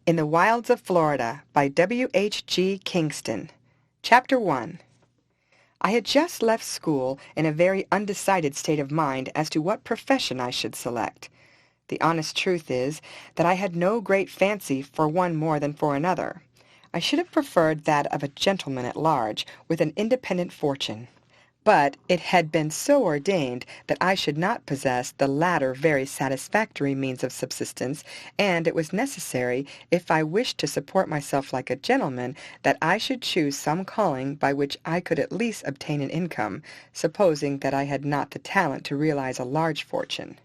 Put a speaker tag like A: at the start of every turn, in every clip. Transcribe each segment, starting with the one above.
A: In the Wilds of Florida by W.H.G. Kingston. Chapter 1. I had just left school in a very undecided state of mind as to what profession I should select. The honest truth is that I had no great fancy for one more than for another. I should have preferred that of a gentleman at large, with an independent fortune. But it had been so ordained that I should not possess the latter very satisfactory means of subsistence, and it was necessary, if I wished to support myself like a gentleman, that I should choose some calling by which I could at least obtain an income, supposing that I had not the talent to realize a large fortune.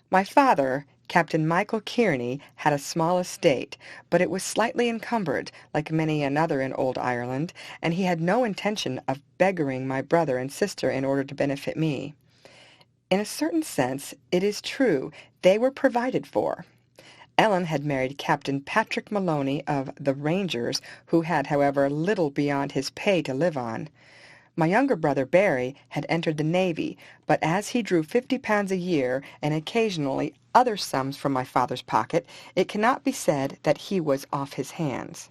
A: My father, Captain Michael Kearney, had a small estate, but it was slightly encumbered, like many another in old Ireland, and he had no intention of beggaring my brother and sister in order to benefit me. In a certain sense, it is true, they were provided for. Ellen had married Captain Patrick Maloney of the Rangers, who had, however, little beyond his pay to live on. My younger brother Barry had entered the Navy, but as he drew £50 a year and occasionally other sums from my father's pocket, it cannot be said that he was off his hands.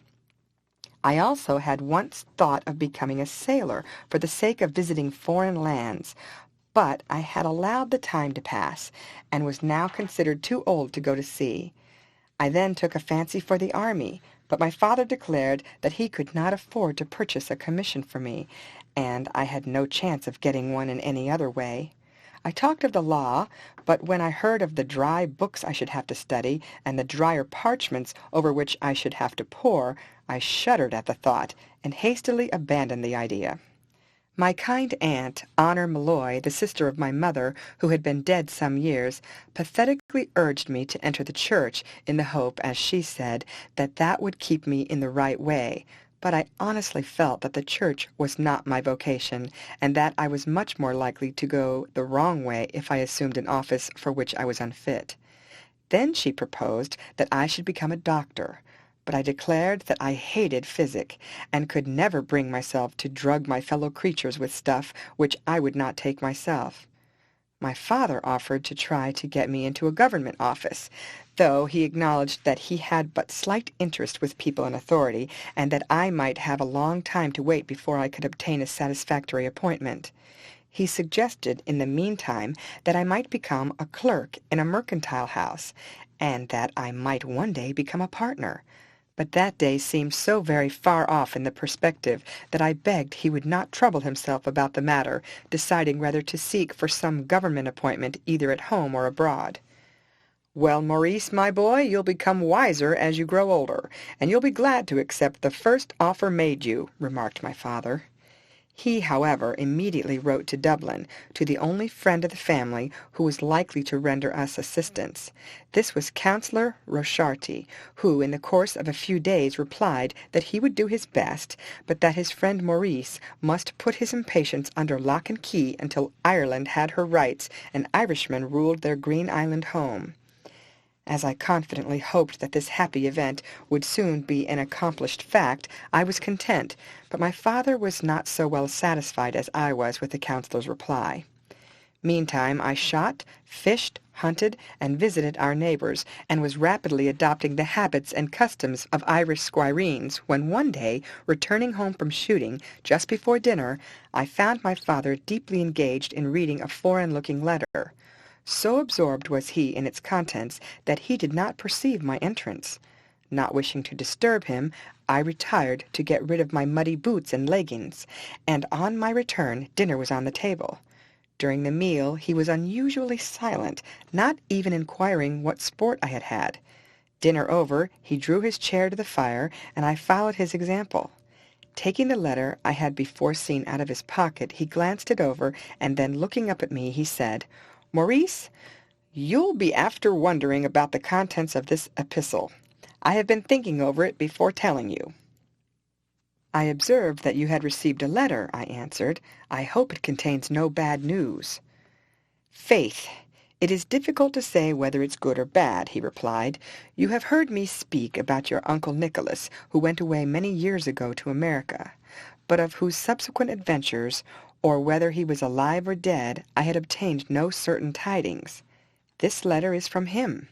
A: I also had once thought of becoming a sailor for the sake of visiting foreign lands, but I had allowed the time to pass, and was now considered too old to go to sea. I then took a fancy for the army, but my father declared that he could not afford to purchase a commission for me, and I had no chance of getting one in any other way. I talked of the law, but when I heard of the dry books I should have to study, and the drier parchments over which I should have to pore, I shuddered at the thought, and hastily abandoned the idea. My kind aunt, Honor Malloy, the sister of my mother, who had been dead some years, pathetically urged me to enter the church, in the hope, as she said, that that would keep me in the right way. But I honestly felt that the church was not my vocation, and that I was much more likely to go the wrong way if I assumed an office for which I was unfit. Then she proposed that I should become a doctor, but I declared that I hated physic, and could never bring myself to drug my fellow creatures with stuff which I would not take myself. My father offered to try to get me into a government office, though he acknowledged that he had but slight interest with people in authority, and that I might have a long time to wait before I could obtain a satisfactory appointment. He suggested, in the meantime, that I might become a clerk in a mercantile house, and that I might one day become a partner. But that day seemed so very far off in the perspective that I begged he would not trouble himself about the matter, deciding whether to seek for some government appointment either at home or abroad. "Well, Maurice, my boy, you'll become wiser as you grow older, and you'll be glad to accept the first offer made you," remarked my father. He, however, immediately wrote to Dublin, to the only friend of the family who was likely to render us assistance. This was Councillor Rocharty, who in the course of a few days replied that he would do his best, but that his friend Maurice must put his impatience under lock and key until Ireland had her rights and Irishmen ruled their Green Island home. As I confidently hoped that this happy event would soon be an accomplished fact, I was content, but my father was not so well satisfied as I was with the councillor's reply. Meantime I shot, fished, hunted, and visited our neighbours, and was rapidly adopting the habits and customs of Irish squireens, when one day, returning home from shooting, just before dinner, I found my father deeply engaged in reading a foreign-looking letter. So absorbed was he in its contents that he did not perceive my entrance. Not wishing to disturb him, I retired to get rid of my muddy boots and leggings, and on my return dinner was on the table. During the meal he was unusually silent, not even inquiring what sport I had had. Dinner over, he drew his chair to the fire, and I followed his example. Taking the letter I had before seen out of his pocket, he glanced it over, and then looking up at me, he said, "Maurice, you'll be after wondering about the contents of this epistle. I have been thinking over it before telling you." "I observed that you had received a letter," I answered. "I hope it contains no bad news." "Faith, it is difficult to say whether it's good or bad," he replied. "You have heard me speak about your Uncle Nicholas, who went away many years ago to America, but of whose subsequent adventures, or whether he was alive or dead, I had obtained no certain tidings. This letter is from him.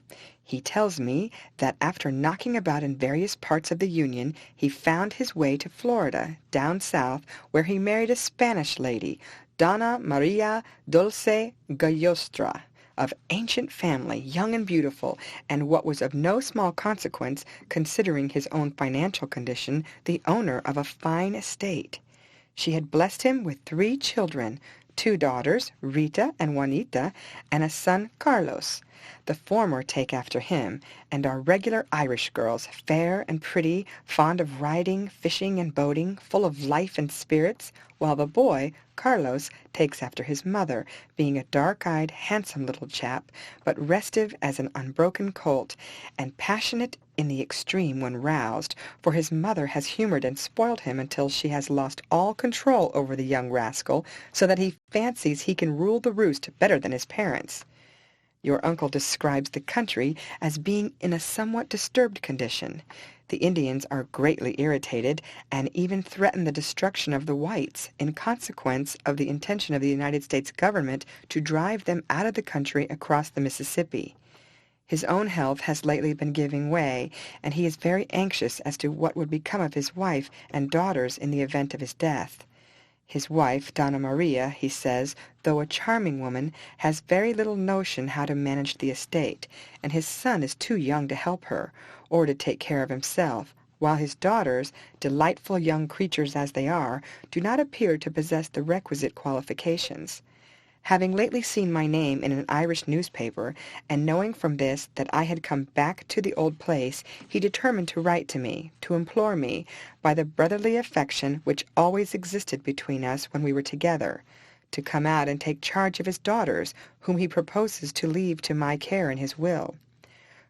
A: He tells me that after knocking about in various parts of the Union, he found his way to Florida, down south, where he married a Spanish lady, Donna Maria Dulce Gallostra, of ancient family, young and beautiful, and what was of no small consequence, considering his own financial condition, the owner of a fine estate. She had blessed him with 3 children, 2 daughters, Rita and Juanita, and a son, Carlos. The former take after him, and are regular Irish girls, fair and pretty, fond of riding, fishing, and boating, full of life and spirits, while the boy, Carlos, takes after his mother, being a dark-eyed, handsome little chap, but restive as an unbroken colt, and passionate in the extreme when roused, for his mother has humored and spoiled him until she has lost all control over the young rascal, so that he fancies he can rule the roost better than his parents. Your uncle describes the country as being in a somewhat disturbed condition. The Indians are greatly irritated, and even threaten the destruction of the whites, in consequence of the intention of the United States government to drive them out of the country across the Mississippi. His own health has lately been giving way, and he is very anxious as to what would become of his wife and daughters in the event of his death. His wife, Donna Maria, he says, though a charming woman, has very little notion how to manage the estate, and his son is too young to help her, or to take care of himself, while his daughters, delightful young creatures as they are, do not appear to possess the requisite qualifications. Having lately seen my name in an Irish newspaper, and knowing from this that I had come back to the old place, he determined to write to me, to implore me, by the brotherly affection which always existed between us when we were together, to come out and take charge of his daughters, whom he proposes to leave to my care in his will.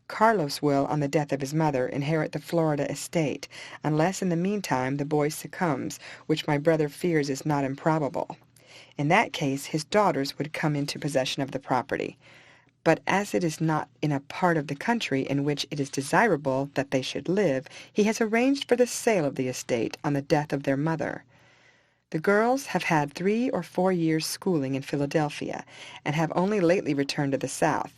A: Carlos will, on the death of his mother, inherit the Florida estate, unless in the meantime the boy succumbs, which my brother fears is not improbable. In that case his daughters would come into possession of the property. But as it is not in a part of the country in which it is desirable that they should live, he has arranged for the sale of the estate on the death of their mother. The girls have had 3 or 4 years' schooling in Philadelphia, and have only lately returned to the South.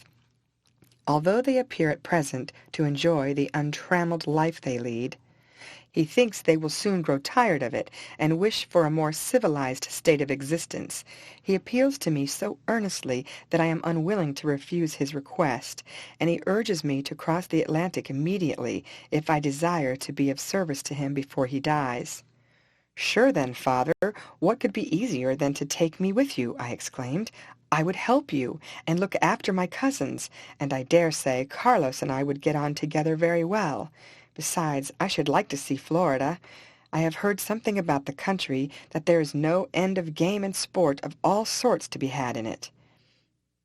A: Although they appear at present to enjoy the untrammeled life they lead, he thinks they will soon grow tired of it, and wish for a more civilized state of existence. He appeals to me so earnestly that I am unwilling to refuse his request, and he urges me to cross the Atlantic immediately, if I desire to be of service to him before he dies. "Sure then, father, what could be easier than to take me with you?" I exclaimed. "I would help you, and look after my cousins, and I dare say Carlos and I would get on together very well. Besides, I should like to see Florida. I have heard something about the country, that there is no end of game and sport of all sorts to be had in it."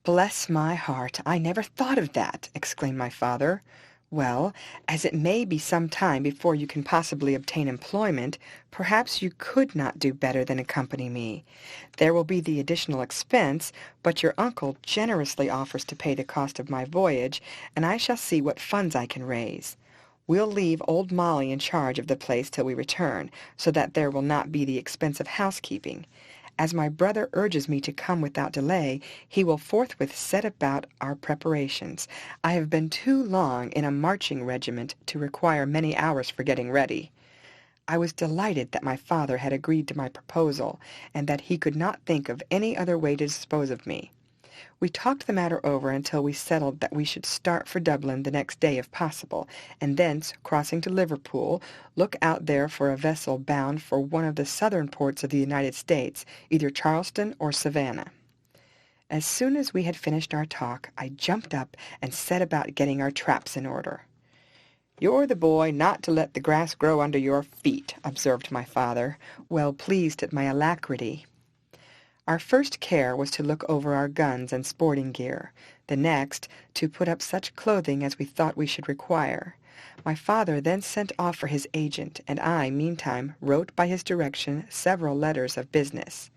A: "Bless my heart, I never thought of that!" exclaimed my father. "Well, as it may be some time before you can possibly obtain employment, perhaps you could not do better than accompany me. There will be the additional expense, but your uncle generously offers to pay the cost of my voyage, and I shall see what funds I can raise. We'll leave old Molly in charge of the place till we return, so that there will not be the expense of housekeeping. As my brother urges me to come without delay, he will forthwith set about our preparations. I have been too long in a marching regiment to require many hours for getting ready." I was delighted that my father had agreed to my proposal, and that he could not think of any other way to dispose of me. We talked the matter over until we settled that we should start for Dublin the next day if possible, and thence, crossing to Liverpool, look out there for a vessel bound for one of the southern ports of the United States, either Charleston or Savannah. As soon as we had finished our talk, I jumped up and set about getting our traps in order. "You're the boy not to let the grass grow under your feet," observed my father, well pleased at my alacrity. Our first care was to look over our guns and sporting gear, the next to put up such clothing as we thought we should require. My father then sent off for his agent, and I, meantime, wrote by his direction several letters of business.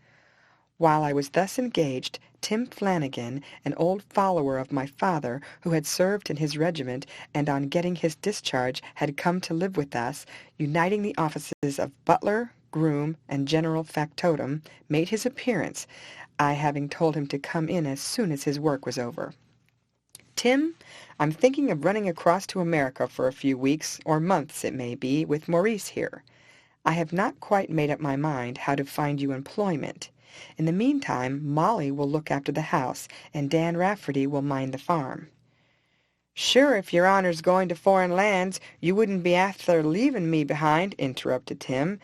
A: While I was thus engaged, Tim Flanagan, an old follower of my father, who had served in his regiment, and on getting his discharge had come to live with us, uniting the offices of butler, groom, and general factotum, made his appearance, I having told him to come in as soon as his work was over. Tim, I'm thinking of running across to America for a few weeks, or months it may be, with Maurice here. I have not quite made up my mind how to find you employment. In the meantime, Molly will look after the house, and Dan Rafferty will mind the farm." "Sure, if your honor's going to foreign lands, you wouldn't be afther leaving me behind," interrupted Tim,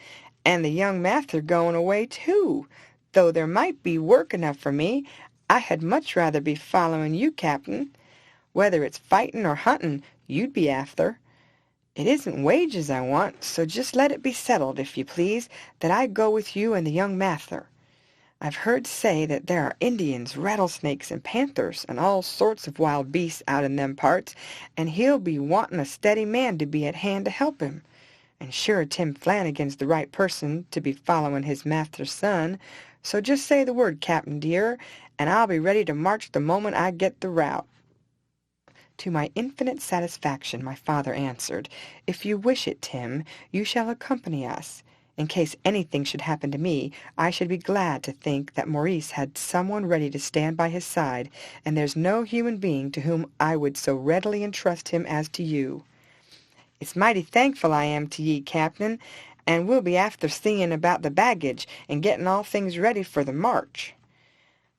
A: "and the young Mather going away, too. Though there might be work enough for me, I had much rather be following you, Captain. Whether it's fightin' or huntin', you'd be afther. It isn't wages I want, so just let it be settled, if you please, that I go with you and the young Mather. I've heard say that there are Indians, rattlesnakes, and panthers, and all sorts of wild beasts out in them parts, and he'll be wantin' a steady man to be at hand to help him. And sure Tim Flanagan's the right person to be followin' his master's son, so just say the word, Captain dear, and I'll be ready to march the moment I get the route." To my infinite satisfaction, my father answered, "If you wish it, Tim, you shall accompany us. In case anything should happen to me, I should be glad to think that Maurice had someone ready to stand by his side, and there's no human being to whom I would so readily entrust him as to you. It's mighty thankful I am to ye, Captain, and we'll be afther seeing about the baggage, and getting all things ready for the march."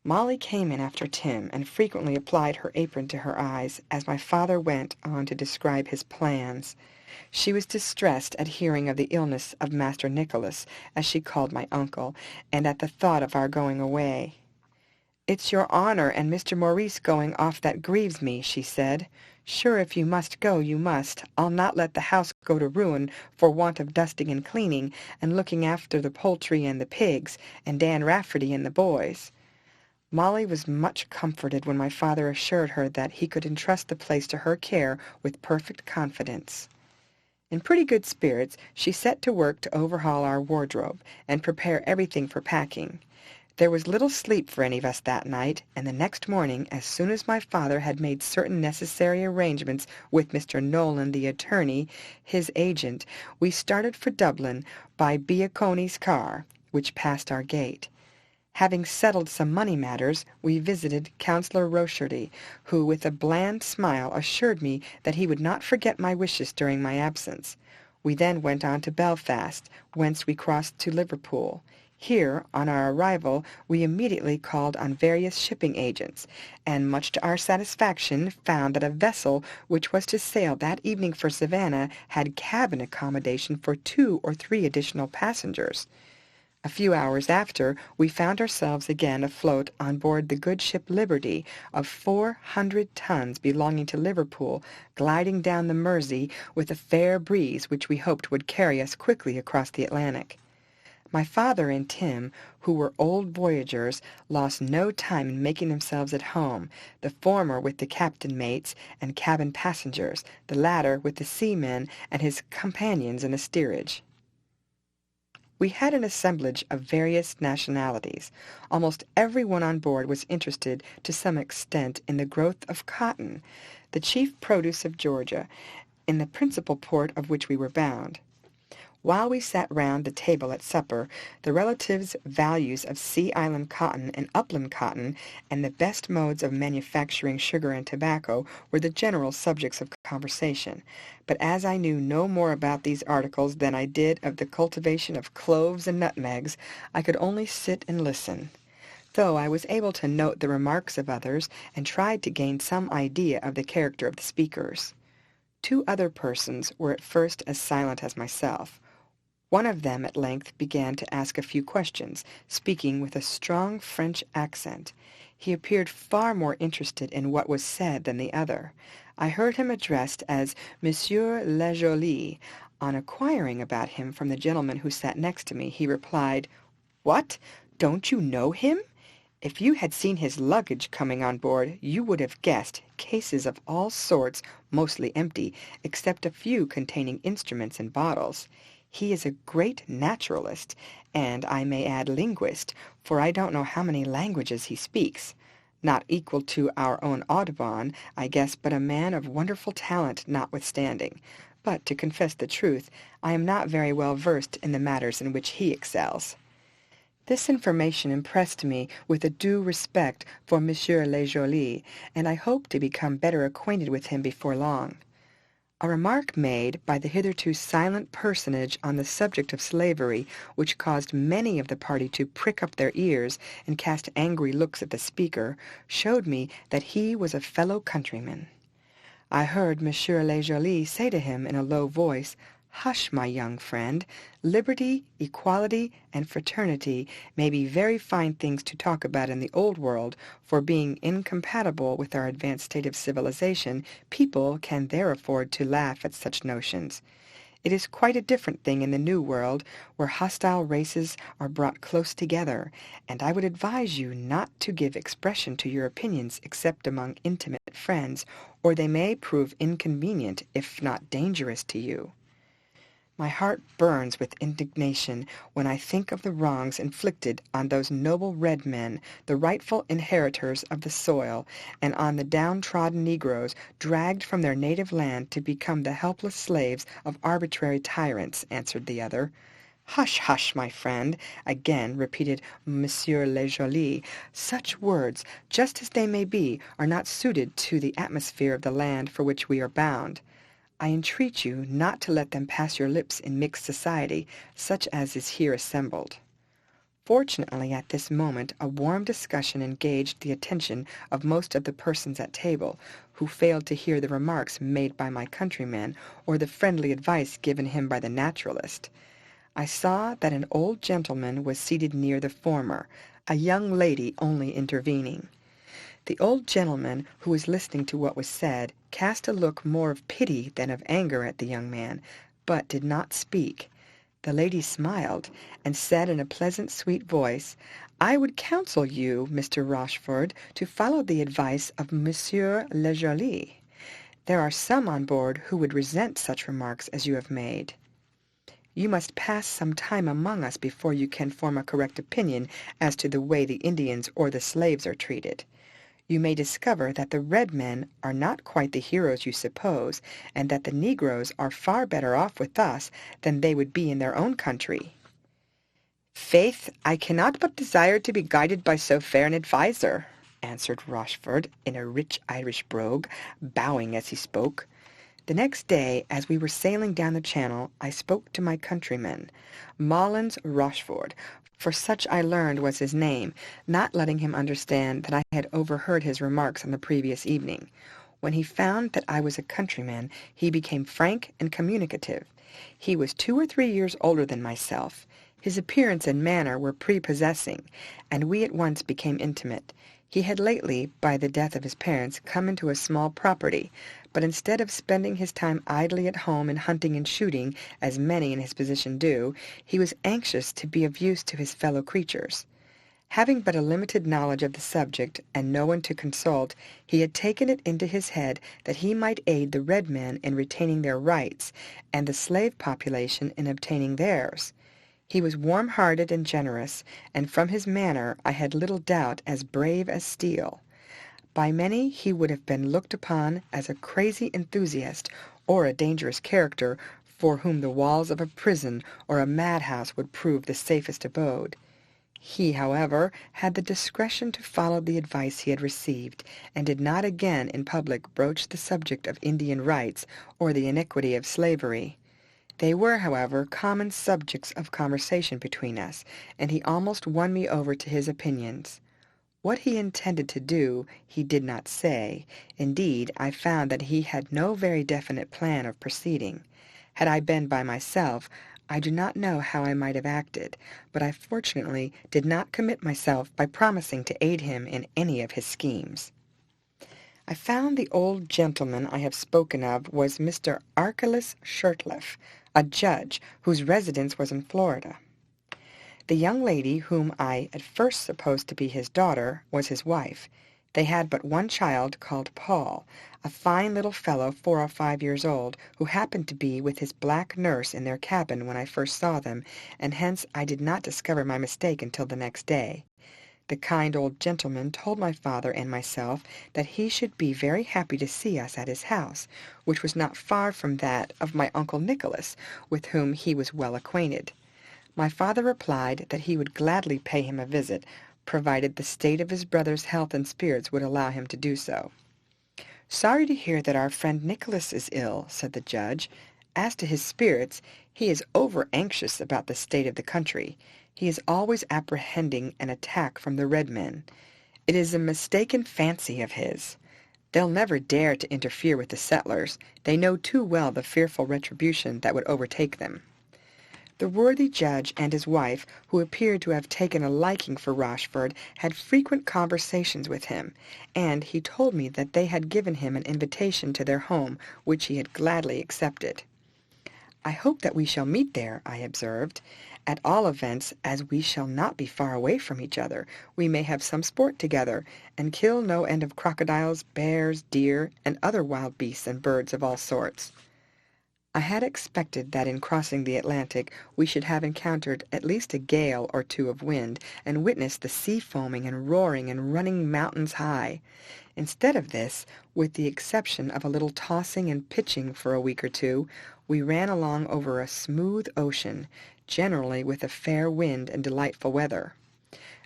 A: Molly came in after Tim, and frequently applied her apron to her eyes, as my father went on to describe his plans. She was distressed at hearing of the illness of Master Nicholas, as she called my uncle, and at the thought of our going away. "It's your honor and Mr. Maurice going off that grieves me," she said. "Sure if you must go, you must. I'll not let the house go to ruin for want of dusting and cleaning, and looking after the poultry and the pigs, and Dan Rafferty and the boys." Molly was much comforted when my father assured her that he could entrust the place to her care with perfect confidence. In pretty good spirits, she set to work to overhaul our wardrobe, and prepare everything for packing. There was little sleep for any of us that night, and the next morning, as soon as my father had made certain necessary arrangements with Mr. Nolan the attorney, his agent, we started for Dublin by Biaconi's car, which passed our gate. Having settled some money matters, we visited Councillor Rocherty, who with a bland smile assured me that he would not forget my wishes during my absence. We then went on to Belfast, whence we crossed to Liverpool. Here, on our arrival, we immediately called on various shipping agents, and much to our satisfaction found that a vessel which was to sail that evening for Savannah had cabin accommodation for 2 or 3 additional passengers. A few hours after, we found ourselves again afloat on board the good ship Liberty, of 400 tons belonging to Liverpool, gliding down the Mersey with a fair breeze which we hoped would carry us quickly across the Atlantic. My father and Tim, who were old voyagers, lost no time in making themselves at home, the former with the captain mates and cabin passengers, the latter with the seaman and his companions in the steerage. We had an assemblage of various nationalities. Almost every one on board was interested to some extent in the growth of cotton, the chief produce of Georgia, in the principal port of which we were bound. While we sat round the table at supper, the relative values of sea island cotton and upland cotton, and the best modes of manufacturing sugar and tobacco, were the general subjects of conversation. But as I knew no more about these articles than I did of the cultivation of cloves and nutmegs, I could only sit and listen, though I was able to note the remarks of others, and tried to gain some idea of the character of the speakers. 2 other persons were at first as silent as myself. One of them at length began to ask a few questions, speaking with a strong French accent. He appeared far more interested in what was said than the other. I heard him addressed as Monsieur Le Joly. On inquiring about him from the gentleman who sat next to me, he replied, "What? Don't you know him? If you had seen his luggage coming on board, you would have guessed, cases of all sorts, mostly empty, except a few containing instruments and bottles. He is a great naturalist, and I may add linguist, for I don't know how many languages he speaks. Not equal to our own Audubon, I guess, but a man of wonderful talent notwithstanding. But, to confess the truth, I am not very well versed in the matters in which he excels." This information impressed me with a due respect for Monsieur Le Joly, and I hoped to become better acquainted with him before long. A remark made by the hitherto silent personage on the subject of slavery, which caused many of the party to prick up their ears and cast angry looks at the speaker, showed me that he was a fellow countryman. I heard Monsieur Le Joly say to him in a low voice, "Hush, my young friend. Liberty, equality, and fraternity may be very fine things to talk about in the Old World, for being incompatible with our advanced state of civilization, people can there afford to laugh at such notions. It is quite a different thing in the New World, where hostile races are brought close together, and I would advise you not to give expression to your opinions except among intimate friends, or they may prove inconvenient, if not dangerous to you. My heart burns with indignation when I think of the wrongs inflicted on those noble red men, the rightful inheritors of the soil, and on the downtrodden negroes dragged from their native land to become the helpless slaves of arbitrary tyrants," answered the other. "Hush, hush, my friend," again repeated Monsieur Le Joly. "Such words, just as they may be, are not suited to the atmosphere of the land for which we are bound. I entreat you not to let them pass your lips in mixed society, such as is here assembled." Fortunately, at this moment a warm discussion engaged the attention of most of the persons at table, who failed to hear the remarks made by my countryman, or the friendly advice given him by the naturalist. I saw that an old gentleman was seated near the former, a young lady only intervening. The old gentleman, who was listening to what was said, cast a look more of pity than of anger at the young man, but did not speak. The lady smiled, and said in a pleasant, sweet voice, "I would counsel you, Mr. Rochford, to follow the advice of Monsieur Le Joly. There are some on board who would resent such remarks as you have made. You must pass some time among us before you can form a correct opinion as to the way the Indians or the slaves are treated. You may discover that the red men are not quite the heroes you suppose, and that the negroes are far better off with us than they would be in their own country." "Faith, I cannot but desire to be guided by so fair an adviser," answered Rochford in a rich Irish brogue, bowing as he spoke. The next day, as we were sailing down the channel, I spoke to my countryman, Mullins Rochford, for such I learned was his name, not letting him understand that I had overheard his remarks on the previous evening. When he found that I was a countryman, he became frank and communicative. He was 2 or 3 years older than myself. His appearance and manner were prepossessing, and we at once became intimate. He had lately, by the death of his parents, come into a small property, but instead of spending his time idly at home in hunting and shooting, as many in his position do, he was anxious to be of use to his fellow creatures. Having but a limited knowledge of the subject, and no one to consult, he had taken it into his head that he might aid the red men in retaining their rights, and the slave population in obtaining theirs. He was warm-hearted and generous, and from his manner I had little doubt as brave as steel. By many he would have been looked upon as a crazy enthusiast, or a dangerous character, for whom the walls of a prison or a madhouse would prove the safest abode. He, however, had the discretion to follow the advice he had received, and did not again in public broach the subject of Indian rights or the iniquity of slavery. They were, however, common subjects of conversation between us, and he almost won me over to his opinions. What he intended to do he did not say. Indeed, I found that he had no very definite plan of proceeding. Had I been by myself, I do not know how I might have acted, but I fortunately did not commit myself by promising to aid him in any of his schemes. I found the old gentleman I have spoken of was Mr. Archelaus Shirtliff, a judge, whose residence was in Florida. The young lady, whom I at first supposed to be his daughter, was his wife. They had but one child, called Paul, a fine little fellow 4 or 5 years old, who happened to be with his black nurse in their cabin when I first saw them, and hence I did not discover my mistake until the next day. The kind old gentleman told my father and myself that he should be very happy to see us at his house, which was not far from that of my Uncle Nicholas, with whom he was well acquainted. My father replied that he would gladly pay him a visit, provided the state of his brother's health and spirits would allow him to do so. "Sorry to hear that our friend Nicholas is ill," said the judge. "As to his spirits, he is over-anxious about the state of the country. He is always apprehending an attack from the red men. It is a mistaken fancy of his. They'll never dare to interfere with the settlers. They know too well the fearful retribution that would overtake them." The worthy judge and his wife, who appeared to have taken a liking for Rochford, had frequent conversations with him, and he told me that they had given him an invitation to their home, which he had gladly accepted. "I hope that we shall meet there," I observed. "At all events, as we shall not be far away from each other, we may have some sport together, and kill no end of crocodiles, bears, deer, and other wild beasts and birds of all sorts." I had expected that in crossing the Atlantic we should have encountered at least a gale or two of wind, and witnessed the sea foaming and roaring and running mountains high. Instead of this, with the exception of a little tossing and pitching for a week or two, we ran along over a smooth ocean, generally with a fair wind and delightful weather.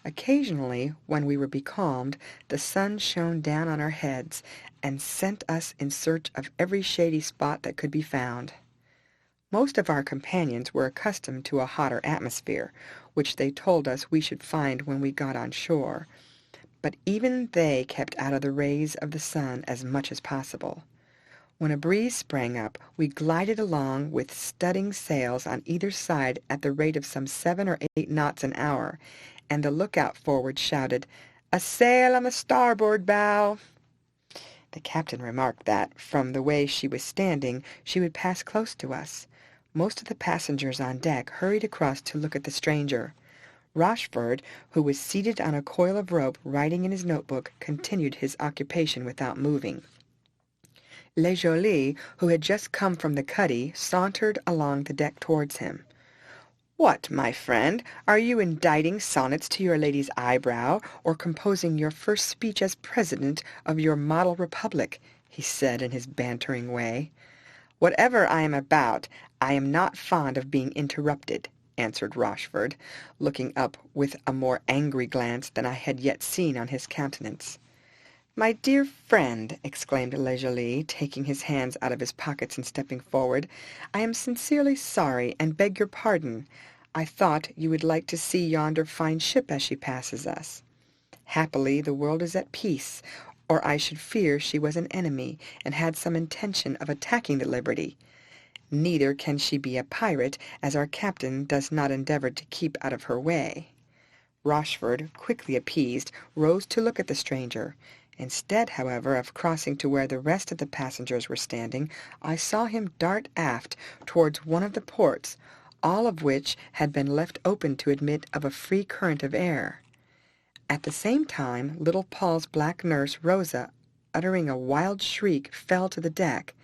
A: Occasionally, when we were becalmed, the sun shone down on our heads, and sent us in search of every shady spot that could be found. Most of our companions were accustomed to a hotter atmosphere, which they told us we should find when we got on shore, but even they kept out of the rays of the sun as much as possible. When a breeze sprang up, we glided along with studding sails on either side at the rate of some 7 or 8 knots an hour, and the lookout forward shouted, "A sail on the starboard bow!" The captain remarked that, from the way she was standing, she would pass close to us. Most of the passengers on deck hurried across to look at the stranger. Rochford, who was seated on a coil of rope writing in his notebook, continued his occupation without moving. Le Joly, who had just come from the cuddy, sauntered along the deck towards him. "What, my friend, are you inditing sonnets to your lady's eyebrow, or composing your first speech as president of your model republic?" he said in his bantering way. "Whatever I am about, I am not fond of being interrupted," answered Rochford, looking up with a more angry glance than I had yet seen on his countenance. "My dear friend," exclaimed Le Joly, taking his hands out of his pockets and stepping forward, "I am sincerely sorry, and beg your pardon. I thought you would like to see yonder fine ship as she passes us. Happily the world is at peace, or I should fear she was an enemy, and had some intention of attacking the Liberty. Neither can she be a pirate, as our captain does not endeavour to keep out of her way." Rochford, quickly appeased, rose to look at the stranger. Instead, however, of crossing to where the rest of the passengers were standing, I saw him dart aft towards one of the ports, all of which had been left open to admit of a free current of air. At the same time, little Paul's black nurse, Rosa, uttering a wild shriek, fell to the deck.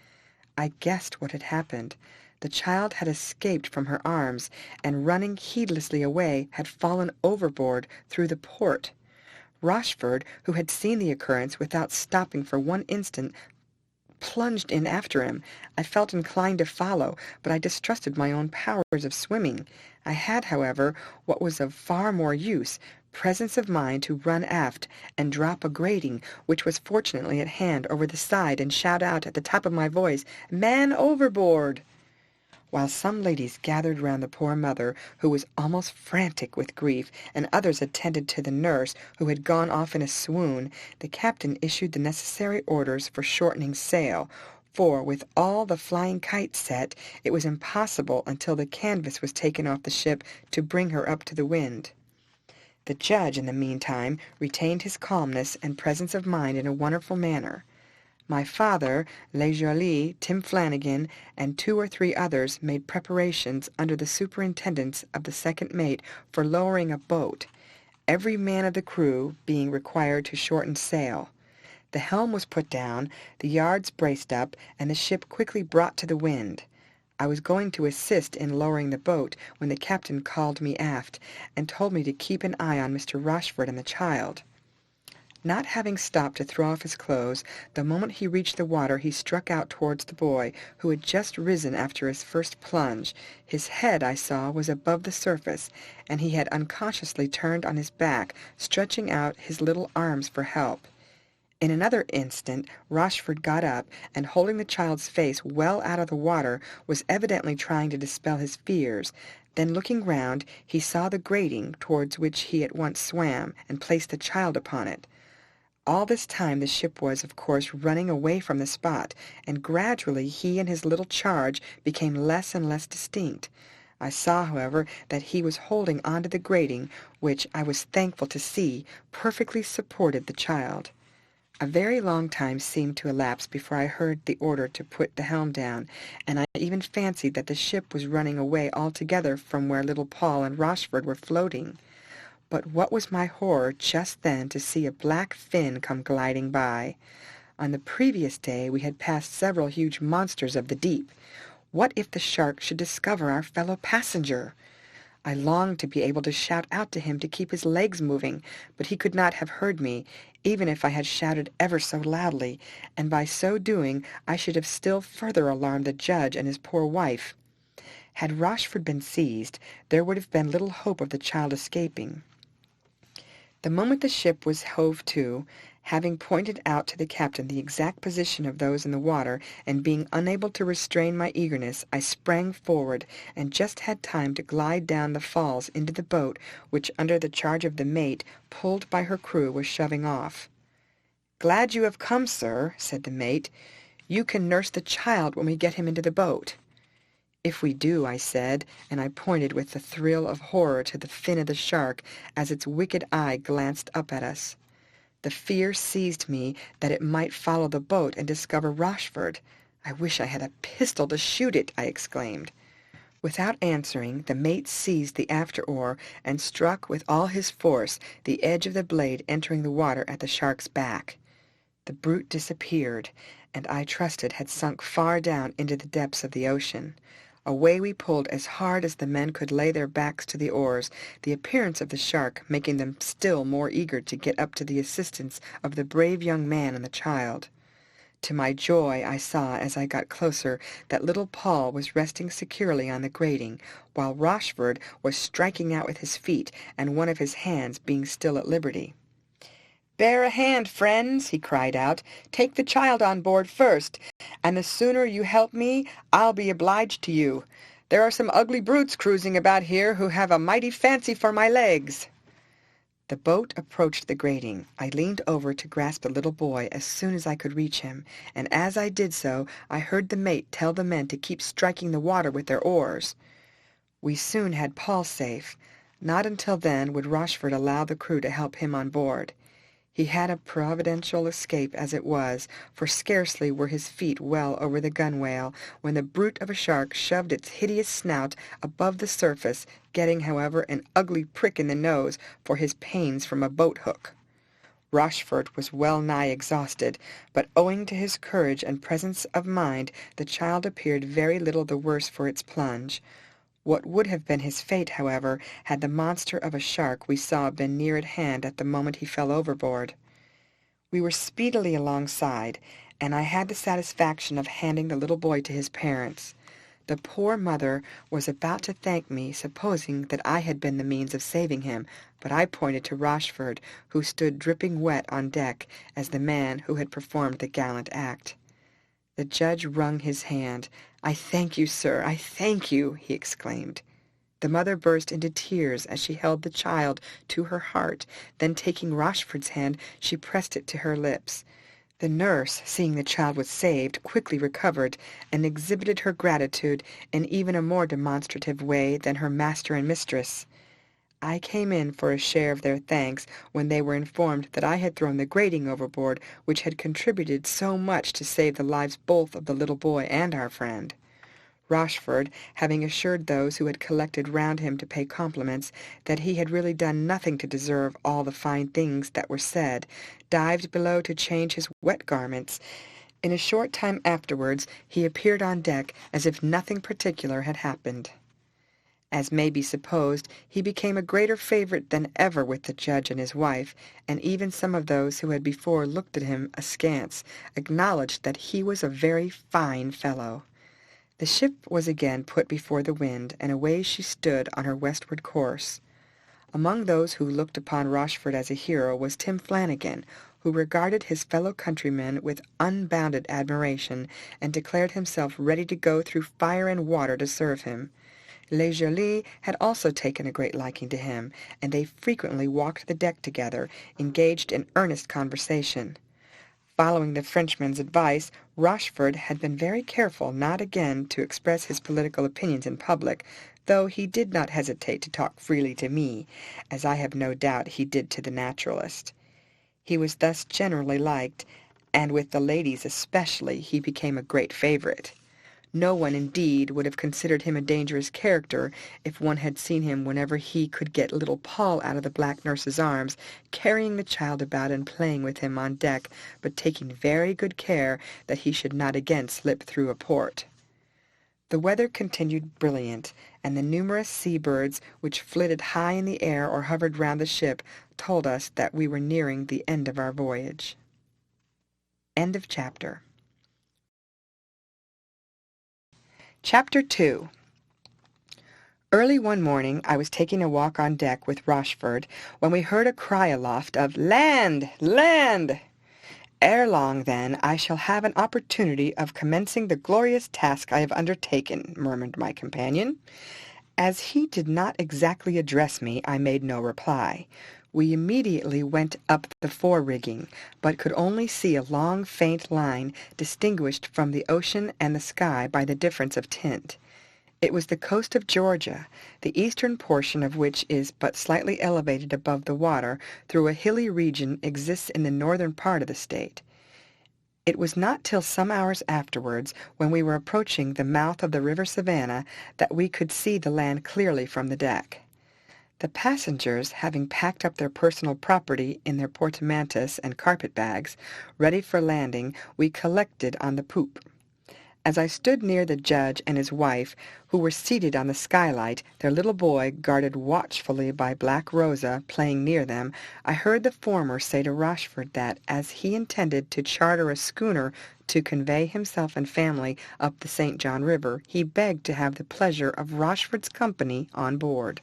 A: I guessed what had happened. The child had escaped from her arms, and running heedlessly away, had fallen overboard through the port. Rochford, who had seen the occurrence without stopping for one instant, plunged in after him. I felt inclined to follow, but I distrusted my own powers of swimming. I had, however, what was of far more use, presence of mind to run aft and drop a grating, which was fortunately at hand, over the side, and shout out at the top of my voice, "Man overboard!" While some ladies gathered round the poor mother, who was almost frantic with grief, and others attended to the nurse, who had gone off in a swoon, the captain issued the necessary orders for shortening sail, for, with all the flying kites set, it was impossible until the canvas was taken off the ship to bring her up to the wind. The judge, in the meantime, retained his calmness and presence of mind in a wonderful manner. My father, Le Joly, Tim Flanagan, and 2 or 3 others made preparations under the superintendence of the second mate for lowering a boat, every man of the crew being required to shorten sail. The helm was put down, the yards braced up, and the ship quickly brought to the wind. I was going to assist in lowering the boat when the captain called me aft, and told me to keep an eye on Mr. Rochford and the child. Not having stopped to throw off his clothes, the moment he reached the water he struck out towards the boy, who had just risen after his first plunge. His head, I saw, was above the surface, and he had unconsciously turned on his back, stretching out his little arms for help. In another instant Rochford got up, and holding the child's face well out of the water, was evidently trying to dispel his fears. Then, looking round, he saw the grating towards which he at once swam, and placed the child upon it. All this time the ship was, of course, running away from the spot, and gradually he and his little charge became less and less distinct. I saw, however, that he was holding on to the grating, which, I was thankful to see, perfectly supported the child. A very long time seemed to elapse before I heard the order to put the helm down, and I even fancied that the ship was running away altogether from where little Paul and Rochford were floating. But what was my horror just then to see a black fin come gliding by. On the previous day we had passed several huge monsters of the deep. What if the shark should discover our fellow passenger? I longed to be able to shout out to him to keep his legs moving, but he could not have heard me, even if I had shouted ever so loudly, and by so doing I should have still further alarmed the judge and his poor wife. Had Rochford been seized, there would have been little hope of the child escaping. The moment the ship was hove to, having pointed out to the captain the exact position of those in the water, and being unable to restrain my eagerness, I sprang forward, and just had time to glide down the falls into the boat, which, under the charge of the mate, pulled by her crew, was shoving off. "Glad you have come, sir," said the mate. "You can nurse the child when we get him into the boat." "If we do," I said, and I pointed with a thrill of horror to the fin of the shark as its wicked eye glanced up at us. The fear seized me that it might follow the boat and discover Rochford. "I wish I had a pistol to shoot it," I exclaimed. Without answering, the mate seized the after oar and struck with all his force, the edge of the blade entering the water at the shark's back. The brute disappeared, and I trusted had sunk far down into the depths of the ocean. Away we pulled as hard as the men could lay their backs to the oars, the appearance of the shark making them still more eager to get up to the assistance of the brave young man and the child. To my joy I saw, as I got closer, that little Paul was resting securely on the grating, while Rochford was striking out with his feet, and one of his hands being still at liberty. "Bear a hand, friends," he cried out. "Take the child on board first, and the sooner you help me, I'll be obliged to you. There are some ugly brutes cruising about here who have a mighty fancy for my legs." The boat approached the grating. I leaned over to grasp the little boy as soon as I could reach him, and as I did so I heard the mate tell the men to keep striking the water with their oars. We soon had Paul safe. Not until then would Rochford allow the crew to help him on board. He had a providential escape as it was, for scarcely were his feet well over the gunwale when the brute of a shark shoved its hideous snout above the surface, getting, however, an ugly prick in the nose for his pains from a boat-hook. Rochford was well nigh exhausted, but owing to his courage and presence of mind the child appeared very little the worse for its plunge. What would have been his fate, however, had the monster of a shark we saw been near at hand at the moment he fell overboard? We were speedily alongside, and I had the satisfaction of handing the little boy to his parents. The poor mother was about to thank me, supposing that I had been the means of saving him, but I pointed to Rochford, who stood dripping wet on deck, as the man who had performed the gallant act. The judge wrung his hand. "I thank you, sir, I thank you," he exclaimed. The mother burst into tears as she held the child to her heart, then taking Rochford's hand, she pressed it to her lips. The nurse, seeing the child was saved, quickly recovered, and exhibited her gratitude in even a more demonstrative way than her master and mistress. I came in for a share of their thanks when they were informed that I had thrown the grating overboard, which had contributed so much to save the lives both of the little boy and our friend. Rochford, having assured those who had collected round him to pay compliments that he had really done nothing to deserve all the fine things that were said, dived below to change his wet garments. In a short time afterwards he appeared on deck as if nothing particular had happened. As may be supposed, he became a greater favorite than ever with the judge and his wife, and even some of those who had before looked at him askance acknowledged that he was a very fine fellow. The ship was again put before the wind, and away she stood on her westward course. Among those who looked upon Rochford as a hero was Tim Flanagan, who regarded his fellow countrymen with unbounded admiration, and declared himself ready to go through fire and water to serve him. Les Jolis had also taken a great liking to him, and they frequently walked the deck together, engaged in earnest conversation. Following the Frenchman's advice, Rochford had been very careful not again to express his political opinions in public, though he did not hesitate to talk freely to me, as I have no doubt he did to the naturalist. He was thus generally liked, and with the ladies especially he became a great favorite. No one, indeed, would have considered him a dangerous character if one had seen him whenever he could get little Paul out of the black nurse's arms, carrying the child about and playing with him on deck, but taking very good care that he should not again slip through a port. The weather continued brilliant, and the numerous sea-birds which flitted high in the air or hovered round the ship told us that we were nearing the end of our voyage. End of chapter. Chapter 2. Early one morning I was taking a walk on deck with Rochford when we heard a cry aloft of "Land! Land!" Ere long, then, I shall have an opportunity of commencing the glorious task I have undertaken, murmured my companion. As he did not exactly address me, I made no reply. We immediately went up the fore-rigging, but could only see a long, faint line, distinguished from the ocean and the sky by the difference of tint. It was the coast of Georgia, the eastern portion of which is but slightly elevated above the water, through a hilly region exists in the northern part of the state. It was not till some hours afterwards, when we were approaching the mouth of the river Savannah, that we could see the land clearly from the deck. The passengers, having packed up their personal property in their portmanteaus and carpet-bags, ready for landing, we collected on the poop. As I stood near the judge and his wife, who were seated on the skylight, their little boy, guarded watchfully by Black Rosa, playing near them, I heard the former say to Rochford that, as he intended to charter a schooner to convey himself and family up the St. John River, he begged to have the pleasure of Rochford's company on board.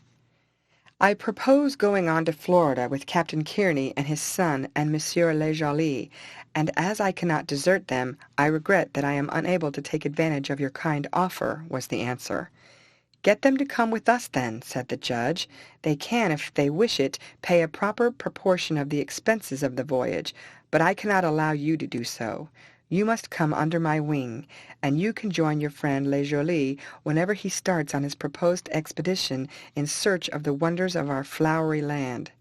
A: I propose going on to Florida with Captain Kearney and his son and Monsieur Les Jolis, and as I cannot desert them, I regret that I am unable to take advantage of your kind offer, was the answer. Get them to come with us, then, said the judge. They can, if they wish it, pay a proper proportion of the expenses of the voyage, but I cannot allow you to do so. You must come under my wing, and you can join your friend Les Jolis whenever he starts on his proposed expedition in search of the wonders of our flowery land.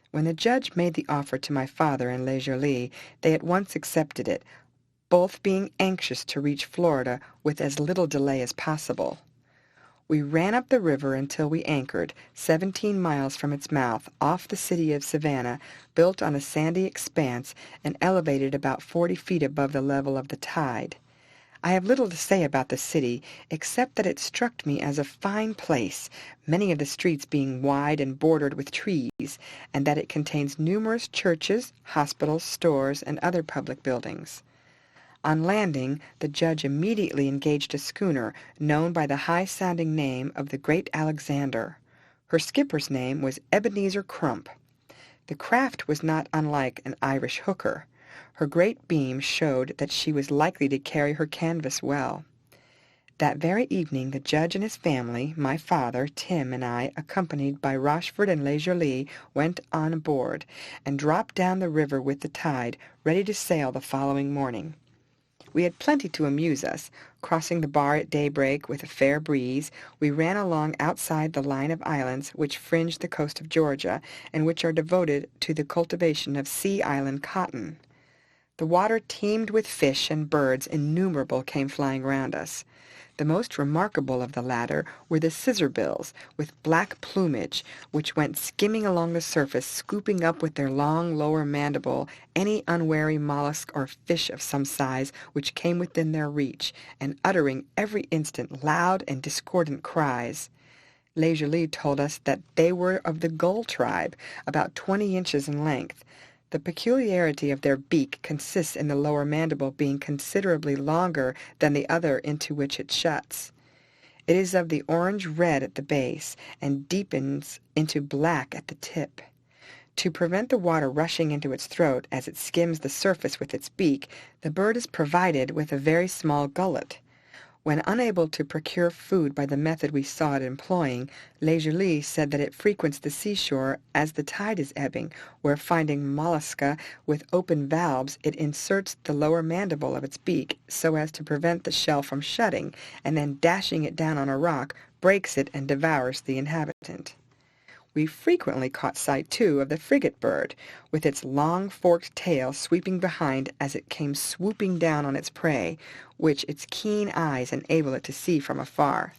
A: When the judge made the offer to my father and Les Jolis, they at once accepted it, both being anxious to reach Florida with as little delay as possible. We ran up the river until we anchored, 17 miles from its mouth, off the city of Savannah, built on a sandy expanse and elevated about 40 feet above the level of the tide. I have little to say about the city, except that it struck me as a fine place, many of the streets being wide and bordered with trees, and that it contains numerous churches, hospitals, stores, and other public buildings. On landing, the judge immediately engaged a schooner known by the high-sounding name of the Great Alexander. Her skipper's name was Ebenezer Crump. The craft was not unlike an Irish hooker. Her great beam showed that she was likely to carry her canvas well. That very evening the judge and his family, my father, Tim, and I, accompanied by Rochford and Les Jolis, went on board, and dropped down the river with the tide, ready to sail the following morning. We had plenty to amuse us. Crossing the bar at daybreak with a fair breeze, we ran along outside the line of islands which fringe the coast of Georgia, and which are devoted to the cultivation of sea island cotton. The water teemed with fish, and birds innumerable came flying round us. The most remarkable of the latter were the scissor-bills, with black plumage, which went skimming along the surface, scooping up with their long lower mandible any unwary mollusk or fish of some size which came within their reach, and uttering every instant loud and discordant cries. Leisurely told us that they were of the gull tribe, about 20 inches in length. The peculiarity of their beak consists in the lower mandible being considerably longer than the other into which it shuts. It is of the orange-red at the base, and deepens into black at the tip. To prevent the water rushing into its throat as it skims the surface with its beak, the bird is provided with a very small gullet. When unable to procure food by the method we saw it employing, Leisurely said that it frequents the seashore as the tide is ebbing, where finding mollusca with open valves, it inserts the lower mandible of its beak so as to prevent the shell from shutting, and then dashing it down on a rock, breaks it and devours the inhabitant. We frequently caught sight, too, of the frigate bird, with its long forked tail sweeping behind as it came swooping down on its prey, which its keen eyes enable it to see from afar.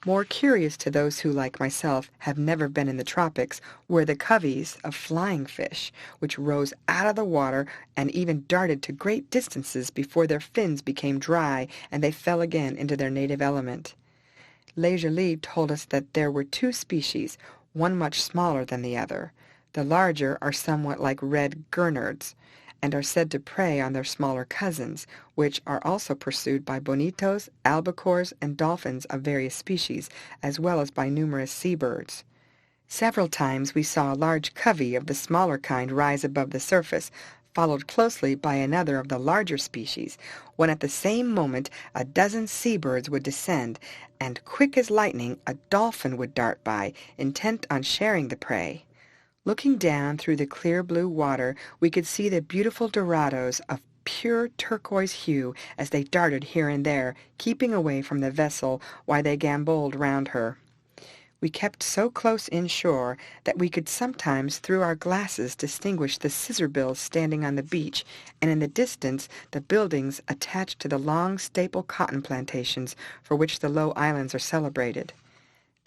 A: More curious to those who, like myself, have never been in the tropics, were the coveys of flying fish, which rose out of the water and even darted to great distances before their fins became dry and they fell again into their native element. Leisurely told us that there were two species, one much smaller than the other. The larger are somewhat like red gurnards, and are said to prey on their smaller cousins, which are also pursued by bonitos, albacores, and dolphins of various species, as well as by numerous seabirds. Several times we saw a large covey of the smaller kind rise above the surface, followed closely by another of the larger species, when at the same moment a dozen seabirds would descend, and quick as lightning a dolphin would dart by, intent on sharing the prey. Looking down through the clear blue water, we could see the beautiful dorados of pure turquoise hue as they darted here and there, keeping away from the vessel while they gamboled round her. We kept so close inshore that we could sometimes through our glasses distinguish the scissor-bills standing on the beach, and in the distance the buildings attached to the long staple cotton plantations for which the low islands are celebrated.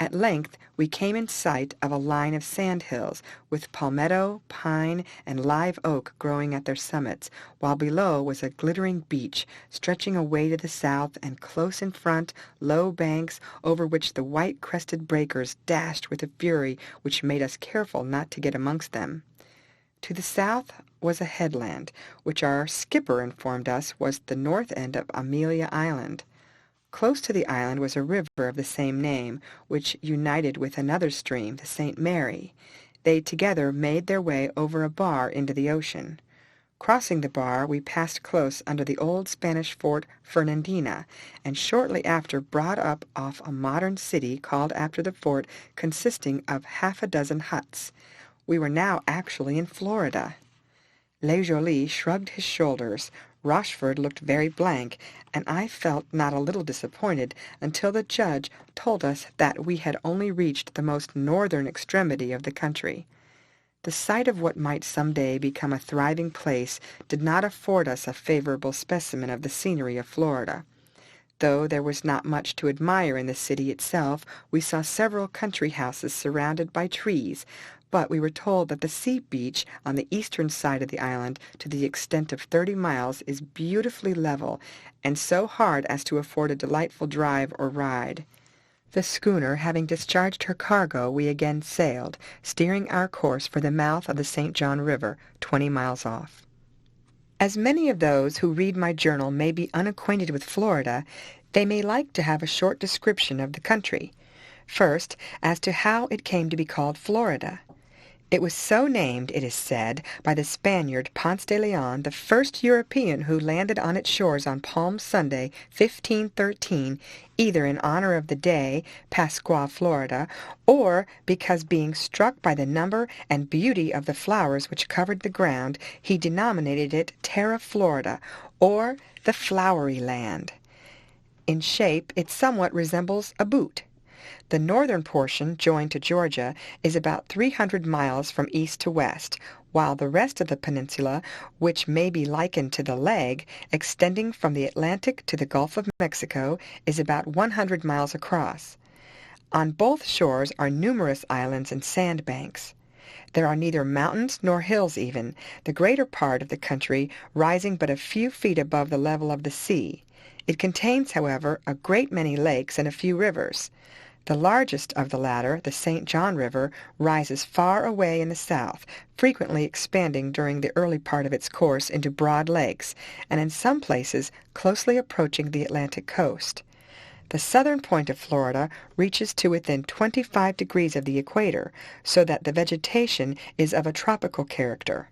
A: At length we came in sight of a line of sand hills, with palmetto, pine, and live oak growing at their summits, while below was a glittering beach, stretching away to the south, and close in front low banks over which the white-crested breakers dashed with a fury which made us careful not to get amongst them. To the south was a headland, which our skipper informed us was the north end of Amelia Island. Close to the island was a river of the same name, which united with another stream, the St. Mary. They together made their way over a bar into the ocean. Crossing the bar, we passed close under the old Spanish fort Fernandina, and shortly after brought up off a modern city called after the fort, consisting of half a dozen huts. We were now actually in Florida. Le Joly shrugged his shoulders. Rochford looked very blank, and I felt not a little disappointed until the judge told us that we had only reached the most northern extremity of the country. The sight of what might some day become a thriving place did not afford us a favorable specimen of the scenery of Florida. Though there was not much to admire in the city itself, we saw several country houses surrounded by trees, but we were told that the sea beach on the eastern side of the island, to the extent of 30 miles, is beautifully level, and so hard as to afford a delightful drive or ride. The schooner having discharged her cargo, we again sailed, steering our course for the mouth of the St. John River, 20 miles off. As many of those who read my journal may be unacquainted with Florida, they may like to have a short description of the country. First, as to how it came to be called Florida. It was so named, it is said, by the Spaniard Ponce de Leon, the first European who landed on its shores on Palm Sunday, 1513, either in honor of the day, Pascua Florida, or because being struck by the number and beauty of the flowers which covered the ground, he denominated it Terra Florida, or the Flowery Land. In shape it somewhat resembles a boot. The northern portion, joined to Georgia, is about 300 miles from east to west, while the rest of the peninsula, which may be likened to the leg, extending from the Atlantic to the Gulf of Mexico, is about 100 miles across. On both shores are numerous islands and sandbanks. There are neither mountains nor hills even, the greater part of the country rising but a few feet above the level of the sea. It contains, however, a great many lakes and a few rivers. The largest of the latter, the St. John River, rises far away in the south, frequently expanding during the early part of its course into broad lakes, and in some places closely approaching the Atlantic coast. The southern point of Florida reaches to within 25 degrees of the equator, so that the vegetation is of a tropical character.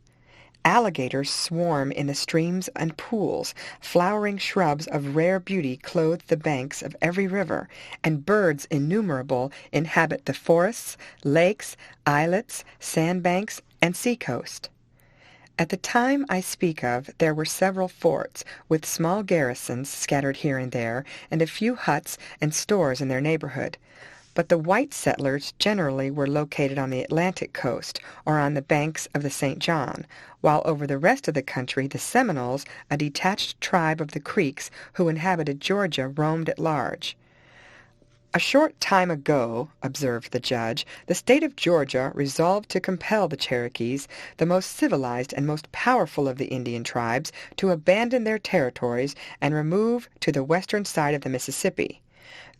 A: Alligators swarm in the streams and pools, flowering shrubs of rare beauty clothe the banks of every river, and birds innumerable inhabit the forests, lakes, islets, sandbanks, and seacoast. At the time I speak of, there were several forts, with small garrisons scattered here and there, and a few huts and stores in their neighborhood. But the white settlers generally were located on the Atlantic coast or on the banks of the St. John, while over the rest of the country the Seminoles, a detached tribe of the Creeks who inhabited Georgia, roamed at large. "A short time ago," observed the judge, "the state of Georgia resolved to compel the Cherokees, the most civilized and most powerful of the Indian tribes, to abandon their territories and remove to the western side of the Mississippi.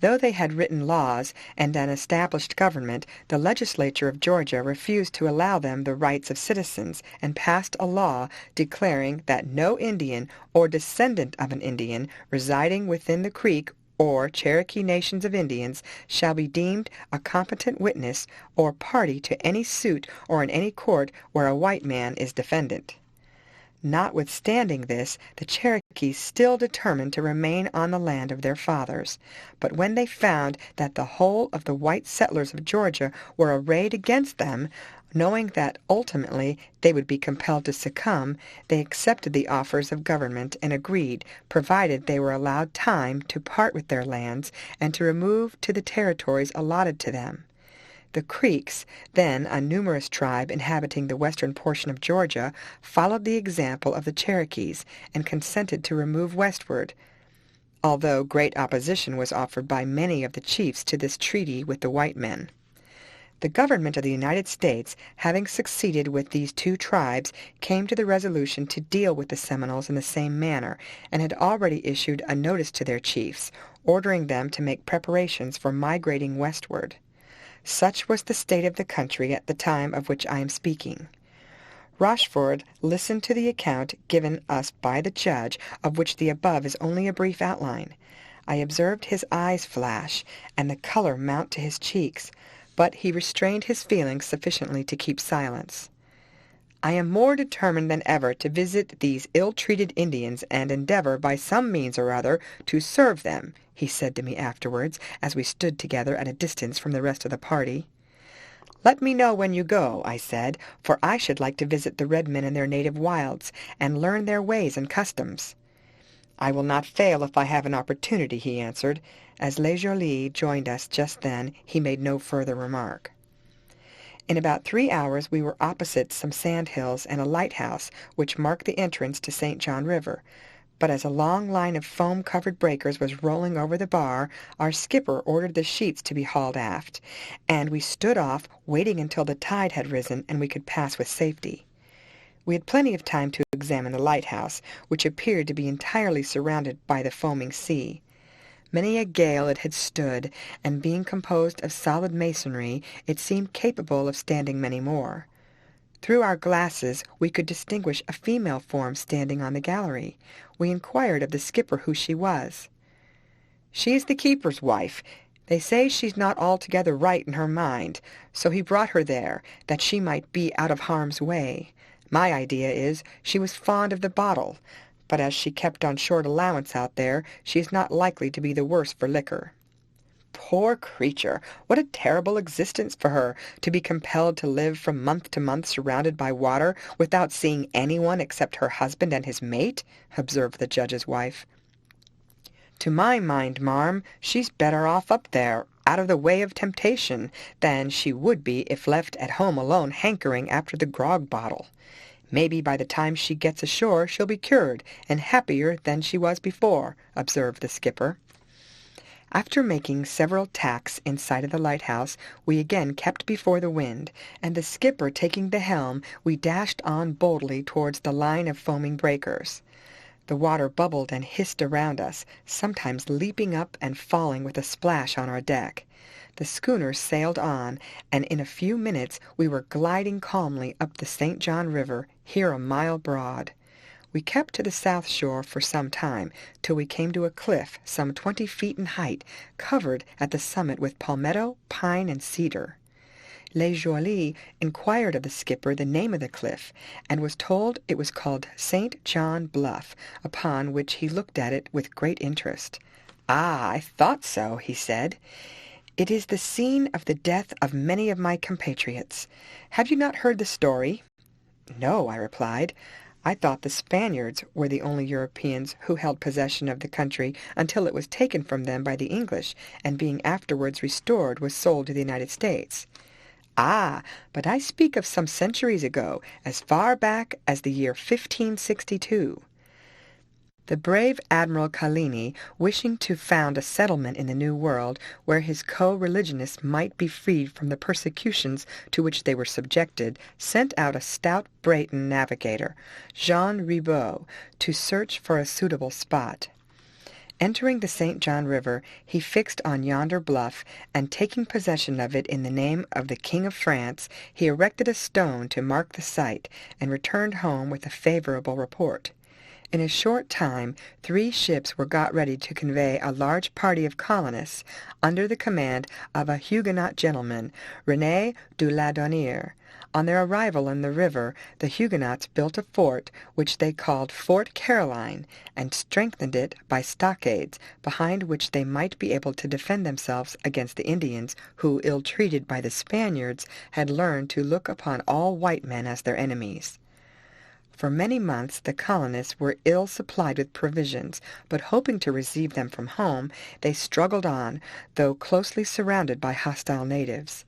A: Though they had written laws and an established government, the legislature of Georgia refused to allow them the rights of citizens, and passed a law declaring that no Indian or descendant of an Indian residing within the Creek or Cherokee nations of Indians shall be deemed a competent witness or party to any suit or in any court where a white man is defendant." Notwithstanding this, the Cherokees still determined to remain on the land of their fathers. But when they found that the whole of the white settlers of Georgia were arrayed against them, knowing that ultimately they would be compelled to succumb, they accepted the offers of government and agreed, provided they were allowed time to part with their lands and to remove to the territories allotted to them. The Creeks, then a numerous tribe inhabiting the western portion of Georgia, followed the example of the Cherokees and consented to remove westward, although great opposition was offered by many of the chiefs to this treaty with the white men. The government of the United States, having succeeded with these two tribes, came to the resolution to deal with the Seminoles in the same manner, and had already issued a notice to their chiefs, ordering them to make preparations for migrating westward. Such was the state of the country at the time of which I am speaking. Rochford listened to the account given us by the judge, of which the above is only a brief outline. I observed his eyes flash, and the color mount to his cheeks, but he restrained his feelings sufficiently to keep silence. "I am more determined than ever to visit these ill-treated Indians and endeavor by some means or other to serve them," he said to me afterwards, as we stood together at a distance from the rest of the party. "Let me know when you go," I said, "for I should like to visit the red men in their native wilds, and learn their ways and customs." "I will not fail if I have an opportunity," he answered. As Les Jolis joined us just then, he made no further remark. In about 3 hours we were opposite some sand-hills and a lighthouse which marked the entrance to St. John River. But as a long line of foam-covered breakers was rolling over the bar, our skipper ordered the sheets to be hauled aft, and we stood off, waiting until the tide had risen and we could pass with safety. We had plenty of time to examine the lighthouse, which appeared to be entirely surrounded by the foaming sea. Many a gale it had stood, and being composed of solid masonry, it seemed capable of standing many more. Through our glasses we could distinguish a female form standing on the gallery. We inquired of the skipper who she was. "She is the keeper's wife. They say she's not altogether right in her mind, so he brought her there, that she might be out of harm's way. My idea is she was fond of the bottle, but as she kept on short allowance out there, she is not likely to be the worse for liquor." Poor creature! What a terrible existence for her, to be compelled to live from month to month surrounded by water, without seeing anyone except her husband and his mate, observed the judge's wife. "To my mind, marm, she's better off up there, out of the way of temptation, than she would be if left at home alone hankering after the grog bottle. Maybe by the time she gets ashore she'll be cured, and happier than she was before," observed the skipper. After making several tacks in sight of the lighthouse, we again kept before the wind, and the skipper taking the helm, we dashed on boldly towards the line of foaming breakers. The water bubbled and hissed around us, sometimes leaping up and falling with a splash on our deck. The schooner sailed on, and in a few minutes we were gliding calmly up the St. John River, here a mile broad. We kept to the south shore for some time, till we came to a cliff some 20 feet in height, covered at the summit with palmetto, pine, and cedar. Le Joly inquired of the skipper the name of the cliff, and was told it was called St. John Bluff, upon which he looked at it with great interest. "Ah, I thought so," he said. "It is the scene of the death of many of my compatriots. Have you not heard the story?" "No," I replied. "I thought the Spaniards were the only Europeans who held possession of the country until it was taken from them by the English, and being afterwards restored was sold to the United States." "Ah, but I speak of some centuries ago, as far back as the year 1562. The brave Admiral Coligny, wishing to found a settlement in the New World, where his co-religionists might be freed from the persecutions to which they were subjected, sent out a stout Breton navigator, Jean Ribaut, to search for a suitable spot. Entering the St. John River, he fixed on yonder bluff, and taking possession of it in the name of the King of France, he erected a stone to mark the site, and returned home with a favorable report. In a short time 3 ships were got ready to convey a large party of colonists, under the command of a Huguenot gentleman, René de Laudonnière. On their arrival in the river, the Huguenots built a fort, which they called Fort Caroline, and strengthened it by stockades, behind which they might be able to defend themselves against the Indians, who, ill-treated by the Spaniards, had learned to look upon all white men as their enemies. For many months the colonists were ill supplied with provisions, but hoping to receive them from home, they struggled on, though closely surrounded by hostile natives.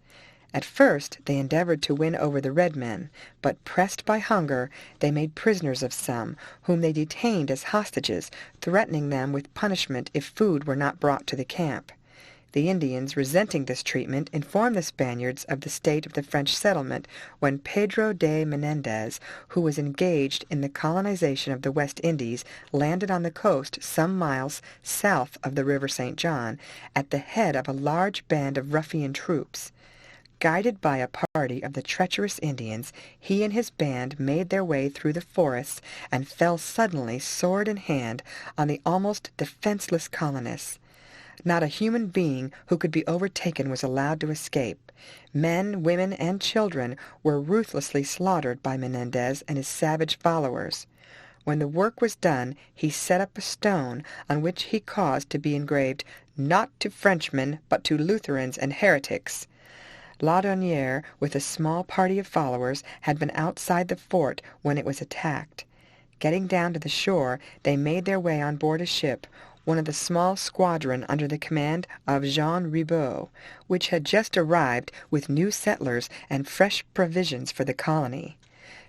A: At first they endeavored to win over the red men, but pressed by hunger, they made prisoners of some, whom they detained as hostages, threatening them with punishment if food were not brought to the camp. The Indians, resenting this treatment, informed the Spaniards of the state of the French settlement, when Pedro de Menendez, who was engaged in the colonization of the West Indies, landed on the coast some miles south of the river St. John, at the head of a large band of ruffian troops. Guided by a party of the treacherous Indians, he and his band made their way through the forests, and fell suddenly, sword in hand, on the almost defenseless colonists. Not a human being who could be overtaken was allowed to escape. Men, women, and children were ruthlessly slaughtered by Menendez and his savage followers. When the work was done, he set up a stone on which he caused to be engraved, "Not to Frenchmen, but to Lutherans and heretics." Laudonnière, with a small party of followers, had been outside the fort when it was attacked. Getting down to the shore, they made their way on board a ship, one of the small squadron under the command of Jean Ribaut, which had just arrived with new settlers and fresh provisions for the colony.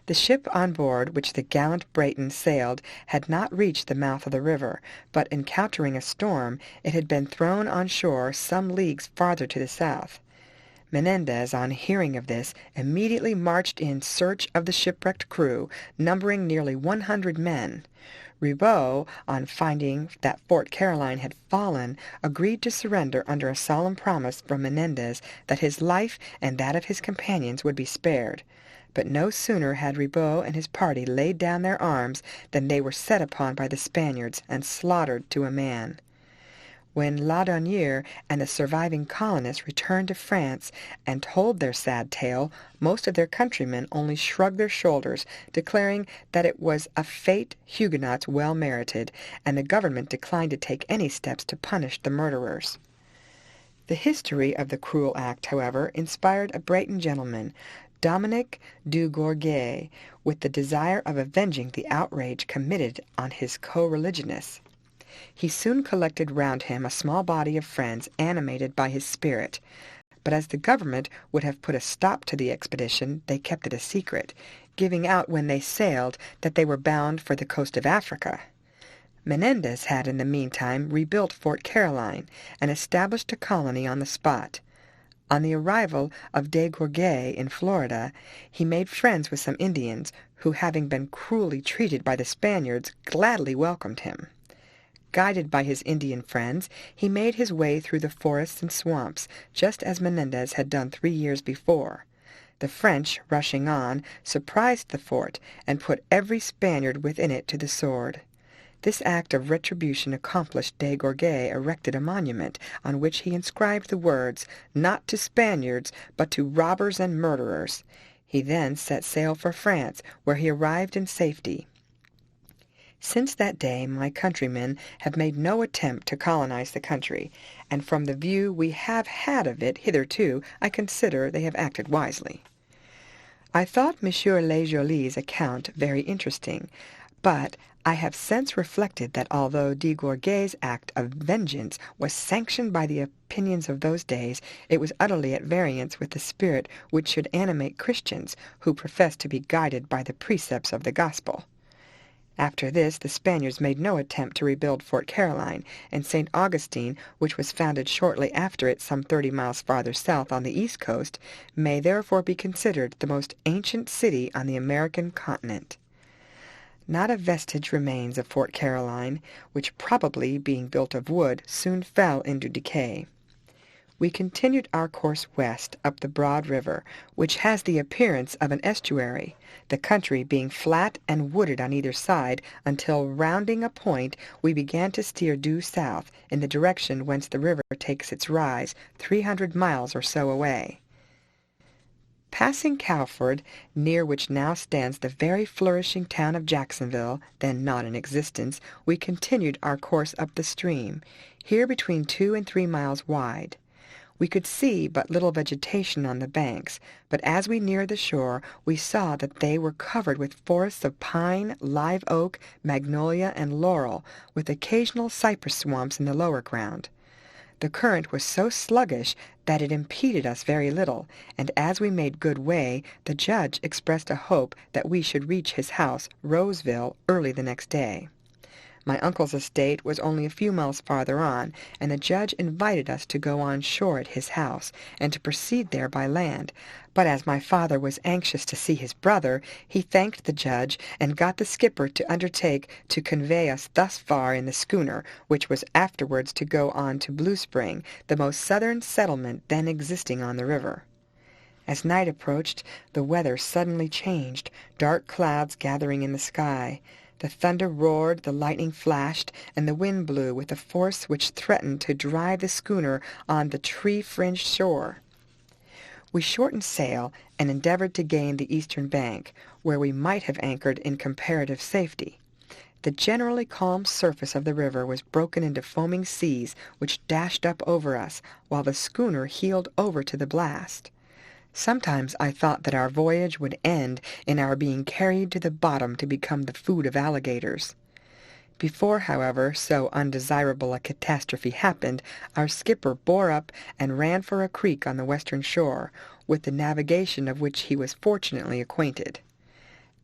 A: The ship on board which the gallant Breton sailed had not reached the mouth of the river, but encountering a storm, it had been thrown on shore some leagues farther to the south. Menendez, on hearing of this, immediately marched in search of the shipwrecked crew, numbering nearly 100 men. Ribaut, on finding that Fort Caroline had fallen, agreed to surrender under a solemn promise from Menendez that his life and that of his companions would be spared. But no sooner had Ribaut and his party laid down their arms than they were set upon by the Spaniards and slaughtered to a man. When Laudonnière and the surviving colonists returned to France and told their sad tale, most of their countrymen only shrugged their shoulders, declaring that it was a fate Huguenots well merited, and the government declined to take any steps to punish the murderers. The history of the cruel act, however, inspired a Breton gentleman, Dominique du Gourguet, with the desire of avenging the outrage committed on his co-religionists. He soon collected round him a small body of friends animated by his spirit, but as the government would have put a stop to the expedition, they kept it a secret, giving out when they sailed that they were bound for the coast of Africa. Menendez had in the meantime rebuilt Fort Caroline and established a colony on the spot. On the arrival of de Gourguet in Florida, he made friends with some Indians, who, having been cruelly treated by the Spaniards, gladly welcomed him. Guided by his Indian friends, he made his way through the forests and swamps, just as Menendez had done 3 years before. The French, rushing on, surprised the fort and put every Spaniard within it to the sword. This act of retribution accomplished, de Gourgues erected a monument on which he inscribed the words, "Not to Spaniards, but to robbers and murderers." He then set sail for France, where he arrived in safety. Since that day my countrymen have made no attempt to colonize the country, and from the view we have had of it hitherto, I consider they have acted wisely. I thought Monsieur Le Joly's account very interesting, but I have since reflected that although de Gourgues' act of vengeance was sanctioned by the opinions of those days, it was utterly at variance with the spirit which should animate Christians who profess to be guided by the precepts of the gospel. After this, the Spaniards made no attempt to rebuild Fort Caroline, and St. Augustine, which was founded shortly after it some 30 miles farther south on the east coast, may therefore be considered the most ancient city on the American continent. Not a vestige remains of Fort Caroline, which probably, being built of wood, soon fell into decay. We continued our course west up the broad river, which has the appearance of an estuary, the country being flat and wooded on either side, until, rounding a point, we began to steer due south, in the direction whence the river takes its rise, 300 miles or so away. Passing Cowford, near which now stands the very flourishing town of Jacksonville, then not in existence, we continued our course up the stream, here between 2 and 3 miles wide. We could see but little vegetation on the banks, but as we neared the shore we saw that they were covered with forests of pine, live oak, magnolia, and laurel, with occasional cypress swamps in the lower ground. The current was so sluggish that it impeded us very little, and as we made good way, the judge expressed a hope that we should reach his house, Roseville, early the next day. My uncle's estate was only a few miles farther on, and the judge invited us to go on shore at his house, and to proceed there by land. But as my father was anxious to see his brother, he thanked the judge, and got the skipper to undertake to convey us thus far in the schooner, which was afterwards to go on to Blue Spring, the most southern settlement then existing on the river. As night approached, the weather suddenly changed, dark clouds gathering in the sky. The thunder roared, the lightning flashed, and the wind blew with a force which threatened to drive the schooner on the tree-fringed shore. We shortened sail, and endeavored to gain the eastern bank, where we might have anchored in comparative safety. The generally calm surface of the river was broken into foaming seas, which dashed up over us, while the schooner heeled over to the blast. Sometimes I thought that our voyage would end in our being carried to the bottom to become the food of alligators. Before, however, so undesirable a catastrophe happened, our skipper bore up and ran for a creek on the western shore, with the navigation of which he was fortunately acquainted.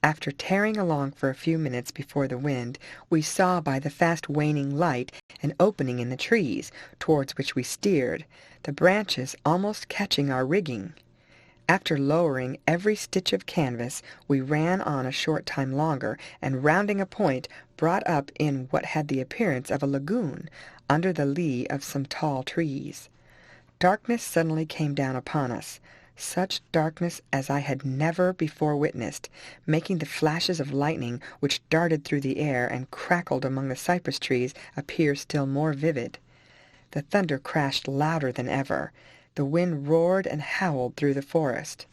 A: After tearing along for a few minutes before the wind, we saw by the fast waning light an opening in the trees, towards which we steered, the branches almost catching our rigging. After lowering every stitch of canvas, we ran on a short time longer, and rounding a point, brought up in what had the appearance of a lagoon, under the lee of some tall trees. Darkness suddenly came down upon us, such darkness as I had never before witnessed, making the flashes of lightning, which darted through the air and crackled among the cypress trees, appear still more vivid. The thunder crashed louder than ever. The wind roared and howled through the forest.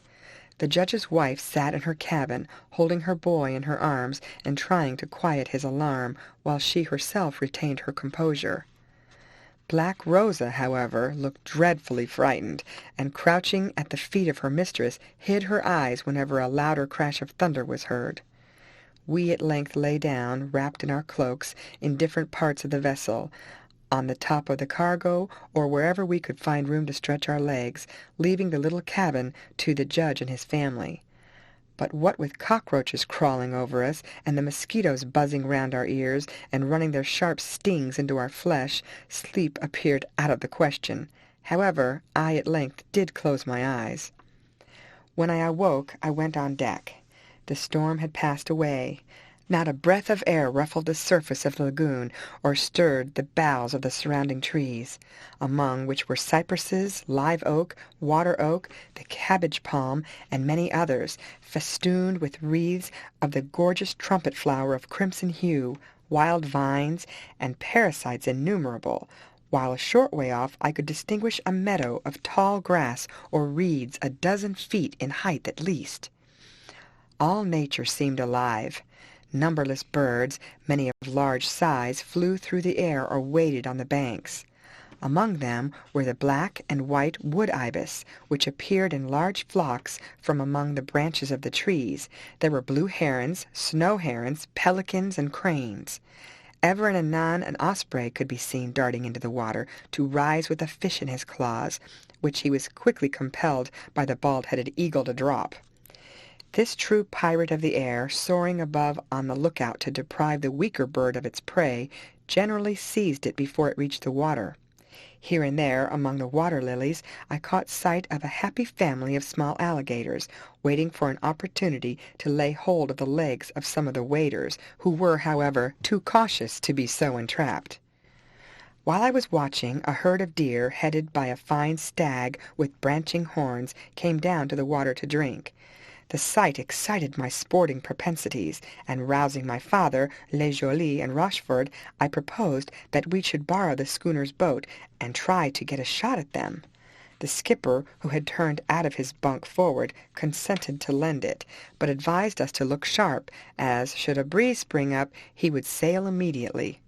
A: The judge's wife sat in her cabin, holding her boy in her arms and trying to quiet his alarm, while she herself retained her composure. Black Rosa, however, looked dreadfully frightened, and crouching at the feet of her mistress, hid her eyes whenever a louder crash of thunder was heard. We at length lay down, wrapped in our cloaks, in different parts of the vessel, on the top of the cargo, or wherever we could find room to stretch our legs, leaving the little cabin to the judge and his family. But what with cockroaches crawling over us, and the mosquitoes buzzing round our ears, and running their sharp stings into our flesh, sleep appeared out of the question. However, I at length did close my eyes. When I awoke, I went on deck. The storm had passed away. Not a breath of air ruffled the surface of the lagoon or stirred the boughs of the surrounding trees, among which were cypresses, live oak, water oak, the cabbage palm, and many others, festooned with wreaths of the gorgeous trumpet flower of crimson hue, wild vines, and parasites innumerable, while a short way off I could distinguish a meadow of tall grass or reeds a dozen feet in height at least. All nature seemed alive. Numberless birds, many of large size, flew through the air or waded on the banks. Among them were the black and white wood ibis, which appeared in large flocks from among the branches of the trees. There were blue herons, snow herons, pelicans, and cranes. Ever and anon an osprey could be seen darting into the water to rise with a fish in his claws, which he was quickly compelled by the bald-headed eagle to drop. This true pirate of the air, soaring above on the lookout to deprive the weaker bird of its prey, generally seized it before it reached the water. Here and there, among the water-lilies, I caught sight of a happy family of small alligators, waiting for an opportunity to lay hold of the legs of some of the waders, who were, however, too cautious to be so entrapped. While I was watching, a herd of deer, headed by a fine stag with branching horns, came down to the water to drink. The sight excited my sporting propensities, and rousing my father, Le Joly, and Rochefort, I proposed that we should borrow the schooner's boat and try to get a shot at them. The skipper, who had turned out of his bunk forward, consented to lend it, but advised us to look sharp, as, should a breeze spring up, he would sail immediately.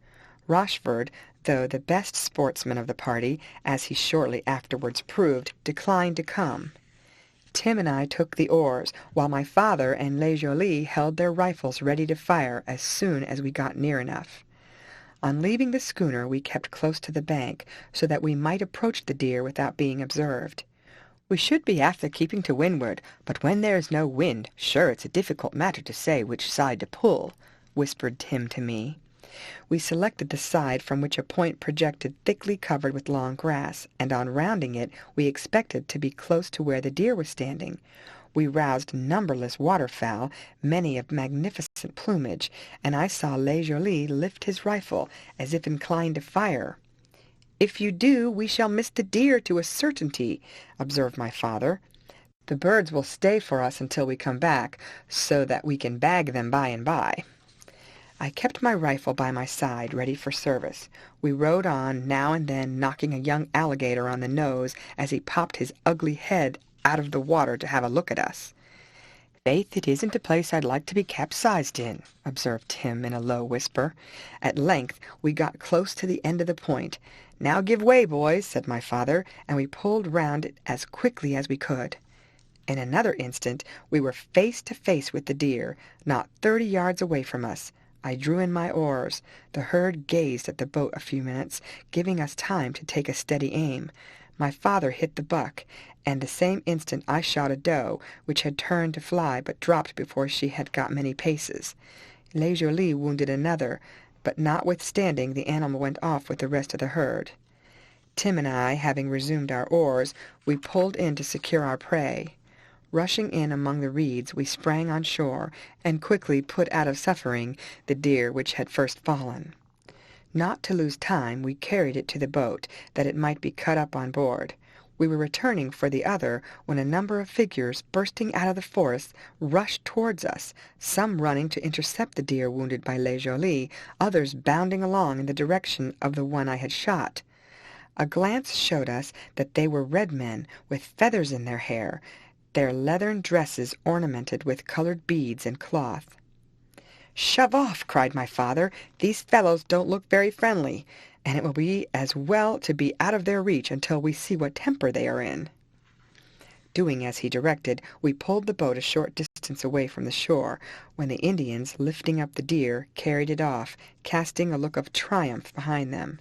A: Rochefort, though the best sportsman of the party, as he shortly afterwards proved, declined to come. Tim and I took the oars, while my father and Le Joly held their rifles ready to fire as soon as we got near enough. On leaving the schooner we kept close to the bank, so that we might approach the deer without being observed. "We should be after keeping to windward, but when there is no wind, sure it's a difficult matter to say which side to pull," whispered Tim to me. We selected the side from which a point projected thickly covered with long grass, and on rounding it we expected to be close to where the deer was standing. We roused numberless waterfowl, many of magnificent plumage, and I saw Le Joly lift his rifle, as if inclined to fire. "If you do, we shall miss the deer to a certainty," observed my father. "The birds will stay for us until we come back, so that we can bag them by and by." I kept my rifle by my side, ready for service. We rode on, now and then knocking a young alligator on the nose as he popped his ugly head out of the water to have a look at us. "Faith, it isn't a place I'd like to be capsized in," observed Tim in a low whisper. At length we got close to the end of the point. "Now give way, boys," said my father, and we pulled round it as quickly as we could. In another instant we were face to face with the deer, not 30 yards away from us. I drew in my oars. The herd gazed at the boat a few minutes, giving us time to take a steady aim. My father hit the buck, and the same instant I shot a doe, which had turned to fly but dropped before she had got many paces. Le Joly wounded another, but notwithstanding the animal went off with the rest of the herd. Tim and I, having resumed our oars, we pulled in to secure our prey. Rushing in among the reeds, we sprang on shore, and quickly put out of suffering the deer which had first fallen. Not to lose time, we carried it to the boat, that it might be cut up on board. We were returning for the other, when a number of figures, bursting out of the forest, rushed towards us, some running to intercept the deer wounded by Le Joly, others bounding along in the direction of the one I had shot. A glance showed us that they were red men, with feathers in their hair, their leathern dresses ornamented with colored beads and cloth. "Shove off!" cried my father. "These fellows don't look very friendly, and it will be as well to be out of their reach until we see what temper they are in." Doing as he directed, we pulled the boat a short distance away from the shore, when the Indians, lifting up the deer, carried it off, casting a look of triumph behind them.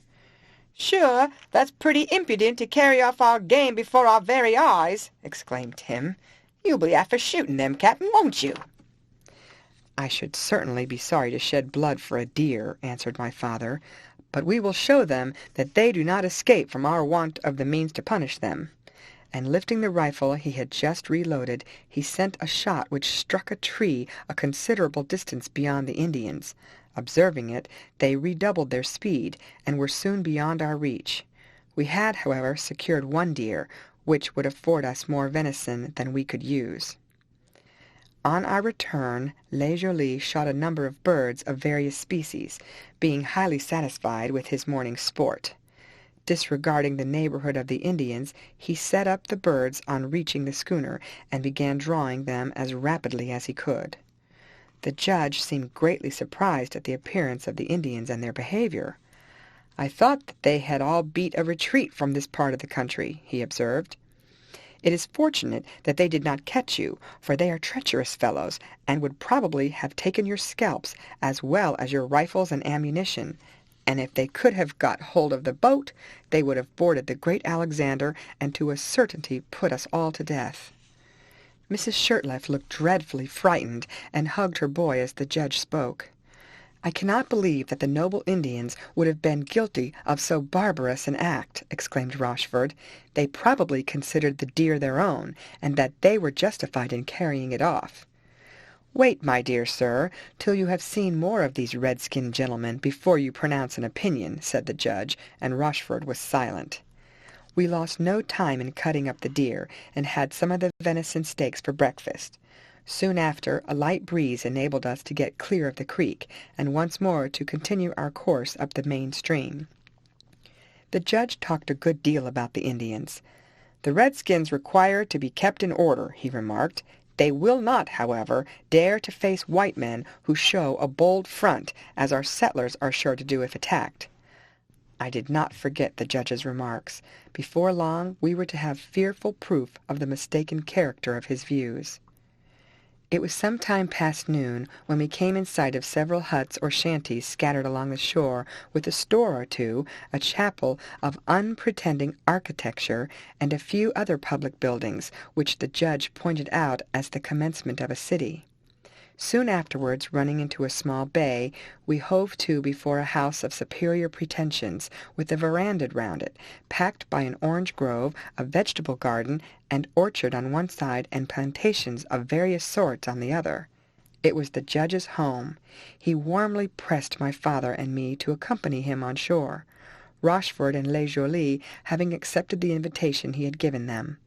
A: "Sure, that's pretty impudent to carry off our game before our very eyes," exclaimed Tim. "You'll be after shooting them, Captain, won't you?" "I should certainly be sorry to shed blood for a deer," answered my father, "but we will show them that they do not escape from our want of the means to punish them. and lifting the rifle he had just reloaded, he sent a shot which struck a tree a considerable distance beyond the Indians. Observing it, they redoubled their speed, and were soon beyond our reach. We had, however, secured one deer, which would afford us more venison than we could use. On our return, W.H.G shot a number of birds of various species, being highly satisfied with his morning's sport. Disregarding the neighborhood of the Indians, he set up the birds on reaching the schooner, and began drawing them as rapidly as he could. The judge seemed greatly surprised at the appearance of the Indians and their behavior. "I thought that they had all beat a retreat from this part of the country," he observed. "It is fortunate that they did not catch you, for they are treacherous fellows, and would probably have taken your scalps as well as your rifles and ammunition, and if they could have got hold of the boat, they would have boarded the great Alexander, and to a certainty put us all to death." Mrs. Shirtliff looked dreadfully frightened, and hugged her boy as the judge spoke. "I cannot believe that the noble Indians would have been guilty of so barbarous an act," exclaimed Rochford. "They probably considered the deer their own, and that they were justified in carrying it off." "Wait, my dear sir, till you have seen more of these red-skinned gentlemen before you pronounce an opinion," said the judge, and Rochford was silent. We lost no time in cutting up the deer, and had some of the venison steaks for breakfast. Soon after, a light breeze enabled us to get clear of the creek, and once more to continue our course up the main stream. The judge talked a good deal about the Indians. "The redskins require to be kept in order," he remarked. "They will not, however, dare to face white men who show a bold front, as our settlers are sure to do if attacked." I did not forget the judge's remarks. Before long we were to have fearful proof of the mistaken character of his views. It was some time past noon when we came in sight of several huts or shanties scattered along the shore, with a store or two, a chapel of unpretending architecture, and a few other public buildings, which the judge pointed out as the commencement of a city. Soon afterwards, running into a small bay, we hove to before a house of superior pretensions, with a veranda round it, packed by an orange grove, a vegetable garden, and orchard on one side, and plantations of various sorts on the other. It was the judge's home. He warmly pressed my father and me to accompany him on shore, Rochford and W.H.G having accepted the invitation he had given them.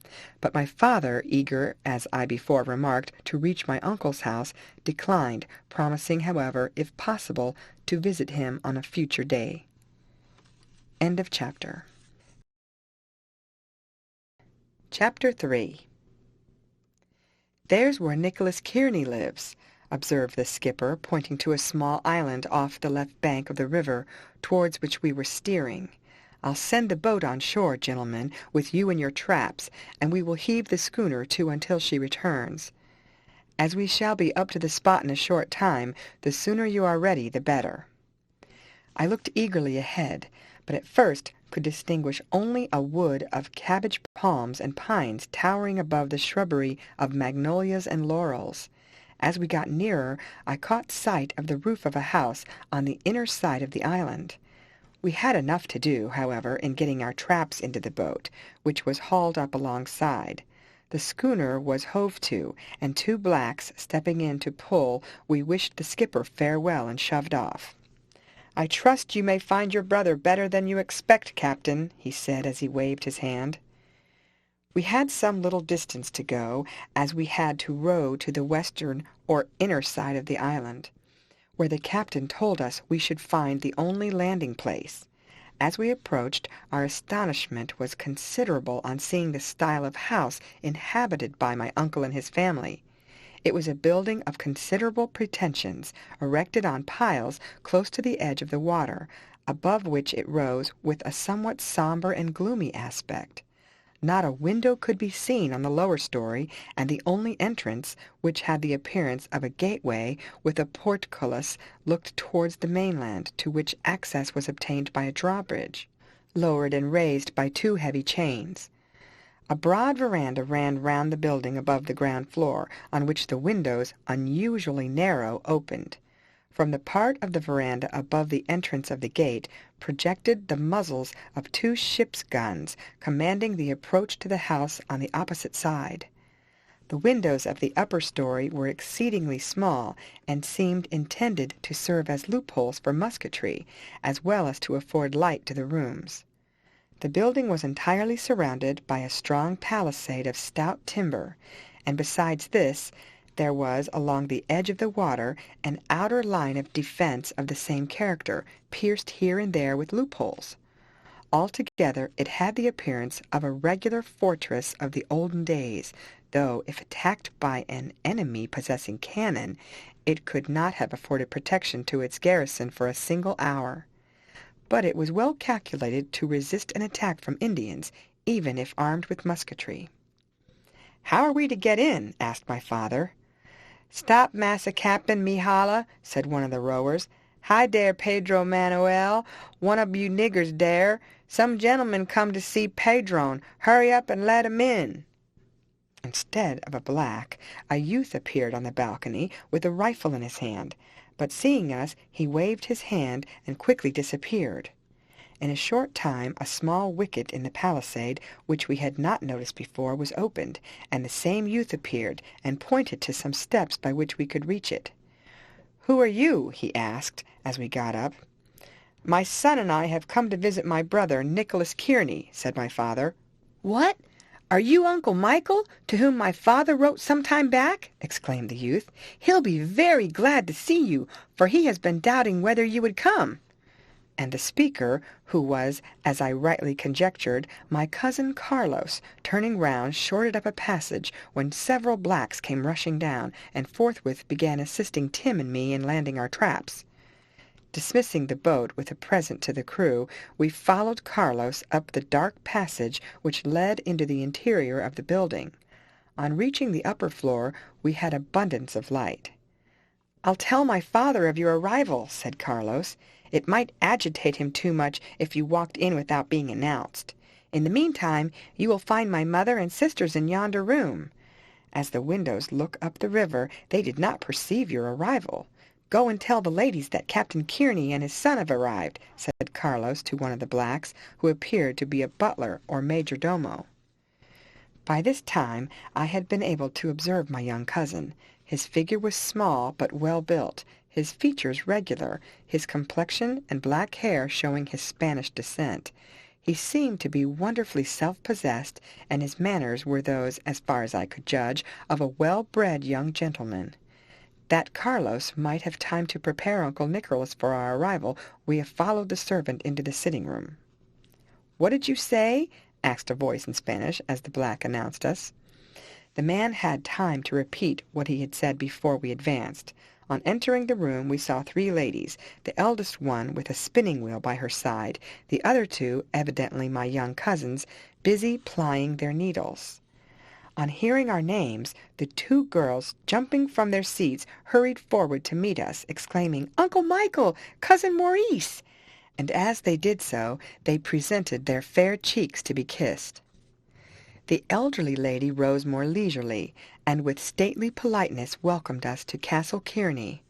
A: But my father, eager, as I before remarked, to reach my uncle's house, declined, promising, however, if possible, to visit him on a future day. End of chapter. Chapter 3. "There's where Nicholas Kearney lives," observed the skipper, pointing to a small island off the left bank of the river, towards which we were steering. "I'll send the boat on shore, gentlemen, with you and your traps, and we will heave the schooner to until she returns. As we shall be up to the spot in a short time, the sooner you are ready the better." I looked eagerly ahead, but at first could distinguish only a wood of cabbage palms and pines towering above the shrubbery of magnolias and laurels. As we got nearer, I caught sight of the roof of a house on the inner side of the island. We had enough to do, however, in getting our traps into the boat, which was hauled up alongside. The schooner was hove to, and two blacks stepping in to pull, we wished the skipper farewell and shoved off. "I trust you may find your brother better than you expect, Captain," he said as he waved his hand. We had some little distance to go, as we had to row to the western or inner side of the island, where the captain told us we should find the only landing place. As we approached, our astonishment was considerable on seeing the style of house inhabited by my uncle and his family. It was a building of considerable pretensions, erected on piles close to the edge of the water, above which it rose with a somewhat sombre and gloomy aspect. Not a window could be seen on the lower story, and the only entrance, which had the appearance of a gateway with a portcullis, looked towards the mainland, to which access was obtained by a drawbridge, lowered and raised by two heavy chains. A broad veranda ran round the building above the ground floor, on which the windows, unusually narrow, opened. From the part of the veranda above the entrance of the gate projected the muzzles of 2 ship's guns, commanding the approach to the house on the opposite side. The windows of the upper story were exceedingly small, and seemed intended to serve as loopholes for musketry, as well as to afford light to the rooms. The building was entirely surrounded by a strong palisade of stout timber, and besides this, there was, along the edge of the water, an outer line of defense of the same character, pierced here and there with loopholes. Altogether it had the appearance of a regular fortress of the olden days, though if attacked by an enemy possessing cannon, it could not have afforded protection to its garrison for a single hour. But it was well calculated to resist an attack from Indians, even if armed with musketry. "How are we to get in?" asked my father. "Stop, Massa Captain, me holla," said one of the rowers. "Hi dare, Pedro Manuel, one of you niggers dare. Some gentleman come to see Pedron. Hurry up and let him in." Instead of a black, a youth appeared on the balcony with a rifle in his hand, but seeing us he waved his hand and quickly disappeared. In a short time a small wicket in the palisade, which we had not noticed before, was opened, and the same youth appeared and pointed to some steps by which we could reach it. "Who are you?" he asked, as we got up. "My son and I have come to visit my brother, Nicholas Kearney," said my father. "What? Are you Uncle Michael, to whom my father wrote some time back?" exclaimed the youth. "He'll be very glad to see you, for he has been doubting whether you would come." And the speaker, who was, as I rightly conjectured, my cousin Carlos, turning round, shorted up a passage, when several blacks came rushing down, and forthwith began assisting Tim and me in landing our traps. Dismissing the boat with a present to the crew, we followed Carlos up the dark passage which led into the interior of the building. On reaching the upper floor, we had abundance of light. "I'll tell my father of your arrival," said Carlos. "It might agitate him too much if you walked in without being announced. In the meantime, you will find my mother and sisters in yonder room. As the windows look up the river, they did not perceive your arrival. Go and tell the ladies that Captain Kearney and his son have arrived," said Carlos to one of the blacks, who appeared to be a butler or major domo. By this time I had been able to observe my young cousin. His figure was small but well built, his features regular, his complexion and black hair showing his Spanish descent. He seemed to be wonderfully self-possessed, and his manners were those, as far as I could judge, of a well-bred young gentleman. That Carlos might have time to prepare Uncle Nicholas for our arrival, we have followed the servant into the sitting-room. "What did you say?" asked a voice in Spanish, as the black announced us. The man had time to repeat what he had said before we advanced. On entering the room we saw 3 ladies, the eldest one with a spinning-wheel by her side, the other 2, evidently my young cousins, busy plying their needles. On hearing our names, the 2 girls, jumping from their seats, hurried forward to meet us, exclaiming, "Uncle Michael! Cousin Maurice!" And as they did so, they presented their fair cheeks to be kissed. The elderly lady rose more leisurely, and with stately politeness welcomed us to Castle Kearney.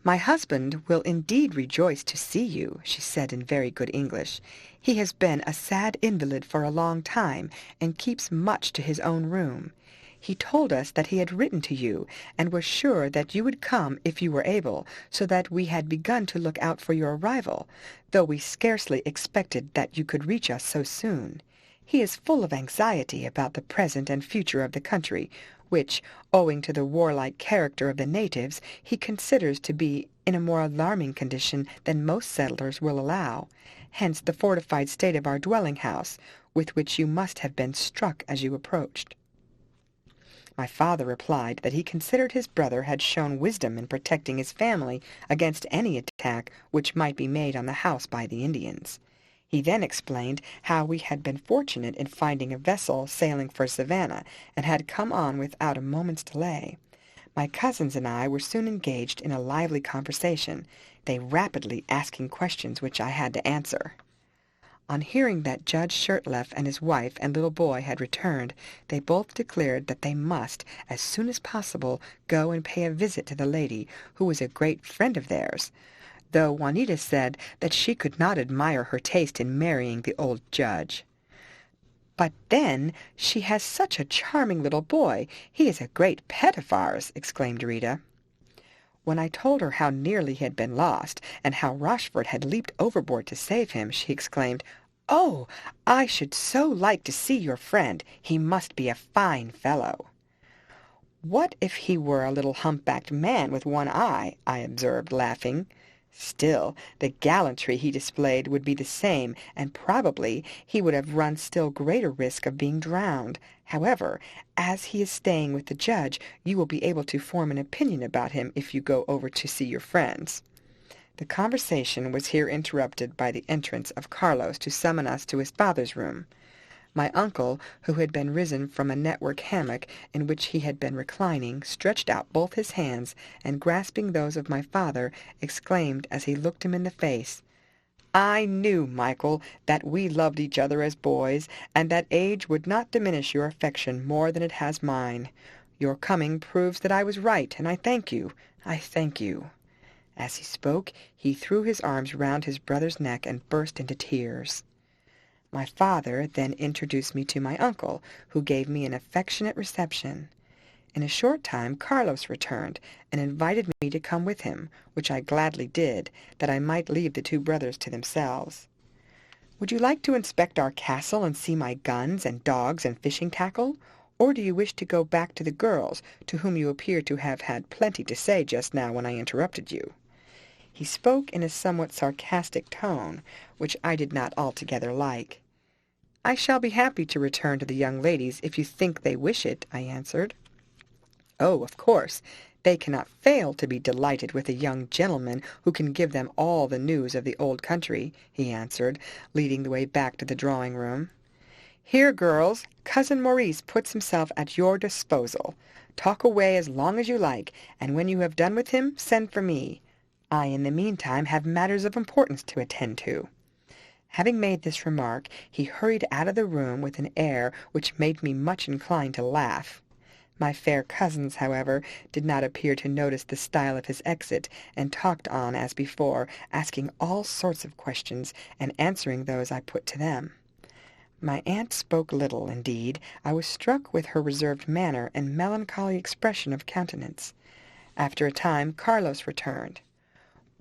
A: "My husband will indeed rejoice to see you," she said in very good English. "He has been a sad invalid for a long time, and keeps much to his own room. He told us that he had written to you, and was sure that you would come if you were able, so that we had begun to look out for your arrival, though we scarcely expected that you could reach us so soon. He is full of anxiety about the present and future of the country, which, owing to the warlike character of the natives, he considers to be in a more alarming condition than most settlers will allow. Hence the fortified state of our dwelling-house, with which you must have been struck as you approached." My father replied that he considered his brother had shown wisdom in protecting his family against any attack which might be made on the house by the Indians. He then explained how we had been fortunate in finding a vessel sailing for Savannah, and had come on without a moment's delay. My cousins and I were soon engaged in a lively conversation, they rapidly asking questions which I had to answer. On hearing that Judge Shirtleff and his wife and little boy had returned, they both declared that they must, as soon as possible, go and pay a visit to the lady, who was a great friend of theirs, though Juanita said that she could not admire her taste in marrying the old judge. "But then she has such a charming little boy. He is a great pet of ours," exclaimed Rita. When I told her how nearly he had been lost, and how Rochford had leaped overboard to save him, she exclaimed, "Oh, I should so like to see your friend. He must be a fine fellow." "What if he were a little humpbacked man with one eye?" I observed, laughing. "Still, the gallantry he displayed would be the same, and probably he would have run still greater risk of being drowned. However, as he is staying with the judge, you will be able to form an opinion about him if you go over to see your friends." The conversation was here interrupted by the entrance of Carlos to summon us to his father's room. My uncle, who had been risen from a network hammock in which he had been reclining, stretched out both his hands, and grasping those of my father, exclaimed as he looked him in the face, "I knew, Michael, that we loved each other as boys, and that age would not diminish your affection more than it has mine. Your coming proves that I was right, and I thank you. I thank you." As he spoke, he threw his arms round his brother's neck and burst into tears. My father then introduced me to my uncle, who gave me an affectionate reception. In a short time Carlos returned, and invited me to come with him, which I gladly did, that I might leave the two brothers to themselves. "Would you like to inspect our castle and see my guns and dogs and fishing tackle? Or do you wish to go back to the girls, to whom you appear to have had plenty to say just now when I interrupted you?" He spoke in a somewhat sarcastic tone, which I did not altogether like. "I shall be happy to return to the young ladies if you think they wish it," I answered. "Oh, of course, they cannot fail to be delighted with a young gentleman who can give them all the news of the old country," he answered, leading the way back to the drawing-room. "Here, girls, Cousin Maurice puts himself at your disposal. Talk away as long as you like, and when you have done with him, send for me. I, in the meantime, have matters of importance to attend to." Having made this remark, he hurried out of the room with an air which made me much inclined to laugh. My fair cousins, however, did not appear to notice the style of his exit, and talked on as before, asking all sorts of questions, and answering those I put to them. My aunt spoke little, indeed. I was struck with her reserved manner and melancholy expression of countenance. After a time Carlos returned.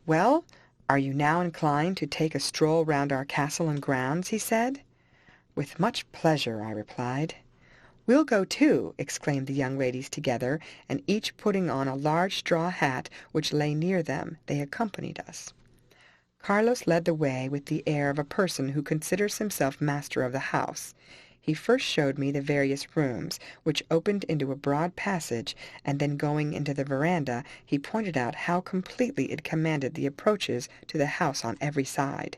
A: "Well, are you now inclined to take a stroll round our castle and grounds?" he said. "With much pleasure," I replied. "We'll go too," exclaimed the young ladies together, and each putting on a large straw hat which lay near them, they accompanied us. Carlos led the way with the air of a person who considers himself master of the house. He first showed me the various rooms, which opened into a broad passage, and then going into the veranda, he pointed out how completely it commanded the approaches to the house on every side.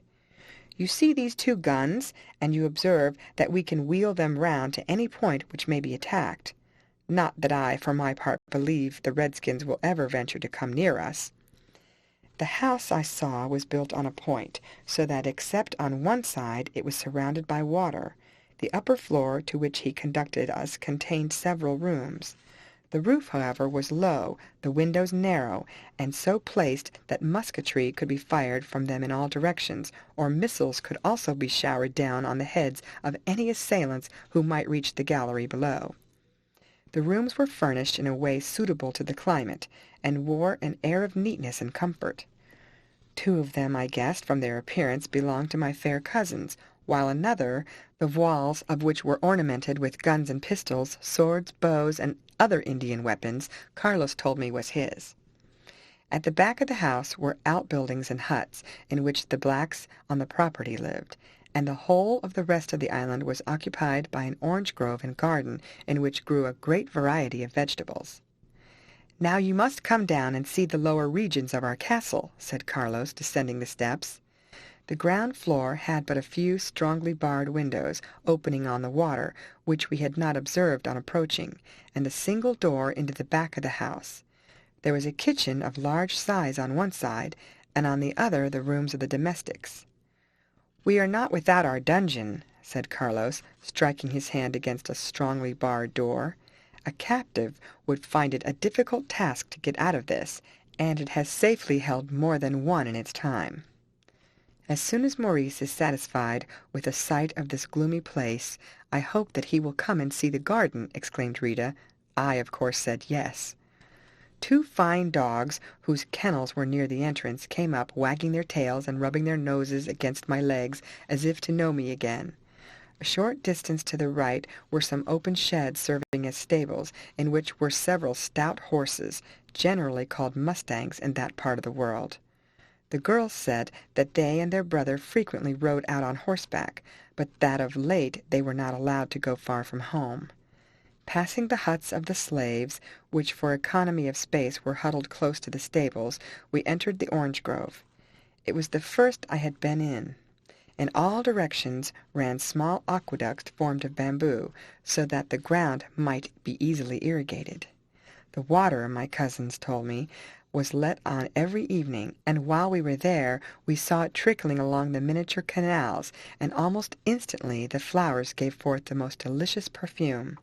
A: "You see these two guns, and you observe that we can wheel them round to any point which may be attacked. Not that I, for my part, believe the redskins will ever venture to come near us." The house I saw was built on a point, so that except on one side it was surrounded by water. The upper floor to which he conducted us contained several rooms. The roof, however, was low, the windows narrow, and so placed that musketry could be fired from them in all directions, or missiles could also be showered down on the heads of any assailants who might reach the gallery below. The rooms were furnished in a way suitable to the climate, and wore an air of neatness and comfort. Two of them, I guessed from their appearance, belonged to my fair cousins, while another, the walls of which were ornamented with guns and pistols, swords, bows, and other Indian weapons, Carlos told me was his. At the back of the house were outbuildings and huts, in which the blacks on the property lived, and the whole of the rest of the island was occupied by an orange grove and garden, in which grew a great variety of vegetables. "Now you must come down and see the lower regions of our castle," said Carlos, descending the steps. The ground floor had but a few strongly barred windows opening on the water, which we had not observed on approaching, and a single door into the back of the house. There was a kitchen of large size on one side, and on the other the rooms of the domestics. "We are not without our dungeon," said Carlos, striking his hand against a strongly barred door. "A captive would find it a difficult task to get out of this, and it has safely held more than one in its time." "As soon as Maurice is satisfied with a sight of this gloomy place, I hope that he will come and see the garden," exclaimed Rita. I, of course, said yes. Two fine dogs, whose kennels were near the entrance, came up, wagging their tails and rubbing their noses against my legs as if to know me again. A short distance to the right were some open sheds serving as stables, in which were several stout horses, generally called mustangs in that part of the world. The girls said that they and their brother frequently rode out on horseback, but that of late they were not allowed to go far from home. Passing the huts of the slaves, which for economy of space were huddled close to the stables, we entered the orange grove. It was the first I had been in. In all directions ran small aqueducts formed of bamboo, so that the ground might be easily irrigated. The water, my cousins told me, was let on every evening, and while we were there we saw it trickling along the miniature canals, and almost instantly the flowers gave forth the most delicious perfume.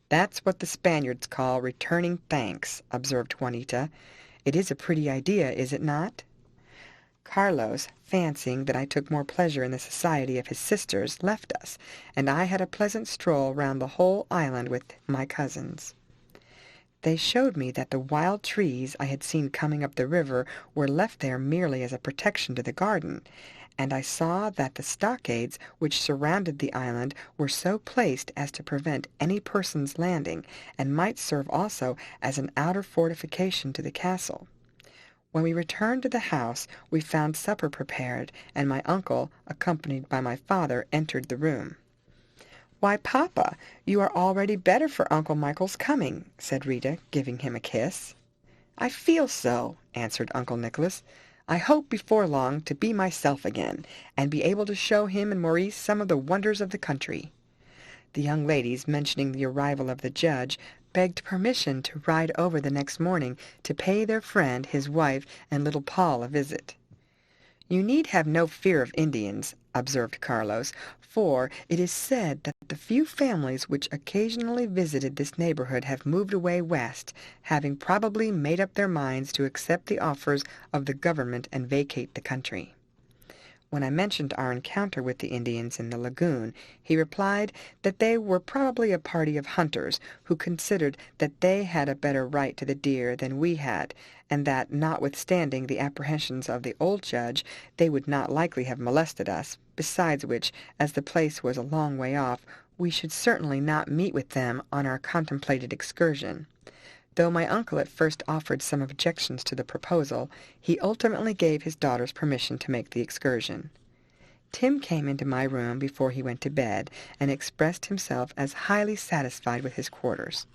A: "That's what the Spaniards call returning thanks," observed Juanita. "It is a pretty idea, is it not?" Carlos, fancying that I took more pleasure in the society of his sisters, left us, and I had a pleasant stroll round the whole island with my cousins. They showed me that the wild trees I had seen coming up the river were left there merely as a protection to the garden, and I saw that the stockades which surrounded the island were so placed as to prevent any person's landing, and might serve also as an outer fortification to the castle. When we returned to the house, we found supper prepared, and my uncle, accompanied by my father, entered the room. "Why, papa, you are already better for Uncle Michael's coming," said Rita, giving him a kiss. "I feel so," answered Uncle Nicholas. "I hope before long to be myself again, and be able to show him and Maurice some of the wonders of the country." The young ladies, mentioning the arrival of the judge, begged permission to ride over the next morning to pay their friend, his wife, and little Paul a visit. "You need have no fear of Indians," observed Carlos, "for it is said that the few families which occasionally visited this neighborhood have moved away west, having probably made up their minds to accept the offers of the government and vacate the country." When I mentioned our encounter with the Indians in the lagoon, he replied that they were probably a party of hunters, who considered that they had a better right to the deer than we had, and that, notwithstanding the apprehensions of the old judge, they would not likely have molested us, besides which, as the place was a long way off, we should certainly not meet with them on our contemplated excursion. Though my uncle at first offered some objections to the proposal, he ultimately gave his daughters permission to make the excursion. Tim came into my room before he went to bed, and expressed himself as highly satisfied with his quarters.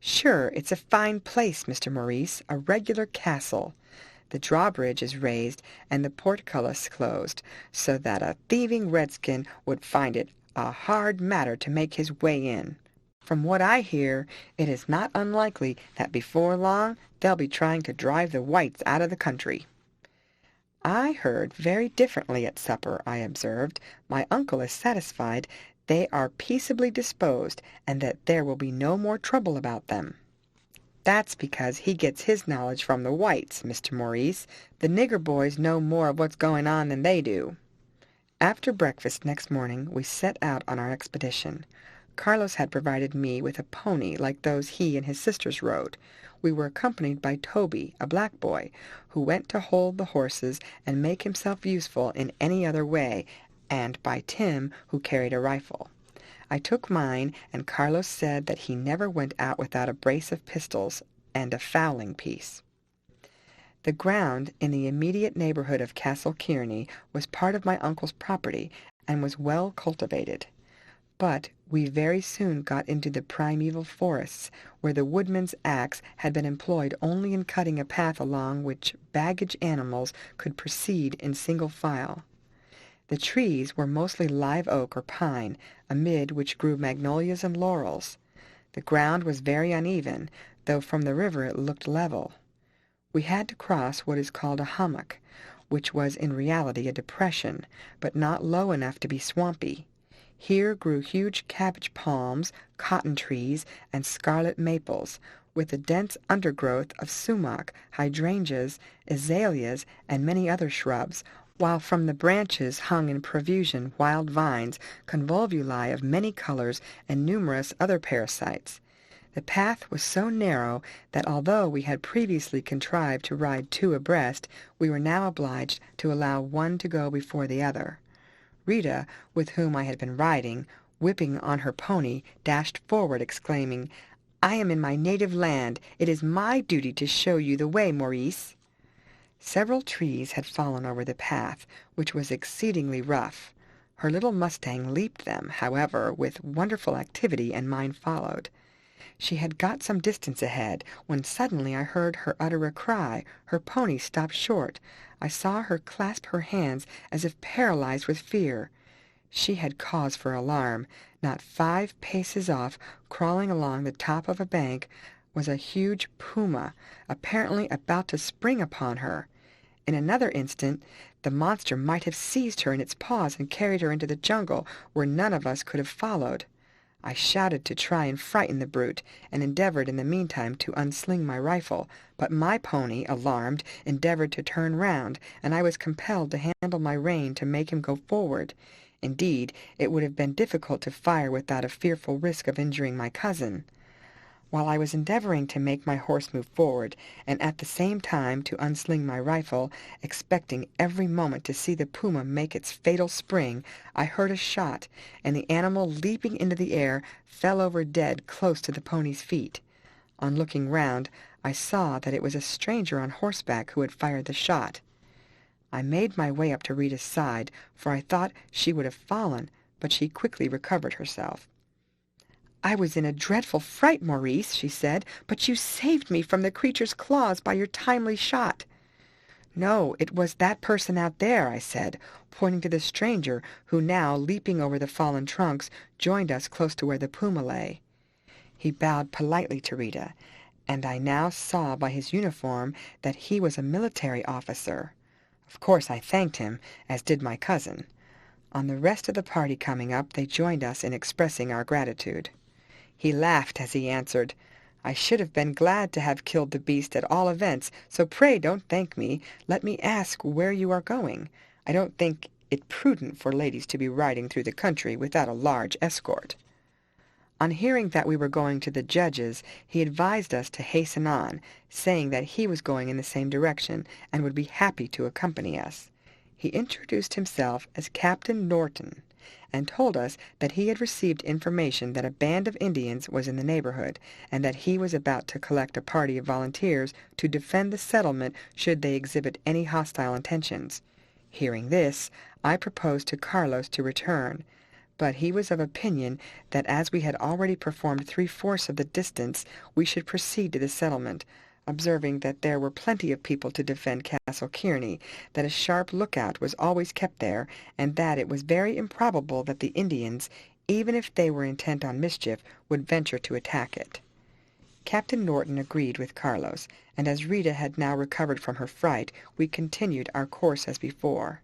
A: "Sure, it's a fine place, Mr. Maurice, a regular castle. The drawbridge is raised and the portcullis closed, so that a thieving redskin would find it a hard matter to make his way in. From what I hear, it is not unlikely that before long they'll be trying to drive the whites out of the country." "I heard very differently at supper," I observed. "My uncle is satisfied they are peaceably disposed, and that there will be no more trouble about them." "That's because he gets his knowledge from the whites, Mr. Maurice. The nigger boys know more of what's going on than they do." After breakfast next morning we set out on our expedition. Carlos had provided me with a pony like those he and his sisters rode. We were accompanied by Toby, a black boy, who went to hold the horses and make himself useful in any other way, and by Tim, who carried a rifle. I took mine, and Carlos said that he never went out without a brace of pistols and a fowling piece. The ground in the immediate neighborhood of Castle Kearney was part of my uncle's property, and was well cultivated. But we very soon got into the primeval forests, where the woodman's axe had been employed only in cutting a path along which baggage animals could proceed in single file. The trees were mostly live oak or pine, amid which grew magnolias and laurels. The ground was very uneven, though from the river it looked level. We had to cross what is called a hummock, which was in reality a depression, but not low enough to be swampy. Here grew huge cabbage palms, cotton trees, and scarlet maples, with a dense undergrowth of sumac, hydrangeas, azaleas, and many other shrubs, while from the branches hung in profusion wild vines, convolvuli of many colors, and numerous other parasites. The path was so narrow that although we had previously contrived to ride two abreast, we were now obliged to allow one to go before the other. Rita, with whom I had been riding, whipping on her pony, dashed forward, exclaiming, "I am in my native land. It is my duty to show you the way, Maurice." Several trees had fallen over the path, which was exceedingly rough. Her little mustang leaped them, however, with wonderful activity, and mine followed. She had got some distance ahead, when suddenly I heard her utter a cry. Her pony stopped short. I saw her clasp her hands as if paralyzed with fear. She had cause for alarm. Not 5 paces off, crawling along the top of a bank, was a huge puma, apparently about to spring upon her. In another instant the monster might have seized her in its paws and carried her into the jungle, where none of us could have followed. I shouted to try and frighten the brute, and endeavored in the meantime to unsling my rifle, but my pony, alarmed, endeavored to turn round, and I was compelled to handle my rein to make him go forward. Indeed, it would have been difficult to fire without a fearful risk of injuring my cousin. While I was endeavoring to make my horse move forward, and at the same time to unsling my rifle, expecting every moment to see the puma make its fatal spring, I heard a shot, and the animal, leaping into the air, fell over dead close to the pony's feet. On looking round, I saw that it was a stranger on horseback who had fired the shot. I made my way up to Rita's side, for I thought she would have fallen, but she quickly recovered herself. "I was in a dreadful fright, Maurice," she said, "but you saved me from the creature's claws by your timely shot." "No, it was that person out there," I said, pointing to the stranger, who now, leaping over the fallen trunks, joined us close to where the puma lay. He bowed politely to Rita, and I now saw by his uniform that he was a military officer. Of course I thanked him, as did my cousin. On the rest of the party coming up, they joined us in expressing our gratitude. He laughed as he answered, "I should have been glad to have killed the beast at all events, so pray don't thank me. Let me ask where you are going. I don't think it prudent for ladies to be riding through the country without a large escort." On hearing that we were going to the judge's, he advised us to hasten on, saying that he was going in the same direction, and would be happy to accompany us. He introduced himself as Captain Norton, and told us that he had received information that a band of Indians was in the neighborhood, and that he was about to collect a party of volunteers to defend the settlement should they exhibit any hostile intentions. Hearing this, I proposed to Carlos to return, but he was of opinion that as we had already performed 3/4 of the distance, we should proceed to the settlement, observing that there were plenty of people to defend Castle Kearney, that a sharp lookout was always kept there, and that it was very improbable that the Indians, even if they were intent on mischief, would venture to attack it. Captain Norton agreed with Carlos, and as Rita had now recovered from her fright, we continued our course as before.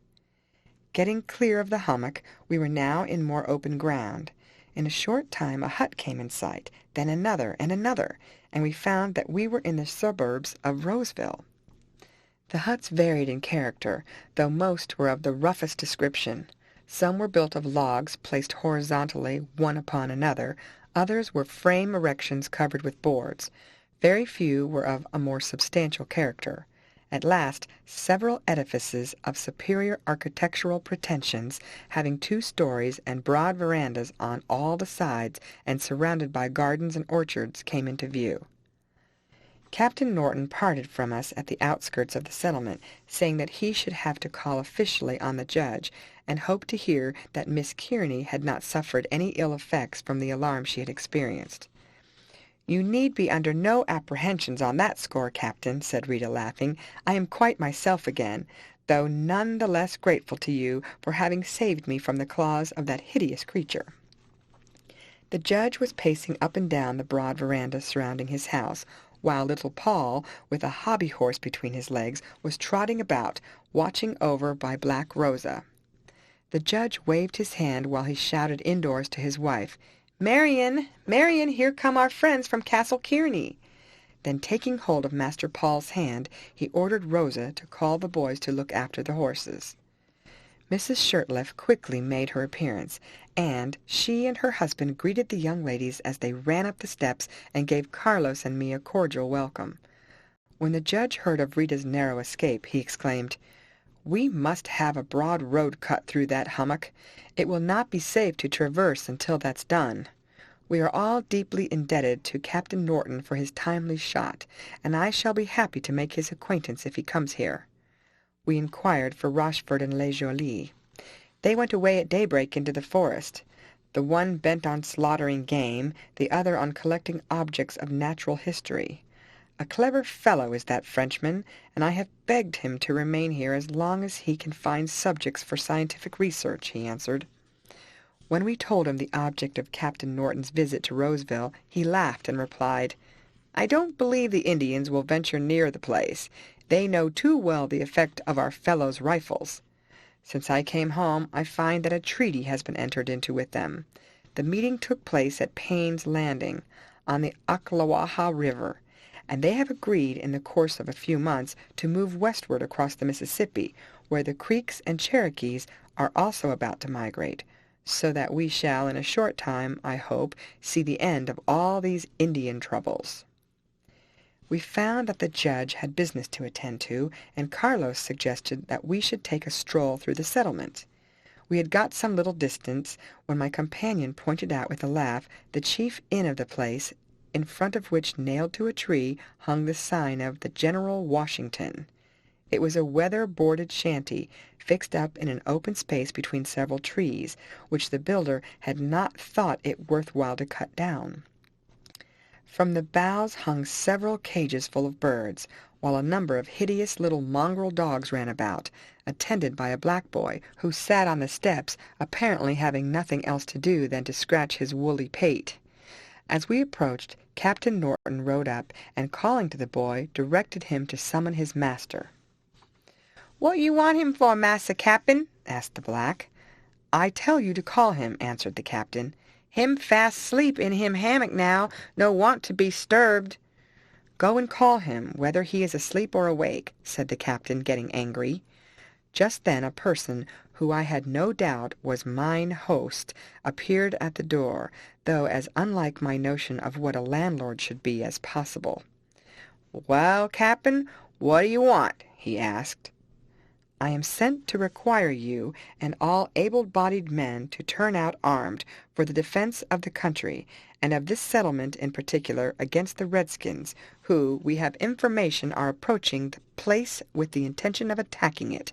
A: Getting clear of the hummock, we were now in more open ground. In a short time a hut came in sight, then another and another, and we found that we were in the suburbs of Roseville. The huts varied in character, though most were of the roughest description. Some were built of logs placed horizontally one upon another, others were frame erections covered with boards. Very few were of a more substantial character. At last, several edifices of superior architectural pretensions, having 2 stories and broad verandas on all the sides, and surrounded by gardens and orchards, came into view. Captain Norton parted from us at the outskirts of the settlement, saying that he should have to call officially on the judge, and hoped to hear that Miss Kearney had not suffered any ill effects from the alarm she had experienced. "You need be under no apprehensions on that score, Captain," said Rita, laughing. "I am quite myself again, though none the less grateful to you for having saved me from the claws of that hideous creature." The judge was pacing up and down the broad veranda surrounding his house, while little Paul, with a hobby horse between his legs, was trotting about, watching over by Black Rosa. The judge waved his hand while he shouted indoors to his wife, "Marian, Marian, here come our friends from Castle Kearney." Then taking hold of Master Paul's hand, he ordered Rosa to call the boys to look after the horses. Mrs. Shirtliff quickly made her appearance, and she and her husband greeted the young ladies as they ran up the steps and gave Carlos and me a cordial welcome. When the judge heard of Rita's narrow escape, he exclaimed, "We must have a broad road cut through that hummock. It will not be safe to traverse until that's done. We are all deeply indebted to Captain Norton for his timely shot, and I shall be happy to make his acquaintance if he comes here." We inquired for Rochefort and Les Jolis. They went away at daybreak into the forest, the one bent on slaughtering game, the other on collecting objects of natural history. A clever fellow is that Frenchman, and I have begged him to remain here as long as he can find subjects for scientific research, he answered. When we told him the object of Captain Norton's visit to Roseville, he laughed and replied, "I don't believe the Indians will venture near the place. They know too well the effect of our fellows' rifles. Since I came home, I find that a treaty has been entered into with them. The meeting took place at Payne's Landing, on the Ocklawaha River, and they have agreed in the course of a few months to move westward across the Mississippi, where the Creeks and Cherokees are also about to migrate, so that we shall in a short time, I hope, see the end of all these Indian troubles." We found that the judge had business to attend to, and Carlos suggested that we should take a stroll through the settlement. We had got some little distance when my companion pointed out with a laugh the chief inn of the place, in front of which, nailed to a tree, hung the sign of the General Washington. It was a weather-boarded shanty, fixed up in an open space between several trees, which the builder had not thought it worth while to cut down. From the boughs hung several cages full of birds, while a number of hideous little mongrel dogs ran about, attended by a black boy, who sat on the steps, apparently having nothing else to do than to scratch his woolly pate. As we approached, Captain Norton rode up, and calling to the boy, directed him to summon his master. "What you want him for, Massa Cap'n?" asked the black. "I tell you to call him," answered the captain. "Him fast sleep in him hammock now, no want to be 'sturbed." "Go and call him, whether he is asleep or awake," said the captain, getting angry. Just then a person, who I had no doubt was mine host, appeared at the door, though as unlike my notion of what a landlord should be as possible. "Well, Cap'n, what do you want?" he asked. "I am sent to require you and all able-bodied men to turn out armed for the defense of the country, and of this settlement in particular, against the redskins, who, we have information, are approaching the place with the intention of attacking it."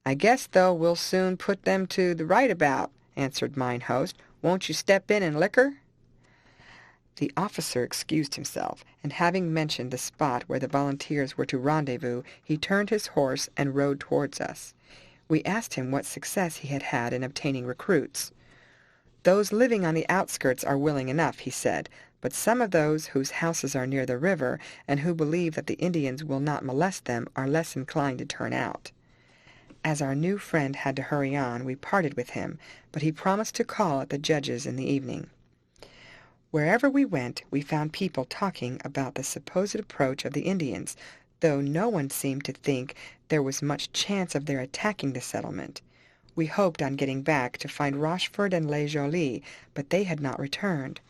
A: "I guess, though, we'll soon put them to the right about," answered mine host. "Won't you step in and liquor?" The officer excused himself, and having mentioned the spot where the volunteers were to rendezvous, he turned his horse and rode towards us. We asked him what success he had had in obtaining recruits. "Those living on the outskirts are willing enough," he said, "but some of those whose houses are near the river, and who believe that the Indians will not molest them, are less inclined to turn out." As our new friend had to hurry on, we parted with him, but he promised to call at the judge's in the evening. Wherever we went, we found people talking about the supposed approach of the Indians, though no one seemed to think there was much chance of their attacking the settlement. We hoped on getting back to find Rochefort and Les Jolis, but they had not returned.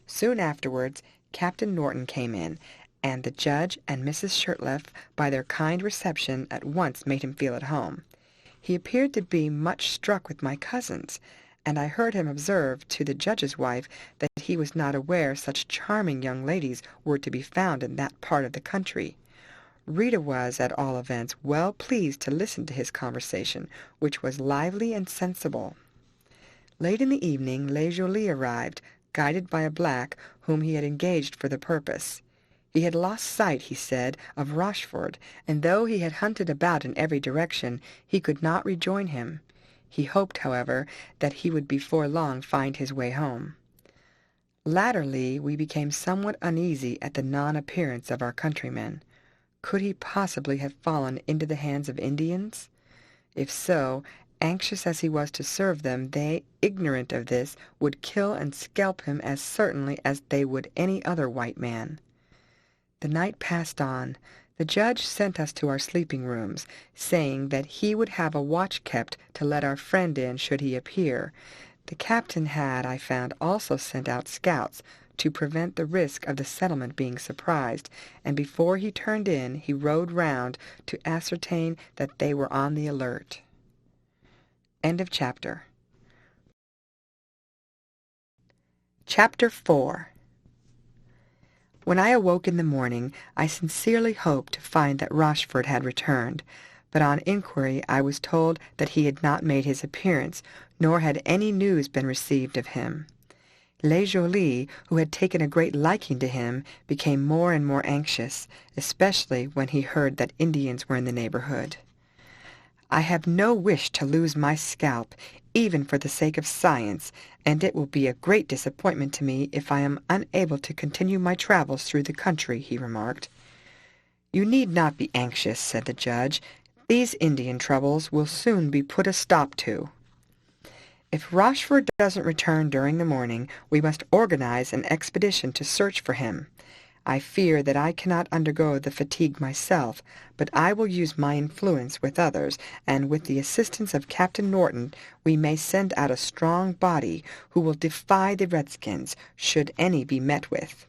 A: Soon afterwards, Captain Norton came in, and the judge and Mrs. Shirtliff, by their kind reception, at once made him feel at home. He appeared to be much struck with my cousins, and I heard him observe to the judge's wife that he was not aware such charming young ladies were to be found in that part of the country. Rita was, at all events, well pleased to listen to his conversation, which was lively and sensible. Late in the evening Les Jolis arrived, guided by a black whom he had engaged for the purpose. He had lost sight, he said, of Rochefort, and though he had hunted about in every direction, he could not rejoin him. He hoped, however, that he would before long find his way home. Latterly we became somewhat uneasy at the non-appearance of our countrymen. Could he possibly have fallen into the hands of Indians? If so, anxious as he was to serve them, they, ignorant of this, would kill and scalp him as certainly as they would any other white man. The night passed on. The judge sent us to our sleeping rooms, saying that he would have a watch kept to let our friend in should he appear. The captain had, I found, also sent out scouts to prevent the risk of the settlement being surprised, and before he turned in he rode round to ascertain that they were on the alert. End of chapter. Chapter 4. When I awoke in the morning, I sincerely hoped to find that Rochford had returned, but on inquiry I was told that he had not made his appearance, nor had any news been received of him. Le Joly, who had taken a great liking to him, became more and more anxious, especially when he heard that Indians were in the neighborhood. I have no wish to lose my scalp, even for the sake of science, and it will be a great disappointment to me if I am unable to continue my travels through the country, he remarked. You need not be anxious, said the judge. These Indian troubles will soon be put a stop to. If Rochford doesn't return during the morning, we must organize an expedition to search for him. I fear that I cannot undergo the fatigue myself, but I will use my influence with others, and with the assistance of Captain Norton we may send out a strong body who will defy the redskins, should any be met with.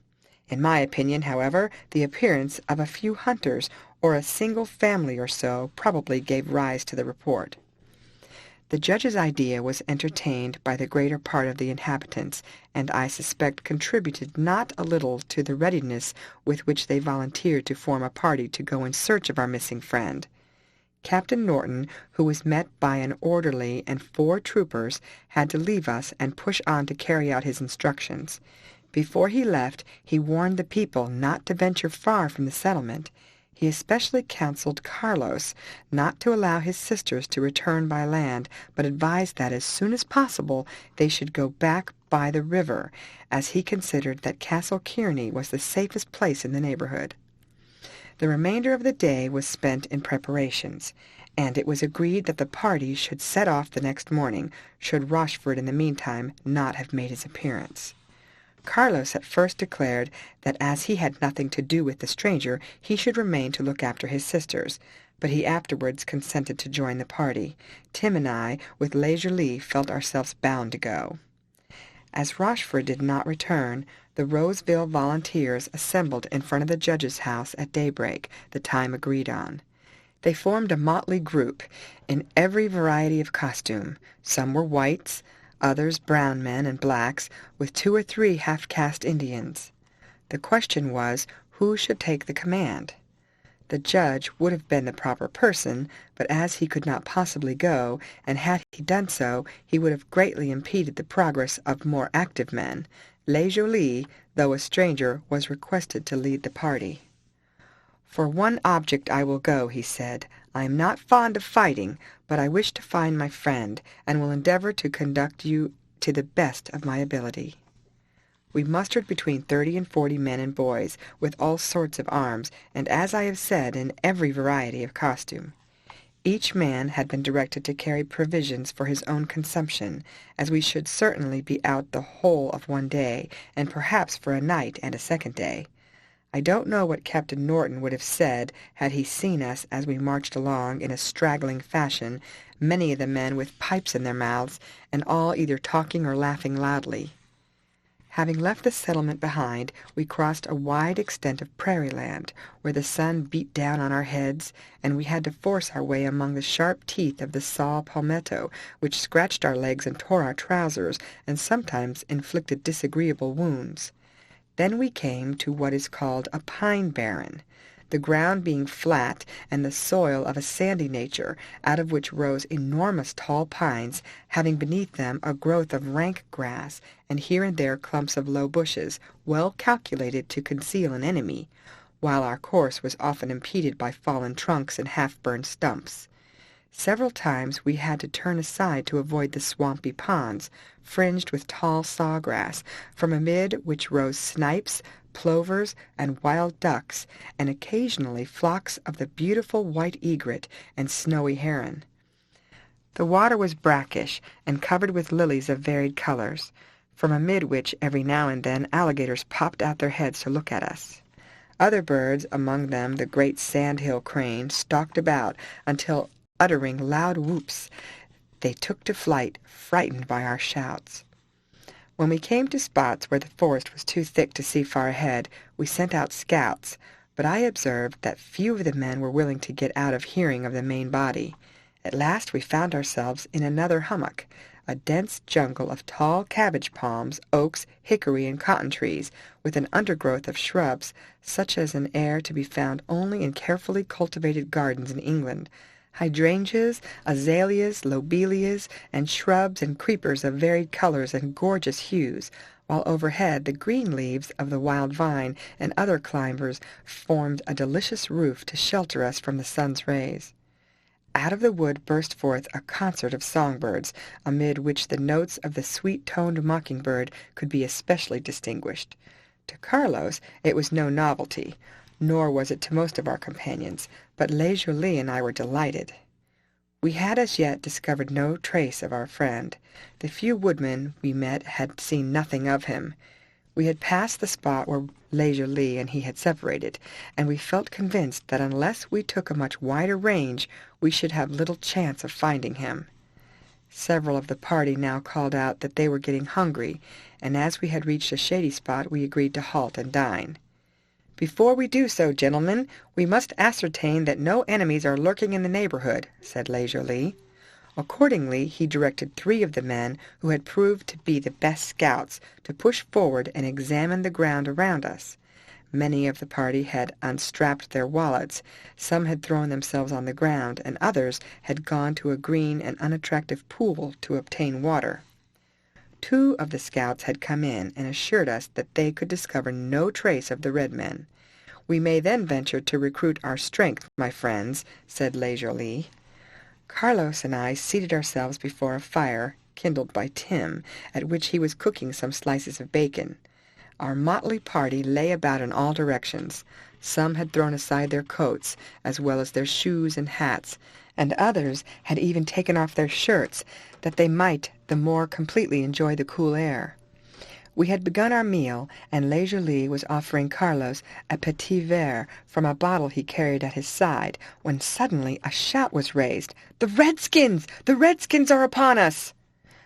A: In my opinion, however, the appearance of a few hunters, or a single family or so, probably gave rise to the report. The judge's idea was entertained by the greater part of the inhabitants, and I suspect contributed not a little to the readiness with which they volunteered to form a party to go in search of our missing friend. Captain Norton, who was met by an orderly and 4 troopers, had to leave us and push on to carry out his instructions. Before he left, he warned the people not to venture far from the settlement. He especially counseled Carlos not to allow his sisters to return by land, but advised that as soon as possible they should go back by the river, as he considered that Castle Kearney was the safest place in the neighborhood. The remainder of the day was spent in preparations, and it was agreed that the party should set off the next morning, should Rochford in the meantime not have made his appearance. Carlos at first declared that as he had nothing to do with the stranger, he should remain to look after his sisters, but he afterwards consented to join the party. Tim and I, with Le Joly, felt ourselves bound to go. As Rochford did not return, the Roseville volunteers assembled in front of the judge's house at daybreak, the time agreed on. They formed a motley group, in every variety of costume. Some were whites, others brown men and blacks, with 2 or 3 half-caste Indians. The question was, who should take the command? The judge would have been the proper person, but as he could not possibly go, and had he done so, he would have greatly impeded the progress of more active men. Le Joly, though a stranger, was requested to lead the party. For one object I will go, he said. I am not fond of fighting, but I wish to find my friend, and will endeavor to conduct you to the best of my ability. We mustered between 30 and 40 men and boys, with all sorts of arms, and, as I have said, in every variety of costume. Each man had been directed to carry provisions for his own consumption, as we should certainly be out the whole of one day, and perhaps for a night and a second day. I don't know what Captain Norton would have said had he seen us as we marched along in a straggling fashion, many of the men with pipes in their mouths, and all either talking or laughing loudly. Having left the settlement behind, we crossed a wide extent of prairie land, where the sun beat down on our heads, and we had to force our way among the sharp teeth of the saw palmetto, which scratched our legs and tore our trousers, and sometimes inflicted disagreeable wounds. Then we came to what is called a pine barren, the ground being flat and the soil of a sandy nature, out of which rose enormous tall pines, having beneath them a growth of rank grass, and here and there clumps of low bushes, well calculated to conceal an enemy, while our course was often impeded by fallen trunks and half-burned stumps. Several times we had to turn aside to avoid the swampy ponds, fringed with tall sawgrass, from amid which rose snipes, plovers, and wild ducks, and occasionally flocks of the beautiful white egret and snowy heron. The water was brackish and covered with lilies of varied colors, from amid which every now and then alligators popped out their heads to look at us. Other birds, among them the great sandhill crane, stalked about until, uttering loud whoops, they took to flight, frightened by our shouts. When we came to spots where the forest was too thick to see far ahead, we sent out scouts, but I observed that few of the men were willing to get out of hearing of the main body. At last we found ourselves in another hummock, a dense jungle of tall cabbage palms, oaks, hickory, and cotton trees, with an undergrowth of shrubs such as an air to be found only in carefully cultivated gardens in England, hydrangeas, azaleas, lobelias, and shrubs and creepers of varied colors and gorgeous hues, while overhead the green leaves of the wild vine and other climbers formed a delicious roof to shelter us from the sun's rays. Out of the wood burst forth a concert of songbirds, amid which the notes of the sweet-toned mockingbird could be especially distinguished. To Carlos it was no novelty, nor was it to most of our companions, but Le Jolie and I were delighted. We had as yet discovered no trace of our friend. The few woodmen we met had seen nothing of him. We had passed the spot where Le Jolie and he had separated, and we felt convinced that unless we took a much wider range we should have little chance of finding him. Several of the party now called out that they were getting hungry, and as we had reached a shady spot we agreed to halt and dine. "Before we do so, gentlemen, we must ascertain that no enemies are lurking in the neighborhood," said Le Jolie. Accordingly he directed 3 of the men, who had proved to be the best scouts, to push forward and examine the ground around us. Many of the party had unstrapped their wallets, some had thrown themselves on the ground, and others had gone to a green and unattractive pool to obtain water. 2 of the scouts had come in and assured us that they could discover no trace of the red men. "We may then venture to recruit our strength, my friends," said Le Jolie. Carlos and I seated ourselves before a fire, kindled by Tim, at which he was cooking some slices of bacon. Our motley party lay about in all directions. Some had thrown aside their coats, as well as their shoes and hats, and others had even taken off their shirts, that they might the more completely enjoy the cool air. We had begun our meal, and Le Jolie was offering Carlos a petit verre from a bottle he carried at his side, when suddenly a shout was raised. "The Redskins! The Redskins are upon us!"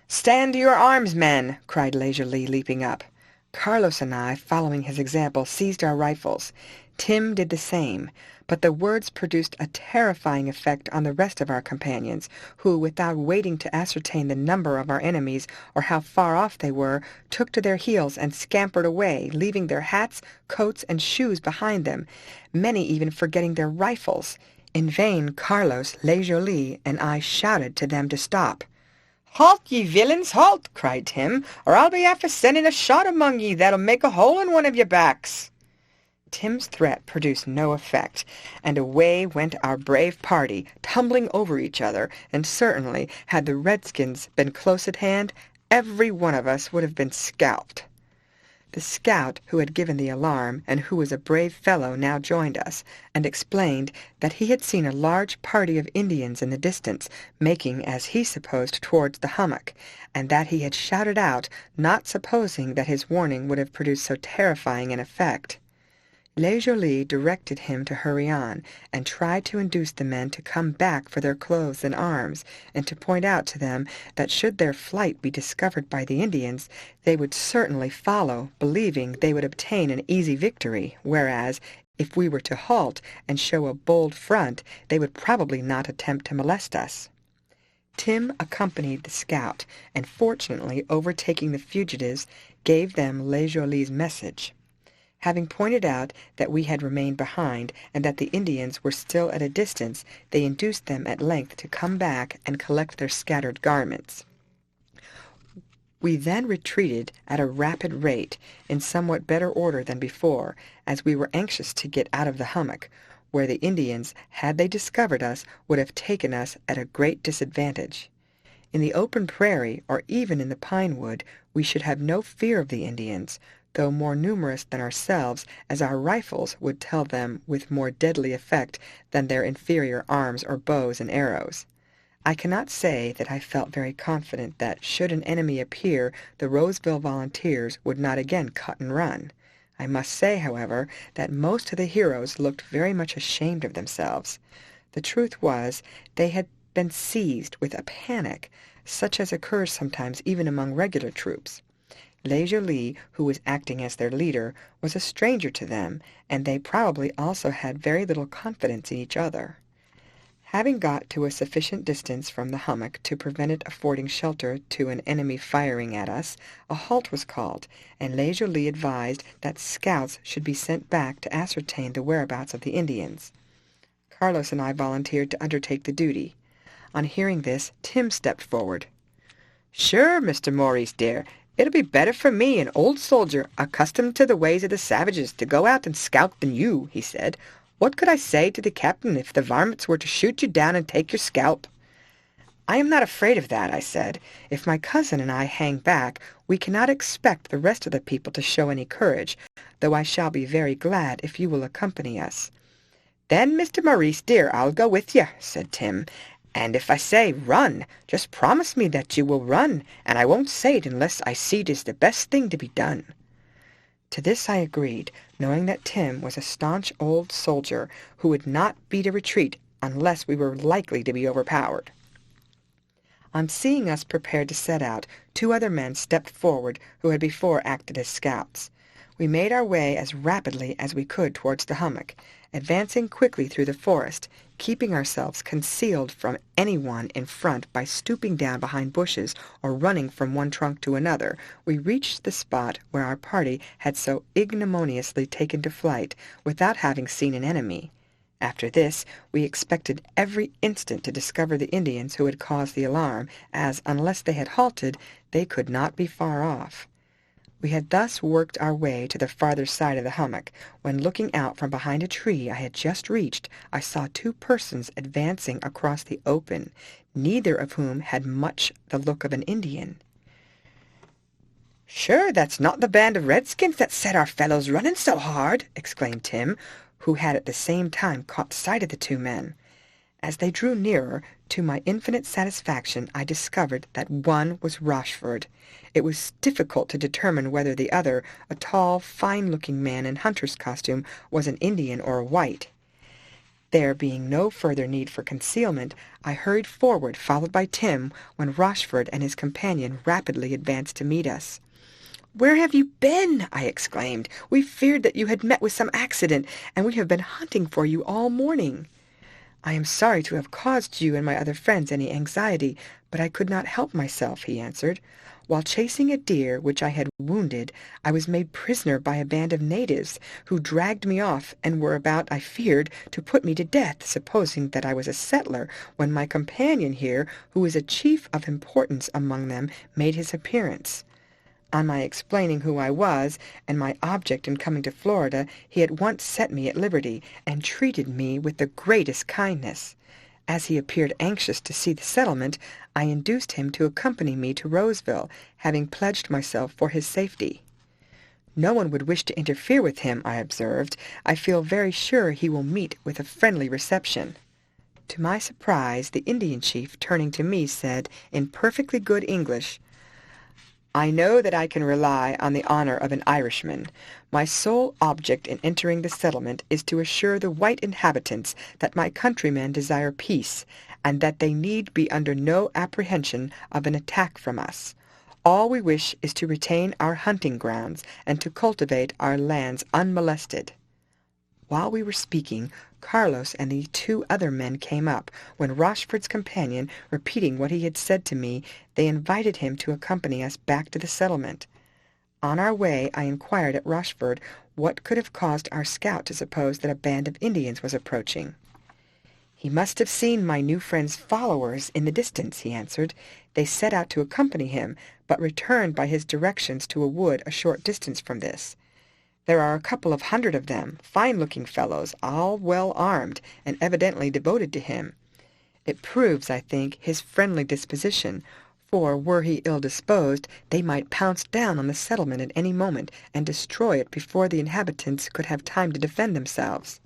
A: "Stand to your arms, men!" cried Le Jolie, leaping up. Carlos and I, following his example, seized our rifles. Tim did the same, but the words produced a terrifying effect on the rest of our companions, who, without waiting to ascertain the number of our enemies or how far off they were, took to their heels and scampered away, leaving their hats, coats, and shoes behind them, many even forgetting their rifles. In vain Carlos, Le Jolie, and I shouted to them to stop. "Halt, ye villains, halt!" cried Tim, "or I'll be after sending a shot among ye that'll make a hole in one of your backs." Tim's threat produced no effect, and away went our brave party, tumbling over each other, and certainly, had the Redskins been close at hand, every one of us would have been scalped. The scout who had given the alarm, and who was a brave fellow, now joined us, and explained that he had seen a large party of Indians in the distance, making, as he supposed, towards the hummock, and that he had shouted out, not supposing that his warning would have produced so terrifying an effect. Le Jolie directed him to hurry on, and tried to induce the men to come back for their clothes and arms, and to point out to them that should their flight be discovered by the Indians, they would certainly follow, believing they would obtain an easy victory, whereas, if we were to halt and show a bold front, they would probably not attempt to molest us. Tim accompanied the scout, and fortunately overtaking the fugitives, gave them Le Jolie's message. Having pointed out that we had remained behind, and that the Indians were still at a distance, they induced them at length to come back and collect their scattered garments. We then retreated at a rapid rate, in somewhat better order than before, as we were anxious to get out of the hummock, where the Indians, had they discovered us, would have taken us at a great disadvantage. In the open prairie, or even in the pine wood, we should have no fear of the Indians, though more numerous than ourselves, as our rifles would tell them with more deadly effect than their inferior arms or bows and arrows. I cannot say that I felt very confident that, should an enemy appear, the Roseville volunteers would not again cut and run. I must say, however, that most of the heroes looked very much ashamed of themselves. The truth was, they had been seized with a panic, such as occurs sometimes even among regular troops. W.H.G, who was acting as their leader, was a stranger to them, and they probably also had very little confidence in each other. Having got to a sufficient distance from the hummock to prevent it affording shelter to an enemy firing at us, a halt was called, and W.H.G advised that scouts should be sent back to ascertain the whereabouts of the Indians. Carlos and I volunteered to undertake the duty. On hearing this, Tim stepped forward. "Sure, Mr. Maurice, dear, it'll be better for me, an old soldier, accustomed to the ways of the savages, to go out and scout than you," he said. "What could I say to the captain if the varmints were to shoot you down and take your scalp?" "I am not afraid of that," I said. "If my cousin and I hang back, we cannot expect the rest of the people to show any courage, though I shall be very glad if you will accompany us." "Then, Mr. Maurice, dear, I'll go with you," said Tim. "And if I say run, just promise me that you will run, and I won't say it unless I see it is the best thing to be done." To this I agreed, knowing that Tim was a staunch old soldier who would not beat a retreat unless we were likely to be overpowered. On seeing us prepared to set out, 2 other men stepped forward who had before acted as scouts. We made our way as rapidly as we could towards the hummock, advancing quickly through the forest, keeping ourselves concealed from anyone in front by stooping down behind bushes or running from one trunk to another. We reached the spot where our party had so ignominiously taken to flight without having seen an enemy. After this, we expected every instant to discover the Indians who had caused the alarm, as, unless they had halted, they could not be far off. We had thus worked our way to the farther side of the hummock, when, looking out from behind a tree I had just reached, I saw 2 persons advancing across the open, neither of whom had much the look of an Indian. "Sure, that's not the band of redskins that set our fellows running so hard!" exclaimed Tim, who had at the same time caught sight of the 2 men. As they drew nearer, to my infinite satisfaction I discovered that one was Rochford. It was difficult to determine whether the other, a tall, fine-looking man in hunter's costume, was an Indian or a white. There being no further need for concealment, I hurried forward, followed by Tim, when Rochford and his companion rapidly advanced to meet us. "Where have you been?" I exclaimed. "We feared that you had met with some accident, and we have been hunting for you all morning." "I am sorry to have caused you and my other friends any anxiety, but I could not help myself," he answered. "While chasing a deer which I had wounded, I was made prisoner by a band of natives, who dragged me off and were about, I feared, to put me to death, supposing that I was a settler, when my companion here, who is a chief of importance among them, made his appearance. On my explaining who I was, and my object in coming to Florida, he at once set me at liberty, and treated me with the greatest kindness. As he appeared anxious to see the settlement, I induced him to accompany me to Roseville, having pledged myself for his safety." "No one would wish to interfere with him," I observed. "I feel very sure he will meet with a friendly reception." To my surprise, the Indian chief, turning to me, said, in perfectly good English, "I know that I can rely on the honor of an Irishman. My sole object in entering the settlement is to assure the white inhabitants that my countrymen desire peace, and that they need be under no apprehension of an attack from us. All we wish is to retain our hunting grounds, and to cultivate our lands unmolested." While we were speaking, Carlos and the 2 other men came up, when Rochford's companion, repeating what he had said to me, they invited him to accompany us back to the settlement. On our way I inquired at Rochford what could have caused our scout to suppose that a band of Indians was approaching. "He must have seen my new friend's followers in the distance," he answered. "They set out to accompany him, but returned by his directions to a wood a short distance from this. There are a couple of hundred of them, fine-looking fellows, all well armed, and evidently devoted to him. It proves, I think, his friendly disposition, for were he ill-disposed, they might pounce down on the settlement at any moment and destroy it before the inhabitants could have time to defend themselves.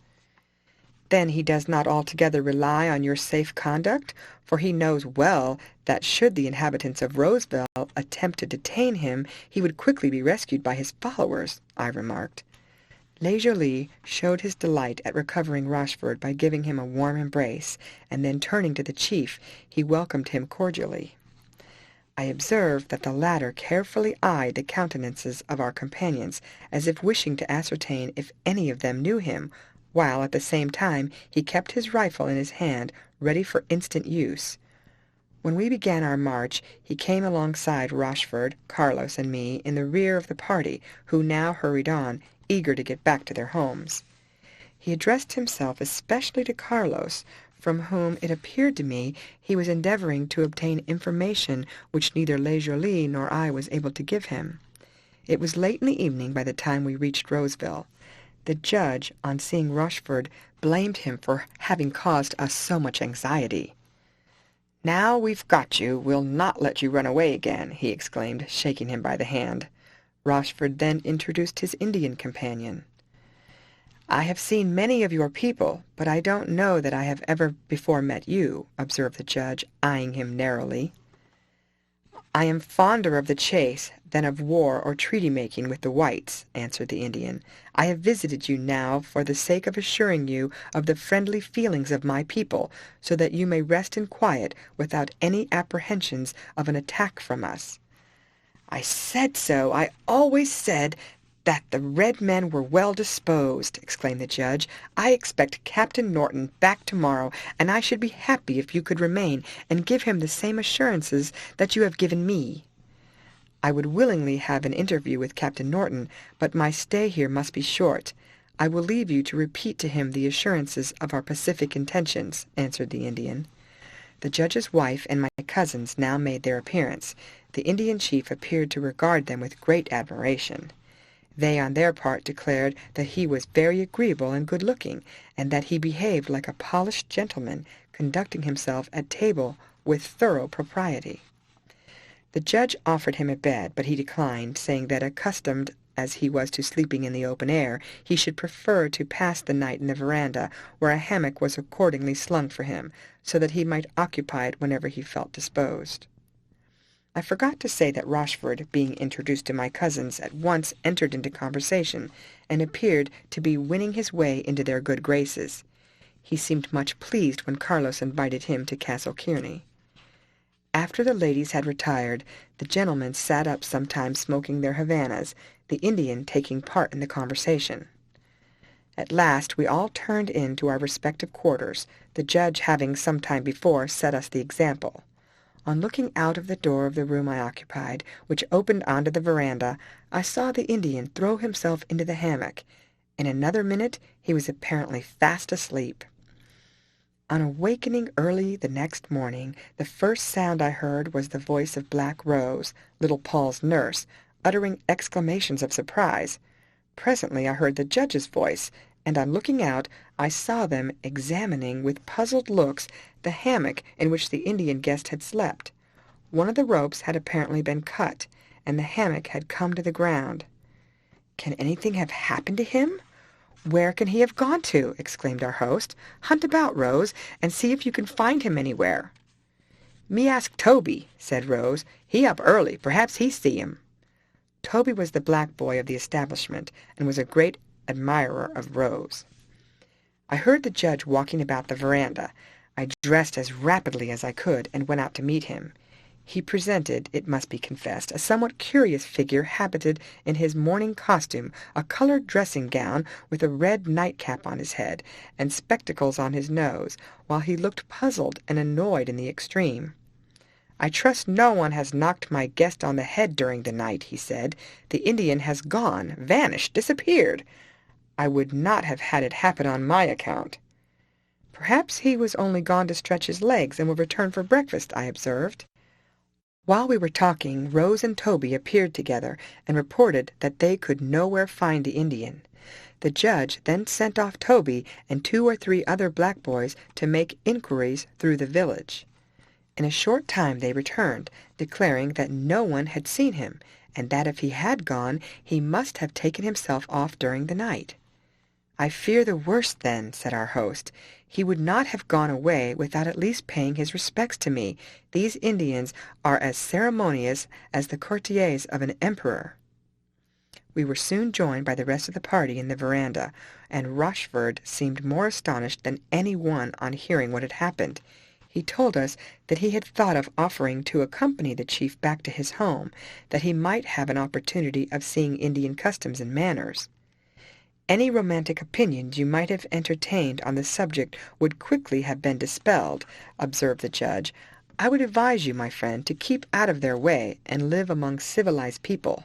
A: Then he does not altogether rely on your safe conduct, for he knows well that should the inhabitants of Roseville attempt to detain him, he would quickly be rescued by his followers, I remarked. Le showed his delight at recovering Rochford by giving him a warm embrace, and then turning to the chief, he welcomed him cordially. I observed that the latter carefully eyed the countenances of our companions, as if wishing to ascertain if any of them knew him, while at the same time he kept his rifle in his hand, ready for instant use. When we began our march, he came alongside Rochford, Carlos, and me in the rear of the party, who now hurried on, eager to get back to their homes. He addressed himself especially to Carlos, from whom it appeared to me he was endeavoring to obtain information which neither Le Jolie nor I was able to give him. It was late in the evening by the time we reached Roseville. The judge, on seeing Rochford, blamed him for having caused us so much anxiety. "Now we've got you, we'll not let you run away again," he exclaimed, shaking him by the hand. Rochford then introduced his Indian companion. "I have seen many of your people, but I don't know that I have ever before met you," observed the judge, eyeing him narrowly. "I am fonder of the chase than of war or treaty-making with the whites," answered the Indian. "I have visited you now for the sake of assuring you of the friendly feelings of my people, so that you may rest in quiet without any apprehensions of an attack from us." "I said so! I always said that the red men were well disposed," exclaimed the judge. "I expect Captain Norton back tomorrow, and I should be happy if you could remain and give him the same assurances that you have given me." "I would willingly have an interview with Captain Norton, but my stay here must be short. I will leave you to repeat to him the assurances of our pacific intentions," answered the Indian. The judge's wife and my cousins now made their appearance. The Indian chief appeared to regard them with great admiration. They, on their part, declared that he was very agreeable and good-looking, and that he behaved like a polished gentleman, conducting himself at table with thorough propriety. The judge offered him a bed, but he declined, saying that, accustomed as he was to sleeping in the open air, he should prefer to pass the night in the veranda, where a hammock was accordingly slung for him, so that he might occupy it whenever he felt disposed. I forgot to say that Rochford, being introduced to my cousins, at once entered into conversation, and appeared to be winning his way into their good graces. He seemed much pleased when Carlos invited him to Castle Kearney. After the ladies had retired, the gentlemen sat up sometimes smoking their Havanas, the Indian taking part in the conversation. At last we all turned in to our respective quarters, the judge having some time before set us the example. On looking out of the door of the room I occupied, which opened onto the veranda, I saw the Indian throw himself into the hammock. In another minute he was apparently fast asleep. On awakening early the next morning, the first sound I heard was the voice of Black Rose, little Paul's nurse, uttering exclamations of surprise. Presently I heard the judge's voice, and on looking out I saw them examining with puzzled looks the hammock in which the Indian guest had slept. One of the ropes had apparently been cut, and the hammock had come to the ground. "Can anything have happened to him? Where can he have gone to?" exclaimed our host. "Hunt about, Rose, and see if you can find him anywhere." "Me ask Toby," said Rose. "He up early. Perhaps he see him." Toby was the black boy of the establishment, and was a great admirer of Rose. I heard the judge walking about the veranda. I dressed as rapidly as I could, and went out to meet him. He presented, it must be confessed, a somewhat curious figure habited in his morning costume, a colored dressing-gown with a red nightcap on his head, and spectacles on his nose, while he looked puzzled and annoyed in the extreme. "I trust no one has knocked my guest on the head during the night," he said. "The Indian has gone, vanished, disappeared. I would not have had it happen on my account." "Perhaps he was only gone to stretch his legs, and will return for breakfast," I observed. While we were talking, Rose and Toby appeared together and reported that they could nowhere find the Indian. The judge then sent off Toby and 2 or 3 other black boys to make inquiries through the village. In a short time they returned, declaring that no one had seen him, and that if he had gone, he must have taken himself off during the night. "I fear the worst, then," said our host. "He would not have gone away without at least paying his respects to me. These Indians are as ceremonious as the courtiers of an emperor." We were soon joined by the rest of the party in the veranda, and Rochford seemed more astonished than any one on hearing what had happened. He told us that he had thought of offering to accompany the chief back to his home, that he might have an opportunity of seeing Indian customs and manners. "Any romantic opinions you might have entertained on the subject would quickly have been dispelled," observed the judge. "I would advise you, my friend, to keep out of their way and live among civilized people."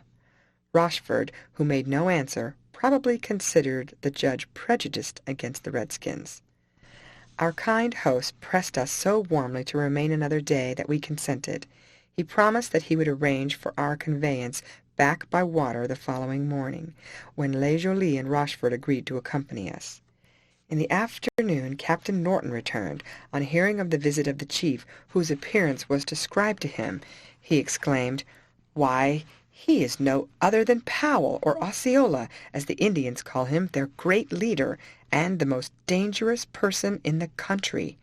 A: Rochford, who made no answer, probably considered the judge prejudiced against the Redskins. Our kind host pressed us so warmly to remain another day that we consented. He promised that he would arrange for our conveyance back by water the following morning, when Le Joly and Rochford agreed to accompany us. In the afternoon Captain Norton returned. On hearing of the visit of the chief, whose appearance was described to him, he exclaimed, "Why, he is no other than Powell, or Osceola, as the Indians call him, their great leader, and the most dangerous person in the country.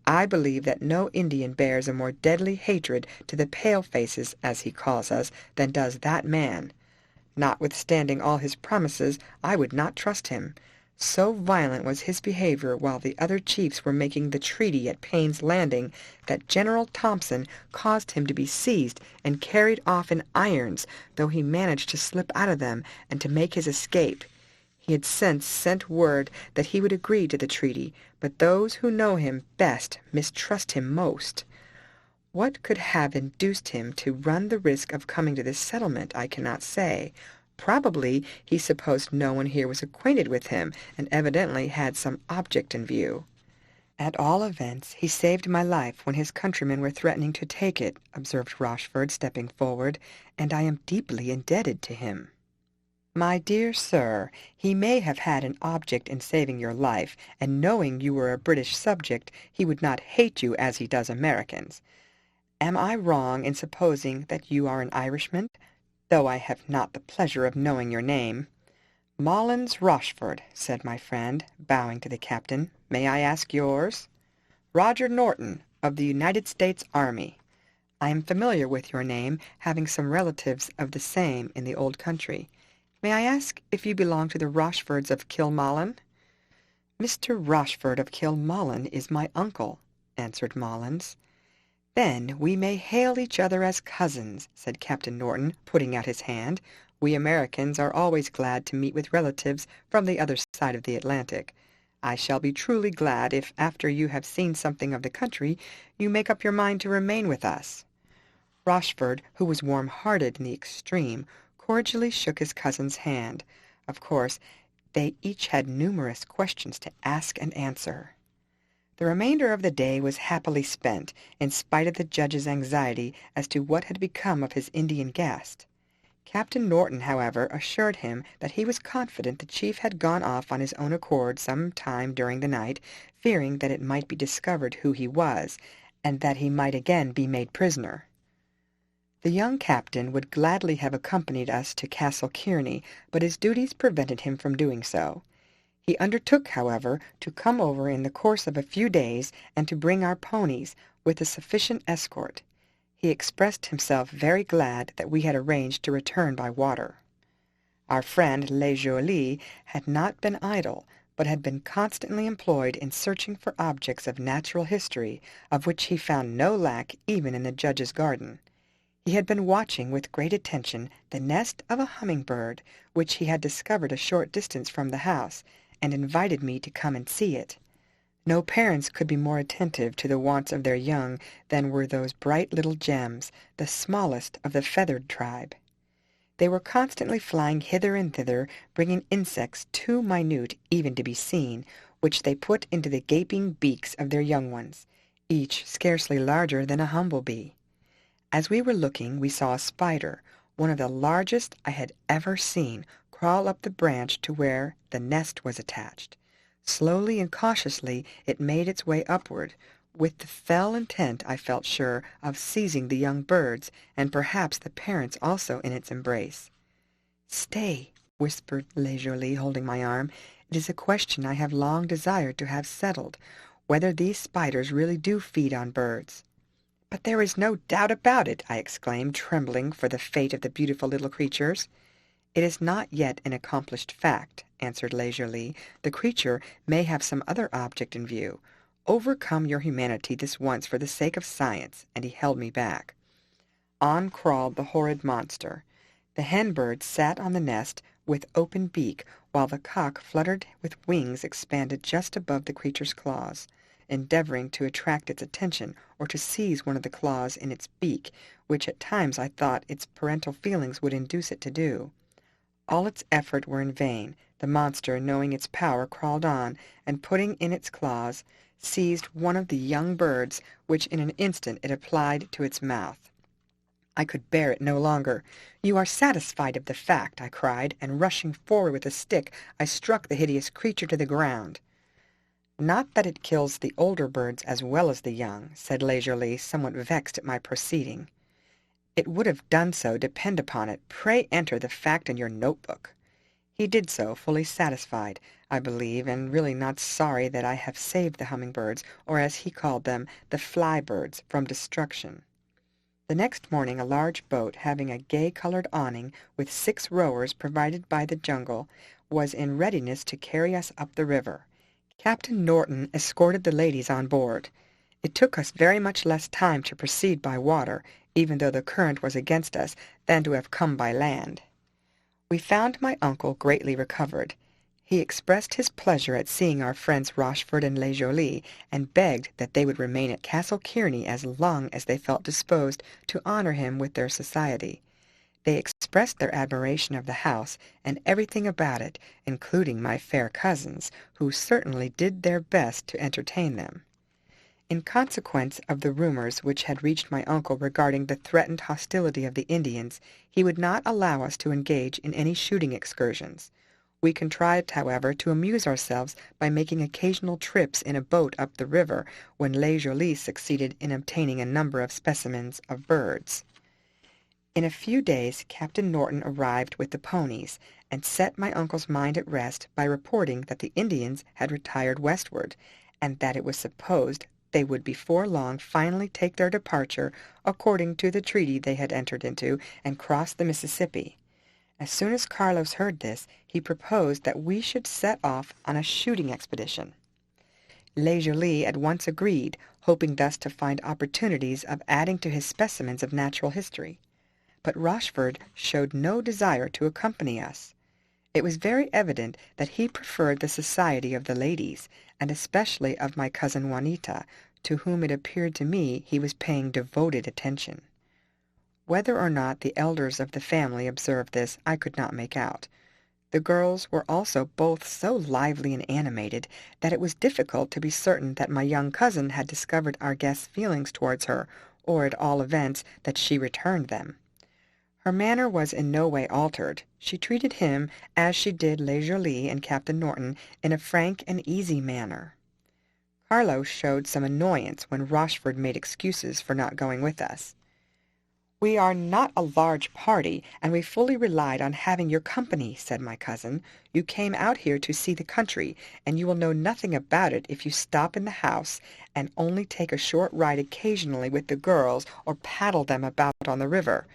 A: I believe that no Indian bears a more deadly hatred to the pale-faces, as he calls us, than does that man. Notwithstanding all his promises, I would not trust him. So violent was his behavior while the other chiefs were making the treaty at Payne's Landing that General Thompson caused him to be seized and carried off in irons, though he managed to slip out of them and to make his escape. He had since sent word that he would agree to the treaty, but those who know him best mistrust him most. What could have induced him to run the risk of coming to this settlement, I cannot say. Probably he supposed no one here was acquainted with him, and evidently had some object in view." "At all events, he saved my life when his countrymen were threatening to take it," observed Rochford, stepping forward, "and I am deeply indebted to him." "My dear sir, he may have had an object in saving your life, and knowing you were a British subject, he would not hate you as he does Americans. Am I wrong in supposing that you are an Irishman, though I have not the pleasure of knowing your name?" "Mullins Rochford," said my friend, bowing to the captain. "May I ask yours?" "Roger Norton, of the United States Army. I am familiar with your name, having some relatives of the same in the old country. May I ask if you belong to the Rochfords of Kilmollen?" "Mr. Rochford of Kilmollen is my uncle," answered Mullins. "Then we may hail each other as cousins," said Captain Norton, putting out his hand. "We Americans are always glad to meet with relatives from the other side of the Atlantic. I shall be truly glad if, after you have seen something of the country, you make up your mind to remain with us." Rochford, who was warm-hearted in the extreme, cordially shook his cousin's hand. Of course, they each had numerous questions to ask and answer. The remainder of the day was happily spent, in spite of the judge's anxiety as to what had become of his Indian guest. Captain Norton, however, assured him that he was confident the chief had gone off on his own accord some time during the night, fearing that it might be discovered who he was, and that he might again be made prisoner. The young captain would gladly have accompanied us to Castle Kearney, but his duties prevented him from doing so. He undertook, however, to come over in the course of a few days and to bring our ponies, with a sufficient escort. He expressed himself very glad that we had arranged to return by water. Our friend Le Joly had not been idle, but had been constantly employed in searching for objects of natural history, of which he found no lack even in the judge's garden. He had been watching with great attention the nest of a humming-bird, which he had discovered a short distance from the house, and invited me to come and see it. No parents could be more attentive to the wants of their young than were those bright little gems, the smallest of the feathered tribe. They were constantly flying hither and thither, bringing insects too minute even to be seen, which they put into the gaping beaks of their young ones, each scarcely larger than a humble-bee. As we were looking, we saw a spider, one of the largest I had ever seen, crawl up the branch to where the nest was attached. Slowly and cautiously it made its way upward, with the fell intent, I felt sure, of seizing the young birds, and perhaps the parents also in its embrace. "Stay," whispered Leisurely, holding my arm. "It is a question I have long desired to have settled, whether these spiders really do feed on birds." "But there is no doubt about it," I exclaimed, trembling for the fate of the beautiful little creatures. "It is not yet an accomplished fact," answered Leisurely. "The creature may have some other object in view. Overcome your humanity this once for the sake of science," and he held me back. On crawled the horrid monster. The hen bird sat on the nest with open beak, while the cock fluttered with wings expanded just above the creature's claws, endeavoring to attract its attention or to seize one of the claws in its beak, which at times I thought its parental feelings would induce it to do. All its efforts were in vain. The monster, knowing its power, crawled on, and putting in its claws, seized one of the young birds, which in an instant it applied to its mouth. I could bear it no longer. "You are satisfied of the fact," I cried, and rushing forward with a stick, I struck the hideous creature to the ground. "Not that it kills the older birds as well as the young," said Leisurely, somewhat vexed at my proceeding. "It would have done so, depend upon it. Pray enter the fact in your notebook." He did so, fully satisfied, I believe, and really not sorry that I have saved the hummingbirds, or as he called them, the fly-birds, from destruction. The next morning a large boat, having a gay-colored awning, with 6 rowers provided by the jungle, was in readiness to carry us up the river. Captain Norton escorted the ladies on board. It took us very much less time to proceed by water, even though the current was against us, than to have come by land. We found my uncle greatly recovered. He expressed his pleasure at seeing our friends Rochford and Leisurely, and begged that they would remain at Castle Kearney as long as they felt disposed to honor him with their society. They expressed their admiration of the house and everything about it, including my fair cousins, who certainly did their best to entertain them. In consequence of the rumors which had reached my uncle regarding the threatened hostility of the Indians, he would not allow us to engage in any shooting excursions. We contrived, however, to amuse ourselves by making occasional trips in a boat up the river, when Leisurely succeeded in obtaining a number of specimens of birds. In a few days Captain Norton arrived with the ponies, and set my uncle's mind at rest by reporting that the Indians had retired westward, and that it was supposed they would before long finally take their departure according to the treaty they had entered into, and cross the Mississippi. As soon as Carlos heard this, he proposed that we should set off on a shooting expedition. Leisurely at once agreed, hoping thus to find opportunities of adding to his specimens of natural history. But Rochford showed no desire to accompany us. It was very evident that he preferred the society of the ladies, and especially of my cousin Juanita, to whom it appeared to me he was paying devoted attention. Whether or not the elders of the family observed this, I could not make out. The girls were also both so lively and animated that it was difficult to be certain that my young cousin had discovered our guest's feelings towards her, or at all events that she returned them. Her manner was in no way altered. She treated him, as she did Leisurely and Captain Norton, in a frank and easy manner. Carlos showed some annoyance when Rochford made excuses for not going with us. "We are not a large party, and we fully relied on having your company," said my cousin. "You came out here to see the country, and you will know nothing about it if you stop in the house, and only take a short ride occasionally with the girls, or paddle them about on the river.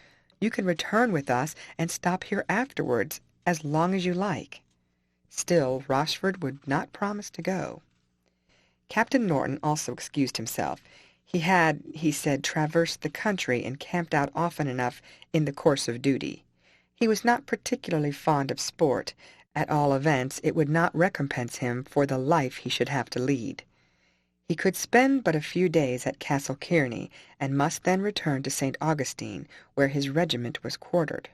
A: You can return with us and stop here afterwards, as long as you like." Still Rochford would not promise to go. Captain Norton also excused himself. He had, he said, traversed the country and camped out often enough in the course of duty. He was not particularly fond of sport. At all events, it would not recompense him for the life he should have to lead. He could spend but a few days at Castle Kearney, and must then return to St. Augustine, where his regiment was quartered.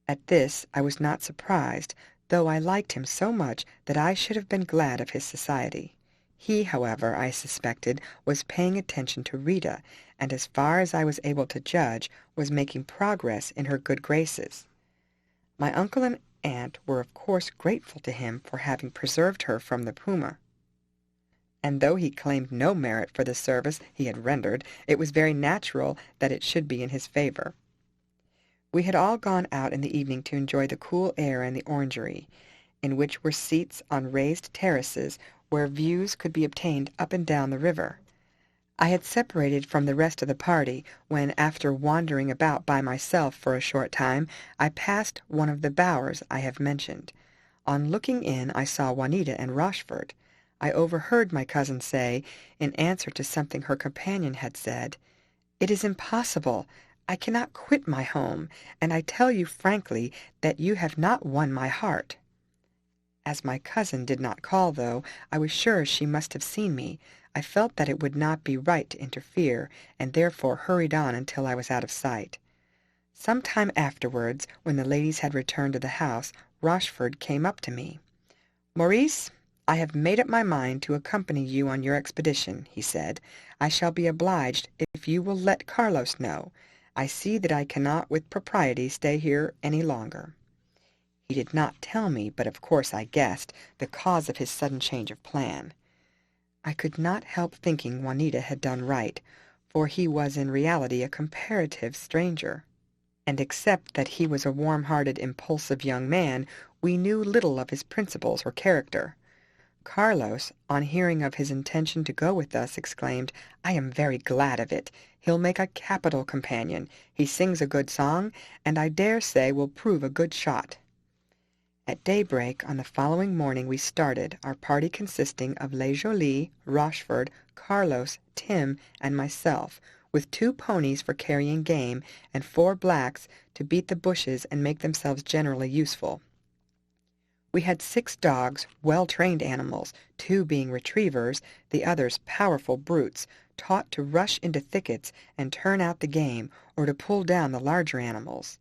A: At this I was not surprised, though I liked him so much that I should have been glad of his society. He, however, I suspected, was paying attention to Rita, and as far as I was able to judge, was making progress in her good graces. My uncle and aunt were of course grateful to him for having preserved her from the puma, and though he claimed no merit for the service he had rendered, it was very natural that it should be in his favor. We had all gone out in the evening to enjoy the cool air in the orangery, in which were seats on raised terraces where views could be obtained up and down the river. I had separated from the rest of the party when, after wandering about by myself for a short time, I passed one of the bowers I have mentioned. On looking in, I saw Juanita and Rochford. I overheard my cousin say, in answer to something her companion had said, "It is impossible. I cannot quit my home, and I tell you frankly that you have not won my heart." As my cousin did not call, though I was sure she must have seen me, I felt that it would not be right to interfere, and therefore hurried on until I was out of sight. Some time afterwards, when the ladies had returned to the house, Rochford came up to me. "Maurice, I have made up my mind to accompany you on your expedition," he said. "I shall be obliged if you will let Carlos know. I see that I cannot with propriety stay here any longer." He did not tell me, but of course I guessed, the cause of his sudden change of plan. I could not help thinking Juanita had done right, for he was in reality a comparative stranger, and except that he was a warm-hearted, impulsive young man, we knew little of his principles or character. Carlos, on hearing of his intention to go with us, exclaimed, "I am very glad of it. He'll make a capital companion. He sings a good song, and I dare say will prove a good shot." At daybreak on the following morning we started, our party consisting of Les Jolies, Rochford, Carlos, Tim, and myself, with 2 ponies for carrying game, and 4 blacks to beat the bushes and make themselves generally useful. We had 6 dogs, well-trained animals, 2 being retrievers, the others powerful brutes, taught to rush into thickets and turn out the game, or to pull down the larger animals.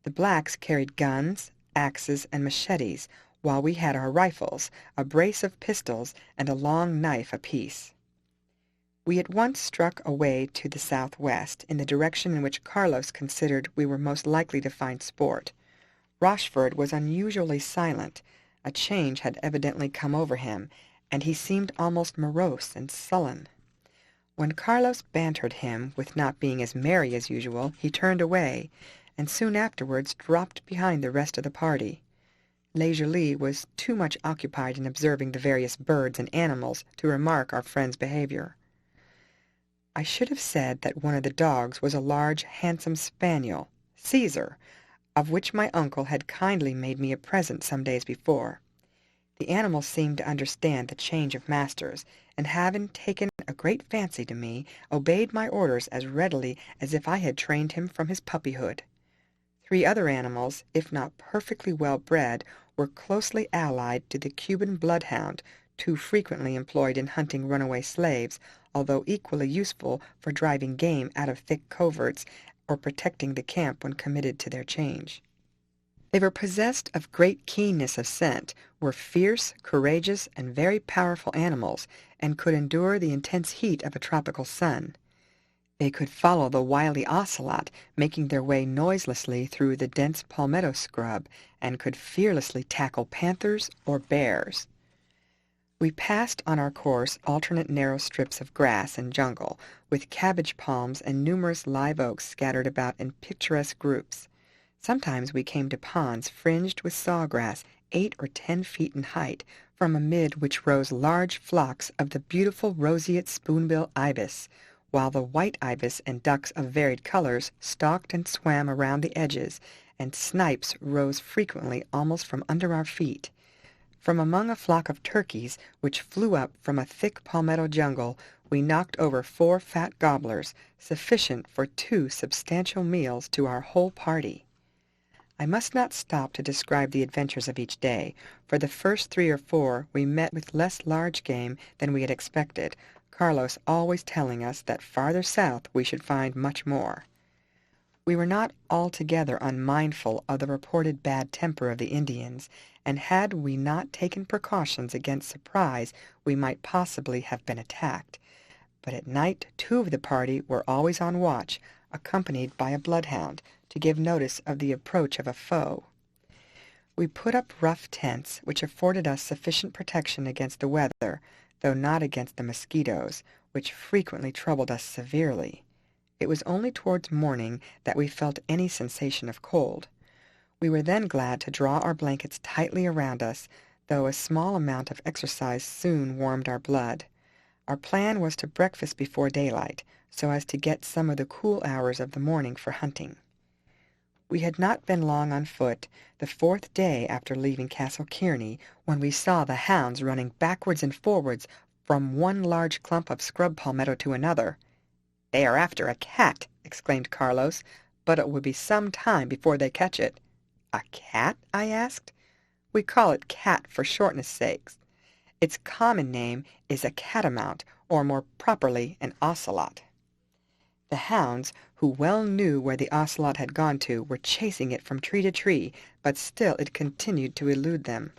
A: The blacks carried guns, axes, and machetes, while we had our rifles, a brace of pistols, and a long knife apiece. We at once struck away to the southwest, in the direction in which Carlos considered we were most likely to find sport. Rochford was unusually silent. A change had evidently come over him, and he seemed almost morose and sullen. When Carlos bantered him with not being as merry as usual, he turned away, and soon afterwards dropped behind the rest of the party. Les Jolies was too much occupied in observing the various birds and animals to remark our friend's behavior. I should have said that one of the dogs was a large, handsome spaniel, Caesar, of which my uncle had kindly made me a present some days before. The animal seemed to understand the change of masters, and having taken a great fancy to me, obeyed my orders as readily as if I had trained him from his puppyhood. 3 other animals, if not perfectly well bred, were closely allied to the Cuban bloodhound, too frequently employed in hunting runaway slaves, although equally useful for driving game out of thick coverts or protecting the camp when committed to their change. They were possessed of great keenness of scent, were fierce, courageous, and very powerful animals, and could endure the intense heat of a tropical sun. They could follow the wily ocelot, making their way noiselessly through the dense palmetto scrub, and could fearlessly tackle panthers or bears. We passed on our course alternate narrow strips of grass and jungle, with cabbage palms and numerous live oaks scattered about in picturesque groups. Sometimes we came to ponds fringed with sawgrass 8 or 10 feet in height, from amid which rose large flocks of the beautiful roseate spoonbill ibis, while the white ibis and ducks of varied colors stalked and swam around the edges, and snipes rose frequently almost from under our feet. From among a flock of turkeys, which flew up from a thick palmetto jungle, we knocked over 4 fat gobblers, sufficient for 2 substantial meals to our whole party. I must not stop to describe the adventures of each day. For the first 3 or 4 we met with less large game than we had expected, Carlos always telling us that farther south we should find much more. We were not altogether unmindful of the reported bad temper of the Indians, and had we not taken precautions against surprise we might possibly have been attacked. but at night 2 of the party were always on watch, accompanied by a bloodhound, to give notice of the approach of a foe. We put up rough tents, which afforded us sufficient protection against the weather, though not against the mosquitoes, which frequently troubled us severely. It was only towards morning that we felt any sensation of cold. We were then glad to draw our blankets tightly around us, though a small amount of exercise soon warmed our blood. Our plan was to breakfast before daylight, so as to get some of the cool hours of the morning for hunting. We had not been long on foot, the 4th day after leaving Castle Kearney, when we saw the hounds running backwards and forwards from one large clump of scrub palmetto to another. "They are after a cat," exclaimed Carlos, "but it will be some time before they catch it." "A cat?" I asked. "We call it cat for shortness' sake. Its common name is a catamount, or more properly an ocelot." The hounds, who well knew where the ocelot had gone to, were chasing it from tree to tree, but still it continued to elude them.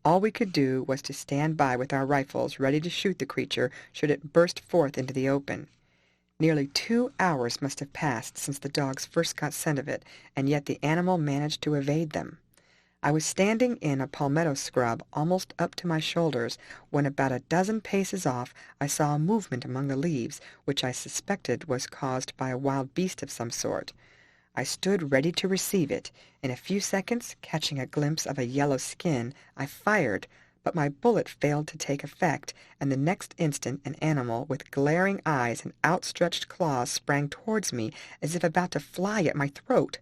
A: All we could do was to stand by with our rifles ready to shoot the creature should it burst forth into the open. Nearly 2 hours must have passed since the dogs first got scent of it, and yet the animal managed to evade them. I was standing in a palmetto scrub almost up to my shoulders, when about a dozen paces off I saw a movement among the leaves, which I suspected was caused by a wild beast of some sort. I stood ready to receive it. In a few seconds, catching a glimpse of a yellow skin, I fired, but my bullet failed to take effect, and the next instant an animal with glaring eyes and outstretched claws sprang towards me as if about to fly at my throat.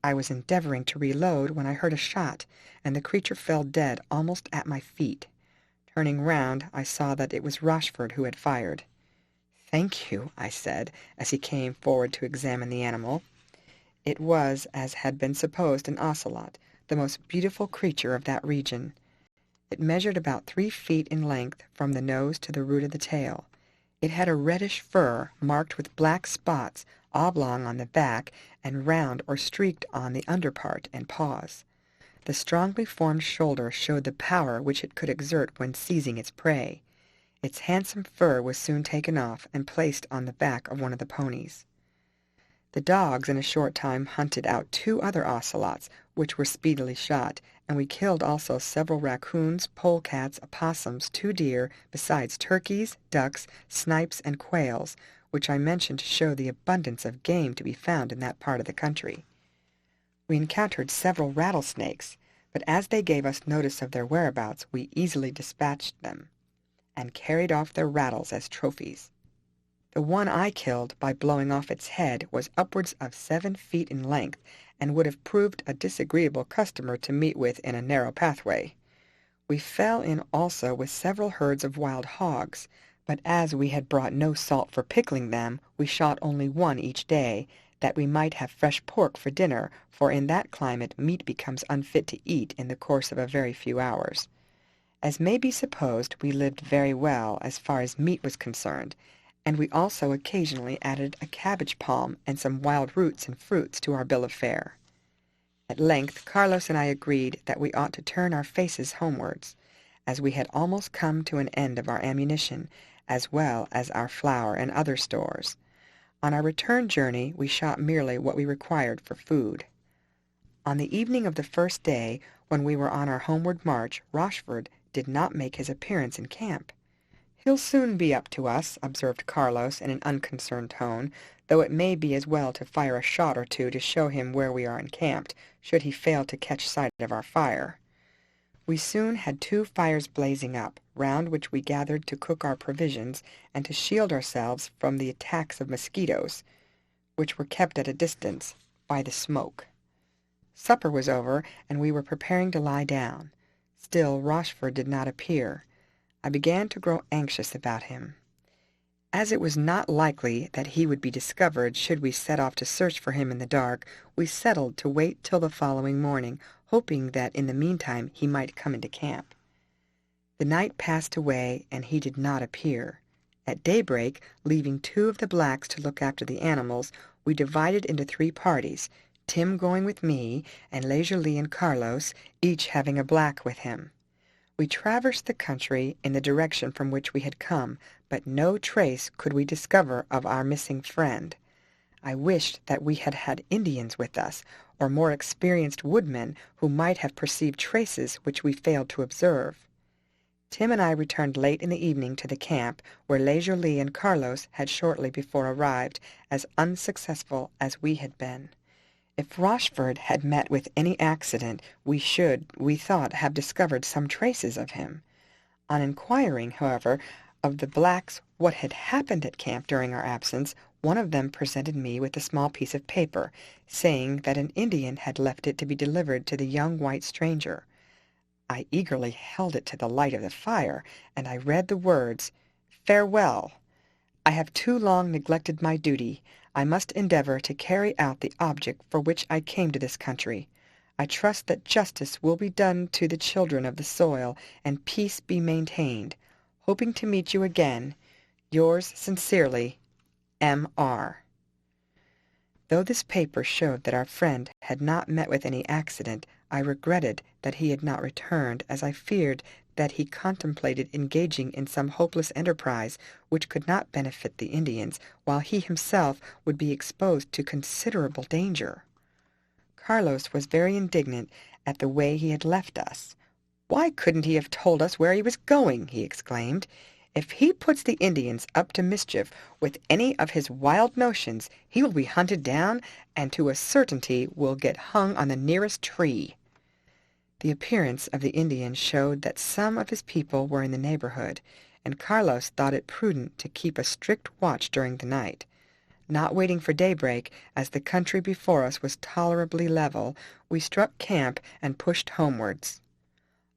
A: I was endeavoring to reload when I heard a shot, and the creature fell dead almost at my feet. Turning round, I saw that it was Rochford who had fired. "Thank you," I said, as he came forward to examine the animal. It was, as had been supposed, an ocelot, the most beautiful creature of that region. It measured about 3 feet in length from the nose to the root of the tail. It had a reddish fur marked with black spots, oblong on the back, and round or streaked on the under part and paws. The strongly formed shoulder showed the power which it could exert when seizing its prey. Its handsome fur was soon taken off and placed on the back of one of the ponies. The dogs in a short time hunted out 2 other ocelots, which were speedily shot, and we killed also several raccoons, polecats, opossums, 2 deer, besides turkeys, ducks, snipes, and quails, which I mentioned to show the abundance of game to be found in that part of the country. We encountered several rattlesnakes, but as they gave us notice of their whereabouts, we easily dispatched them, and carried off their rattles as trophies. The one I killed by blowing off its head was upwards of 7 feet in length, and would have proved a disagreeable customer to meet with in a narrow pathway. We fell in also with several herds of wild hogs, but as we had brought no salt for pickling them, we shot only 1 each day, that we might have fresh pork for dinner, for in that climate meat becomes unfit to eat in the course of a very few hours. As may be supposed, we lived very well as far as meat was concerned, and we also occasionally added a cabbage palm and some wild roots and fruits to our bill of fare. At length Carlos and I agreed that we ought to turn our faces homewards, as we had almost come to an end of our ammunition, as well as our flour and other stores. On our return journey we shot merely what we required for food. On the evening of the first day, when we were on our homeward march, Rochford did not make his appearance in camp. "He'll soon be up to us," observed Carlos in an unconcerned tone, "though it may be as well to fire a shot or 2 to show him where we are encamped, should he fail to catch sight of our fire." We soon had 2 fires blazing up, round which we gathered to cook our provisions, and to shield ourselves from the attacks of mosquitoes, which were kept at a distance by the smoke. Supper was over, and we were preparing to lie down. Still Rochford did not appear. I began to grow anxious about him. As it was not likely that he would be discovered should we set off to search for him in the dark, we settled to wait till the following morning, hoping that in the meantime he might come into camp. The night passed away, and he did not appear. At daybreak, leaving 2 of the blacks to look after the animals, we divided into 3 parties, Tim going with me, and Leisurely and Carlos, each having a black with him. We traversed the country in the direction from which we had come, but no trace could we discover of our missing friend. I wished that we had had Indians with us, or more experienced woodmen who might have perceived traces which we failed to observe. Tim and I returned late in the evening to the camp, where Leisure Lee and Carlos had shortly before arrived, as unsuccessful as we had been. If Rochford had met with any accident, we should, we thought, have discovered some traces of him. On inquiring, however, of the blacks what had happened at camp during our absence, one of them presented me with a small piece of paper, saying that an Indian had left it to be delivered to the young white stranger. I eagerly held it to the light of the fire, and I read the words, "Farewell. I have too long neglected my duty. I must endeavor to carry out the object for which I came to this country. I trust that justice will be done to the children of the soil, and peace be maintained. Hoping to meet you again, yours sincerely, M.R." Though this paper showed that our friend had not met with any accident, I regretted that he had not returned, as I feared that he contemplated engaging in some hopeless enterprise which could not benefit the Indians, while he himself would be exposed to considerable danger. Carlos was very indignant at the way he had left us. "Why couldn't he have told us where he was going?" he exclaimed. "If he puts the Indians up to mischief with any of his wild notions, he will be hunted down, and to a certainty will get hung on the nearest tree." The appearance of the Indians showed that some of his people were in the neighborhood, and Carlos thought it prudent to keep a strict watch during the night. Not waiting for daybreak, as the country before us was tolerably level, we struck camp and pushed homewards.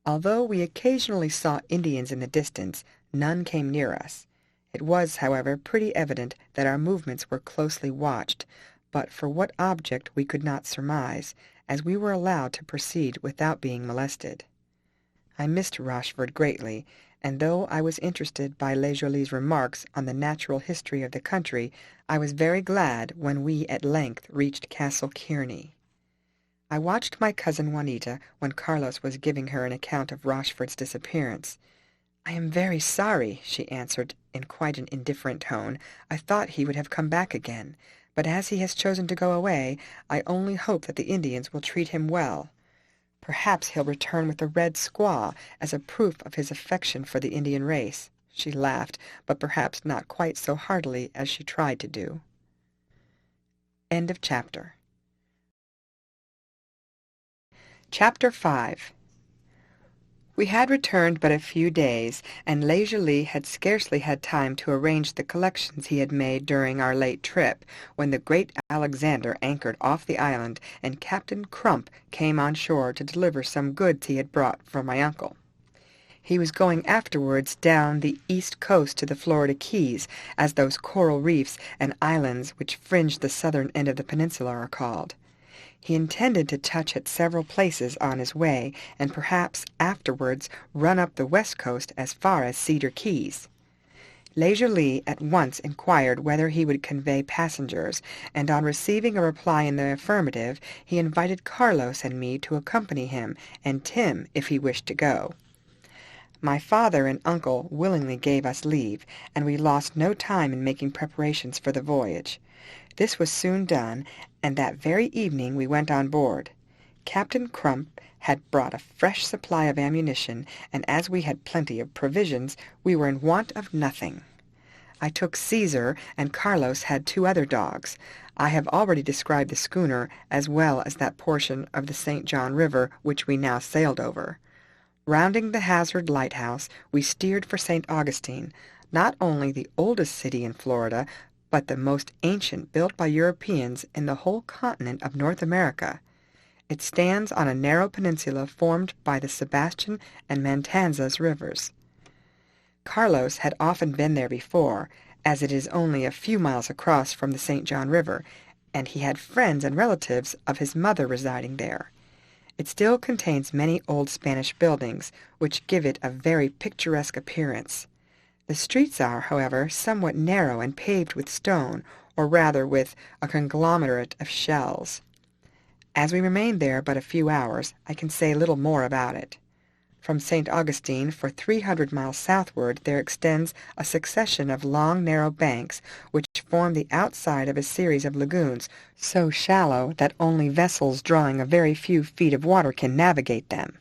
A: Although we occasionally saw Indians in the distance, none came near us. It was, however, pretty evident that our movements were closely watched, but for what object we could not surmise, as we were allowed to proceed without being molested. I missed Rochford greatly, and though I was interested by Leisure Lee's remarks on the natural history of the country, I was very glad when we at length reached Castle Kearney. I watched my cousin Juanita when Carlos was giving her an account of Rochford's disappearance. "I am very sorry," she answered in quite an indifferent tone. "I thought he would have come back again, but as he has chosen to go away, I only hope that the Indians will treat him well. Perhaps he'll return with a red squaw as a proof of his affection for the Indian race." She laughed, but perhaps not quite so heartily as she tried to do. End of chapter. Chapter 5. We had returned but a few days, and Leisure Lee had scarcely had time to arrange the collections he had made during our late trip, when the great Alexander anchored off the island, and Captain Crump came on shore to deliver some goods he had brought for my uncle. He was going afterwards down the east coast to the Florida Keys, as those coral reefs and islands which fringe the southern end of the peninsula are called. He intended to touch at several places on his way, and perhaps afterwards run up the west coast as far as Cedar Keys. Leisure Lee at once inquired whether he would convey passengers, and on receiving a reply in the affirmative, he invited Carlos and me to accompany him, and Tim if he wished to go. My father and uncle willingly gave us leave, and we lost no time in making preparations for the voyage. This was soon done, and that very evening we went on board. Captain Crump had brought a fresh supply of ammunition, and as we had plenty of provisions, we were in want of nothing. I took Caesar, and Carlos had 2 other dogs. I have already described the schooner, as well as that portion of the St. John River which we now sailed over. Rounding the Hazard Lighthouse, we steered for St. Augustine, not only the oldest city in Florida, but the most ancient built by Europeans in the whole continent of North America. It stands on a narrow peninsula formed by the Sebastian and Matanzas rivers. Carlos had often been there before, as it is only a few miles across from the St. John River, and he had friends and relatives of his mother residing there. It still contains many old Spanish buildings, which give it a very picturesque appearance. The streets are, however, somewhat narrow and paved with stone, or rather with a conglomerate of shells. As we remained there but a few hours, I can say little more about it. From St. Augustine for 300 miles southward there extends a succession of long, narrow banks which form the outside of a series of lagoons so shallow that only vessels drawing a very few feet of water can navigate them.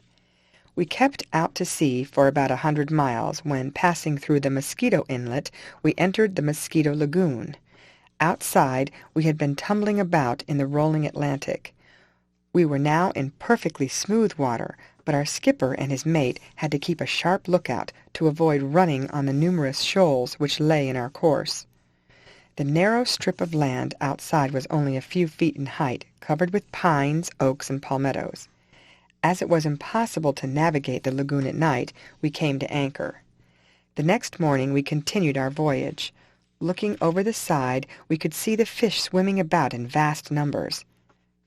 A: We kept out to sea for about 100 miles when, passing through the Mosquito Inlet, we entered the Mosquito Lagoon. Outside, we had been tumbling about in the rolling Atlantic. We were now in perfectly smooth water, but our skipper and his mate had to keep a sharp lookout to avoid running on the numerous shoals which lay in our course. The narrow strip of land outside was only a few feet in height, covered with pines, oaks, and palmettos. As it was impossible to navigate the lagoon at night, we came to anchor. The next morning we continued our voyage. Looking over the side, we could see the fish swimming about in vast numbers.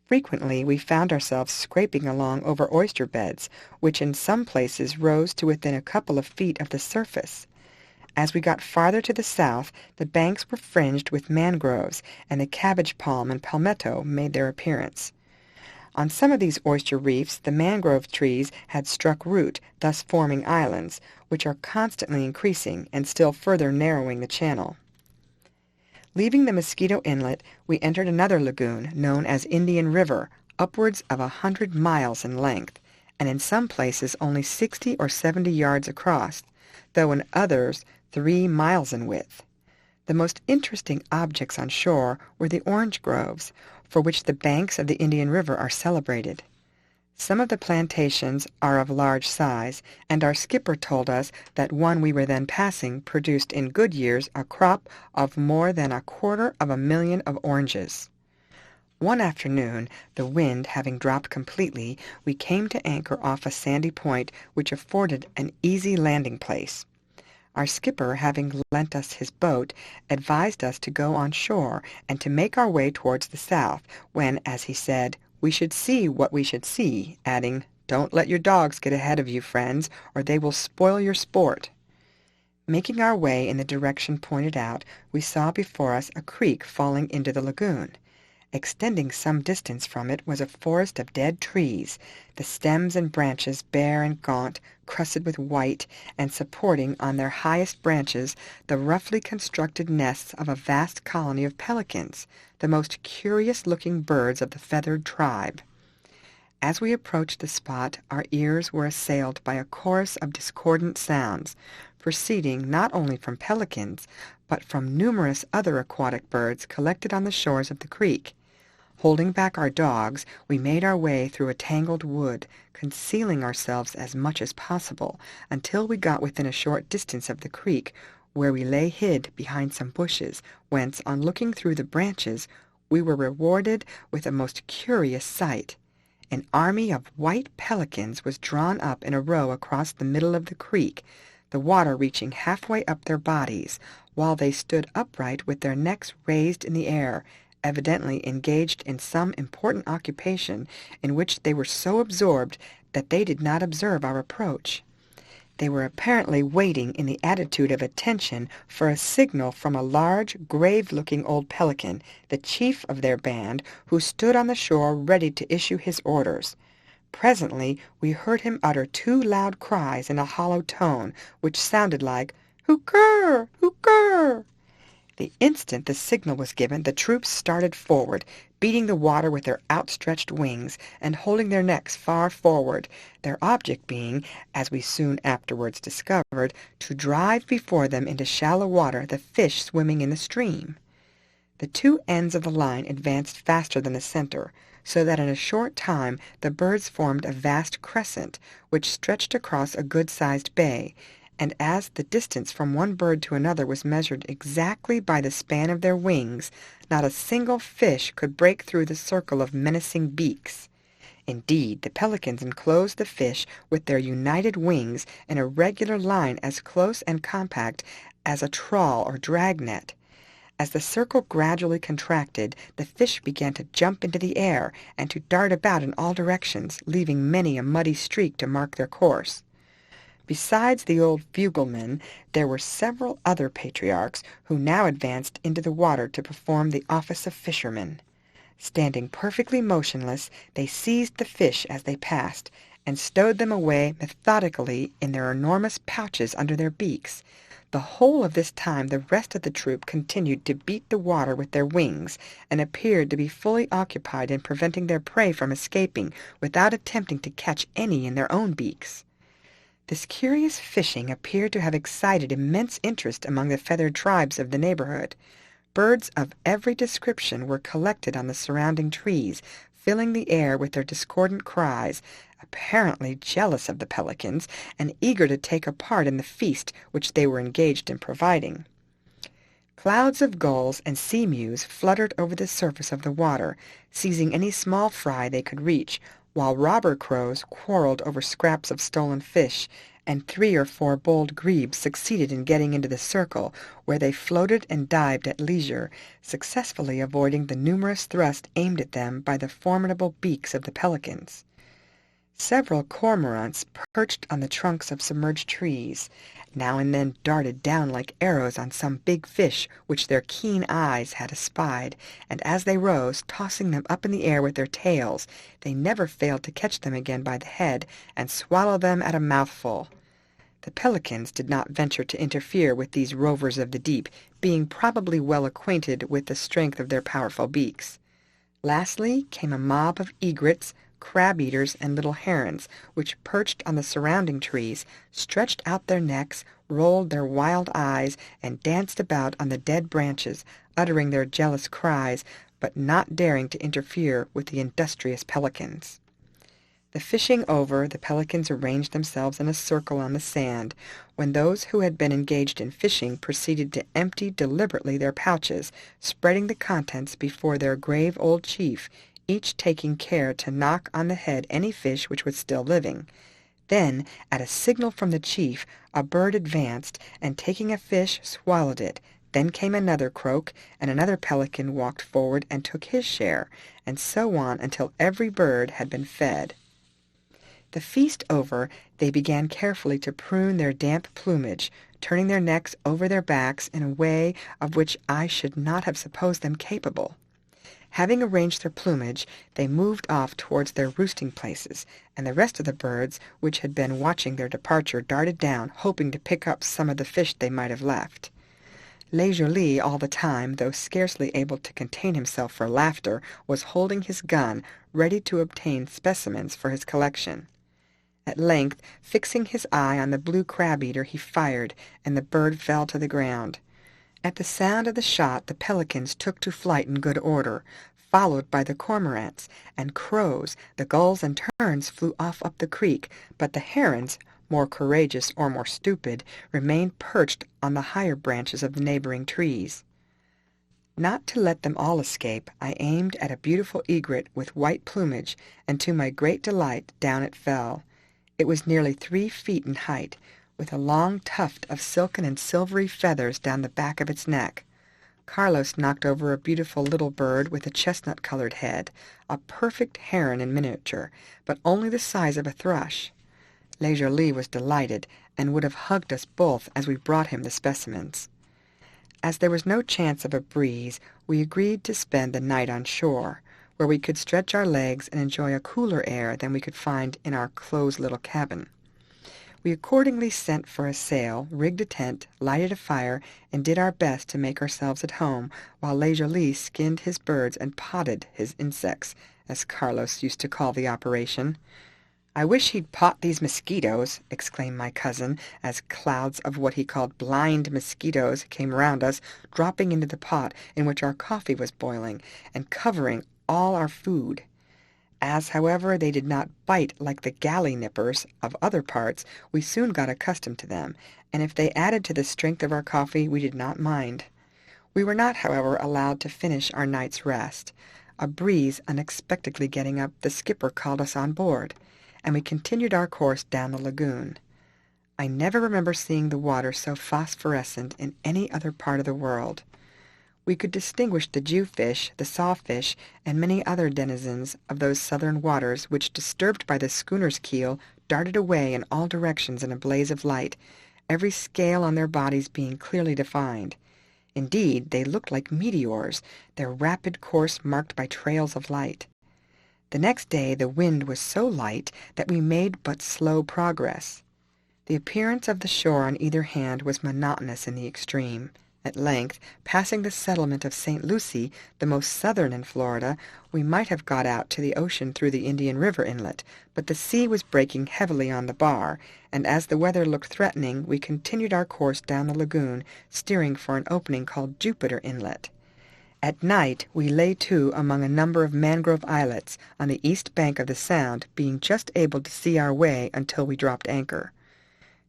A: Frequently we found ourselves scraping along over oyster beds, which in some places rose to within a couple of feet of the surface. As we got farther to the south, the banks were fringed with mangroves, and the cabbage palm and palmetto made their appearance. On some of these oyster reefs the mangrove trees had struck root, thus forming islands, which are constantly increasing and still further narrowing the channel. Leaving the Mosquito Inlet, we entered another lagoon known as Indian River, upwards of 100 miles in length, and in some places only 60 or 70 yards across, though in others 3 miles in width. The most interesting objects on shore were the orange groves, for which the banks of the Indian River are celebrated. Some of the plantations are of large size, and our skipper told us that one we were then passing produced in good years a crop of more than 250,000 of oranges. One afternoon, the wind having dropped completely, we came to anchor off a sandy point which afforded an easy landing place. Our skipper, having lent us his boat, advised us to go on shore and to make our way towards the south, when, as he said, we should see what we should see, adding, "Don't let your dogs get ahead of you, friends, or they will spoil your sport." Making our way in the direction pointed out, we saw before us a creek falling into the lagoon. Extending some distance from it was a forest of dead trees, the stems and branches bare and gaunt, crusted with white, and supporting on their highest branches the roughly constructed nests of a vast colony of pelicans, the most curious-looking birds of the feathered tribe. As we approached the spot, our ears were assailed by a chorus of discordant sounds, proceeding not only from pelicans, but from numerous other aquatic birds collected on the shores of the creek. Holding back our dogs, we made our way through a tangled wood, concealing ourselves as much as possible, until we got within a short distance of the creek, where we lay hid behind some bushes, whence, on looking through the branches, we were rewarded with a most curious sight. An army of white pelicans was drawn up in a row across the middle of the creek, the water reaching halfway up their bodies, while they stood upright with their necks raised in the air, evidently engaged in some important occupation in which they were so absorbed that they did not observe our approach. They were apparently waiting in the attitude of attention for a signal from a large, grave-looking old pelican, the chief of their band, who stood on the shore ready to issue his orders. Presently we heard him utter 2 loud cries in a hollow tone, which sounded like, "Hooker! Hooker!" The instant the signal was given, the troops started forward, beating the water with their outstretched wings, and holding their necks far forward, their object being, as we soon afterwards discovered, to drive before them into shallow water the fish swimming in the stream. The 2 ends of the line advanced faster than the center, so that in a short time the birds formed a vast crescent, which stretched across a good-sized bay, and as the distance from one bird to another was measured exactly by the span of their wings, not a single fish could break through the circle of menacing beaks. Indeed, the pelicans enclosed the fish with their united wings in a regular line as close and compact as a trawl or drag-net. As the circle gradually contracted, the fish began to jump into the air and to dart about in all directions, leaving many a muddy streak to mark their course. Besides the old fugleman, there were several other patriarchs who now advanced into the water to perform the office of fishermen. Standing perfectly motionless, they seized the fish as they passed, and stowed them away methodically in their enormous pouches under their beaks. The whole of this time the rest of the troop continued to beat the water with their wings, and appeared to be fully occupied in preventing their prey from escaping, without attempting to catch any in their own beaks. This curious fishing appeared to have excited immense interest among the feathered tribes of the neighborhood. Birds of every description were collected on the surrounding trees, filling the air with their discordant cries, apparently jealous of the pelicans, and eager to take a part in the feast which they were engaged in providing. Clouds of gulls and sea-mews fluttered over the surface of the water, seizing any small fry they could reach, while robber crows quarreled over scraps of stolen fish, and 3 or 4 bold grebes succeeded in getting into the circle, where they floated and dived at leisure, successfully avoiding the numerous thrusts aimed at them by the formidable beaks of the pelicans. Several cormorants perched on the trunks of submerged trees, now and then darted down like arrows on some big fish which their keen eyes had espied, and as they rose, tossing them up in the air with their tails, they never failed to catch them again by the head and swallow them at a mouthful. The pelicans did not venture to interfere with these rovers of the deep, being probably well acquainted with the strength of their powerful beaks. Lastly came a mob of egrets, crab-eaters, and little herons, which perched on the surrounding trees, stretched out their necks, rolled their wild eyes, and danced about on the dead branches, uttering their jealous cries, but not daring to interfere with the industrious pelicans. The fishing over, the pelicans arranged themselves in a circle on the sand, when those who had been engaged in fishing proceeded to empty deliberately their pouches, spreading the contents before their grave old chief, each taking care to knock on the head any fish which was still living. Then, at a signal from the chief, a bird advanced, and taking a fish, swallowed it. Then came another croak, and another pelican walked forward and took his share, and so on until every bird had been fed. The feast over, they began carefully to prune their damp plumage, turning their necks over their backs in a way of which I should not have supposed them capable. Having arranged their plumage, they moved off towards their roosting places, and the rest of the birds, which had been watching their departure, darted down, hoping to pick up some of the fish they might have left. Leisurely all the time, though scarcely able to contain himself for laughter, was holding his gun, ready to obtain specimens for his collection. At length, fixing his eye on the blue crab-eater, he fired, and the bird fell to the ground. At the sound of the shot the pelicans took to flight in good order, followed by the cormorants and crows. The gulls and terns flew off up the creek, but the herons, more courageous or more stupid, remained perched on the higher branches of the neighboring trees. Not to let them all escape, I aimed at a beautiful egret with white plumage, and to my great delight down it fell. It was nearly 3 feet in height, with a long tuft of silken and silvery feathers down the back of its neck. Carlos knocked over a beautiful little bird with a chestnut-colored head, a perfect heron in miniature, but only the size of a thrush. Leisurely was delighted, and would have hugged us both as we brought him the specimens. As there was no chance of a breeze, we agreed to spend the night on shore, where we could stretch our legs and enjoy a cooler air than we could find in our close little cabin. We accordingly sent for a sail, rigged a tent, lighted a fire, and did our best to make ourselves at home, while Leisurely skinned his birds and potted his insects, as Carlos used to call the operation. "I wish he'd pot these mosquitoes," exclaimed my cousin, as clouds of what he called blind mosquitoes came round us, dropping into the pot in which our coffee was boiling, and covering all our food. As, however, they did not bite like the galley nippers of other parts, we soon got accustomed to them, and if they added to the strength of our coffee, we did not mind. We were not, however, allowed to finish our night's rest. A breeze unexpectedly getting up, the skipper called us on board, and we continued our course down the lagoon. I never remember seeing the water so phosphorescent in any other part of the world. We could distinguish the jewfish, the sawfish, and many other denizens of those southern waters, which, disturbed by the schooner's keel, darted away in all directions in a blaze of light, every scale on their bodies being clearly defined. Indeed, they looked like meteors, their rapid course marked by trails of light. The next day the wind was so light that we made but slow progress. The appearance of the shore on either hand was monotonous in the extreme. At length, passing the settlement of St. Lucie, the most southern in Florida, we might have got out to the ocean through the Indian River inlet, but the sea was breaking heavily on the bar, and as the weather looked threatening, we continued our course down the lagoon, steering for an opening called Jupiter Inlet. At night we lay to among a number of mangrove islets on the east bank of the Sound, being just able to see our way until we dropped anchor.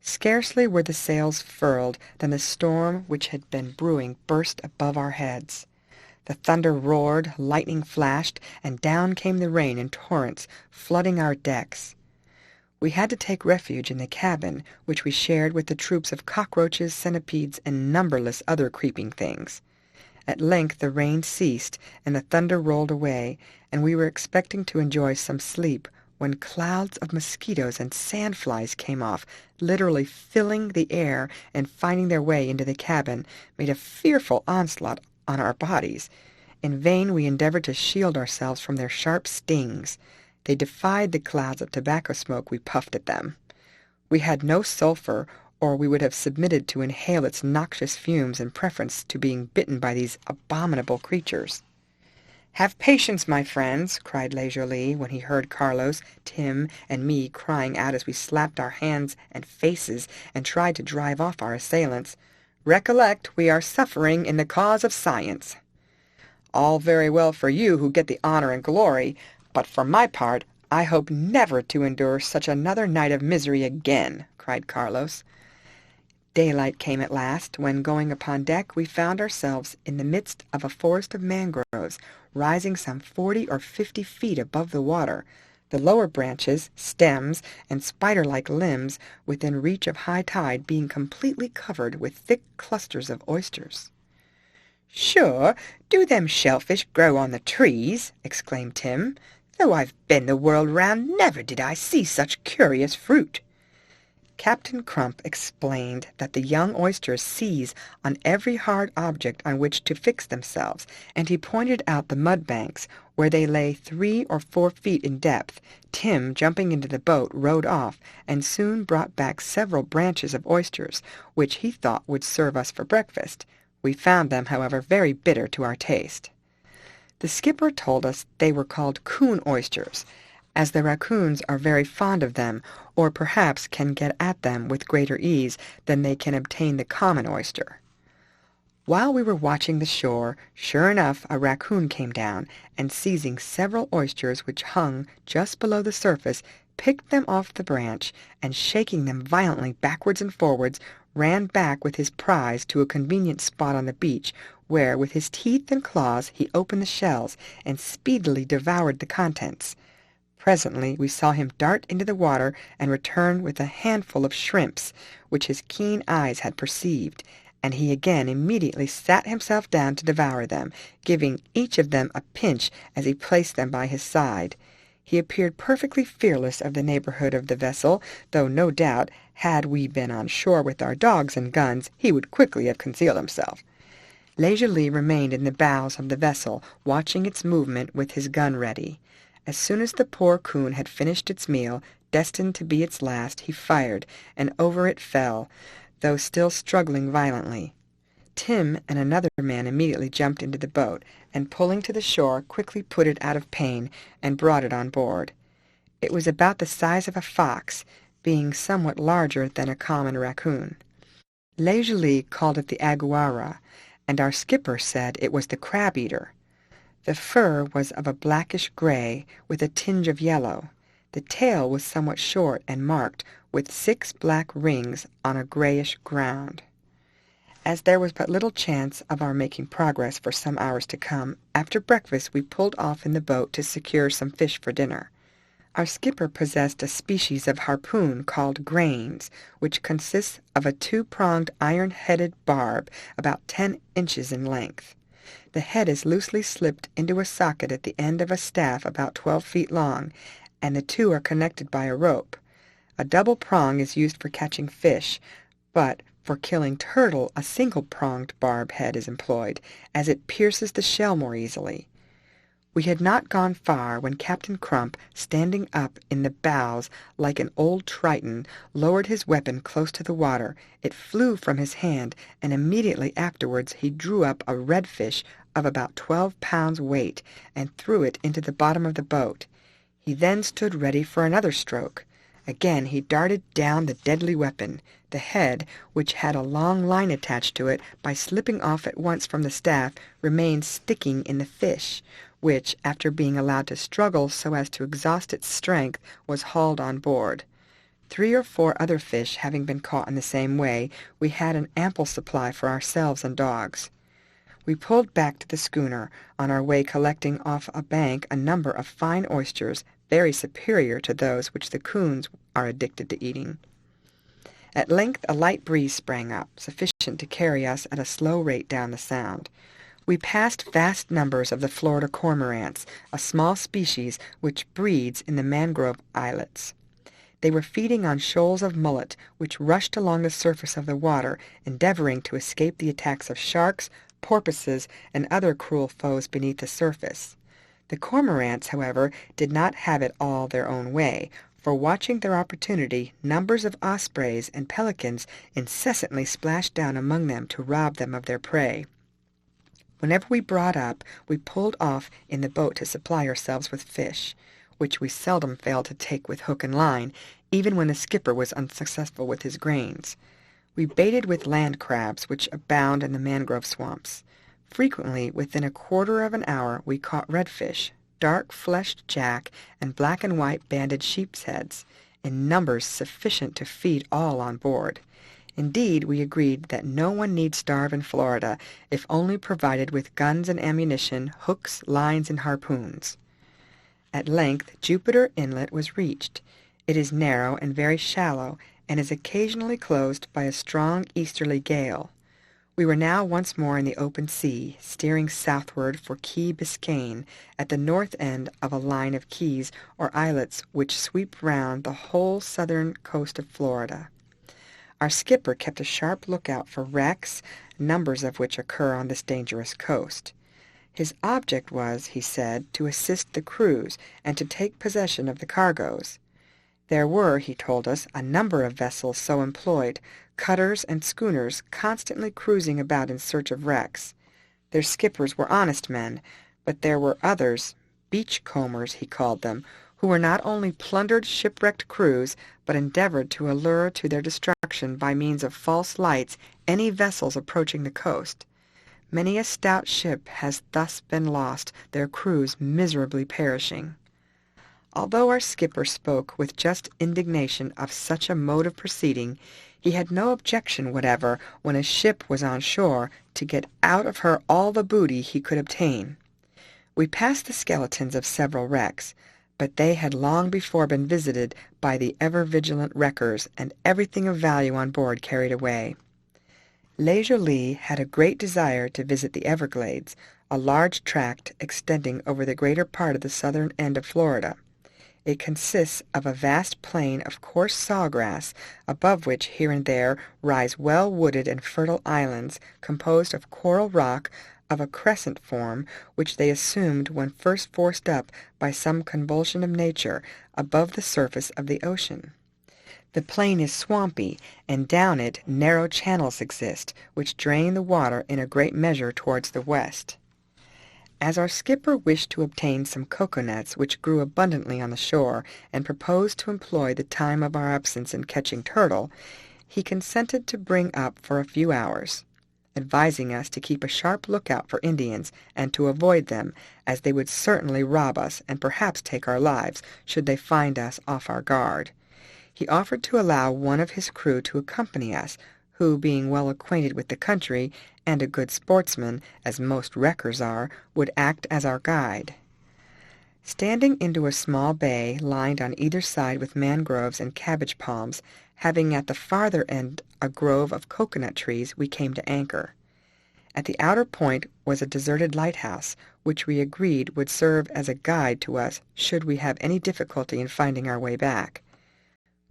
A: Scarcely were the sails furled than the storm which had been brewing burst above our heads. The thunder roared, lightning flashed, and down came the rain in torrents, flooding our decks. We had to take refuge in the cabin, which we shared with the troops of cockroaches, centipedes, and numberless other creeping things. At length the rain ceased, and the thunder rolled away, and we were expecting to enjoy some sleep, when clouds of mosquitoes and sandflies came off, literally filling the air and finding their way into the cabin, made a fearful onslaught on our bodies. In vain we endeavored to shield ourselves from their sharp stings. They defied the clouds of tobacco smoke we puffed at them. We had no sulphur, or we would have submitted to inhale its noxious fumes in preference to being bitten by these abominable creatures. "Have patience, my friends," cried Le Joly, when he heard Carlos, Tim, and me crying out as we slapped our hands and faces and tried to drive off our assailants. "Recollect, we are suffering in the cause of science." "All very well for you who get the honor and glory, but for my part I hope never to endure such another night of misery again," cried Carlos. Daylight came at last, when, going upon deck, we found ourselves in the midst of a forest of mangroves, rising some 40 or 50 feet above the water, the lower branches, stems, and spider-like limbs within reach of high tide being completely covered with thick clusters of oysters. "Sure, do them shellfish grow on the trees?" exclaimed Tim. "Though I've been the world round, never did I see such curious fruit." Captain Crump explained that the young oysters seize on every hard object on which to fix themselves, and he pointed out the mud-banks, where they lay 3 or 4 feet in depth. Tim, jumping into the boat, rowed off, and soon brought back several branches of oysters, which he thought would serve us for breakfast. We found them, however, very bitter to our taste. The skipper told us they were called coon oysters, as the raccoons are very fond of them, or perhaps can get at them with greater ease than they can obtain the common oyster. While we were watching the shore, sure enough a raccoon came down, and seizing several oysters which hung just below the surface, picked them off the branch, and shaking them violently backwards and forwards, ran back with his prize to a convenient spot on the beach, where with his teeth and claws he opened the shells, and speedily devoured the contents. Presently we saw him dart into the water and return with a handful of shrimps, which his keen eyes had perceived, and he again immediately sat himself down to devour them, giving each of them a pinch as he placed them by his side. He appeared perfectly fearless of the neighborhood of the vessel, though no doubt, had we been on shore with our dogs and guns, he would quickly have concealed himself. Le Joly remained in the bows of the vessel, watching its movement with his gun ready. As soon as the poor coon had finished its meal, destined to be its last, he fired, and over it fell, though still struggling violently. Tim and another man immediately jumped into the boat, and pulling to the shore, quickly put it out of pain, and brought it on board. It was about the size of a fox, being somewhat larger than a common raccoon. Le Joly called it the aguara, and our skipper said it was the crab-eater. The fur was of a blackish gray, with a tinge of yellow. The tail was somewhat short and marked, with 6 black rings on a grayish ground. As there was but little chance of our making progress for some hours to come, after breakfast we pulled off in the boat to secure some fish for dinner. Our skipper possessed a species of harpoon called grains, which consists of a 2-pronged iron-headed barb about 10 inches in length. The head is loosely slipped into a socket at the end of a staff about 12 feet long, and the two are connected by a rope. A double prong is used for catching fish, but for killing turtle a single-pronged barb head is employed, as it pierces the shell more easily. We had not gone far when Captain Crump, standing up in the bows like an old Triton, lowered his weapon close to the water. It flew from his hand, and immediately afterwards he drew up a redfish of about 12 pounds weight, and threw it into the bottom of the boat. He then stood ready for another stroke. Again he darted down the deadly weapon. The head, which had a long line attached to it, by slipping off at once from the staff, remained sticking in the fish, which, after being allowed to struggle so as to exhaust its strength, was hauled on board. 3 or 4 other fish having been caught in the same way, we had an ample supply for ourselves and dogs. We pulled back to the schooner, on our way collecting off a bank a number of fine oysters, very superior to those which the coons are addicted to eating. At length a light breeze sprang up, sufficient to carry us at a slow rate down the Sound. We passed vast numbers of the Florida cormorants, a small species which breeds in the mangrove islets. They were feeding on shoals of mullet, which rushed along the surface of the water, endeavoring to escape the attacks of sharks, porpoises, and other cruel foes beneath the surface. The cormorants, however, did not have it all their own way, for watching their opportunity, numbers of ospreys and pelicans incessantly splashed down among them to rob them of their prey. Whenever we brought up, we pulled off in the boat to supply ourselves with fish, which we seldom failed to take with hook and line, even when the skipper was unsuccessful with his grains. We baited with land crabs, which abound in the mangrove swamps. Frequently, within a quarter of an hour, we caught redfish, dark-fleshed jack, and black and white banded sheep's heads, in numbers sufficient to feed all on board. Indeed, we agreed that no one need starve in Florida, if only provided with guns and ammunition, hooks, lines, and harpoons. At length Jupiter Inlet was reached. It is narrow and very shallow, and is occasionally closed by a strong easterly gale. We were now once more in the open sea, steering southward for Key Biscayne, at the north end of a line of keys or islets which sweep round the whole southern coast of Florida. Our skipper kept a sharp lookout for wrecks, numbers of which occur on this dangerous coast. His object was, he said, to assist the crews, and to take possession of the cargoes. There were, he told us, a number of vessels so employed, cutters and schooners constantly cruising about in search of wrecks. Their skippers were honest men, but there were others, beachcombers he called them, who were not only plundered shipwrecked crews, but endeavored to allure to their destruction by means of false lights any vessels approaching the coast. Many a stout ship has thus been lost, their crews miserably perishing. Although our skipper spoke with just indignation of such a mode of proceeding, he had no objection whatever, when a ship was on shore, to get out of her all the booty he could obtain. We passed the skeletons of several wrecks, but they had long before been visited by the ever-vigilant wreckers, and everything of value on board carried away. Le Jolie had a great desire to visit the Everglades, a large tract extending over the greater part of the southern end of Florida. It consists of a vast plain of coarse sawgrass, above which here and there rise well-wooded and fertile islands, composed of coral rock of a crescent form, which they assumed when first forced up by some convulsion of nature above the surface of the ocean. The plain is swampy, and down it narrow channels exist, which drain the water in a great measure towards the west. As our skipper wished to obtain some coconuts which grew abundantly on the shore, and proposed to employ the time of our absence in catching turtle, he consented to bring up for a few hours, advising us to keep a sharp lookout for Indians, and to avoid them, as they would certainly rob us, and perhaps take our lives, should they find us off our guard. He offered to allow one of his crew to accompany us, who, being well acquainted with the country, and a good sportsman, as most wreckers are, would act as our guide. Standing into a small bay, lined on either side with mangroves and cabbage palms, having at the farther end a grove of coconut trees, we came to anchor. At the outer point was a deserted lighthouse, which we agreed would serve as a guide to us should we have any difficulty in finding our way back.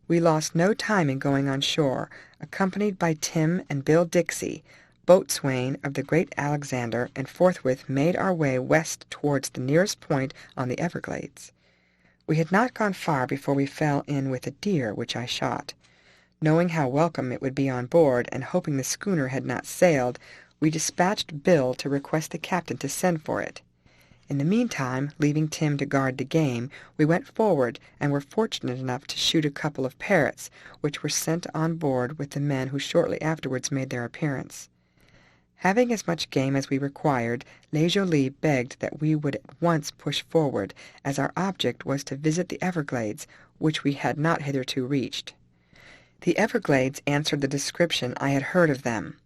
A: We lost no time in going on shore, accompanied by Tim and Bill Dixie, boatswain of the great Alexander, and forthwith made our way west towards the nearest point on the Everglades. We had not gone far before we fell in with a deer which I shot. Knowing how welcome it would be on board, and hoping the schooner had not sailed, we dispatched Bill to request the captain to send for it. In the meantime, leaving Tim to guard the game, we went forward and were fortunate enough to shoot a couple of parrots, which were sent on board with the men who shortly afterwards made their appearance. Having as much game as we required, Le begged that we would at once push forward, as our object was to visit the Everglades, which we had not hitherto reached. The Everglades answered the description I had heard of them.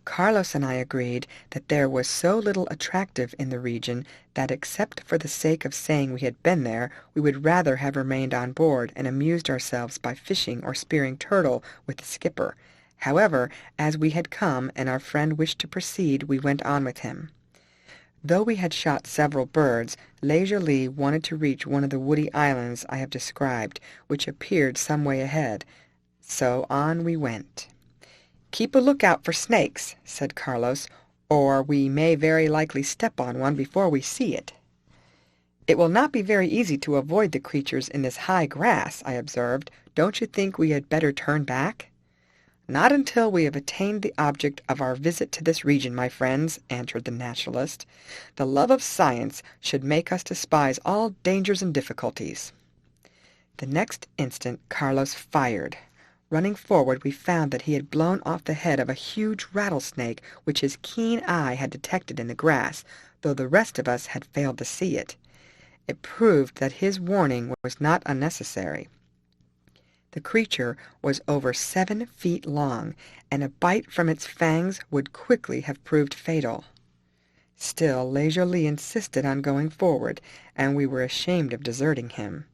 A: Carlos and I agreed that there was so little attractive in the region that, except for the sake of saying we had been there, we would rather have remained on board and amused ourselves by fishing or spearing turtle with the skipper. However, as we had come and our friend wished to proceed, we went on with him. Though we had shot several birds, Le wanted to reach one of the woody islands I have described, which appeared some way ahead. So on we went. "Keep a lookout for snakes," said Carlos, "or we may very likely step on one before we see it." "It will not be very easy to avoid the creatures in this high grass," I observed. "Don't you think we had better turn back?" "Not until we have attained the object of our visit to this region, my friends," answered the naturalist. "The love of science should make us despise all dangers and difficulties." The next instant Carlos fired. Running forward, we found that he had blown off the head of a huge rattlesnake which his keen eye had detected in the grass, though the rest of us had failed to see it. It proved that his warning was not unnecessary. The creature was over 7 feet long, and a bite from its fangs would quickly have proved fatal. Still, Le insisted on going forward, and we were ashamed of deserting him.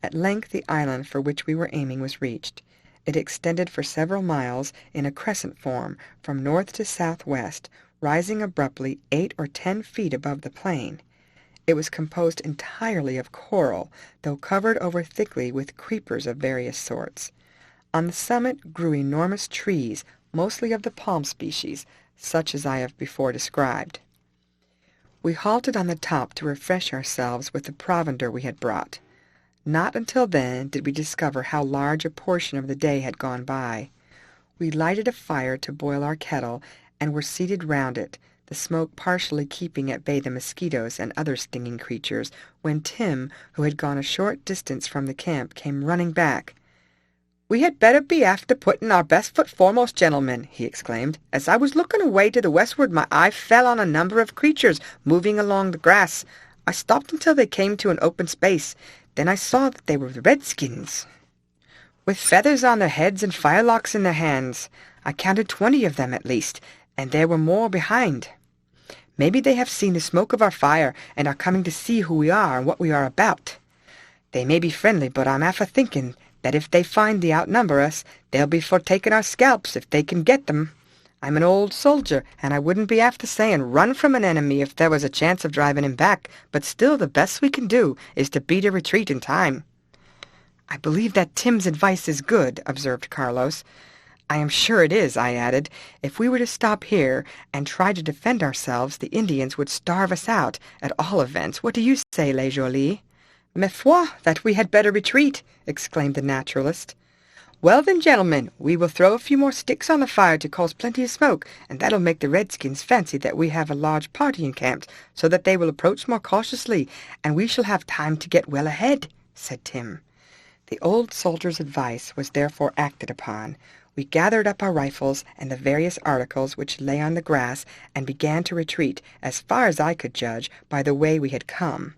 A: At length the island for which we were aiming was reached. It extended for several miles in a crescent form, from north to southwest, rising abruptly 8 or 10 feet above the plain. It was composed entirely of coral, though covered over thickly with creepers of various sorts. On the summit grew enormous trees, mostly of the palm species, such as I have before described. We halted on the top to refresh ourselves with the provender we had brought. Not until then did we discover how large a portion of the day had gone by. We lighted a fire to boil our kettle, and were seated round it, the smoke partially keeping at bay the mosquitoes and other stinging creatures, when Tim, who had gone a short distance from the camp, came running back. "We had better be after putting our best foot foremost, gentlemen," he exclaimed. "As I was looking away to the westward, my eye fell on a number of creatures moving along the grass. I stopped until they came to an open space. Then I saw that they were the redskins, with feathers on their heads and firelocks in their hands. I counted 20 of them at least, and there were more behind. Maybe they have seen the smoke of our fire, and are coming to see who we are and what we are about. They may be friendly, but I'm half a-thinking that if they find they outnumber us, they'll be for taking our scalps if they can get them. I'm an old soldier, and I wouldn't be after saying run from an enemy if there was a chance of driving him back, but still the best we can do is to beat a retreat in time." "I believe that Tim's advice is good," observed Carlos. "I am sure it is," I added. "If we were to stop here and try to defend ourselves, the Indians would starve us out, at all events. What do you say, Le?" "Ma foi, that we had better retreat," exclaimed the naturalist. "Well then, gentlemen, we will throw a few more sticks on the fire to cause plenty of smoke, and that'll make the redskins fancy that we have a large party encamped, so that they will approach more cautiously, and we shall have time to get well ahead," said Tim. The old soldier's advice was therefore acted upon. We gathered up our rifles and the various articles which lay on the grass, and began to retreat, as far as I could judge, by the way we had come.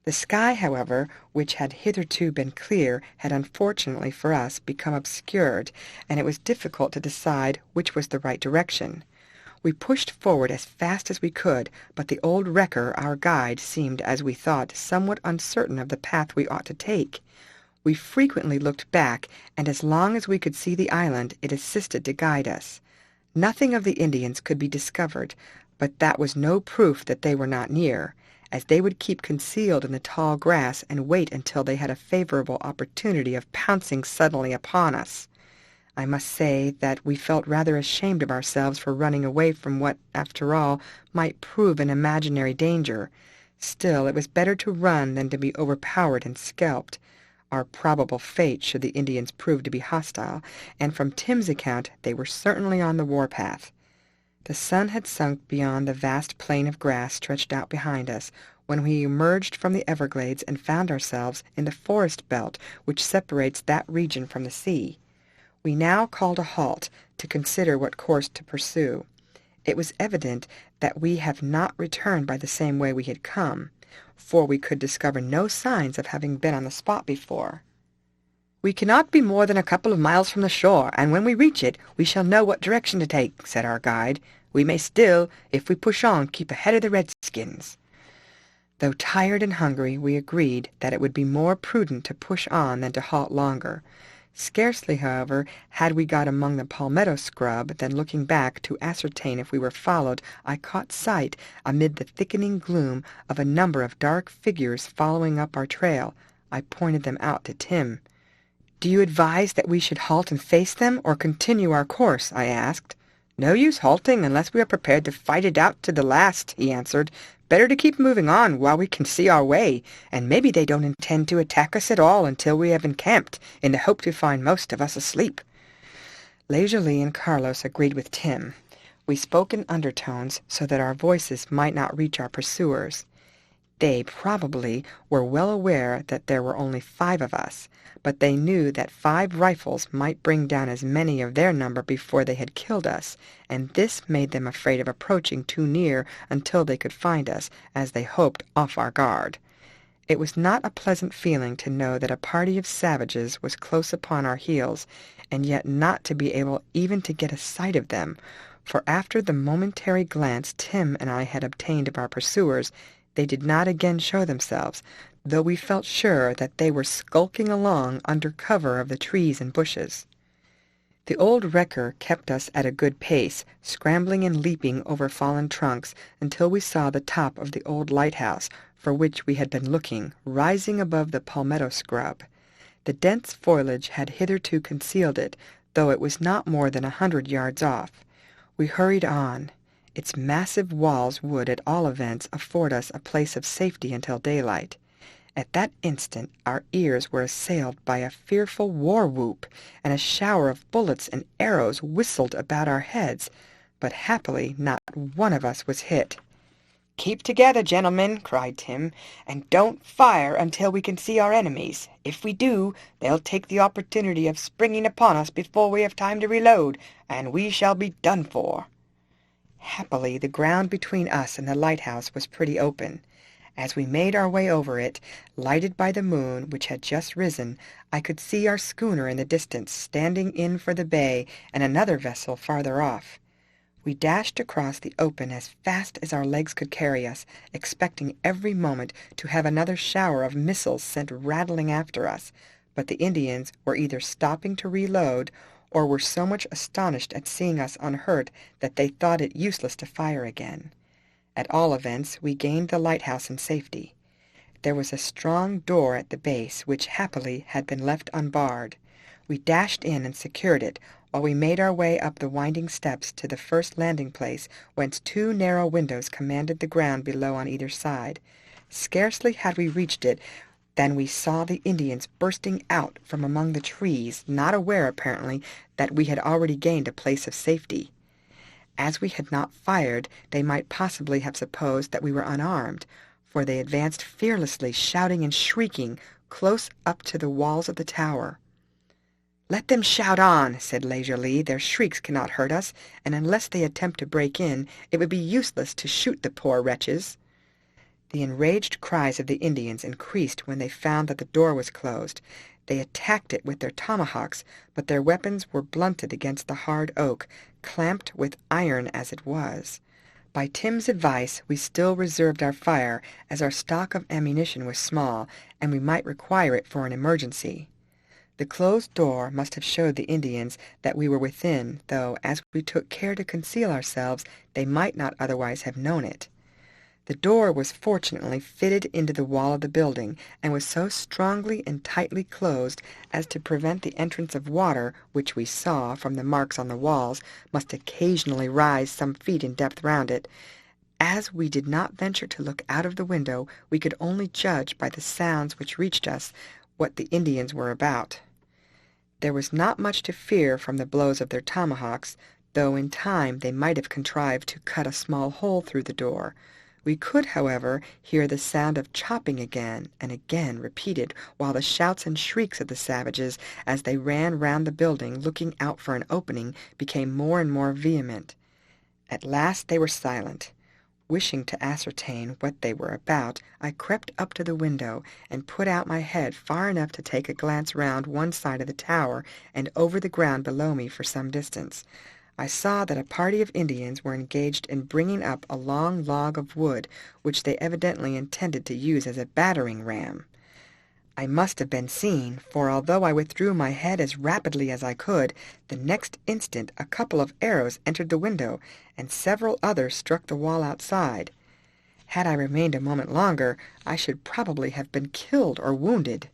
A: The sky, however, which had hitherto been clear, had unfortunately for us become obscured, and it was difficult to decide which was the right direction. We pushed forward as fast as we could, but the old wrecker, our guide, seemed, as we thought, somewhat uncertain of the path we ought to take. We frequently looked back, and as long as we could see the island, it assisted to guide us. Nothing of the Indians could be discovered, but that was no proof that they were not near, as they would keep concealed in the tall grass and wait until they had a favorable opportunity of pouncing suddenly upon us. I must say that we felt rather ashamed of ourselves for running away from what, after all, might prove an imaginary danger. Still, it was better to run than to be overpowered and scalped, our probable fate should the Indians prove to be hostile, and from Tim's account they were certainly on the warpath. The sun had sunk beyond the vast plain of grass stretched out behind us, when we emerged from the Everglades and found ourselves in the forest belt which separates that region from the sea. We now called a halt to consider what course to pursue. It was evident that we have not returned by the same way we had come, for we could discover no signs of having been on the spot before. "We cannot be more than a couple of miles from the shore, and when we reach it we shall know what direction to take," said our guide. "We may still, if we push on, keep ahead of the redskins." Though tired and hungry, we agreed that it would be more prudent to push on than to halt longer. Scarcely, however, had we got among the palmetto scrub than, looking back to ascertain if we were followed, I caught sight, amid the thickening gloom, of a number of dark figures following up our trail. I pointed them out to Tim. "Do you advise that we should halt and face them, or continue our course?" I asked. "No use halting unless we are prepared to fight it out to the last," he answered. "Better to keep moving on while we can see our way, and maybe they don't intend to attack us at all until we have encamped, in the hope to find most of us asleep." Leisurely and Carlos agreed with Tim. We spoke in undertones so that our voices might not reach our pursuers. They probably were well aware that there were only 5 of us, but they knew that 5 rifles might bring down as many of their number before they had killed us, and this made them afraid of approaching too near until they could find us, as they hoped, off our guard. It was not a pleasant feeling to know that a party of savages was close upon our heels, and yet not to be able even to get a sight of them, for after the momentary glance Tim and I had obtained of our pursuers, they did not again show themselves, though we felt sure that they were skulking along under cover of the trees and bushes. The old wrecker kept us at a good pace, scrambling and leaping over fallen trunks until we saw the top of the old lighthouse, for which we had been looking, rising above the palmetto scrub. The dense foliage had hitherto concealed it, though it was not more than 100 yards off. We hurried on. Its massive walls would, at all events, afford us a place of safety until daylight. At that instant our ears were assailed by a fearful war-whoop, and a shower of bullets and arrows whistled about our heads, but happily not one of us was hit. "Keep together, gentlemen," cried Tim, "and don't fire until we can see our enemies. If we do, they'll take the opportunity of springing upon us before we have time to reload, and we shall be done for." Happily, the ground between us and the lighthouse was pretty open. As we made our way over it, lighted by the moon, which had just risen, I could see our schooner in the distance, standing in for the bay, and another vessel farther off. We dashed across the open as fast as our legs could carry us, expecting every moment to have another shower of missiles sent rattling after us, but the Indians were either stopping to reload, or were so much astonished at seeing us unhurt that they thought it useless to fire again. At all events, we gained the lighthouse in safety. There was a strong door at the base, which happily had been left unbarred. We dashed in and secured it, while we made our way up the winding steps to the first landing place, whence 2 narrow windows commanded the ground below on either side. Scarcely had we reached it than we saw the Indians bursting out from among the trees, not aware, apparently, that we had already gained a place of safety. As we had not fired, they might possibly have supposed that we were unarmed, for they advanced fearlessly, shouting and shrieking, close up to the walls of the tower. "Let them shout on," said Leisurely. "Their shrieks cannot hurt us, and unless they attempt to break in, it would be useless to shoot the poor wretches." The enraged cries of the Indians increased when they found that the door was closed. They attacked it with their tomahawks, but their weapons were blunted against the hard oak, clamped with iron as it was. By Tim's advice, we still reserved our fire, as our stock of ammunition was small, and we might require it for an emergency. The closed door must have showed the Indians that we were within, though, as we took care to conceal ourselves, they might not otherwise have known it. The door was fortunately fitted into the wall of the building, and was so strongly and tightly closed as to prevent the entrance of water, which we saw, from the marks on the walls, must occasionally rise some feet in depth round it. As we did not venture to look out of the window, we could only judge by the sounds which reached us what the Indians were about. There was not much to fear from the blows of their tomahawks, though in time they might have contrived to cut a small hole through the door. We could, however, hear the sound of chopping again and again repeated, while the shouts and shrieks of the savages, as they ran round the building looking out for an opening, became more and more vehement. At last they were silent. Wishing to ascertain what they were about, I crept up to the window and put out my head far enough to take a glance round one side of the tower and over the ground below me for some distance. I saw that a party of Indians were engaged in bringing up a long log of wood, which they evidently intended to use as a battering ram. I must have been seen, for although I withdrew my head as rapidly as I could, the next instant a couple of arrows entered the window, and several others struck the wall outside. Had I remained a moment longer, I should probably have been killed or wounded.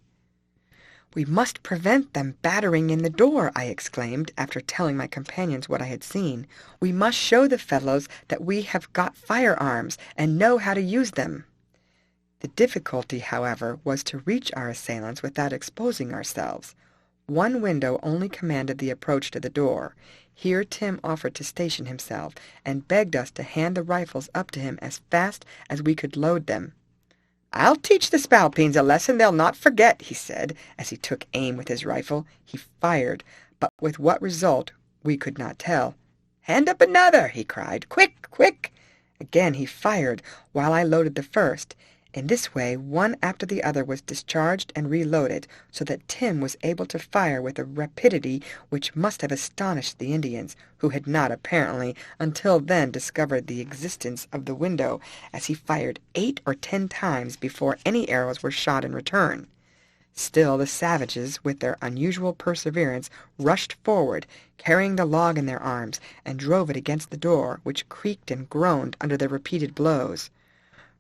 A: "We must prevent them battering in the door," I exclaimed, after telling my companions what I had seen. "We must show the fellows that we have got firearms, and know how to use them." The difficulty, however, was to reach our assailants without exposing ourselves. One window only commanded the approach to the door. Here Tim offered to station himself, and begged us to hand the rifles up to him as fast as we could load them. "I'll teach the spalpeens a lesson they'll not forget," he said, as he took aim with his rifle. He fired, but with what result we could not tell. "Hand up another!" he cried. "Quick, quick!" Again he fired, while I loaded the first. In this way one after the other was discharged and reloaded, so that Tim was able to fire with a rapidity which must have astonished the Indians, who had not, apparently, until then discovered the existence of the window, as he fired 8 or 10 times before any arrows were shot in return. Still the savages, with their unusual perseverance, rushed forward, carrying the log in their arms, and drove it against the door, which creaked and groaned under their repeated blows.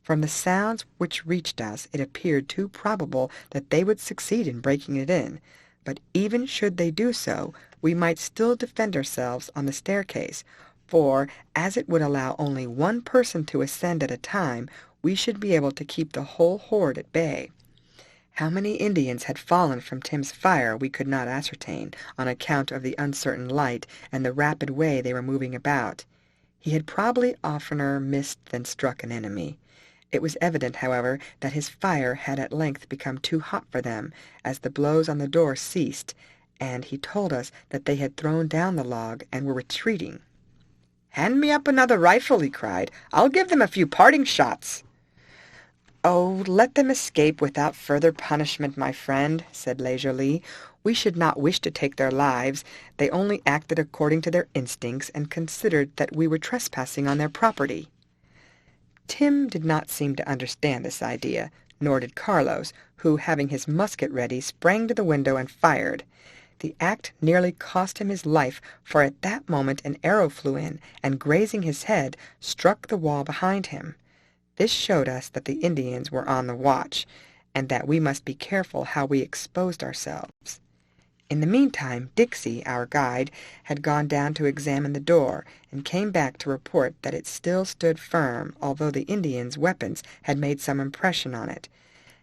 A: From the sounds which reached us, it appeared too probable that they would succeed in breaking it in, but even should they do so, we might still defend ourselves on the staircase, for, as it would allow only one person to ascend at a time, we should be able to keep the whole horde at bay. How many Indians had fallen from Tim's fire we could not ascertain, on account of the uncertain light and the rapid way they were moving about. He had probably oftener missed than struck an enemy. It was evident, however, that his fire had at length become too hot for them, as the blows on the door ceased, and he told us that they had thrown down the log and were retreating. "Hand me up another rifle," he cried. "I'll give them a few parting shots." "Oh, let them escape without further punishment, my friend," said Le Joly. "We should not wish to take their lives. They only acted according to their instincts, and considered that we were trespassing on their property." Tim did not seem to understand this idea, nor did Carlos, who, having his musket ready, sprang to the window and fired. The act nearly cost him his life, for at that moment an arrow flew in, and grazing his head, struck the wall behind him. This showed us that the Indians were on the watch, and that we must be careful how we exposed ourselves. In the meantime, Dixie, our guide, had gone down to examine the door, and came back to report that it still stood firm, although the Indians' weapons had made some impression on it.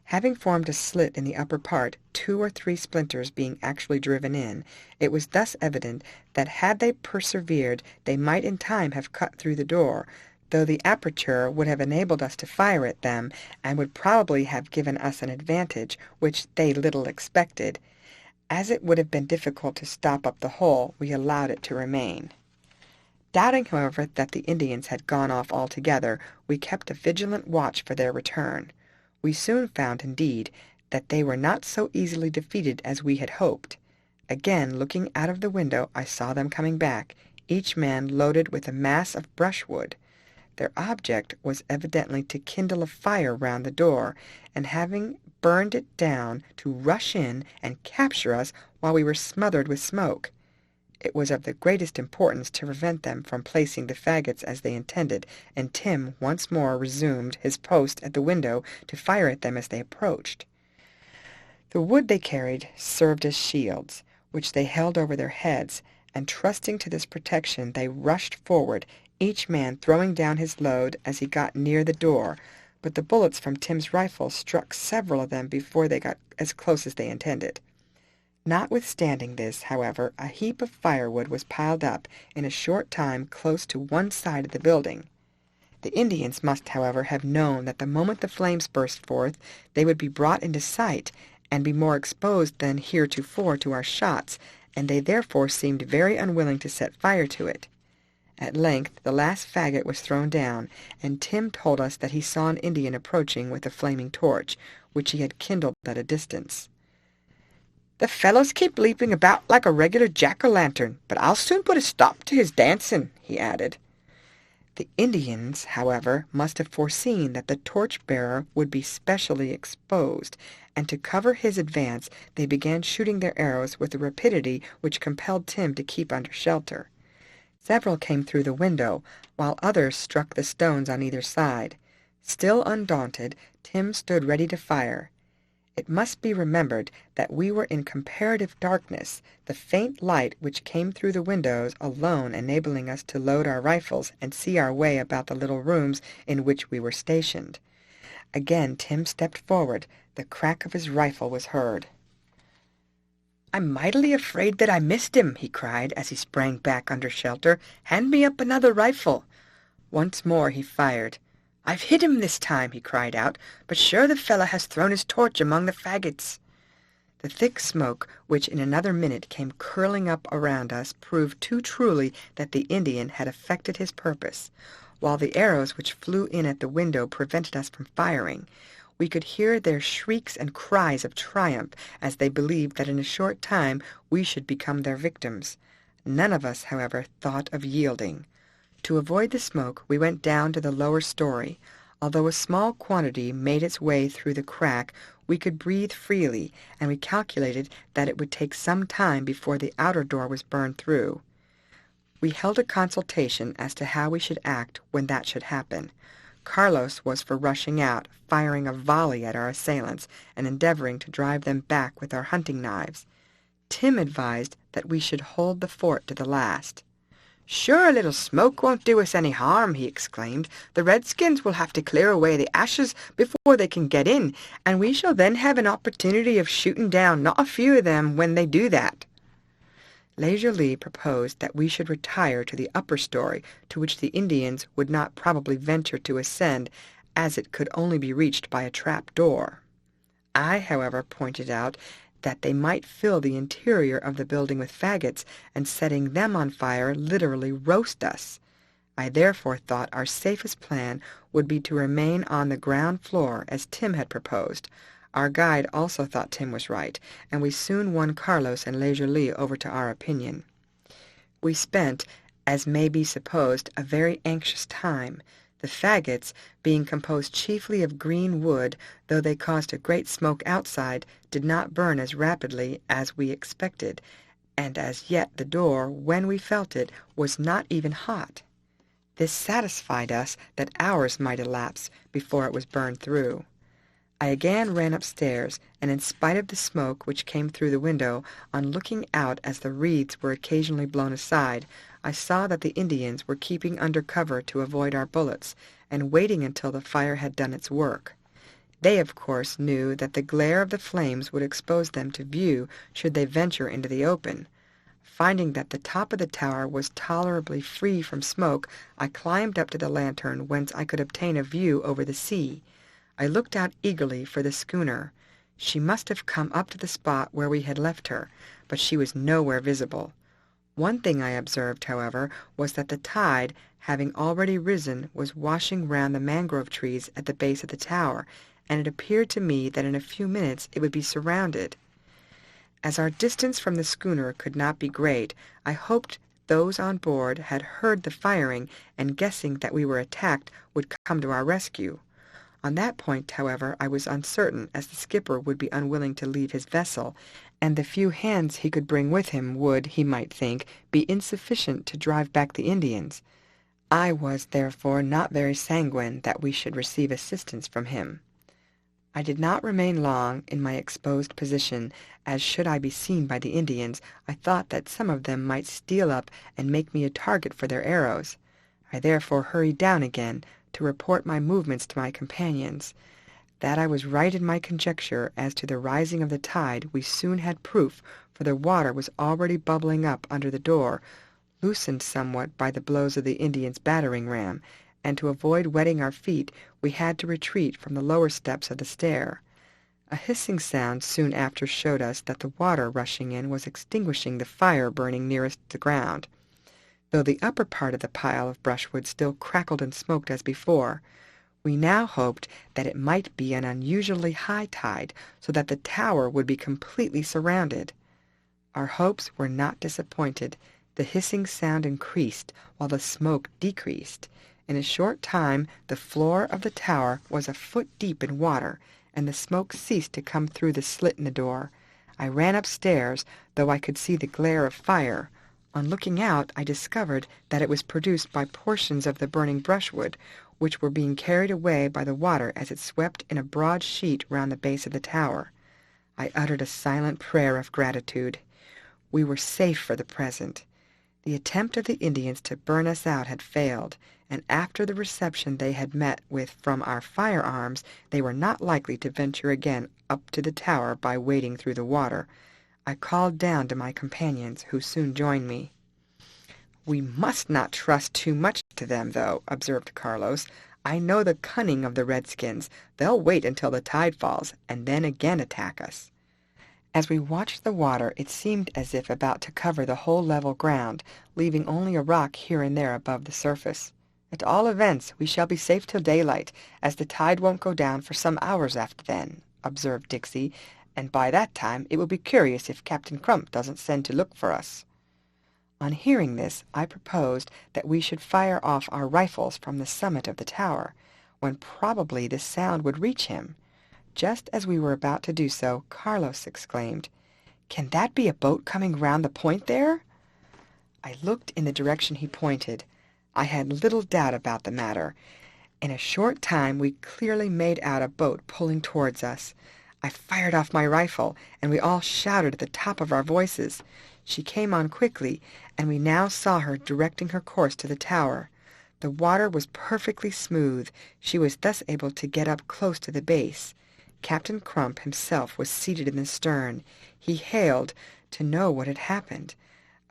A: Having formed a slit in the upper part, 2 or 3 splinters being actually driven in, it was thus evident that had they persevered they might in time have cut through the door, though the aperture would have enabled us to fire at them, and would probably have given us an advantage which they little expected. As it would have been difficult to stop up the hole, we allowed it to remain. Doubting, however, that the Indians had gone off altogether, we kept a vigilant watch for their return. We soon found, indeed, that they were not so easily defeated as we had hoped. Again, looking out of the window, I saw them coming back, each man loaded with a mass of brushwood. Their object was evidently to kindle a fire round the door, and having burned it down, to rush in and capture us while we were smothered with smoke. It was of the greatest importance to prevent them from placing the faggots as they intended, and Tim once more resumed his post at the window to fire at them as they approached. The wood they carried served as shields, which they held over their heads, and trusting to this protection they rushed forward, each man throwing down his load as he got near the door, but the bullets from Tim's rifle struck several of them before they got as close as they intended. Notwithstanding this, however, a heap of firewood was piled up in a short time close to one side of the building. The Indians must, however, have known that the moment the flames burst forth they would be brought into sight, and be more exposed than heretofore to our shots, and they therefore seemed very unwilling to set fire to it. At length the last faggot was thrown down, and Tim told us that he saw an Indian approaching with a flaming torch, which he had kindled at a distance. "The fellows keep leaping about like a regular jack-o'-lantern, but I'll soon put a stop to his dancing," he added. The Indians, however, must have foreseen that the torch-bearer would be specially exposed, and to cover his advance they began shooting their arrows with a rapidity which compelled Tim to keep under shelter. Several came through the window, while others struck the stones on either side. Still undaunted, Tim stood ready to fire. It must be remembered that we were in comparative darkness, the faint light which came through the windows alone enabling us to load our rifles and see our way about the little rooms in which we were stationed. Again Tim stepped forward. The crack of his rifle was heard. "I'm mightily afraid that I missed him," he cried as he sprang back under shelter. "Hand me up another rifle." Once more he fired. "I've hit him this time," he cried out, "but sure the fellow has thrown his torch among the faggots." The thick smoke, which in another minute came curling up around us, proved too truly that the Indian had effected his purpose. While the arrows which flew in at the window prevented us from firing, we could hear their shrieks and cries of triumph as they believed that in a short time we should become their victims. None of us, however, thought of yielding. To avoid the smoke, we went down to the lower story. Although a small quantity made its way through the crack, we could breathe freely, and we calculated that it would take some time before the outer door was burned through. We held a consultation as to how we should act when that should happen. Carlos was for rushing out, firing a volley at our assailants, and endeavoring to drive them back with our hunting knives. Tim advised that we should hold the fort to the last. "Sure, a little smoke won't do us any harm," he exclaimed. "The redskins will have to clear away the ashes before they can get in, and we shall then have an opportunity of shooting down not a few of them when they do that." Leisurely proposed that we should retire to the upper story, to which the Indians would not probably venture to ascend, as it could only be reached by a trap door. I, however, pointed out that they might fill the interior of the building with faggots, and setting them on fire literally roast us. I therefore thought our safest plan would be to remain on the ground floor, as Tim had proposed. Our guide also thought Tim was right, and we soon won Carlos and Leisurely over to our opinion. We spent, as may be supposed, a very anxious time. The faggots, being composed chiefly of green wood, though they caused a great smoke outside, did not burn as rapidly as we expected, and as yet the door, when we felt it, was not even hot. This satisfied us that hours might elapse before it was burned through. I again ran upstairs, and in spite of the smoke which came through the window, on looking out as the wreaths were occasionally blown aside, I saw that the Indians were keeping under cover to avoid our bullets, and waiting until the fire had done its work. They, of course, knew that the glare of the flames would expose them to view should they venture into the open. Finding that the top of the tower was tolerably free from smoke, I climbed up to the lantern whence I could obtain a view over the sea. I looked out eagerly for the schooner. She must have come up to the spot where we had left her, but she was nowhere visible. One thing I observed, however, was that the tide, having already risen, was washing round the mangrove trees at the base of the tower, and it appeared to me that in a few minutes it would be surrounded. As our distance from the schooner could not be great, I hoped those on board had heard the firing, and guessing that we were attacked, would come to our rescue. On that point, however, I was uncertain, as the skipper would be unwilling to leave his vessel, and the few hands he could bring with him would, he might think, be insufficient to drive back the Indians. I was, therefore, not very sanguine that we should receive assistance from him. I did not remain long in my exposed position, as should I be seen by the Indians, I thought that some of them might steal up and make me a target for their arrows. I therefore hurried down again, to report my movements to my companions. That I was right in my conjecture as to the rising of the tide we soon had proof, for the water was already bubbling up under the door, loosened somewhat by the blows of the Indians' battering ram, and to avoid wetting our feet we had to retreat from the lower steps of the stair. A hissing sound soon after showed us that the water rushing in was extinguishing the fire burning nearest the ground, though the upper part of the pile of brushwood still crackled and smoked as before. We now hoped that it might be an unusually high tide, so that the tower would be completely surrounded. Our hopes were not disappointed. The hissing sound increased, while the smoke decreased. In a short time the floor of the tower was a foot deep in water, and the smoke ceased to come through the slit in the door. I ran upstairs, though I could see the glare of fire. On looking out, I discovered that it was produced by portions of the burning brushwood, which were being carried away by the water as it swept in a broad sheet round the base of the tower. I uttered a silent prayer of gratitude. We were safe for the present. The attempt of the Indians to burn us out had failed, and after the reception they had met with from our firearms, they were not likely to venture again up to the tower by wading through the water. I called down to my companions, who soon joined me. "We must not trust too much to them, though," observed Carlos. "I know the cunning of the redskins. They'll wait until the tide falls, and then again attack us." As we watched the water, it seemed as if about to cover the whole level ground, leaving only a rock here and there above the surface. "At all events, we shall be safe till daylight, as the tide won't go down for some hours after then," observed Dixie, "and by that time it will be curious if Captain Crump doesn't send to look for us." On hearing this, I proposed that we should fire off our rifles from the summit of the tower, when probably the sound would reach him. Just as we were about to do so, Carlos exclaimed, "Can that be a boat coming round the point there?" I looked in the direction he pointed. I had little doubt about the matter. In a short time we clearly made out a boat pulling towards us. I fired off my rifle, and we all shouted at the top of our voices. She came on quickly, and we now saw her directing her course to the tower. The water was perfectly smooth. She was thus able to get up close to the base. Captain Crump himself was seated in the stern. He hailed to know what had happened.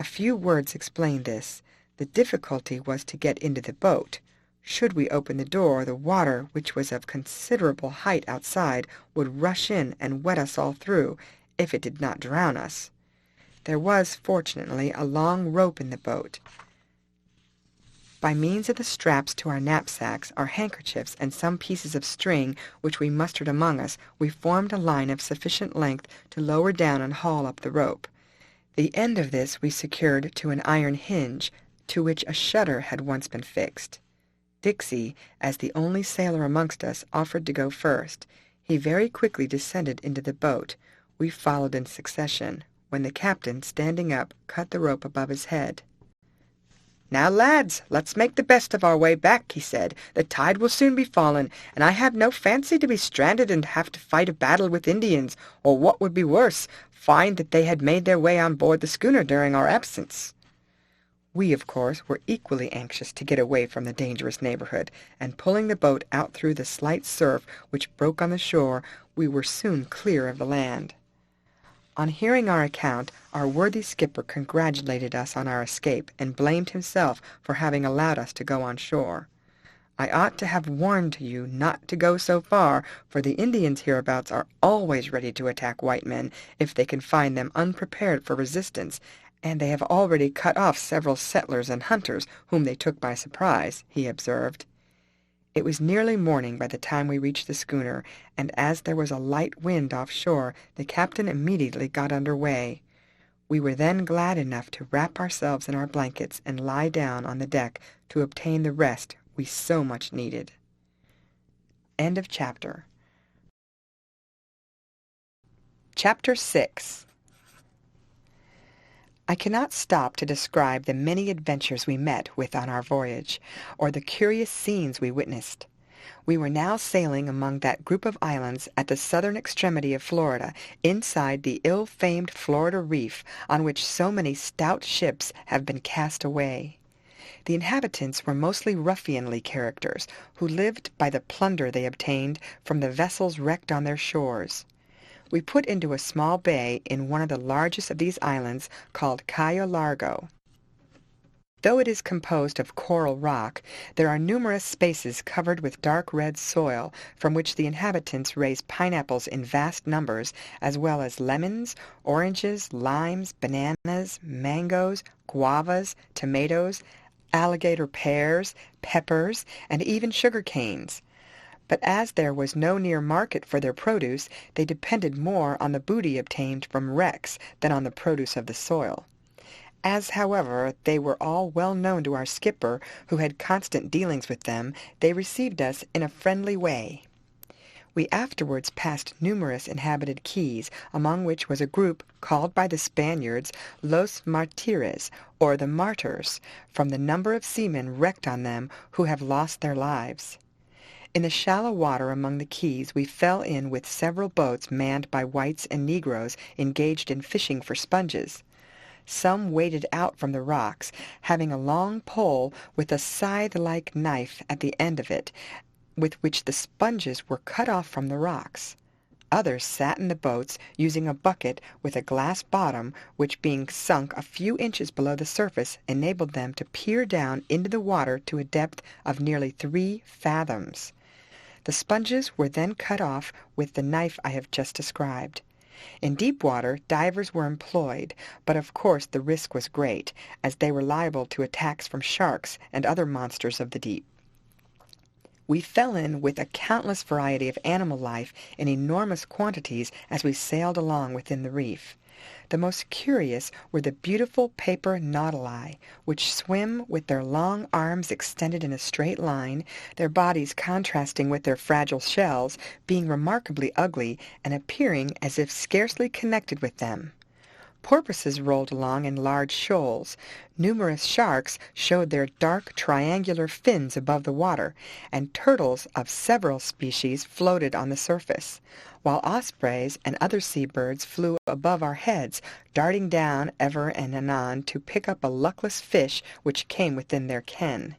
A: A few words explained this. The difficulty was to get into the boat. Should we open the door, the water, which was of considerable height outside, would rush in and wet us all through, if it did not drown us. There was, fortunately, a long rope in the boat. By means of the straps to our knapsacks, our handkerchiefs, and some pieces of string which we mustered among us, we formed a line of sufficient length to lower down and haul up the rope. The end of this we secured to an iron hinge, to which a shutter had once been fixed. Dixie, as the only sailor amongst us, offered to go first. He very quickly descended into the boat. We followed in succession, when the captain, standing up, cut the rope above his head. "Now, lads, let's make the best of our way back," he said. "The tide will soon be fallen, and I have no fancy to be stranded and have to fight a battle with Indians, or what would be worse, find that they had made their way on board the schooner during our absence." We, of course, were equally anxious to get away from the dangerous neighborhood, and pulling the boat out through the slight surf which broke on the shore, we were soon clear of the land. On hearing our account, our worthy skipper congratulated us on our escape, and blamed himself for having allowed us to go on shore. "I ought to have warned you not to go so far, for the Indians hereabouts are always ready to attack white men if they can find them unprepared for resistance, and they have already cut off several settlers and hunters whom they took by surprise," he observed. It was nearly morning by the time we reached the schooner, and as there was a light wind offshore, the captain immediately got under way. We were then glad enough to wrap ourselves in our blankets and lie down on the deck to obtain the rest we so much needed. End of chapter. Chapter 6. I cannot stop to describe the many adventures we met with on our voyage, or the curious scenes we witnessed. We were now sailing among that group of islands at the southern extremity of Florida, inside the ill-famed Florida Reef, on which so many stout ships have been cast away. The inhabitants were mostly ruffianly characters, who lived by the plunder they obtained from the vessels wrecked on their shores. We put into a small bay in one of the largest of these islands, called Cayo Largo. Though it is composed of coral rock, there are numerous spaces covered with dark red soil, from which the inhabitants raise pineapples in vast numbers, as well as lemons, oranges, limes, bananas, mangoes, guavas, tomatoes, alligator pears, peppers, and even sugar canes. But as there was no near market for their produce, they depended more on the booty obtained from wrecks than on the produce of the soil. As, however, they were all well known to our skipper, who had constant dealings with them, they received us in a friendly way. We afterwards passed numerous inhabited keys, among which was a group called by the Spaniards Los Martires, or the Martyrs, from the number of seamen wrecked on them who have lost their lives. In the shallow water among the keys we fell in with several boats manned by whites and negroes engaged in fishing for sponges. Some waded out from the rocks, having a long pole with a scythe-like knife at the end of it, with which the sponges were cut off from the rocks. Others sat in the boats, using a bucket with a glass bottom, which being sunk a few inches below the surface enabled them to peer down into the water to a depth of nearly 3 fathoms. The sponges were then cut off with the knife I have just described. In deep water divers were employed, but of course the risk was great, as they were liable to attacks from sharks and other monsters of the deep. We fell in with a countless variety of animal life in enormous quantities as we sailed along within the reef. The most curious were the beautiful paper nautili, which swim with their long arms extended in a straight line, their bodies contrasting with their fragile shells, being remarkably ugly and appearing as if scarcely connected with them. Porpoises rolled along in large shoals. Numerous sharks showed their dark triangular fins above the water, and turtles of several species floated on the surface, while ospreys and other sea-birds flew above our heads, darting down ever and anon to pick up a luckless fish which came within their ken.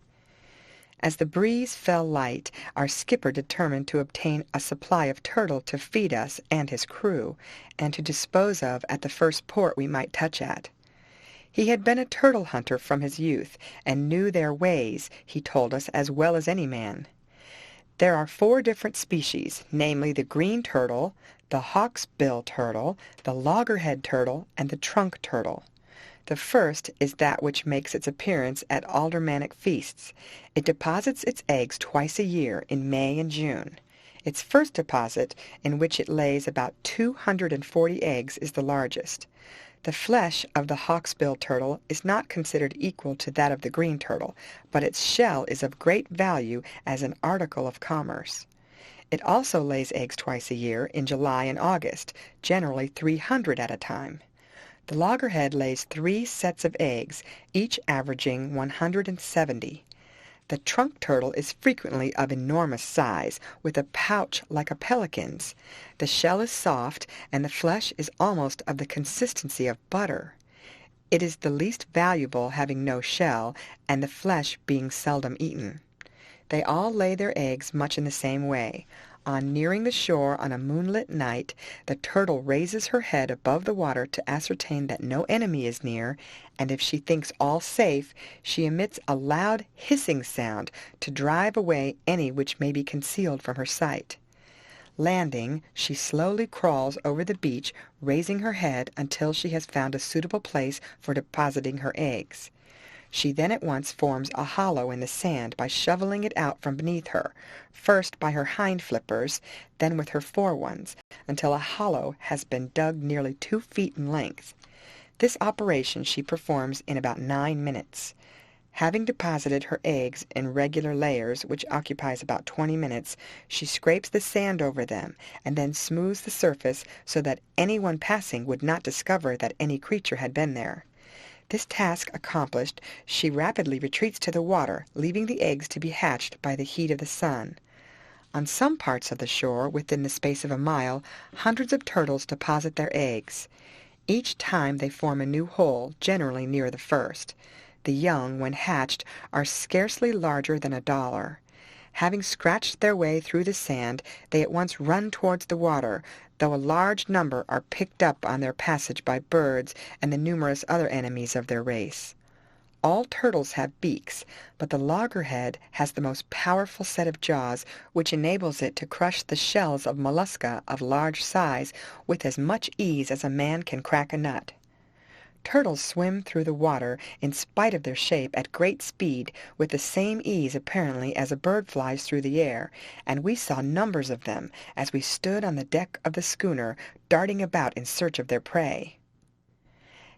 A: As the breeze fell light, our skipper determined to obtain a supply of turtle to feed us and his crew, and to dispose of at the first port we might touch at. He had been a turtle hunter from his youth, and knew their ways, he told us, as well as any man. There are 4 different species, namely the green turtle, the hawksbill turtle, the loggerhead turtle, and the trunk turtle. The first is that which makes its appearance at aldermanic feasts. It deposits its eggs twice a year, in May and June. Its first deposit, in which it lays about 240 eggs, is the largest. The flesh of the hawksbill turtle is not considered equal to that of the green turtle, but its shell is of great value as an article of commerce. It also lays eggs twice a year, in July and August, generally 300 at a time. The loggerhead lays 3 sets of eggs, each averaging 170. The trunk turtle is frequently of enormous size, with a pouch like a pelican's. The shell is soft, and the flesh is almost of the consistency of butter. It is the least valuable, having no shell, and the flesh being seldom eaten. They all lay their eggs much in the same way. On nearing the shore on a moonlit night, the turtle raises her head above the water to ascertain that no enemy is near, and if she thinks all safe, she emits a loud hissing sound to drive away any which may be concealed from her sight. Landing, she slowly crawls over the beach, raising her head until she has found a suitable place for depositing her eggs. She then at once forms a hollow in the sand by shoveling it out from beneath her, first by her hind flippers, then with her fore ones, until a hollow has been dug nearly 2 feet in length. This operation she performs in about 9 minutes. Having deposited her eggs in regular layers, which occupies about 20 minutes, she scrapes the sand over them and then smooths the surface so that anyone passing would not discover that any creature had been there. This task accomplished, she rapidly retreats to the water, leaving the eggs to be hatched by the heat of the sun. On some parts of the shore, within the space of a mile, hundreds of turtles deposit their eggs. Each time they form a new hole, generally near the first. The young, when hatched, are scarcely larger than $1. Having scratched their way through the sand, they at once run towards the water, though a large number are picked up on their passage by birds and the numerous other enemies of their race. All turtles have beaks, but the loggerhead has the most powerful set of jaws, which enables it to crush the shells of mollusca of large size with as much ease as a man can crack a nut. Turtles swim through the water, in spite of their shape, at great speed, with the same ease apparently as a bird flies through the air, and we saw numbers of them as we stood on the deck of the schooner, darting about in search of their prey.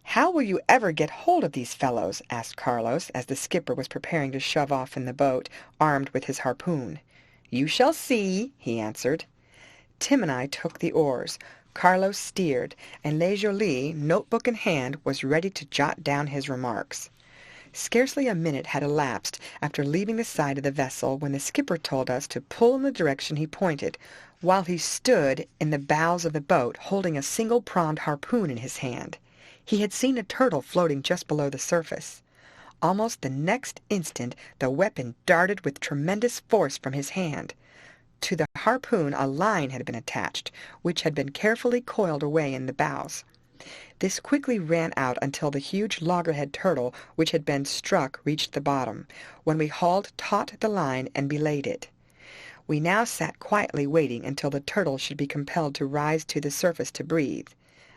A: "How will you ever get hold of these fellows?" asked Carlos, as the skipper was preparing to shove off in the boat, armed with his harpoon. "You shall see," he answered. Tim and I took the oars. Carlos steered, and Le Joli, notebook in hand, was ready to jot down his remarks. Scarcely a minute had elapsed after leaving the side of the vessel when the skipper told us to pull in the direction he pointed, while he stood in the bows of the boat, holding a single-pronged harpoon in his hand. He had seen a turtle floating just below the surface. Almost the next instant the weapon darted with tremendous force from his hand. To the harpoon a line had been attached, which had been carefully coiled away in the bows. This quickly ran out until the huge loggerhead turtle which had been struck reached the bottom, when we hauled taut the line and belayed it. We now sat quietly waiting until the turtle should be compelled to rise to the surface to breathe.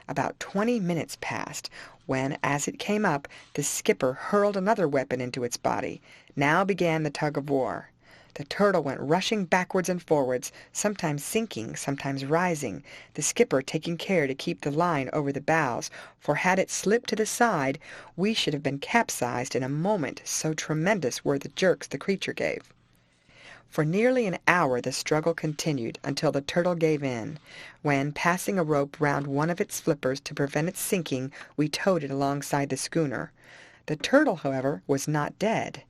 A: About 20 minutes passed, when, as it came up, the skipper hurled another weapon into its body. Now began the tug-of-war. The turtle went rushing backwards and forwards, sometimes sinking, sometimes rising, the skipper taking care to keep the line over the bows, for had it slipped to the side, we should have been capsized in a moment, so tremendous were the jerks the creature gave. For nearly an hour the struggle continued, until the turtle gave in, when, passing a rope round one of its flippers to prevent its sinking, we towed it alongside the schooner. The turtle, however, was not dead.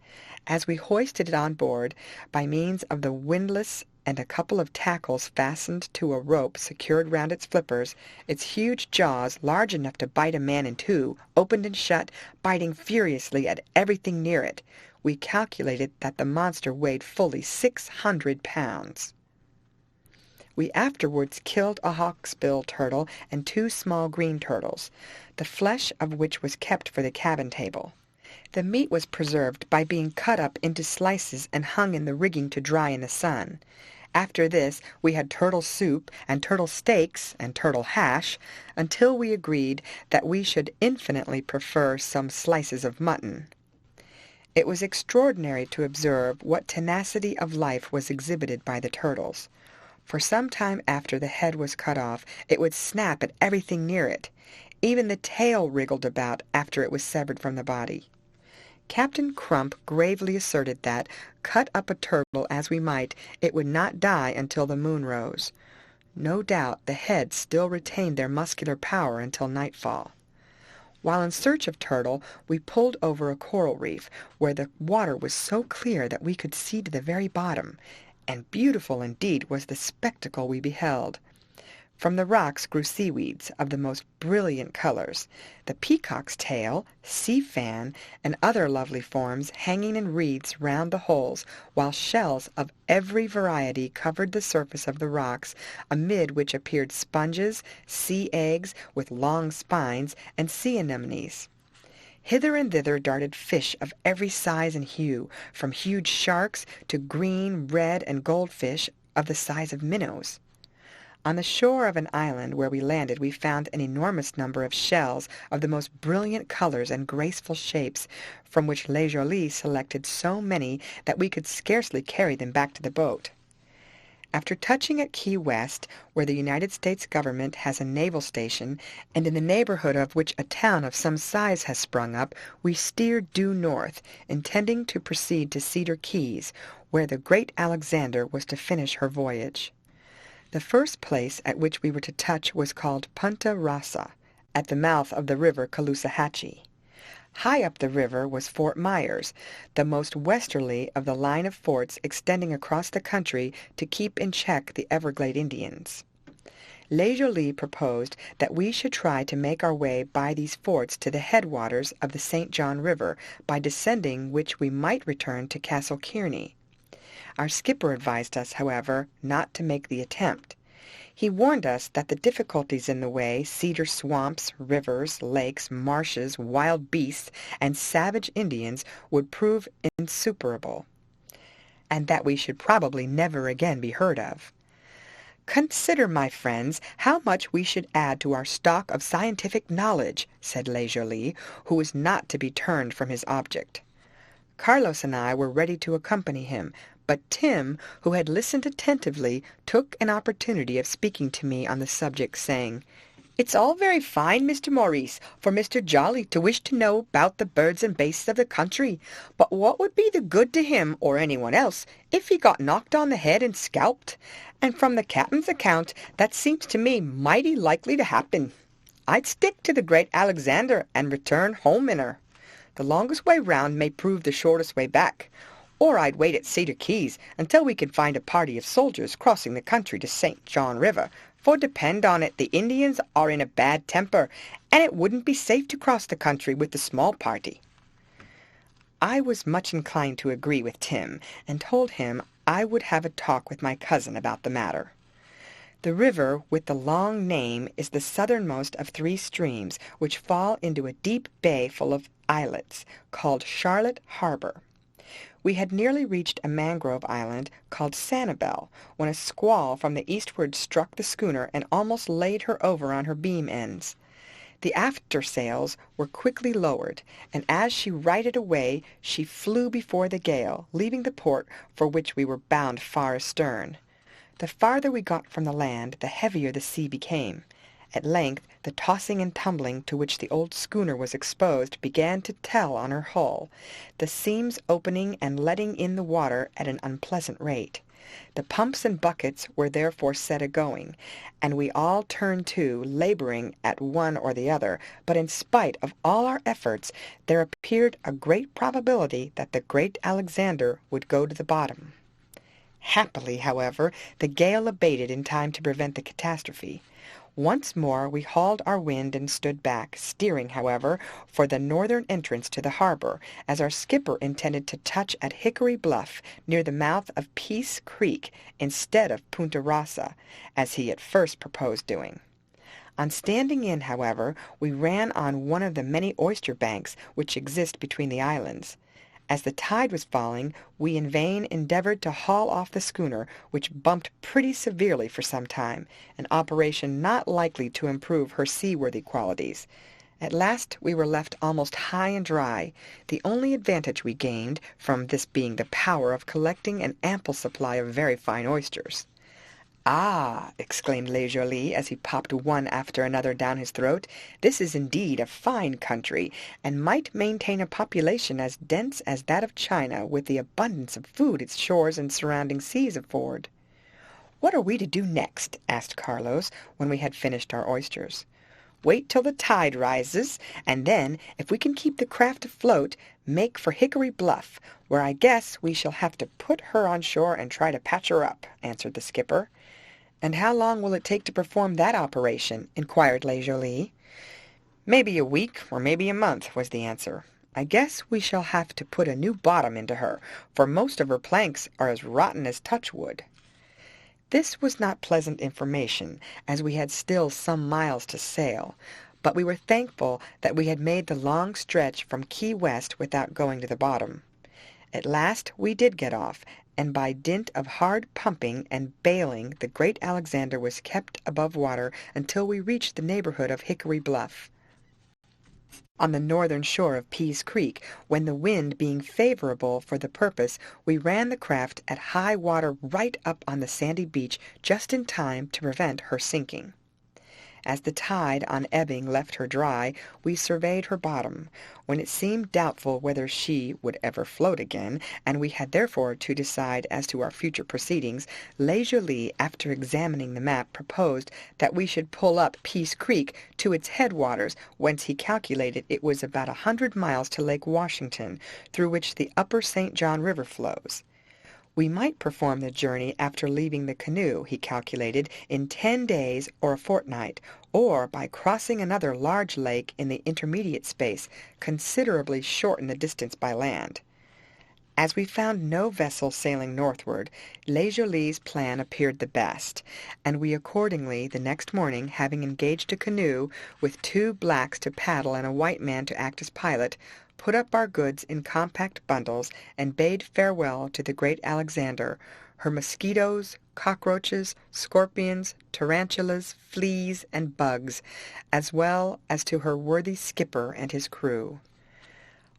A: As we hoisted it on board, by means of the windlass and a couple of tackles fastened to a rope secured round its flippers, its huge jaws, large enough to bite a man in two, opened and shut, biting furiously at everything near it. We calculated that the monster weighed fully 600 pounds. We afterwards killed a hawksbill turtle and 2 small green turtles, the flesh of which was kept for the cabin table. The meat was preserved by being cut up into slices and hung in the rigging to dry in the sun. After this we had turtle soup and turtle steaks and turtle hash, until we agreed that we should infinitely prefer some slices of mutton. It was extraordinary to observe what tenacity of life was exhibited by the turtles. For some time after the head was cut off, it would snap at everything near it. Even the tail wriggled about after it was severed from the body. Captain Crump gravely asserted that, cut up a turtle as we might, it would not die until the moon rose. No doubt the heads still retained their muscular power until nightfall. While in search of turtle, we pulled over a coral reef, where the water was so clear that we could see to the very bottom, and beautiful indeed was the spectacle we beheld. From the rocks grew seaweeds of the most brilliant colors, the peacock's tail, sea fan, and other lovely forms hanging in wreaths round the holes, while shells of every variety covered the surface of the rocks, amid which appeared sponges, sea eggs with long spines, and sea anemones. Hither and thither darted fish of every size and hue, from huge sharks to green, red, and goldfish of the size of minnows. On the shore of an island where we landed we found an enormous number of shells of the most brilliant colors and graceful shapes, from which Le Joli selected so many that we could scarcely carry them back to the boat. After touching at Key West, where the United States government has a naval station, and in the neighborhood of which a town of some size has sprung up, we steered due north, intending to proceed to Cedar Keys, where the great Alexander was to finish her voyage. The first place at which we were to touch was called Punta Rasa, at the mouth of the river Caloosahatchee. High up the river was Fort Myers, the most westerly of the line of forts extending across the country to keep in check the Everglade Indians. Le proposed that we should try to make our way by these forts to the headwaters of the St. John River, by descending which we might return to Castle Kearney. Our skipper advised us, however, not to make the attempt. He warned us that the difficulties in the way, cedar swamps, rivers, lakes, marshes, wild beasts, and savage Indians would prove insuperable, and that we should probably never again be heard of. "Consider, my friends, how much we should add to our stock of scientific knowledge," said Le Joly, who was not to be turned from his object. Carlos and I were ready to accompany him, but Tim, who had listened attentively, took an opportunity of speaking to me on the subject, saying, "It's all very fine, Mr. Maurice, for Mr. Jolly to wish to know about the birds and beasts of the country, but what would be the good to him, or anyone else, if he got knocked on the head and scalped? And from the captain's account, that seems to me mighty likely to happen. I'd stick to the great Alexander and return home in her. The longest way round may prove the shortest way back. Or I'd wait at Cedar Keys until we could find a party of soldiers crossing the country to St. John River, for depend on it the Indians are in a bad temper, and it wouldn't be safe to cross the country with the small party." I was much inclined to agree with Tim, and told him I would have a talk with my cousin about the matter. The river with the long name is the southernmost of 3 streams, which fall into a deep bay full of islets, called Charlotte Harbor. We had nearly reached a mangrove island called Sanibel, when a squall from the eastward struck the schooner and almost laid her over on her beam ends. The aftersails were quickly lowered, and as she righted away she flew before the gale, leaving the port for which we were bound far astern. The farther we got from the land, the heavier the sea became. At length the tossing and tumbling to which the old schooner was exposed began to tell on her hull, the seams opening and letting in the water at an unpleasant rate. The pumps and buckets were therefore set a-going, and we all turned to, laboring at one or the other, but in spite of all our efforts, there appeared a great probability that the great Alexander would go to the bottom. Happily, however, the gale abated in time to prevent the catastrophe. Once more we hauled our wind and stood back, steering, however, for the northern entrance to the harbor, as our skipper intended to touch at Hickory Bluff, near the mouth of Peace Creek, instead of Punta Rasa, as he at first proposed doing. On standing in, however, we ran on one of the many oyster banks which exist between the islands. As the tide was falling, we in vain endeavored to haul off the schooner, which bumped pretty severely for some time, an operation not likely to improve her seaworthy qualities. At last we were left almost high and dry, the only advantage we gained from this being the power of collecting an ample supply of very fine oysters. "Ah!" exclaimed Le Joly, as he popped one after another down his throat, "this is indeed a fine country, and might maintain a population as dense as that of China, with the abundance of food its shores and surrounding seas afford." "What are we to do next?" asked Carlos, when we had finished our oysters. "Wait till the tide rises, and then, if we can keep the craft afloat, make for Hickory Bluff, where I guess we shall have to put her on shore and try to patch her up," answered the skipper. "And how long will it take to perform that operation?" inquired Le Joly. "Maybe a week, or maybe a month," was the answer. "I guess we shall have to put a new bottom into her, for most of her planks are as rotten as touchwood." This was not pleasant information, as we had still some miles to sail, but we were thankful that we had made the long stretch from Key West without going to the bottom. At last we did get off, and by dint of hard pumping and bailing the great Alexander was kept above water until we reached the neighborhood of Hickory Bluff. on the northern shore of Pease Creek, when the wind being favorable for the purpose, we ran the craft at high water right up on the sandy beach just in time to prevent her sinking. As the tide on ebbing left her dry, we surveyed her bottom, when it seemed doubtful whether she would ever float again, and we had therefore to decide as to our future proceedings. Le, after examining the map, proposed that we should pull up Pease Creek to its headwaters, whence he calculated it was about 100 miles to Lake Washington, through which the upper St. John River flows. We might perform the journey after leaving the canoe, he calculated, in 10 days or a fortnight, or by crossing another large lake in the intermediate space, considerably shorten the distance by land. As we found no vessel sailing northward, Le's plan appeared the best, and we accordingly, the next morning, having engaged a canoe, with 2 blacks to paddle and a white man to act as pilot, put up our goods in compact bundles, and bade farewell to the great Alexander, her mosquitoes, cockroaches, scorpions, tarantulas, fleas, and bugs, as well as to her worthy skipper and his crew.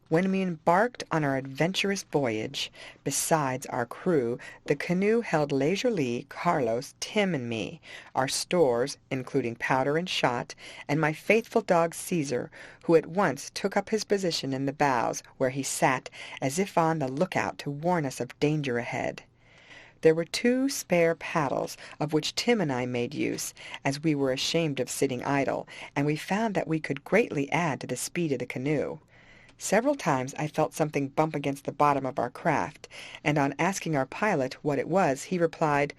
A: When we embarked on our adventurous voyage, besides our crew, the canoe held leisurely Carlos, Tim, and me, our stores, including powder and shot, and my faithful dog Caesar, who at once took up his position in the bows, where he sat, as if on the lookout to warn us of danger ahead. There were 2 spare paddles, of which Tim and I made use, as we were ashamed of sitting idle, and we found that we could greatly add to the speed of the canoe. Several times I felt something bump against the bottom of our craft, and on asking our pilot what it was, he replied,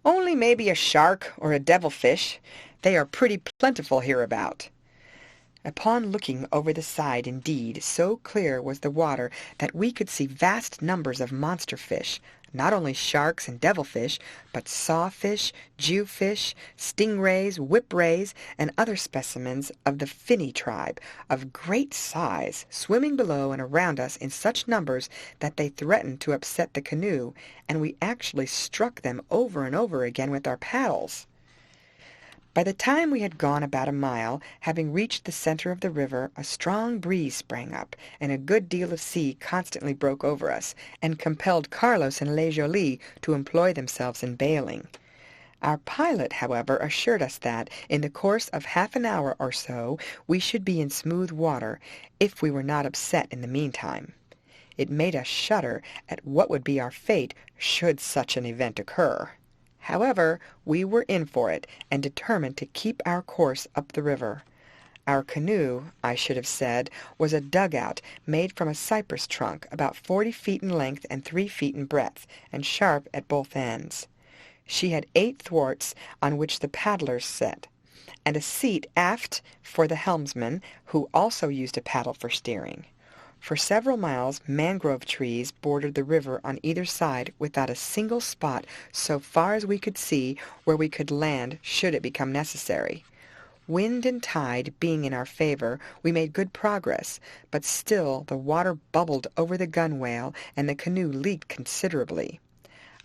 A: "Only maybe a shark or a devilfish. They are pretty plentiful hereabout." Upon looking over the side, indeed, so clear was the water that we could see vast numbers of monster fish, not only sharks and devilfish, but sawfish, jewfish, stingrays, whiprays, and other specimens of the finny tribe, of great size, swimming below and around us in such numbers that they threatened to upset the canoe, and we actually struck them over and over again with our paddles. By the time we had gone about a mile, having reached the center of the river, a strong breeze sprang up, and a good deal of sea constantly broke over us, and compelled Carlos and Le to employ themselves in bailing. Our pilot, however, assured us that, in the course of half an hour or so, we should be in smooth water, if we were not upset in the meantime. It made us shudder at what would be our fate should such an event occur. However, we were in for it, and determined to keep our course up the river. Our canoe, I should have said, was a dugout made from a cypress trunk, about 40 feet in length and 3 feet in breadth, and sharp at both ends. She had 8 thwarts on which the paddlers sat, and a seat aft for the helmsman, who also used a paddle for steering. For several miles mangrove trees bordered the river on either side, without a single spot, so far as we could see, where we could land should it become necessary. Wind and tide being in our favor, we made good progress, but still the water bubbled over the gunwale, and the canoe leaked considerably.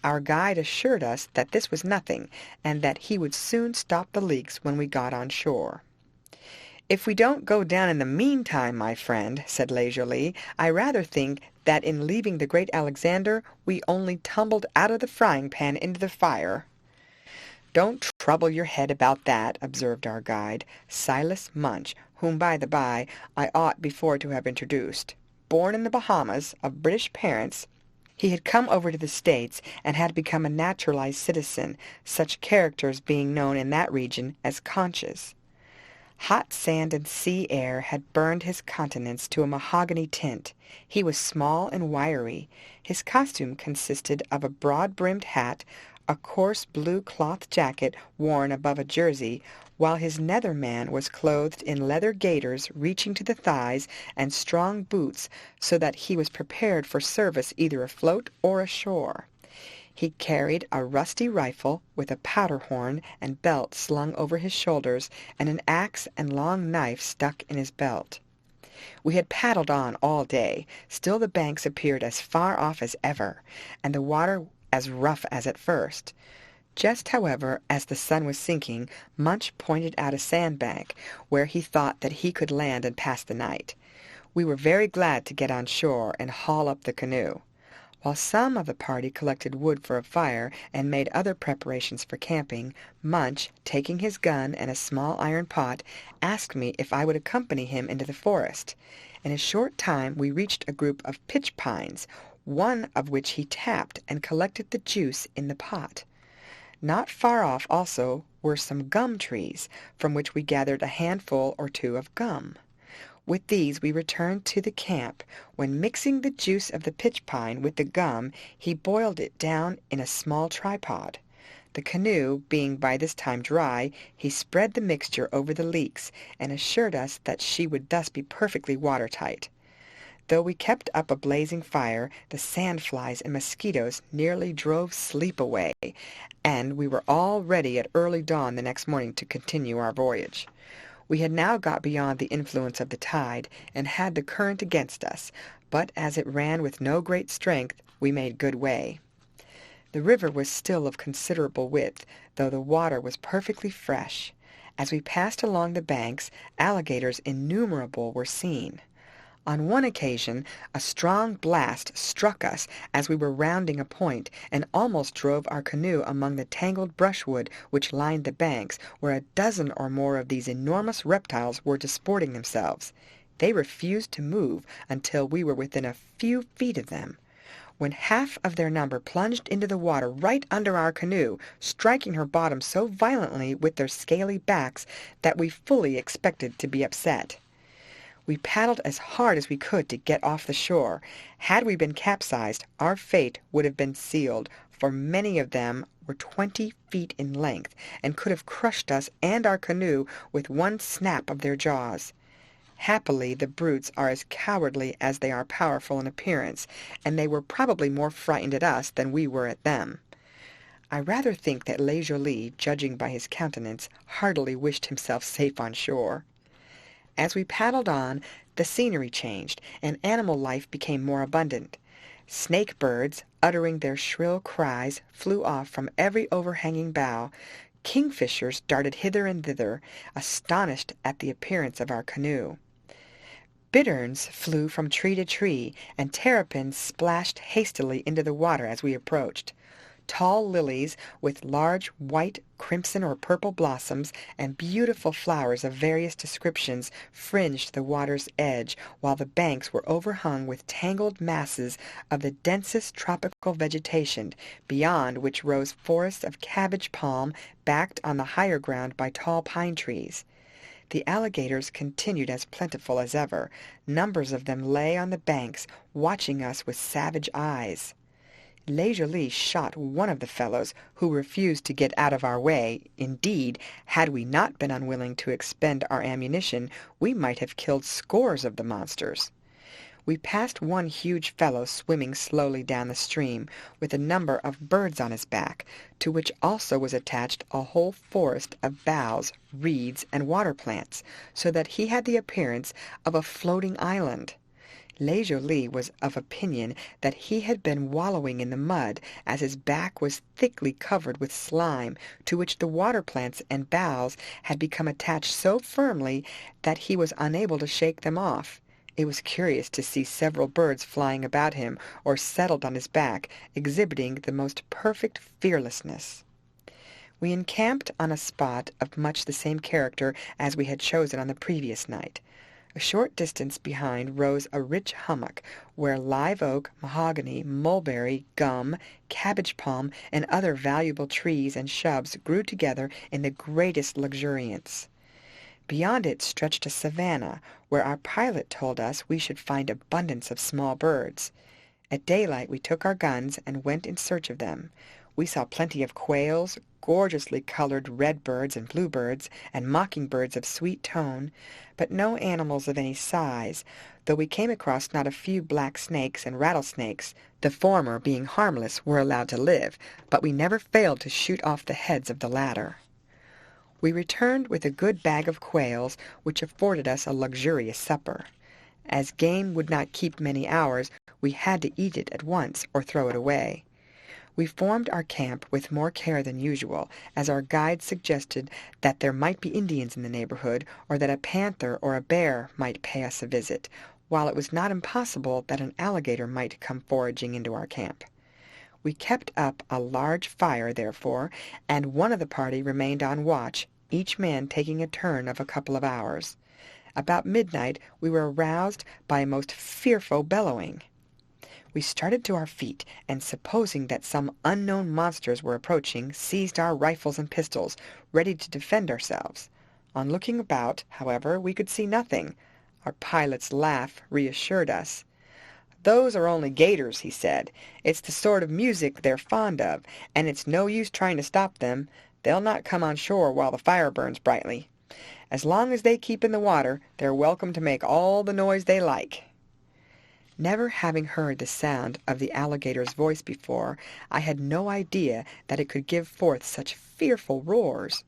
A: Our guide assured us that this was nothing, and that he would soon stop the leaks when we got on shore. "If we don't go down in the meantime, my friend," said Le, "I rather think that in leaving the great Alexander we only tumbled out of the frying-pan into the fire." "Don't trouble your head about that," observed our guide, Silas Munch, whom, by the by, I ought before to have introduced. Born in the Bahamas, of British parents, he had come over to the States, and had become a naturalized citizen, such characters being known in that region as conches. Hot sand and sea air had burned his countenance to a mahogany tint. He was small and wiry. His costume consisted of a broad-brimmed hat, a coarse blue cloth jacket worn above a jersey, while his nether man was clothed in leather gaiters reaching to the thighs, and strong boots, so that he was prepared for service either afloat or ashore. He carried a rusty rifle with a powder horn and belt slung over his shoulders, and an axe and long knife stuck in his belt. We had paddled on all day. Still the banks appeared as far off as ever, and the water as rough as at first. Just, however, as the sun was sinking, Munch pointed out a sandbank where he thought that he could land and pass the night. We were very glad to get on shore and haul up the canoe. While some of the party collected wood for a fire and made other preparations for camping, Munch, taking his gun and a small iron pot, asked me if I would accompany him into the forest. In a short time we reached a group of pitch pines, one of which he tapped and collected the juice in the pot. Not far off also were some gum trees, from which we gathered a handful or two of gum. With these we returned to the camp, when mixing the juice of the pitch pine with the gum, he boiled it down in a small tripod. The canoe being by this time dry, he spread the mixture over the leaks, and assured us that she would thus be perfectly watertight. Though we kept up a blazing fire, the sandflies and mosquitoes nearly drove sleep away, and we were all ready at early dawn the next morning to continue our voyage. We had now got beyond the influence of the tide, and had the current against us, but as it ran with no great strength, we made good way. The river was still of considerable width, though the water was perfectly fresh. As we passed along the banks, alligators innumerable were seen. On one occasion a strong blast struck us as we were rounding a point, and almost drove our canoe among the tangled brushwood which lined the banks, where a dozen or more of these enormous reptiles were disporting themselves. They refused to move until we were within a few feet of them, when half of their number plunged into the water right under our canoe, striking her bottom so violently with their scaly backs that we fully expected to be upset. We paddled as hard as we could to get off the shore. Had we been capsized, our fate would have been sealed, for many of them were 20 feet in length, and could have crushed us and our canoe with one snap of their jaws. Happily, the brutes are as cowardly as they are powerful in appearance, and they were probably more frightened at us than we were at them. I rather think that W.H.G, judging by his countenance, heartily wished himself safe on shore. As we paddled on, the scenery changed, and animal life became more abundant. Snake birds, uttering their shrill cries, flew off from every overhanging bough. Kingfishers darted hither and thither, astonished at the appearance of our canoe. Bitterns flew from tree to tree, and terrapins splashed hastily into the water as we approached. Tall lilies, with large white, crimson, or purple blossoms, and beautiful flowers of various descriptions, fringed the water's edge, while the banks were overhung with tangled masses of the densest tropical vegetation, beyond which rose forests of cabbage palm, backed on the higher ground by tall pine trees. The alligators continued as plentiful as ever. Numbers of them lay on the banks, watching us with savage eyes. W.H.G shot one of the fellows, who refused to get out of our way. Indeed, had we not been unwilling to expend our ammunition, we might have killed scores of the monsters. We passed one huge fellow swimming slowly down the stream, with a number of birds on his back, to which also was attached a whole forest of boughs, reeds, and water plants, so that he had the appearance of a floating island. W.H.G was of opinion that he had been wallowing in the mud, as his back was thickly covered with slime, to which the water plants and boughs had become attached so firmly that he was unable to shake them off. It was curious to see several birds flying about him, or settled on his back, exhibiting the most perfect fearlessness. We encamped on a spot of much the same character as we had chosen on the previous night. A short distance behind rose a rich hummock, where live oak, mahogany, mulberry, gum, cabbage palm, and other valuable trees and shrubs grew together in the greatest luxuriance. Beyond it stretched a savanna, where our pilot told us we should find abundance of small birds. At daylight we took our guns and went in search of them. We saw plenty of quails, gorgeously colored redbirds and bluebirds, and mockingbirds of sweet tone, but no animals of any size, though we came across not a few black snakes and rattlesnakes. The former, being harmless, were allowed to live, but we never failed to shoot off the heads of the latter. We returned with a good bag of quails, which afforded us a luxurious supper. As game would not keep many hours, we had to eat it at once or throw it away. We formed our camp with more care than usual, as our guide suggested that there might be Indians in the neighborhood, or that a panther or a bear might pay us a visit, while it was not impossible that an alligator might come foraging into our camp. We kept up a large fire, therefore, and one of the party remained on watch, each man taking a turn of a couple of hours. About midnight we were aroused by a most fearful bellowing. We started to our feet, and supposing that some unknown monsters were approaching, seized our rifles and pistols, ready to defend ourselves. On looking about, however, we could see nothing. Our pilot's laugh reassured us. "Those are only 'gators," he said. "It's the sort of music they're fond of, and it's no use trying to stop them. They'll not come on shore while the fire burns brightly. As long as they keep in the water, they're welcome to make all the noise they like." Never having heard the sound of the alligator's voice before, I had no idea that it could give forth such fearful roars.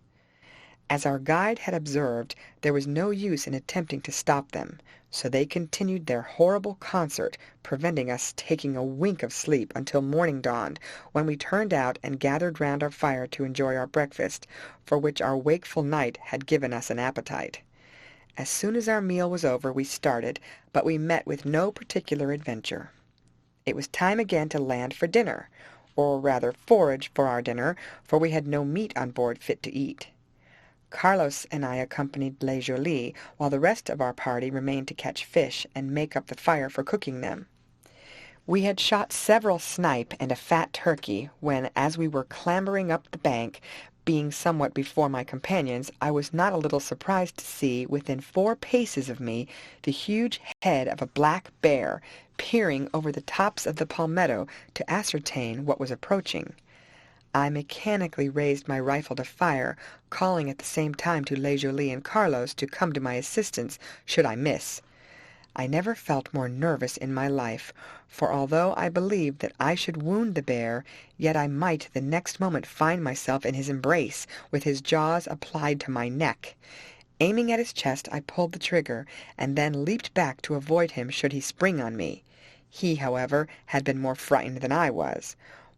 A: As our guide had observed, there was no use in attempting to stop them, so they continued their horrible concert, preventing us taking a wink of sleep until morning dawned, when we turned out and gathered round our fire to enjoy our breakfast, for which our wakeful night had given us an appetite. As soon as our meal was over we started, but we met with no particular adventure. It was time again to land for dinner, or rather forage for our dinner, for we had no meat on board fit to eat. Carlos and I accompanied Le Jolie, while the rest of our party remained to catch fish and make up the fire for cooking them. We had shot several snipe and a fat turkey when, as we were clambering up the bank, being somewhat before my companions, I was not a little surprised to see, within 4 paces of me, the huge head of a black bear peering over the tops of the palmetto to ascertain what was approaching. I mechanically raised my rifle to fire, calling at the same time to Le Jolie and Carlos to come to my assistance should I miss. I never felt more nervous in my life, for although I believed that I should wound the bear, yet I might the next moment find myself in his embrace, with his jaws applied to my neck. Aiming at his chest, I pulled the trigger, and then leaped back to avoid him should he spring on me. He, however, had been more frightened than I was.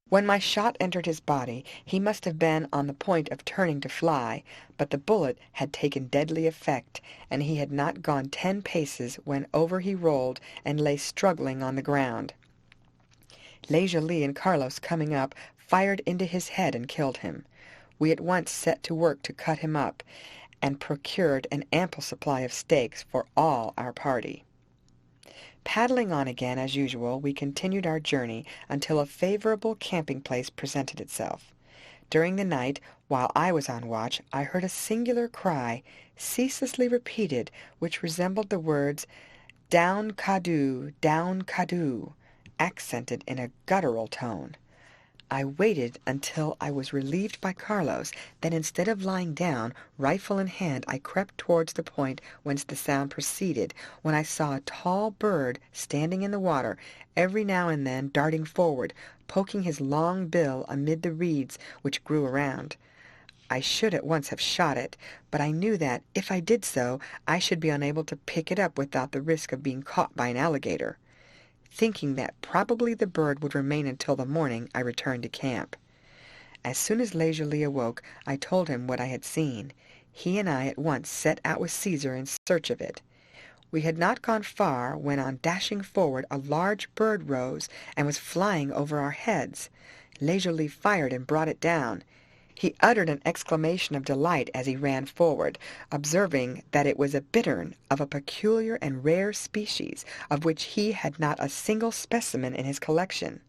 A: When my shot entered his body, he must have been on the point of turning to fly, but the bullet had taken deadly effect, and he had not gone 10 paces when over he rolled and lay struggling on the ground. Le Jolie and Carlos, coming up, fired into his head and killed him. We at once set to work to cut him up, and procured an ample supply of steaks for all our party. Paddling on again as usual, we continued our journey until a favorable camping place presented itself. During the night, while I was on watch, I heard a singular cry, ceaselessly repeated, which resembled the words, "Down, Cadieux, down, Cadieux," accented in a guttural tone. I waited until I was relieved by Carlos, then instead of lying down, rifle in hand, I crept towards the point whence the sound proceeded, when I saw a tall bird standing in the water, every now and then darting forward, poking his long bill amid the reeds which grew around. I should at once have shot it, but I knew that, if I did so, I should be unable to pick it up without the risk of being caught by an alligator. Thinking that probably the bird would remain until the morning, I returned to camp. As soon as Le Jolie awoke, I told him what I had seen. He and I at once set out with Caesar in search of it. We had not gone far when, on dashing forward, a large bird rose and was flying over our heads. Le Jolie fired and brought it down. He uttered an exclamation of delight as he ran forward, observing that it was a bittern of a peculiar and rare species, of which he had not a single specimen in his collection.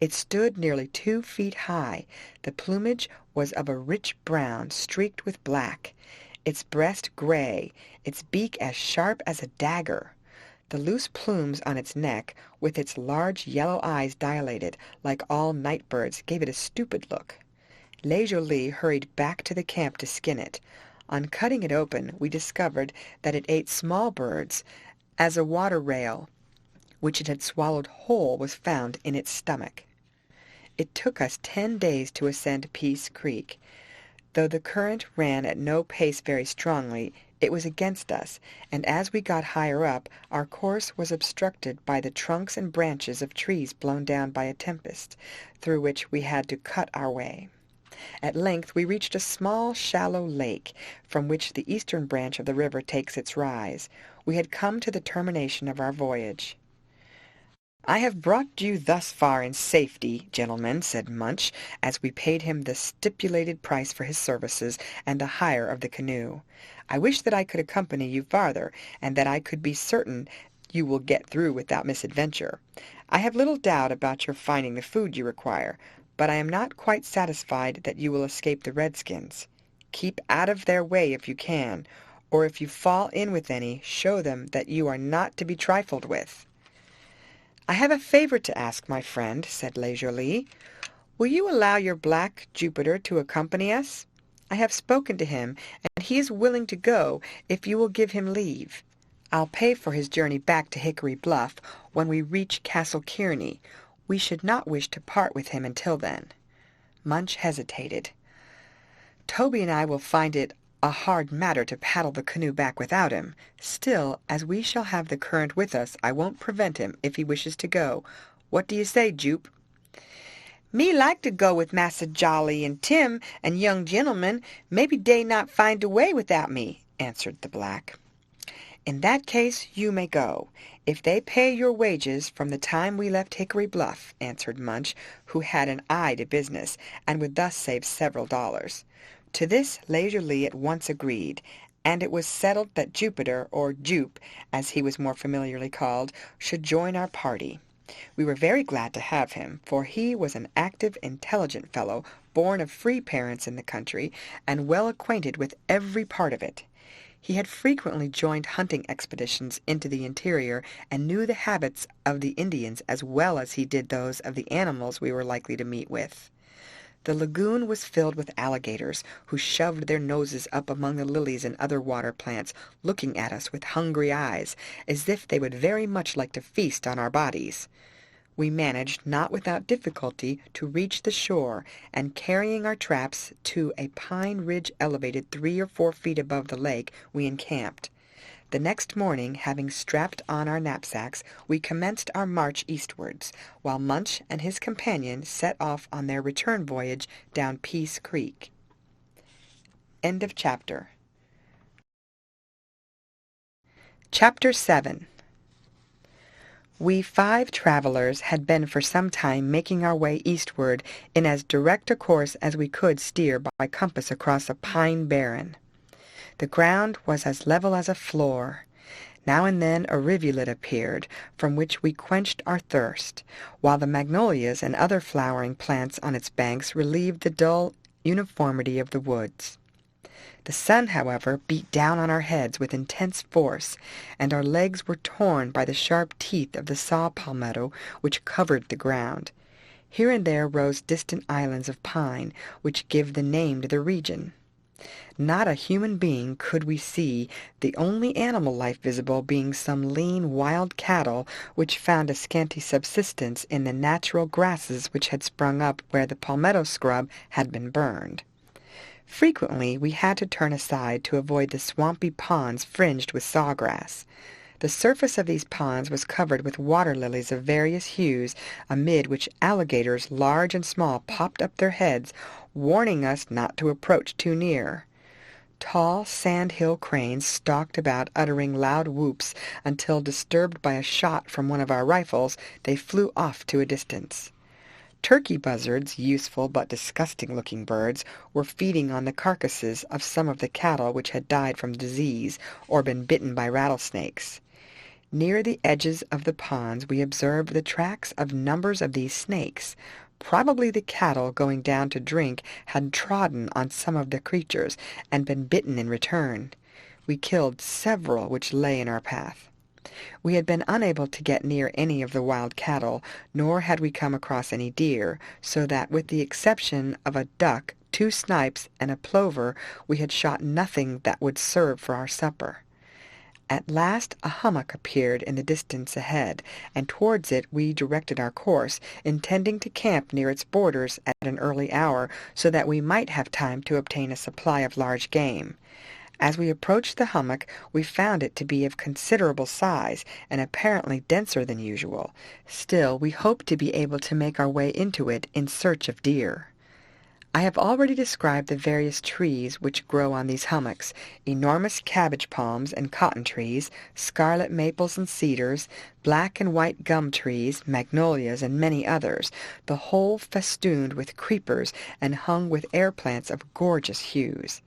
A: It stood nearly 2 feet high. The plumage was of a rich brown, streaked with black, its breast gray, its beak as sharp as a dagger. The loose plumes on its neck, with its large yellow eyes dilated, like all night birds, gave it a stupid look. Le Jolie hurried back to the camp to skin it. On cutting it open, we discovered that it ate small birds, as a water rail, which it had swallowed whole, was found in its stomach. It took us 10 days to ascend Peace Creek. Though the current ran at no pace very strongly, It was against us, and as we got higher up, our course was obstructed by the trunks and branches of trees blown down by a tempest, through which we had to cut our way. At length we reached a small, shallow lake, from which the eastern branch of the river takes its rise. We had come to the termination of our voyage. "I have brought you thus far in safety, gentlemen," said Munch, as we paid him the stipulated price for his services and the hire of the canoe. "I wish that I could accompany you farther, and that I could be certain you will get through without misadventure. I have little doubt about your finding the food you require, but I am not quite satisfied that you will escape the redskins. Keep out of their way if you can, or if you fall in with any, show them that you are not to be trifled with." "I have a favor to ask, my friend," said Leisurely. "Will you allow your black Jupiter to accompany us? I have spoken to him, and he is willing to go if you will give him leave. I'll pay for his journey back to Hickory Bluff when we reach Castle Kearney. We should not wish to part with him until then." Munch hesitated. "Toby and I will find it a hard matter to paddle the canoe back without him. Still, as we shall have the current with us, I won't prevent him if he wishes to go. What do you say, Jupe?" "Me like to go with Massa Jolly and Tim and young gentlemen. Maybe dey not find de way without me," answered the black. "In that case you may go, if they pay your wages from the time we left Hickory Bluff," answered Munch, who had an eye to business, and would thus save several dollars. To this Leisurely at once agreed, and it was settled that Jupiter, or Jupe, as he was more familiarly called, should join our party. We were very glad to have him, for he was an active, intelligent fellow, born of free parents in the country, and well acquainted with every part of it. He had frequently joined hunting expeditions into the interior, and knew the habits of the Indians as well as he did those of the animals we were likely to meet with. The lagoon was filled with alligators, who shoved their noses up among the lilies and other water plants, looking at us with hungry eyes, as if they would very much like to feast on our bodies. We managed, not without difficulty, to reach the shore, and carrying our traps to a pine ridge elevated 3 or 4 feet above the lake, we encamped. The next morning, having strapped on our knapsacks, we commenced our march eastwards, while Munch and his companion set off on their return voyage down Peace Creek. End of chapter. Chapter 7. We 5 travelers had been for some time making our way eastward in as direct a course as we could steer by compass across a pine barren. The ground was as level as a floor. Now and then a rivulet appeared, from which we quenched our thirst, while the magnolias and other flowering plants on its banks relieved the dull uniformity of the woods. The sun, however, beat down on our heads with intense force, and our legs were torn by the sharp teeth of the saw palmetto which covered the ground. Here and there rose distant islands of pine, which give the name to the region. Not a human being could we see, the only animal life visible being some lean wild cattle which found a scanty subsistence in the natural grasses which had sprung up where the palmetto scrub had been burned. Frequently we had to turn aside to avoid the swampy ponds fringed with sawgrass. The surface of these ponds was covered with water lilies of various hues, amid which alligators large and small popped up their heads, warning us not to approach too near. Tall sand-hill cranes stalked about uttering loud whoops until, disturbed by a shot from one of our rifles, they flew off to a distance. Turkey buzzards, useful but disgusting-looking birds, were feeding on the carcasses of some of the cattle which had died from disease or been bitten by rattlesnakes. Near the edges of the ponds we observed the tracks of numbers of these snakes. Probably the cattle going down to drink had trodden on some of the creatures and been bitten in return. We killed several which lay in our path. We had been unable to get near any of the wild cattle, nor had we come across any deer, so that, with the exception of a duck, 2 snipes, and a plover, we had shot nothing that would serve for our supper. At last a hummock appeared in the distance ahead, and towards it we directed our course, intending to camp near its borders at an early hour, so that we might have time to obtain a supply of large game. As we approached the hummock, we found it to be of considerable size and apparently denser than usual. Still, we hoped to be able to make our way into it in search of deer. I have already described the various trees which grow on these hummocks: enormous cabbage palms and cotton trees, scarlet maples and cedars, black and white gum trees, magnolias, and many others, the whole festooned with creepers and hung with air plants of gorgeous hues.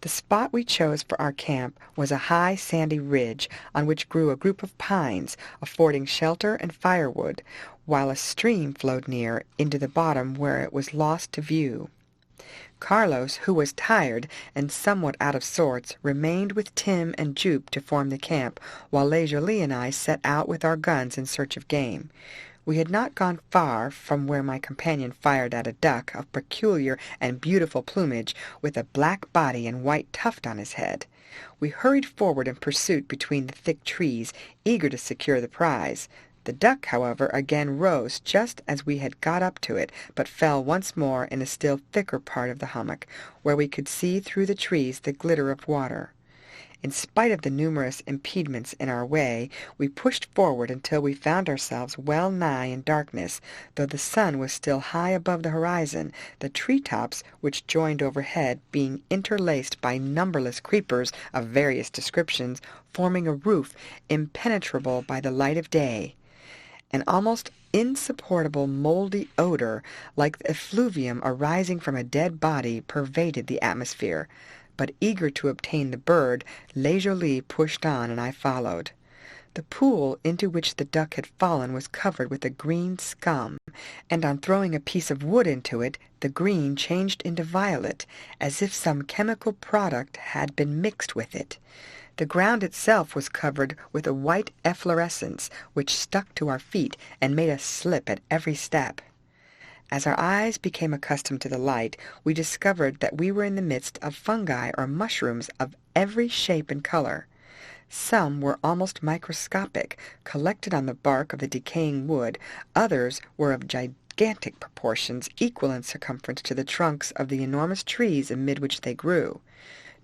A: The spot we chose for our camp was a high sandy ridge on which grew a group of pines, affording shelter and firewood, while a stream flowed near into the bottom where it was lost to view. Carlos, who was tired and somewhat out of sorts, remained with Tim and Jupe to form the camp, while Leisurely and I set out with our guns in search of game. We had not gone far from where my companion fired at a duck of peculiar and beautiful plumage, with a black body and white tuft on his head. We hurried forward in pursuit between the thick trees, eager to secure the prize. The duck, however, again rose just as we had got up to it, but fell once more in a still thicker part of the hummock, where we could see through the trees the glitter of water. In spite of the numerous impediments in our way, we pushed forward until we found ourselves well nigh in darkness, though the sun was still high above the horizon, the tree-tops which joined overhead being interlaced by numberless creepers of various descriptions, forming a roof impenetrable by the light of day. An almost insupportable mouldy odor, like the effluvium arising from a dead body, pervaded the atmosphere. But eager to obtain the bird, Leisurely pushed on, and I followed. The pool into which the duck had fallen was covered with a green scum, and on throwing a piece of wood into it, the green changed into violet, as if some chemical product had been mixed with it. The ground itself was covered with a white efflorescence, which stuck to our feet and made us slip at every step. As our eyes became accustomed to the light, we discovered that we were in the midst of fungi or mushrooms of every shape and color. Some were almost microscopic, collected on the bark of the decaying wood; others were of gigantic proportions, equal in circumference to the trunks of the enormous trees amid which they grew.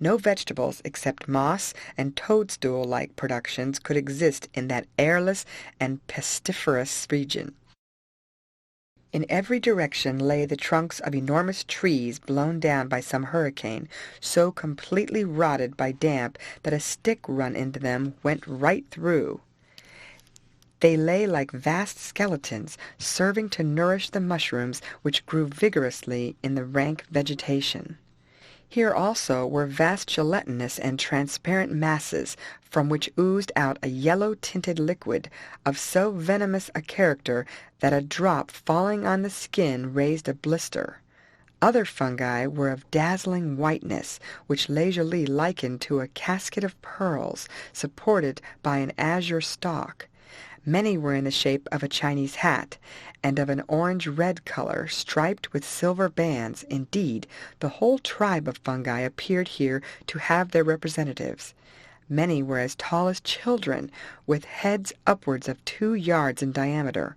A: No vegetables except moss and toadstool-like productions could exist in that airless and pestiferous region. In every direction lay the trunks of enormous trees blown down by some hurricane, so completely rotted by damp that a stick run into them went right through. They lay like vast skeletons, serving to nourish the mushrooms which grew vigorously in the rank vegetation. Here also were vast gelatinous and transparent masses, from which oozed out a yellow-tinted liquid of so venomous a character that a drop falling on the skin raised a blister. Other fungi were of dazzling whiteness, which Leisurely likened to a casket of pearls, supported by an azure stalk. Many were in the shape of a Chinese hat, and of an orange-red color, striped with silver bands. Indeed, the whole tribe of fungi appeared here to have their representatives. Many were as tall as children, with heads upwards of 2 yards in diameter.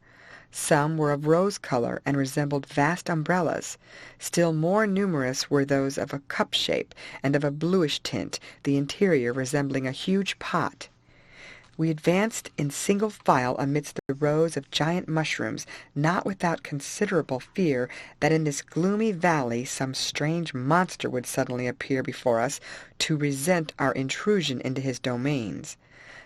A: Some were of rose color and resembled vast umbrellas. Still more numerous were those of a cup shape and of a bluish tint, the interior resembling a huge pot. We advanced in single file amidst the rows of giant mushrooms, not without considerable fear that in this gloomy valley some strange monster would suddenly appear before us to resent our intrusion into his domains.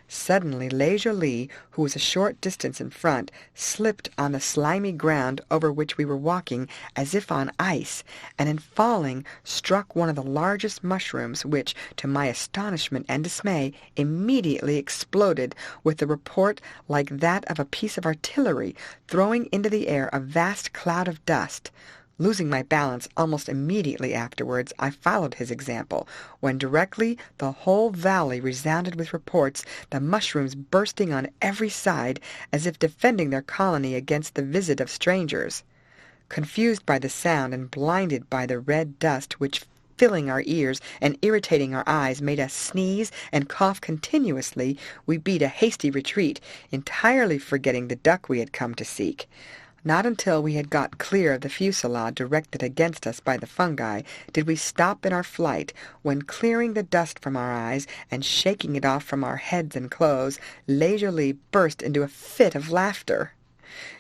A: Suddenly Leisurely, who was a short distance in front, slipped on the slimy ground over which we were walking as if on ice, and in falling struck one of the largest mushrooms, which, to my astonishment and dismay, immediately exploded with a report like that of a piece of artillery, throwing into the air a vast cloud of dust. Losing my balance almost immediately afterwards, I followed his example, when directly the whole valley resounded with reports, the mushrooms bursting on every side, as if defending their colony against the visit of strangers. Confused by the sound and blinded by the red dust which, filling our ears and irritating our eyes, made us sneeze and cough continuously, we beat a hasty retreat, entirely forgetting the duck we had come to seek. Not until we had got clear of the fusillade directed against us by the fungi did we stop in our flight, when, clearing the dust from our eyes and shaking it off from our heads and clothes, leisurely burst into a fit of laughter.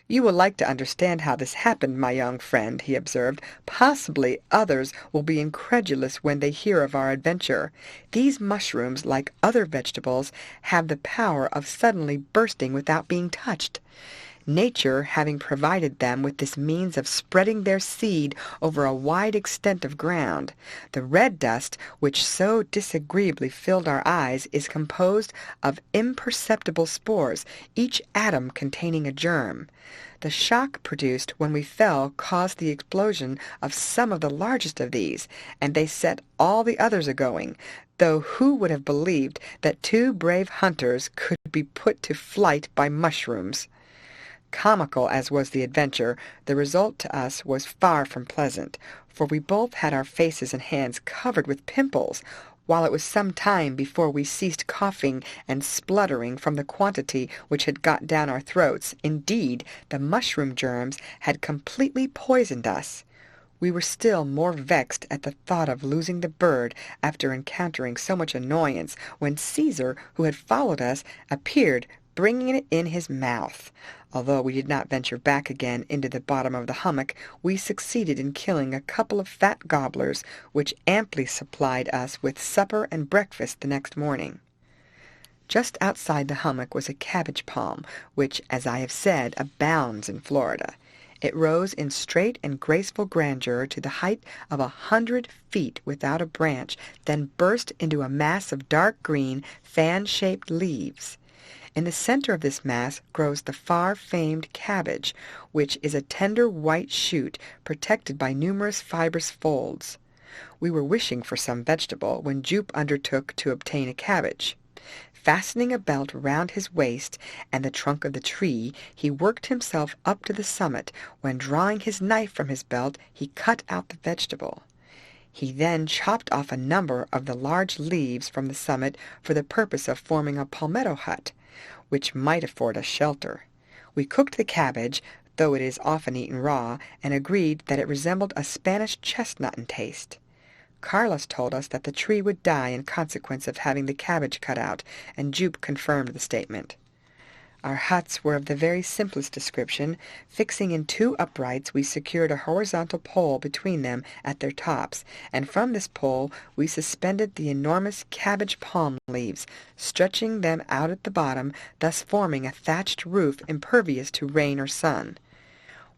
A: "You will like to understand how this happened, my young friend," he observed. "Possibly others will be incredulous when they hear of our adventure. These mushrooms, like other vegetables, have the power of suddenly bursting without being touched, nature having provided them with this means of spreading their seed over a wide extent of ground. The red dust, which so disagreeably filled our eyes, is composed of imperceptible spores, each atom containing a germ. The shock produced when we fell caused the explosion of some of the largest of these, and they set all the others a-going, though who would have believed that two brave hunters could be put to flight by mushrooms?" Comical as was the adventure, the result to us was far from pleasant, for we both had our faces and hands covered with pimples, while it was some time before we ceased coughing and spluttering from the quantity which had got down our throats. Indeed, the mushroom germs had completely poisoned us. We were still more vexed at the thought of losing the bird after encountering so much annoyance, when Caesar, who had followed us, appeared, bringing it in his mouth. Although we did not venture back again into the bottom of the hummock, we succeeded in killing a couple of fat gobblers, which amply supplied us with supper and breakfast the next morning. Just outside the hummock was a cabbage palm, which, as I have said, abounds in Florida. It rose in straight and graceful grandeur to the height of 100 feet without a branch, then burst into a mass of dark green, fan-shaped leaves. In the center of this mass grows the far-famed cabbage, which is a tender white shoot protected by numerous fibrous folds. We were wishing for some vegetable when Jup undertook to obtain a cabbage. Fastening a belt round his waist and the trunk of the tree, he worked himself up to the summit, when, drawing his knife from his belt, he cut out the vegetable. He then chopped off a number of the large leaves from the summit for the purpose of forming a palmetto hut, which might afford us shelter. We cooked the cabbage, though it is often eaten raw, and agreed that it resembled a Spanish chestnut in taste. Carlos told us that the tree would die in consequence of having the cabbage cut out, and Jup confirmed the statement. Our huts were of the very simplest description. Fixing in 2 uprights, we secured a horizontal pole between them at their tops, and from this pole we suspended the enormous cabbage palm leaves, stretching them out at the bottom, thus forming a thatched roof impervious to rain or sun.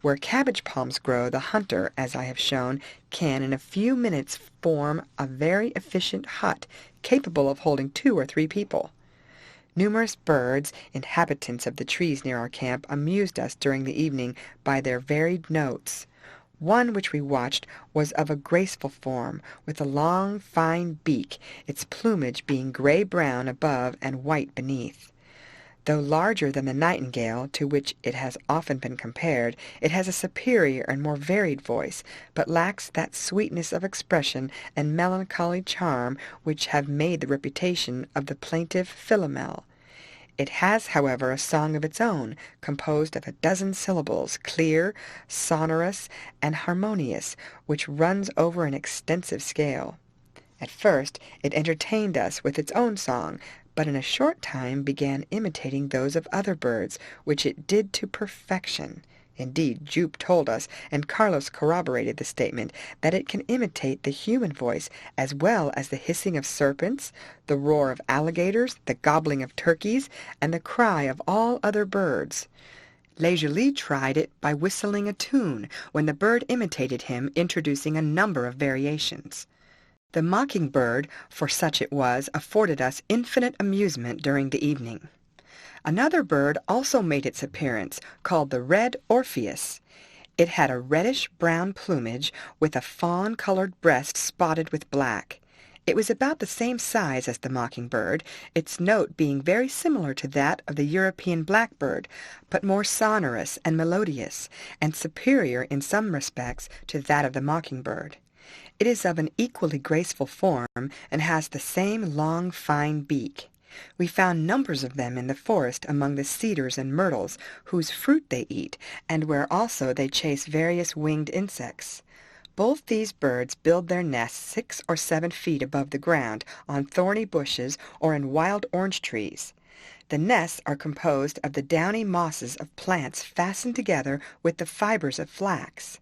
A: Where cabbage palms grow, the hunter, as I have shown, can in a few minutes form a very efficient hut, capable of holding 2 or 3 people. Numerous birds, inhabitants of the trees near our camp, amused us during the evening by their varied notes. One which we watched was of a graceful form, with a long, fine beak, its plumage being gray-brown above and white beneath. Though larger than the nightingale, to which it has often been compared, it has a superior and more varied voice, but lacks that sweetness of expression and melancholy charm which have made the reputation of the plaintive Philomel. It has, however, a song of its own, composed of 12 syllables, clear, sonorous, and harmonious, which runs over an extensive scale. At first it entertained us with its own song, but in a short time began imitating those of other birds, which it did to perfection. Indeed, Jup told us, and Carlos corroborated the statement, that it can imitate the human voice as well as the hissing of serpents, the roar of alligators, the gobbling of turkeys, and the cry of all other birds. Leisurely tried it by whistling a tune, when the bird imitated him, introducing a number of variations. The mocking-bird, for such it was, afforded us infinite amusement during the evening. Another bird also made its appearance, called the red Orpheus. It had a reddish-brown plumage, with a fawn-colored breast spotted with black. It was about the same size as the mocking-bird, its note being very similar to that of the European blackbird, but more sonorous and melodious, and superior in some respects to that of the mocking-bird. It is of an equally graceful form, and has the same long, fine beak. We found numbers of them in the forest among the cedars and myrtles, whose fruit they eat, and where also they chase various winged insects. Both these birds build their nests 6 or 7 feet above the ground, on thorny bushes or in wild orange trees. The nests are composed of the downy mosses of plants fastened together with the fibers of flax.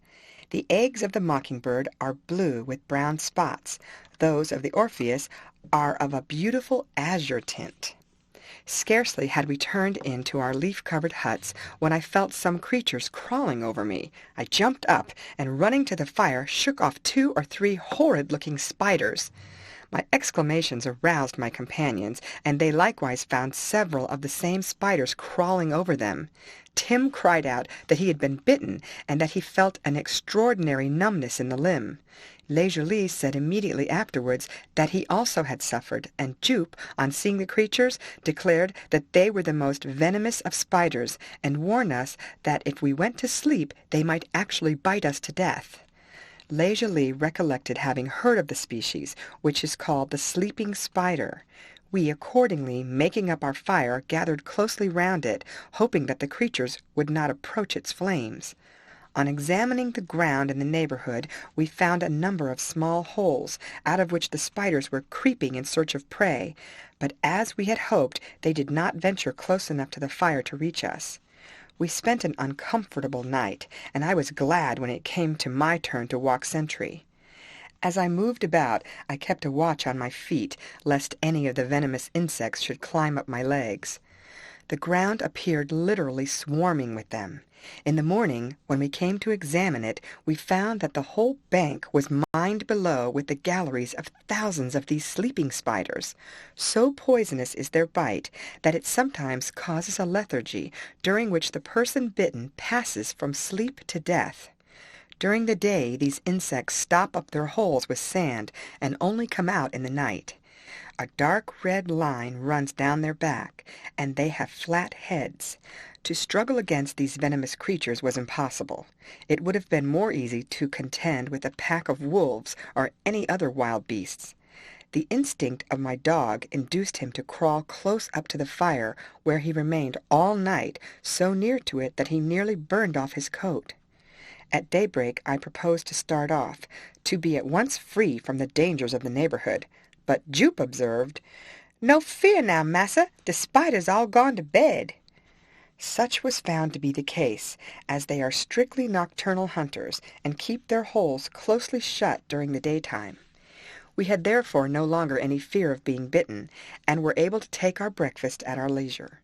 A: The eggs of the mockingbird are blue with brown spots. Those of the orpheus are of a beautiful azure tint. Scarcely had we turned into our leaf-covered huts when I felt some creatures crawling over me. I jumped up, and running to the fire, shook off 2 or 3 horrid-looking spiders. My exclamations aroused my companions, and they likewise found several of the same spiders crawling over them. Tim cried out that he had been bitten, and that he felt an extraordinary numbness in the limb. Leisurely said immediately afterwards that he also had suffered, and Jupe, on seeing the creatures, declared that they were the most venomous of spiders, and warned us that if we went to sleep they might actually bite us to death. Leisurely recollected having heard of the species, which is called the sleeping spider. We accordingly, making up our fire, gathered closely round it, hoping that the creatures would not approach its flames. On examining the ground in the neighborhood, we found a number of small holes, out of which the spiders were creeping in search of prey, but as we had hoped, they did not venture close enough to the fire to reach us. We spent an uncomfortable night, and I was glad when it came to my turn to walk sentry. As I moved about, I kept a watch on my feet, lest any of the venomous insects should climb up my legs. The ground appeared literally swarming with them. In the morning, when we came to examine it, we found that the whole bank was mined below with the galleries of thousands of these sleeping spiders. So poisonous is their bite that it sometimes causes a lethargy, during which the person bitten passes from sleep to death. During the day, these insects stop up their holes with sand, and only come out in the night. A dark red line runs down their back, and they have flat heads. To struggle against these venomous creatures was impossible. It would have been more easy to contend with a pack of wolves or any other wild beasts. The instinct of my dog induced him to crawl close up to the fire, where he remained all night, so near to it that he nearly burned off his coat. At daybreak I proposed to start off, to be at once free from the dangers of the neighborhood. But Jupe observed, "No fear now, massa, the spiders all gone to bed." Such was found to be the case, as they are strictly nocturnal hunters, and keep their holes closely shut during the daytime. We had therefore no longer any fear of being bitten, and were able to take our breakfast at our leisure.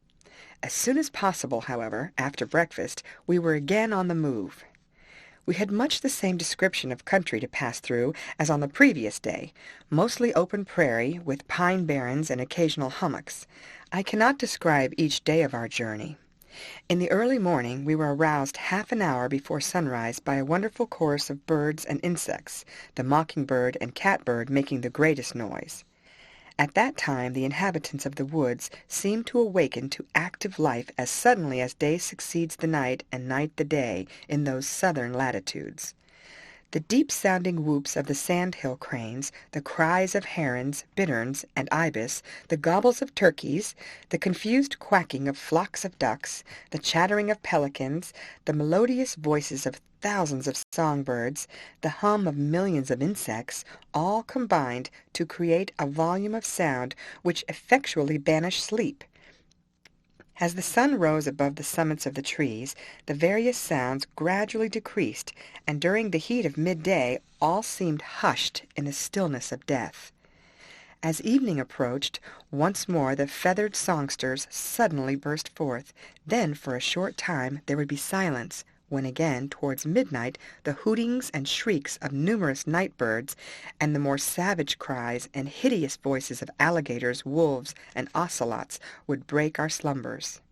A: As soon as possible, however, after breakfast, we were again on the move. We had much the same description of country to pass through as on the previous day, mostly open prairie, with pine barrens and occasional hummocks. I cannot describe each day of our journey. In the early morning we were aroused half an hour before sunrise by a wonderful chorus of birds and insects, the mockingbird and catbird making the greatest noise. At that time the inhabitants of the woods seemed to awaken to active life as suddenly as day succeeds the night and night the day in those southern latitudes. The deep-sounding whoops of the sandhill cranes, the cries of herons, bitterns, and ibis, the gobbles of turkeys, the confused quacking of flocks of ducks, the chattering of pelicans, the melodious voices of thousands of songbirds, the hum of millions of insects, all combined to create a volume of sound which effectually banished sleep. As the sun rose above the summits of the trees, the various sounds gradually decreased, and during the heat of midday all seemed hushed in the stillness of death. As evening approached, once more the feathered songsters suddenly burst forth. Then for a short time there would be silence, when again, towards midnight, the hootings and shrieks of numerous night-birds, and the more savage cries and hideous voices of alligators, wolves, and ocelots would break our slumbers.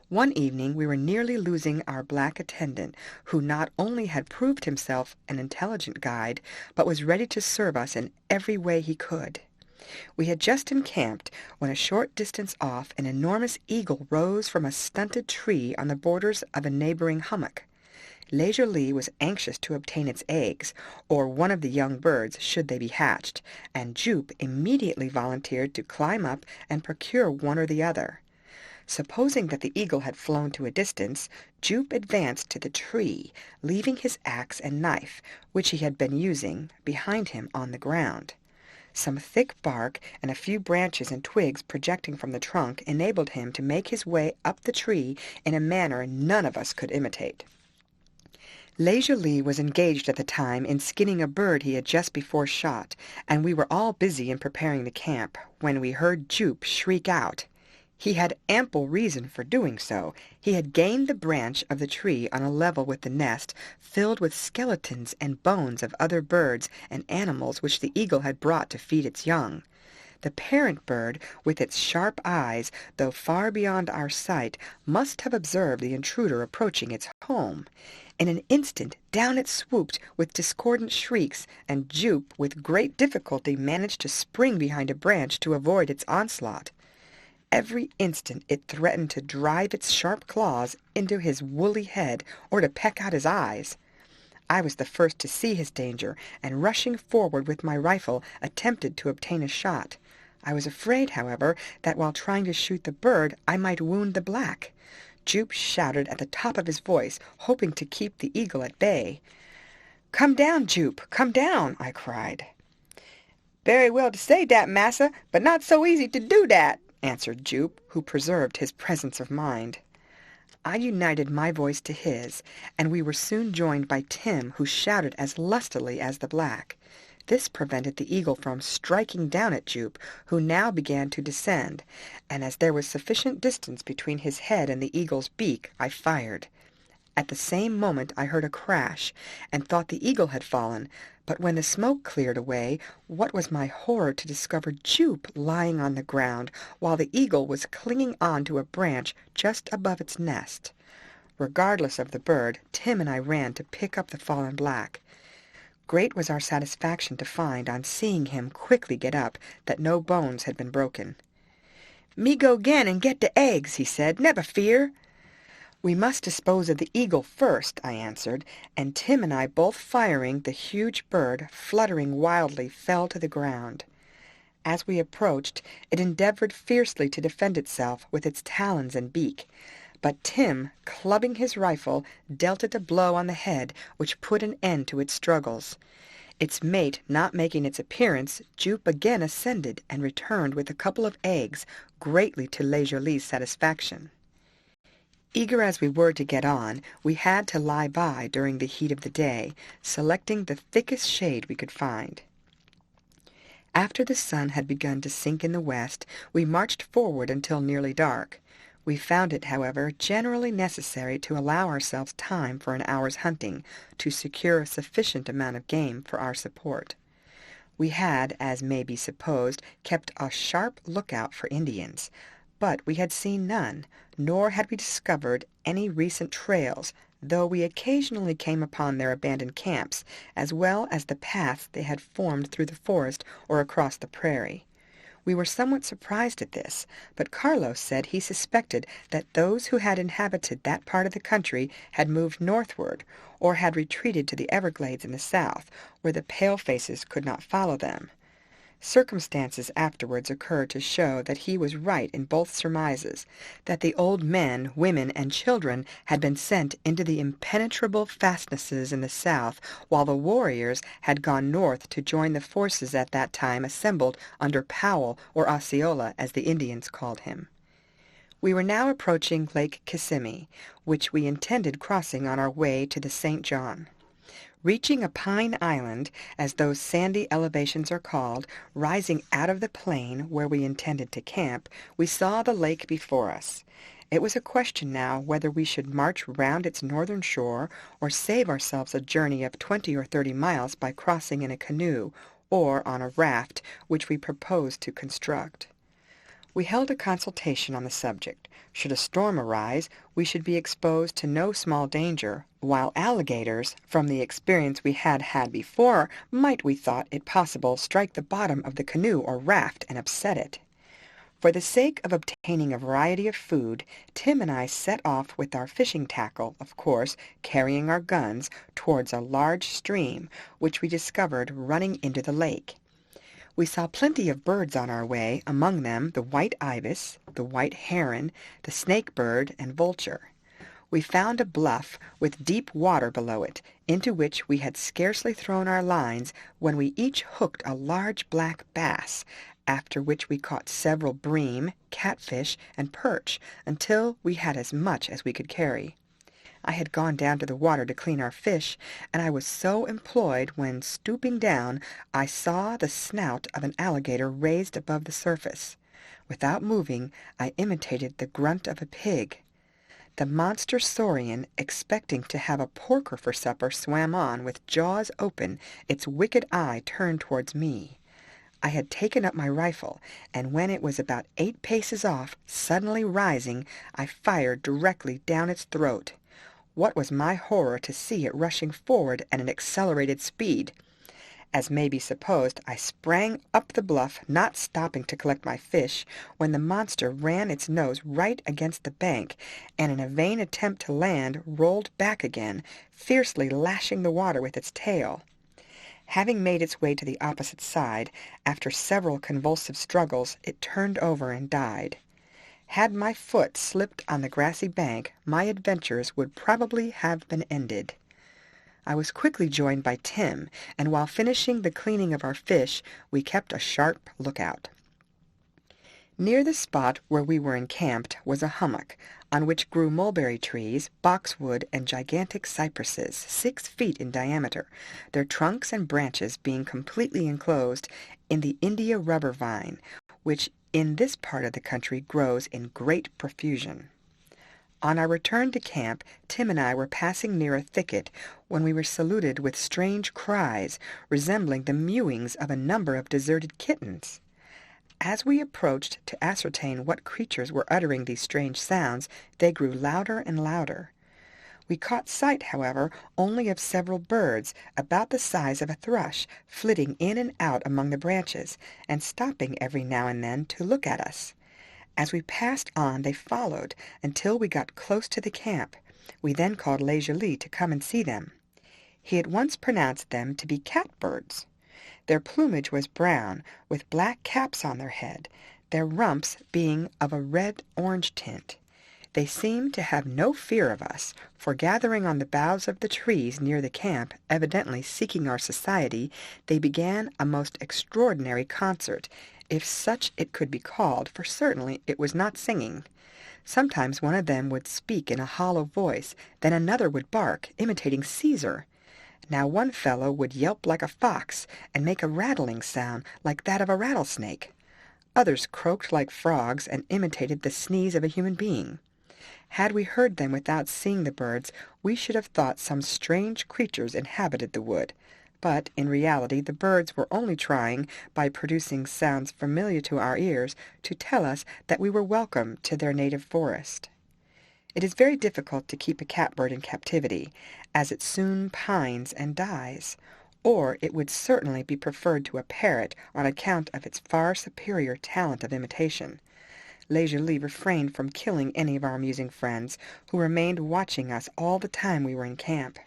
A: One evening we were nearly losing our black attendant, who not only had proved himself an intelligent guide, but was ready to serve us in every way he could. We had just encamped, when a short distance off an enormous eagle rose from a stunted tree on the borders of a neighboring hummock. Leisure was anxious to obtain its eggs, or one of the young birds should they be hatched, and Jupe immediately volunteered to climb up and procure one or the other. Supposing that the eagle had flown to a distance, Jupe advanced to the tree, leaving his axe and knife, which he had been using, behind him on the ground. Some thick bark and a few branches and twigs projecting from the trunk enabled him to make his way up the tree in a manner none of us could imitate. Leisure was engaged at the time in skinning a bird he had just before shot, and we were all busy in preparing the camp, when we heard Jupe shriek out. He had ample reason for doing so. He had gained the branch of the tree on a level with the nest, filled with skeletons and bones of other birds and animals which the eagle had brought to feed its young. The parent bird, with its sharp eyes, though far beyond our sight, must have observed the intruder approaching its home. In an instant down it swooped with discordant shrieks, and Jupe with great difficulty managed to spring behind a branch to avoid its onslaught. Every instant it threatened to drive its sharp claws into his woolly head or to peck out his eyes. I was the first to see his danger, and rushing forward with my rifle, attempted to obtain a shot. I was afraid, however, that while trying to shoot the bird I might wound the black. Jupe shouted at the top of his voice, hoping to keep the eagle at bay. "Come down, Jupe, come down," I cried. "Very well to say dat, massa, but not so easy to do dat," answered Jupe, who preserved his presence of mind. I united my voice to his, and we were soon joined by Tim, who shouted as lustily as the black. This prevented the eagle from striking down at Jupe, who now began to descend, and as there was sufficient distance between his head and the eagle's beak, I fired. At the same moment I heard a crash, and thought the eagle had fallen, but when the smoke cleared away, what was my horror to discover Jupe lying on the ground, while the eagle was clinging on to a branch just above its nest. Regardless of the bird, Tim and I ran to pick up the fallen black. Great was our satisfaction to find, on seeing him quickly get up, that no bones had been broken. "Me go 'gain and get the eggs," he said. "Never fear." "We must dispose of the eagle first," I answered, and Tim and I, both firing, the huge bird, fluttering wildly, fell to the ground. As we approached, it endeavored fiercely to defend itself with its talons and beak, but Tim, clubbing his rifle, dealt it a blow on the head, which put an end to its struggles. Its mate not making its appearance, Jupe again ascended and returned with a couple of eggs, greatly to Leisure's satisfaction. Eager as we were to get on, we had to lie by during the heat of the day, selecting the thickest shade we could find. After the sun had begun to sink in the west, we marched forward until nearly dark. We found it, however, generally necessary to allow ourselves time for an hour's hunting, to secure a sufficient amount of game for our support. We had, as may be supposed, kept a sharp lookout for Indians, but we had seen none, nor had we discovered any recent trails, though we occasionally came upon their abandoned camps, as well as the paths they had formed through the forest or across the prairie. We were somewhat surprised at this, but Carlos said he suspected that those who had inhabited that part of the country had moved northward, or had retreated to the Everglades in the south, where the pale-faces could not follow them. Circumstances afterwards occurred to show that he was right in both surmises, that the old men, women, and children had been sent into the impenetrable fastnesses in the south, while the warriors had gone north to join the forces at that time assembled under Powell, or Osceola, as the Indians called him. We were now approaching Lake Kissimmee, which we intended crossing on our way to the St. John. Reaching a pine island, as those sandy elevations are called, rising out of the plain where we intended to camp, we saw the lake before us. It was a question now whether we should march round its northern shore, or save ourselves a journey of 20 or 30 miles by crossing in a canoe, or on a raft, which we proposed to construct. We held a consultation on the subject. Should a storm arise, we should be exposed to no small danger, while alligators, from the experience we had had before, might, we thought it possible, strike the bottom of the canoe or raft and upset it. For the sake of obtaining a variety of food, Tim and I set off with our fishing tackle, of course, carrying our guns, towards a large stream, which we discovered running into the lake. We saw plenty of birds on our way, among them the white ibis, the white heron, the snake-bird, and vulture. We found a bluff with deep water below it, into which we had scarcely thrown our lines when we each hooked a large black bass, after which we caught several bream, catfish, and perch, until we had as much as we could carry. I had gone down to the water to clean our fish, and I was so employed when, stooping down, I saw the snout of an alligator raised above the surface. Without moving, I imitated the grunt of a pig. The monster saurian, expecting to have a porker for supper, swam on, with jaws open, its wicked eye turned towards me. I had taken up my rifle, and when it was about 8 paces off, suddenly rising, I fired directly down its throat. What was my horror to see it rushing forward at an accelerated speed! As may be supposed, I sprang up the bluff, not stopping to collect my fish, when the monster ran its nose right against the bank, and in a vain attempt to land, rolled back again, fiercely lashing the water with its tail. Having made its way to the opposite side, after several convulsive struggles, it turned over and died. Had my foot slipped on the grassy bank, my adventures would probably have been ended. I was quickly joined by Tim, and while finishing the cleaning of our fish, we kept a sharp lookout. Near the spot where we were encamped was a hummock, on which grew mulberry trees, boxwood, and gigantic cypresses, 6 feet in diameter, their trunks and branches being completely enclosed in the India rubber vine, which in this part of the country grows in great profusion. On our return to camp, Tim and I were passing near a thicket when we were saluted with strange cries, resembling the mewings of a number of deserted kittens. As we approached to ascertain what creatures were uttering these strange sounds, they grew louder and louder. We caught sight, however, only of several birds, about the size of a thrush, flitting in and out among the branches, and stopping every now and then to look at us. As we passed on, they followed, until we got close to the camp. We then called leisurely to come and see them. He at once pronounced them to be catbirds. Their plumage was brown, with black caps on their head, their rumps being of a red-orange tint. They seemed to have no fear of us, for gathering on the boughs of the trees near the camp, evidently seeking our society, they began a most extraordinary concert, if such it could be called, for certainly it was not singing. Sometimes one of them would speak in a hollow voice, then another would bark, imitating Caesar. Now one fellow would yelp like a fox, and make a rattling sound like that of a rattlesnake. Others croaked like frogs, and imitated the sneeze of a human being. Had we heard them without seeing the birds, we should have thought some strange creatures inhabited the wood. But, in reality, the birds were only trying, by producing sounds familiar to our ears, to tell us that we were welcome to their native forest. It is very difficult to keep a catbird in captivity, as it soon pines and dies, or it would certainly be preferred to a parrot on account of its far superior talent of imitation. Leisurely refrained from killing any of our amusing friends, who remained watching us all the time we were in camp.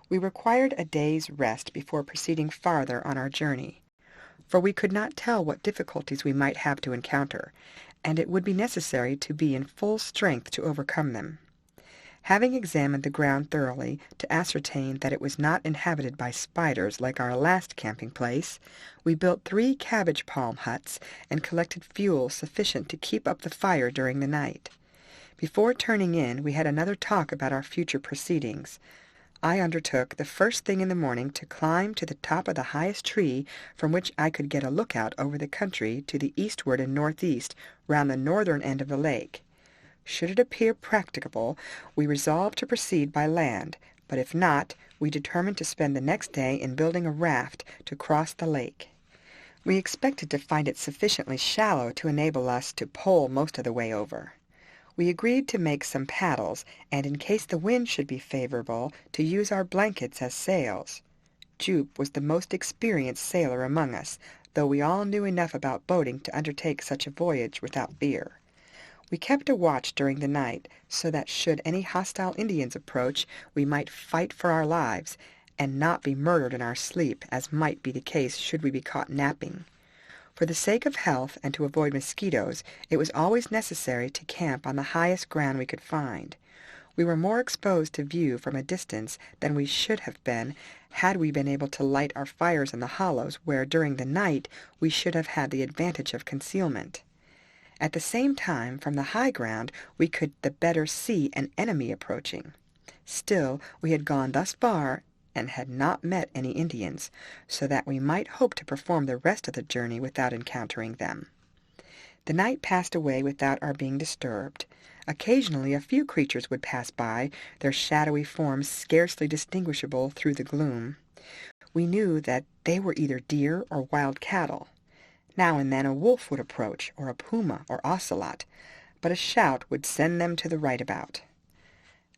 A: We required a day's rest before proceeding farther on our journey, for we could not tell what difficulties we might have to encounter, and it would be necessary to be in full strength to overcome them. Having examined the ground thoroughly to ascertain that it was not inhabited by spiders like our last camping-place, we built 3 cabbage palm huts and collected fuel sufficient to keep up the fire during the night. Before turning in, we had another talk about our future proceedings. I undertook the first thing in the morning to climb to the top of the highest tree from which I could get a lookout over the country to the eastward and northeast round the northern end of the lake. Should it appear practicable, we resolved to proceed by land, but if not, we determined to spend the next day in building a raft to cross the lake. We expected to find it sufficiently shallow to enable us to pole most of the way over. We agreed to make some paddles, and in case the wind should be favorable, to use our blankets as sails. Jupe was the most experienced sailor among us, though we all knew enough about boating to undertake such a voyage without fear. We kept a watch during the night, so that should any hostile Indians approach, we might fight for our lives, and not be murdered in our sleep, as might be the case should we be caught napping. For the sake of health and to avoid mosquitoes, it was always necessary to camp on the highest ground we could find. We were more exposed to view from a distance than we should have been had we been able to light our fires in the hollows where during the night we should have had the advantage of concealment. At the same time, from the high ground we could the better see an enemy approaching. Still, we had gone thus far and had not met any Indians, so that we might hope to perform the rest of the journey without encountering them. The night passed away without our being disturbed. Occasionally a few creatures would pass by, their shadowy forms scarcely distinguishable through the gloom. We knew that they were either deer or wild cattle. Now and then a wolf would approach, or a puma or ocelot, but a shout would send them to the right about.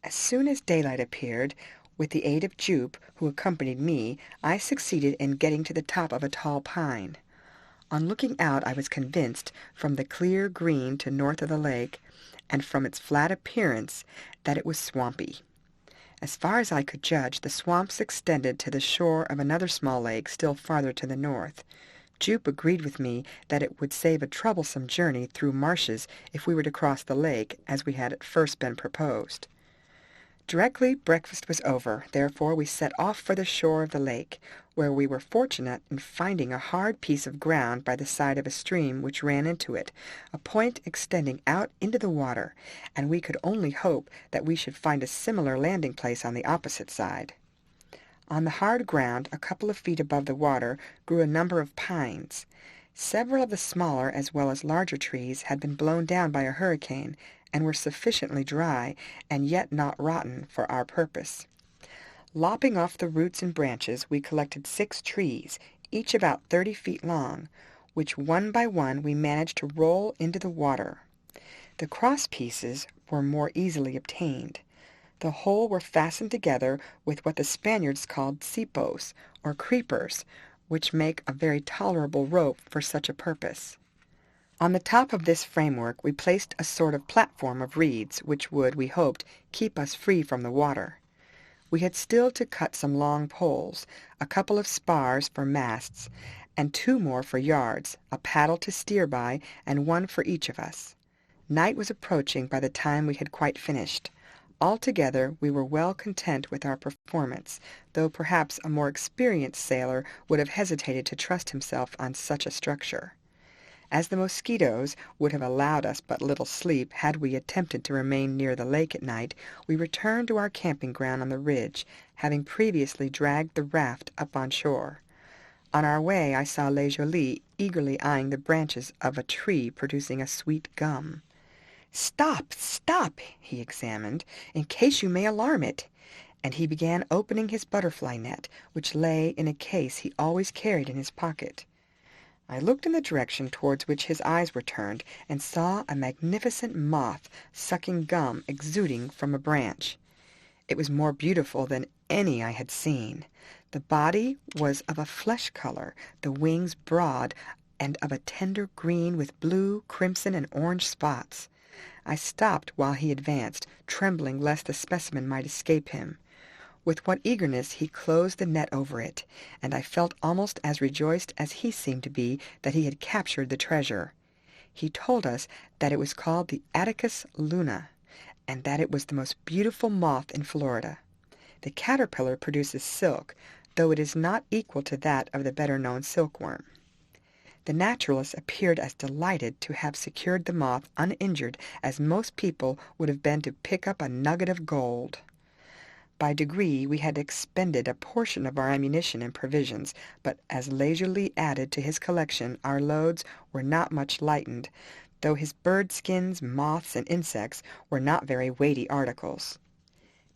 A: As soon as daylight appeared, with the aid of Jupe, who accompanied me, I succeeded in getting to the top of a tall pine. On looking out I was convinced, from the clear green to north of the lake, and from its flat appearance, that it was swampy. As far as I could judge, the swamps extended to the shore of another small lake still farther to the north. Jupe agreed with me that it would save a troublesome journey through marshes if we were to cross the lake, as we had at first been proposed. Directly breakfast was over, therefore we set off for the shore of the lake, where we were fortunate in finding a hard piece of ground by the side of a stream which ran into it, a point extending out into the water, and we could only hope that we should find a similar landing place on the opposite side. On the hard ground, a couple of feet above the water, grew a number of pines. Several of the smaller as well as larger trees had been blown down by a hurricane, and were sufficiently dry, and yet not rotten, for our purpose. Lopping off the roots and branches, we collected 6 trees, each about 30 feet long, which one by one we managed to roll into the water. The cross pieces were more easily obtained. The whole were fastened together with what the Spaniards called cipos, or creepers, which make a very tolerable rope for such a purpose. On the top of this framework we placed a sort of platform of reeds, which would, we hoped, keep us free from the water. We had still to cut some long poles, a couple of spars for masts, and 2 more for yards, a paddle to steer by, and 1 for each of us. Night was approaching by the time we had quite finished. Altogether we were well content with our performance, though perhaps a more experienced sailor would have hesitated to trust himself on such a structure. As the mosquitoes would have allowed us but little sleep had we attempted to remain near the lake at night, we returned to our camping ground on the ridge, having previously dragged the raft up on shore. On our way I saw Le Joli eagerly eyeing the branches of a tree producing a sweet gum. "Stop, stop!" he examined, "in case you may alarm it." And he began opening his butterfly net, which lay in a case he always carried in his pocket. I looked in the direction towards which his eyes were turned, and saw a magnificent moth sucking gum exuding from a branch. It was more beautiful than any I had seen. The body was of a flesh color, the wings broad, and of a tender green with blue, crimson, and orange spots. I stopped while he advanced, trembling lest the specimen might escape him. With what eagerness he closed the net over it, and I felt almost as rejoiced as he seemed to be that he had captured the treasure. He told us that it was called the Attacus luna, and that it was the most beautiful moth in Florida. The caterpillar produces silk, though it is not equal to that of the better-known silkworm. The naturalist appeared as delighted to have secured the moth uninjured as most people would have been to pick up a nugget of gold. By degree we had expended a portion of our ammunition and provisions, but as leisurely added to his collection our loads were not much lightened, though his bird-skins, moths, and insects were not very weighty articles.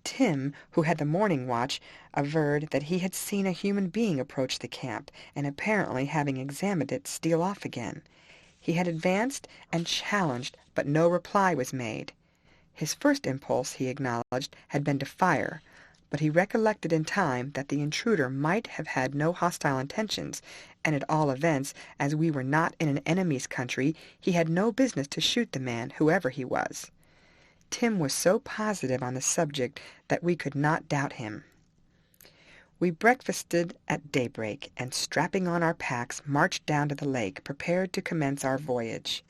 A: Tim, who had the morning watch, averred that he had seen a human being approach the camp, and apparently, having examined it, steal off again. He had advanced and challenged, but no reply was made. His first impulse, he acknowledged, had been to fire, but he recollected in time that the intruder might have had no hostile intentions, and at all events, as we were not in an enemy's country, he had no business to shoot the man, whoever he was. Tim was so positive on the subject that we could not doubt him. We breakfasted at daybreak, and strapping on our packs, marched down to the lake, prepared to commence our voyage.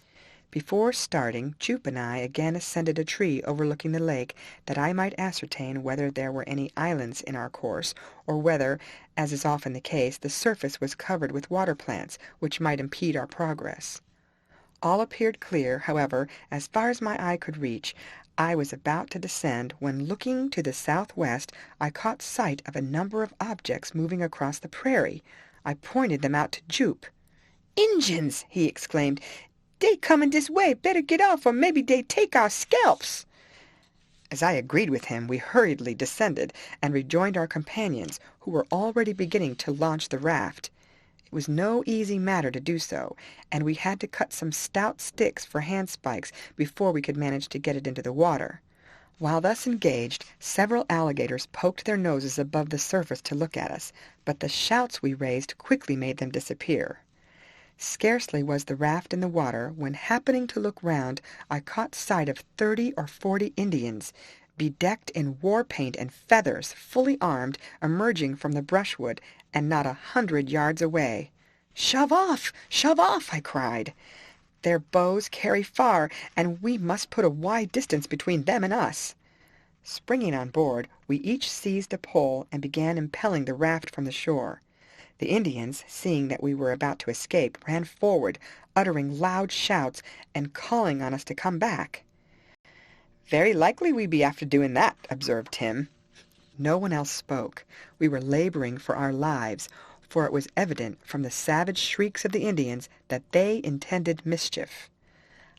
A: Before starting, Jupe and I again ascended a tree overlooking the lake, that I might ascertain whether there were any islands in our course, or whether, as is often the case, the surface was covered with water plants, which might impede our progress. All appeared clear, however, as far as my eye could reach. I was about to descend, when, looking to the southwest, I caught sight of a number of objects moving across the prairie. I pointed them out to Jupe. "Injuns!" he exclaimed. "Dey comin' dis way. Better get off, or maybe dey take our scalps." As I agreed with him, we hurriedly descended, and rejoined our companions, who were already beginning to launch the raft. It was no easy matter to do so, and we had to cut some stout sticks for handspikes before we could manage to get it into the water. While thus engaged, several alligators poked their noses above the surface to look at us, but the shouts we raised quickly made them disappear. Scarcely was the raft in the water, when, happening to look round, I caught sight of 30 or 40 Indians, bedecked in war paint and feathers, fully armed, emerging from the brushwood, and not 100 yards away. "Shove off! Shove off!" I cried. "Their bows carry far, and we must put a wide distance between them and us." Springing on board, we each seized a pole and began impelling the raft from the shore. The Indians, seeing that we were about to escape, ran forward, uttering loud shouts, and calling on us to come back. "Very likely we be after doing that," observed Tim. No one else spoke. We were laboring for our lives, for it was evident from the savage shrieks of the Indians that they intended mischief.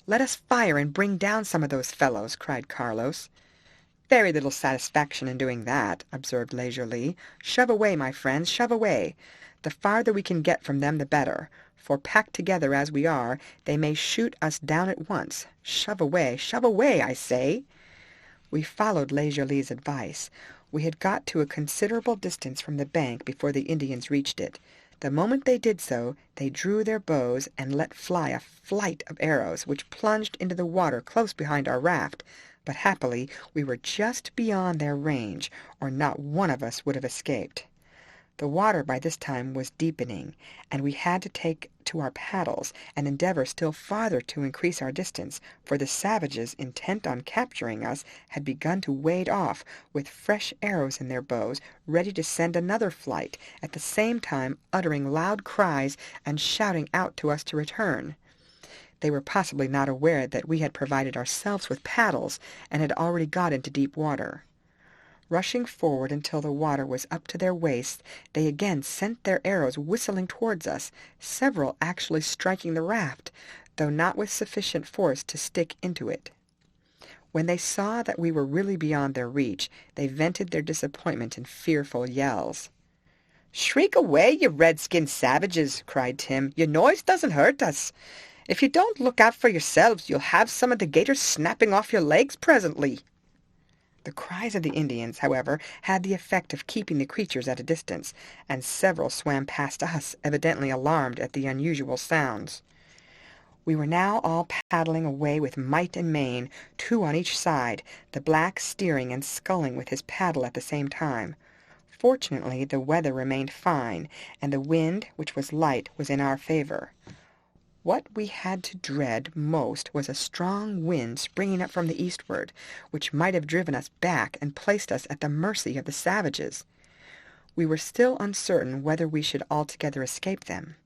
A: "Let us fire and bring down some of those fellows," cried Carlos. "Very little satisfaction in doing that," observed Leisurely. "Shove away, my friends, shove away. The farther we can get from them the better, for packed together as we are, they may shoot us down at once. Shove away, I say." We followed Leisurely's advice. We had got to a considerable distance from the bank before the Indians reached it. The moment they did so, they drew their bows and let fly a flight of arrows, which plunged into the water close behind our raft, but happily we were just beyond their range, or not one of us would have escaped. The water by this time was deepening, and we had to take to our paddles and endeavor still farther to increase our distance, for the savages, intent on capturing us, had begun to wade off, with fresh arrows in their bows, ready to send another flight, at the same time uttering loud cries and shouting out to us to return. They were possibly not aware that we had provided ourselves with paddles, and had already got into deep water. Rushing forward until the water was up to their waists, they again sent their arrows whistling towards us, several actually striking the raft, though not with sufficient force to stick into it. When they saw that we were really beyond their reach, they vented their disappointment in fearful yells. "Shriek away, you red-skinned savages!" cried Tim. "Your noise doesn't hurt us. If you don't look out for yourselves, you'll have some of the gators snapping off your legs presently." The cries of the Indians, however, had the effect of keeping the creatures at a distance, and several swam past us, evidently alarmed at the unusual sounds. We were now all paddling away with might and main, 2 on each side, the black steering and sculling with his paddle at the same time. Fortunately, the weather remained fine, and the wind, which was light, was in our favor. What we had to dread most was a strong wind springing up from the eastward, which might have driven us back and placed us at the mercy of the savages. We were still uncertain whether we should altogether escape them.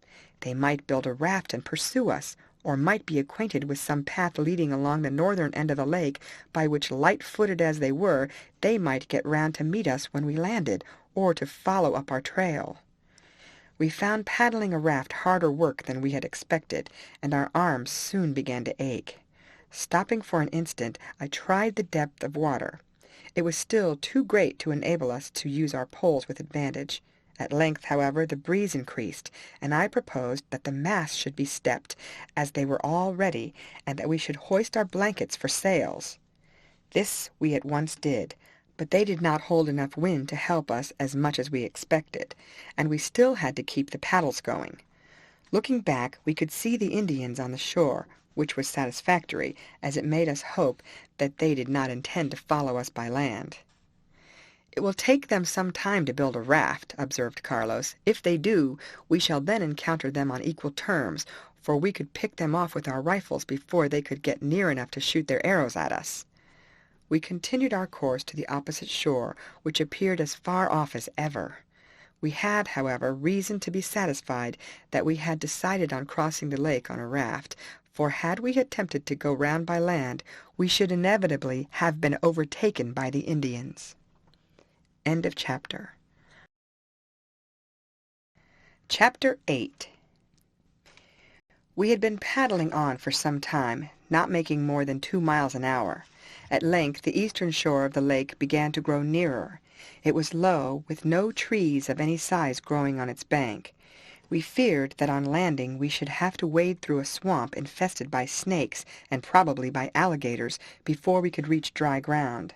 A: They might build a raft and pursue us, or might be acquainted with some path leading along the northern end of the lake, by which, light-footed as they were, they might get round to meet us when we landed, or to follow up our trail. We found paddling a raft harder work than we had expected, and our arms soon began to ache. Stopping for an instant, I tried the depth of water. It was still too great to enable us to use our poles with advantage. At length, however, the breeze increased, and I proposed that the masts should be stepped, as they were all ready, and that we should hoist our blankets for sails. This we at once did, But they did not hold enough wind to help us as much as we expected, and we still had to keep the paddles going. Looking back, we could see the Indians on the shore, which was satisfactory, as it made us hope that they did not intend to follow us by land. "It will take them some time to build a raft," observed Carlos. "If they do, we shall then encounter them on equal terms, for we could pick them off with our rifles before they could get near enough to shoot their arrows at us." We continued our course to the opposite shore, which appeared as far off as ever. We had, however, reason to be satisfied that we had decided on crossing the lake on a raft, for had we attempted to go round by land, we should inevitably have been overtaken by the Indians. End of chapter. Chapter 8. We had been paddling on for some time, not making more than 2 miles an hour. At length the eastern shore of the lake began to grow nearer. It was low, with no trees of any size growing on its bank. We feared that on landing we should have to wade through a swamp infested by snakes and probably by alligators before we could reach dry ground.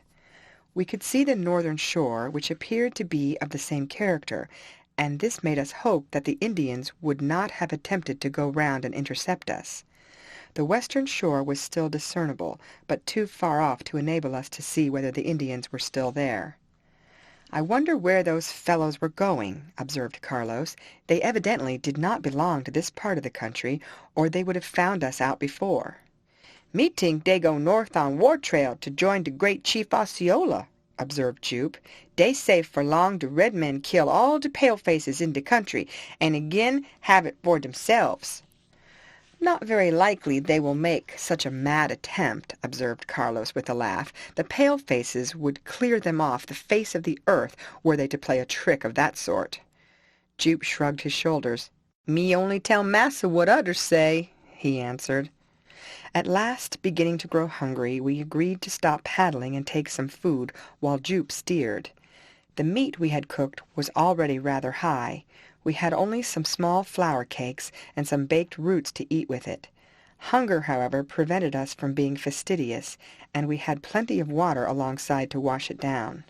A: We could see the northern shore, which appeared to be of the same character, and this made us hope that the Indians would not have attempted to go round and intercept us. The western shore was still discernible, but too far off to enable us to see whether the Indians were still there. "I wonder where those fellows were going," observed Carlos. "They evidently did not belong to this part of the country, or they would have found us out before." "Me tink dey go north on war trail to join de great chief Osceola," observed Jupe. "Dey say for long de red men kill all de palefaces in de country, and again have it for demselves." "Not very likely they will make such a mad attempt," observed Carlos with a laugh. "The pale-faces would clear them off the face of the earth were they to play a trick of that sort." Jupe shrugged his shoulders. "Me only tell massa what others say," he answered. At last, beginning to grow hungry, we agreed to stop paddling and take some food while Jupe steered. The meat we had cooked was already rather high. We had only some small flour cakes and some baked roots to eat with it. Hunger, however, prevented us from being fastidious, and we had plenty of water alongside to wash it down.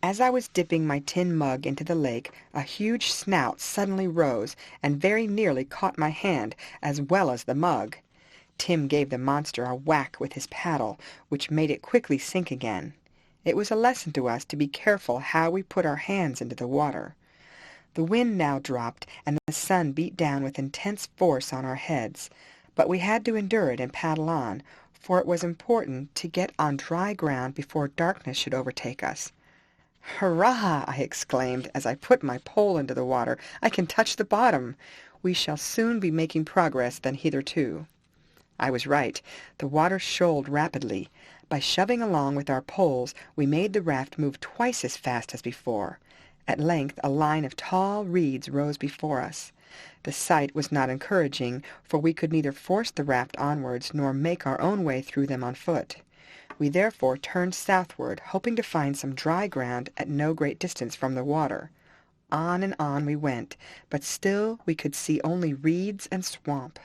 A: As I was dipping my tin mug into the lake, a huge snout suddenly rose and very nearly caught my hand as well as the mug. Tim gave the monster a whack with his paddle, which made it quickly sink again. It was a lesson to us to be careful how we put our hands into the water. The wind now dropped, and the sun beat down with intense force on our heads, but we had to endure it and paddle on, for it was important to get on dry ground before darkness should overtake us. "Hurrah!" I exclaimed as I put my pole into the water. "I can touch the bottom. We shall soon be making progress than hitherto." I was right. The water shoaled rapidly. By shoving along with our poles, we made the raft move twice as fast as before. At length a line of tall reeds rose before us. The sight was not encouraging, for we could neither force the raft onwards nor make our own way through them on foot. We therefore turned southward, hoping to find some dry ground at no great distance from the water. On and on we went, but still we could see only reeds and swamp.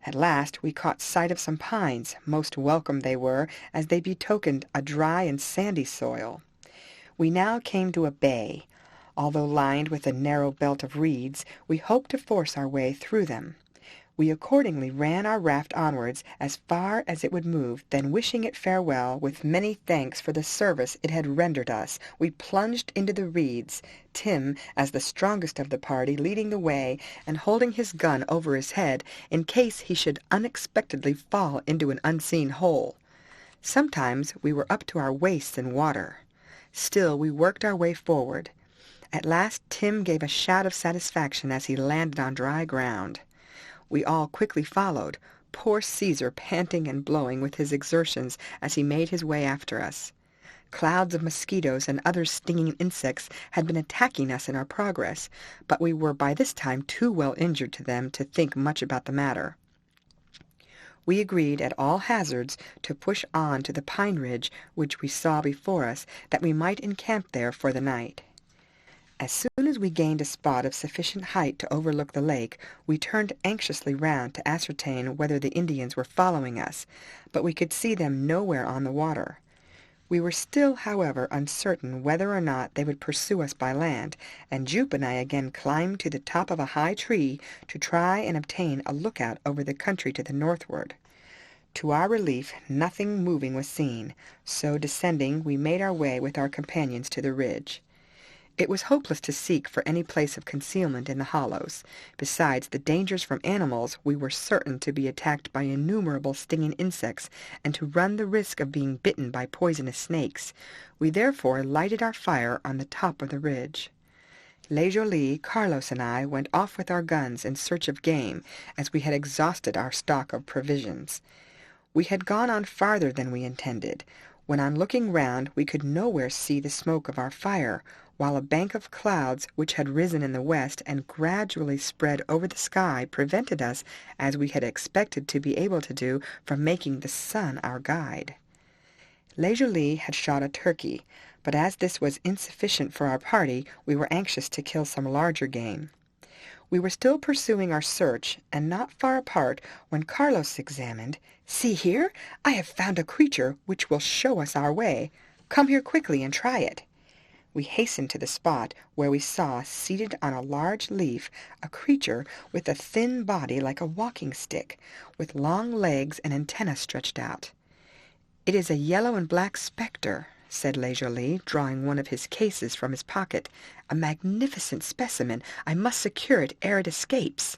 A: At last we caught sight of some pines. Most welcome they were, as they betokened a dry and sandy soil. We now came to a bay. Although lined with a narrow belt of reeds, we hoped to force our way through them. We accordingly ran our raft onwards as far as it would move, then wishing it farewell, with many thanks for the service it had rendered us, we plunged into the reeds, Tim, as the strongest of the party, leading the way, and holding his gun over his head in case he should unexpectedly fall into an unseen hole. Sometimes we were up to our waists in water. Still we worked our way forward. At last Tim gave a shout of satisfaction as he landed on dry ground. We all quickly followed, poor Caesar panting and blowing with his exertions as he made his way after us. Clouds of mosquitoes and other stinging insects had been attacking us in our progress, but we were by this time too well injured to them to think much about the matter. We agreed at all hazards to push on to the pine ridge which we saw before us, that we might encamp there for the night. As soon as we gained a spot of sufficient height to overlook the lake, we turned anxiously round to ascertain whether the Indians were following us, but we could see them nowhere on the water. We were still, however, uncertain whether or not they would pursue us by land, and Jupe and I again climbed to the top of a high tree to try and obtain a lookout over the country to the northward. To our relief, nothing moving was seen, so descending, we made our way with our companions to the ridge. It was hopeless to seek for any place of concealment in the hollows. Besides the dangers from animals, we were certain to be attacked by innumerable stinging insects, and to run the risk of being bitten by poisonous snakes. We therefore lighted our fire on the top of the ridge. Leisurely, Carlos and I went off with our guns in search of game, as we had exhausted our stock of provisions. We had gone on farther than we intended, when on looking round we could nowhere see the smoke of our fire, while a bank of clouds which had risen in the west and gradually spread over the sky prevented us, as we had expected to be able to do, from making the sun our guide. Leisurely had shot a turkey, but as this was insufficient for our party, we were anxious to kill some larger game. We were still pursuing our search, and not far apart, when Carlos examined, "See here, I have found a creature which will show us our way. Come here quickly and try it." We hastened to the spot, where we saw, seated on a large leaf, a creature with a thin body like a walking stick, with long legs and antennae stretched out. "It is a yellow and black spectre," said Leisurely, drawing one of his cases from his pocket. "A magnificent specimen. I must secure it ere it escapes."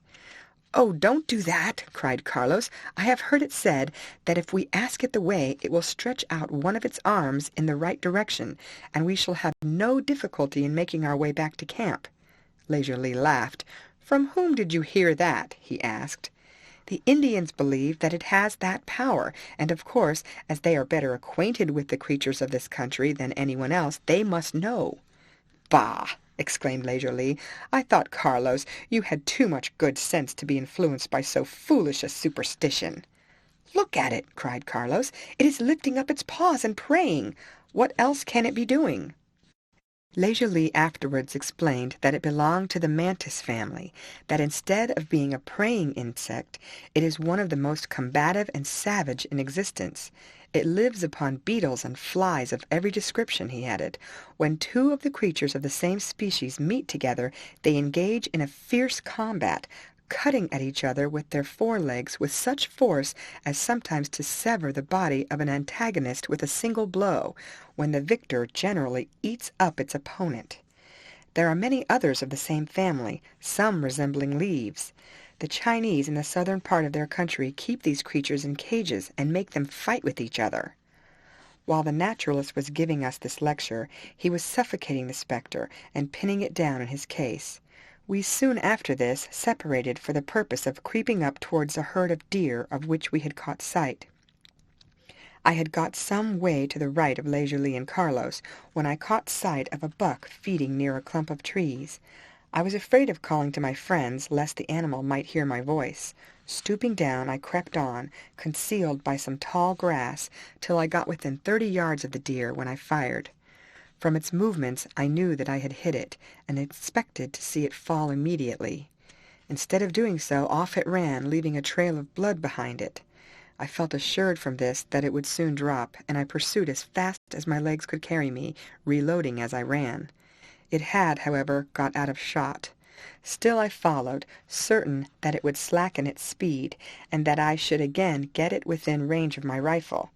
A: "Oh, don't do that!" cried Carlos. "I have heard it said that if we ask it the way, it will stretch out one of its arms in the right direction, and we shall have no difficulty in making our way back to camp." Leisurely laughed. "From whom did you hear that?" he asked. "The Indians believe that it has that power, and of course, as they are better acquainted with the creatures of this country than anyone else, they must know." "Bah!" exclaimed Leisurely. "I thought, Carlos, you had too much good sense to be influenced by so foolish a superstition." "Look at it!" cried Carlos. "It is lifting up its paws and praying. What else can it be doing?" Leisurely afterwards explained that it belonged to the mantis family, that instead of being a preying insect, it is one of the most combative and savage in existence. "It lives upon beetles and flies of every description," he added. "When two of the creatures of the same species meet together, they engage in a fierce combat, cutting at each other with their forelegs with such force as sometimes to sever the body of an antagonist with a single blow, when the victor generally eats up its opponent. There are many others of the same family, some resembling leaves. The Chinese in the southern part of their country keep these creatures in cages and make them fight with each other." While the naturalist was giving us this lecture, he was suffocating the spectre and pinning it down in his case. We soon after this separated for the purpose of creeping up towards a herd of deer of which we had caught sight. I had got some way to the right of Leisurely and Carlos, when I caught sight of a buck feeding near a clump of trees. I was afraid of calling to my friends, lest the animal might hear my voice. Stooping down, I crept on, concealed by some tall grass, till I got within 30 yards of the deer, when I fired. From its movements I knew that I had hit it, and expected to see it fall immediately. Instead of doing so, off it ran, leaving a trail of blood behind it. I felt assured from this that it would soon drop, and I pursued as fast as my legs could carry me, reloading as I ran. It had, however, got out of shot. Still I followed, certain that it would slacken its speed, and that I should again get it within range of my rifle.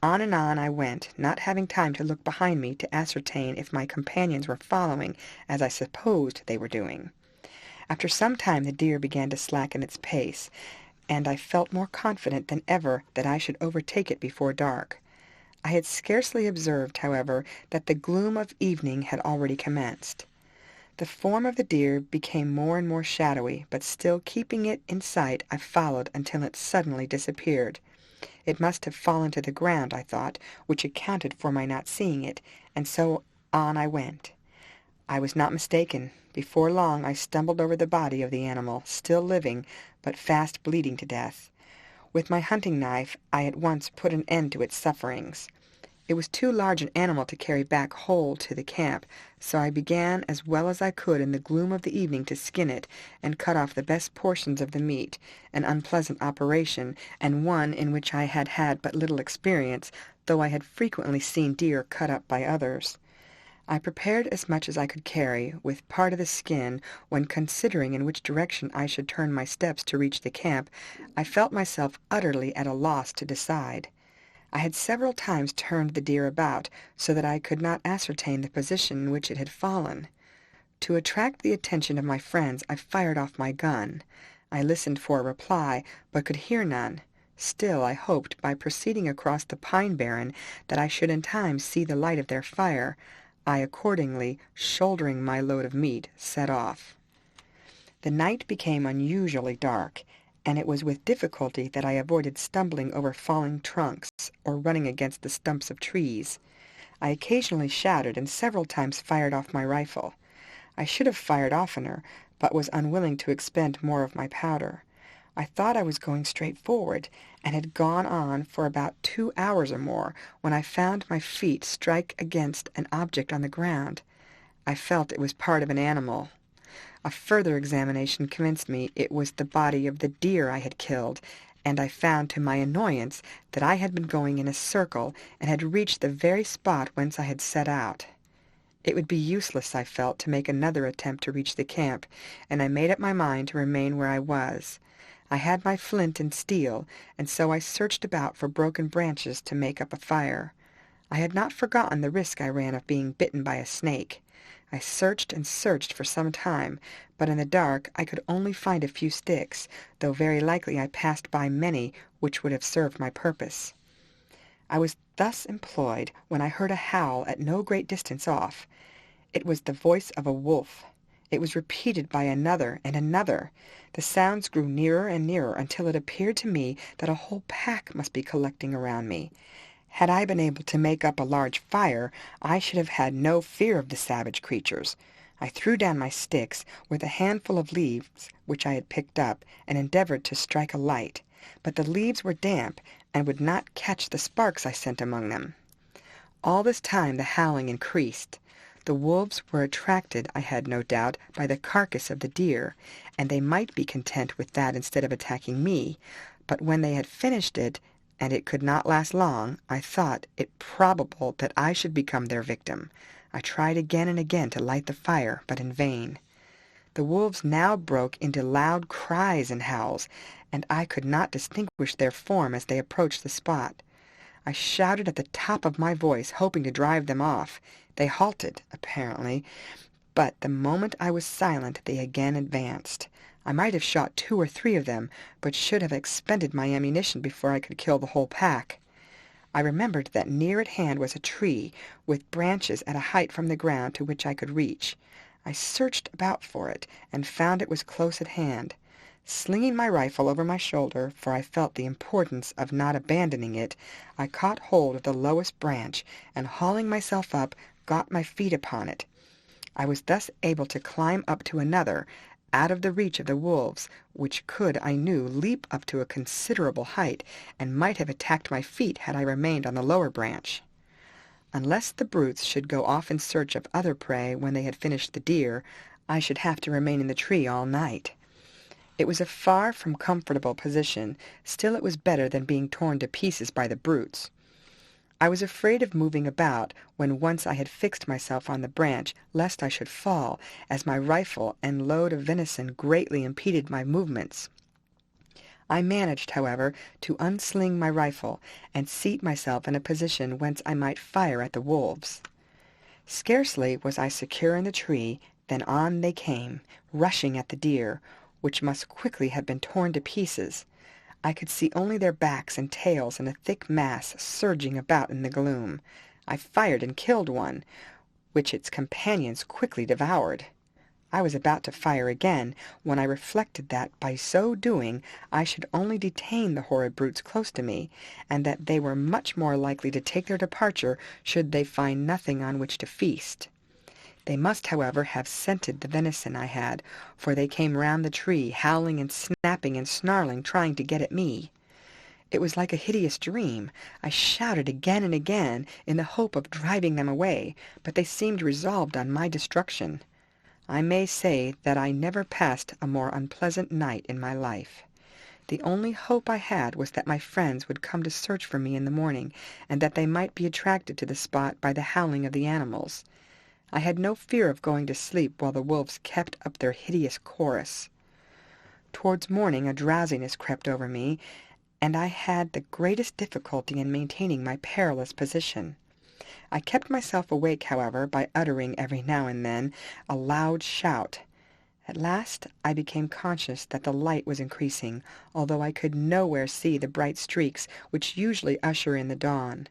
A: On and on I went, not having time to look behind me to ascertain if my companions were following, as I supposed they were doing. After some time the deer began to slacken its pace, and I felt more confident than ever that I should overtake it before dark. I had scarcely observed, however, that the gloom of evening had already commenced. The form of the deer became more and more shadowy, but still keeping it in sight, I followed until it suddenly disappeared. It must have fallen to the ground, I thought, which accounted for my not seeing it, and so on I went. I was not mistaken. Before long I stumbled over the body of the animal, still living, but fast bleeding to death. With my hunting knife I at once put an end to its sufferings. It was too large an animal to carry back whole to the camp, so I began as well as I could in the gloom of the evening to skin it and cut off the best portions of the meat, an unpleasant operation, and one in which I had had but little experience, though I had frequently seen deer cut up by others. I prepared as much as I could carry, with part of the skin, when considering in which direction I should turn my steps to reach the camp, I felt myself utterly at a loss to decide. I had several times turned the deer about, so that I could not ascertain the position in which it had fallen. To attract the attention of my friends, I fired off my gun. I listened for a reply, but could hear none. Still, I hoped, by proceeding across the pine barren, that I should in time see the light of their fire. I accordingly, shouldering my load of meat, set off. The night became unusually dark, and it was with difficulty that I avoided stumbling over falling trunks or running against the stumps of trees. I occasionally shouted and several times fired off my rifle. I should have fired oftener, but was unwilling to expend more of my powder. I thought I was going straight forward, and had gone on for about 2 hours or more, when I found my feet strike against an object on the ground. I felt it was part of an animal. A further examination convinced me it was the body of the deer I had killed, and I found to my annoyance that I had been going in a circle and had reached the very spot whence I had set out. It would be useless, I felt, to make another attempt to reach the camp, and I made up my mind to remain where I was. I had my flint and steel, and so I searched about for broken branches to make up a fire. I had not forgotten the risk I ran of being bitten by a snake. I searched and searched for some time, but in the dark I could only find a few sticks, though very likely I passed by many which would have served my purpose. I was thus employed when I heard a howl at no great distance off. It was the voice of a wolf. It was repeated by another and another. The sounds grew nearer and nearer until it appeared to me that a whole pack must be collecting around me. Had I been able to make up a large fire, I should have had no fear of the savage creatures. I threw down my sticks with a handful of leaves which I had picked up, and endeavored to strike a light, but the leaves were damp, and would not catch the sparks I sent among them. All this time the howling increased. The wolves were attracted, I had no doubt, by the carcass of the deer, and they might be content with that instead of attacking me, but when they had finished it, and it could not last long, I thought it probable that I should become their victim. I tried again and again to light the fire, but in vain. The wolves now broke into loud cries and howls, and I could not distinguish their form as they approached the spot. I shouted at the top of my voice, hoping to drive them off. They halted, apparently, but the moment I was silent they again advanced. I might have shot 2 or 3 of them, but should have expended my ammunition before I could kill the whole pack. I remembered that near at hand was a tree, with branches at a height from the ground to which I could reach. I searched about for it, and found it was close at hand. Slinging my rifle over my shoulder, for I felt the importance of not abandoning it, I caught hold of the lowest branch, and hauling myself up, got my feet upon it. I was thus able to climb up to another, out of the reach of the wolves, which could, I knew, leap up to a considerable height, and might have attacked my feet had I remained on the lower branch. Unless the brutes should go off in search of other prey when they had finished the deer, I should have to remain in the tree all night. It was a far from comfortable position, still it was better than being torn to pieces by the brutes. I was afraid of moving about when once I had fixed myself on the branch, lest I should fall, as my rifle and load of venison greatly impeded my movements. I managed, however, to unsling my rifle, and seat myself in a position whence I might fire at the wolves. Scarcely was I secure in the tree, than on they came, rushing at the deer, which must quickly have been torn to pieces. I could see only their backs and tails in a thick mass surging about in the gloom. I fired and killed one, which its companions quickly devoured. I was about to fire again, when I reflected that, by so doing, I should only detain the horrid brutes close to me, and that they were much more likely to take their departure should they find nothing on which to feast. They must, however, have scented the venison I had, for they came round the tree, howling and snapping and snarling, trying to get at me. It was like a hideous dream. I shouted again and again in the hope of driving them away, but they seemed resolved on my destruction. I may say that I never passed a more unpleasant night in my life. The only hope I had was that my friends would come to search for me in the morning, and that they might be attracted to the spot by the howling of the animals. I had no fear of going to sleep while the wolves kept up their hideous chorus. Towards morning a drowsiness crept over me, and I had the greatest difficulty in maintaining my perilous position. I kept myself awake, however, by uttering every now and then a loud shout. At last I became conscious that the light was increasing, although I could nowhere see the bright streaks which usually usher in the dawn.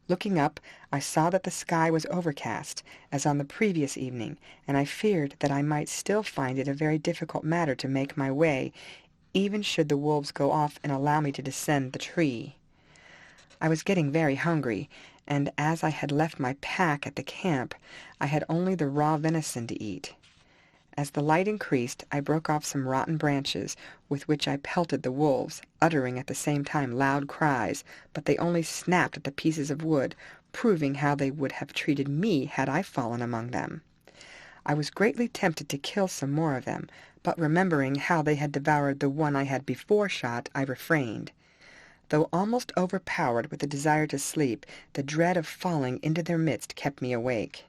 A: Looking up, I saw that the sky was overcast, as on the previous evening, and I feared that I might still find it a very difficult matter to make my way, even should the wolves go off and allow me to descend the tree. I was getting very hungry, and as I had left my pack at the camp, I had only the raw venison to eat. As the light increased, I broke off some rotten branches, with which I pelted the wolves, uttering at the same time loud cries, but they only snapped at the pieces of wood, proving how they would have treated me had I fallen among them. I was greatly tempted to kill some more of them, but remembering how they had devoured the one I had before shot, I refrained. Though almost overpowered with the desire to sleep, the dread of falling into their midst kept me awake.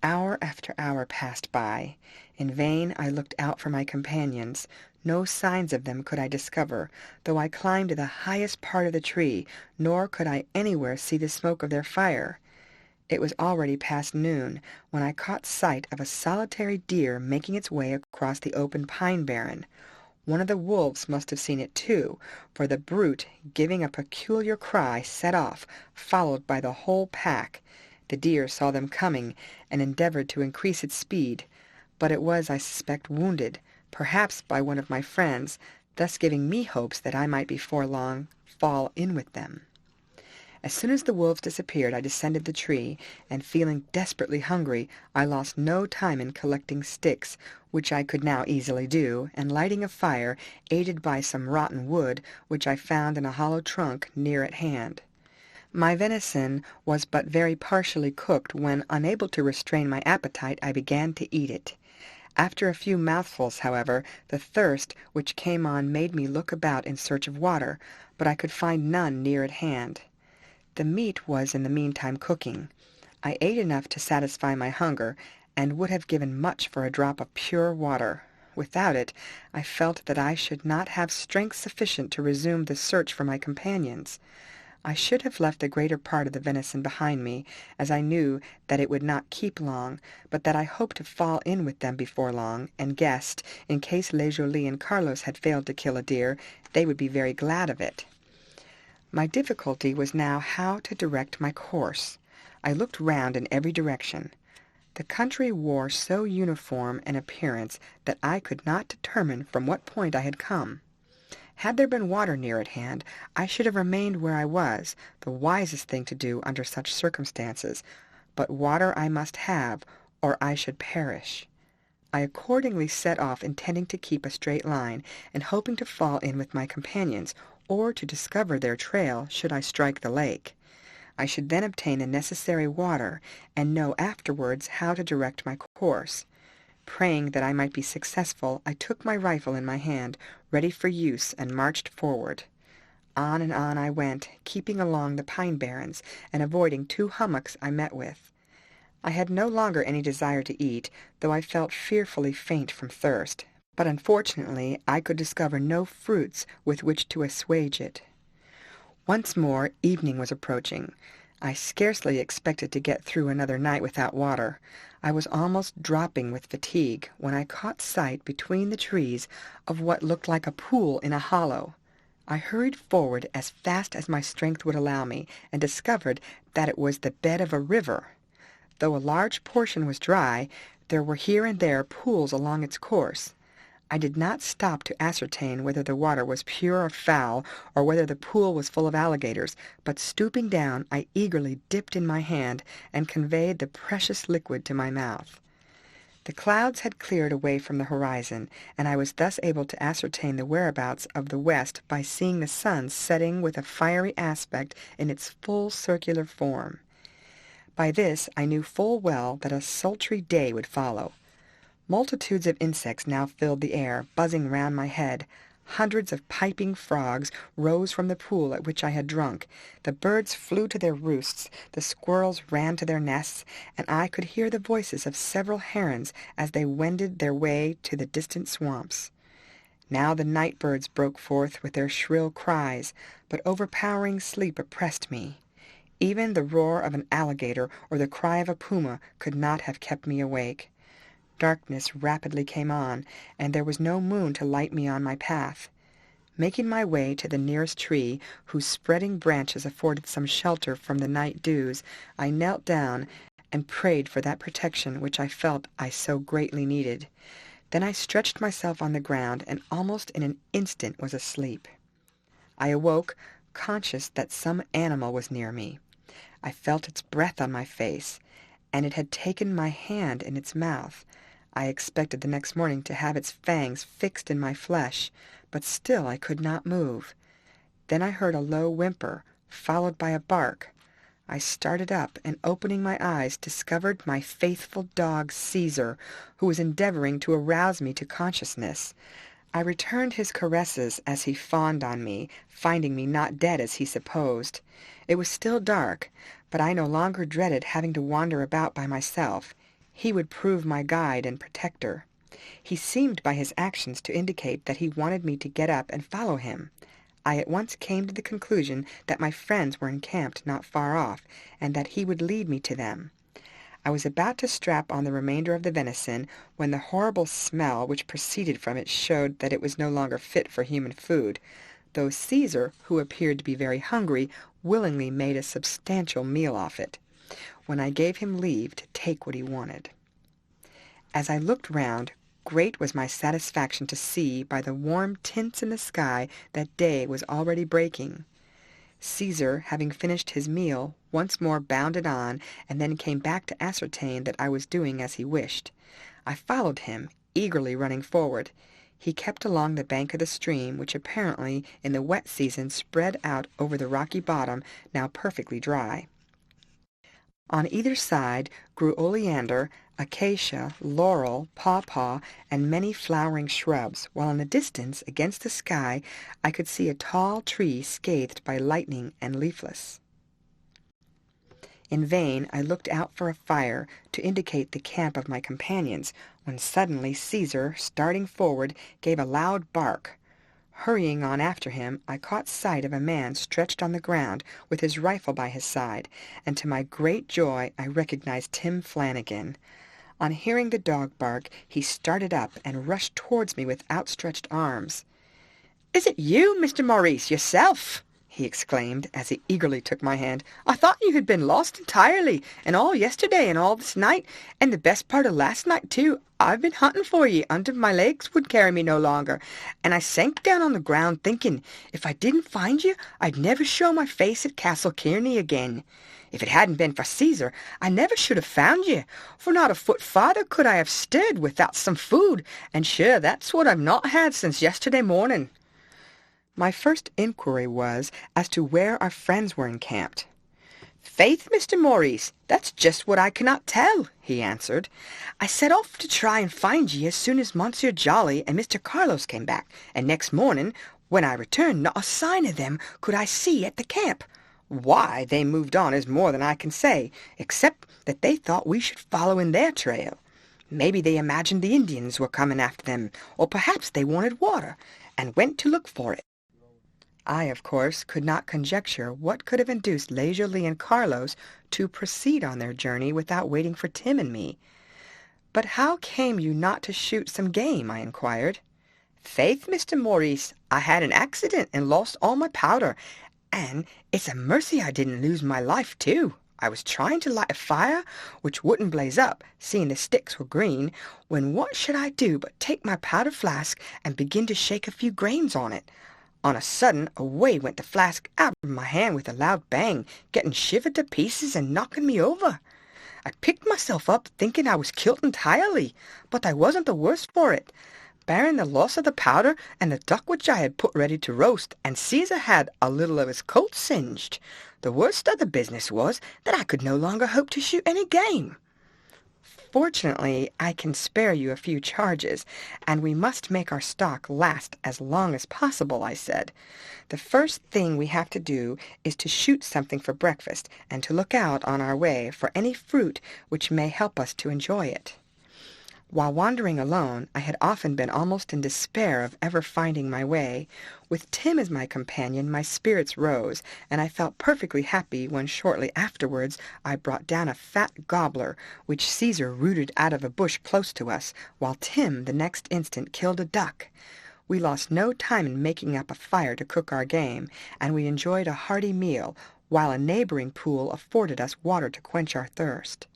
A: Hour after hour passed by. In vain I looked out for my companions. No signs of them could I discover, though I climbed to the highest part of the tree, nor could I anywhere see the smoke of their fire. It was already past noon, when I caught sight of a solitary deer making its way across the open pine barren. One of the wolves must have seen it too, for the brute, giving a peculiar cry, set off, followed by the whole pack. The deer saw them coming, and endeavored to increase its speed, but it was, I suspect, wounded, perhaps by one of my friends, thus giving me hopes that I might before long fall in with them. As soon as the wolves disappeared, I descended the tree, and feeling desperately hungry, I lost no time in collecting sticks, which I could now easily do, and lighting a fire, aided by some rotten wood, which I found in a hollow trunk near at hand. My venison was but very partially cooked when, unable to restrain my appetite, I began to eat it. After a few mouthfuls, however, the thirst which came on made me look about in search of water, but I could find none near at hand. The meat was in the meantime cooking. I ate enough to satisfy my hunger, and would have given much for a drop of pure water. Without it, I felt that I should not have strength sufficient to resume the search for my companions. I should have left the greater part of the venison behind me, as I knew that it would not keep long, but that I hoped to fall in with them before long, and guessed, in case Les Jolis and Carlos had failed to kill a deer, they would be very glad of it. My difficulty was now how to direct my course. I looked round in every direction. The country wore so uniform an appearance that I could not determine from what point I had come. Had there been water near at hand, I should have remained where I was, the wisest thing to do under such circumstances, but water I must have, or I should perish. I accordingly set off, intending to keep a straight line, and hoping to fall in with my companions, or to discover their trail should I strike the lake. I should then obtain the necessary water, and know afterwards how to direct my course. Praying that I might be successful, I took my rifle in my hand, ready for use, and marched forward. On and on I went, keeping along the pine barrens, and avoiding 2 hummocks I met with. I had no longer any desire to eat, though I felt fearfully faint from thirst, but unfortunately I could discover no fruits with which to assuage it. Once more evening was approaching. I scarcely expected to get through another night without water. I was almost dropping with fatigue, when I caught sight between the trees of what looked like a pool in a hollow. I hurried forward as fast as my strength would allow me, and discovered that it was the bed of a river. Though a large portion was dry, there were here and there pools along its course. I did not stop to ascertain whether the water was pure or foul, or whether the pool was full of alligators, but stooping down, I eagerly dipped in my hand, and conveyed the precious liquid to my mouth. The clouds had cleared away from the horizon, and I was thus able to ascertain the whereabouts of the west by seeing the sun setting with a fiery aspect in its full circular form. By this I knew full well that a sultry day would follow. Multitudes of insects now filled the air, buzzing round my head. Hundreds of piping frogs rose from the pool at which I had drunk. The birds flew to their roosts, the squirrels ran to their nests, and I could hear the voices of several herons as they wended their way to the distant swamps. Now the night birds broke forth with their shrill cries, but overpowering sleep oppressed me. Even the roar of an alligator or the cry of a puma could not have kept me awake. Darkness rapidly came on, and there was no moon to light me on my path. Making my way to the nearest tree, whose spreading branches afforded some shelter from the night dews, I knelt down and prayed for that protection which I felt I so greatly needed. Then I stretched myself on the ground, and almost in an instant was asleep. I awoke, conscious that some animal was near me. I felt its breath on my face, and it had taken my hand in its mouth. I expected the next morning to have its fangs fixed in my flesh, but still I could not move. Then I heard a low whimper, followed by a bark. I started up, and opening my eyes, discovered my faithful dog Caesar, who was endeavoring to arouse me to consciousness. I returned his caresses as he fawned on me, finding me not dead as he supposed. It was still dark, but I no longer dreaded having to wander about by myself. He would prove my guide and protector. He seemed by his actions to indicate that he wanted me to get up and follow him. I at once came to the conclusion that my friends were encamped not far off, and that he would lead me to them. I was about to strap on the remainder of the venison, when the horrible smell which proceeded from it showed that it was no longer fit for human food, though Caesar, who appeared to be very hungry, willingly made a substantial meal off it, when I gave him leave to take what he wanted. As I looked round, great was my satisfaction to see, by the warm tints in the sky, that day was already breaking. Caesar, having finished his meal, once more bounded on, and then came back to ascertain that I was doing as he wished. I followed him, eagerly running forward. He kept along the bank of the stream, which apparently in the wet season spread out over the rocky bottom, now perfectly dry. On either side grew oleander, acacia, laurel, pawpaw, and many flowering shrubs, while in the distance, against the sky, I could see a tall tree scathed by lightning and leafless. In vain I looked out for a fire to indicate the camp of my companions, when suddenly Caesar, starting forward, gave a loud bark. Hurrying on after him, I caught sight of a man stretched on the ground, with his rifle by his side, and to my great joy I recognized Tim Flanagan. On hearing the dog bark, he started up and rushed towards me with outstretched arms. "Is it you, Mr. Maurice, yourself?" he exclaimed, as he eagerly took my hand. "I thought you had been lost entirely, and all yesterday and all this night, and the best part of last night, too. I've been hunting for ye until my legs would carry me no longer, and I sank down on the ground thinking, if I didn't find you, I'd never show my face at Castle Kearney again. If it hadn't been for Caesar, I never should have found you, for not a foot farther could I have stirred without some food, and sure that's what I've not had since yesterday morning." My first inquiry was as to where our friends were encamped. "Faith, Mr. Maurice, that's just what I cannot tell," he answered. "I set off to try and find ye as soon as Monsieur Jolly and Mr. Carlos came back, and next morning, when I returned, not a sign of them could I see at the camp. Why they moved on is more than I can say, except that they thought we should follow in their trail. Maybe they imagined the Indians were coming after them, or perhaps they wanted water, and went to look for it." I, of course, could not conjecture what could have induced Leisurely and Carlos to proceed on their journey without waiting for Tim and me. "But how came you not to shoot some game?" I inquired. "Faith, Mr. Maurice, I had an accident and lost all my powder, and it's a mercy I didn't lose my life, too. I was trying to light a fire, which wouldn't blaze up, seeing the sticks were green, when what should I do but take my powder flask and begin to shake a few grains on it. On a sudden, away went the flask out of my hand with a loud bang, getting shivered to pieces and knocking me over. I picked myself up, thinking I was killed entirely, but I wasn't the worse for it. Bearing the loss of the powder and the duck which I had put ready to roast, and Caesar had a little of his coat singed. The worst of the business was that I could no longer hope to shoot any game. Fortunately, I can spare you a few charges, and we must make our stock last as long as possible, I said. The first thing we have to do is to shoot something for breakfast, and to look out on our way for any fruit which may help us to enjoy it. While wandering alone, I had often been almost in despair of ever finding my way. With Tim as my companion, my spirits rose, and I felt perfectly happy when shortly afterwards I brought down a fat gobbler, which Caesar rooted out of a bush close to us, while Tim the next instant killed a duck. We lost no time in making up a fire to cook our game, and we enjoyed a hearty meal, while a neighboring pool afforded us water to quench our thirst.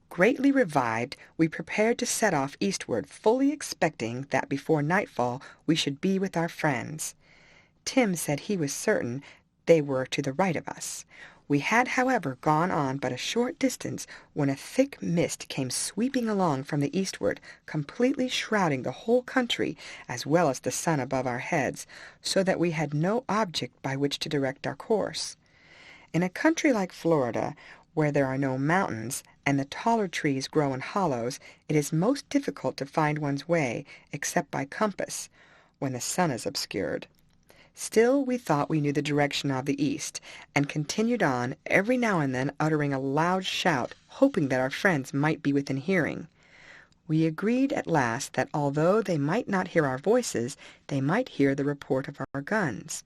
A: Greatly revived, we prepared to set off eastward, fully expecting that before nightfall we should be with our friends. Tim said he was certain they were to the right of us. We had, however, gone on but a short distance when a thick mist came sweeping along from the eastward, completely shrouding the whole country as well as the sun above our heads, so that we had no object by which to direct our course. In a country like Florida, where there are no mountains, and the taller trees grow in hollows, it is most difficult to find one's way, except by compass, when the sun is obscured. Still, we thought we knew the direction of the east, and continued on, every now and then uttering a loud shout, hoping that our friends might be within hearing. We agreed at last that although they might not hear our voices, they might hear the report of our guns.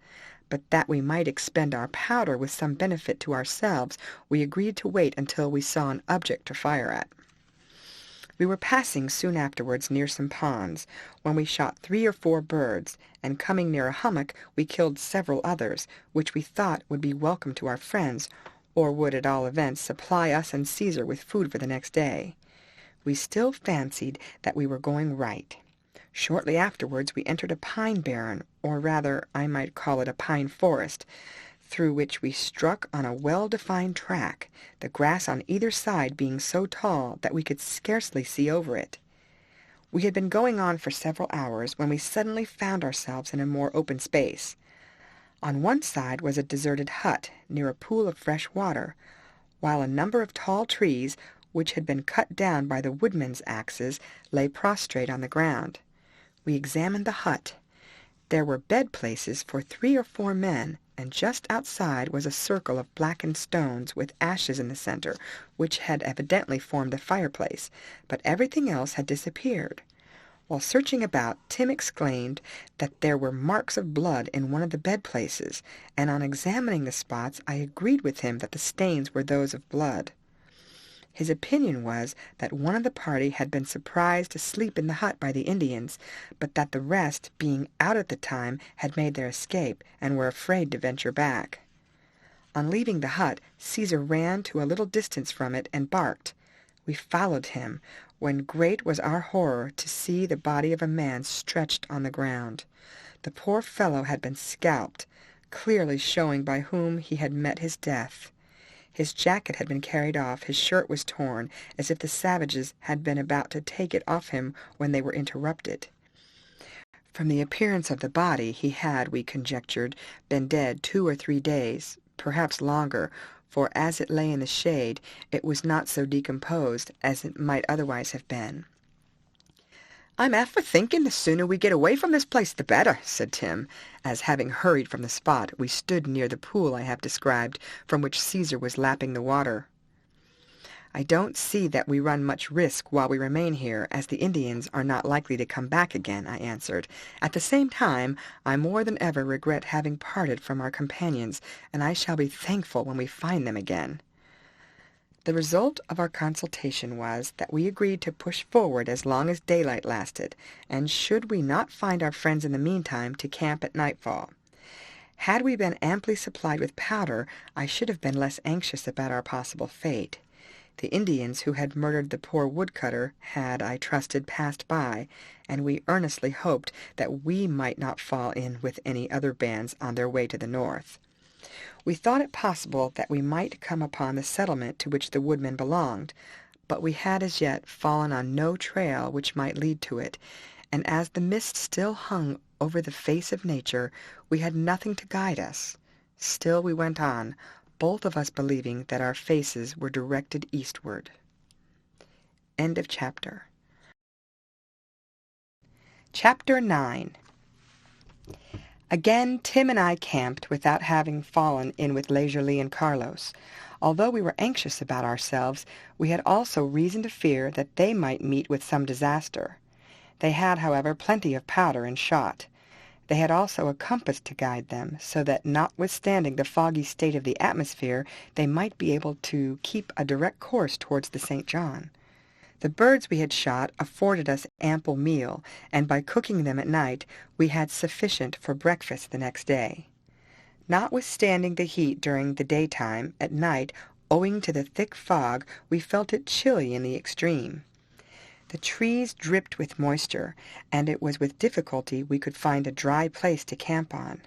A: But that we might expend our powder with some benefit to ourselves, we agreed to wait until we saw an object to fire at. We were passing soon afterwards near some ponds, when we shot 3 or 4 birds, and coming near a hummock we killed several others, which we thought would be welcome to our friends, or would at all events supply us and Caesar with food for the next day. We still fancied that we were going right. Shortly afterwards we entered a pine barren, or rather I might call it a pine forest, through which we struck on a well-defined track, the grass on either side being so tall that we could scarcely see over it. We had been going on for several hours when we suddenly found ourselves in a more open space. On one side was a deserted hut near a pool of fresh water, while a number of tall trees, which had been cut down by the woodmen's axes, lay prostrate on the ground. We examined the hut. There were bed places for 3 or 4 men, and just outside was a circle of blackened stones with ashes in the center, which had evidently formed a fireplace, but everything else had disappeared. While searching about, Tim exclaimed that there were marks of blood in one of the bed places, and on examining the spots I agreed with him that the stains were those of blood. His opinion was that one of the party had been surprised asleep in the hut by the Indians, but that the rest, being out at the time, had made their escape, and were afraid to venture back. On leaving the hut, Caesar ran to a little distance from it and barked. We followed him, when great was our horror to see the body of a man stretched on the ground. The poor fellow had been scalped, clearly showing by whom he had met his death. His jacket had been carried off, his shirt was torn, as if the savages had been about to take it off him when they were interrupted. From the appearance of the body, he had, we conjectured, been dead 2 or 3 days, perhaps longer, for as it lay in the shade, it was not so decomposed as it might otherwise have been. "I'm for thinking the sooner we get away from this place the better," said Tim, as, having hurried from the spot, we stood near the pool I have described, from which Caesar was lapping the water. "I don't see that we run much risk while we remain here, as the Indians are not likely to come back again," I answered. "At the same time, I more than ever regret having parted from our companions, and I shall be thankful when we find them again." The result of our consultation was that we agreed to push forward as long as daylight lasted, and should we not find our friends in the meantime, to camp at nightfall. Had we been amply supplied with powder, I should have been less anxious about our possible fate. The Indians who had murdered the poor woodcutter had, I trusted, passed by, and we earnestly hoped that we might not fall in with any other bands on their way to the north. We thought it possible that we might come upon the settlement to which the woodmen belonged, but we had as yet fallen on no trail which might lead to it, and as the mist still hung over the face of nature, we had nothing to guide us. Still we went on, both of us believing that our faces were directed eastward. End of chapter. Chapter 9. Again Tim and I camped without having fallen in with Leisurely and Carlos. Although we were anxious about ourselves, we had also reason to fear that they might meet with some disaster. They had, however, plenty of powder and shot. They had also a compass to guide them, so that notwithstanding the foggy state of the atmosphere, they might be able to keep a direct course towards the St. John. The birds we had shot afforded us ample meal, and by cooking them at night, we had sufficient for breakfast the next day. Notwithstanding the heat during the daytime, at night, owing to the thick fog, we felt it chilly in the extreme. The trees dripped with moisture, and it was with difficulty we could find a dry place to camp on.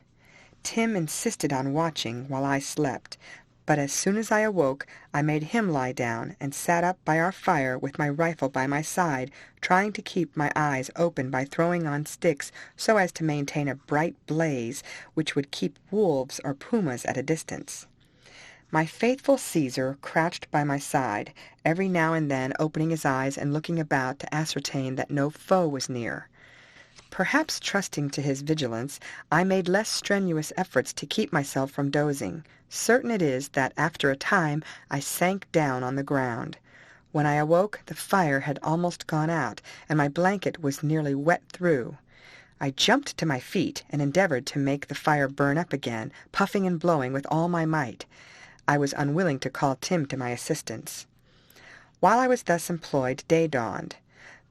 A: Tim insisted on watching while I slept, but as soon as I awoke, I made him lie down and sat up by our fire with my rifle by my side, trying to keep my eyes open by throwing on sticks so as to maintain a bright blaze which would keep wolves or pumas at a distance. My faithful Caesar crouched by my side, every now and then opening his eyes and looking about to ascertain that no foe was near. Perhaps trusting to his vigilance, I made less strenuous efforts to keep myself from dozing. Certain it is that after a time I sank down on the ground. When I awoke, the fire had almost gone out, and my blanket was nearly wet through. I jumped to my feet and endeavored to make the fire burn up again, puffing and blowing with all my might. I was unwilling to call Tim to my assistance. While I was thus employed, day dawned.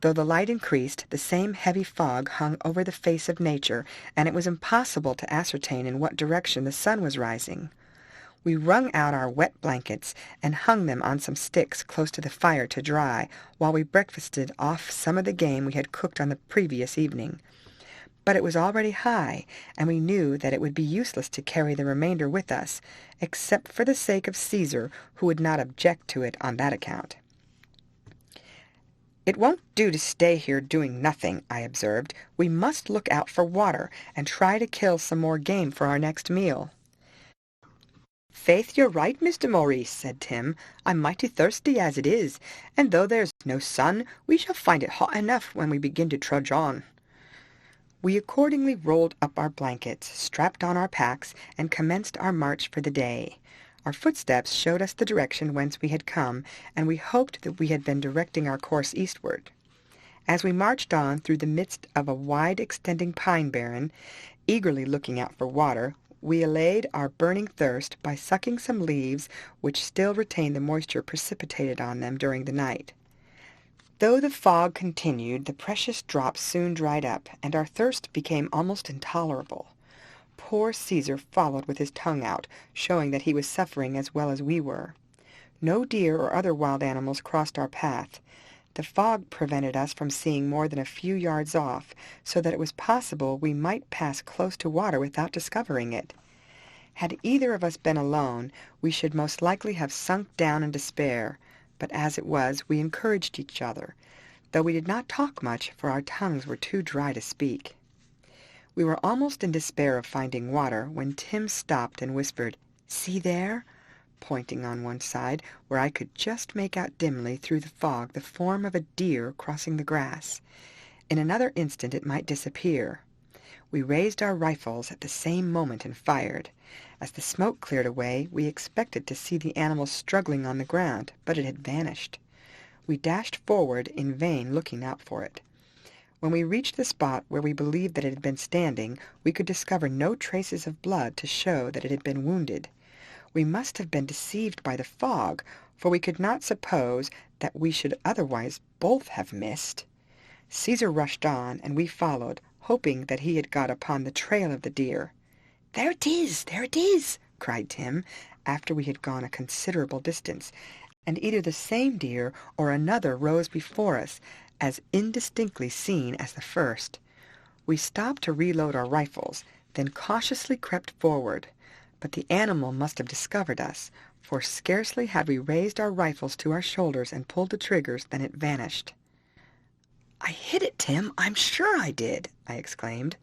A: Though the light increased, the same heavy fog hung over the face of nature, and it was impossible to ascertain in what direction the sun was rising. We wrung out our wet blankets and hung them on some sticks close to the fire to dry, while we breakfasted off some of the game we had cooked on the previous evening. But it was already high, and we knew that it would be useless to carry the remainder with us, except for the sake of Caesar, who would not object to it on that account. "It won't do to stay here doing nothing," I observed. "We must look out for water, and try to kill some more game for our next meal." "Faith, you're right, Mr. Maurice," said Tim. "I'm mighty thirsty as it is, and though there's no sun, we shall find it hot enough when we begin to trudge on." We accordingly rolled up our blankets, strapped on our packs, and commenced our march for the day. Our footsteps showed us the direction whence we had come, and we hoped that we had been directing our course eastward. As we marched on through the midst of a wide-extending pine barren, eagerly looking out for water, we allayed our burning thirst by sucking some leaves which still retained the moisture precipitated on them during the night. Though the fog continued, the precious drops soon dried up, and our thirst became almost intolerable. Poor Caesar followed with his tongue out, showing that he was suffering as well as we were. No deer or other wild animals crossed our path. The fog prevented us from seeing more than a few yards off, so that it was possible we might pass close to water without discovering it. Had either of us been alone, we should most likely have sunk down in despair, but as it was, we encouraged each other, though we did not talk much, for our tongues were too dry to speak. We were almost in despair of finding water, when Tim stopped and whispered, "See there," pointing on one side, where I could just make out dimly through the fog the form of a deer crossing the grass. In another instant it might disappear. We raised our rifles at the same moment and fired. As the smoke cleared away, we expected to see the animal struggling on the ground, but it had vanished. We dashed forward, in vain looking out for it. When we reached the spot where we believed that it had been standing, we could discover no traces of blood to show that it had been wounded. We must have been deceived by the fog, for we could not suppose that we should otherwise both have missed. Caesar rushed on, and we followed, hoping that he had got upon the trail of the deer. "There it is! There it is!" cried Tim, after we had gone a considerable distance, and either the same deer or another rose before us, as indistinctly seen as the first. We stopped to reload our rifles, then cautiously crept forward. But the animal must have discovered us, for scarcely had we raised our rifles to our shoulders and pulled the triggers than it vanished. "I hit it, Tim, I'm sure I did," I exclaimed.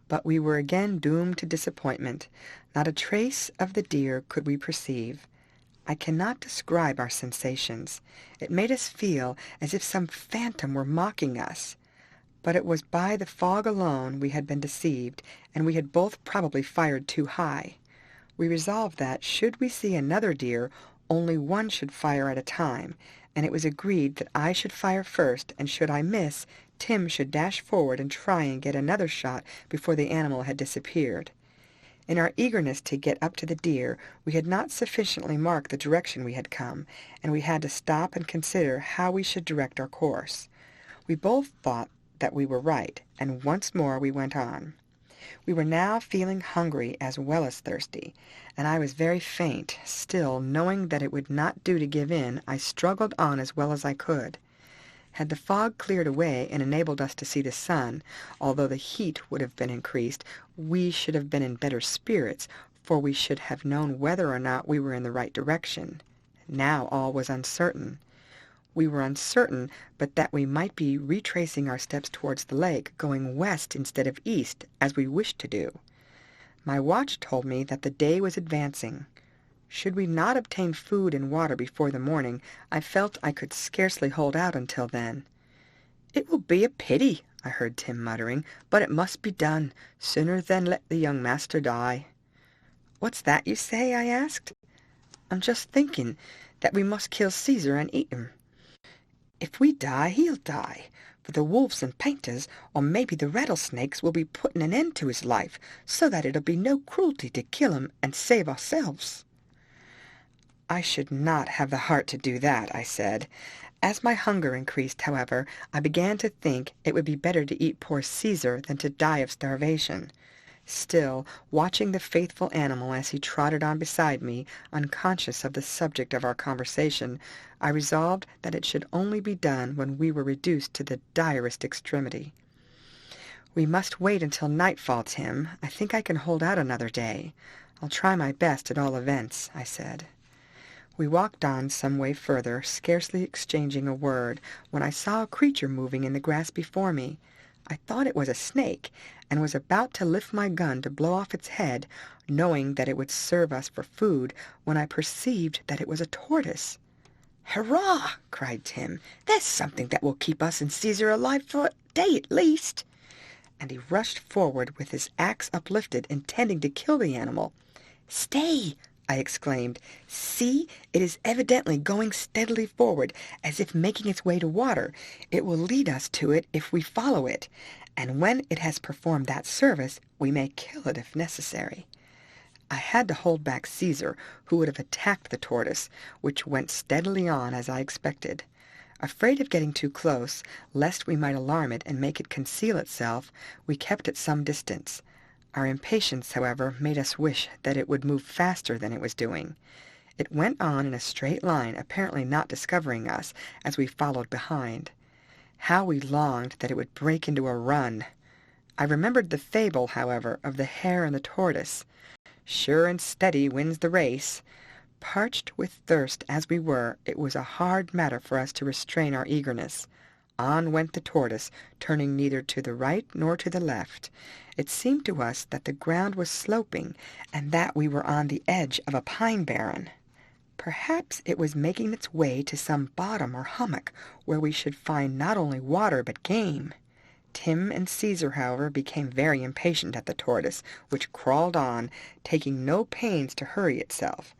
A: But we were again doomed to disappointment. Not a trace of the deer could we perceive. I cannot describe our sensations. It made us feel as if some phantom were mocking us. But it was by the fog alone we had been deceived, and we had both probably fired too high. We resolved that, should we see another deer, only one should fire at a time, and it was agreed that I should fire first, and should I miss, Tim should dash forward and try and get another shot before the animal had disappeared. In our eagerness to get up to the deer, we had not sufficiently marked the direction we had come, and we had to stop and consider how we should direct our course. We both thought that we were right, and once more we went on. We were now feeling hungry as well as thirsty, and I was very faint. Still, knowing that it would not do to give in, I struggled on as well as I could. Had the fog cleared away and enabled us to see the sun, although the heat would have been increased, we should have been in better spirits, for we should have known whether or not we were in the right direction. Now all was uncertain. We were uncertain but that we might be retracing our steps towards the lake, going west instead of east, as we wished to do. My watch told me that the day was advancing. Should we not obtain food and water before the morning, I felt I could scarcely hold out until then. "It will be a pity," I heard Tim muttering, "but it must be done, sooner than let the young master die." "What's that you say?" I asked. "I'm just thinking that we must kill Caesar and eat him. If we die, he'll die, for the wolves and painters, or maybe the rattlesnakes, will be putting an end to his life, so that it'll be no cruelty to kill him and save ourselves." "I should not have the heart to do that," I said. As my hunger increased, however, I began to think it would be better to eat poor Caesar than to die of starvation. Still, watching the faithful animal as he trotted on beside me, unconscious of the subject of our conversation, I resolved that it should only be done when we were reduced to the direst extremity. "We must wait until nightfall, Tim. I think I can hold out another day. I'll try my best at all events," I said. We walked on some way further, scarcely exchanging a word, when I saw a creature moving in the grass before me. I thought it was a snake, and was about to lift my gun to blow off its head, knowing that it would serve us for food, when I perceived that it was a tortoise. "Hurrah!" cried Tim. "There's something that will keep us and Caesar alive for a day at least." And he rushed forward with his axe uplifted, intending to kill the animal. "Stay!" I exclaimed. "See, it is evidently going steadily forward, as if making its way to water. It will lead us to it if we follow it, and when it has performed that service, we may kill it if necessary." I had to hold back Caesar, who would have attacked the tortoise, which went steadily on as I expected. Afraid of getting too close, lest we might alarm it and make it conceal itself, we kept at some distance. Our impatience, however, made us wish that it would move faster than it was doing. It went on in a straight line, apparently not discovering us, as we followed behind. How we longed that it would break into a run! I remembered the fable, however, of the hare and the tortoise. Sure and steady wins the race. Parched with thirst as we were, it was a hard matter for us to restrain our eagerness. On went the tortoise, turning neither to the right nor to the left. It seemed to us that the ground was sloping, and that we were on the edge of a pine barren. Perhaps it was making its way to some bottom or hummock, where we should find not only water but game. Tim and Caesar, however, became very impatient at the tortoise, which crawled on, taking no pains to hurry itself.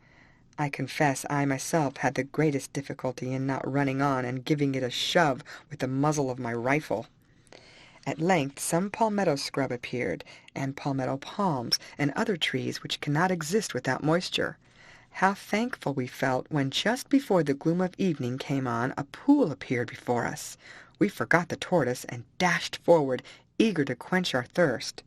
A: I confess I myself had the greatest difficulty in not running on and giving it a shove with the muzzle of my rifle. At length some palmetto scrub appeared, and palmetto palms, and other trees which cannot exist without moisture. How thankful we felt when, just before the gloom of evening came on, a pool appeared before us. We forgot the tortoise, and dashed forward, eager to quench our thirst.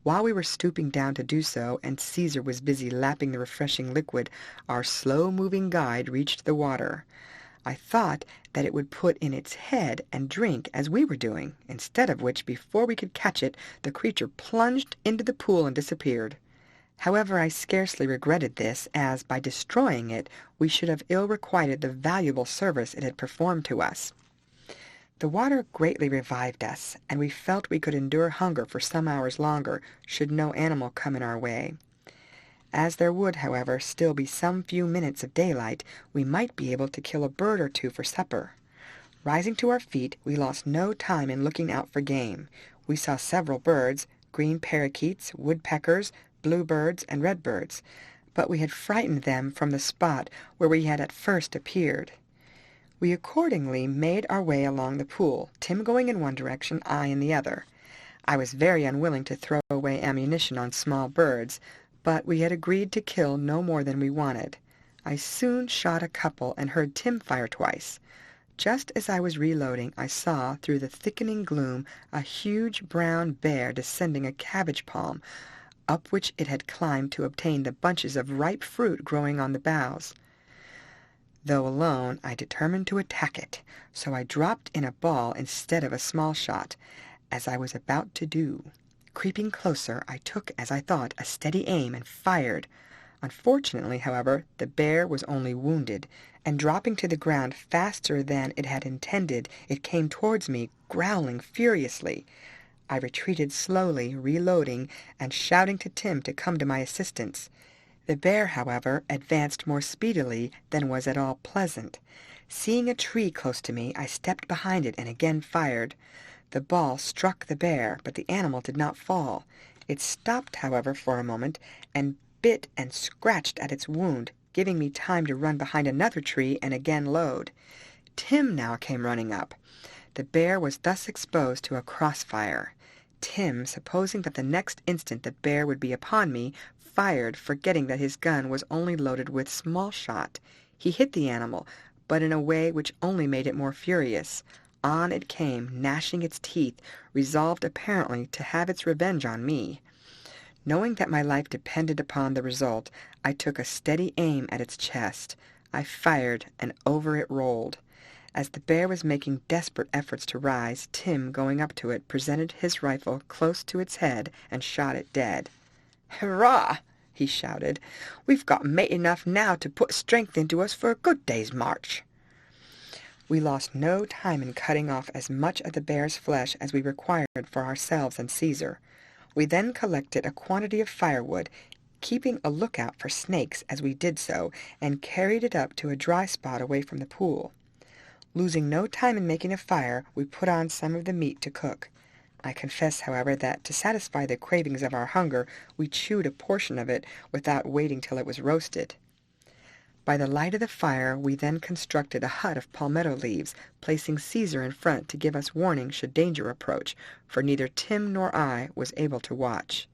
A: While we were stooping down to do so, and Caesar was busy lapping the refreshing liquid, our slow-moving guide reached the water. I thought that it would put in its head and drink as we were doing, instead of which, before we could catch it, the creature plunged into the pool and disappeared. However, I scarcely regretted this, as by destroying it we should have ill requited the valuable service it had performed to us. The water greatly revived us, and we felt we could endure hunger for some hours longer, should no animal come in our way. As there would, however, still be some few minutes of daylight, we might be able to kill a bird or two for supper. Rising to our feet, we lost no time in looking out for game. We saw several birds, green parakeets, woodpeckers, bluebirds, and redbirds, but we had frightened them from the spot where we had at first appeared. We accordingly made our way along the pool, Tim going in one direction, I in the other. I was very unwilling to throw away ammunition on small birds, but we had agreed to kill no more than we wanted. I soon shot a couple and heard Tim fire twice. Just as I was reloading, I saw, through the thickening gloom, a huge brown bear descending a cabbage palm, up which it had climbed to obtain the bunches of ripe fruit growing on the boughs. Though alone, I determined to attack it, so I dropped in a ball instead of a small shot, as I was about to do. Creeping closer, I took, as I thought, a steady aim and fired. Unfortunately, however, the bear was only wounded, and dropping to the ground faster than it had intended, it came towards me, growling furiously. I retreated slowly, reloading, and shouting to Tim to come to my assistance. The bear, however, advanced more speedily than was at all pleasant. Seeing a tree close to me, I stepped behind it and again fired. The ball struck the bear, but the animal did not fall. It stopped, however, for a moment, and bit and scratched at its wound, giving me time to run behind another tree and again load. Tim now came running up. The bear was thus exposed to a crossfire. Tim, supposing that the next instant the bear would be upon me, fired, forgetting that his gun was only loaded with small shot. He hit the animal, but in a way which only made it more furious. On it came, gnashing its teeth, resolved apparently to have its revenge on me. Knowing that my life depended upon the result, I took a steady aim at its chest. I fired, and over it rolled. As the bear was making desperate efforts to rise, Tim, going up to it, presented his rifle close to its head and shot it dead. "Hurrah!" he shouted. "We've got meat enough now to put strength into us for a good day's march." We lost no time in cutting off as much of the bear's flesh as we required for ourselves and Caesar. We then collected a quantity of firewood, keeping a lookout for snakes as we did so, and carried it up to a dry spot away from the pool. Losing no time in making a fire, we put on some of the meat to cook. I confess, however, that to satisfy the cravings of our hunger, we chewed a portion of it without waiting till it was roasted. By the light of the fire, we then constructed a hut of palmetto leaves, placing Caesar in front to give us warning should danger approach, for neither Tim nor I was able to watch.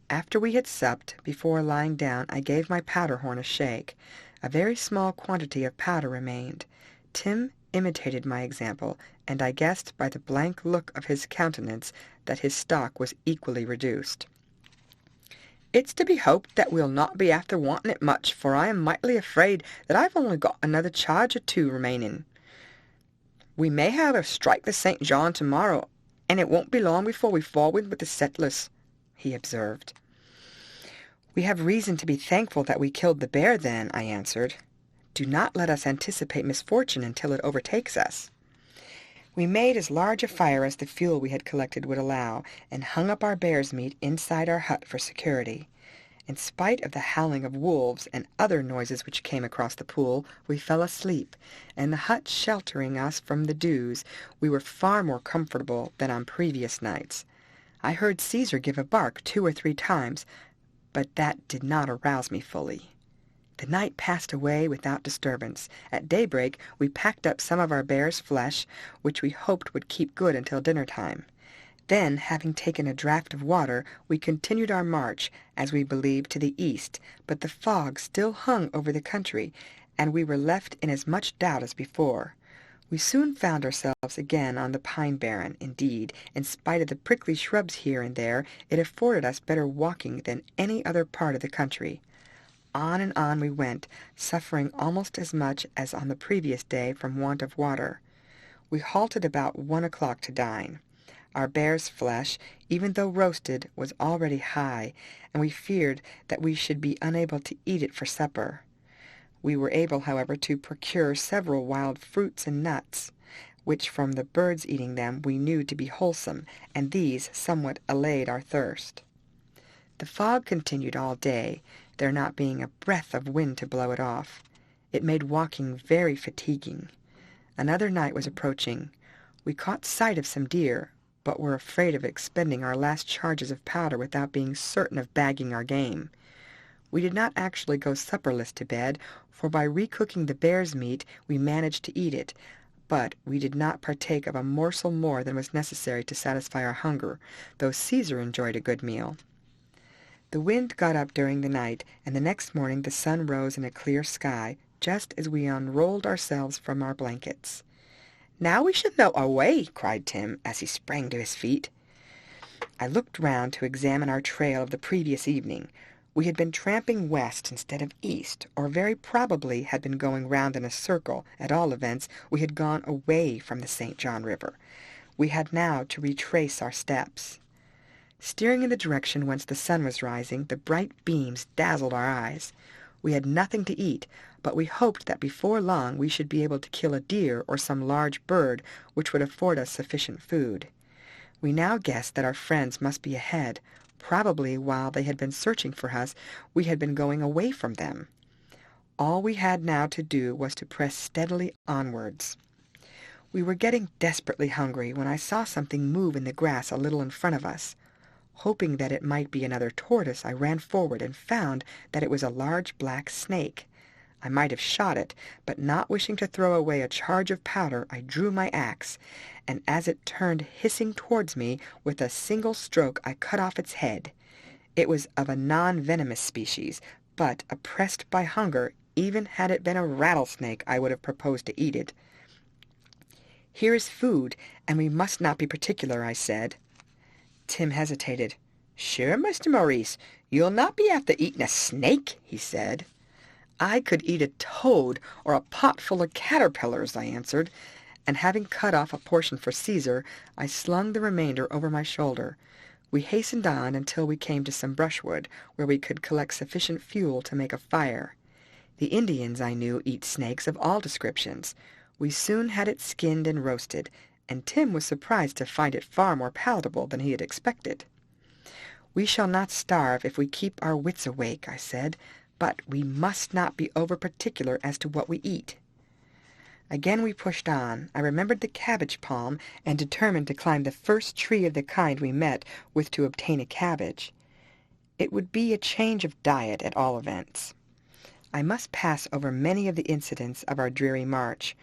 A: After we had supped, before lying down, I gave my powder horn a shake. A very small quantity of powder remained. Tim imitated my example, and I guessed by the blank look of his countenance that his stock was equally reduced. "It's to be hoped that we'll not be after wanting it much, for I am mightily afraid that I've only got another charge or two remaining. We may have a strike the St. John tomorrow, and it won't be long before we fall in with the settlers," he observed. "We have reason to be thankful that we killed the bear, then," I answered. "Do not let us anticipate misfortune until it overtakes us." We made as large a fire as the fuel we had collected would allow, and hung up our bear's meat inside our hut for security. In spite of the howling of wolves and other noises which came across the pool, we fell asleep, and the hut sheltering us from the dews, we were far more comfortable than on previous nights. I heard Caesar give a bark 2 or 3 times, but that did not arouse me fully. The night passed away without disturbance. At daybreak we packed up some of our bear's flesh, which we hoped would keep good until dinner-time. Then, having taken a draught of water, we continued our march, as we believed, to the east, but the fog still hung over the country, and we were left in as much doubt as before. We soon found ourselves again on the pine barren. Indeed, in spite of the prickly shrubs here and there, it afforded us better walking than any other part of the country. On and on we went, suffering almost as much as on the previous day from want of water. We halted about 1 o'clock to dine. Our bear's flesh, even though roasted, was already high, and we feared that we should be unable to eat it for supper. We were able, however, to procure several wild fruits and nuts, which from the birds eating them we knew to be wholesome, and these somewhat allayed our thirst. The fog continued all day, there not being a breath of wind to blow it off. It made walking very fatiguing. Another night was approaching. We caught sight of some deer, but were afraid of expending our last charges of powder without being certain of bagging our game. We did not actually go supperless to bed, for by recooking the bear's meat we managed to eat it, but we did not partake of a morsel more than was necessary to satisfy our hunger, though Caesar enjoyed a good meal. The wind got up during the night, and the next morning the sun rose in a clear sky, just as we unrolled ourselves from our blankets. "Now we shall melt our way," cried Tim, as he sprang to his feet. I looked round to examine our trail of the previous evening. We had been tramping west instead of east, or very probably had been going round in a circle. At all events, we had gone away from the St. John River. We had now to retrace our steps. Steering in the direction whence the sun was rising, the bright beams dazzled our eyes. We had nothing to eat, but we hoped that before long we should be able to kill a deer or some large bird which would afford us sufficient food. We now guessed that our friends must be ahead. Probably while they had been searching for us, we had been going away from them. All we had now to do was to press steadily onwards. We were getting desperately hungry when I saw something move in the grass a little in front of us. Hoping that it might be another tortoise, I ran forward and found that it was a large black snake. I might have shot it, but not wishing to throw away a charge of powder, I drew my axe, and as it turned hissing towards me, with a single stroke I cut off its head. It was of a non-venomous species, but, oppressed by hunger, even had it been a rattlesnake, I would have proposed to eat it. "Here is food, and we must not be particular," I said. Tim hesitated. "Sure, Mr. Maurice, you'll not be after eating a snake," he said. "I could eat a toad or a pot full of caterpillars," I answered, and having cut off a portion for Caesar, I slung the remainder over my shoulder. We hastened on until we came to some brushwood, where we could collect sufficient fuel to make a fire. The Indians, I knew, eat snakes of all descriptions. We soon had it skinned and roasted, and Tim was surprised to find it far more palatable than he had expected. "We shall not starve if we keep our wits awake," I said, "but we must not be over-particular as to what we eat." Again we pushed on. I remembered the cabbage palm, and determined to climb the first tree of the kind we met with to obtain a cabbage. It would be a change of diet, at all events. I must pass over many of the incidents of our dreary march.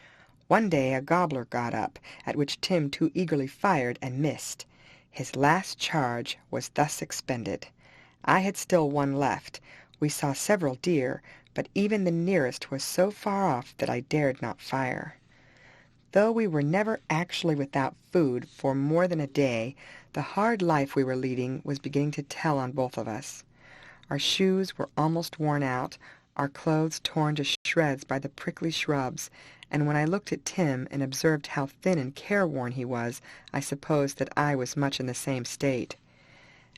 A: One day a gobbler got up, at which Tim too eagerly fired and missed. His last charge was thus expended. I had still one left. We saw several deer, but even the nearest was so far off that I dared not fire. Though we were never actually without food for more than a day, the hard life we were leading was beginning to tell on both of us. Our shoes were almost worn out, our clothes torn to shreds by the prickly shrubs, and when I looked at Tim and observed how thin and careworn he was, I supposed that I was much in the same state.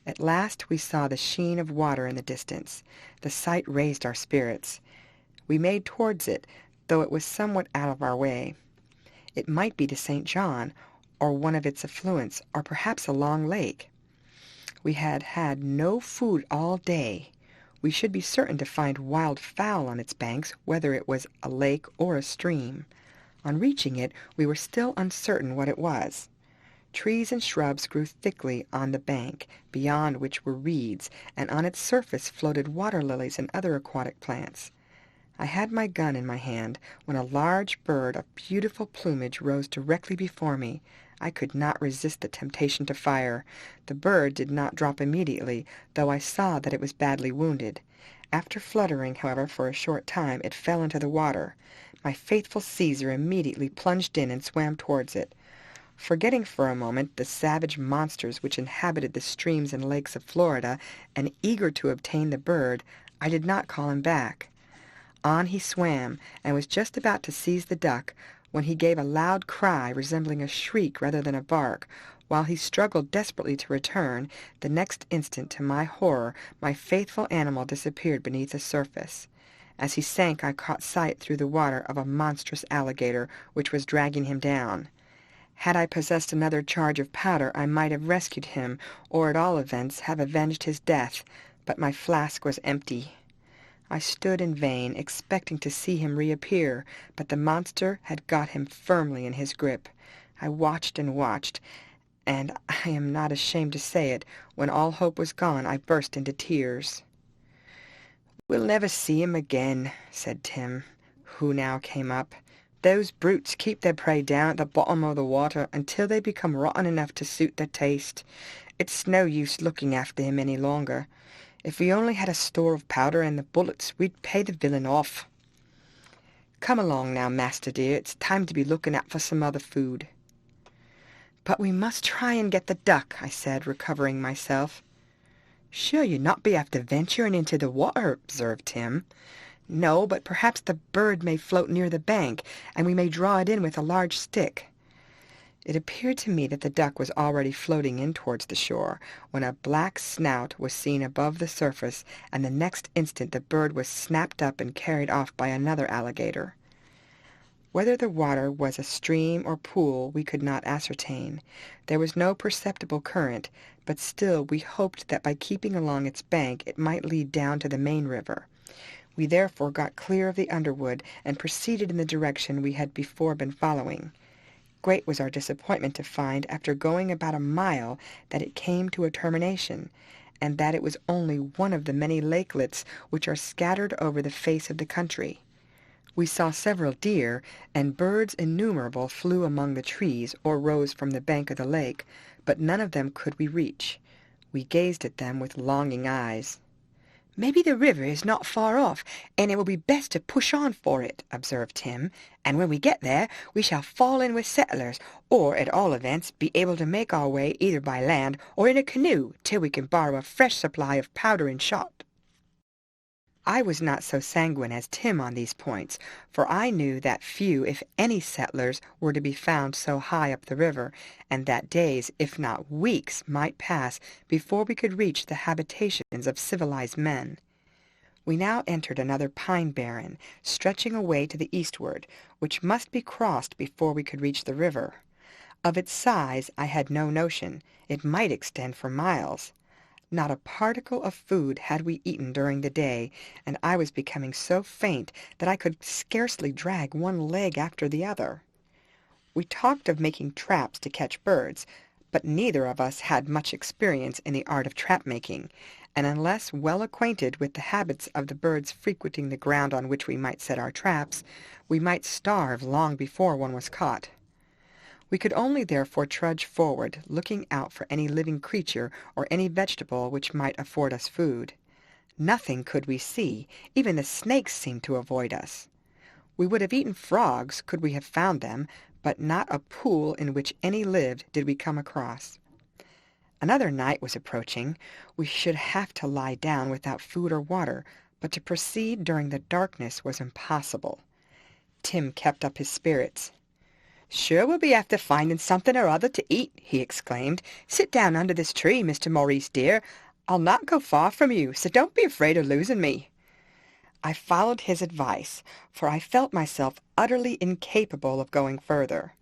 A: At last we saw the sheen of water in the distance. The sight raised our spirits. We made towards it, though it was somewhat out of our way. It might be the St. John, or one of its affluents, or perhaps a long lake. We had had no food all day. We should be certain to find wild fowl on its banks, whether it was a lake or a stream. On reaching it, we were still uncertain what it was. Trees and shrubs grew thickly on the bank, beyond which were reeds, and on its surface floated water-lilies and other aquatic plants. I had my gun in my hand, when a large bird of beautiful plumage rose directly before me. I could not resist the temptation to fire. The bird did not drop immediately, though I saw that it was badly wounded. After fluttering, however, for a short time, it fell into the water. My faithful Caesar immediately plunged in and swam towards it. Forgetting for a moment the savage monsters which inhabited the streams and lakes of Florida, and eager to obtain the bird, I did not call him back. On he swam, and was just about to seize the duck, when he gave a loud cry resembling a shriek rather than a bark, While he struggled desperately to return, the next instant, to my horror, my faithful animal disappeared beneath the surface. As he sank, I caught sight through the water of a monstrous alligator which was dragging him down. Had I possessed another charge of powder, I might have rescued him, or at all events have avenged his death, but my flask was empty. I stood in vain, expecting to see him reappear, but the monster had got him firmly in his grip. I watched and watched, and I am not ashamed to say it, when all hope was gone, I burst into tears. "We'll never see him again," said Tim, who now came up. "Those brutes keep their prey down at the bottom of the water until they become rotten enough to suit their taste. It's no use looking after him any longer. If we only had a store of powder and the bullets, we'd pay the villain off. Come along now, master dear, it's time to be looking out for some other food." "But we must try and get the duck," I said, recovering myself. "Sure you'd not be after venturing into the water," observed Tim. "No, but perhaps the bird may float near the bank, and we may draw it in with a large stick." It appeared to me that the duck was already floating in towards the shore, when a black snout was seen above the surface, and the next instant the bird was snapped up and carried off by another alligator. Whether the water was a stream or pool we could not ascertain. There was no perceptible current, but still we hoped that by keeping along its bank it might lead down to the main river. We therefore got clear of the underwood and proceeded in the direction we had before been following. Great was our disappointment to find, after going about a mile, that it came to a termination, and that it was only one of the many lakelets which are scattered over the face of the country. We saw several deer, and birds innumerable flew among the trees or rose from the bank of the lake, but none of them could we reach. We gazed at them with longing eyes. "Maybe the river is not far off, and it will be best to push on for it," observed Tim, "and when we get there we shall fall in with settlers, or at all events be able to make our way either by land or in a canoe till we can borrow a fresh supply of powder and shot." I was not so sanguine as Tim on these points, for I knew that few, if any, settlers were to be found so high up the river, and that days, if not weeks, might pass before we could reach the habitations of civilized men. We now entered another pine barren, stretching away to the eastward, which must be crossed before we could reach the river. Of its size I had no notion. It might extend for miles. Not a particle of food had we eaten during the day, and I was becoming so faint that I could scarcely drag one leg after the other. We talked of making traps to catch birds, but neither of us had much experience in the art of trap-making, and unless well acquainted with the habits of the birds frequenting the ground on which we might set our traps, we might starve long before one was caught. We could only therefore trudge forward, looking out for any living creature or any vegetable which might afford us food. Nothing could we see. Even the snakes seemed to avoid us. We would have eaten frogs could we have found them, but not a pool in which any lived did we come across. Another night was approaching. We should have to lie down without food or water, but to proceed during the darkness was impossible. Tim kept up his spirits. "Sure we'll be after finding something or other to eat," he exclaimed. "Sit down under this tree, Mr. Maurice dear. I'll not go far from you, so don't be afraid of losing me." I followed his advice, for I felt myself utterly incapable of going further.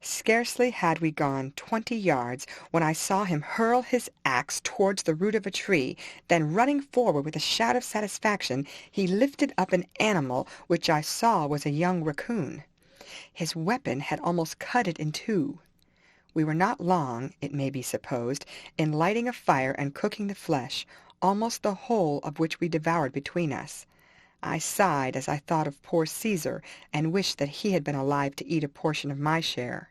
A: Scarcely had we gone 20 yards when I saw him hurl his axe towards the root of a tree, then running forward with a shout of satisfaction, he lifted up an animal which I saw was a young raccoon. His weapon had almost cut it in two. We were not long, it may be supposed, in lighting a fire and cooking the flesh, almost the whole of which we devoured between us. I sighed as I thought of poor Caesar, and wished that he had been alive to eat a portion of my share.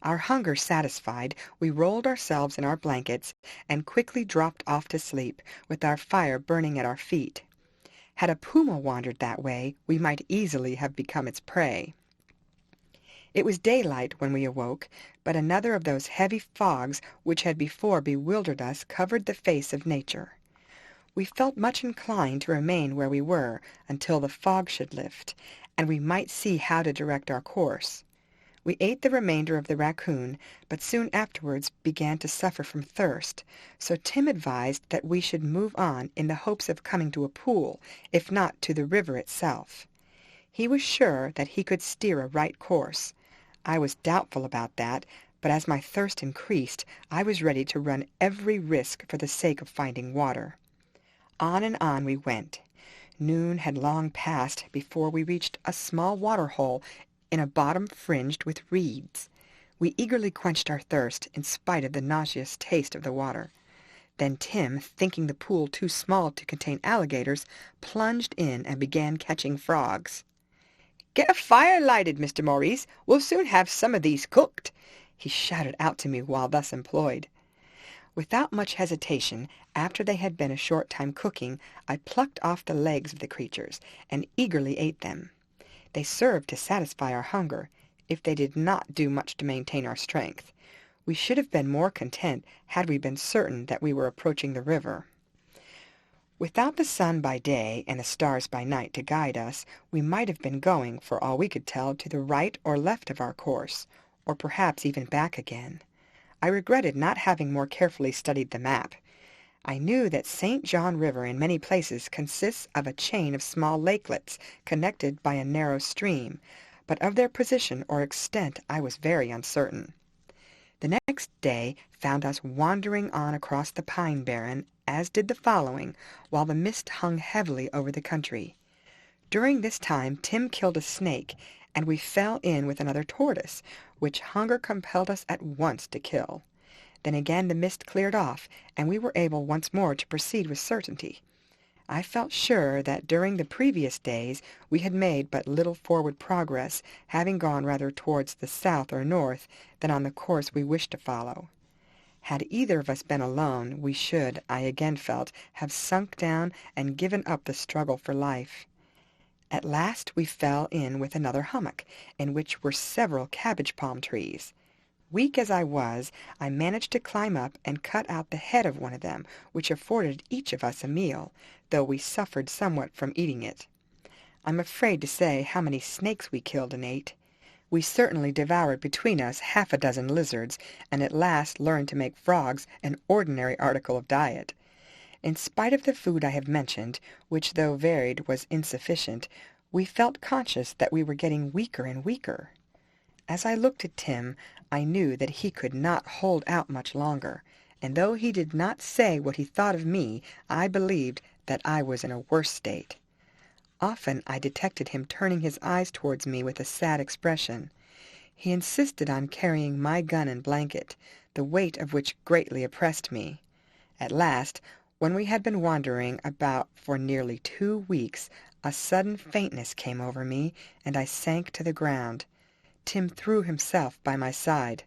A: Our hunger satisfied, we rolled ourselves in our blankets, and quickly dropped off to sleep, with our fire burning at our feet. Had a puma wandered that way, we might easily have become its prey. It was daylight when we awoke, but another of those heavy fogs which had before bewildered us covered the face of nature. We felt much inclined to remain where we were until the fog should lift, and we might see how to direct our course. We ate the remainder of the raccoon, but soon afterwards began to suffer from thirst, so Tim advised that we should move on in the hopes of coming to a pool, if not to the river itself. He was sure that he could steer a right course. I was doubtful about that, but as my thirst increased, I was ready to run every risk for the sake of finding water. On and on we went. Noon had long passed before we reached a small water-hole in a bottom fringed with reeds. We eagerly quenched our thirst in spite of the nauseous taste of the water. Then Tim, thinking the pool too small to contain alligators, plunged in and began catching frogs. "Get a fire lighted, Mr. Maurice. We'll soon have some of these cooked," he shouted out to me while thus employed. Without much hesitation, after they had been a short time cooking, I plucked off the legs of the creatures, and eagerly ate them. They served to satisfy our hunger, if they did not do much to maintain our strength. We should have been more content had we been certain that we were approaching the river. Without the sun by day and the stars by night to guide us, we might have been going, for all we could tell, to the right or left of our course, or perhaps even back again. I regretted not having more carefully studied the map. I knew that St. John River in many places consists of a chain of small lakelets connected by a narrow stream, but of their position or extent I was very uncertain. The next day found us wandering on across the pine barren, as did the following, while the mist hung heavily over the country. During this time Tim killed a snake, and we fell in with another tortoise, which hunger compelled us at once to kill. Then again the mist cleared off, and we were able once more to proceed with certainty. I felt sure that during the previous days we had made but little forward progress, having gone rather towards the south or north than on the course we wished to follow. Had either of us been alone, we should, I again felt, have sunk down and given up the struggle for life. At last we fell in with another hummock, in which were several cabbage palm trees. Weak as I was, I managed to climb up and cut out the head of one of them, which afforded each of us a meal, though we suffered somewhat from eating it. I'm afraid to say how many snakes we killed and ate. We certainly devoured between us 6 lizards, and at last learned to make frogs an ordinary article of diet. In spite of the food I have mentioned, which though varied was insufficient, we felt conscious that we were getting weaker and weaker. As I looked at Tim, I knew that he could not hold out much longer, and though he did not say what he thought of me, I believed that I was in a worse state. Often I detected him turning his eyes towards me with a sad expression. He insisted on carrying my gun and blanket, the weight of which greatly oppressed me. At last, when we had been wandering about for nearly 2 weeks, a sudden faintness came over me, and I sank to the ground. Tim threw himself by my side.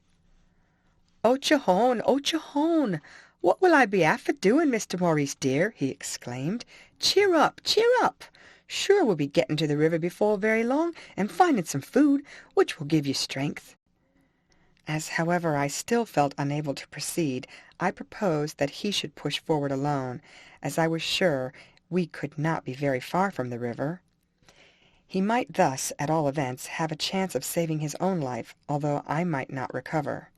A: "Ochahone, Ochahone! What will I be afther doing, Mr. Maurice dear?" he exclaimed. "Cheer up, cheer up! Sure we'll be getting to the river before very long, and finding some food, which will give you strength." As, however, I still felt unable to proceed, I proposed that he should push forward alone, as I was sure we could not be very far from the river. He might thus, at all events, have a chance of saving his own life, although I might not recover.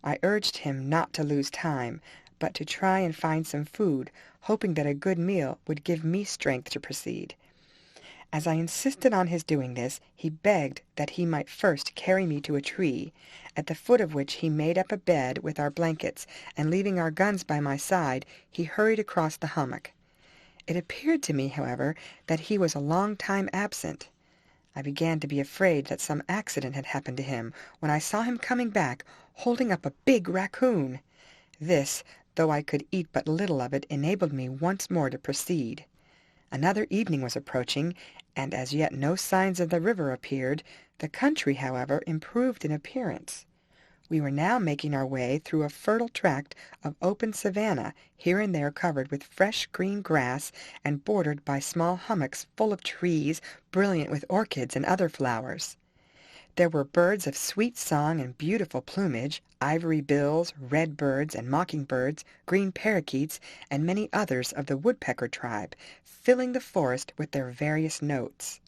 A: I urged him not to lose time, but to try and find some food, hoping that a good meal would give me strength to proceed. As I insisted on his doing this, he begged that he might first carry me to a tree, at the foot of which he made up a bed with our blankets, and leaving our guns by my side, he hurried across the hummock. It appeared to me, however, that he was a long time absent. I began to be afraid that some accident had happened to him, when I saw him coming back, holding up a big raccoon. This, though I could eat but little of it, enabled me once more to proceed. Another evening was approaching, and as yet no signs of the river appeared. The country, however, improved in appearance. We were now making our way through a fertile tract of open savanna, here and there covered with fresh green grass, and bordered by small hummocks full of trees, brilliant with orchids and other flowers. There were birds of sweet song and beautiful plumage, ivory bills, red birds and mockingbirds, green parakeets, and many others of the woodpecker tribe, filling the forest with their various notes.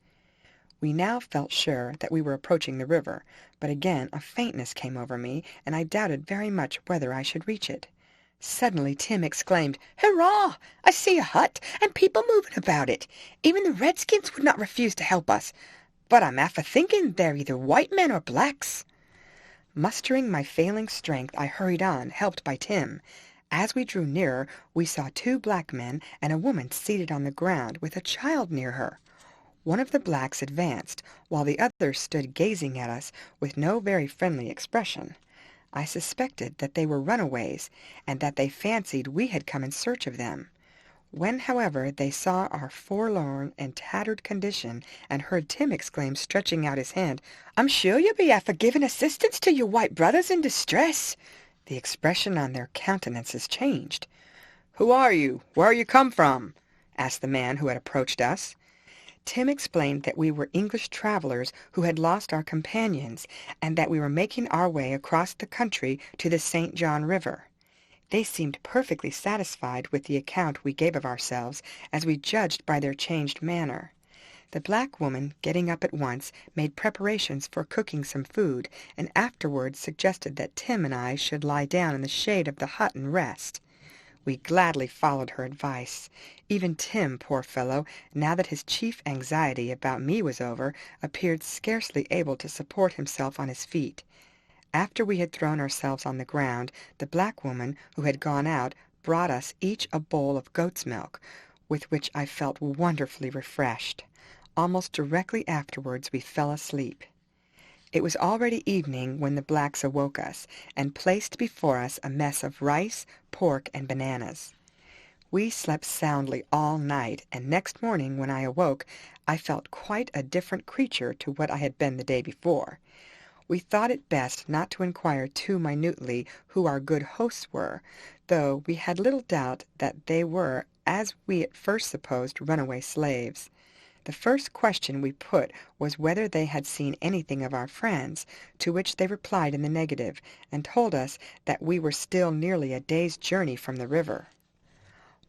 A: We now felt sure that we were approaching the river, but again a faintness came over me, and I doubted very much whether I should reach it. Suddenly Tim exclaimed, "Hurrah! I see a hut, and people moving about it. Even the redskins would not refuse to help us. But I'm half a-thinking they're either white men or blacks." Mustering my failing strength, I hurried on, helped by Tim. As we drew nearer, we saw 2 black men and a woman seated on the ground with a child near her. One of the blacks advanced, while the other stood gazing at us with no very friendly expression. I suspected that they were runaways, and that they fancied we had come in search of them. When, however, they saw our forlorn and tattered condition, and heard Tim exclaim, stretching out his hand, "I'm sure you'll be after giving assistance to your white brothers in distress," the expression on their countenances changed. "Who are you? Where you come from?" asked the man who had approached us. Tim explained that we were English travelers who had lost our companions, and that we were making our way across the country to the St. John River. They seemed perfectly satisfied with the account we gave of ourselves, as we judged by their changed manner. The black woman, getting up at once, made preparations for cooking some food, and afterwards suggested that Tim and I should lie down in the shade of the hut and rest. We gladly followed her advice. Even Tim, poor fellow, now that his chief anxiety about me was over, appeared scarcely able to support himself on his feet. After we had thrown ourselves on the ground, the black woman, who had gone out, brought us each a bowl of goat's milk, with which I felt wonderfully refreshed. Almost directly afterwards we fell asleep. It was already evening when the blacks awoke us, and placed before us a mess of rice, pork, and bananas. We slept soundly all night, and next morning when I awoke, I felt quite a different creature to what I had been the day before. We thought it best not to inquire too minutely who our good hosts were, though we had little doubt that they were, as we at first supposed, runaway slaves. The first question we put was whether they had seen anything of our friends, to which they replied in the negative, and told us that we were still nearly a day's journey from the river.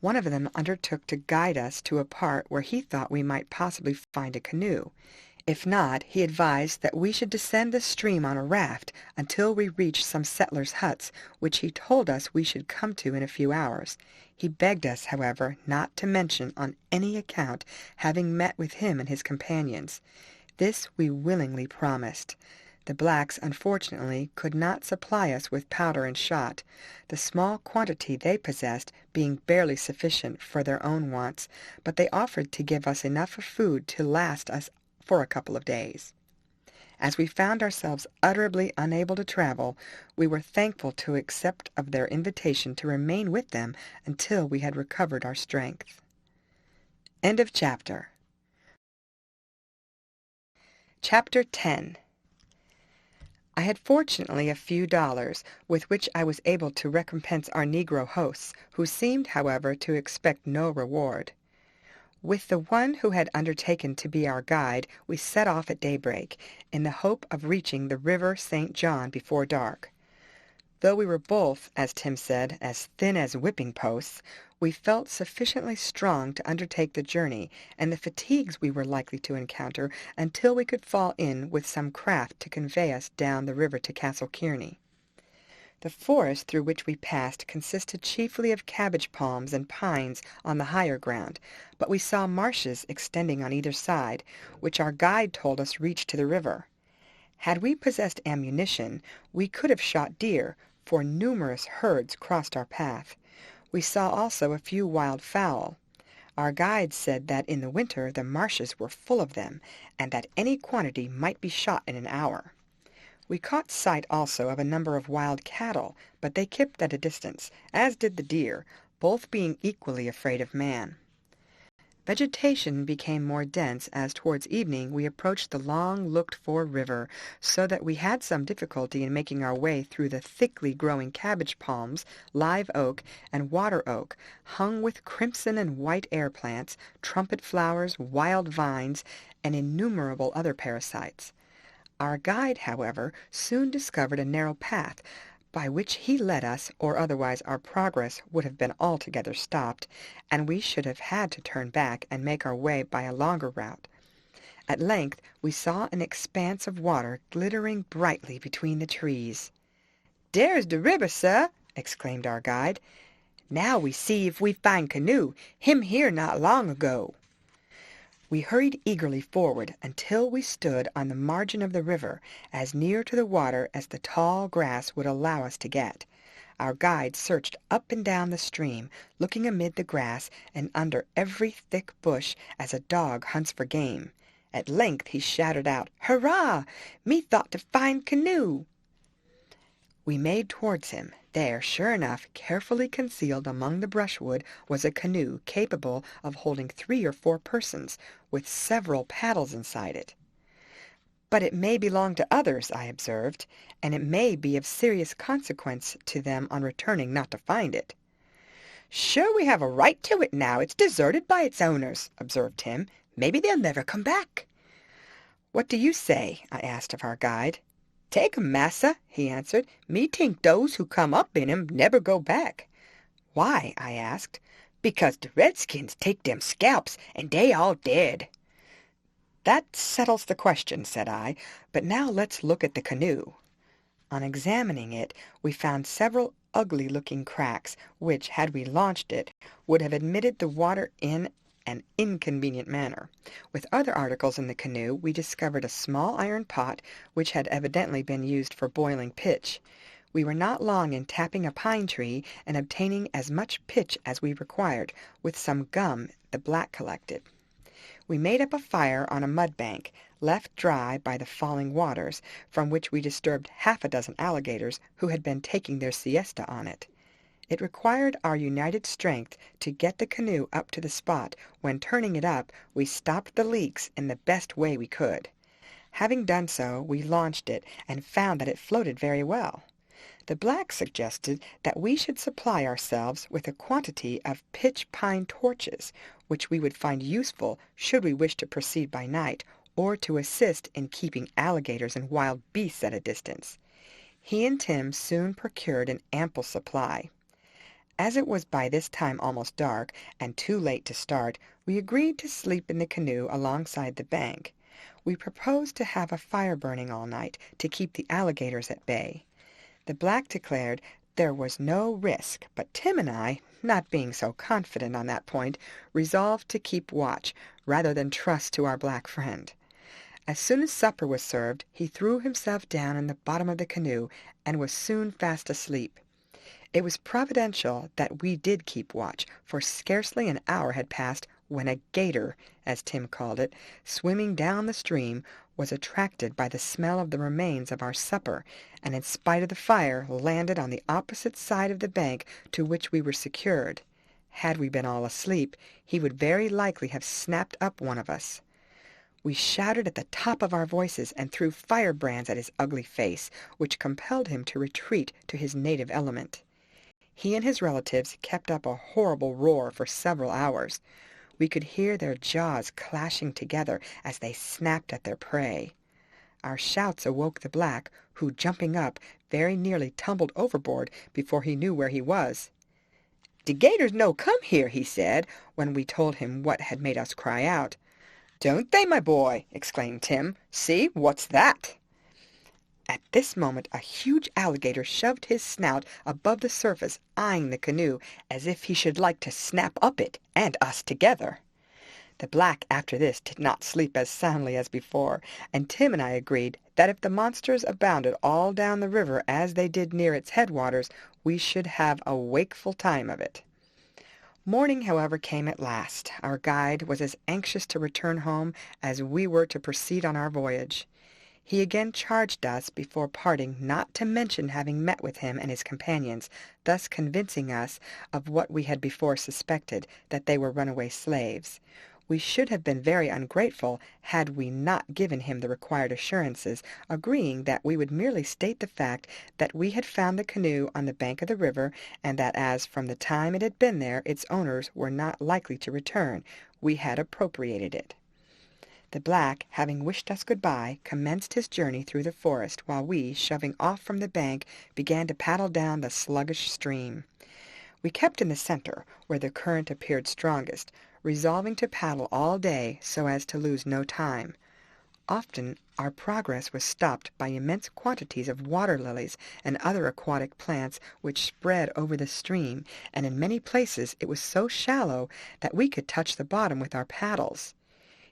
A: One of them undertook to guide us to a part where he thought we might possibly find a canoe. If not, he advised that we should descend the stream on a raft until we reached some settlers' huts, which he told us we should come to in a few hours. He begged us, however, not to mention on any account having met with him and his companions. This we willingly promised. The blacks, unfortunately, could not supply us with powder and shot, the small quantity they possessed being barely sufficient for their own wants, but they offered to give us enough of food to last us for a couple of days. As we found ourselves utterly unable to travel, we were thankful to accept of their invitation to remain with them until we had recovered our strength. End of chapter. Chapter 10. I had fortunately a few dollars, with which I was able to recompense our Negro hosts, who seemed, however, to expect no reward. With the one who had undertaken to be our guide, we set off at daybreak, in the hope of reaching the river St. John before dark. Though we were both, as Tim said, as thin as whipping posts, we felt sufficiently strong to undertake the journey and the fatigues we were likely to encounter until we could fall in with some craft to convey us down the river to Castle Kearney. The forest through which we passed consisted chiefly of cabbage palms and pines on the higher ground, but we saw marshes extending on either side, which our guide told us reached to the river. Had we possessed ammunition, we could have shot deer, for numerous herds crossed our path. We saw also a few wild fowl. Our guide said that in the winter the marshes were full of them, and that any quantity might be shot in an hour. We caught sight also of a number of wild cattle, but they kept at a distance, as did the deer, both being equally afraid of man. Vegetation became more dense as towards evening we approached the long-looked-for river, so that we had some difficulty in making our way through the thickly growing cabbage palms, live oak, and water oak, hung with crimson and white air plants, trumpet flowers, wild vines, and innumerable other parasites. Our guide, however, soon discovered a narrow path, by which he led us, or otherwise our progress would have been altogether stopped, and we should have had to turn back and make our way by a longer route. At length we saw an expanse of water glittering brightly between the trees. "Dere's de river, sir!" exclaimed our guide. "Now we see if we find canoe. Him here not long ago." We hurried eagerly forward until we stood on the margin of the river, as near to the water as the tall grass would allow us to get. Our guide searched up and down the stream, looking amid the grass and under every thick bush as a dog hunts for game. At length he shouted out, "Hurrah! Me thought to find canoe!" We made towards him. There, sure enough, carefully concealed among the brushwood, was a canoe capable of holding 3 or 4 persons, with several paddles inside it. "But it may belong to others," I observed, "and it may be of serious consequence to them on returning not to find it." "Sure we have a right to it now it's deserted by its owners," observed Tim. "Maybe they'll never come back." "What do you say?" I asked of our guide. "Take 'em, massa," he answered. "Me tink those who come up in 'em never go back." "Why?" I asked. "Because the redskins take dem scalps, and dey all dead." "That settles the question," said I. "But now let's look at the canoe." On examining it, we found several ugly-looking cracks, which, had we launched it, would have admitted the water in an inconvenient manner. With other articles in the canoe, we discovered a small iron pot, which had evidently been used for boiling pitch. We were not long in tapping a pine tree and obtaining as much pitch as we required, with some gum the black collected. We made up a fire on a mud bank, left dry by the falling waters, from which we disturbed 6 alligators who had been taking their siesta on it. It required our united strength to get the canoe up to the spot. When turning it up, we stopped the leaks in the best way we could. Having done so, we launched it, and found that it floated very well. The black suggested that we should supply ourselves with a quantity of pitch pine torches, which we would find useful should we wish to proceed by night, or to assist in keeping alligators and wild beasts at a distance. He and Tim soon procured an ample supply. As it was by this time almost dark, and too late to start, we agreed to sleep in the canoe alongside the bank. We proposed to have a fire burning all night, to keep the alligators at bay. The black declared there was no risk, but Tim and I, not being so confident on that point, resolved to keep watch, rather than trust to our black friend. As soon as supper was served, he threw himself down in the bottom of the canoe, and was soon fast asleep. It was providential that we did keep watch, for scarcely an hour had passed when a gator, as Tim called it, swimming down the stream, was attracted by the smell of the remains of our supper, and in spite of the fire landed on the opposite side of the bank to which we were secured. Had we been all asleep, he would very likely have snapped up one of us. We shouted at the top of our voices and threw firebrands at his ugly face, which compelled him to retreat to his native element. He and his relatives kept up a horrible roar for several hours. We could hear their jaws clashing together as they snapped at their prey. Our shouts awoke the black, who, jumping up, very nearly tumbled overboard before he knew where he was. "De gators no come here," he said, when we told him what had made us cry out. "Don't they, my boy?" exclaimed Tim. "See, what's that?" At this moment a huge alligator shoved his snout above the surface, eyeing the canoe, as if he should like to snap up it, and us together. The black after this did not sleep as soundly as before, and Tim and I agreed that if the monsters abounded all down the river as they did near its headwaters, we should have a wakeful time of it. Morning, however, came at last. Our guide was as anxious to return home as we were to proceed on our voyage. He again charged us before parting not to mention having met with him and his companions, thus convincing us of what we had before suspected, that they were runaway slaves. We should have been very ungrateful had we not given him the required assurances, agreeing that we would merely state the fact that we had found the canoe on the bank of the river, and that as from the time it had been there its owners were not likely to return, we had appropriated it. The black, having wished us good-bye, commenced his journey through the forest, while we, shoving off from the bank, began to paddle down the sluggish stream. We kept in the center, where the current appeared strongest, resolving to paddle all day so as to lose no time. Often our progress was stopped by immense quantities of water lilies and other aquatic plants which spread over the stream, and in many places it was so shallow that we could touch the bottom with our paddles.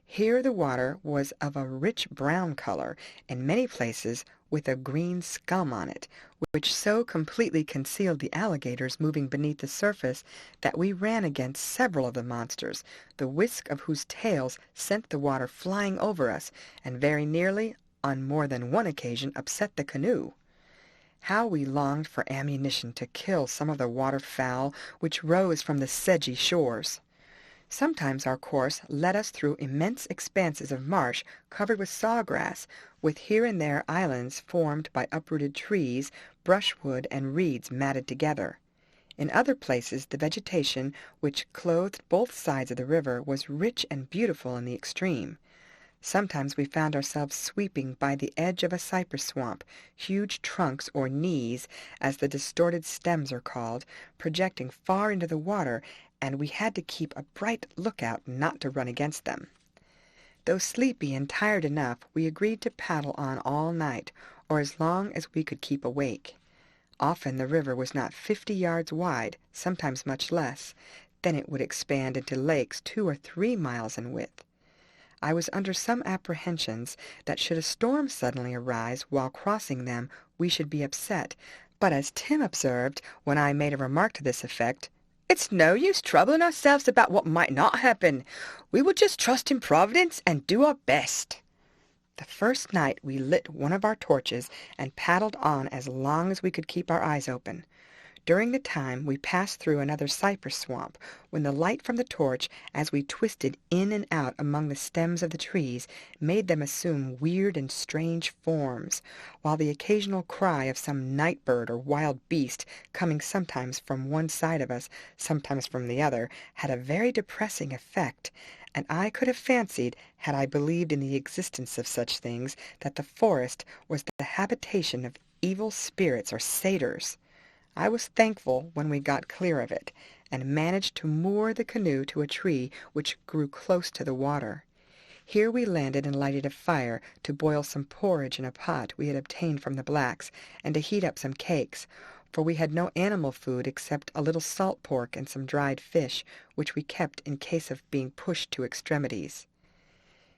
A: Here the water was of a rich brown color, in many places with a green scum on it, which so completely concealed the alligators moving beneath the surface that we ran against several of the monsters, the whisk of whose tails sent the water flying over us, and very nearly, on more than one occasion, upset the canoe. How we longed for ammunition to kill some of the waterfowl which rose from the sedgy shores! Sometimes our course led us through immense expanses of marsh covered with sawgrass, with here and there islands formed by uprooted trees, brushwood, and reeds matted together. In other places the vegetation which clothed both sides of the river was rich and beautiful in the extreme. Sometimes we found ourselves sweeping by the edge of a cypress swamp, huge trunks, or knees, as the distorted stems are called, projecting far into the water, and we had to keep a bright lookout not to run against them. Though sleepy and tired enough, we agreed to paddle on all night, or as long as we could keep awake. Often the river was not 50 yards wide, sometimes much less. Then it would expand into lakes 2 or 3 miles in width. I was under some apprehensions that should a storm suddenly arise while crossing them, we should be upset, but as Tim observed, when I made a remark to this effect, "It's no use troubling ourselves about what might not happen. We will just trust in Providence and do our best." The first night we lit one of our torches and paddled on as long as we could keep our eyes open. During the time we passed through another cypress swamp, when the light from the torch, as we twisted in and out among the stems of the trees, made them assume weird and strange forms, while the occasional cry of some night bird or wild beast, coming sometimes from one side of us, sometimes from the other, had a very depressing effect, and I could have fancied, had I believed in the existence of such things, that the forest was the habitation of evil spirits or satyrs. I was thankful when we got clear of it, and managed to moor the canoe to a tree which grew close to the water. Here we landed and lighted a fire to boil some porridge in a pot we had obtained from the blacks, and to heat up some cakes, for we had no animal food except a little salt pork and some dried fish, which we kept in case of being pushed to extremities.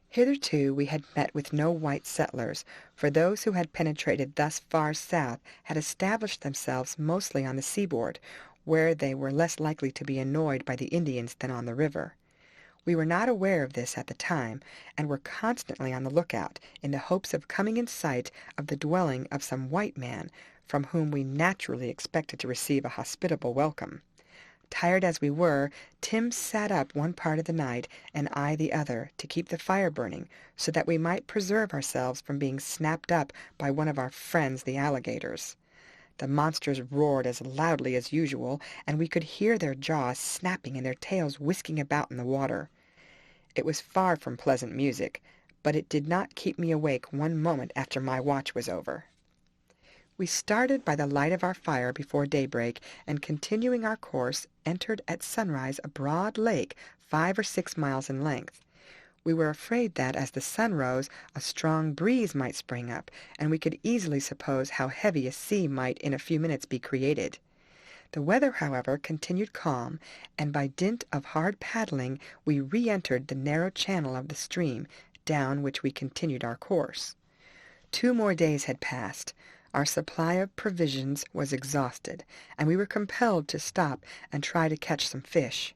A: Hitherto we had met with no white settlers, for those who had penetrated thus far south had established themselves mostly on the seaboard, where they were less likely to be annoyed by the Indians than on the river. We were not aware of this at the time, and were constantly on the lookout, in the hopes of coming in sight of the dwelling of some white man, from whom we naturally expected to receive a hospitable welcome. Tired as we were, Tim sat up one part of the night, and I the other, to keep the fire burning, so that we might preserve ourselves from being snapped up by one of our friends the alligators. The monsters roared as loudly as usual, and we could hear their jaws snapping and their tails whisking about in the water. It was far from pleasant music, but it did not keep me awake one moment after my watch was over. We started by the light of our fire before daybreak, and continuing our course, entered at sunrise a broad lake 5 or 6 miles in length. We were afraid that, as the sun rose, a strong breeze might spring up, and we could easily suppose how heavy a sea might in a few minutes be created. The weather, however, continued calm, and by dint of hard paddling we re-entered the narrow channel of the stream, down which we continued our course. 2 more days had passed. Our supply of provisions was exhausted, and we were compelled to stop and try to catch some fish.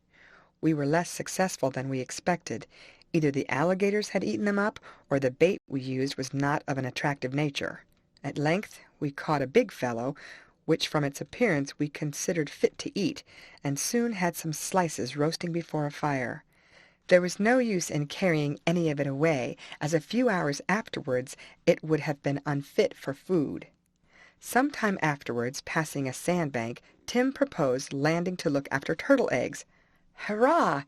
A: We were less successful than we expected. Either the alligators had eaten them up, or the bait we used was not of an attractive nature. At length we caught a big fellow, which from its appearance we considered fit to eat, and soon had some slices roasting before a fire. There was no use in carrying any of it away, as a few hours afterwards it would have been unfit for food. Some time afterwards, passing a sandbank, Tim proposed landing to look after turtle eggs. "Hurrah!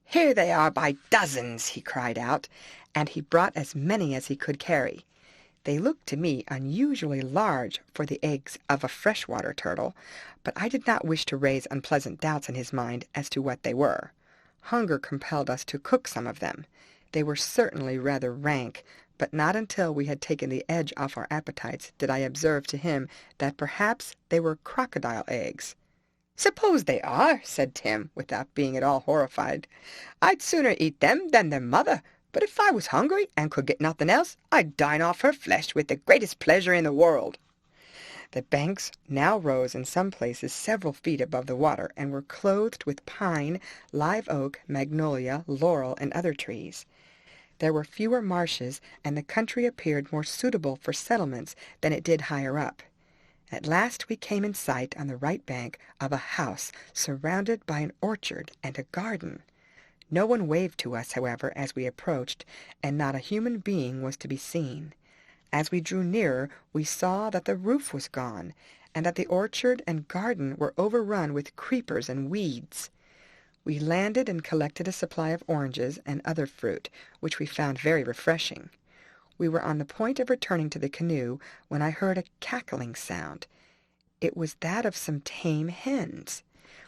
A: Here they are by dozens!" he cried out, and he brought as many as he could carry. They looked to me unusually large for the eggs of a freshwater turtle, but I did not wish to raise unpleasant doubts in his mind as to what they were. Hunger compelled us to cook some of them. They were certainly rather rank, but not until we had taken the edge off our appetites did I observe to him that perhaps they were crocodile eggs. "Suppose they are," said Tim, without being at all horrified. "I'd sooner eat them than their mother, but if I was hungry and could get nothing else, I'd dine off her flesh with the greatest pleasure in the world." The banks now rose in some places several feet above the water, and were clothed with pine, live oak, magnolia, laurel, and other trees. There were fewer marshes, and the country appeared more suitable for settlements than it did higher up. At last we came in sight on the right bank of a house surrounded by an orchard and a garden. No one waved to us, however, as we approached, and not a human being was to be seen. As we drew nearer, we saw that the roof was gone, and that the orchard and garden were overrun with creepers and weeds. We landed and collected a supply of oranges and other fruit, which we found very refreshing. We were on the point of returning to the canoe when I heard a cackling sound. It was that of some tame hens.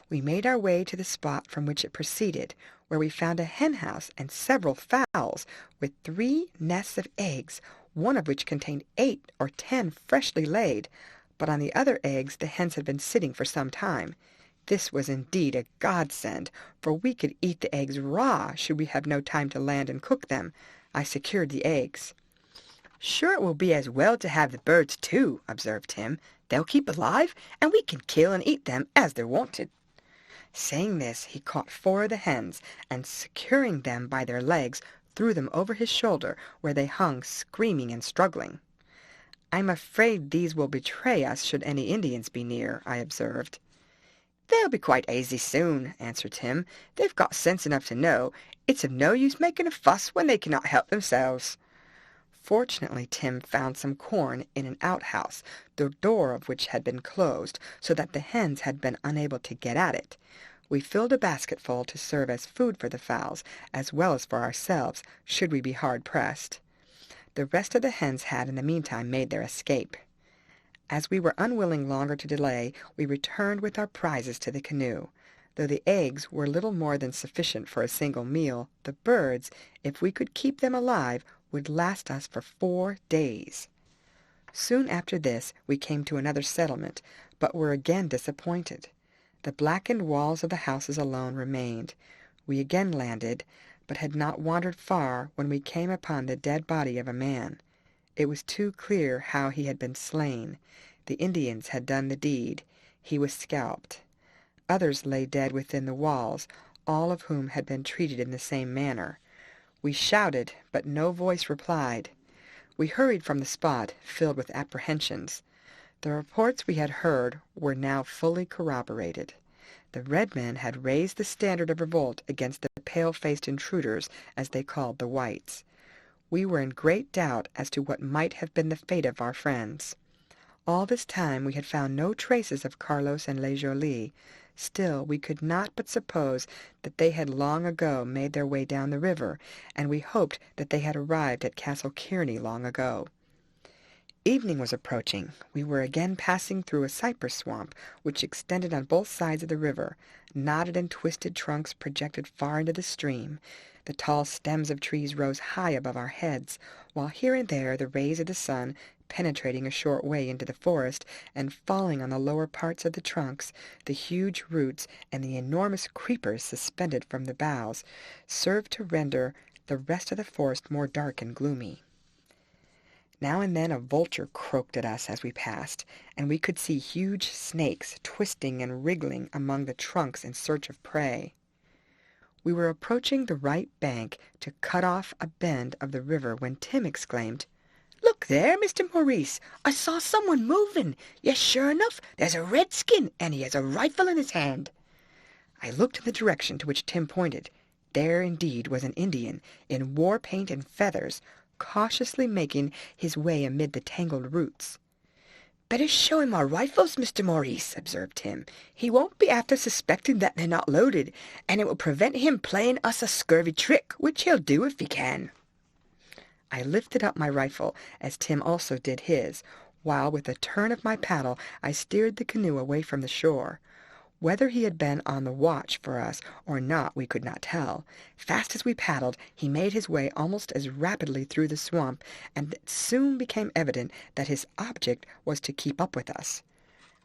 A: We made our way to the spot from which it proceeded, where we found a hen house and several fowls, with 3 nests of eggs, one of which contained 8 or 10 freshly laid, but on the other eggs the hens had been sitting for some time. This was indeed a godsend, for we could eat the eggs raw should we have no time to land and cook them. I secured the eggs. "Sure it will be as well to have the birds, too," observed Tim. "They'll keep alive, and we can kill and eat them as they're wanted." Saying this, he caught 4 of the hens, and securing them by their legs, threw them over his shoulder, where they hung screaming and struggling. "I'm afraid these will betray us should any Indians be near," I observed. "They'll be quite easy soon," answered Tim. "They've got sense enough to know it's of no use making a fuss when they cannot help themselves." Fortunately, Tim found some corn in an outhouse, the door of which had been closed, so that the hens had been unable to get at it. We filled a basketful to serve as food for the fowls, as well as for ourselves, should we be hard pressed. The rest of the hens had in the meantime made their escape. As we were unwilling longer to delay, we returned with our prizes to the canoe. Though the eggs were little more than sufficient for a single meal, the birds, if we could keep them alive, would last us for 4 days. Soon after this we came to another settlement, but were again disappointed. The blackened walls of the houses alone remained. We again landed, but had not wandered far when we came upon the dead body of a man. It was too clear how he had been slain. The Indians had done the deed. He was scalped. Others lay dead within the walls, all of whom had been treated in the same manner. We shouted, but no voice replied. We hurried from the spot, filled with apprehensions. The reports we had heard were now fully corroborated. The red men had raised the standard of revolt against the pale-faced intruders, as they called the whites. We were in great doubt as to what might have been the fate of our friends. All this time we had found no traces of Carlos and Le Jolie. Still, we could not but suppose that they had long ago made their way down the river, and we hoped that they had arrived at Castle Kearney long ago. Evening was approaching. We were again passing through a cypress swamp, which extended on both sides of the river. Knotted and twisted trunks projected far into the stream. The tall stems of trees rose high above our heads, while here and there the rays of the sun, penetrating a short way into the forest, and falling on the lower parts of the trunks, the huge roots, and the enormous creepers suspended from the boughs, served to render the rest of the forest more dark and gloomy. Now and then a vulture croaked at us as we passed, and we could see huge snakes twisting and wriggling among the trunks in search of prey. We were approaching the right bank to cut off a bend of the river when Tim exclaimed, "Look there, Mr. Maurice! I saw someone moving! Yes, sure enough, there's a redskin, and he has a rifle in his hand." I looked in the direction to which Tim pointed. There indeed was an Indian, in war paint and feathers, cautiously making his way amid the tangled roots. "Better show him our rifles, Mr. Maurice," observed Tim. "He won't be after suspecting that they're not loaded, and it will prevent him playing us a scurvy trick, which he'll do if he can." I lifted up my rifle, as Tim also did his, while with a turn of my paddle I steered the canoe away from the shore. Whether he had been on the watch for us or not we could not tell. Fast as we paddled, he made his way almost as rapidly through the swamp, and it soon became evident that his object was to keep up with us.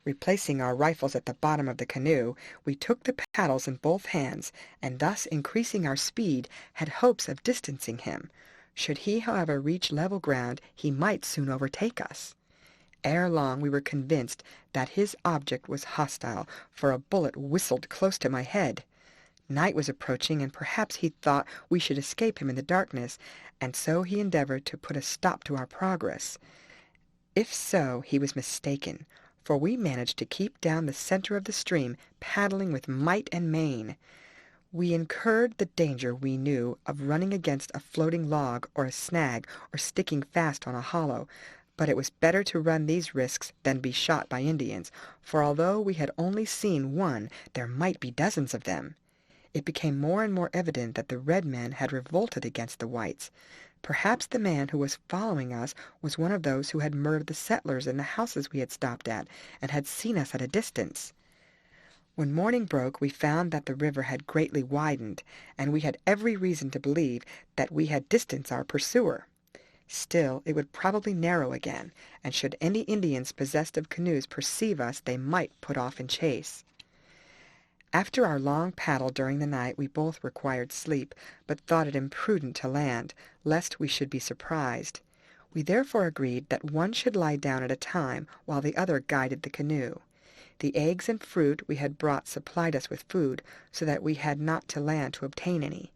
A: Replacing our rifles at the bottom of the canoe, we took the paddles in both hands, and thus increasing our speed, had hopes of distancing him. Should he, however, reach level ground, he might soon overtake us. Ere long we were convinced that his object was hostile, for a bullet whistled close to my head. Night was approaching, and perhaps he thought we should escape him in the darkness, and so he endeavored to put a stop to our progress. If so, he was mistaken, for we managed to keep down the center of the stream, paddling with might and main. We incurred the danger, we knew, of running against a floating log or a snag, or sticking fast on a hollow, but it was better to run these risks than be shot by Indians, for although we had only seen one, there might be dozens of them. It became more and more evident that the red men had revolted against the whites. Perhaps the man who was following us was one of those who had murdered the settlers in the houses we had stopped at, and had seen us at a distance. When morning broke, we found that the river had greatly widened, and we had every reason to believe that we had distanced our pursuer. Still, it would probably narrow again, and should any Indians possessed of canoes perceive us, they might put off in chase. After our long paddle during the night, we both required sleep, but thought it imprudent to land, lest we should be surprised. We therefore agreed that one should lie down at a time, while the other guided the canoe. The eggs and fruit we had brought supplied us with food, so that we had not to land to obtain any.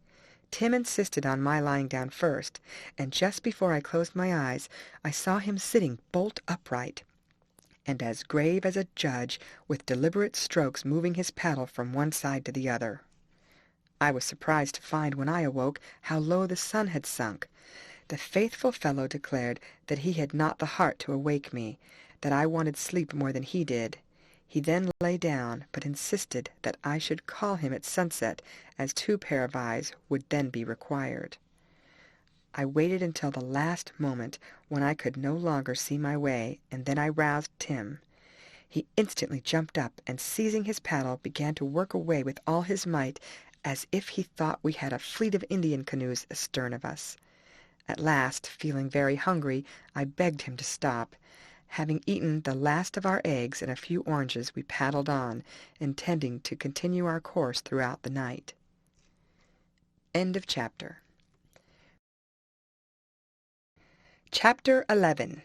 A: Tim insisted on my lying down first, and just before I closed my eyes, I saw him sitting bolt upright, and as grave as a judge, with deliberate strokes moving his paddle from one side to the other. I was surprised to find, when I awoke, how low the sun had sunk. The faithful fellow declared that he had not the heart to awake me, that I wanted sleep more than he did. He then lay down, but insisted that I should call him at sunset, as 2 pair of eyes would then be required. I waited until the last moment, when I could no longer see my way, and then I roused Tim. He instantly jumped up, and seizing his paddle, began to work away with all his might, as if he thought we had a fleet of Indian canoes astern of us. At last, feeling very hungry, I begged him to stop. Having eaten the last of our eggs and a few oranges, we paddled on, intending to continue our course throughout the night. End of chapter. Chapter 11.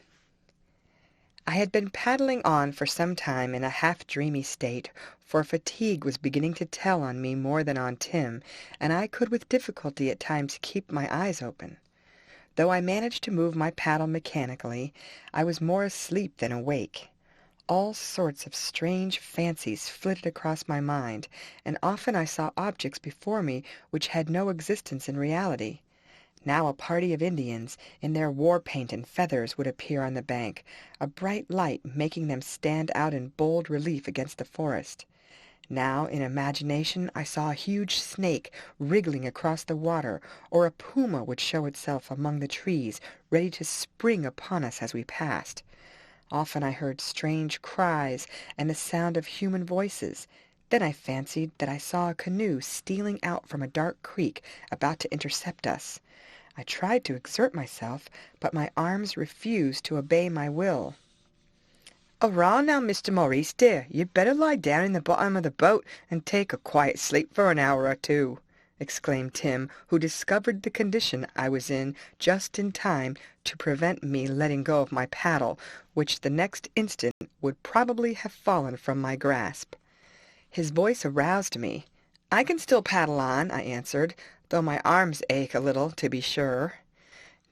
A: I had been paddling on for some time in a half-dreamy state, for fatigue was beginning to tell on me more than on Tim, and I could with difficulty at times keep my eyes open. Though I managed to move my paddle mechanically, I was more asleep than awake. All sorts of strange fancies flitted across my mind, and often I saw objects before me which had no existence in reality. Now a party of Indians, in their war paint and feathers, would appear on the bank, a bright light making them stand out in bold relief against the forest. Now, in imagination, I saw a huge snake wriggling across the water, or a puma would show itself among the trees, ready to spring upon us as we passed. Often I heard strange cries and the sound of human voices. Then I fancied that I saw a canoe stealing out from a dark creek, about to intercept us. I tried to exert myself, but my arms refused to obey my will. "Arrah now, Mr. Maurice, dear, you'd better lie down in the bottom of the boat and take a quiet sleep for an hour or two," exclaimed Tim, who discovered the condition I was in just in time to prevent me letting go of my paddle, which the next instant would probably have fallen from my grasp. His voice aroused me. "I can still paddle on," I answered, "though my arms ache a little, to be sure."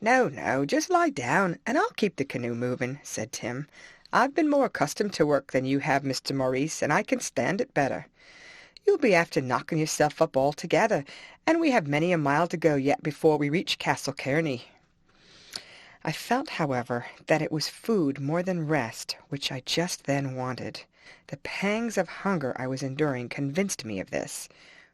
A: "No, no, just lie down, and I'll keep the canoe moving," said Tim. "I've been more accustomed to work than you have, Mr. Maurice, and I can stand it better. You'll be after knocking yourself up altogether, and we have many a mile to go yet before we reach Castle Kearney." I felt, however, that it was food more than rest which I just then wanted. The pangs of hunger I was enduring convinced me of this.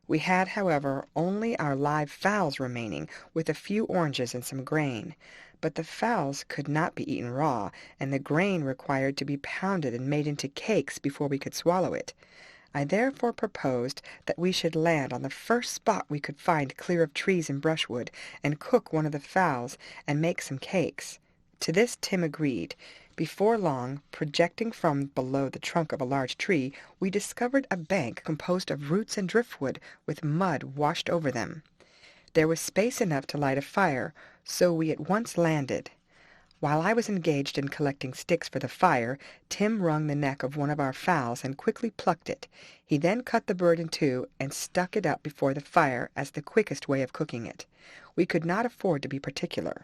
A: We had, however, only our live fowls remaining, with a few oranges and some grain. But the fowls could not be eaten raw, and the grain required to be pounded and made into cakes before we could swallow it. I therefore proposed that we should land on the first spot we could find clear of trees and brushwood, and cook one of the fowls and make some cakes. To this Tim agreed. Before long, projecting from below the trunk of a large tree, we discovered a bank composed of roots and driftwood, with mud washed over them. There was space enough to light a fire, so we at once landed. While I was engaged in collecting sticks for the fire, Tim wrung the neck of one of our fowls and quickly plucked it. He then cut the bird in two and stuck it up before the fire as the quickest way of cooking it. We could not afford to be particular.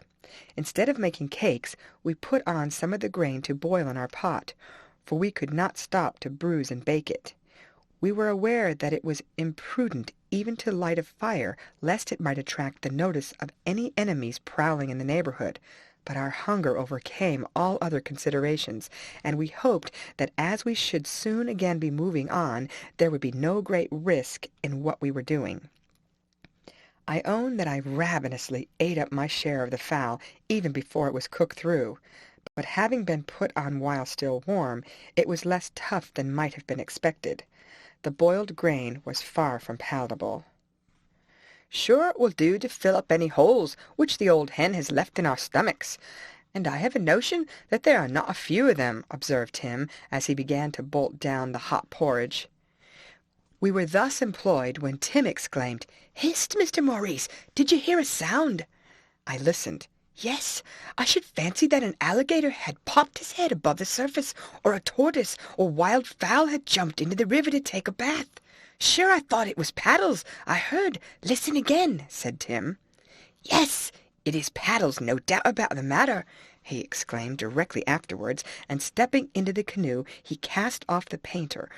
A: Instead of making cakes, we put on some of the grain to boil in our pot, for we could not stop to bruise and bake it. We were aware that it was imprudent even to light a fire, lest it might attract the notice of any enemies prowling in the neighborhood. But our hunger overcame all other considerations, and we hoped that as we should soon again be moving on, there would be no great risk in what we were doing. I own that I ravenously ate up my share of the fowl even before it was cooked through, but having been put on while still warm, it was less tough than might have been expected. The boiled grain was far from palatable. "Sure it will do to fill up any holes which the old hen has left in our stomachs, and I have a notion that there are not a few of them," observed Tim, as he began to bolt down the hot porridge. We were thus employed when Tim exclaimed, "Hist, Mr. Maurice, did you hear a sound?" I listened. Yes, I should fancy that an alligator had popped his head above the surface, or a tortoise or wild fowl had jumped into the river to take a bath. Sure, I thought it was paddles I heard. Listen again," said Tim. "Yes, it is paddles, no doubt about the matter," he exclaimed directly afterwards, and stepping into the canoe, he cast off the painter,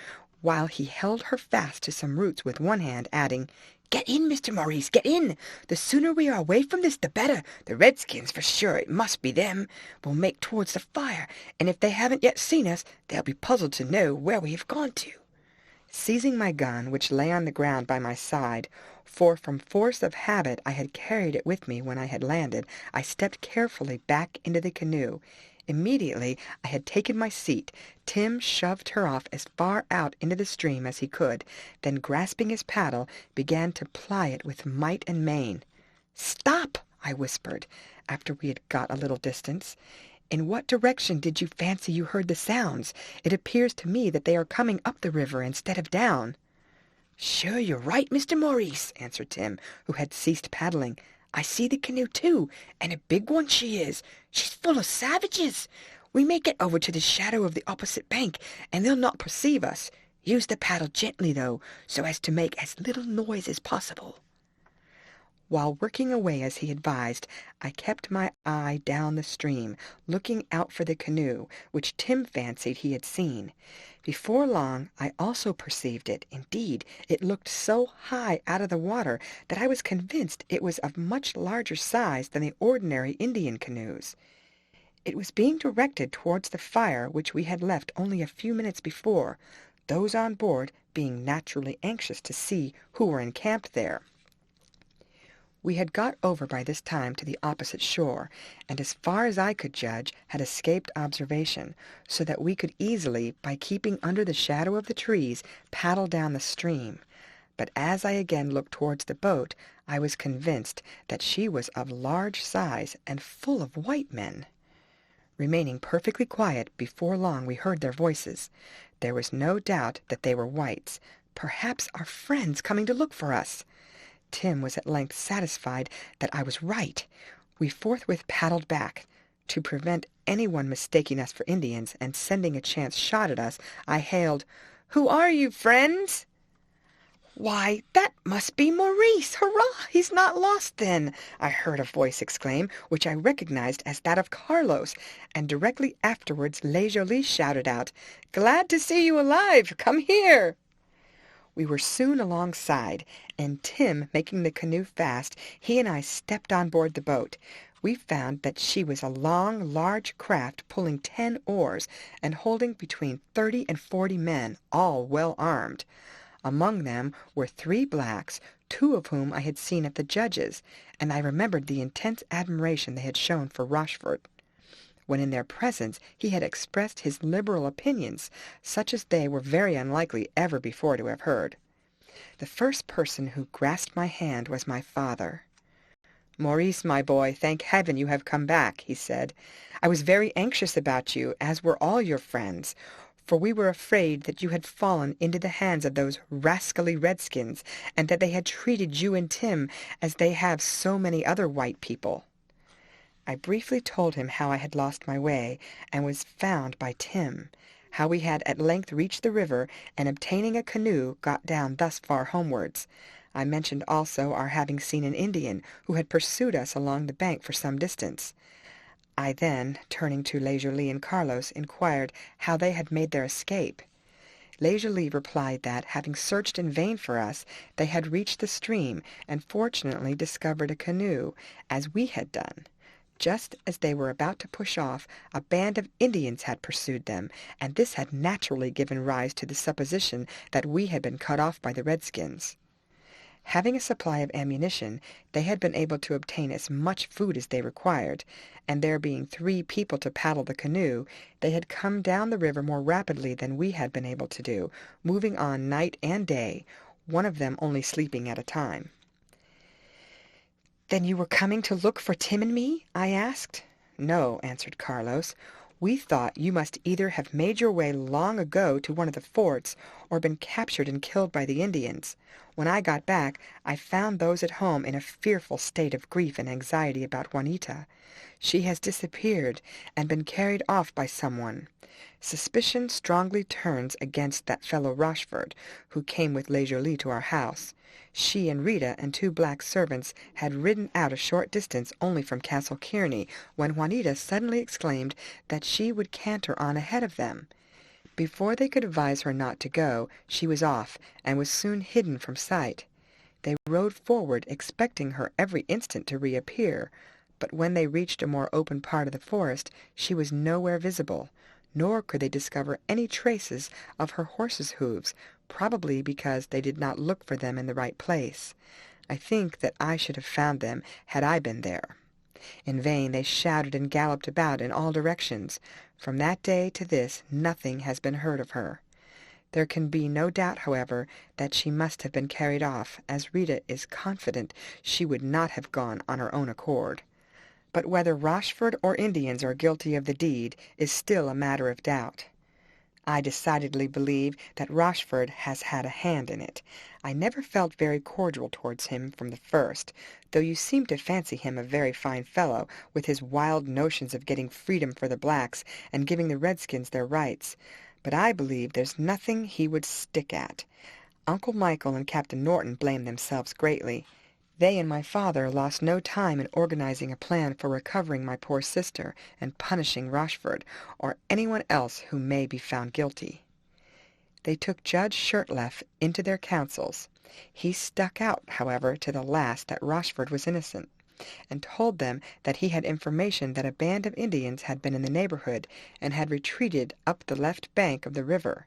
A: while he held her fast to some roots with one hand, adding, "Get in, Mr. Maurice, get in. The sooner we are away from this, the better. The redskins, for sure, it must be them, will make towards the fire, and if they haven't yet seen us, they'll be puzzled to know where we have gone to." Seizing my gun, which lay on the ground by my side, for from force of habit I had carried it with me when I had landed, I stepped carefully back into the canoe. Immediately I had taken my seat, Tim shoved her off as far out into the stream as he could, then grasping his paddle, began to ply it with might and main. "Stop!" I whispered, after we had got a little distance. "In what direction did you fancy you heard the sounds? It appears to me that they are coming up the river instead of down." "Sure, you're right, Mr. Maurice," answered Tim, who had ceased paddling. "I see the canoe, too, and a big one she is. She's full of savages. We may get over to the shadow of the opposite bank, and they'll not perceive us. Use the paddle gently, though, so as to make as little noise as possible." While working away as he advised, I kept my eye down the stream, looking out for the canoe, which Tim fancied he had seen. Before long I also perceived it. Indeed, it looked so high out of the water that I was convinced it was of much larger size than the ordinary Indian canoes. It was being directed towards the fire which we had left only a few minutes before, those on board being naturally anxious to see who were encamped there. We had got over by this time to the opposite shore, and as far as I could judge, had escaped observation, so that we could easily, by keeping under the shadow of the trees, paddle down the stream. But as I again looked towards the boat, I was convinced that she was of large size and full of white men. Remaining perfectly quiet, before long we heard their voices. There was no doubt that they were whites, perhaps our friends coming to look for us. Tim was at length satisfied that I was right. We forthwith paddled back. To prevent anyone mistaking us for Indians and sending a chance shot at us, I hailed, "Who are you, friends?" "Why, that must be Maurice! Hurrah! He's not lost, then!" I heard a voice exclaim, which I recognized as that of Carlos, and directly afterwards Le Jolie shouted out, "Glad to see you alive! Come here!" We were soon alongside, and Tim making the canoe fast, he and I stepped on board the boat. We found that she was a long, large craft pulling 10 oars, and holding between 30 and 40 men, all well armed. Among them were 3 blacks, 2 of whom I had seen at the judge's, and I remembered the intense admiration they had shown for Rochefort. when in their presence he had expressed his liberal opinions, such as they were very unlikely ever before to have heard. The first person who grasped my hand was my father. "Maurice, my boy, thank heaven you have come back," he said. "I was very anxious about you, as were all your friends, for we were afraid that you had fallen into the hands of those rascally redskins, and that they had treated you and Tim as they have so many other white people." I briefly told him how I had lost my way, and was found by Tim, how we had at length reached the river, and obtaining a canoe, got down thus far homewards. I mentioned also our having seen an Indian, who had pursued us along the bank for some distance. I then, turning to Leisurely and Carlos, inquired how they had made their escape. Leisurely replied that, having searched in vain for us, they had reached the stream, and fortunately discovered a canoe, as we had done. Just as they were about to push off, a band of Indians had pursued them, and this had naturally given rise to the supposition that we had been cut off by the redskins. Having a supply of ammunition, they had been able to obtain as much food as they required, and there being 3 people to paddle the canoe, they had come down the river more rapidly than we had been able to do, moving on night and day, one of them only sleeping at a time. "Then you were coming to look for Tim and me?" I asked. "No," answered Carlos. "We thought you must either have made your way long ago to one of the forts, or been captured and killed by the Indians. When I got back, I found those at home in a fearful state of grief and anxiety about Juanita. She has disappeared, and been carried off by someone. Suspicion strongly turns against that fellow Rochford, who came with Leisurely to our house. She and Rita and 2 black servants had ridden out a short distance only from Castle Kearney, when Juanita suddenly exclaimed that she would canter on ahead of them. Before they could advise her not to go, she was off, and was soon hidden from sight. They rode forward, expecting her every instant to reappear, but when they reached a more open part of the forest, she was nowhere visible, nor could they discover any traces of her horse's hoofs, probably because they did not look for them in the right place. I think that I should have found them had I been there. In vain they shouted and galloped about in all directions. From that day to this nothing has been heard of her. There can be no doubt, however, that she must have been carried off, as Rita is confident she would not have gone on her own accord. But whether Rochford or Indians are guilty of the deed is still a matter of doubt. I decidedly believe that Rochford has had a hand in it. I never felt very cordial towards him from the first, though you seem to fancy him a very fine fellow, with his wild notions of getting freedom for the blacks and giving the redskins their rights. But I believe there's nothing he would stick at. Uncle Michael and Captain Norton blame themselves greatly. They and my father lost no time in organizing a plan for recovering my poor sister and punishing Rochford, or anyone else who may be found guilty. They took Judge Shirtleff into their counsels. He stuck out, however, to the last that Rochford was innocent, and told them that he had information that a band of Indians had been in the neighborhood, and had retreated up the left bank of the river.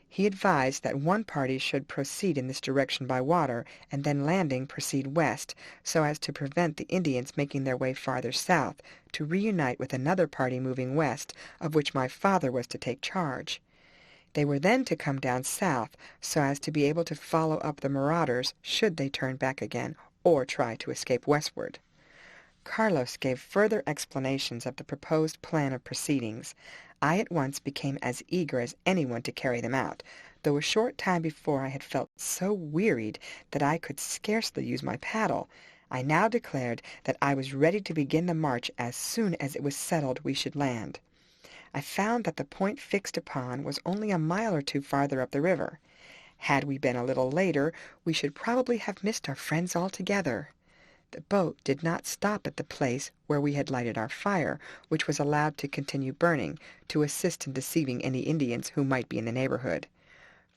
A: He advised that one party should proceed in this direction by water, and then landing proceed west, so as to prevent the Indians making their way farther south, to reunite with another party moving west, of which my father was to take charge. They were then to come down south, so as to be able to follow up the marauders should they turn back again, or try to escape westward. Carlos gave further explanations of the proposed plan of proceedings. I at once became as eager as anyone to carry them out, though a short time before I had felt so wearied that I could scarcely use my paddle. I now declared that I was ready to begin the march as soon as it was settled we should land. I found that the point fixed upon was only a mile or 2 farther up the river. Had we been a little later, we should probably have missed our friends altogether. The boat did not stop at the place where we had lighted our fire, which was allowed to continue burning, to assist in deceiving any Indians who might be in the neighborhood.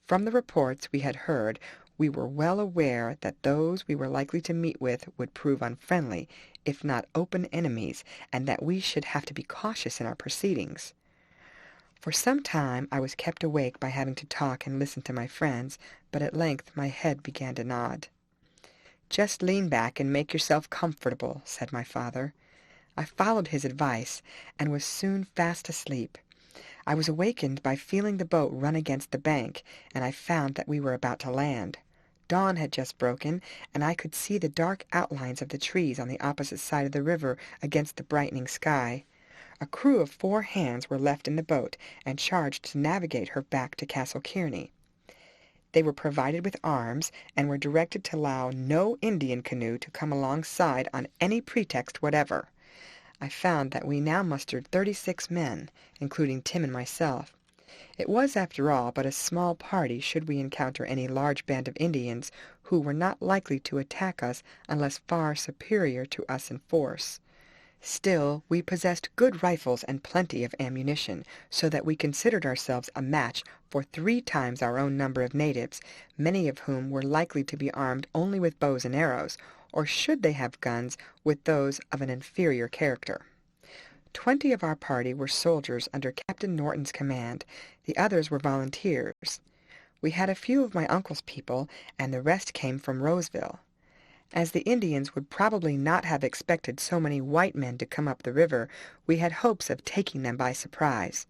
A: From the reports we had heard, we were well aware that those we were likely to meet with would prove unfriendly, if not open enemies, and that we should have to be cautious in our proceedings. For some time I was kept awake by having to talk and listen to my friends, but at length my head began to nod. "Just lean back and make yourself comfortable," said my father. I followed his advice, and was soon fast asleep. I was awakened by feeling the boat run against the bank, and I found that we were about to land. Dawn had just broken, and I could see the dark outlines of the trees on the opposite side of the river against the brightening sky. A crew of 4 hands were left in the boat, and charged to navigate her back to Castle Kearney. They were provided with arms, and were directed to allow no Indian canoe to come alongside on any pretext whatever. I found that we now mustered 36 men, including Tim and myself. It was, after all, but a small party should we encounter any large band of Indians who were not likely to attack us unless far superior to us in force. Still, we possessed good rifles and plenty of ammunition, so that we considered ourselves a match for 3 times our own number of natives, many of whom were likely to be armed only with bows and arrows, or should they have guns, with those of an inferior character. 20 of our party were soldiers under Captain Norton's command. The others were volunteers. We had a few of my uncle's people, and the rest came from Roseville. As the Indians would probably not have expected so many white men to come up the river, we had hopes of taking them by surprise.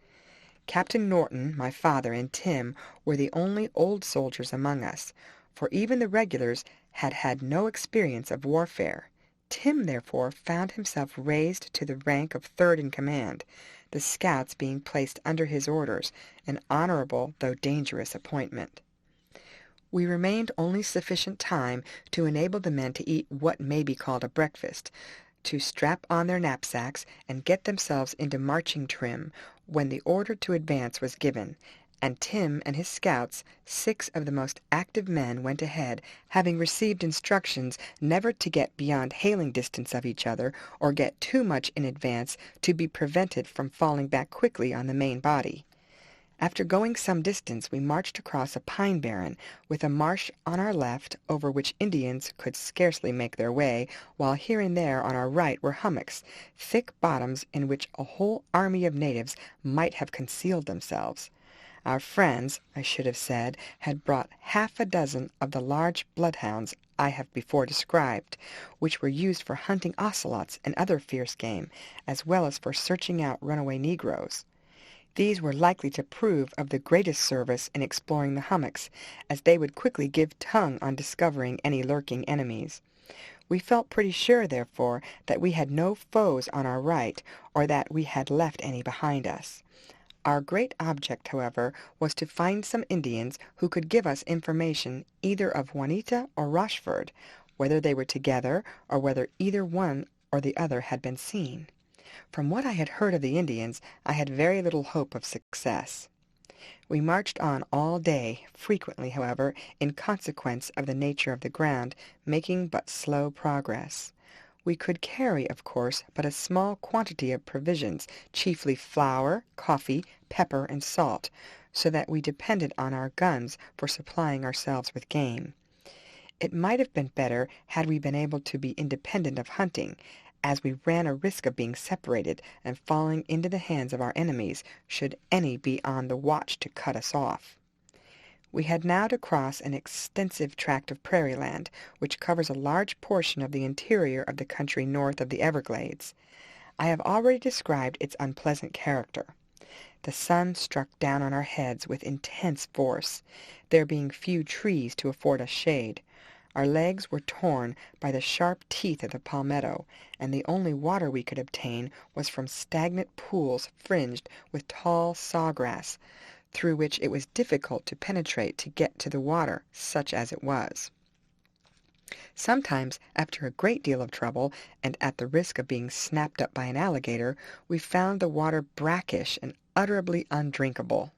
A: Captain Norton, my father, and Tim were the only old soldiers among us, for even the regulars had had no experience of warfare. Tim, therefore, found himself raised to the rank of 3rd in command, the scouts being placed under his orders, an honorable though dangerous appointment. We remained only sufficient time to enable the men to eat what may be called a breakfast, to strap on their knapsacks, and get themselves into marching trim, when the order to advance was given, and Tim and his scouts, 6 of the most active men, went ahead, having received instructions never to get beyond hailing distance of each other, or get too much in advance to be prevented from falling back quickly on the main body. After going some distance, we marched across a pine barren, with a marsh on our left, over which Indians could scarcely make their way, while here and there on our right were hummocks, thick bottoms in which a whole army of natives might have concealed themselves. Our friends, I should have said, had brought 6 of the large bloodhounds I have before described, which were used for hunting ocelots and other fierce game, as well as for searching out runaway negroes. These were likely to prove of the greatest service in exploring the hummocks, as they would quickly give tongue on discovering any lurking enemies. We felt pretty sure, therefore, that we had no foes on our right, or that we had left any behind us. Our great object, however, was to find some Indians who could give us information either of Juanita or Rochford, whether they were together, or whether either one or the other had been seen. From what I had heard of the Indians, I had very little hope of success. We marched on all day, frequently, however, in consequence of the nature of the ground, making but slow progress. We could carry, of course, but a small quantity of provisions, chiefly flour, coffee, pepper, and salt, so that we depended on our guns for supplying ourselves with game. It might have been better had we been able to be independent of hunting, as we ran a risk of being separated and falling into the hands of our enemies, should any be on the watch to cut us off. We had now to cross an extensive tract of prairie land, which covers a large portion of the interior of the country north of the Everglades. I have already described its unpleasant character. The sun struck down on our heads with intense force, there being few trees to afford us shade. Our legs were torn by the sharp teeth of the palmetto, and the only water we could obtain was from stagnant pools fringed with tall sawgrass, through which it was difficult to penetrate to get to the water, such as it was. Sometimes, after a great deal of trouble, and at the risk of being snapped up by an alligator, we found the water brackish and utterly undrinkable.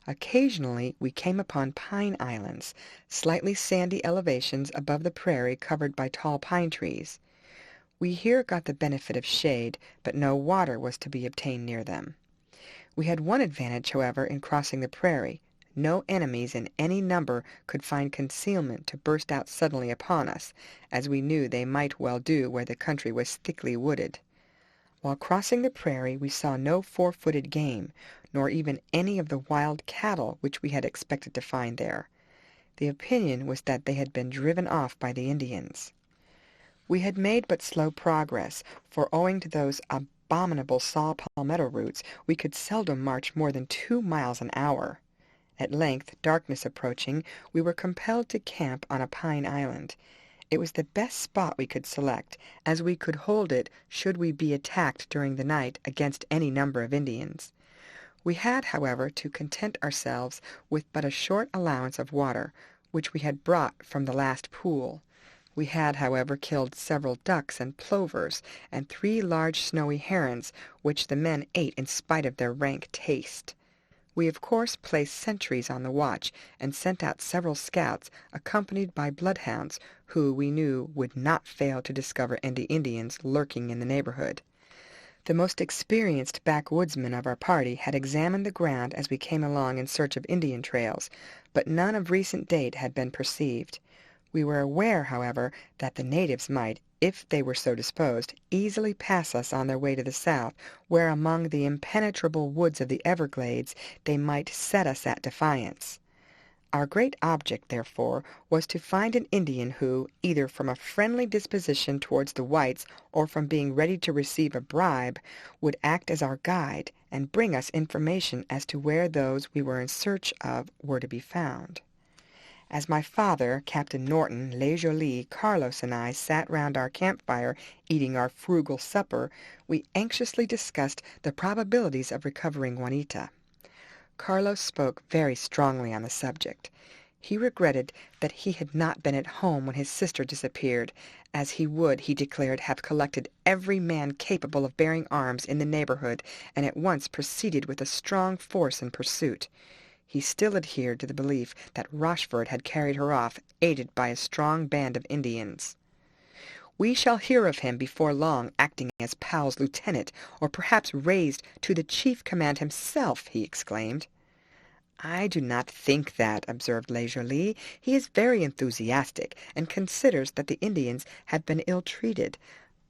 A: Occasionally we came upon pine islands, slightly sandy elevations above the prairie covered by tall pine trees. We here got the benefit of shade, but no water was to be obtained near them. We had one advantage, however, in crossing the prairie. No enemies in any number could find concealment to burst out suddenly upon us, as we knew they might well do where the country was thickly wooded. While crossing the prairie we saw no 4-footed game, nor even any of the wild cattle which we had expected to find there. The opinion was that they had been driven off by the Indians. We had made but slow progress, for owing to those abominable saw palmetto roots, we could seldom march more than 2 miles an hour. At length, darkness approaching, we were compelled to camp on a pine island. It was the best spot we could select, as we could hold it should we be attacked during the night against any number of Indians. We had, however, to content ourselves with but a short allowance of water, which we had brought from the last pool. We had, however, killed several ducks and plovers, and 3 large snowy herons, which the men ate in spite of their rank taste. We of course placed sentries on the watch, and sent out several scouts, accompanied by bloodhounds, who, we knew, would not fail to discover any Indians lurking in the neighborhood. The most experienced backwoodsman of our party had examined the ground as we came along in search of Indian trails, but none of recent date had been perceived. We were aware, however, that the natives might, if they were so disposed, easily pass us on their way to the south, where among the impenetrable woods of the Everglades they might set us at defiance. Our great object, therefore, was to find an Indian who, either from a friendly disposition towards the whites or from being ready to receive a bribe, would act as our guide and bring us information as to where those we were in search of were to be found. As my father, Captain Norton, Le Jolie, Carlos, and I sat round our campfire eating our frugal supper, we anxiously discussed the probabilities of recovering Juanita. Carlos spoke very strongly on the subject. He regretted that he had not been at home when his sister disappeared, as he would, he declared, have collected every man capable of bearing arms in the neighborhood, and at once proceeded with a strong force in pursuit. He still adhered to the belief that Rochford had carried her off, aided by a strong band of Indians. "We shall hear of him before long acting as Powell's lieutenant, or perhaps raised to the chief command himself," he exclaimed. "I do not think that," observed Le Jolie. "He is very enthusiastic, and considers that the Indians have been ill-treated.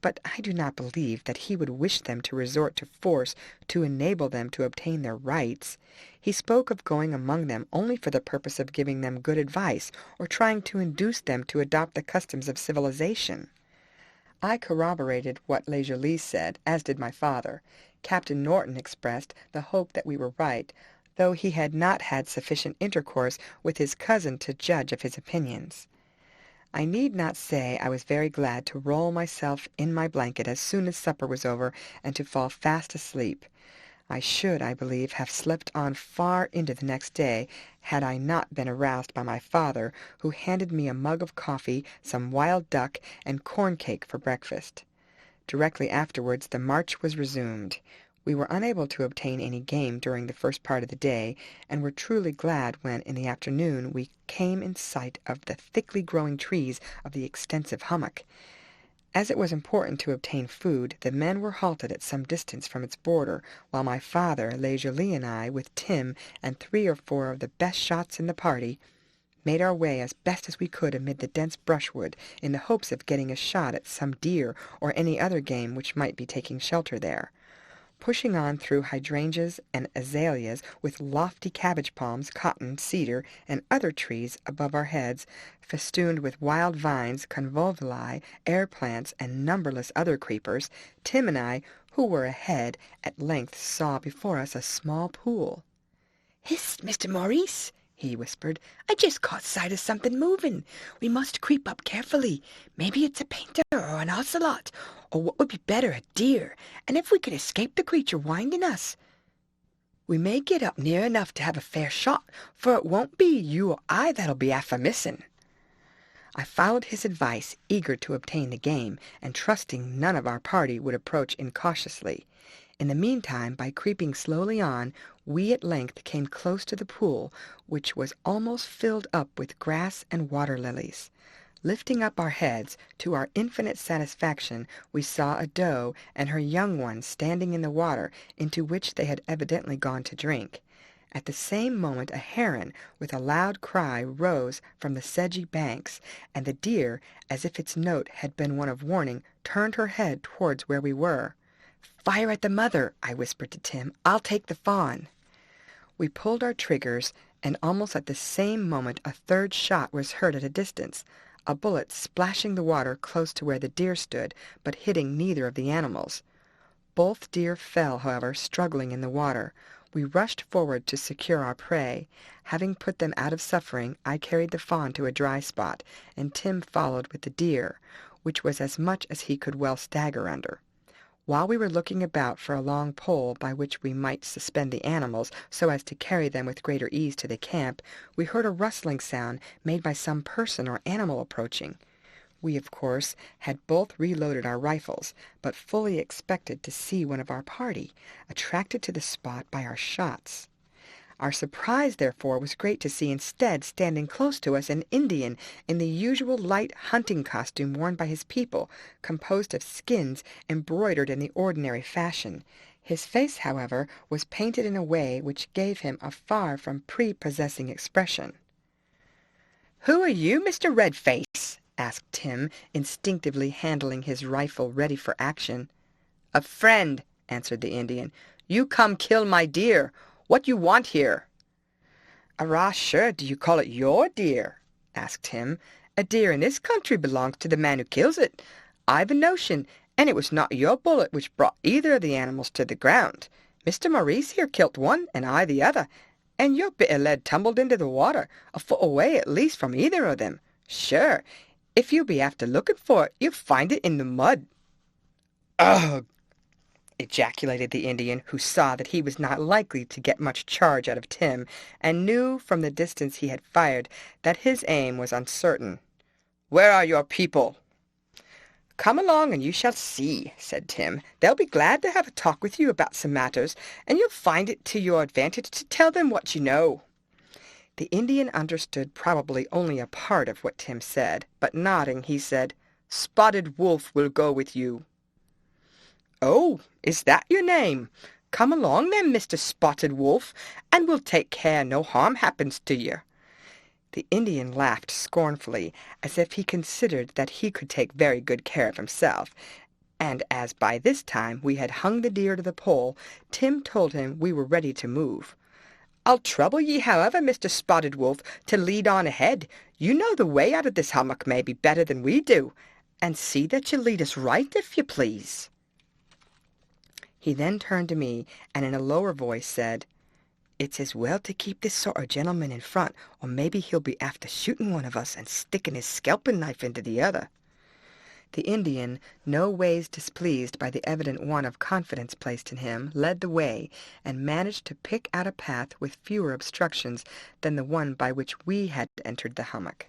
A: But I do not believe that he would wish them to resort to force to enable them to obtain their rights. He spoke of going among them only for the purpose of giving them good advice, or trying to induce them to adopt the customs of civilization." I corroborated what Le Jolie said, as did my father. Captain Norton expressed the hope that we were right, though he had not had sufficient intercourse with his cousin to judge of his opinions. I need not say I was very glad to roll myself in my blanket as soon as supper was over, and to fall fast asleep. I should, I believe, have slept on far into the next day, had I not been aroused by my father, who handed me a mug of coffee, some wild duck, and corn cake for breakfast. Directly afterwards the march was resumed. We were unable to obtain any game during the first part of the day, and were truly glad when, in the afternoon, we came in sight of the thickly growing trees of the extensive hummock. As it was important to obtain food, the men were halted at some distance from its border, while my father, Le Jolie, and I, with Tim and 3 or 4 of the best shots in the party, made our way as best as we could amid the dense brushwood, in the hopes of getting a shot at some deer or any other game which might be taking shelter there. Pushing on through hydrangeas and azaleas, with lofty cabbage palms, cotton, cedar, and other trees above our heads, festooned with wild vines, convolvuli, air plants, and numberless other creepers, Tim and I, who were ahead, at length saw before us a small pool. "Hist, Mr. Maurice," he whispered. "I just caught sight of something moving. We must creep up carefully. Maybe it's a painter or an ocelot, or what would be better, a deer, and if we could escape the creature winding us, we may get up near enough to have a fair shot, for it won't be you or I that'll be after missing." I followed his advice, eager to obtain the game, and trusting none of our party would approach incautiously. In the meantime, by creeping slowly on, we at length came close to the pool, which was almost filled up with grass and water-lilies. Lifting up our heads, to our infinite satisfaction, we saw a doe and her young ones standing in the water, into which they had evidently gone to drink. At the same moment a heron, with a loud cry, rose from the sedgy banks, and the deer, as if its note had been one of warning, turned her head towards where we were. "Fire at the mother," I whispered to Tim. "I'll take the fawn." We pulled our triggers, and almost at the same moment a third shot was heard at a distance. a bullet splashing the water close to where the deer stood, but hitting neither of the animals. Both deer fell, however, struggling in the water. We rushed forward to secure our prey. Having put them out of suffering, I carried the fawn to a dry spot, and Tim followed with the deer, which was as much as he could well stagger under. While we were looking about for a long pole by which we might suspend the animals so as to carry them with greater ease to the camp, we heard a rustling sound made by some person or animal approaching. We, of course, had both reloaded our rifles, but fully expected to see one of our party, attracted to the spot by our shots. Our surprise, therefore, was great to see instead standing close to us an Indian in the usual light hunting costume worn by his people, composed of skins embroidered in the ordinary fashion. His face, however, was painted in a way which gave him a far from prepossessing expression. "Who are you, Mr. Redface?" asked Tim, instinctively handling his rifle ready for action. "A friend," answered the Indian. "You come kill my deer. What you want here?" "Arrah, sure, do you call it your deer?" asked Tim. "A deer in this country belongs to the man who kills it. I've a notion, and it was not your bullet which brought either of the animals to the ground. Mr. Maurice here killed one, and I the other, and your bit of lead tumbled into the water, a foot away at least from either of them. Sure, if you be after looking for it, you'll find it in the mud." "Ugh!" ejaculated the Indian, who saw that he was not likely to get much charge out of Tim, and knew from the distance he had fired that his aim was uncertain. "Where are your people?" "Come along and you shall see," said Tim. "They'll be glad to have a talk with you about some matters, and you'll find it to your advantage to tell them what you know." The Indian understood probably only a part of what Tim said, but nodding, he said, "Spotted Wolf will go with you." "Oh, is that your name? Come along then, Mr. Spotted Wolf, and we'll take care no harm happens to you." The Indian laughed scornfully, as if he considered that he could take very good care of himself, and as by this time we had hung the deer to the pole, Tim told him we were ready to move. "I'll trouble ye, however, Mr. Spotted Wolf, to lead on ahead. You know the way out of this hummock maybe better than we do, and see that you lead us right, if you please." He then turned to me, and in a lower voice said, "It's as well to keep this sort of gentleman in front, or maybe he'll be after shooting one of us and sticking his scalping knife into the other." The Indian, no ways displeased by the evident want of confidence placed in him, led the way, and managed to pick out a path with fewer obstructions than the one by which we had entered the hummock.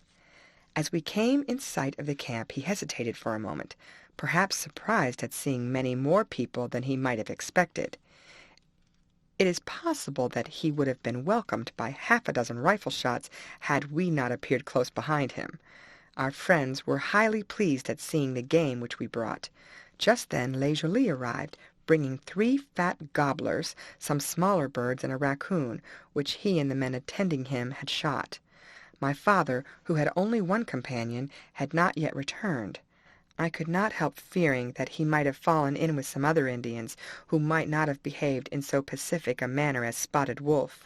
A: As we came in sight of the camp, he hesitated for a moment, perhaps surprised at seeing many more people than he might have expected. It is possible that he would have been welcomed by half a dozen rifle shots had we not appeared close behind him. Our friends were highly pleased at seeing the game which we brought. Just then Leisurely arrived, bringing 3 fat gobblers, some smaller birds, and a raccoon, which he and the men attending him had shot. My father, who had only one companion, had not yet returned. I could not help fearing that he might have fallen in with some other Indians, who might not have behaved in so pacific a manner as Spotted Wolf.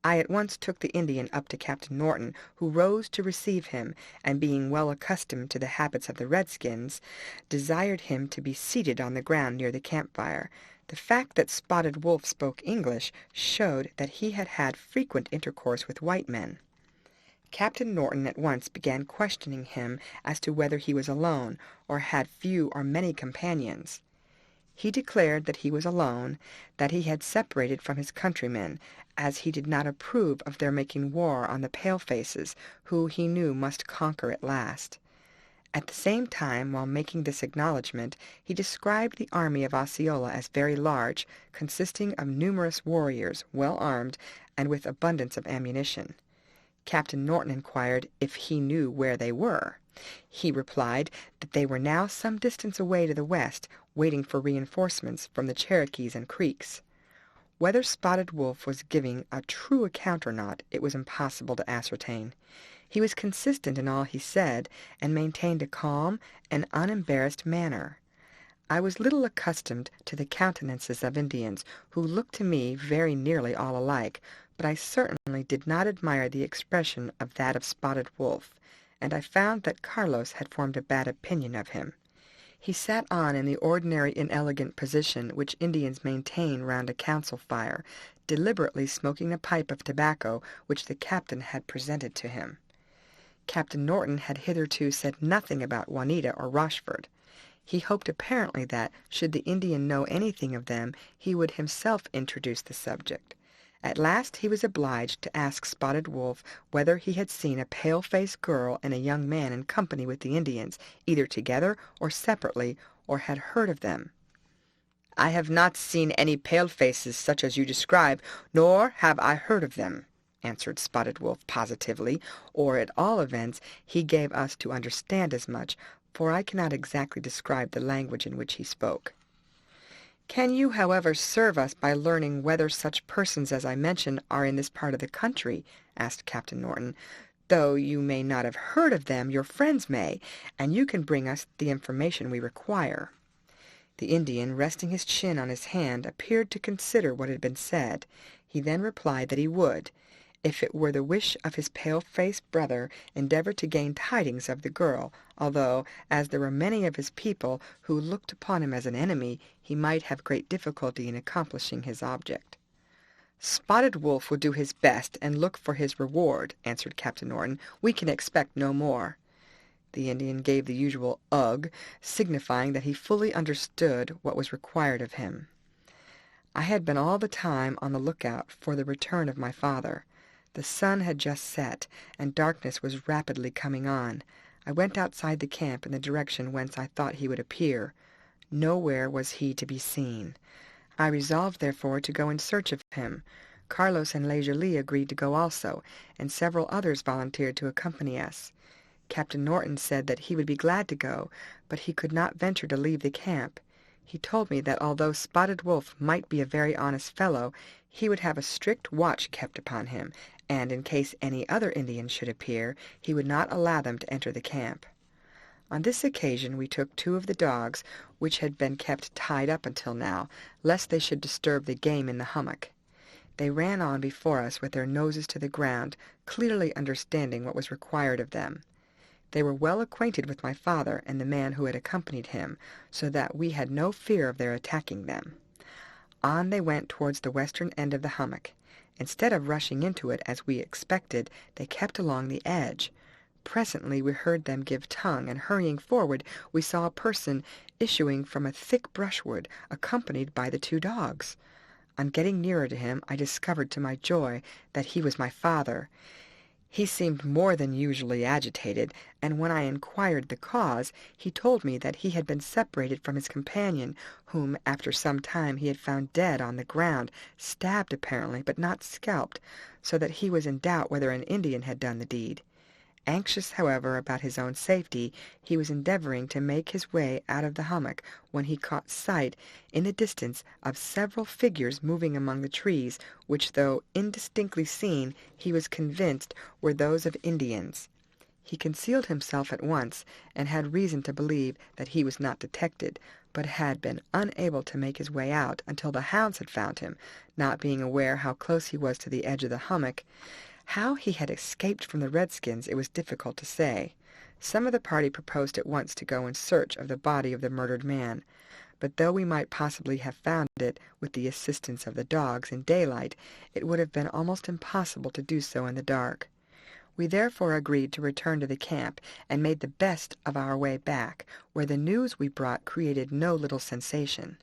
A: I at once took the Indian up to Captain Norton, who rose to receive him, and being well accustomed to the habits of the redskins, desired him to be seated on the ground near the campfire. The fact that Spotted Wolf spoke English showed that he had had frequent intercourse with white men. Captain Norton at once began questioning him as to whether he was alone, or had few or many companions. He declared that he was alone, that he had separated from his countrymen, as he did not approve of their making war on the pale-faces, who he knew must conquer at last. At the same time, while making this acknowledgment, he described the army of Osceola as very large, consisting of numerous warriors, well armed, and with abundance of ammunition. Captain Norton inquired if he knew where they were. He replied that they were now some distance away to the west, waiting for reinforcements from the Cherokees and Creeks. Whether Spotted Wolf was giving a true account or not, it was impossible to ascertain. He was consistent in all he said, and maintained a calm and unembarrassed manner. I was little accustomed to the countenances of Indians, who looked to me very nearly all alike, but I certainly did not admire the expression of that of Spotted Wolf, and I found that Carlos had formed a bad opinion of him. He sat on in the ordinary inelegant position which Indians maintain round a council fire, deliberately smoking a pipe of tobacco which the captain had presented to him. Captain Norton had hitherto said nothing about Juanita or Rochford. He hoped apparently that, should the Indian know anything of them, he would himself introduce the subject. At last he was obliged to ask Spotted Wolf whether he had seen a pale-faced girl and a young man in company with the Indians, either together or separately, or had heard of them. "I have not seen any pale-faces such as you describe, nor have I heard of them," answered Spotted Wolf positively, or at all events he gave us to understand as much, for I cannot exactly describe the language in which he spoke. "Can you, however, serve us by learning whether such persons as I mention are in this part of the country?" asked Captain Norton. "Though you may not have heard of them, your friends may, and you can bring us the information we require." The Indian, resting his chin on his hand, appeared to consider what had been said. He then replied that he would, if it were the wish of his pale-faced brother, endeavor to gain tidings of the girl, although, as there were many of his people who looked upon him as an enemy, he might have great difficulty in accomplishing his object. "Spotted Wolf will do his best, and look for his reward," answered Captain Norton. "We can expect no more." The Indian gave the usual "ugh," signifying that he fully understood what was required of him. I had been all the time on the lookout for the return of my father. The sun had just set, and darkness was rapidly coming on. I went outside the camp in the direction whence I thought he would appear. Nowhere was he to be seen. I resolved, therefore, to go in search of him. Carlos and Leisurely agreed to go also, and several others volunteered to accompany us. Captain Norton said that he would be glad to go, but he could not venture to leave the camp. He told me that although Spotted Wolf might be a very honest fellow, he would have a strict watch kept upon him, and in case any other Indians should appear, he would not allow them to enter the camp. On this occasion we took 2 of the dogs, which had been kept tied up until now, lest they should disturb the game in the hummock. They ran on before us with their noses to the ground, clearly understanding what was required of them. They were well acquainted with my father and the man who had accompanied him, so that we had no fear of their attacking them. On they went towards the western end of the hummock. Instead of rushing into it as we expected, they kept along the edge. Presently we heard them give tongue, and hurrying forward, we saw a person issuing from a thick brushwood, accompanied by the 2 dogs. On getting nearer to him, I discovered to my joy that he was my father. He seemed more than usually agitated, and when I inquired the cause, he told me that he had been separated from his companion, whom after some time he had found dead on the ground, stabbed apparently, but not scalped, so that he was in doubt whether an Indian had done the deed. Anxious, however, about his own safety, he was endeavoring to make his way out of the hummock when he caught sight, in the distance, of several figures moving among the trees, which, though indistinctly seen, he was convinced were those of Indians. He concealed himself at once, and had reason to believe that he was not detected, but had been unable to make his way out until the hounds had found him, not being aware how close he was to the edge of the hummock. How he had escaped from the redskins it was difficult to say. Some of the party proposed at once to go in search of the body of the murdered man, but though we might possibly have found it, with the assistance of the dogs, in daylight, it would have been almost impossible to do so in the dark. We therefore agreed to return to the camp, and made the best of our way back, where the news we brought created no little sensation.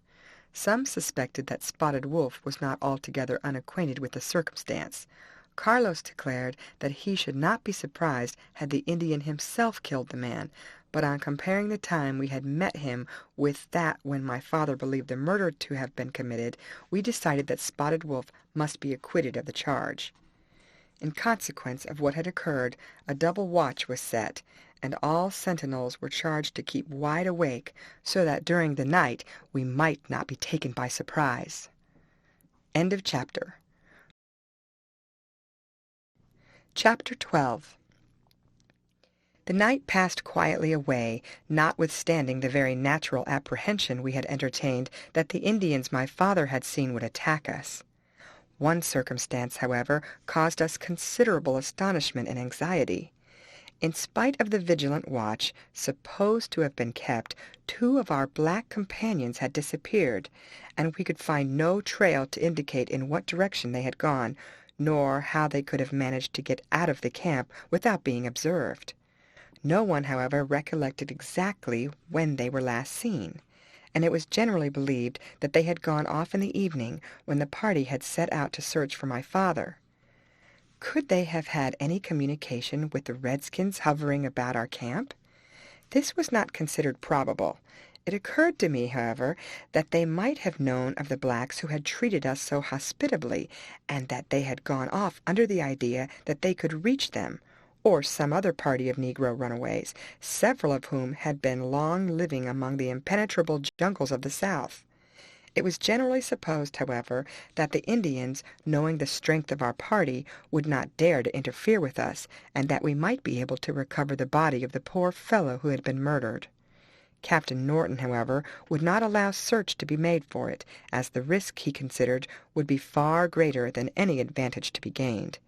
A: Some suspected that Spotted Wolf was not altogether unacquainted with the circumstance. Carlos declared that he should not be surprised had the Indian himself killed the man, but on comparing the time we had met him with that when my father believed the murder to have been committed, we decided that Spotted Wolf must be acquitted of the charge. In consequence of what had occurred, a double watch was set, and all sentinels were charged to keep wide awake, so that during the night we might not be taken by surprise. End of chapter. Chapter 12. The night passed quietly away, notwithstanding the very natural apprehension we had entertained that the Indians my father had seen would attack us. One circumstance, however, caused us considerable astonishment and anxiety. In spite of the vigilant watch supposed to have been kept, 2 of our black companions had disappeared, and we could find no trail to indicate in what direction they had gone, nor how they could have managed to get out of the camp without being observed. No one, however, recollected exactly when they were last seen, and it was generally believed that they had gone off in the evening when the party had set out to search for my father. Could they have had any communication with the redskins hovering about our camp? This was not considered probable. It occurred to me, however, that they might have known of the blacks who had treated us so hospitably, and that they had gone off under the idea that they could reach them, or some other party of Negro runaways, several of whom had been long living among the impenetrable jungles of the South. It was generally supposed, however, that the Indians, knowing the strength of our party, would not dare to interfere with us, and that we might be able to recover the body of the poor fellow who had been murdered. Captain Norton, however, would not allow search to be made for it, as the risk, he considered, would be far greater than any advantage to be gained.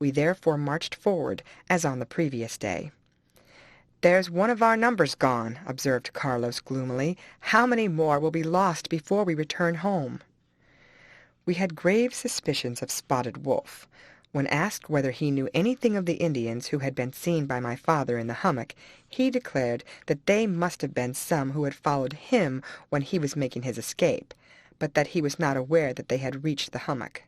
A: We therefore marched forward, as on the previous day. "There's one of our numbers gone," observed Carlos gloomily. "How many more will be lost before we return home?" We had grave suspicions of Spotted Wolf. When asked whether he knew anything of the Indians who had been seen by my father in the hummock, he declared that they must have been some who had followed him when he was making his escape, but that he was not aware that they had reached the hummock.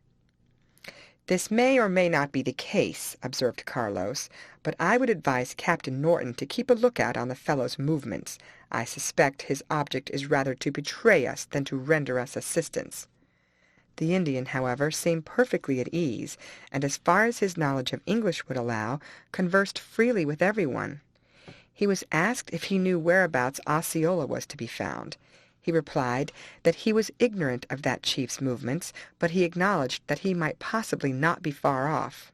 A: "This may or may not be the case," observed Carlos, "but I would advise Captain Norton to keep a lookout on the fellow's movements. I suspect his object is rather to betray us than to render us assistance." The Indian, however, seemed perfectly at ease, and as far as his knowledge of English would allow, conversed freely with everyone. He was asked if he knew whereabouts Osceola was to be found. He replied that he was ignorant of that chief's movements, but he acknowledged that he might possibly not be far off.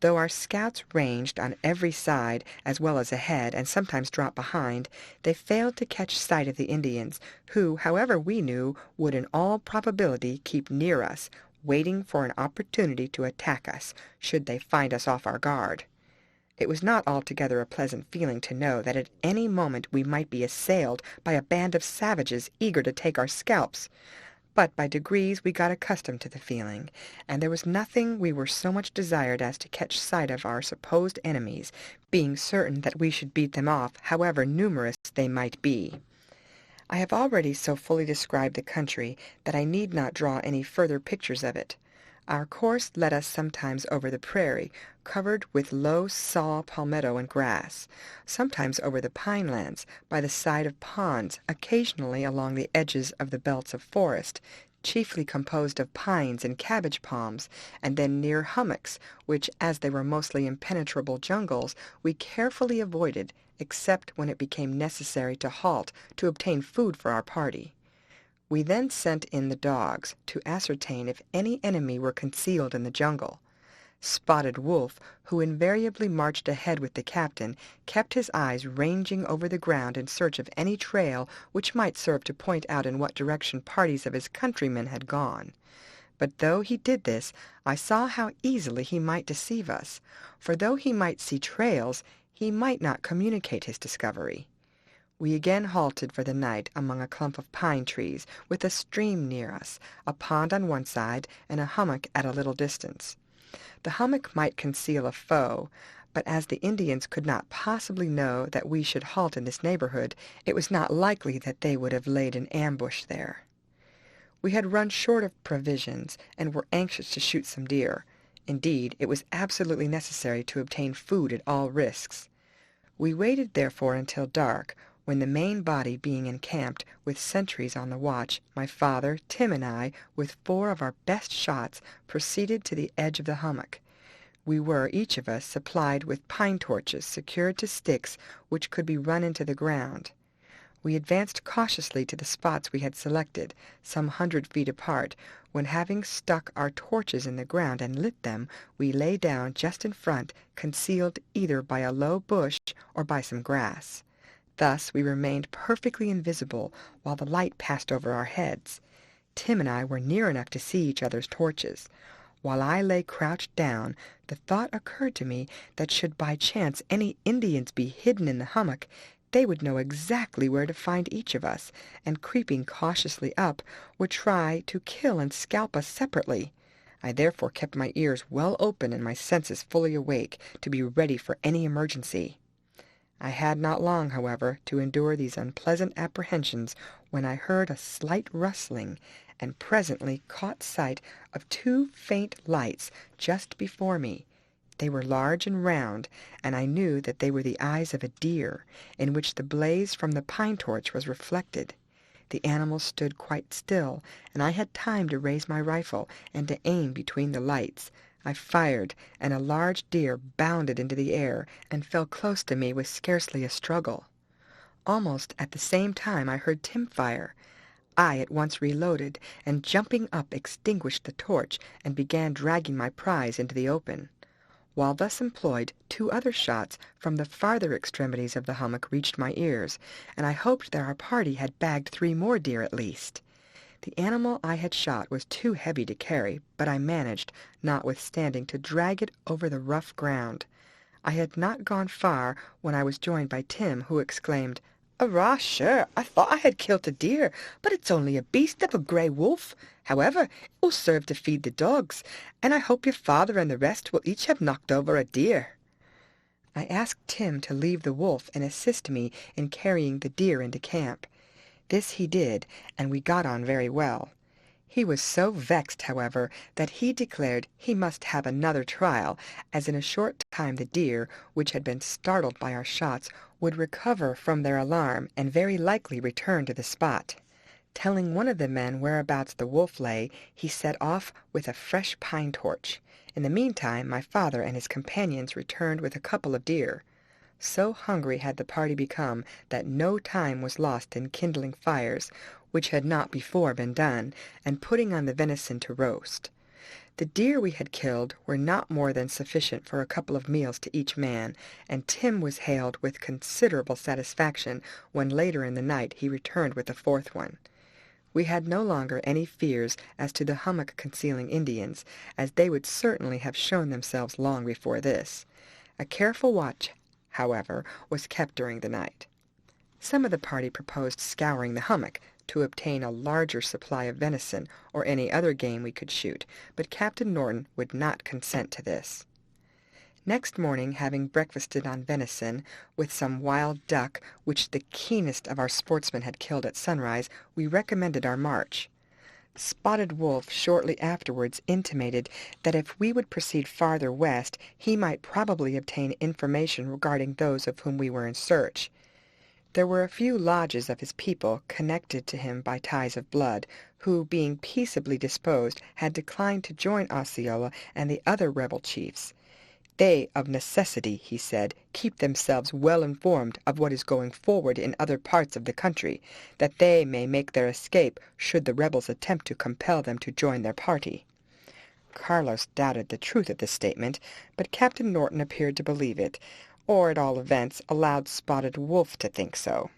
A: Though our scouts ranged on every side as well as ahead, and sometimes dropped behind, they failed to catch sight of the Indians, who, however, we knew, would in all probability keep near us, waiting for an opportunity to attack us, should they find us off our guard. It was not altogether a pleasant feeling to know that at any moment we might be assailed by a band of savages eager to take our scalps. But by degrees we got accustomed to the feeling, and there was nothing we were so much desired as to catch sight of our supposed enemies, being certain that we should beat them off, however numerous they might be. I have already so fully described the country that I need not draw any further pictures of it. Our course led us sometimes over the prairie, covered with low saw palmetto and grass, sometimes over the pine lands, by the side of ponds, occasionally along the edges of the belts of forest, chiefly composed of pines and cabbage palms, and then near hummocks, which, as they were mostly impenetrable jungles, we carefully avoided, except when it became necessary to halt to obtain food for our party. We then sent in the dogs to ascertain if any enemy were concealed in the jungle. Spotted Wolf, who invariably marched ahead with the captain, kept his eyes ranging over the ground in search of any trail which might serve to point out in what direction parties of his countrymen had gone. But though he did this, I saw how easily he might deceive us, for though he might see trails, he might not communicate his discovery. We again halted for the night among a clump of pine trees, with a stream near us, a pond on one side, and a hummock at a little distance. The hummock might conceal a foe, but as the Indians could not possibly know that we should halt in this neighborhood, it was not likely that they would have laid an ambush there. We had run short of provisions, and were anxious to shoot some deer. Indeed, it was absolutely necessary to obtain food at all risks. We waited, therefore, until dark, when the main body being encamped, with sentries on the watch, my father, Tim, and I, with 4 of our best shots, proceeded to the edge of the hummock. We were, each of us, supplied with pine torches secured to sticks which could be run into the ground. We advanced cautiously to the spots we had selected, some 100 feet apart, when having stuck our torches in the ground and lit them, we lay down just in front, concealed either by a low bush or by some grass. Thus we remained perfectly invisible while the light passed over our heads. Tim and I were near enough to see each other's torches. While I lay crouched down, the thought occurred to me that should by chance any Indians be hidden in the hummock, they would know exactly where to find each of us, and creeping cautiously up, would try to kill and scalp us separately. I therefore kept my ears well open and my senses fully awake, to be ready for any emergency. I had not long, however, to endure these unpleasant apprehensions when I heard a slight rustling, and presently caught sight of two faint lights just before me. They were large and round, and I knew that they were the eyes of a deer, in which the blaze from the pine torch was reflected. The animal stood quite still, and I had time to raise my rifle and to aim between the lights. I fired, and a large deer bounded into the air and fell close to me with scarcely a struggle. Almost at the same time I heard Tim fire. I at once reloaded, and jumping up extinguished the torch and began dragging my prize into the open. While thus employed, two other shots from the farther extremities of the hummock reached my ears, and I hoped that our party had bagged 3 more deer at least. The animal I had shot was too heavy to carry, but I managed, notwithstanding, to drag it over the rough ground. I had not gone far when I was joined by Tim, who exclaimed, "Arrah, sure, I thought I had killed a deer, but it's only a beast of a grey wolf. However, it will serve to feed the dogs, and I hope your father and the rest will each have knocked over a deer." I asked Tim to leave the wolf and assist me in carrying the deer into camp. This he did, and we got on very well. He was so vexed, however, that he declared he must have another trial, as in a short time the deer, which had been startled by our shots, would recover from their alarm, and very likely return to the spot. Telling one of the men whereabouts the wolf lay, he set off with a fresh pine torch. In the meantime my father and his companions returned with a couple of deer. So hungry had the party become that no time was lost in kindling fires, which had not before been done, and putting on the venison to roast. The deer we had killed were not more than sufficient for a couple of meals to each man, and Tim was hailed with considerable satisfaction when later in the night he returned with a 4th one. We had no longer any fears as to the hummock-concealing Indians, as they would certainly have shown themselves long before this. A careful watch, however, was kept during the night. Some of the party proposed scouring the hummock to obtain a larger supply of venison or any other game we could shoot, but Captain Norton would not consent to this. Next morning, having breakfasted on venison, with some wild duck which the keenest of our sportsmen had killed at sunrise, we recommenced our march. Spotted Wolf shortly afterwards intimated that if we would proceed farther west, he might probably obtain information regarding those of whom we were in search. There were a few lodges of his people, connected to him by ties of blood, who, being peaceably disposed, had declined to join Osceola and the other rebel chiefs. They, of necessity, he said, keep themselves well informed of what is going forward in other parts of the country, that they may make their escape should the rebels attempt to compel them to join their party. Carlos doubted the truth of this statement, but Captain Norton appeared to believe it, or at all events allowed Spotted Wolf to think so.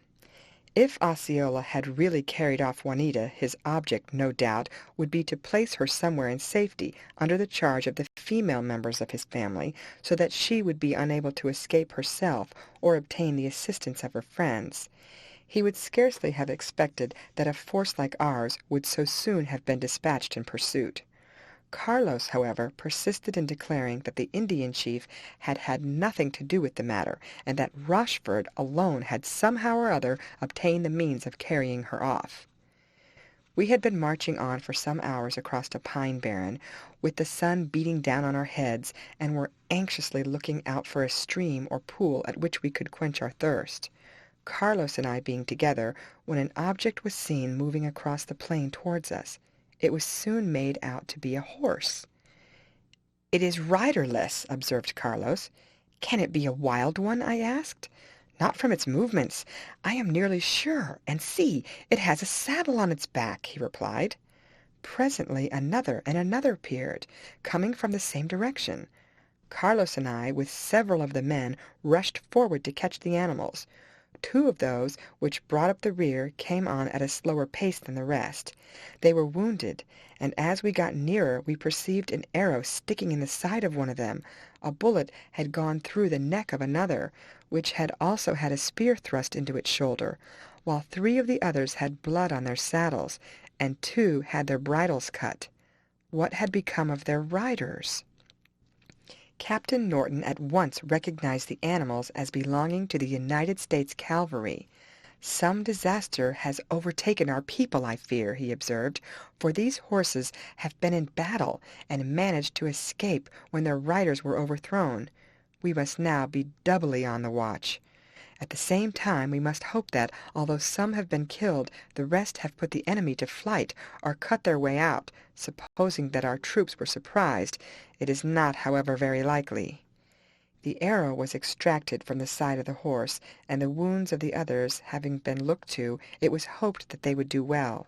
A: If Osceola had really carried off Juanita, his object, no doubt, would be to place her somewhere in safety under the charge of the female members of his family, so that she would be unable to escape herself or obtain the assistance of her friends. He would scarcely have expected that a force like ours would so soon have been dispatched in pursuit. Carlos, however, persisted in declaring that the Indian chief had had nothing to do with the matter, and that Rochford alone had somehow or other obtained the means of carrying her off. We had been marching on for some hours across a pine barren, with the sun beating down on our heads, and were anxiously looking out for a stream or pool at which we could quench our thirst. Carlos and I being together, when an object was seen moving across the plain towards us. It was soon made out to be a horse. "It is riderless," observed Carlos. "Can it be a wild one?" I asked. "Not from its movements, I am nearly sure, and see, it has a saddle on its back," he replied. Presently another and another appeared, coming from the same direction. Carlos and I, with several of the men, rushed forward to catch the animals. 2 of those which brought up the rear came on at a slower pace than the rest. They were wounded, and as we got nearer we perceived an arrow sticking in the side of one of them. A bullet had gone through the neck of another, which had also had a spear thrust into its shoulder, while 3 of the others had blood on their saddles, and 2 had their bridles cut. What had become of their riders? Captain Norton at once recognized the animals as belonging to the United States Cavalry. "Some disaster has overtaken our people, I fear," he observed, "for these horses have been in battle and managed to escape when their riders were overthrown. We must now be doubly on the watch. At the same time we must hope that, although some have been killed, the rest have put the enemy to flight or cut their way out, supposing that our troops were surprised. It is not, however, very likely." The arrow was extracted from the side of the horse, and the wounds of the others having been looked to, it was hoped that they would do well.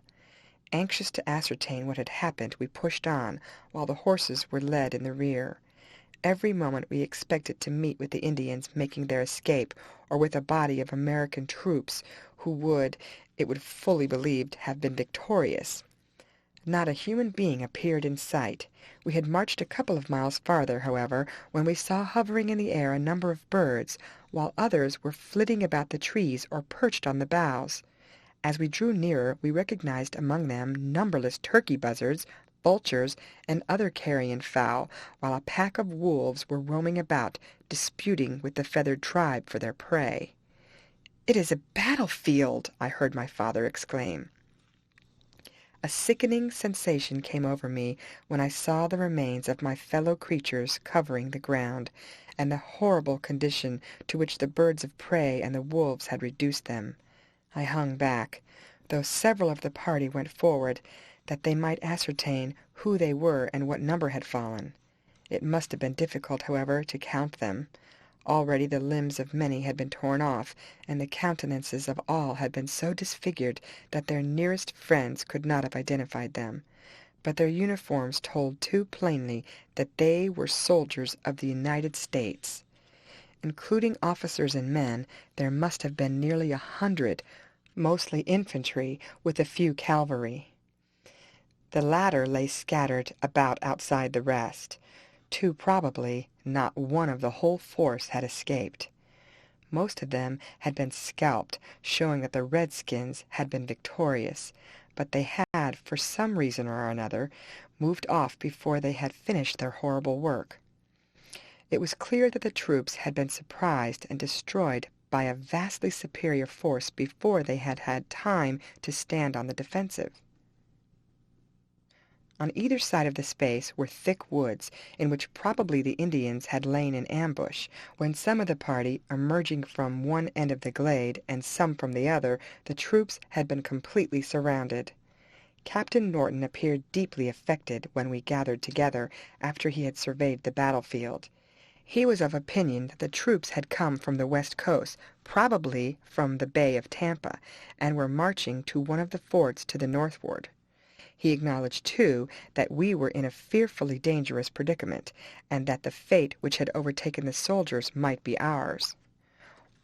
A: Anxious to ascertain what had happened, we pushed on, while the horses were led in the rear. Every moment we expected to meet with the Indians making their escape, or with a body of American troops who would, it was fully believed, have been victorious. Not a human being appeared in sight. We had marched a couple of miles farther, however, when we saw hovering in the air a number of birds, while others were flitting about the trees or perched on the boughs. As we drew nearer we recognized among them numberless turkey buzzards, vultures, and other carrion fowl, while a pack of wolves were roaming about, disputing with the feathered tribe for their prey. "It is a battlefield!" I heard my father exclaim. A sickening sensation came over me when I saw the remains of my fellow creatures covering the ground, and the horrible condition to which the birds of prey and the wolves had reduced them. I hung back, though several of the party went forward, that they might ascertain who they were and what number had fallen. It must have been difficult, however, to count them. Already the limbs of many had been torn off, and the countenances of all had been so disfigured that their nearest friends could not have identified them. But their uniforms told too plainly that they were soldiers of the United States. Including officers and men, there must have been nearly 100, mostly infantry, with a few cavalry. The latter lay scattered about outside the rest. 2 probably, not one of the whole force had escaped. Most of them had been scalped, showing that the redskins had been victorious, but they had, for some reason or another, moved off before they had finished their horrible work. It was clear that the troops had been surprised and destroyed by a vastly superior force before they had had time to stand on the defensive. On either side of the space were thick woods, in which probably the Indians had lain in ambush. When some of the party, emerging from one end of the glade, and some from the other, the troops had been completely surrounded. Captain Norton appeared deeply affected when we gathered together after he had surveyed the battlefield. He was of opinion that the troops had come from the west coast, probably from the Bay of Tampa, and were marching to one of the forts to the northward. He acknowledged, too, that we were in a fearfully dangerous predicament, and that the fate which had overtaken the soldiers might be ours.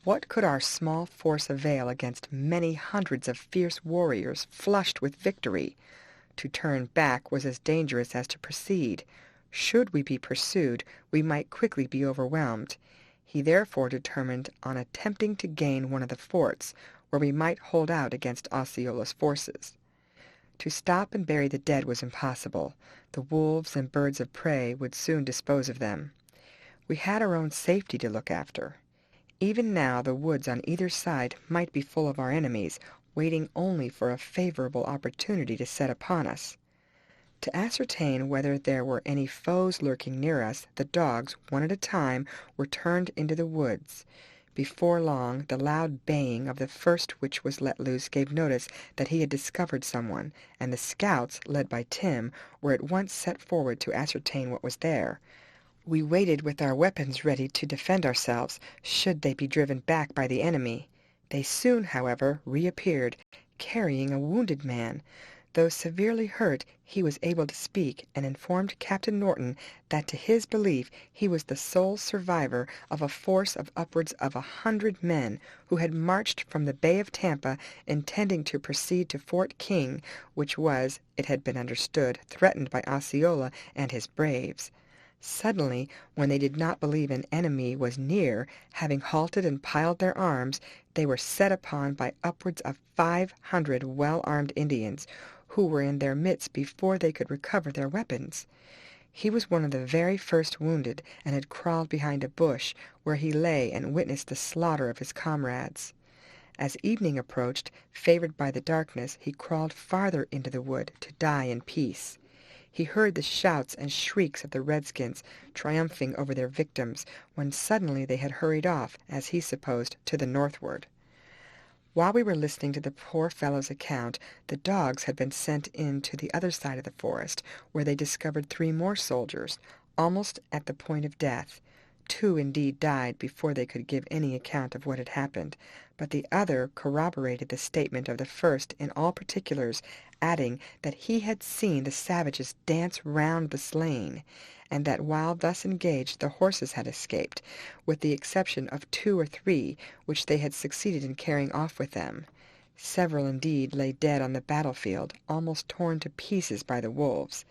A: What could our small force avail against many hundreds of fierce warriors flushed with victory? To turn back was as dangerous as to proceed. Should we be pursued, we might quickly be overwhelmed. He therefore determined on attempting to gain one of the forts, where we might hold out against Osceola's forces. To stop and bury the dead was impossible. The wolves and birds of prey would soon dispose of them. We had our own safety to look after. Even now the woods on either side might be full of our enemies, waiting only for a favorable opportunity to set upon us. To ascertain whether there were any foes lurking near us, the dogs, one at a time, were turned into the woods. Before long, the loud baying of the first which was let loose gave notice that he had discovered someone, and the scouts, led by Tim, were at once set forward to ascertain what was there. We waited with our weapons ready to defend ourselves, should they be driven back by the enemy. They soon, however, reappeared, carrying a wounded man. Though severely hurt, he was able to speak, and informed Captain Norton that to his belief he was the sole survivor of a force of upwards of 100 men, who had marched from the Bay of Tampa, intending to proceed to Fort King, which was, it had been understood, threatened by Osceola and his braves. Suddenly, when they did not believe an enemy was near, having halted and piled their arms, they were set upon by upwards of 500 well-armed Indians, who were in their midst before they could recover their weapons. He was one of the very first wounded, and had crawled behind a bush, where he lay and witnessed the slaughter of his comrades. As evening approached, favored by the darkness, he crawled farther into the wood to die in peace. He heard the shouts and shrieks of the redskins, triumphing over their victims, when suddenly they had hurried off, as he supposed, to the northward. While we were listening to the poor fellow's account, the dogs had been sent in to the other side of the forest, where they discovered 3 more soldiers, almost at the point of death. 2 indeed died before they could give any account of what had happened, but the other corroborated the statement of the first in all particulars, adding that he had seen the savages dance round the slain, and that while thus engaged the horses had escaped, with the exception of 2 or 3, which they had succeeded in carrying off with them. Several indeed lay dead on the battlefield, almost torn to pieces by the wolves.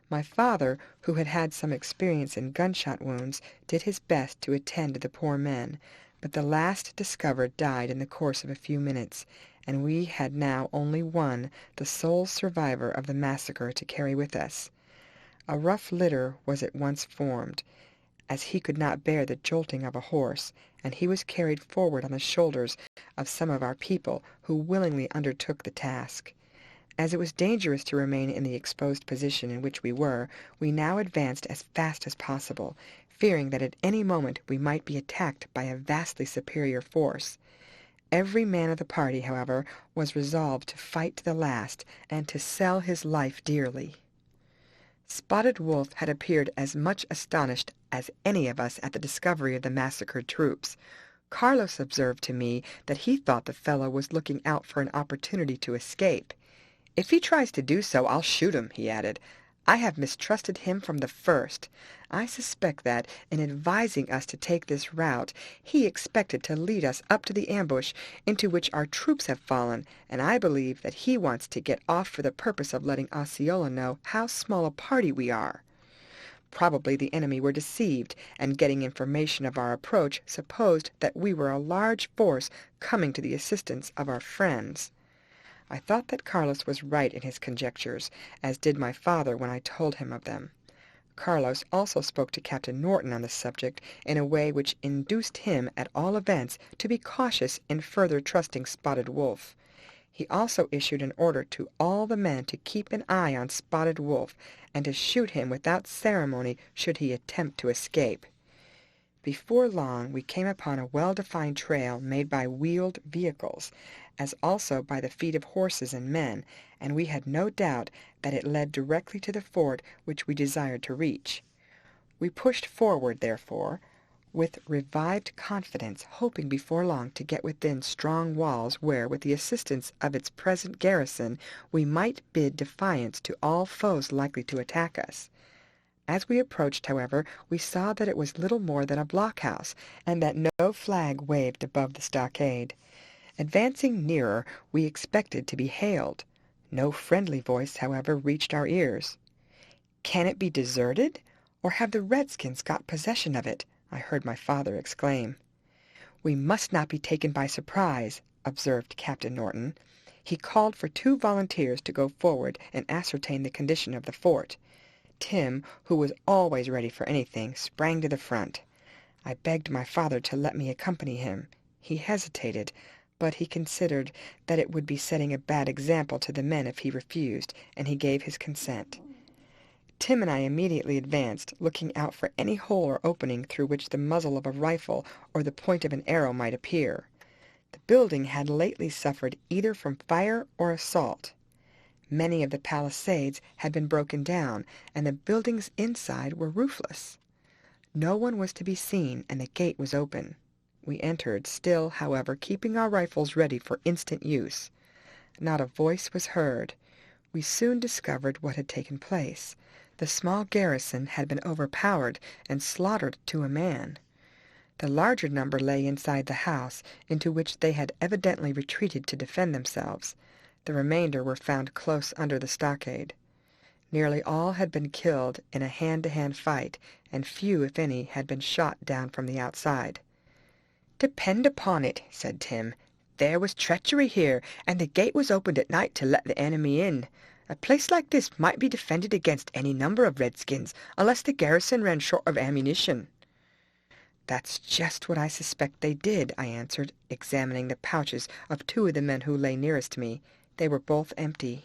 A: My father, who had had some experience in gunshot wounds, did his best to attend to the poor men, but the last discovered died in the course of a few minutes, and we had now only one, the sole survivor of the massacre, to carry with us. A rough litter was at once formed, as he could not bear the jolting of a horse, and he was carried forward on the shoulders of some of our people, who willingly undertook the task. As it was dangerous to remain in the exposed position in which we were, we now advanced as fast as possible, fearing that at any moment we might be attacked by a vastly superior force. Every man of the party, however, was resolved to fight to the last, and to sell his life dearly. Spotted Wolf had appeared as much astonished as any of us at the discovery of the massacred troops. Carlos observed to me that he thought the fellow was looking out for an opportunity to escape. "If he tries to do so, I'll shoot him," he added. "I have mistrusted him from the first. I suspect that, in advising us to take this route, he expected to lead us up to the ambush into which our troops have fallen, and I believe that he wants to get off for the purpose of letting Osceola know how small a party we are. Probably the enemy were deceived, and getting information of our approach, supposed that we were a large force coming to the assistance of our friends." I thought that Carlos was right in his conjectures, as did my father when I told him of them. Carlos also spoke to Captain Norton on the subject in a way which induced him, at all events, to be cautious in further trusting Spotted Wolf. He also issued an order to all the men to keep an eye on Spotted Wolf, and to shoot him without ceremony should he attempt to escape. Before long we came upon a well-defined trail made by wheeled vehicles, as also by the feet of horses and men, and we had no doubt that it led directly to the fort which we desired to reach. We pushed forward, therefore, with revived confidence, hoping before long to get within strong walls where, with the assistance of its present garrison, we might bid defiance to all foes likely to attack us. As we approached, however, we saw that it was little more than a blockhouse, and that no flag waved above the stockade. Advancing nearer, we expected to be hailed. No friendly voice, however, reached our ears. "Can it be deserted? Or have the redskins got possession of it?" I heard my father exclaim. "We must not be taken by surprise," observed Captain Norton. He called for 2 volunteers to go forward and ascertain the condition of the fort. Tim, who was always ready for anything, sprang to the front. I begged my father to let me accompany him. He hesitated, but he considered that it would be setting a bad example to the men if he refused, and he gave his consent. Tim and I immediately advanced, looking out for any hole or opening through which the muzzle of a rifle or the point of an arrow might appear. The building had lately suffered either from fire or assault. Many of the palisades had been broken down, and the buildings inside were roofless. No one was to be seen, and the gate was open. We entered, still, however, keeping our rifles ready for instant use. Not a voice was heard. We soon discovered what had taken place. The small garrison had been overpowered and slaughtered to a man. The larger number lay inside the house, into which they had evidently retreated to defend themselves. The remainder were found close under the stockade. Nearly all had been killed in a hand-to-hand fight, and few, if any, had been shot down from the outside. "Depend upon it," said Tim, "there was treachery here, and the gate was opened at night to let the enemy in. A place like this might be defended against any number of redskins, unless the garrison ran short of ammunition." "That's just what I suspect they did," I answered, examining the pouches of two of the men who lay nearest me. They were both empty.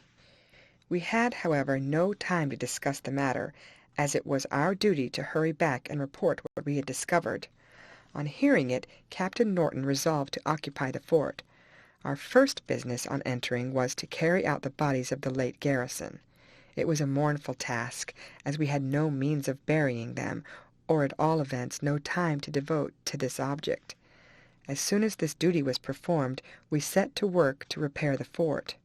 A: We had, however, no time to discuss the matter, as it was our duty to hurry back and report what we had discovered. On hearing it, Captain Norton resolved to occupy the fort. Our first business on entering was to carry out the bodies of the late garrison. It was a mournful task, as we had no means of burying them, or at all events no time to devote to this object. As soon as this duty was performed, we set to work to repair the fort.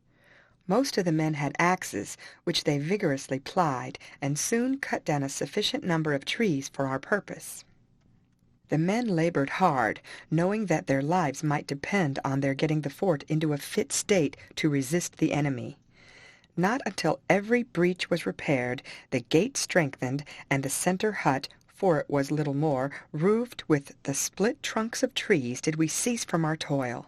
A: Most of the men had axes, which they vigorously plied, and soon cut down a sufficient number of trees for our purpose. The men labored hard, knowing that their lives might depend on their getting the fort into a fit state to resist the enemy. Not until every breach was repaired, the gate strengthened, and the center hut, for it was little more, roofed with the split trunks of trees, did we cease from our toil.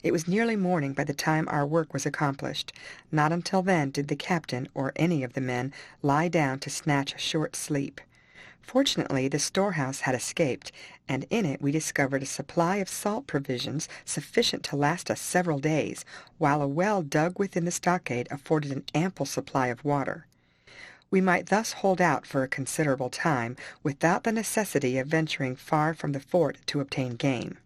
A: It was nearly morning by the time our work was accomplished. Not until then did the captain or any of the men lie down to snatch a short sleep. Fortunately, the storehouse had escaped, and in it we discovered a supply of salt provisions sufficient to last us several days, while a well dug within the stockade afforded an ample supply of water. We might thus hold out for a considerable time, without the necessity of venturing far from the fort to obtain game.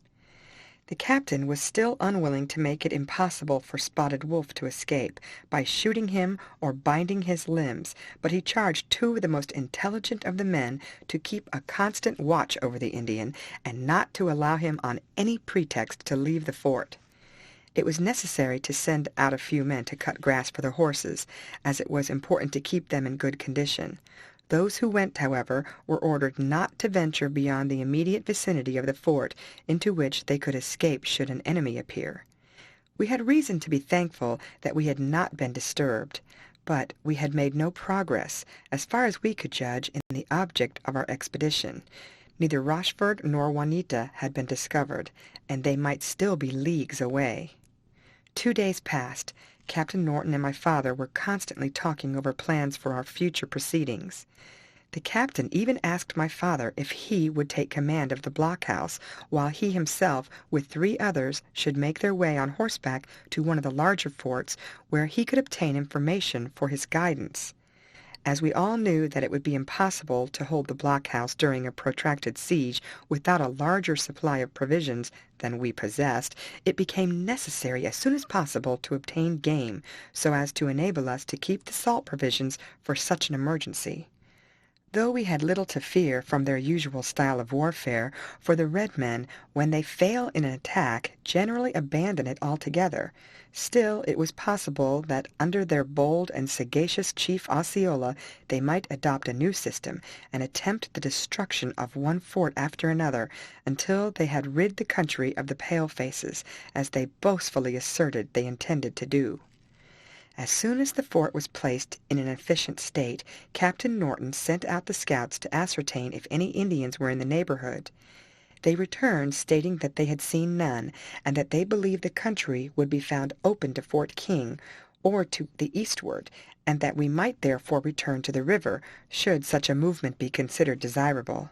A: The captain was still unwilling to make it impossible for Spotted Wolf to escape by shooting him or binding his limbs, but he charged two of the most intelligent of the men to keep a constant watch over the Indian, and not to allow him on any pretext to leave the fort. It was necessary to send out a few men to cut grass for the horses, as it was important to keep them in good condition. Those who went, however, were ordered not to venture beyond the immediate vicinity of the fort, into which they could escape should an enemy appear. We had reason to be thankful that we had not been disturbed, but we had made no progress, as far as we could judge, in the object of our expedition. Neither Rochford nor Juanita had been discovered, and they might still be leagues away. 2 days passed. Captain Norton and my father were constantly talking over plans for our future proceedings. The captain even asked my father if he would take command of the blockhouse, while he himself, with 3 others, should make their way on horseback to one of the larger forts, where he could obtain information for his guidance. As we all knew that it would be impossible to hold the blockhouse during a protracted siege without a larger supply of provisions than we possessed, it became necessary as soon as possible to obtain game, so as to enable us to keep the salt provisions for such an emergency. Though we had little to fear from their usual style of warfare, for the red men, when they fail in an attack, generally abandon it altogether, still it was possible that under their bold and sagacious chief Osceola they might adopt a new system, and attempt the destruction of one fort after another, until they had rid the country of the pale-faces, as they boastfully asserted they intended to do. As soon as the fort was placed in an efficient state, Captain Norton sent out the scouts to ascertain if any Indians were in the neighborhood. They returned stating that they had seen none, and that they believed the country would be found open to Fort King, or to the eastward, and that we might therefore return to the river, should such a movement be considered desirable.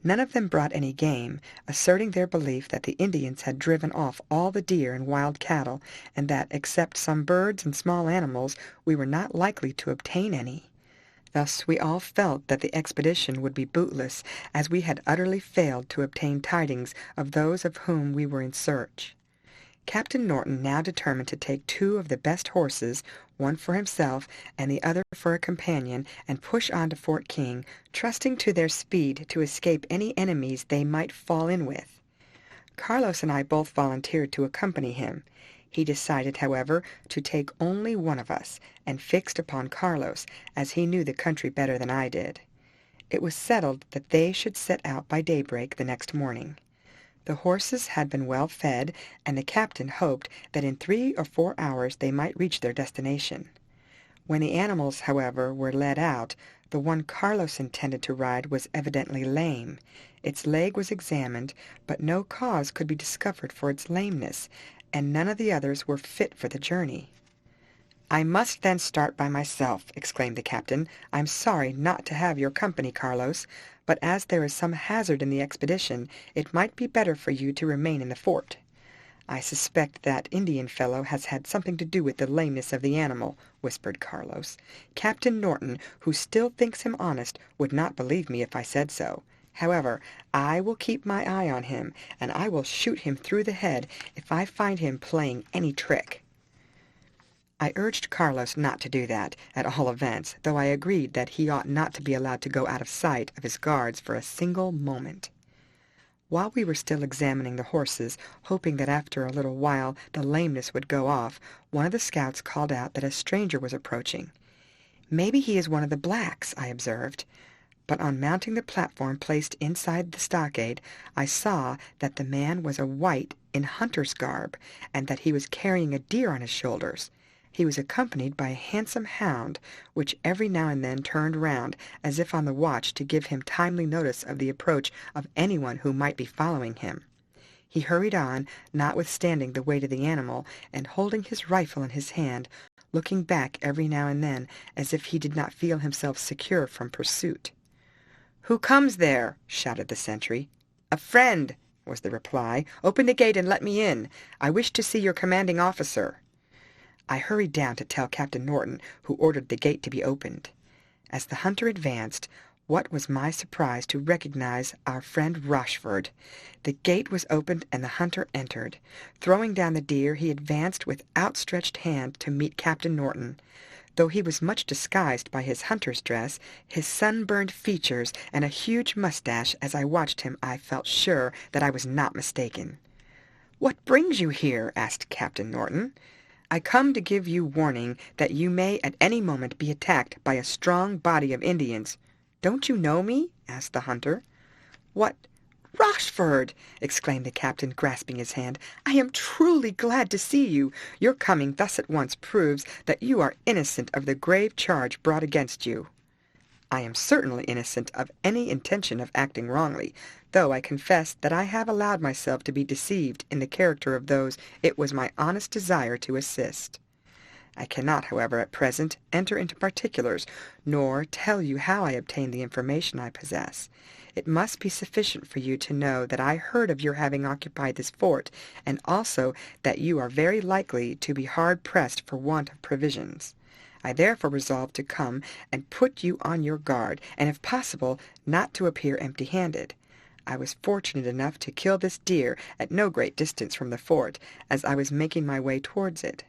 A: None of them brought any game, asserting their belief that the Indians had driven off all the deer and wild cattle, and that, except some birds and small animals, we were not likely to obtain any. Thus we all felt that the expedition would be bootless, as we had utterly failed to obtain tidings of those of whom we were in search. Captain Norton now determined to take 2 of the best horses, one for himself and the other for a companion, and push on to Fort King, trusting to their speed to escape any enemies they might fall in with. Carlos and I both volunteered to accompany him. He decided, however, to take only one of us, and fixed upon Carlos, as he knew the country better than I did. It was settled that they should set out by daybreak the next morning. The horses had been well fed, and the captain hoped that in 3 or 4 hours they might reach their destination. When the animals, however, were led out, the one Carlos intended to ride was evidently lame. Its leg was examined, but no cause could be discovered for its lameness, and none of the others were fit for the journey. "I must then start by myself," exclaimed the captain. "I'm sorry not to have your company, Carlos, but as there is some hazard in the expedition, it might be better for you to remain in the fort." "I suspect that Indian fellow has had something to do with the lameness of the animal," whispered Carlos. "Captain Norton, who still thinks him honest, would not believe me if I said so. However, I will keep my eye on him, and I will shoot him through the head if I find him playing any trick." I urged Carlos not to do that, at all events, though I agreed that he ought not to be allowed to go out of sight of his guards for a single moment. While we were still examining the horses, hoping that after a little while the lameness would go off, one of the scouts called out that a stranger was approaching. "Maybe he is one of the blacks," I observed. But on mounting the platform placed inside the stockade, I saw that the man was a white in hunter's garb, and that he was carrying a deer on his shoulders. He was accompanied by a handsome hound, which every now and then turned round, as if on the watch to give him timely notice of the approach of anyone who might be following him. He hurried on, notwithstanding the weight of the animal, and holding his rifle in his hand, looking back every now and then, as if he did not feel himself secure from pursuit. "Who comes there?" shouted the sentry. "A friend," was the reply. "Open the gate and let me in. I wish to see your commanding officer." I hurried down to tell Captain Norton, who ordered the gate to be opened. As the hunter advanced, what was my surprise to recognize our friend Rochford. The gate was opened and the hunter entered. Throwing down the deer, he advanced with outstretched hand to meet Captain Norton. Though he was much disguised by his hunter's dress, his sunburned features, and a huge mustache, as I watched him, I felt sure that I was not mistaken. "What brings you here?" asked Captain Norton. "I come to give you warning that you may at any moment be attacked by a strong body of Indians." "Don't you know me?" asked the hunter. "What, Rochford!" exclaimed the captain, grasping his hand. "I am truly glad to see you. Your coming thus at once proves that you are innocent of the grave charge brought against you." "I am certainly innocent of any intention of acting wrongly, though I confess that I have allowed myself to be deceived in the character of those it was my honest desire to assist. I cannot, however, at present enter into particulars, nor tell you how I obtained the information I possess. It must be sufficient for you to know that I heard of your having occupied this fort, and also that you are very likely to be hard-pressed for want of provisions. I therefore resolved to come and put you on your guard, and if possible, not to appear empty-handed. I was fortunate enough to kill this deer at no great distance from the fort, as I was making my way towards it.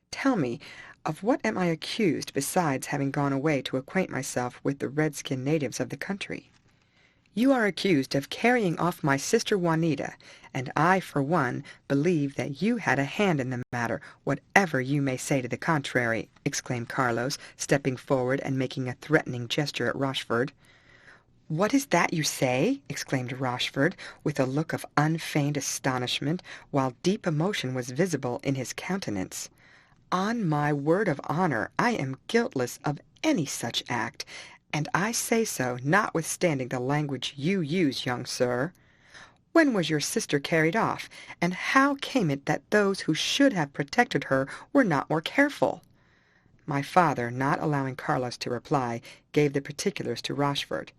A: Tell me, of what am I accused besides having gone away to acquaint myself with the redskin natives of the country?" "You are accused of carrying off my sister Juanita, and I, for one, believe that you had a hand in the matter, whatever you may say to the contrary," exclaimed Carlos, stepping forward and making a threatening gesture at Rochford. "What is that you say?" exclaimed Rochford, with a look of unfeigned astonishment, while deep emotion was visible in his countenance. "On my word of honor, I am guiltless of any such act, and I say so notwithstanding the language you use, young sir. When was your sister carried off, and how came it that those who should have protected her were not more careful?" My father, not allowing Carlos to reply, gave the particulars to Rochford.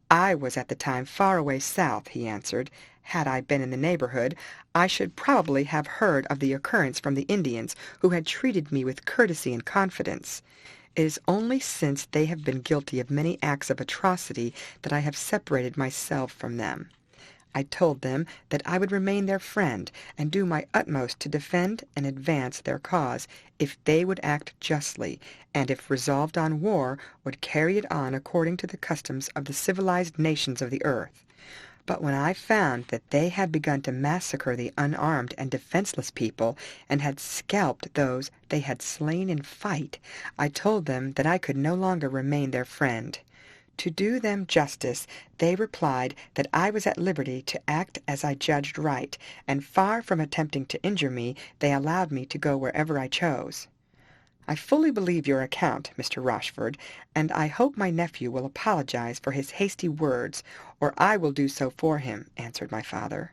A: "I was at the time far away south," he answered. "Had I been in the neighborhood, I should probably have heard of the occurrence from the Indians, who had treated me with courtesy and confidence. It is only since they have been guilty of many acts of atrocity that I have separated myself from them. I told them that I would remain their friend, and do my utmost to defend and advance their cause, if they would act justly, and if resolved on war, would carry it on according to the customs of the civilized nations of the earth. But when I found that they had begun to massacre the unarmed and defenseless people, and had scalped those they had slain in fight, I told them that I could no longer remain their friend. To do them justice, they replied that I was at liberty to act as I judged right, and far from attempting to injure me, they allowed me to go wherever I chose. I fully believe your account, Mr. Rochford, and I hope my nephew will apologize for his hasty words, or I will do so for him, answered my father.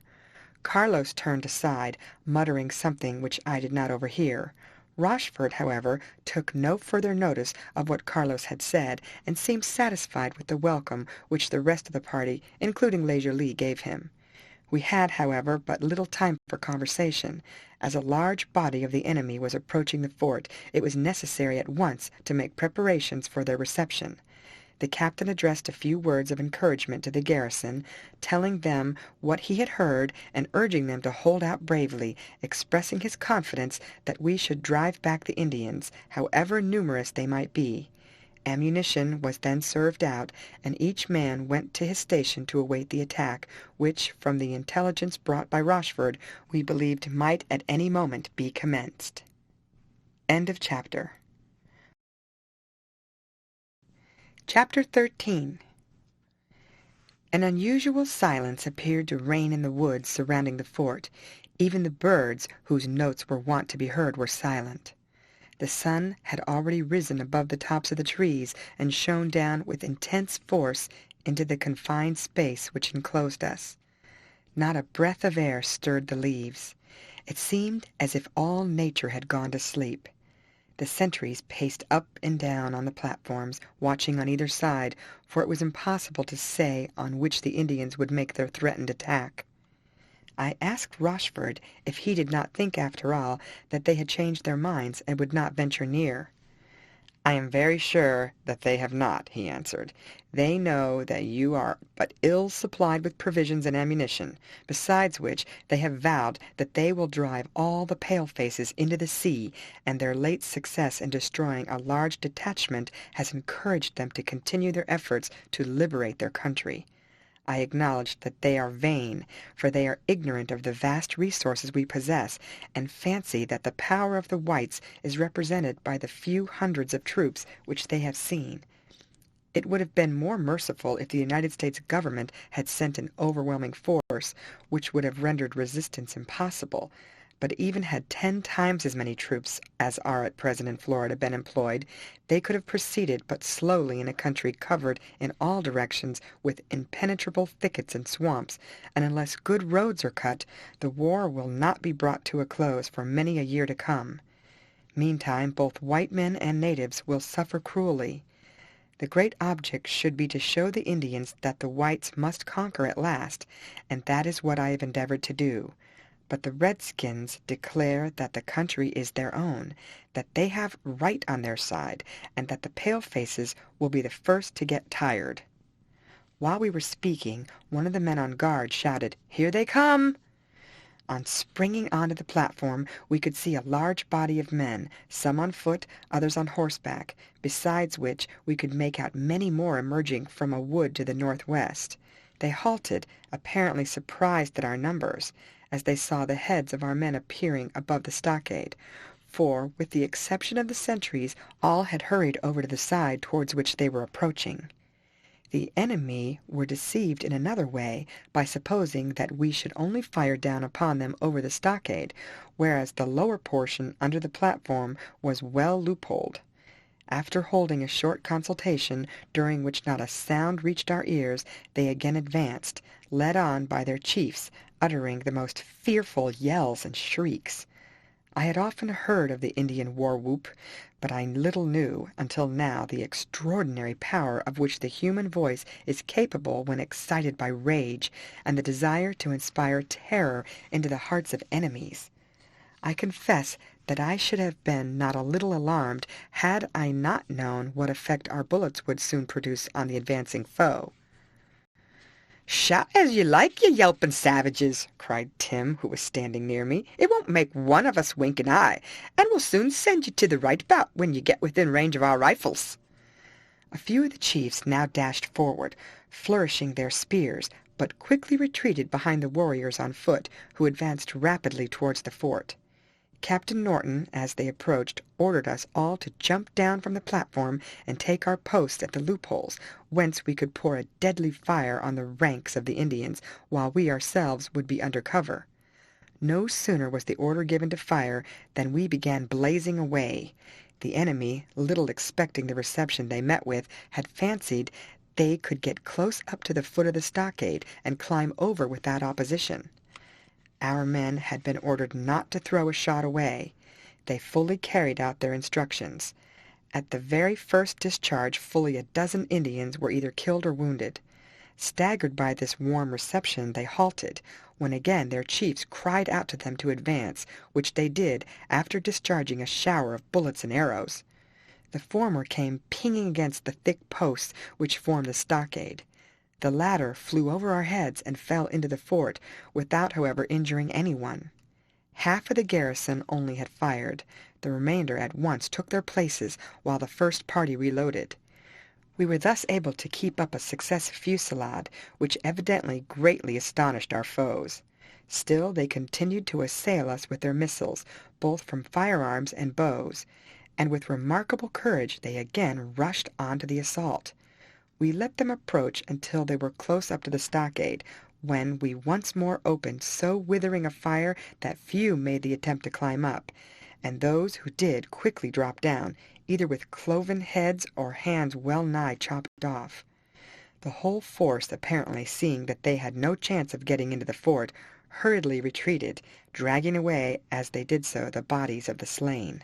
A: Carlos turned aside, muttering something which I did not overhear. Rochford, however, took no further notice of what Carlos had said, and seemed satisfied with the welcome which the rest of the party, including Leisure-Lee, gave him. We had, however, but little time for conversation. As a large body of the enemy was approaching the fort, it was necessary at once to make preparations for their reception. The captain addressed a few words of encouragement to the garrison, telling them what he had heard and urging them to hold out bravely, expressing his confidence that we should drive back the Indians, however numerous they might be. Ammunition was then served out, and each man went to his station to await the attack, which, from the intelligence brought by Rochford, we believed might at any moment be commenced. End of chapter. Chapter 13. An unusual silence appeared to reign in the woods surrounding the fort. Even the birds, whose notes were wont to be heard, were silent. The sun had already risen above the tops of the trees and shone down with intense force into the confined space which enclosed us. Not a breath of air stirred the leaves. It seemed as if all nature had gone to sleep. The sentries paced up and down on the platforms, watching on either side, for it was impossible to say on which the Indians would make their threatened attack. I asked Rochford if he did not think, after all, that they had changed their minds and would not venture near. "I am very sure that they have not," he answered. "They know that you are but ill supplied with provisions and ammunition, besides which they have vowed that they will drive all the pale-faces into the sea, and their late success in destroying a large detachment has encouraged them to continue their efforts to liberate their country. I acknowledge that they are vain, for they are ignorant of the vast resources we possess, and fancy that the power of the whites is represented by the few hundreds of troops which they have seen. It would have been more merciful if the United States government had sent an overwhelming force, which would have rendered resistance impossible. But even had 10 times as many troops as are at present in Florida been employed, they could have proceeded but slowly in a country covered in all directions with impenetrable thickets and swamps, and unless good roads are cut, the war will not be brought to a close for many a year to come. Meantime, both white men and natives will suffer cruelly. The great object should be to show the Indians that the whites must conquer at last, and that is what I have endeavored to do. But the redskins declare that the country is their own, that they have right on their side, and that the pale-faces will be the first to get tired." While we were speaking, one of the men on guard shouted, "Here they come!" On springing onto the platform, we could see a large body of men, some on foot, others on horseback, besides which we could make out many more emerging from a wood to the northwest. They halted, apparently surprised at our numbers, as they saw the heads of our men appearing above the stockade, for, with the exception of the sentries, all had hurried over to the side towards which they were approaching. The enemy were deceived in another way by supposing that we should only fire down upon them over the stockade, whereas the lower portion under the platform was well loopholed. After holding a short consultation, during which not a sound reached our ears, they again advanced, led on by their chiefs, uttering the most fearful yells and shrieks. I had often heard of the Indian war-whoop, but I little knew, until now, the extraordinary power of which the human voice is capable when excited by rage, and the desire to inspire terror into the hearts of enemies. I confess that I should have been not a little alarmed had I not known what effect our bullets would soon produce on the advancing foe. "Shout as you like, you yelping savages!" cried Tim, who was standing near me. "It won't make one of us wink an eye, and we'll soon send you to the right about when you get within range of our rifles." A few of the chiefs now dashed forward, flourishing their spears, but quickly retreated behind the warriors on foot, who advanced rapidly towards the fort. Captain Norton, as they approached, ordered us all to jump down from the platform and take our posts at the loopholes, whence we could pour a deadly fire on the ranks of the Indians, while we ourselves would be under cover. No sooner was the order given to fire than we began blazing away. The enemy, little expecting the reception they met with, had fancied they could get close up to the foot of the stockade and climb over without opposition. Our men had been ordered not to throw a shot away. They fully carried out their instructions. At the very first discharge fully a dozen Indians were either killed or wounded. Staggered by this warm reception, they halted, when again their chiefs cried out to them to advance, which they did after discharging a shower of bullets and arrows. The former came pinging against the thick posts which formed the stockade. The latter flew over our heads and fell into the fort, without, however, injuring anyone. Half of the garrison only had fired. The remainder at once took their places, while the first party reloaded. We were thus able to keep up a successive fusillade, which evidently greatly astonished our foes. Still they continued to assail us with their missiles, both from firearms and bows, and with remarkable courage they again rushed on to the assault. We let them approach until they were close up to the stockade, when we once more opened so withering a fire that few made the attempt to climb up, and those who did quickly dropped down, either with cloven heads or hands well nigh chopped off. The whole force, apparently seeing that they had no chance of getting into the fort, hurriedly retreated, dragging away as they did so the bodies of the slain.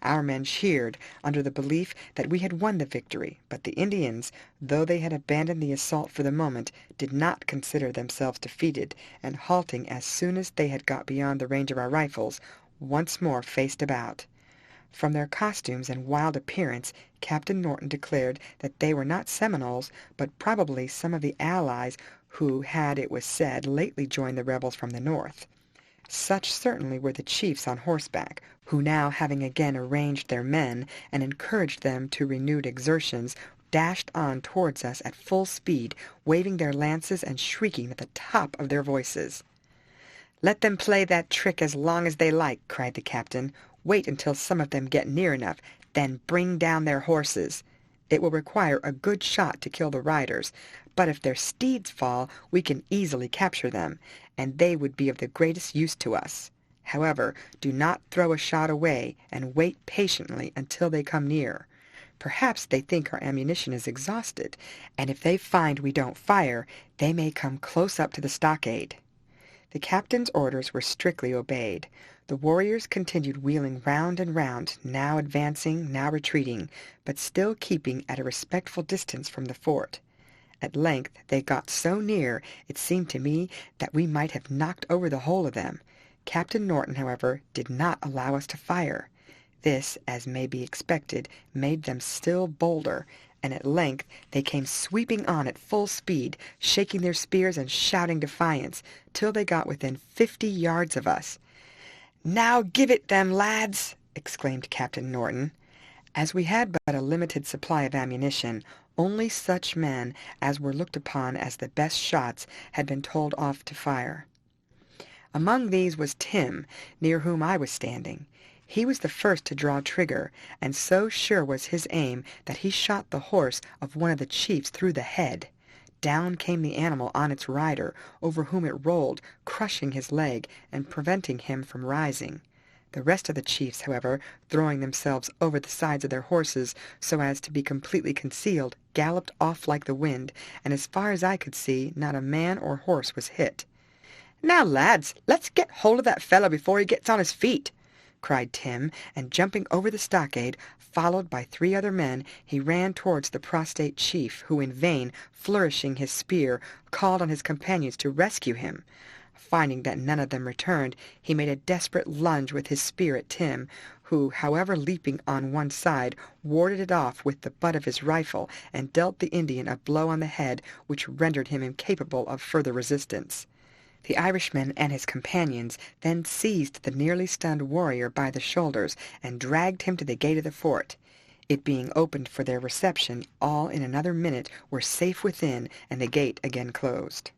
A: Our men cheered under the belief that we had won the victory, but the Indians, though they had abandoned the assault for the moment, did not consider themselves defeated, and halting as soon as they had got beyond the range of our rifles, once more faced about. From their costumes and wild appearance, Captain Norton declared that they were not Seminoles, but probably some of the allies who had, it was said, lately joined the rebels from the north. Such certainly were the chiefs on horseback, who now, having again arranged their men and encouraged them to renewed exertions, dashed on towards us at full speed, waving their lances and shrieking at the top of their voices. "Let them play that trick as long as they like," cried the captain. "Wait until some of them get near enough, then bring down their horses. It will require a good shot to kill the riders, but if their steeds fall, we can easily capture them, and they would be of the greatest use to us. However, do not throw a shot away, and wait patiently until they come near. Perhaps they think our ammunition is exhausted, and if they find we don't fire, they may come close up to the stockade." The captain's orders were strictly obeyed. The warriors continued wheeling round and round, now advancing, now retreating, but still keeping at a respectful distance from the fort. At length they got so near, it seemed to me that we might have knocked over the whole of them. Captain Norton, however, did not allow us to fire. This, as may be expected, made them still bolder, and at length they came sweeping on at full speed, shaking their spears and shouting defiance, till they got within 50 yards of us. "Now give it them, lads!" exclaimed Captain Norton. As we had but a limited supply of ammunition, only such men as were looked upon as the best shots had been told off to fire. Among these was Tim, near whom I was standing. He was the first to draw trigger, and so sure was his aim that he shot the horse of one of the chiefs through the head. Down came the animal on its rider, over whom it rolled, crushing his leg and preventing him from rising. The rest of the chiefs, however, throwing themselves over the sides of their horses so as to be completely concealed, galloped off like the wind, and as far as I could see, not a man or horse was hit. "Now, lads, let's get hold of that fellow before he gets on his feet," cried Tim, and jumping over the stockade, followed by 3 other men, he ran towards the prostrate chief, who in vain, flourishing his spear, called on his companions to rescue him. Finding that none of them returned, he made a desperate lunge with his spear at Tim, who, however, leaping on one side, warded it off with the butt of his rifle, and dealt the Indian a blow on the head which rendered him incapable of further resistance. The Irishman and his companions then seized the nearly stunned warrior by the shoulders and dragged him to the gate of the fort. It being opened for their reception, all in another minute were safe within, and the gate again closed.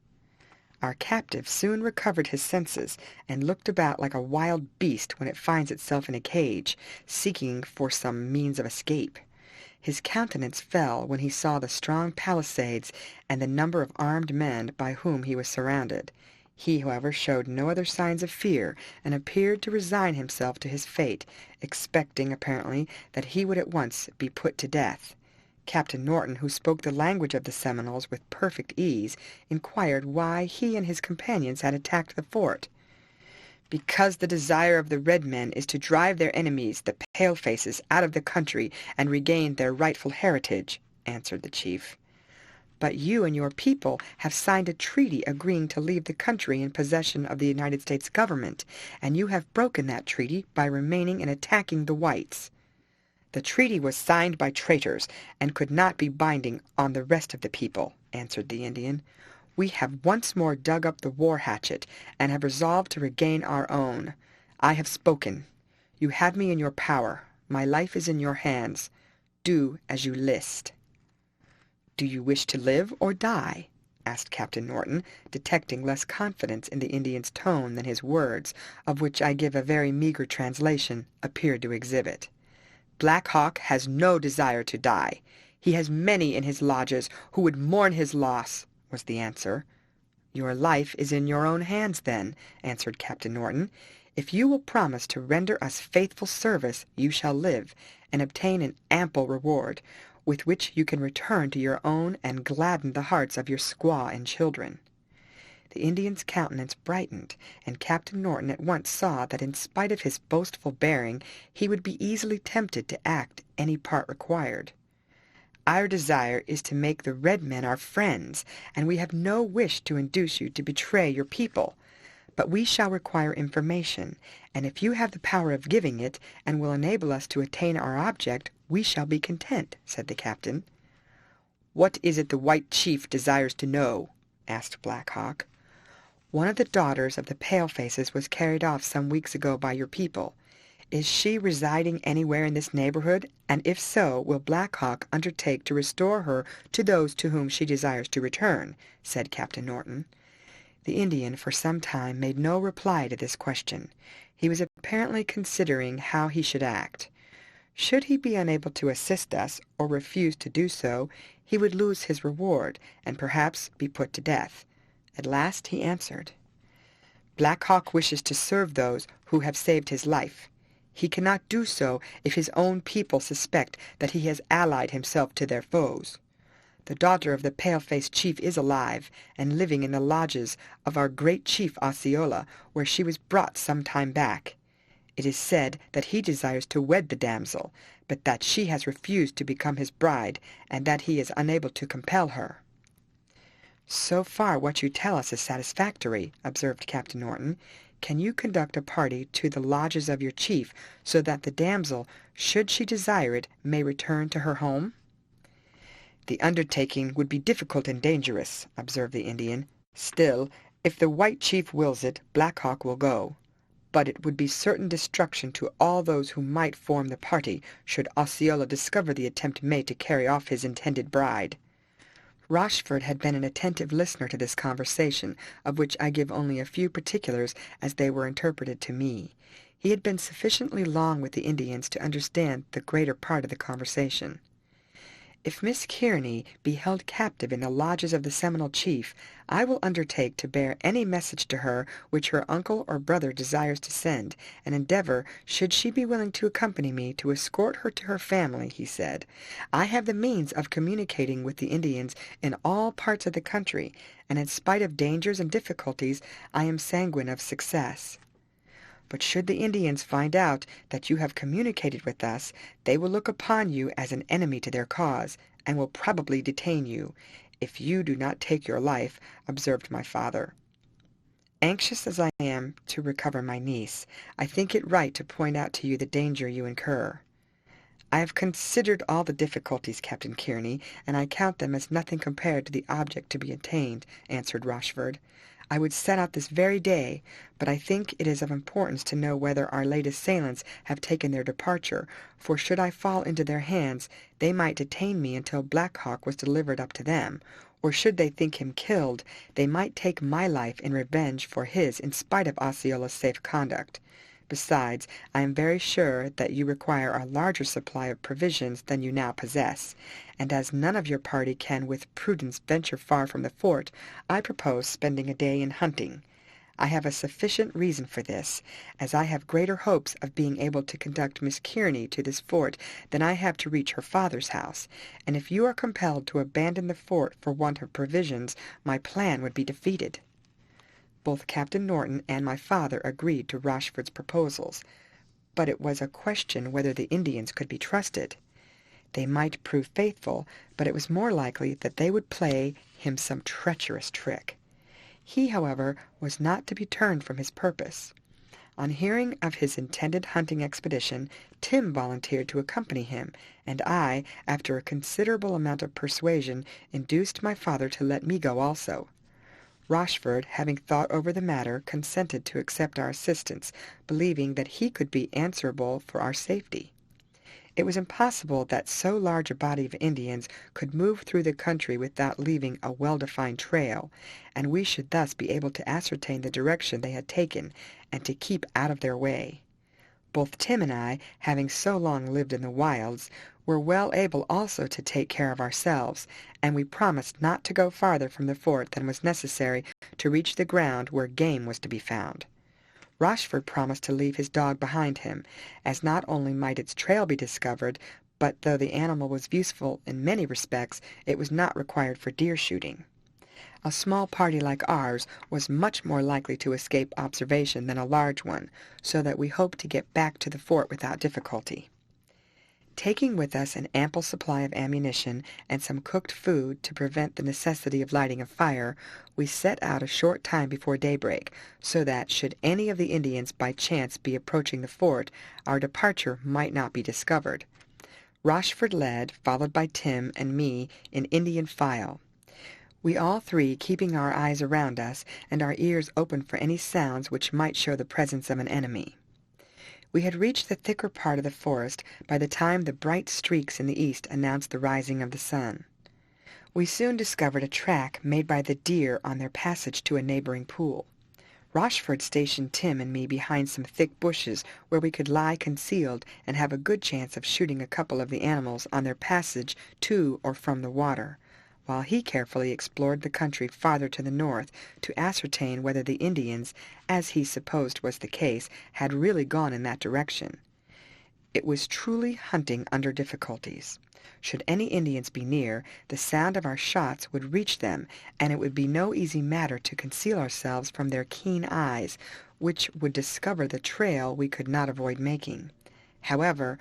A: Our captive soon recovered his senses, and looked about like a wild beast when it finds itself in a cage, seeking for some means of escape. His countenance fell when he saw the strong palisades and the number of armed men by whom he was surrounded. He, however, showed no other signs of fear, and appeared to resign himself to his fate, expecting, apparently, that he would at once be put to death. Captain Norton, who spoke the language of the Seminoles with perfect ease, inquired why he and his companions had attacked the fort. "Because the desire of the red men is to drive their enemies, the pale-faces, out of the country and regain their rightful heritage," answered the chief. "But you and your people have signed a treaty agreeing to leave the country in possession of the United States government, and you have broken that treaty by remaining and attacking the whites." "The treaty was signed by traitors, and could not be binding on the rest of the people," answered the Indian. "We have once more dug up the war hatchet, and have resolved to regain our own. I have spoken. You have me in your power. My life is in your hands. Do as you list." "Do you wish to live or die?" asked Captain Norton, detecting less confidence in the Indian's tone than his words, of which I give a very meagre translation, appeared to exhibit. "Black Hawk has no desire to die. He has many in his lodges who would mourn his loss," was the answer. "Your life is in your own hands, then," answered Captain Norton. "If you will promise to render us faithful service, you shall live, and obtain an ample reward, with which you can return to your own and gladden the hearts of your squaw and children." The Indian's countenance brightened, and Captain Norton at once saw that in spite of his boastful bearing he would be easily tempted to act any part required. "Our desire is to make the red men our friends, and we have no wish to induce you to betray your people. But we shall require information, and if you have the power of giving it, and will enable us to attain our object, we shall be content," said the captain. "What is it the white chief desires to know?" asked Black Hawk. "One of the daughters of the pale-faces was carried off some weeks ago by your people. Is she residing anywhere in this neighborhood, and if so, will Black Hawk undertake to restore her to those to whom she desires to return?" said Captain Norton. The Indian for some time made no reply to this question. He was apparently considering how he should act. Should he be unable to assist us, or refuse to do so, he would lose his reward, and perhaps be put to death. At last he answered, "Black Hawk wishes to serve those who have saved his life. He cannot do so if his own people suspect that he has allied himself to their foes. The daughter of the pale-faced chief is alive, and living in the lodges of our great chief Osceola, where she was brought some time back. It is said that he desires to wed the damsel, but that she has refused to become his bride, and that he is unable to compel her." "So far what you tell us is satisfactory," observed Captain Norton. "Can you conduct a party to the lodges of your chief, so that the damsel, should she desire it, may return to her home?" "The undertaking would be difficult and dangerous," observed the Indian. "Still, if the white chief wills it, Black Hawk will go. But it would be certain destruction to all those who might form the party, should Osceola discover the attempt made to carry off his intended bride." Rochford had been an attentive listener to this conversation, of which I give only a few particulars as they were interpreted to me. He had been sufficiently long with the Indians to understand the greater part of the conversation. "If Miss Kearney be held captive in the lodges of the Seminole chief, I will undertake to bear any message to her which her uncle or brother desires to send, and endeavor, should she be willing to accompany me, to escort her to her family," he said. "I have the means of communicating with the Indians in all parts of the country, and in spite of dangers and difficulties, I am sanguine of success. But should the Indians find out that you have communicated with us, they will look upon you as an enemy to their cause, and will probably detain you, if you do not take your life," observed my father. "Anxious as I am to recover my niece, I think it right to point out to you the danger you incur." "I have considered all the difficulties, Captain Kearney, and I count them as nothing compared to the object to be attained," answered Rochford. I would set out this very day, but I think it is of importance to know whether our late assailants have taken their departure, for should I fall into their hands, they might detain me until Black Hawk was delivered up to them, or should they think him killed, they might take my life in revenge for his in spite of Osceola's safe conduct. Besides, I am very sure that you require a larger supply of provisions than you now possess, and as none of your party can with prudence venture far from the fort, I propose spending a day in hunting. I have a sufficient reason for this, as I have greater hopes of being able to conduct Miss Kearney to this fort than I have to reach her father's house, and if you are compelled to abandon the fort for want of provisions, my plan would be defeated." Both Captain Norton and my father agreed to Rochford's proposals, but it was a question whether the Indians could be trusted. They might prove faithful, but it was more likely that they would play him some treacherous trick. He, however, was not to be turned from his purpose. On hearing of his intended hunting expedition, Tim volunteered to accompany him, and I, after a considerable amount of persuasion, induced my father to let me go also. Rochford, having thought over the matter, consented to accept our assistance, believing that he could be answerable for our safety. It was impossible that so large a body of Indians could move through the country without leaving a well-defined trail, and we should thus be able to ascertain the direction they had taken, and to keep out of their way. Both Tim and I, having so long lived in the wilds, were well able also to take care of ourselves, and we promised not to go farther from the fort than was necessary to reach the ground where game was to be found. Rochford promised to leave his dog behind him, as not only might its trail be discovered, but though the animal was useful in many respects, it was not required for deer shooting. A small party like ours was much more likely to escape observation than a large one, so that we hoped to get back to the fort without difficulty. Taking with us an ample supply of ammunition and some cooked food to prevent the necessity of lighting a fire, we set out a short time before daybreak, so that, should any of the Indians by chance be approaching the fort, our departure might not be discovered. Rochford led, followed by Tim and me in Indian file, we all three keeping our eyes around us and our ears open for any sounds which might show the presence of an enemy. We had reached the thicker part of the forest by the time the bright streaks in the east announced the rising of the sun. We soon discovered a track made by the deer on their passage to a neighboring pool. Rochford stationed Tim and me behind some thick bushes where we could lie concealed and have a good chance of shooting a couple of the animals on their passage to or from the water, while he carefully explored the country farther to the north to ascertain whether the Indians, as he supposed was the case, had really gone in that direction. It was truly hunting under difficulties. Should any Indians be near, the sound of our shots would reach them, and it would be no easy matter to conceal ourselves from their keen eyes, which would discover the trail we could not avoid making. However,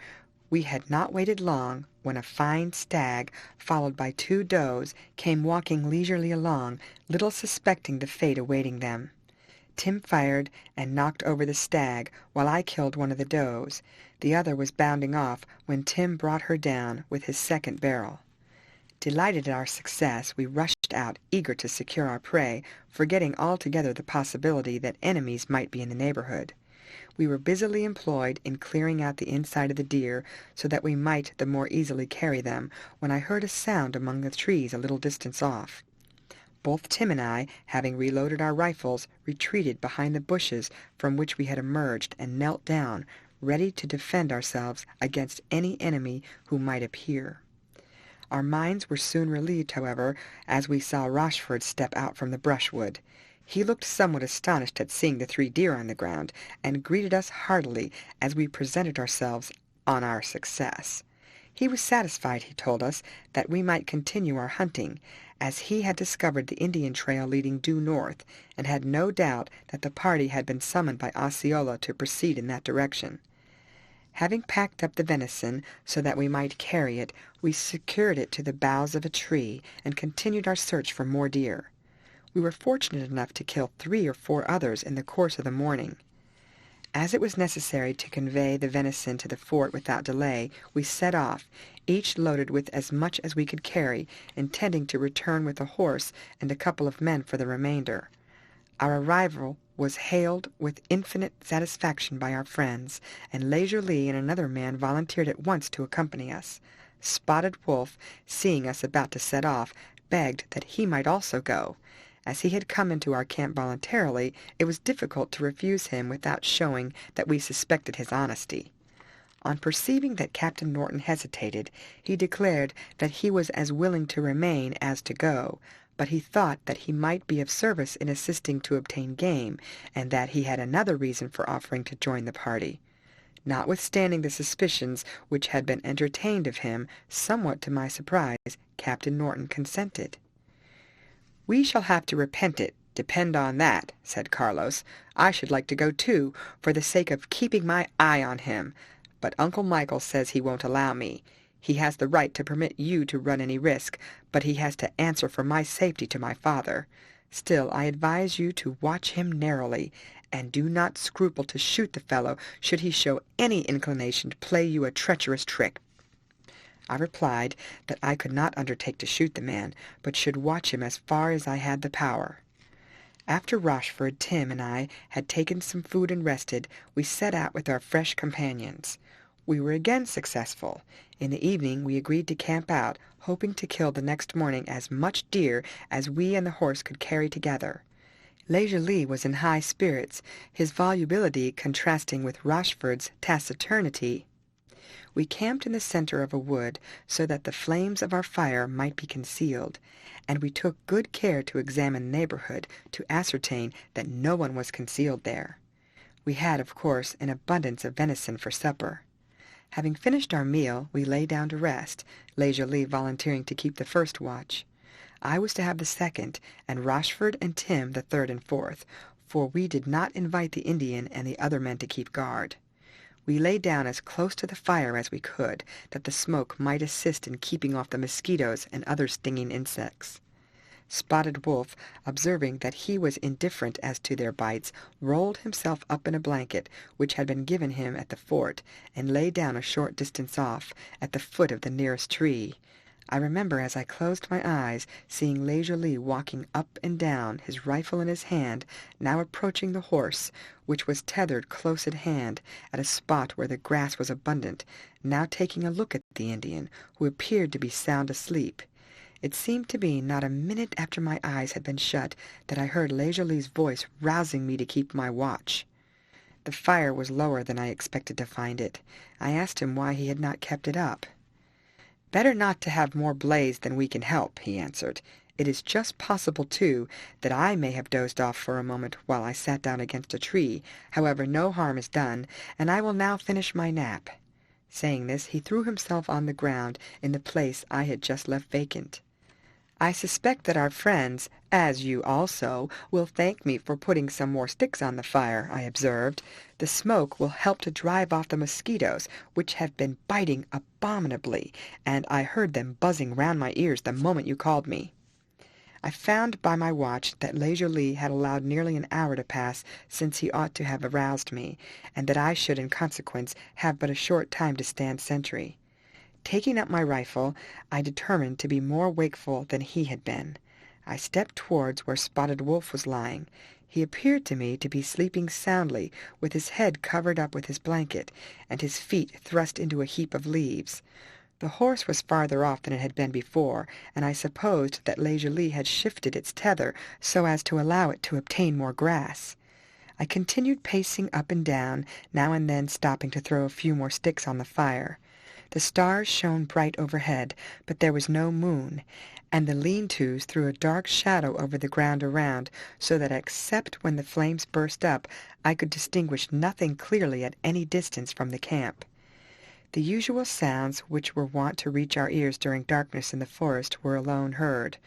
A: we had not waited long when a fine stag, followed by 2 does, came walking leisurely along, little suspecting the fate awaiting them. Tim fired and knocked over the stag, while I killed one of the does. The other was bounding off when Tim brought her down with his second barrel. Delighted at our success, we rushed out, eager to secure our prey, forgetting altogether the possibility that enemies might be in the neighborhood. We were busily employed in clearing out the inside of the deer, so that we might the more easily carry them, when I heard a sound among the trees a little distance off. Both Tim and I, having reloaded our rifles, retreated behind the bushes from which we had emerged, and knelt down, ready to defend ourselves against any enemy who might appear. Our minds were soon relieved, however, as we saw Rochford step out from the brushwood. He looked somewhat astonished at seeing the 3 deer on the ground, and greeted us heartily as we presented ourselves on our success. He was satisfied, he told us, that we might continue our hunting, as he had discovered the Indian trail leading due north, and had no doubt that the party had been summoned by Osceola to proceed in that direction. Having packed up the venison so that we might carry it, we secured it to the boughs of a tree, and continued our search for more deer. We were fortunate enough to kill 3 or 4 others in the course of the morning. As it was necessary to convey the venison to the fort without delay, we set off, each loaded with as much as we could carry, intending to return with a horse and a couple of men for the remainder. Our arrival was hailed with infinite satisfaction by our friends, and Leisure Lee and another man volunteered at once to accompany us. Spotted Wolf, seeing us about to set off, begged that he might also go. As he had come into our camp voluntarily, it was difficult to refuse him without showing that we suspected his honesty. On perceiving that Captain Norton hesitated, he declared that he was as willing to remain as to go, but he thought that he might be of service in assisting to obtain game, and that he had another reason for offering to join the party. Notwithstanding the suspicions which had been entertained of him, somewhat to my surprise, Captain Norton consented. "We shall have to repent it, depend on that," said Carlos. "I should like to go too, for the sake of keeping my eye on him. But Uncle Michael says he won't allow me. He has the right to permit you to run any risk, but he has to answer for my safety to my father. Still, I advise you to watch him narrowly, and do not scruple to shoot the fellow should he show any inclination to play you a treacherous trick." I replied that I could not undertake to shoot the man, but should watch him as far as I had the power. After Rochford, Tim, and I had taken some food and rested, we set out with our fresh companions. We were again successful. In the evening we agreed to camp out, hoping to kill the next morning as much deer as we and the horse could carry together. Leisure Lee was in high spirits, his volubility contrasting with Rochford's taciturnity. We camped in the center of a wood, so that the flames of our fire might be concealed, and we took good care to examine the neighborhood to ascertain that no one was concealed there. We had, of course, an abundance of venison for supper. Having finished our meal, we lay down to rest, Leisure Lee volunteering to keep the first watch. I was to have the second, and Rochford and Tim the third and fourth, for we did not invite the Indian and the other men to keep guard. We lay down as close to the fire as we could, that the smoke might assist in keeping off the mosquitoes and other stinging insects. Spotted Wolf, observing that he was indifferent as to their bites, rolled himself up in a blanket which had been given him at the fort, and lay down a short distance off, at the foot of the nearest tree. I remember, as I closed my eyes, seeing Leisure Lee walking up and down, his rifle in his hand, now approaching the horse, which was tethered close at hand, at a spot where the grass was abundant, now taking a look at the Indian, who appeared to be sound asleep. It seemed to be not a minute after my eyes had been shut that I heard Leisure Lee's voice rousing me to keep my watch. The fire was lower than I expected to find it. I asked him why he had not kept it up. "Better not to have more blaze than we can help," he answered. "It is just possible, too, that I may have dozed off for a moment while I sat down against a tree. However, no harm is done, and I will now finish my nap." Saying this, he threw himself on the ground in the place I had just left vacant. "I suspect that our friends, as you also, will thank me for putting some more sticks on the fire," I observed. "The smoke will help to drive off the mosquitoes, which have been biting abominably, and I heard them buzzing round my ears the moment you called me." I found by my watch that Leisure Lee had allowed nearly an hour to pass since he ought to have aroused me, and that I should in consequence have but a short time to stand sentry. Taking up my rifle, I determined to be more wakeful than he had been. I stepped towards where Spotted Wolf was lying. He appeared to me to be sleeping soundly, with his head covered up with his blanket, and his feet thrust into a heap of leaves. The horse was farther off than it had been before, and I supposed that Leisure Lee had shifted its tether so as to allow it to obtain more grass. I continued pacing up and down, now and then stopping to throw a few more sticks on the fire. The stars shone bright overhead, but there was no moon, and the lean-tos threw a dark shadow over the ground around, so that except when the flames burst up, I could distinguish nothing clearly at any distance from the camp. The usual sounds which were wont to reach our ears during darkness in the forest were alone heard.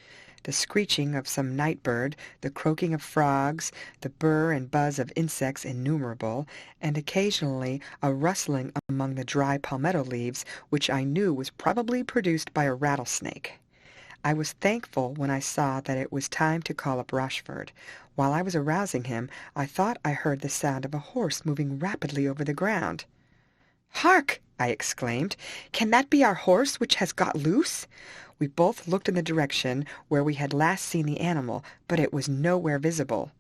A: The screeching of some night-bird, the croaking of frogs, the burr and buzz of insects innumerable, and occasionally a rustling among the dry palmetto leaves, which I knew was probably produced by a rattlesnake. I was thankful when I saw that it was time to call up Rochford. While I was arousing him, I thought I heard the sound of a horse moving rapidly over the ground. "Hark!" I exclaimed. "Can that be our horse which has got loose?" We both looked in the direction where we had last seen the animal, but it was nowhere visible.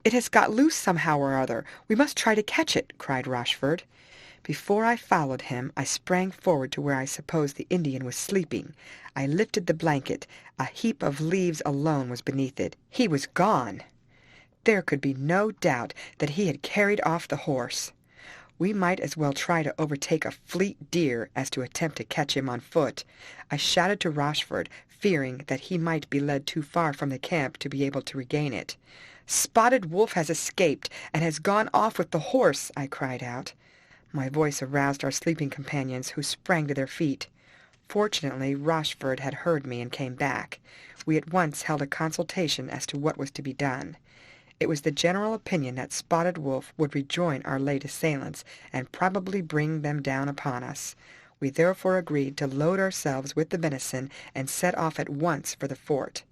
A: "It has got loose somehow or other. We must try to catch it," cried Rochford. Before I followed him, I sprang forward to where I supposed the Indian was sleeping. I lifted the blanket. A heap of leaves alone was beneath it. He was gone! There could be no doubt that he had carried off the horse. We might as well try to overtake a fleet deer as to attempt to catch him on foot. I shouted to Rochford, fearing that he might be led too far from the camp to be able to regain it. "Spotted Wolf has escaped, and has gone off with the horse," I cried out. My voice aroused our sleeping companions, who sprang to their feet. Fortunately, Rochford had heard me and came back. We at once held a consultation as to what was to be done. It was the general opinion that Spotted Wolf would rejoin our late assailants, and probably bring them down upon us. We therefore agreed to load ourselves with the venison and set off at once for the fort.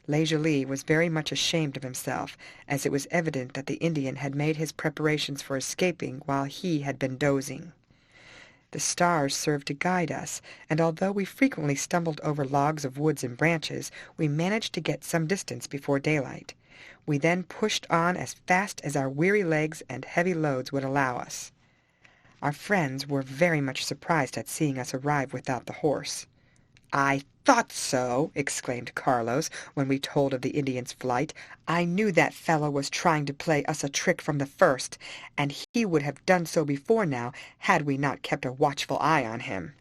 A: Leisurely was very much ashamed of himself, as it was evident that the Indian had made his preparations for escaping while he had been dozing. The stars served to guide us, and although we frequently stumbled over logs of woods and branches, we managed to get some distance before daylight. We then pushed on as fast as our weary legs and heavy loads would allow us. Our friends were very much surprised at seeing us arrive without the horse. "I thought so!" exclaimed Carlos, when we told of the Indian's flight. "I knew that fellow was trying to play us a trick from the first, and he would have done so before now, had we not kept a watchful eye on him."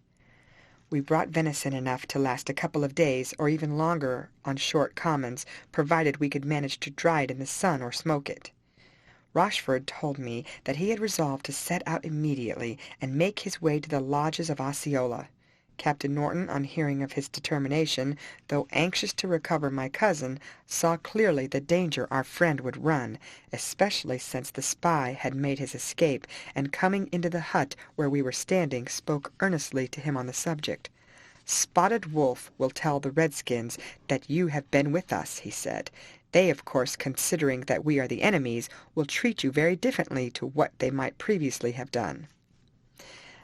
A: We brought venison enough to last a couple of days, or even longer, on short commons, provided we could manage to dry it in the sun or smoke it. Rochford told me that he had resolved to set out immediately, and make his way to the lodges of Osceola. Captain Norton, on hearing of his determination, though anxious to recover my cousin, saw clearly the danger our friend would run, especially since the spy had made his escape, and coming into the hut where we were standing, spoke earnestly to him on the subject. "Spotted Wolf will tell the redskins that you have been with us," he said. "They, of course, considering that we are the enemies, will treat you very differently to what they might previously have done."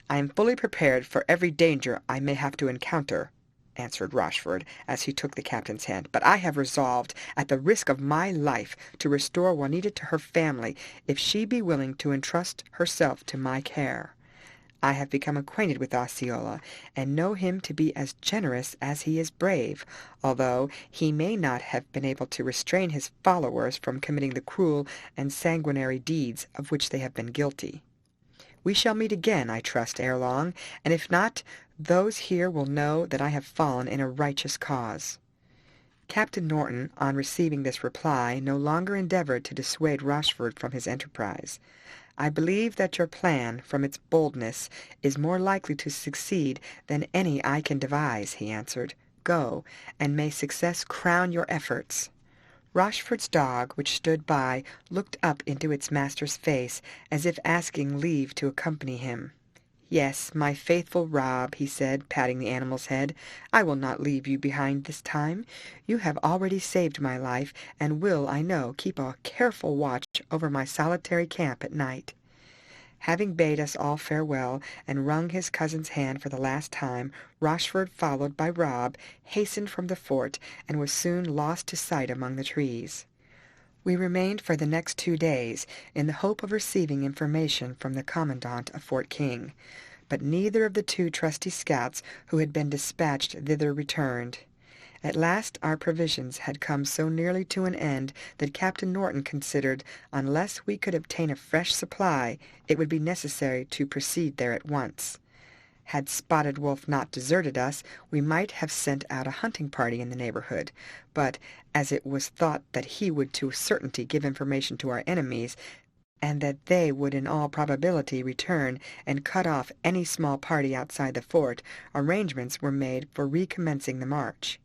A: "I am fully prepared for every danger I may have to encounter," answered Rochford, as he took the captain's hand, "but I have resolved, at the risk of my life, to restore Juanita to her family, if she be willing to entrust herself to my care. I have become acquainted with Osceola, and know him to be as generous as he is brave, although he may not have been able to restrain his followers from committing the cruel and sanguinary deeds of which they have been guilty. We shall meet again, I trust, ere long, and if not, those here will know that I have fallen in a righteous cause." Captain Norton, on receiving this reply, no longer endeavored to dissuade Rochford from his enterprise. "I believe that your plan, from its boldness, is more likely to succeed than any I can devise," he answered. "Go, and may success crown your efforts." Rochford's dog, which stood by, looked up into its master's face, as if asking leave to accompany him. "Yes, my faithful Rob," he said, patting the animal's head, "I will not leave you behind this time. You have already saved my life, and will, I know, keep a careful watch over my solitary camp at night." Having bade us all farewell, and wrung his cousin's hand for the last time, Rochford, followed by Rob, hastened from the fort, and was soon lost to sight among the trees. We remained for the next 2 days, in the hope of receiving information from the commandant of Fort King, but neither of the 2 trusty scouts who had been dispatched thither returned. At last our provisions had come so nearly to an end that Captain Norton considered, unless we could obtain a fresh supply, it would be necessary to proceed there at once. Had Spotted Wolf not deserted us, we might have sent out a hunting party in the neighborhood, but as it was thought that he would to certainty give information to our enemies, and that they would in all probability return and cut off any small party outside the fort, arrangements were made for recommencing the march.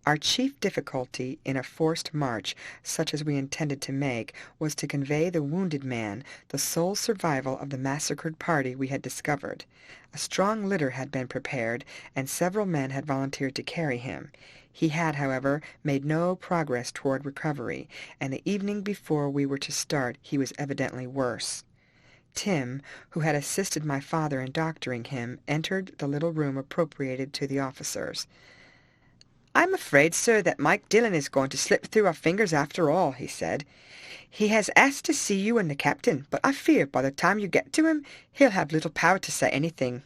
A: Our chief difficulty in a forced march, such as we intended to make, was to convey the wounded man, the sole survival of the massacred party we had discovered. A strong litter had been prepared, and several men had volunteered to carry him. He had, however, made no progress toward recovery, and the evening before we were to start he was evidently worse. Tim, who had assisted my father in doctoring him, entered the little room appropriated to the officers. "I'm afraid, sir, that Mike Dillon is going to slip through our fingers after all," he said. "He has asked to see you and the captain, but I fear by the time you get to him he'll have little power to say anything."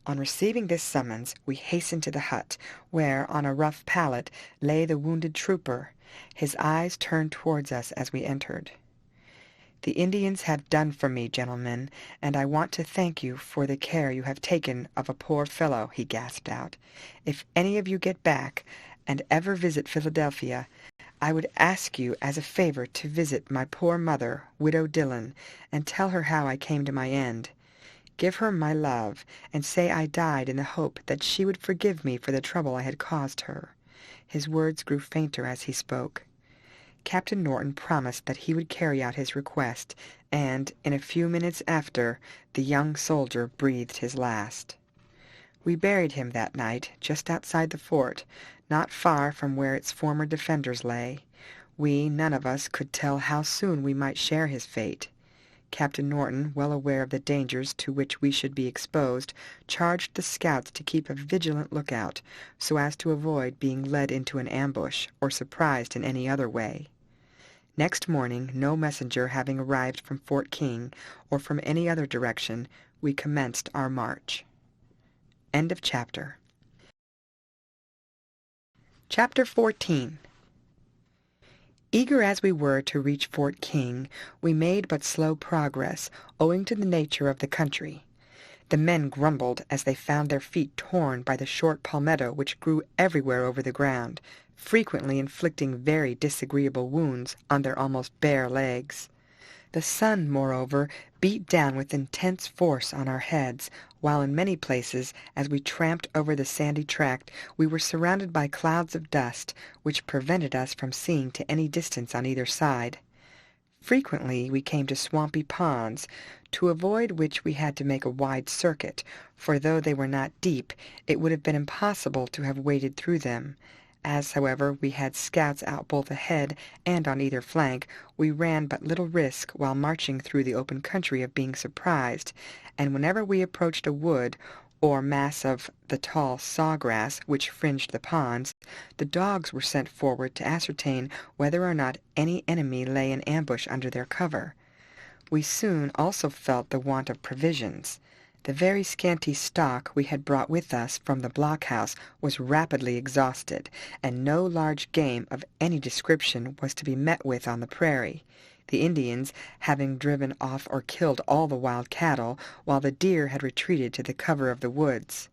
A: On receiving this summons, we hastened to the hut, where, on a rough pallet, lay the wounded trooper, his eyes turned towards us as we entered. "The Indians have done for me, gentlemen, and I want to thank you for the care you have taken of a poor fellow," he gasped out. "If any of you get back, and ever visit Philadelphia, I would ask you as a favor to visit my poor mother, Widow Dillon, and tell her how I came to my end. Give her my love, and say I died in the hope that she would forgive me for the trouble I had caused her." His words grew fainter as he spoke. Captain Norton promised that he would carry out his request, and, in a few minutes after, the young soldier breathed his last. We buried him that night, just outside the fort, not far from where its former defenders lay. We, none of us, could tell how soon we might share his fate. Captain Norton, well aware of the dangers to which we should be exposed, charged the scouts to keep a vigilant lookout, so as to avoid being led into an ambush, or surprised in any other way. Next morning, no messenger having arrived from Fort King, or from any other direction, we commenced our march. End of chapter. Chapter 14. Eager as we were to reach Fort King, we made but slow progress, owing to the nature of the country. The men grumbled as they found their feet torn by the short palmetto which grew everywhere over the ground, frequently inflicting very disagreeable wounds on their almost bare legs. The sun, moreover, beat down with intense force on our heads, while in many places, as we tramped over the sandy tract, we were surrounded by clouds of dust, which prevented us from seeing to any distance on either side. Frequently we came to swampy ponds, to avoid which we had to make a wide circuit, for though they were not deep, it would have been impossible to have waded through them. As, however, we had scouts out both ahead and on either flank, we ran but little risk while marching through the open country of being surprised, and whenever we approached a wood, or mass of the tall saw-grass which fringed the ponds, the dogs were sent forward to ascertain whether or not any enemy lay in ambush under their cover. We soon also felt the want of provisions. The very scanty stock we had brought with us from the blockhouse was rapidly exhausted, and no large game of any description was to be met with on the prairie, the Indians having driven off or killed all the wild cattle, while the deer had retreated to the cover of the woods.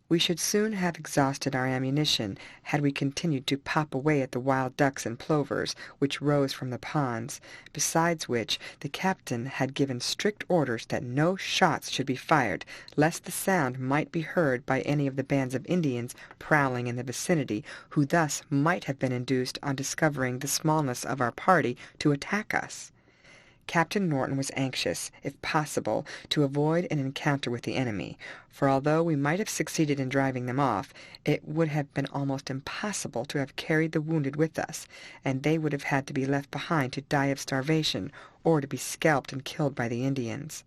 A: We should soon have exhausted our ammunition had we continued to pop away at the wild ducks and plovers which rose from the ponds, besides which the captain had given strict orders that no shots should be fired, lest the sound might be heard by any of the bands of Indians prowling in the vicinity, who thus might have been induced, on discovering the smallness of our party, to attack us. Captain Norton was anxious, if possible, to avoid an encounter with the enemy, for although we might have succeeded in driving them off, it would have been almost impossible to have carried the wounded with us, and they would have had to be left behind to die of starvation, or to be scalped and killed by the Indians.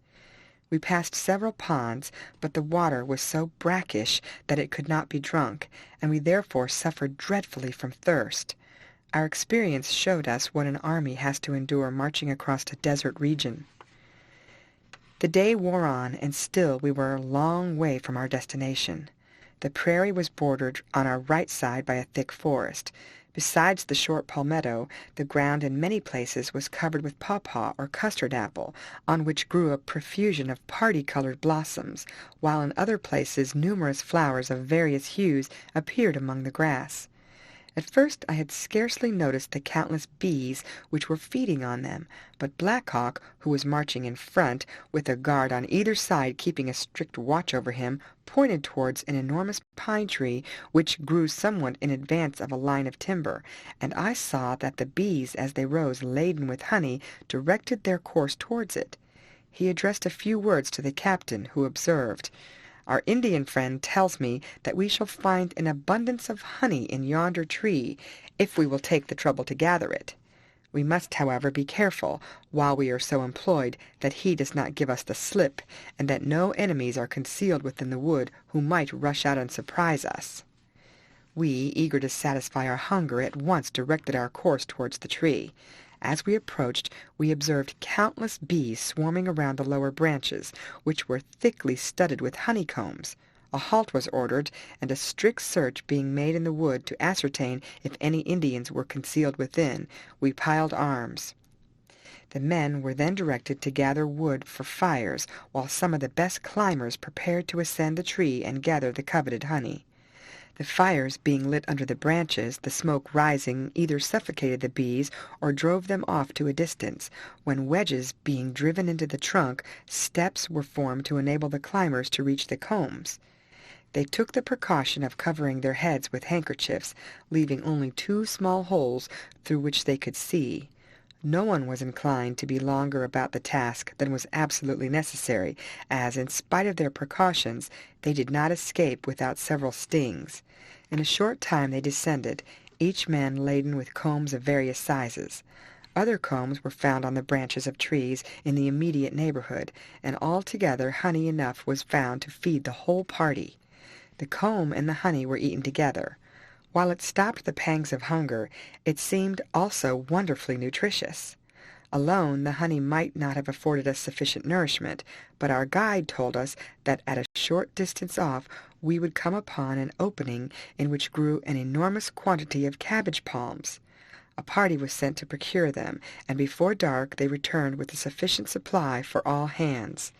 A: We passed several ponds, but the water was so brackish that it could not be drunk, and we therefore suffered dreadfully from thirst. Our experience showed us what an army has to endure marching across a desert region. The day wore on, and still we were a long way from our destination. The prairie was bordered on our right side by a thick forest. Besides the short palmetto, the ground in many places was covered with pawpaw or custard apple, on which grew a profusion of party-colored blossoms, while in other places numerous flowers of various hues appeared among the grass. At first I had scarcely noticed the countless bees which were feeding on them, but Black Hawk, who was marching in front, with a guard on either side keeping a strict watch over him, pointed towards an enormous pine tree which grew somewhat in advance of a line of timber, and I saw that the bees, as they rose laden with honey, directed their course towards it. He addressed a few words to the captain, who observed, "Our Indian friend tells me that we shall find an abundance of honey in yonder tree, if we will take the trouble to gather it. We must, however, be careful, while we are so employed, that he does not give us the slip, and that no enemies are concealed within the wood who might rush out and surprise us." We, eager to satisfy our hunger, at once directed our course towards the tree. As we approached, we observed countless bees swarming around the lower branches, which were thickly studded with honeycombs. A halt was ordered, and a strict search being made in the wood to ascertain if any Indians were concealed within, we piled arms. The men were then directed to gather wood for fires, while some of the best climbers prepared to ascend the tree and gather the coveted honey. The fires being lit under the branches, the smoke rising either suffocated the bees or drove them off to a distance. When wedges being driven into the trunk, steps were formed to enable the climbers to reach the combs. They took the precaution of covering their heads with handkerchiefs, leaving only 2 small holes through which they could see. No one was inclined to be longer about the task than was absolutely necessary, as, in spite of their precautions, they did not escape without several stings. In a short time they descended, each man laden with combs of various sizes. Other combs were found on the branches of trees in the immediate neighborhood, and altogether honey enough was found to feed the whole party. The comb and the honey were eaten together. While it stopped the pangs of hunger, it seemed also wonderfully nutritious. Alone, the honey might not have afforded us sufficient nourishment, but our guide told us that at a short distance off we would come upon an opening in which grew an enormous quantity of cabbage palms. A party was sent to procure them, and before dark they returned with a sufficient supply for all hands.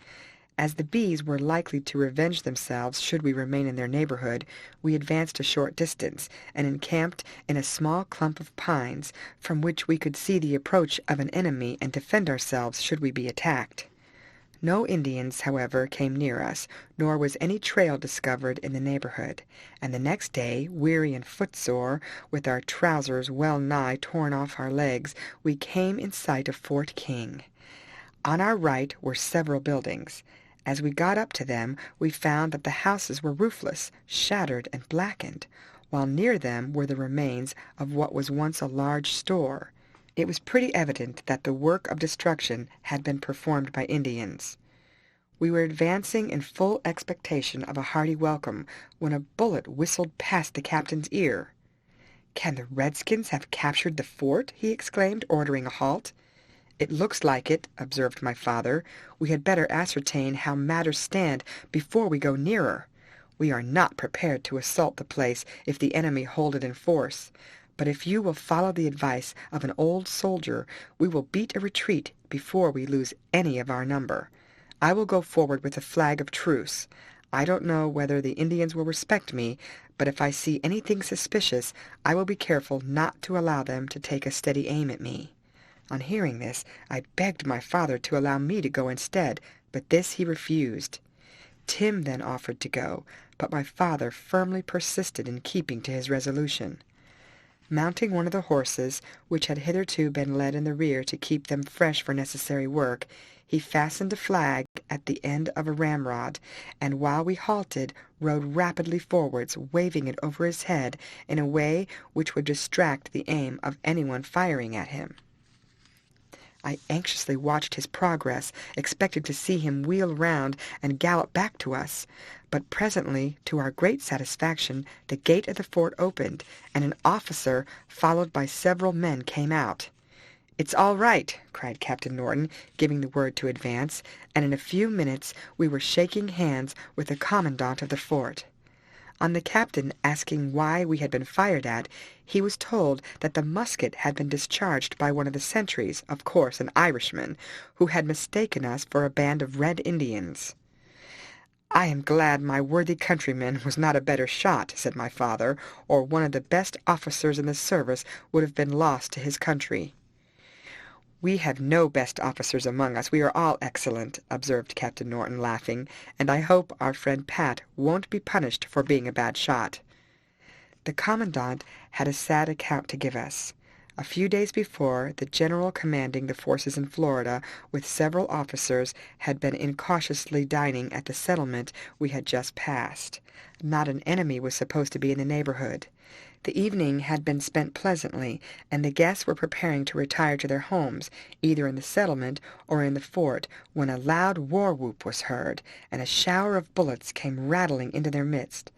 A: As the bees were likely to revenge themselves should we remain in their neighborhood, we advanced a short distance, and encamped in a small clump of pines, from which we could see the approach of an enemy and defend ourselves should we be attacked. No Indians, however, came near us, nor was any trail discovered in the neighborhood, and the next day, weary and footsore, with our trousers well nigh torn off our legs, we came in sight of Fort King. On our right were several buildings. As we got up to them, we found that the houses were roofless, shattered, and blackened, while near them were the remains of what was once a large store. It was pretty evident that the work of destruction had been performed by Indians. We were advancing in full expectation of a hearty welcome, when a bullet whistled past the captain's ear. "Can the redskins have captured the fort?" he exclaimed, ordering a halt. "It looks like it," observed my father. "We had better ascertain how matters stand before we go nearer. We are not prepared to assault the place if the enemy hold it in force. But if you will follow the advice of an old soldier, we will beat a retreat before we lose any of our number. I will go forward with a flag of truce. I don't know whether the Indians will respect me, but if I see anything suspicious, I will be careful not to allow them to take a steady aim at me." On hearing this, I begged my father to allow me to go instead, but this he refused. Tim then offered to go, but my father firmly persisted in keeping to his resolution. Mounting one of the horses, which had hitherto been led in the rear to keep them fresh for necessary work, he fastened a flag at the end of a ramrod, and while we halted, rode rapidly forwards, waving it over his head in a way which would distract the aim of anyone firing at him. I anxiously watched his progress, expecting to see him wheel round and gallop back to us. But presently, to our great satisfaction, the gate of the fort opened, and an officer, followed by several men, came out. "It's all right," cried Captain Norton, giving the word to advance, and in a few minutes we were shaking hands with the commandant of the fort. On the captain asking why we had been fired at, he was told that the musket had been discharged by one of the sentries, of course an Irishman, who had mistaken us for a band of Red Indians. "I am glad my worthy countryman was not a better shot," said my father, "or one of the best officers in the service would have been lost to his country." "We have no best officers among us. We are all excellent," observed Captain Norton, laughing, "and I hope our friend Pat won't be punished for being a bad shot." The commandant had a sad account to give us. A few days before, the general commanding the forces in Florida, with several officers, had been incautiously dining at the settlement we had just passed. Not an enemy was supposed to be in the neighborhood. The evening had been spent pleasantly, and the guests were preparing to retire to their homes, either in the settlement or in the fort, when a loud war-whoop was heard, and a shower of bullets came rattling into their midst.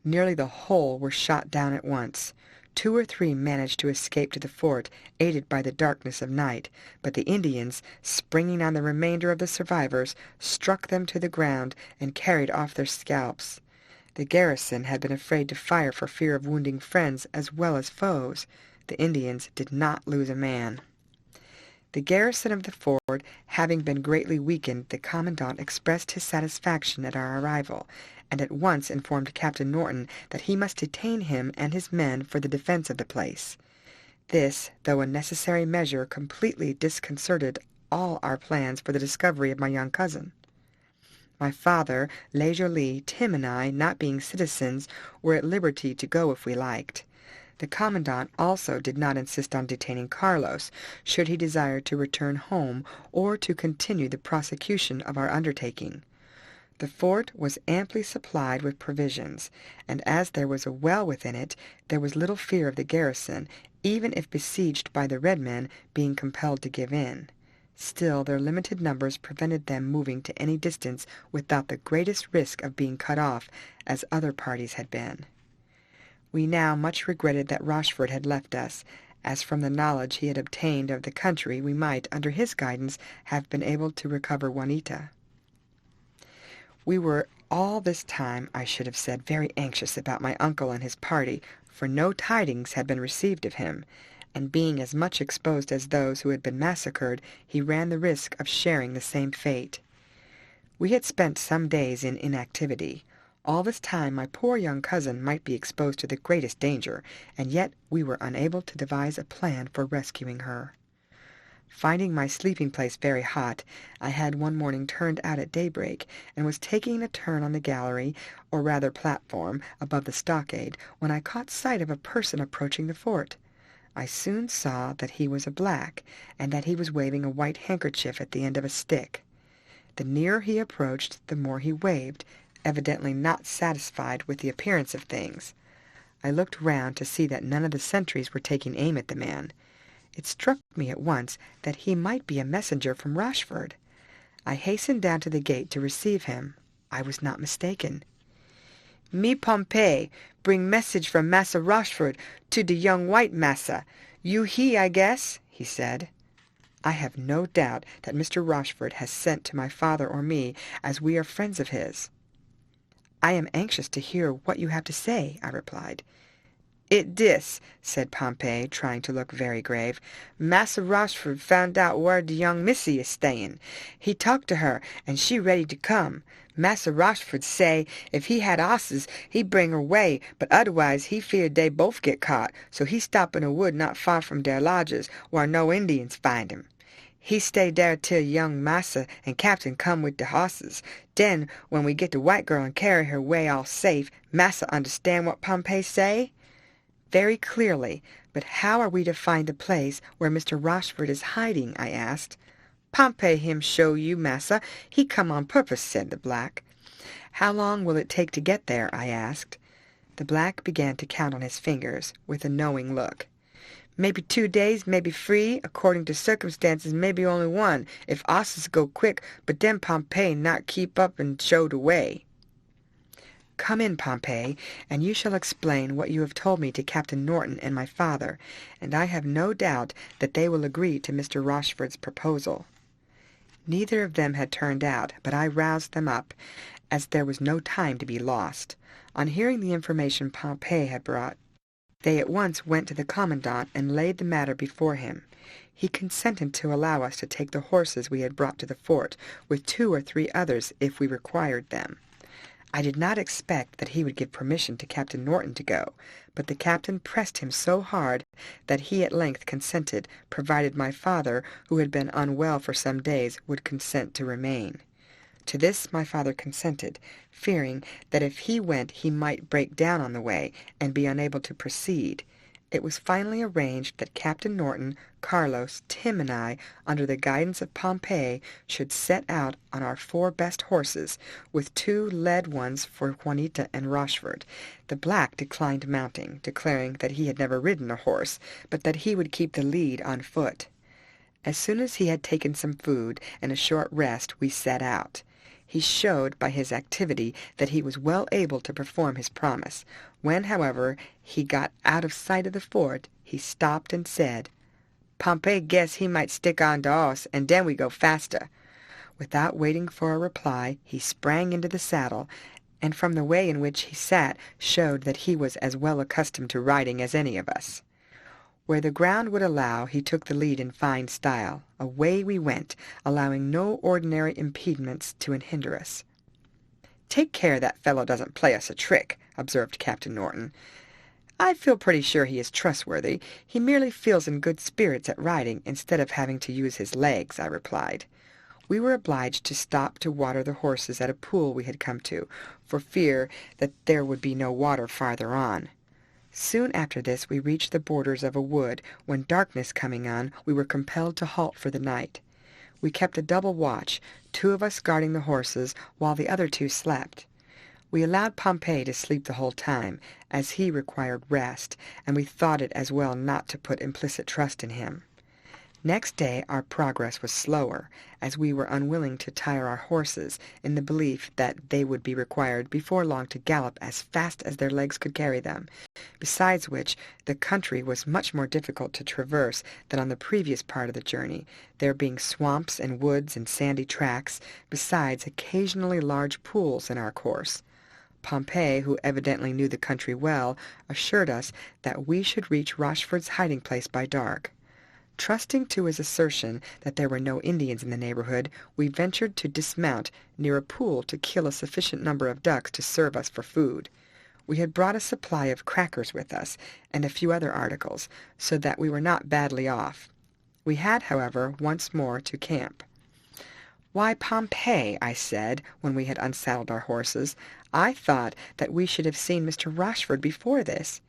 A: Nearly the whole were shot down at once. 2 or 3 managed to escape to the fort, aided by the darkness of night, but the Indians, springing on the remainder of the survivors, struck them to the ground and carried off their scalps. The garrison had been afraid to fire for fear of wounding friends as well as foes. The Indians did not lose a man. The garrison of the fort having been greatly weakened, the commandant expressed his satisfaction at our arrival, and at once informed Captain Norton that he must detain him and his men for the defense of the place. This, though a necessary measure, completely disconcerted all our plans for the discovery of my young cousin. My father, Le Joly, Tim, and I, not being citizens, were at liberty to go if we liked. The commandant also did not insist on detaining Carlos, should he desire to return home or to continue the prosecution of our undertaking. The fort was amply supplied with provisions, and as there was a well within it, there was little fear of the garrison, even if besieged by the red men, being compelled to give in. Still, their limited numbers prevented them moving to any distance without the greatest risk of being cut off, as other parties had been. We now much regretted that Rochefort had left us, as from the knowledge he had obtained of the country we might, under his guidance, have been able to recover Juanita. We were all this time, I should have said, very anxious about my uncle and his party, for no tidings had been received of him, and being as much exposed as those who had been massacred, he ran the risk of sharing the same fate. We had spent some days in inactivity. All this time my poor young cousin might be exposed to the greatest danger, and yet we were unable to devise a plan for rescuing her. Finding my sleeping-place very hot, I had one morning turned out at daybreak, and was taking a turn on the gallery, or rather platform, above the stockade, when I caught sight of a person approaching the fort. I soon saw that he was a black, and that he was waving a white handkerchief at the end of a stick. The nearer he approached, the more he waved, evidently not satisfied with the appearance of things. I looked round to see that none of the sentries were taking aim at the man. It struck me at once that he might be a messenger from Rochefort. I hastened down to the gate to receive him. I was not mistaken. "Me Pompey, bring message from Massa Rochefort to de young white massa. You he, I guess," he said. I have no doubt that Mr. Rochefort has sent to my father or me, as we are friends of his. "I am anxious to hear what you have to say," I replied. "It dis," said Pompey, trying to look very grave. "Massa Rochefort found out where de young missy is stayin'. He talked to her, and she ready to come. Massa Rochefort say if he had osses he'd bring her way, but otherwise he feared dey both get caught, so he stop in a wood not far from der lodges, where no Indians find him. He stay there till young massa and captain come with de hosses. Den, when we get de white girl and carry her way all safe, massa understand what Pompey say?" "Very clearly, but how are we to find the place where Mr. Rochefort is hiding?" I asked. "Pompey him show you, massa. He come on purpose," said the black. "How long will it take to get there?" I asked. The black began to count on his fingers, with a knowing look. "Maybe 2 days, maybe 3, according to circumstances, maybe only 1, if osses go quick, but den Pompey not keep up and show the way." "Come in, Pompey, and you shall explain what you have told me to Captain Norton and my father, and I have no doubt that they will agree to Mr. Rochefort's proposal." Neither of them had turned out, but I roused them up, as there was no time to be lost. On hearing the information Pompey had brought, they at once went to the commandant and laid the matter before him. He consented to allow us to take the horses we had brought to the fort, with 2 or 3 others if we required them. I did not expect that he would give permission to Captain Norton to go, but the captain pressed him so hard that he at length consented, provided my father, who had been unwell for some days, would consent to remain. To this my father consented, fearing that if he went he might break down on the way, and be unable to proceed. It was finally arranged that Captain Norton, Carlos, Tim, and I, under the guidance of Pompey, should set out on our 4 best horses, with 2 led ones for Juanita and Rochefort. The black declined mounting, declaring that he had never ridden a horse, but that he would keep the lead on foot. As soon as he had taken some food and a short rest, we set out. He showed by his activity that he was well able to perform his promise. When, however, he got out of sight of the fort, he stopped and said, "Pompey guess he might stick on to us, and then we go faster." Without waiting for a reply, he sprang into the saddle, and from the way in which he sat showed that he was as well accustomed to riding as any of us. Where the ground would allow, he took the lead in fine style. Away we went, allowing no ordinary impediments to hinder us. "Take care that fellow doesn't play us a trick," observed Captain Norton. "I feel pretty sure he is trustworthy. He merely feels in good spirits at riding, instead of having to use his legs," I replied. We were obliged to stop to water the horses at a pool we had come to, for fear that there would be no water farther on. Soon after this we reached the borders of a wood, when darkness coming on, we were compelled to halt for the night. We kept a double watch, 2 of us guarding the horses, while the other 2 slept. We allowed Pompey to sleep the whole time, as he required rest, and we thought it as well not to put implicit trust in him. Next day our progress was slower, as we were unwilling to tire our horses, in the belief that they would be required before long to gallop as fast as their legs could carry them, besides which the country was much more difficult to traverse than on the previous part of the journey, there being swamps and woods and sandy tracks, besides occasionally large pools in our course. Pompey, who evidently knew the country well, assured us that we should reach Rocheford's hiding-place by dark. Trusting to his assertion that there were no Indians in the neighborhood, we ventured to dismount near a pool to kill a sufficient number of ducks to serve us for food. We had brought a supply of crackers with us, and a few other articles, so that we were not badly off. We had, however, once more to camp. "Why, Pompey," I said, when we had unsaddled our horses, "I thought that we should have seen Mr. Rochford before this."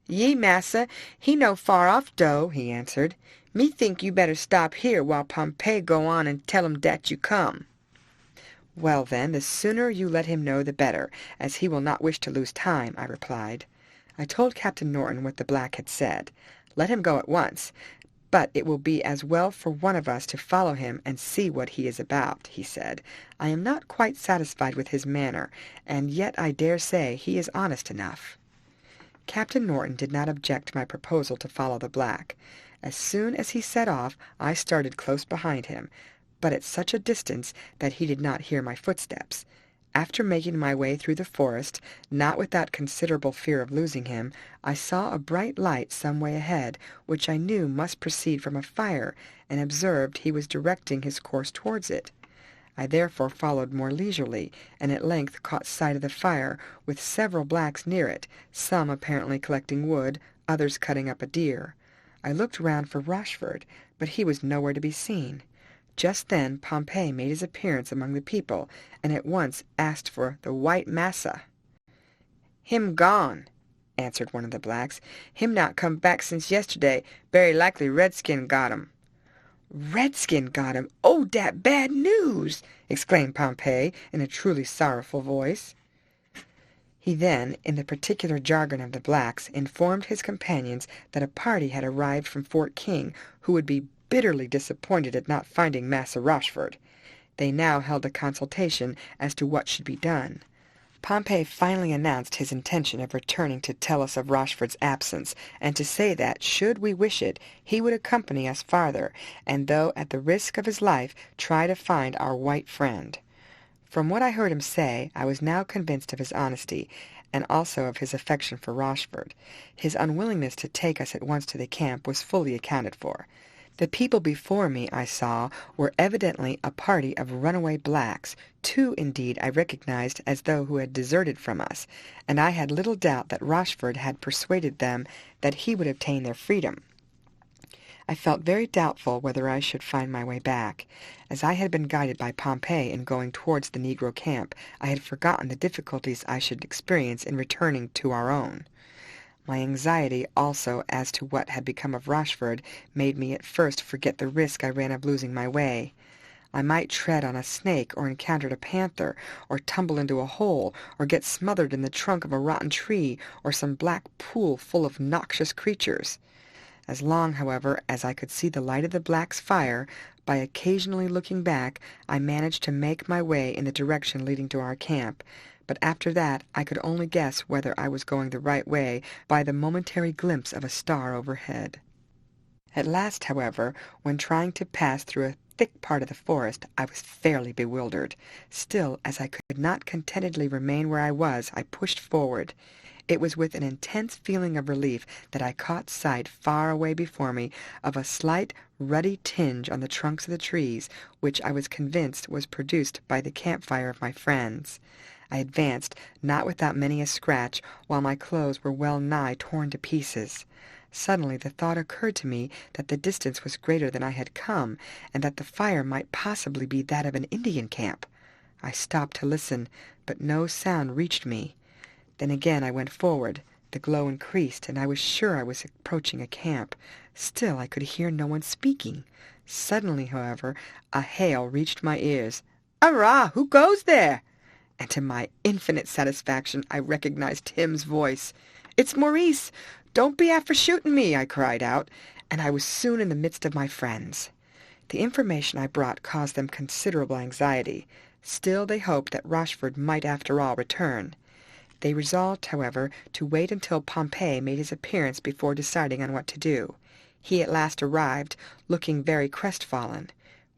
A: "Yea, massa, he no far off dough," he answered. "Me think you better stop here while Pompey go on and tell him dat you come." "Well, then, the sooner you let him know the better, as he will not wish to lose time," I replied. I told Captain Norton what the black had said. "Let him go at once, but it will be as well for one of us to follow him and see what he is about," he said. "I am not quite satisfied with his manner, and yet I dare say he is honest enough." Captain Norton did not object to my proposal to follow the black. As soon as he set off, I started close behind him, but at such a distance that he did not hear my footsteps. After making my way through the forest, not without considerable fear of losing him, I saw a bright light some way ahead, which I knew must proceed from a fire, and observed he was directing his course towards it. I therefore followed more leisurely, and at length caught sight of the fire, with several blacks near it, some apparently collecting wood, others cutting up a deer. I looked round for Rochford, but he was nowhere to be seen. Just then Pompey made his appearance among the people, and at once asked for the white massa. "Him gone," answered one of the blacks. "Him not come back since yesterday. Very likely Redskin got him." "Redskin got him! Oh, dat bad news!" exclaimed Pompey in a truly sorrowful voice. He then, in the particular jargon of the blacks, informed his companions that a party had arrived from Fort King, who would be bitterly disappointed at not finding Massa Rochford. They now held a consultation as to what should be done. Pompey finally announced his intention of returning to tell us of Rochford's absence, and to say that, should we wish it, he would accompany us farther, and though at the risk of his life, try to find our white friend. From what I heard him say, I was now convinced of his honesty, and also of his affection for Rochford. His unwillingness to take us at once to the camp was fully accounted for. The people before me, I saw, were evidently a party of runaway blacks, 2, indeed, I recognized as though who had deserted from us, and I had little doubt that Rochford had persuaded them that he would obtain their freedom. I felt very doubtful whether I should find my way back. As I had been guided by Pompey in going towards the negro camp, I had forgotten the difficulties I should experience in returning to our own. My anxiety also as to what had become of Rochford made me at first forget the risk I ran of losing my way. I might tread on a snake, or encounter a panther, or tumble into a hole, or get smothered in the trunk of a rotten tree, or some black pool full of noxious creatures. As long, however, as I could see the light of the blacks' fire, by occasionally looking back, I managed to make my way in the direction leading to our camp, but after that I could only guess whether I was going the right way by the momentary glimpse of a star overhead. At last, however, when trying to pass through a thick part of the forest, I was fairly bewildered. Still, as I could not contentedly remain where I was, I pushed forward. It was with an intense feeling of relief that I caught sight far away before me of a slight ruddy tinge on the trunks of the trees, which I was convinced was produced by the campfire of my friends. I advanced, not without many a scratch, while my clothes were well nigh torn to pieces. Suddenly the thought occurred to me that the distance was greater than I had come, and that the fire might possibly be that of an Indian camp. I stopped to listen, but no sound reached me. Then again I went forward. The glow increased, and I was sure I was approaching a camp. Still I could hear no one speaking. Suddenly, however, a hail reached my ears. "Arrah! Who goes there?" And to my infinite satisfaction I recognized Tim's voice. "It's Maurice! Don't be after shooting me!" I cried out, and I was soon in the midst of my friends. The information I brought caused them considerable anxiety. Still they hoped that Rochford might after all return. They resolved, however, to wait until Pompey made his appearance before deciding on what to do. He at last arrived, looking very crestfallen.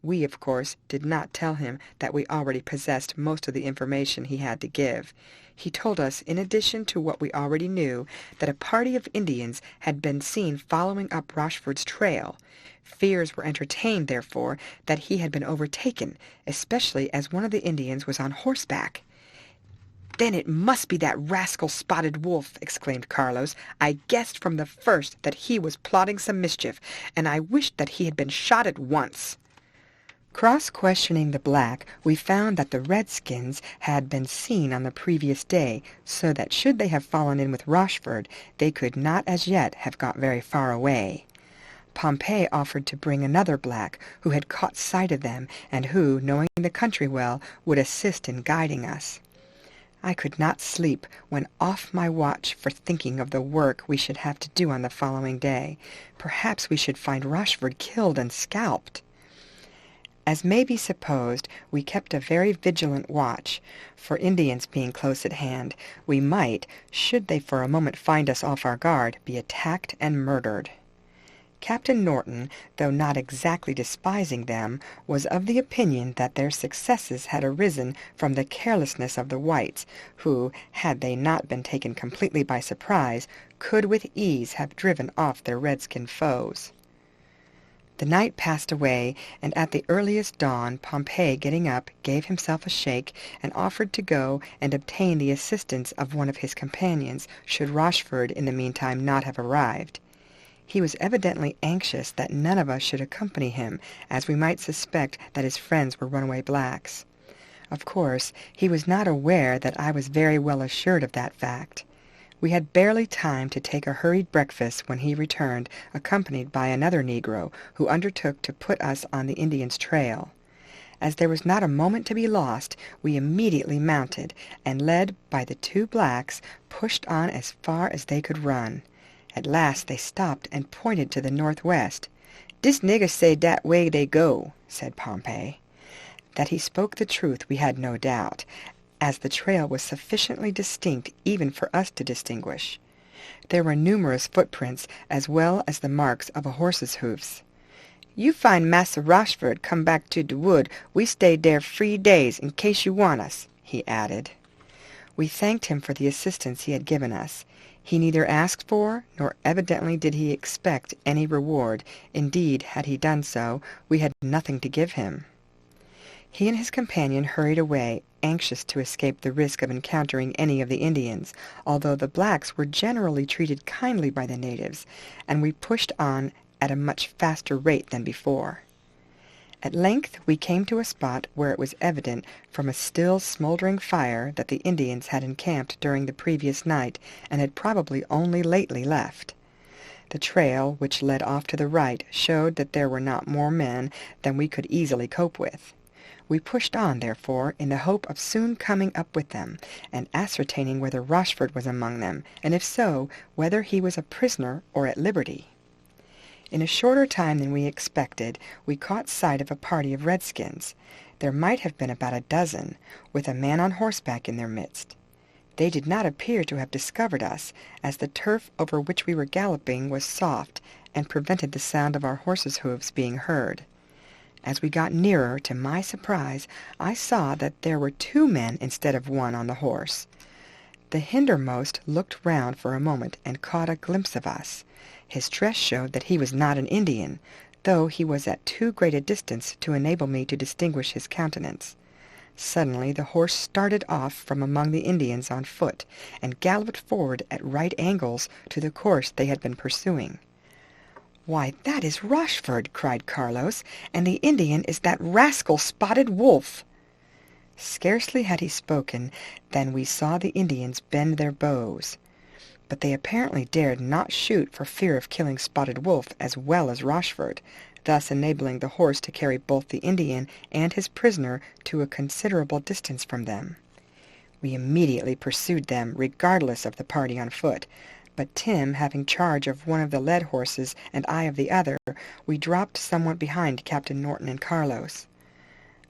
A: We, of course, did not tell him that we already possessed most of the information he had to give. He told us, in addition to what we already knew, that a party of Indians had been seen following up Rochford's trail. Fears were entertained, therefore, that he had been overtaken, especially as one of the Indians was on horseback. "Then it must be that rascal Spotted Wolf," exclaimed Carlos. "I guessed from the first that he was plotting some mischief, and I wished that he had been shot at once." Cross-questioning the black, we found that the redskins had been seen on the previous day, so that should they have fallen in with Rochford, they could not as yet have got very far away. Pompey offered to bring another black, who had caught sight of them, and who, knowing the country well, would assist in guiding us. I could not sleep when off my watch for thinking of the work we should have to do on the following day. Perhaps we should find Rochford killed and scalped. As may be supposed, we kept a very vigilant watch, for Indians being close at hand, we might, should they for a moment find us off our guard, be attacked and murdered. Captain Norton, though not exactly despising them, was of the opinion that their successes had arisen from the carelessness of the whites, who, had they not been taken completely by surprise, could with ease have driven off their redskin foes. The night passed away, and at the earliest dawn Pompey, getting up, gave himself a shake, and offered to go and obtain the assistance of one of his companions, should Rochford in the meantime not have arrived. He was evidently anxious that none of us should accompany him, as we might suspect that his friends were runaway blacks. Of course, he was not aware that I was very well assured of that fact. We had barely time to take a hurried breakfast when he returned, accompanied by another negro, who undertook to put us on the Indians' trail. As there was not a moment to be lost, we immediately mounted, and, led by the two blacks, pushed on as far as they could run. At last they stopped and pointed to the northwest. "Dis nigger say dat way they go," said Pompey. That he spoke the truth we had no doubt, as the trail was sufficiently distinct even for us to distinguish. There were numerous footprints, as well as the marks of a horse's hoofs. "You find Massa Rochford come back to de wood, we stay dere 3 days in case you want us," he added. We thanked him for the assistance he had given us. He neither asked for, nor evidently did he expect, any reward. Indeed, had he done so, we had nothing to give him. He and his companion hurried away, anxious to escape the risk of encountering any of the Indians, although the blacks were generally treated kindly by the natives, and we pushed on at a much faster rate than before. At length we came to a spot where it was evident from a still smoldering fire that the Indians had encamped during the previous night, and had probably only lately left. The trail, which led off to the right, showed that there were not more men than we could easily cope with. We pushed on, therefore, in the hope of soon coming up with them, and ascertaining whether Rochford was among them, and if so, whether he was a prisoner or at liberty. In a shorter time than we expected, we caught sight of a party of redskins. There might have been about a dozen, with a man on horseback in their midst. They did not appear to have discovered us, as the turf over which we were galloping was soft, and prevented the sound of our horses' hoofs being heard. As we got nearer, to my surprise, I saw that there were 2 men instead of 1 on the horse. The hindermost looked round for a moment and caught a glimpse of us. His dress showed that he was not an Indian, though he was at too great a distance to enable me to distinguish his countenance. Suddenly the horse started off from among the Indians on foot, and galloped forward at right angles to the course they had been pursuing. "Why, that is Rochford!" cried Carlos, "and the Indian is that rascal Spotted Wolf!" Scarcely had he spoken than we saw the Indians bend their bows. But they apparently dared not shoot for fear of killing Spotted Wolf as well as Rochford, thus enabling the horse to carry both the Indian and his prisoner to a considerable distance from them. We immediately pursued them, regardless of the party on foot, but Tim having charge of one of the led horses and I of the other, we dropped somewhat behind Captain Norton and Carlos.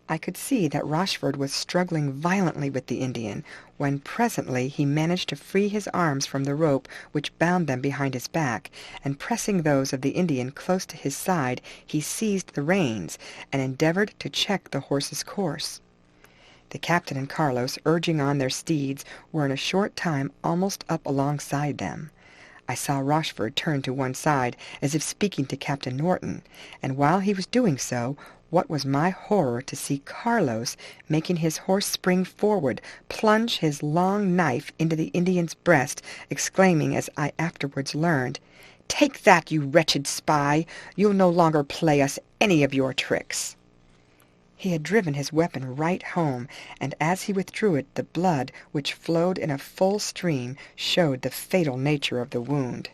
A: I could see that Rochford was struggling violently with the Indian, when presently he managed to free his arms from the rope which bound them behind his back, and pressing those of the Indian close to his side, he seized the reins, and endeavored to check the horse's course. The captain and Carlos, urging on their steeds, were in a short time almost up alongside them. I saw Rochford turn to one side, as if speaking to Captain Norton, and while he was doing so, what was my horror to see Carlos, making his horse spring forward, plunge his long knife into the Indian's breast, exclaiming, as I afterwards learned, "Take that, you wretched spy! You'll no longer play us any of your tricks!" He had driven his weapon right home, and as he withdrew it, the blood, which flowed in a full stream, showed the fatal nature of the wound.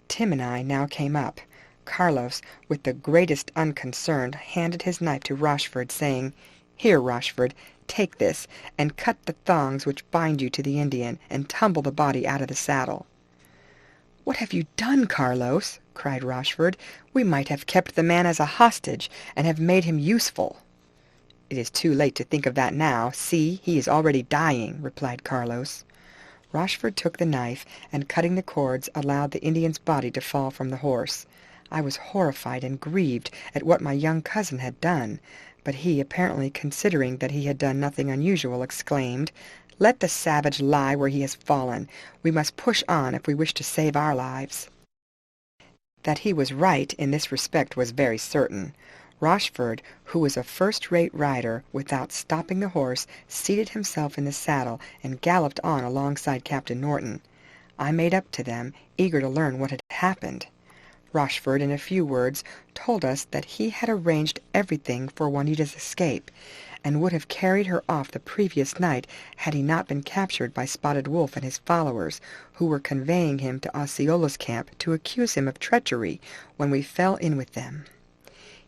A: Tim and I now came up. Carlos, with the greatest unconcern, handed his knife to Rochford, saying, "Here, Rochford, take this, and cut the thongs which bind you to the Indian, and tumble the body out of the saddle." "What have you done, Carlos?" cried Rochford. "We might have kept the man as a hostage, and have made him useful." "It is too late to think of that now. See, he is already dying," replied Carlos. Rochford took the knife, and cutting the cords, allowed the Indian's body to fall from the horse. I was horrified and grieved at what my young cousin had done, but he, apparently considering that he had done nothing unusual, exclaimed, "Let the savage lie where he has fallen. We must push on if we wish to save our lives." That he was right in this respect was very certain. Rochford, who was a first-rate rider, without stopping the horse, seated himself in the saddle and galloped on alongside Captain Norton. I made up to them, eager to learn what had happened. Rochford, in a few words, told us that he had arranged everything for Juanita's escape, and would have carried her off the previous night had he not been captured by Spotted Wolf and his followers, who were conveying him to Osceola's camp to accuse him of treachery when we fell in with them.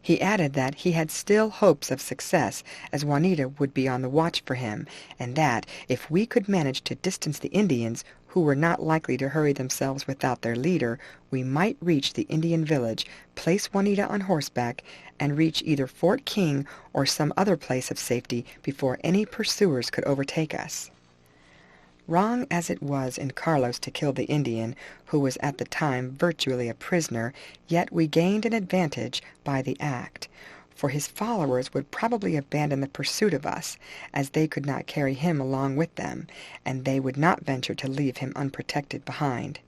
A: He added that he had still hopes of success, as Juanita would be on the watch for him, and that, if we could manage to distance the Indians, who were not likely to hurry themselves without their leader, we might reach the Indian village, place Juanita on horseback, and reach either Fort King or some other place of safety before any pursuers could overtake us. Wrong as it was in Carlos to kill the Indian, who was at the time virtually a prisoner, yet we gained an advantage by the act, for his followers would probably abandon the pursuit of us, as they could not carry him along with them, and they would not venture to leave him unprotected behind.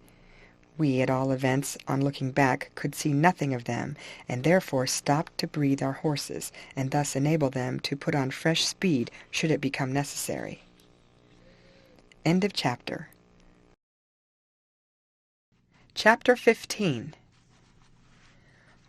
A: We, at all events, on looking back, could see nothing of them, and therefore stopped to breathe our horses, and thus enable them to put on fresh speed should it become necessary. End of chapter. Chapter 15.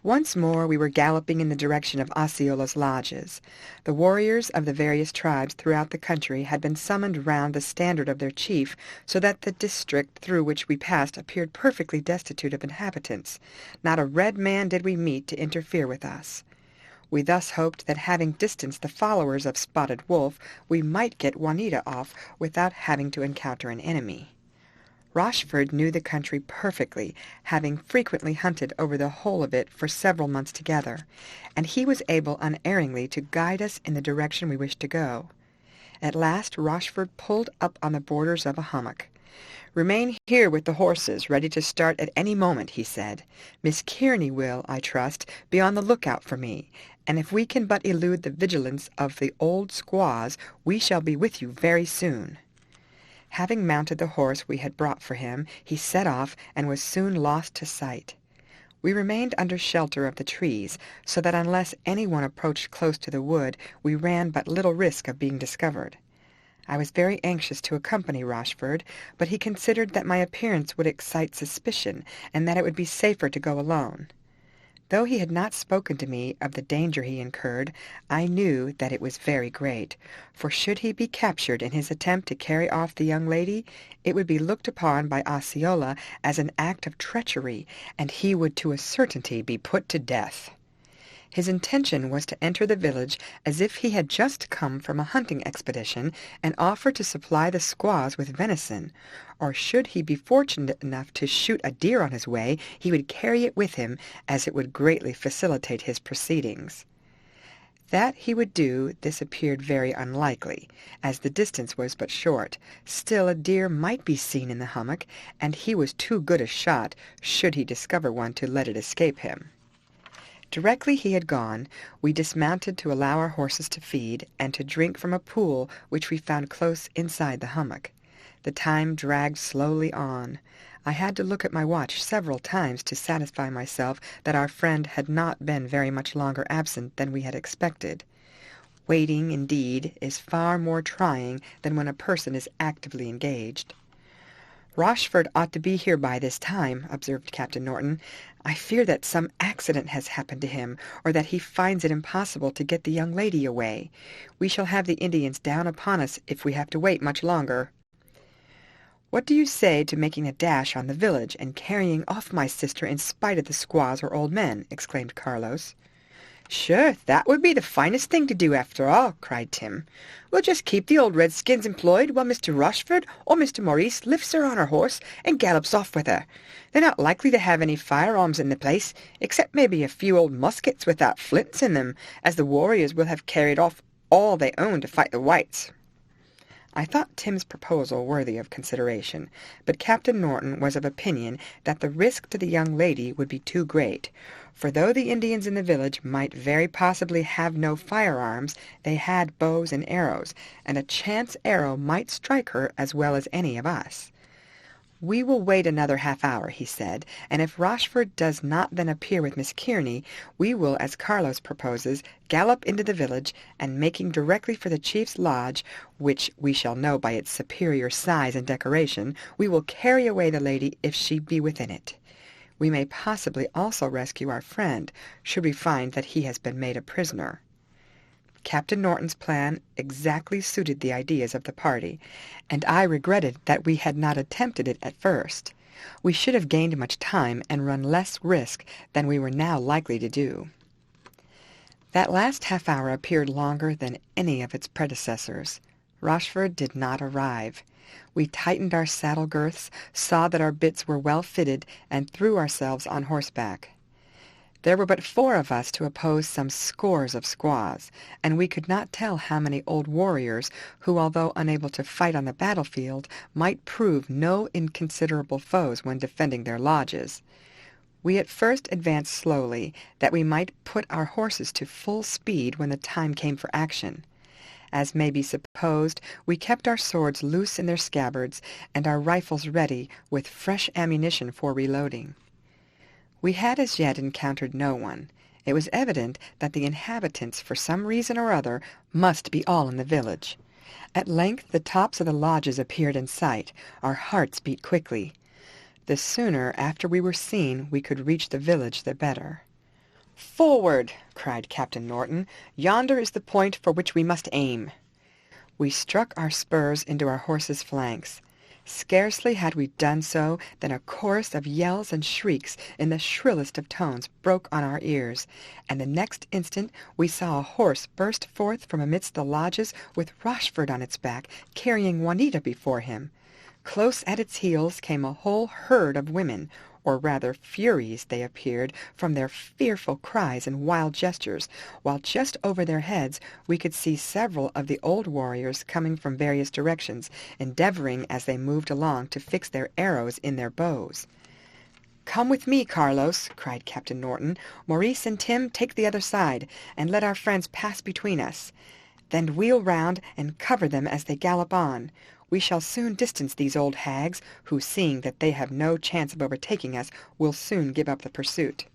A: Once more we were galloping in the direction of Osceola's lodges. The warriors of the various tribes throughout the country had been summoned round the standard of their chief, so that the district through which we passed appeared perfectly destitute of inhabitants. Not a red man did we meet to interfere with us. We thus hoped that, having distanced the followers of Spotted Wolf, we might get Juanita off without having to encounter an enemy. Rochford knew the country perfectly, having frequently hunted over the whole of it for several months together, and he was able unerringly to guide us in the direction we wished to go. At last Rochford pulled up on the borders of a hummock. "Remain here with the horses, ready to start at any moment," he said. "Miss Kearney will, I trust, be on the lookout for me, and if we can but elude the vigilance of the old squaws, we shall be with you very soon." Having mounted the horse we had brought for him, he set off and was soon lost to sight. We remained under shelter of the trees, so that unless any one approached close to the wood, we ran but little risk of being discovered. I was very anxious to accompany Rochford, but he considered that my appearance would excite suspicion, and that it would be safer to go alone. Though he had not spoken to me of the danger he incurred, I knew that it was very great, for should he be captured in his attempt to carry off the young lady, it would be looked upon by Osceola as an act of treachery, and he would to a certainty be put to death. His intention was to enter the village as if he had just come from a hunting expedition, and offer to supply the squaws with venison, or should he be fortunate enough to shoot a deer on his way, he would carry it with him, as it would greatly facilitate his proceedings. That he would do this appeared very unlikely, as the distance was but short. Still a deer might be seen in the hummock, and he was too good a shot, should he discover one, to let it escape him. Directly he had gone, we dismounted to allow our horses to feed, and to drink from a pool which we found close inside the hummock. The time dragged slowly on. I had to look at my watch several times to satisfy myself that our friend had not been very much longer absent than we had expected. Waiting, indeed, is far more trying than when a person is actively engaged. "Rochford ought to be here by this time," observed Captain Norton. "I fear that some accident has happened to him, or that he finds it impossible to get the young lady away. We shall have the Indians down upon us if we have to wait much longer." "What do you say to making a dash on the village, and carrying off my sister in spite of the squaws or old men?" exclaimed Carlos. "Sure, that would be the finest thing to do after all," cried Tim. "We'll just keep the old redskins employed while Mr. Rochford or Mr. Maurice lifts her on her horse and gallops off with her. They're not likely to have any firearms in the place, except maybe a few old muskets without flints in them, as the warriors will have carried off all they own to fight the whites." I thought Tim's proposal worthy of consideration, but Captain Norton was of opinion that the risk to the young lady would be too great, for though the Indians in the village might very possibly have no firearms, they had bows and arrows, and a chance arrow might strike her as well as any of us. "We will wait another half-hour," he said, "and if Rochford does not then appear with Miss Kearney, we will, as Carlos proposes, gallop into the village, and making directly for the chief's lodge, which we shall know by its superior size and decoration, we will carry away the lady if she be within it. We may possibly also rescue our friend, should we find that he has been made a prisoner." Captain Norton's plan exactly suited the ideas of the party, and I regretted that we had not attempted it at first. We should have gained much time and run less risk than we were now likely to do. That last half-hour appeared longer than any of its predecessors. Rochford did not arrive. We tightened our saddle girths, saw that our bits were well fitted, and threw ourselves on horseback. There were but 4 of us to oppose some scores of squaws, and we could not tell how many old warriors who, although unable to fight on the battlefield, might prove no inconsiderable foes when defending their lodges. We at first advanced slowly, that we might put our horses to full speed when the time came for action. As may be supposed, we kept our swords loose in their scabbards, and our rifles ready, with fresh ammunition for reloading. We had as yet encountered no one. It was evident that the inhabitants, for some reason or other, must be all in the village. At length the tops of the lodges appeared in sight. Our hearts beat quickly. The sooner after we were seen we could reach the village the better. "Forward!" cried Captain Norton. "Yonder is the point for which we must aim." We struck our spurs into our horses' flanks. Scarcely had we done so than a chorus of yells and shrieks in the shrillest of tones broke on our ears, and the next instant we saw a horse burst forth from amidst the lodges with Rochford on its back, carrying Juanita before him. Close at its heels came a whole herd of women, or rather furies they appeared from their fearful cries and wild gestures, while just over their heads we could see several of the old warriors coming from various directions, endeavoring as they moved along to fix their arrows in their bows. "Come with me, Carlos," cried Captain Norton. "Maurice and Tim, take the other side, and let our friends pass between us. Then wheel round and cover them as they gallop on. We shall soon distance these old hags, who, seeing that they have no chance of overtaking us, will soon give up the pursuit."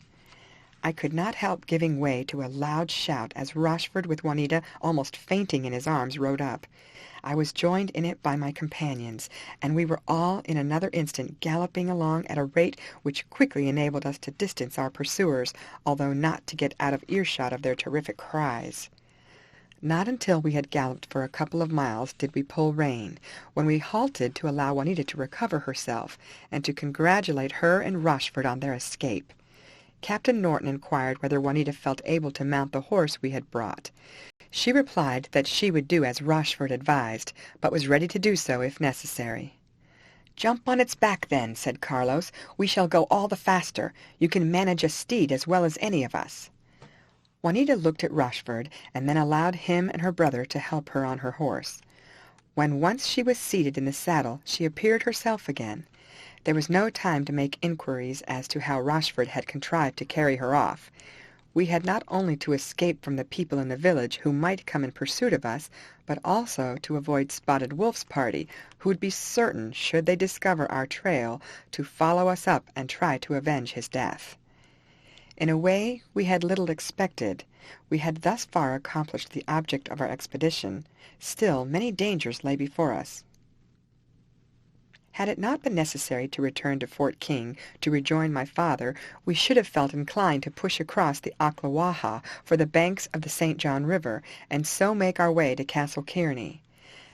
A: I could not help giving way to a loud shout as Rochford, with Juanita almost fainting in his arms, rode up. I was joined in it by my companions, and we were all in another instant galloping along at a rate which quickly enabled us to distance our pursuers, although not to get out of earshot of their terrific cries. Not until we had galloped for a couple of miles did we pull rein, when we halted to allow Juanita to recover herself, and to congratulate her and Rochford on their escape. Captain Norton inquired whether Juanita felt able to mount the horse we had brought. She replied that she would do as Rochford advised, but was ready to do so if necessary. "Jump on its back, then," said Carlos. "We shall go all the faster. You can manage a steed as well as any of us." Juanita looked at Rochford, and then allowed him and her brother to help her on her horse. When once she was seated in the saddle, she appeared herself again. There was no time to make inquiries as to how Rochford had contrived to carry her off. We had not only to escape from the people in the village who might come in pursuit of us, but also to avoid Spotted Wolf's party, who would be certain, should they discover our trail, to follow us up and try to avenge his death. In a way we had little expected. We had thus far accomplished the object of our expedition. Still, many dangers lay before us. Had it not been necessary to return to Fort King to rejoin my father, we should have felt inclined to push across the Ocklawaha for the banks of the St. John River, and so make our way to Castle Kearney.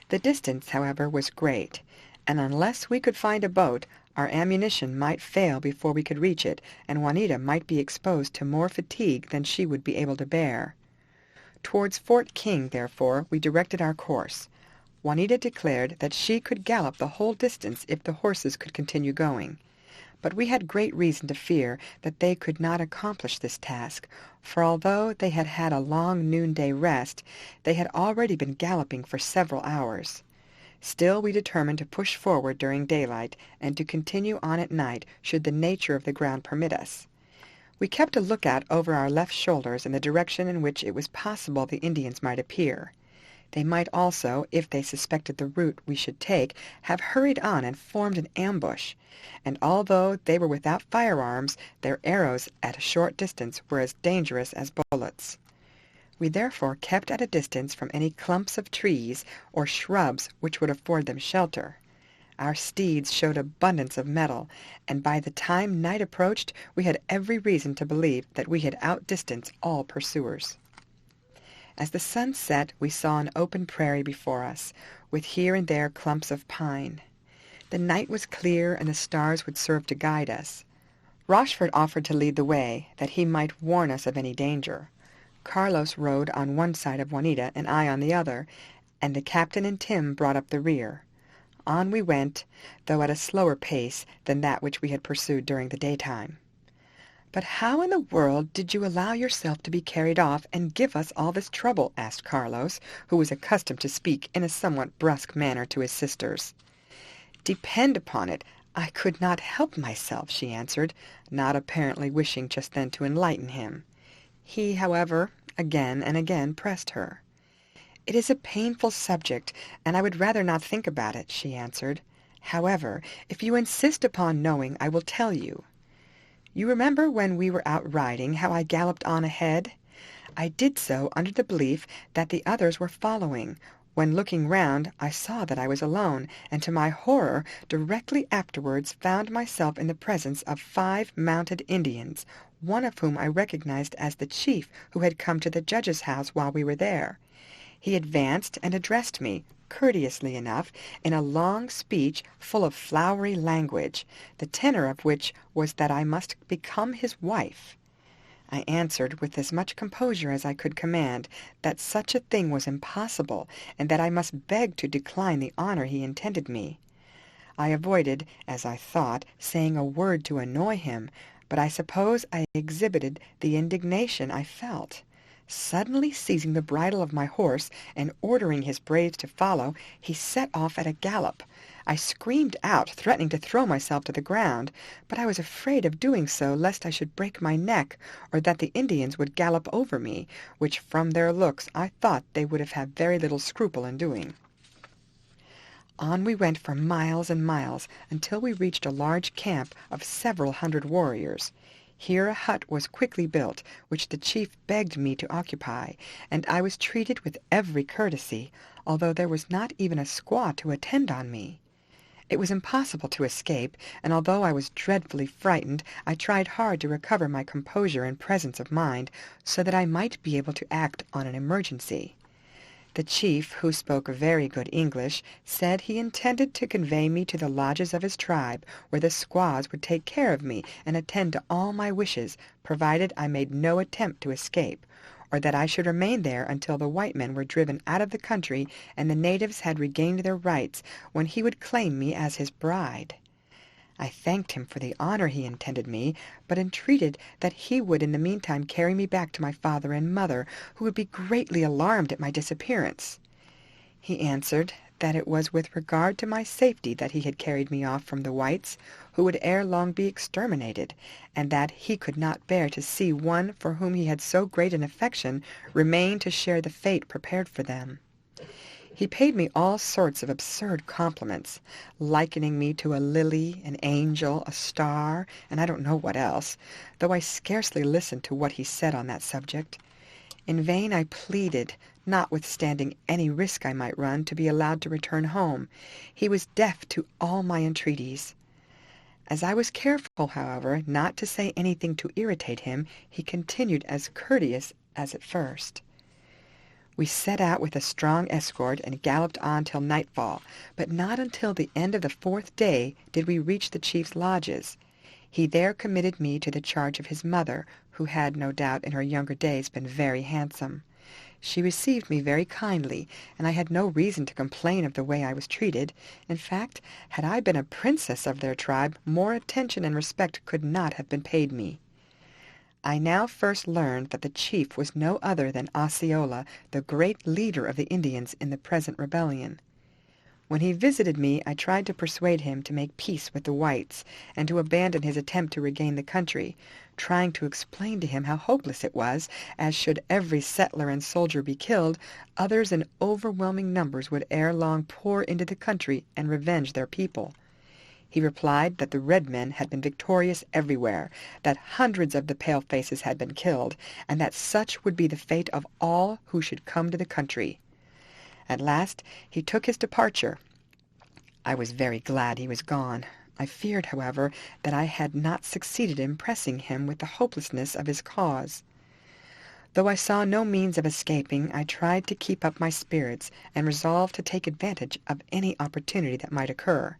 A: The distance, however, was great, and unless we could find a boat, our ammunition might fail before we could reach it, and Juanita might be exposed to more fatigue than she would be able to bear. Towards Fort King, therefore, we directed our course. Juanita declared that she could gallop the whole distance if the horses could continue going. But we had great reason to fear that they could not accomplish this task, for although they had had a long noonday rest, they had already been galloping for several hours. Still we determined to push forward during daylight, and to continue on at night should the nature of the ground permit us. We kept a lookout over our left shoulders in the direction in which it was possible the Indians might appear. They might also, if they suspected the route we should take, have hurried on and formed an ambush, and although they were without firearms, their arrows at a short distance were as dangerous as bullets. We therefore kept at a distance from any clumps of trees or shrubs which would afford them shelter. Our steeds showed abundance of mettle, and by the time night approached we had every reason to believe that we had outdistanced all pursuers. As the sun set, we saw an open prairie before us, with here and there clumps of pine. The night was clear, and the stars would serve to guide us. Rochford offered to lead the way, that he might warn us of any danger. Carlos rode on one side of Juanita and I on the other, and the captain and Tim brought up the rear. On we went, though at a slower pace than that which we had pursued during the daytime. "But how in the world did you allow yourself to be carried off and give us all this trouble?" asked Carlos, who was accustomed to speak in a somewhat brusque manner to his sisters. "Depend upon it, I could not help myself," she answered, not apparently wishing just then to enlighten him. He, however, again and again pressed her. "It is a painful subject, and I would rather not think about it," she answered. "However, if you insist upon knowing, I will tell you. You remember when we were out riding how I galloped on ahead? I did so under the belief that the others were following, when looking round I saw that I was alone, and to my horror directly afterwards found myself in the presence of 5 mounted Indians, one of whom I recognized as the chief who had come to the judge's house while we were there. He advanced and addressed me, courteously enough, in a long speech full of flowery language, the tenor of which was that I must become his wife. I answered with as much composure as I could command that such a thing was impossible, and that I must beg to decline the honor he intended me. I avoided, as I thought, saying a word to annoy him, but I suppose I exhibited the indignation I felt. Suddenly seizing the bridle of my horse and ordering his braves to follow, he set off at a gallop. I screamed out, threatening to throw myself to the ground, but I was afraid of doing so lest I should break my neck, or that the Indians would gallop over me, which from their looks I thought they would have had very little scruple in doing. On we went for miles and miles, until we reached a large camp of several hundred warriors. Here a hut was quickly built, which the chief begged me to occupy, and I was treated with every courtesy, although there was not even a squaw to attend on me. It was impossible to escape, and although I was dreadfully frightened, I tried hard to recover my composure and presence of mind, so that I might be able to act on an emergency. The chief, who spoke very good English, said he intended to convey me to the lodges of his tribe, where the squaws would take care of me and attend to all my wishes, provided I made no attempt to escape, or that I should remain there until the white men were driven out of the country and the natives had regained their rights, when he would claim me as his bride. I thanked him for the honor he intended me, but entreated that he would in the meantime carry me back to my father and mother, who would be greatly alarmed at my disappearance. He answered that it was with regard to my safety that he had carried me off from the whites, who would ere long be exterminated, and that he could not bear to see one for whom he had so great an affection remain to share the fate prepared for them. He paid me all sorts of absurd compliments, likening me to a lily, an angel, a star, and I don't know what else, though I scarcely listened to what he said on that subject. In vain I pleaded, notwithstanding any risk I might run, to be allowed to return home. He was deaf to all my entreaties. As I was careful, however, not to say anything to irritate him, he continued as courteous as at first. We set out with a strong escort and galloped on till nightfall, but not until the end of the 4th day did we reach the chief's lodges. He there committed me to the charge of his mother, who had, no doubt, in her younger days been very handsome. She received me very kindly, and I had no reason to complain of the way I was treated. In fact, had I been a princess of their tribe, more attention and respect could not have been paid me. I now first learned that the chief was no other than Osceola, the great leader of the Indians in the present rebellion. When he visited me, I tried to persuade him to make peace with the whites, and to abandon his attempt to regain the country, trying to explain to him how hopeless it was, as should every settler and soldier be killed, others in overwhelming numbers would ere long pour into the country and revenge their people. He replied that the red men had been victorious everywhere, that hundreds of the pale-faces had been killed, and that such would be the fate of all who should come to the country. At last he took his departure. I was very glad he was gone. I feared, however, that I had not succeeded in impressing him with the hopelessness of his cause. Though I saw no means of escaping, I tried to keep up my spirits, and resolved to take advantage of any opportunity that might occur.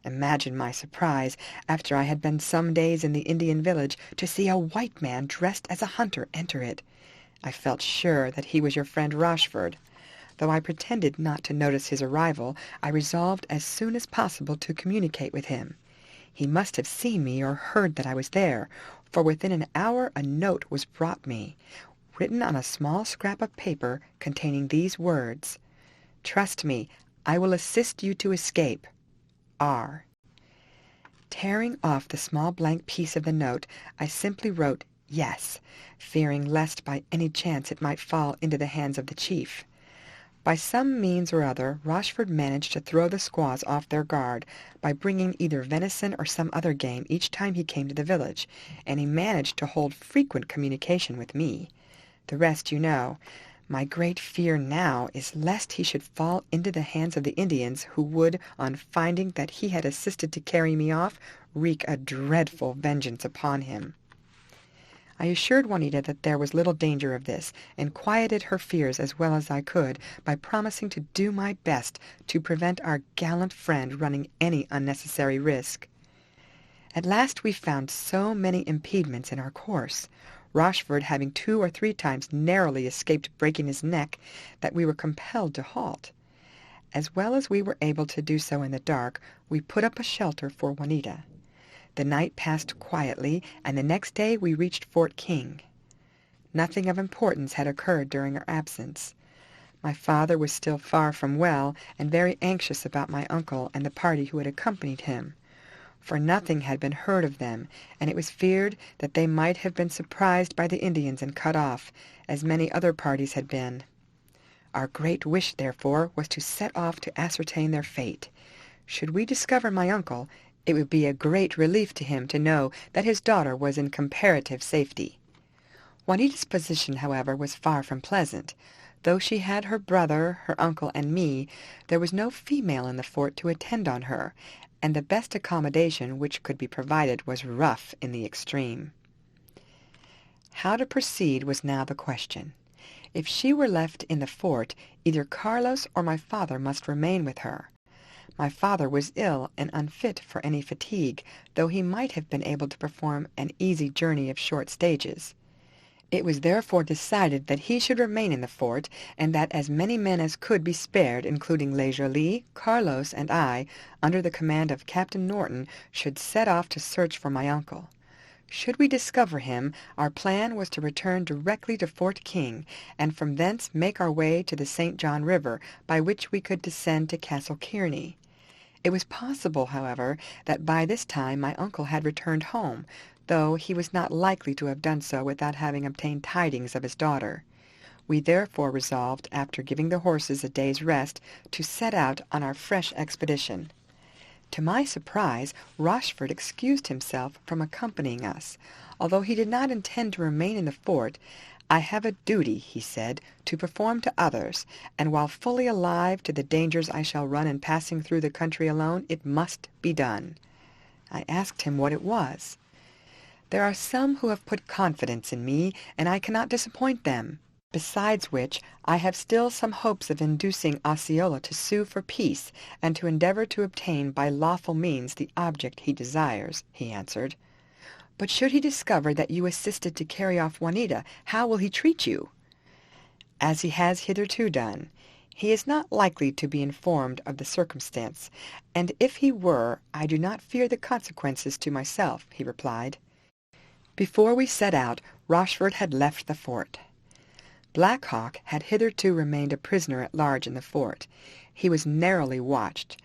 A: Imagine my surprise, after I had been some days in the Indian village, to see a white man dressed as a hunter enter it. I felt sure that he was your friend Rochford. Though I pretended not to notice his arrival, I resolved as soon as possible to communicate with him. He must have seen me or heard that I was there, for within an hour a note was brought me, written on a small scrap of paper containing these words: "Trust me, I will assist you to escape. R." Tearing off the small blank piece of the note, I simply wrote "Yes," fearing lest by any chance it might fall into the hands of the chief. By some means or other, Rochford managed to throw the squaws off their guard by bringing either venison or some other game each time he came to the village, and he managed to hold frequent communication with me. The rest you know. My great fear now is lest he should fall into the hands of the Indians, who would, on finding that he had assisted to carry me off, wreak a dreadful vengeance upon him. I assured Juanita that there was little danger of this, and quieted her fears as well as I could by promising to do my best to prevent our gallant friend running any unnecessary risk. At last we found so many impediments in our course, Rochford having 2 or 3 times narrowly escaped breaking his neck, that we were compelled to halt. As well as we were able to do so in the dark, we put up a shelter for Juanita. The night passed quietly, and the next day we reached Fort King. Nothing of importance had occurred during our absence. My father was still far from well, and very anxious about my uncle and the party who had accompanied him, for nothing had been heard of them, and it was feared that they might have been surprised by the Indians and cut off, as many other parties had been. Our great wish, therefore, was to set off to ascertain their fate. Should we discover my uncle, it would be a great relief to him to know that his daughter was in comparative safety. Juanita's position, however, was far from pleasant. Though she had her brother, her uncle, and me, there was no female in the fort to attend on her, and the best accommodation which could be provided was rough in the extreme. How to proceed was now the question. If she were left in the fort, either Carlos or my father must remain with her. My father was ill and unfit for any fatigue, though he might have been able to perform an easy journey of short stages. It was therefore decided that he should remain in the fort, and that as many men as could be spared, including Le Joly, Carlos, and I, under the command of Captain Norton, should set off to search for my uncle. Should we discover him, our plan was to return directly to Fort King, and from thence make our way to the St. John River, by which we could descend to Castle Kearney. It was possible, however, that by this time my uncle had returned home, though he was not likely to have done so without having obtained tidings of his daughter. We therefore resolved, after giving the horses a day's rest, to set out on our fresh expedition. To my surprise, Rochford excused himself from accompanying us. Although he did not intend to remain in the fort, "I have a duty," he said, "to perform to others, and while fully alive to the dangers I shall run in passing through the country alone, it must be done." I asked him what it was. "There are some who have put confidence in me, and I cannot disappoint them. Besides which, I have still some hopes of inducing Osceola to sue for peace, and to endeavor to obtain by lawful means the object he desires," he answered. "But should he discover that you assisted to carry off Juanita, how will he treat you?" "As he has hitherto done. He is not likely to be informed of the circumstance, and if he were, I do not fear the consequences to myself," he replied. Before we set out, Rochford had left the fort. Black Hawk had hitherto remained a prisoner at large in the fort. He was narrowly watched,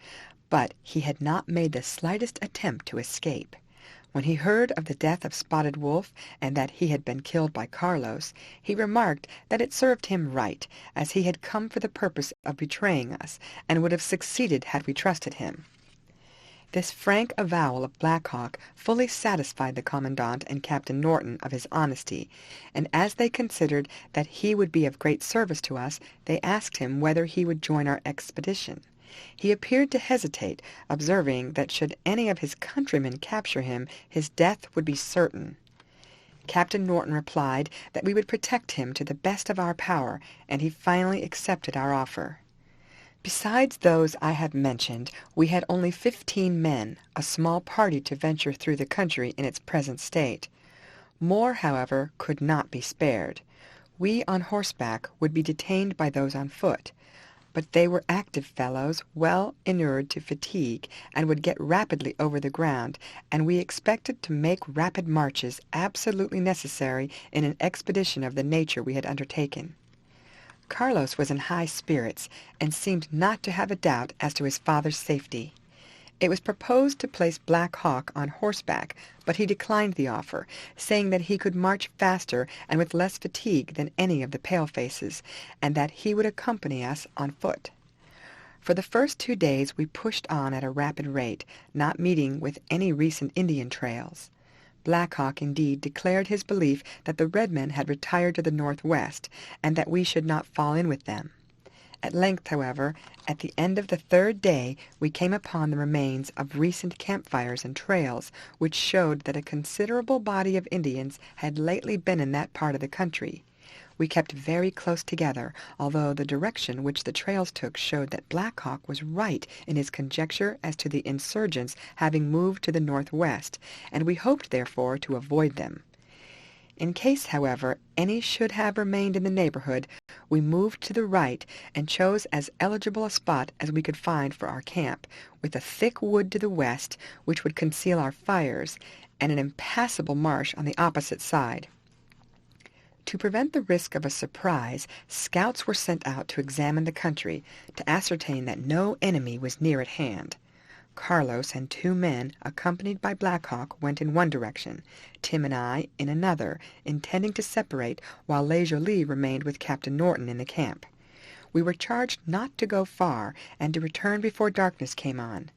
A: but he had not made the slightest attempt to escape. When he heard of the death of Spotted Wolf, and that he had been killed by Carlos, he remarked that it served him right, as he had come for the purpose of betraying us, and would have succeeded had we trusted him. This frank avowal of Black Hawk fully satisfied the Commandant and Captain Norton of his honesty, and as they considered that he would be of great service to us, they asked him whether he would join our expedition. He appeared to hesitate, observing that should any of his countrymen capture him, his death would be certain. Captain Norton replied that we would protect him to the best of our power, and he finally accepted our offer. Besides those I have mentioned, we had only 15 men, a small party to venture through the country in its present state. More, however, could not be spared. We on horseback would be detained by those on foot, but they were active fellows, well inured to fatigue, and would get rapidly over the ground, and we expected to make rapid marches absolutely necessary in an expedition of the nature we had undertaken. Carlos was in high spirits, and seemed not to have a doubt as to his father's safety. It was proposed to place Black Hawk on horseback, but he declined the offer, saying that he could march faster and with less fatigue than any of the pale-faces, and that he would accompany us on foot. For the first 2 days we pushed on at a rapid rate, not meeting with any recent Indian trails. Black Hawk, indeed, declared his belief that the red men had retired to the northwest, and that we should not fall in with them. At length, however, at the end of the 3rd day, we came upon the remains of recent campfires and trails, which showed that a considerable body of Indians had lately been in that part of the country. We kept very close together, although the direction which the trails took showed that Black Hawk was right in his conjecture as to the insurgents having moved to the northwest, and we hoped, therefore, to avoid them. In case, however, any should have remained in the neighborhood, we moved to the right and chose as eligible a spot as we could find for our camp, with a thick wood to the west, which would conceal our fires, and an impassable marsh on the opposite side. To prevent the risk of a surprise, scouts were sent out to examine the country, to ascertain that no enemy was near at hand. Carlos and 2 men, accompanied by Black Hawk, went in one direction, Tim and I in another, intending to separate, while Le Jolie remained with Captain Norton in the camp. We were charged not to go far, and to return before darkness came on.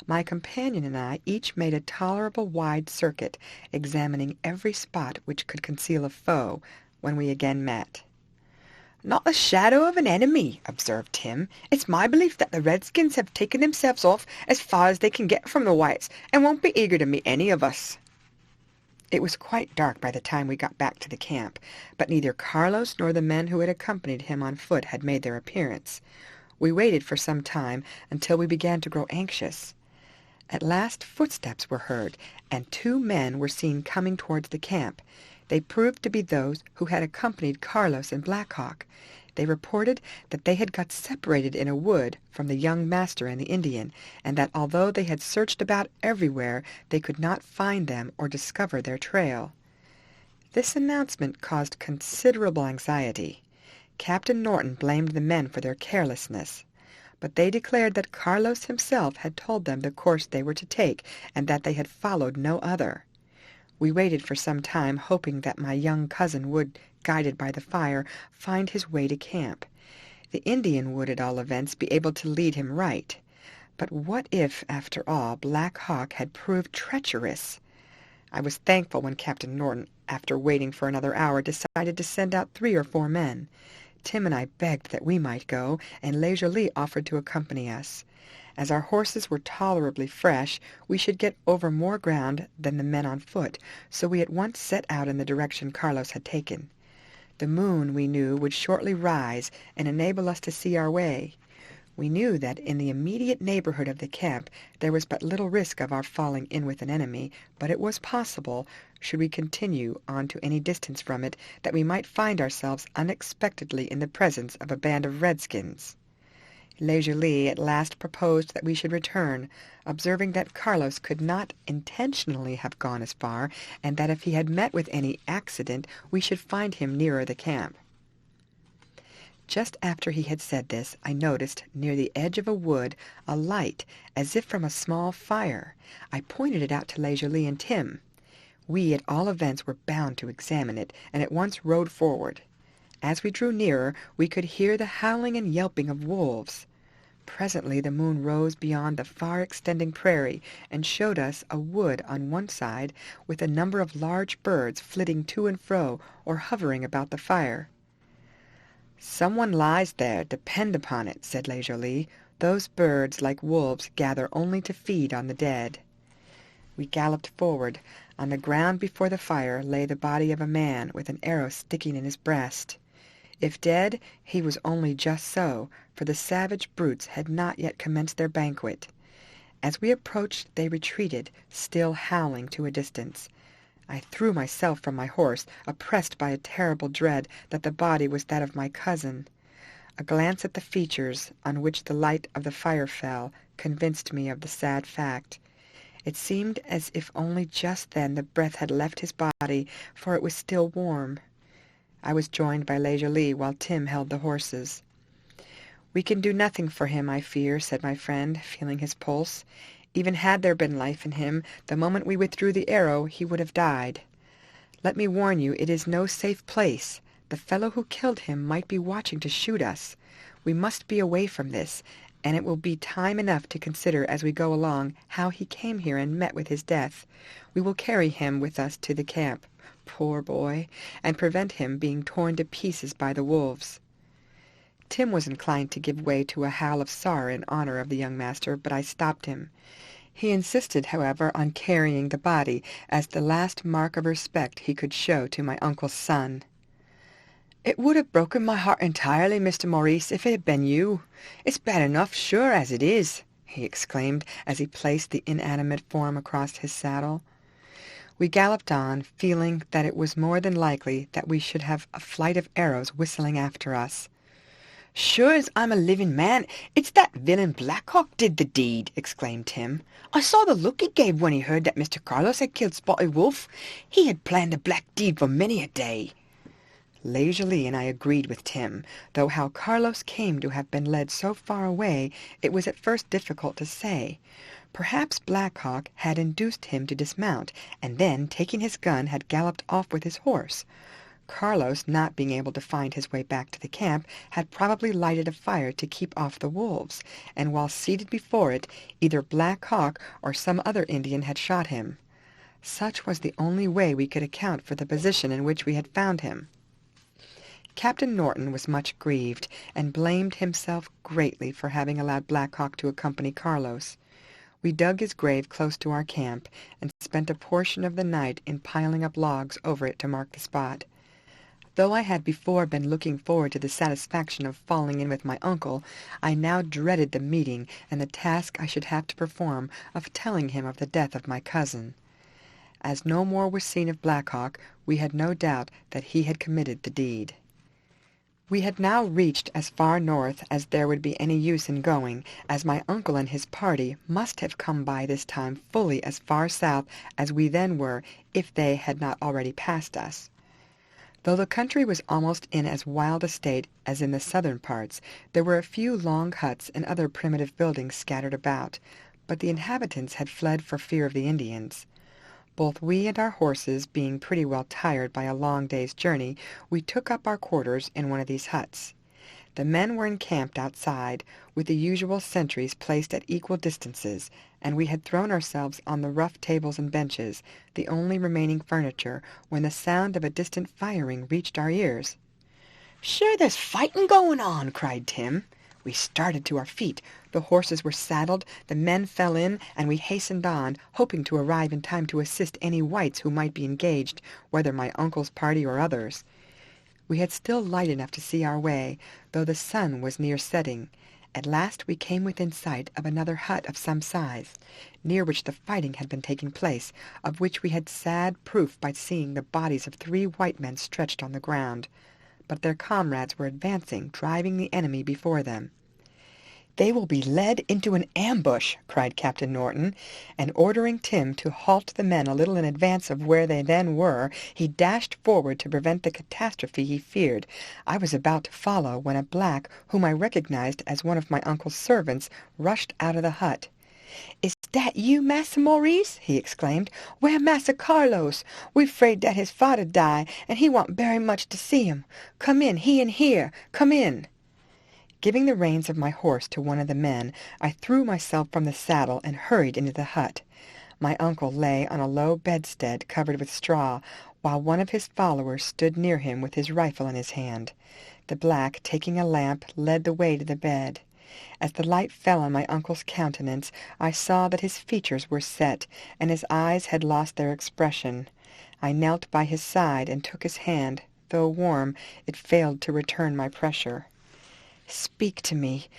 A: My companion and I each made a tolerable wide circuit, examining every spot which could conceal a foe, when we again met. "Not the shadow of an enemy," observed Tim. "It's my belief that the redskins have taken themselves off as far as they can get from the whites, and won't be eager to meet any of us." It was quite dark by the time we got back to the camp, but neither Carlos nor the men who had accompanied him on foot had made their appearance. We waited for some time, until we began to grow anxious. At last footsteps were heard, and 2 men were seen coming towards the camp. They proved to be those who had accompanied Carlos and Black Hawk. They reported that they had got separated in a wood from the young master and the Indian, and that although they had searched about everywhere, they could not find them or discover their trail. This announcement caused considerable anxiety. Captain Norton blamed the men for their carelessness, but they declared that Carlos himself had told them the course they were to take, and that they had followed no other. We waited for some time, hoping that my young cousin would, guided by the fire, find his way to camp. The Indian would, at all events, be able to lead him right. But what if, after all, Black Hawk had proved treacherous? I was thankful when Captain Norton, after waiting for another hour, decided to send out 3 or 4 men. Tim and I begged that we might go, and Le Jolie offered to accompany us. As our horses were tolerably fresh, we should get over more ground than the men on foot, so we at once set out in the direction Carlos had taken. The moon, we knew, would shortly rise and enable us to see our way. We knew that in the immediate neighborhood of the camp there was but little risk of our falling in with an enemy, but it was possible, should we continue on to any distance from it, that we might find ourselves unexpectedly in the presence of a band of redskins. Le Jolie at last proposed that we should return, observing that Carlos could not intentionally have gone as far, and that if he had met with any accident we should find him nearer the camp. Just after he had said this, I noticed, near the edge of a wood, a light, as if from a small fire. I pointed it out to Le Jolie and Tim. We, at all events, were bound to examine it, and at once rode forward. As we drew nearer, we could hear the howling and yelping of wolves. Presently the moon rose beyond the far-extending prairie, and showed us a wood on one side, with a number of large birds flitting to and fro, or hovering about the fire. "Someone lies there, depend upon it," said Le Jolie. "Those birds, like wolves, gather only to feed on the dead." We galloped forward. On the ground before the fire lay the body of a man, with an arrow sticking in his breast. If dead, he was only just so, for the savage brutes had not yet commenced their banquet. As we approached they retreated, still howling, to a distance. I threw myself from my horse, oppressed by a terrible dread that the body was that of my cousin. A glance at the features, on which the light of the fire fell, convinced me of the sad fact. It seemed as if only just then the breath had left his body, for it was still warm. I was joined by Le Jolie, while Tim held the horses. "We can do nothing for him, I fear," said my friend, feeling his pulse. "Even had there been life in him, the moment we withdrew the arrow he would have died. Let me warn you, it is no safe place. The fellow who killed him might be watching to shoot us. We must be away from this, and it will be time enough to consider as we go along how he came here and met with his death. We will carry him with us to the camp, poor boy, and prevent him being torn to pieces by the wolves." Tim was inclined to give way to a howl of sorrow in honor of the young master, but I stopped him. He insisted, however, on carrying the body, as the last mark of respect he could show to my uncle's son. "It would have broken my heart entirely, Mr. Maurice, if it had been you. It's bad enough, sure, as it is," he exclaimed, as he placed the inanimate form across his saddle. We galloped on, feeling that it was more than likely that we should have a flight of arrows whistling after us. "Sure as I'm a living man, it's that villain Black Hawk did the deed!" exclaimed Tim. "I saw the look he gave when he heard that Mr. Carlos had killed Spotted Wolf. He had planned a black deed for many a day." Leisurely and I agreed with Tim, though how Carlos came to have been led so far away it was at first difficult to say. Perhaps Black Hawk had induced him to dismount, and then, taking his gun, had galloped off with his horse. Carlos, not being able to find his way back to the camp, had probably lighted a fire to keep off the wolves, and while seated before it, either Black Hawk or some other Indian had shot him. Such was the only way we could account for the position in which we had found him. Captain Norton was much grieved, and blamed himself greatly for having allowed Black Hawk to accompany Carlos. We dug his grave close to our camp, and spent a portion of the night in piling up logs over it to mark the spot. Though I had before been looking forward to the satisfaction of falling in with my uncle, I now dreaded the meeting and the task I should have to perform of telling him of the death of my cousin. As no more was seen of Black Hawk, we had no doubt that he had committed the deed. We had now reached as far north as there would be any use in going, as my uncle and his party must have come by this time fully as far south as we then were, if they had not already passed us. Though the country was almost in as wild a state as in the southern parts, there were a few long huts and other primitive buildings scattered about, but the inhabitants had fled for fear of the Indians. Both we and our horses being pretty well tired by a long day's journey, we took up our quarters in one of these huts. The men were encamped outside, with the usual sentries placed at equal distances, and we had thrown ourselves on the rough tables and benches, the only remaining furniture, when the sound of a distant firing reached our ears. "Sure there's fighting going on!" cried Tim. We started to our feet. The horses were saddled, the men fell in, and we hastened on, hoping to arrive in time to assist any whites who might be engaged, whether my uncle's party or others. We had still light enough to see our way, though the sun was near setting. At last we came within sight of another hut of some size, near which the fighting had been taking place, of which we had sad proof by seeing the bodies of 3 white men stretched on the ground. But their comrades were advancing, driving the enemy before them. "They will be led into an ambush," cried Captain Norton, and ordering Tim to halt the men a little in advance of where they then were, he dashed forward to prevent the catastrophe he feared. I was about to follow, when a black, whom I recognized as one of my uncle's servants, rushed out of the hut. "Is dat you, Massa Maurice?" he exclaimed. "Where Massa Carlos? We 'fraid dat his fader die, and he want very much to see him. Come in, he in here. Come in." Giving the reins of my horse to one of the men, I threw myself from the saddle and hurried into the hut. My uncle lay on a low bedstead covered with straw, while one of his followers stood near him with his rifle in his hand. The black, taking a lamp, led the way to the bed. As the light fell on my uncle's countenance, I saw that his features were set, and his eyes had lost their expression. I knelt by his side and took his hand. Though warm, it failed to return my pressure. Speak to me,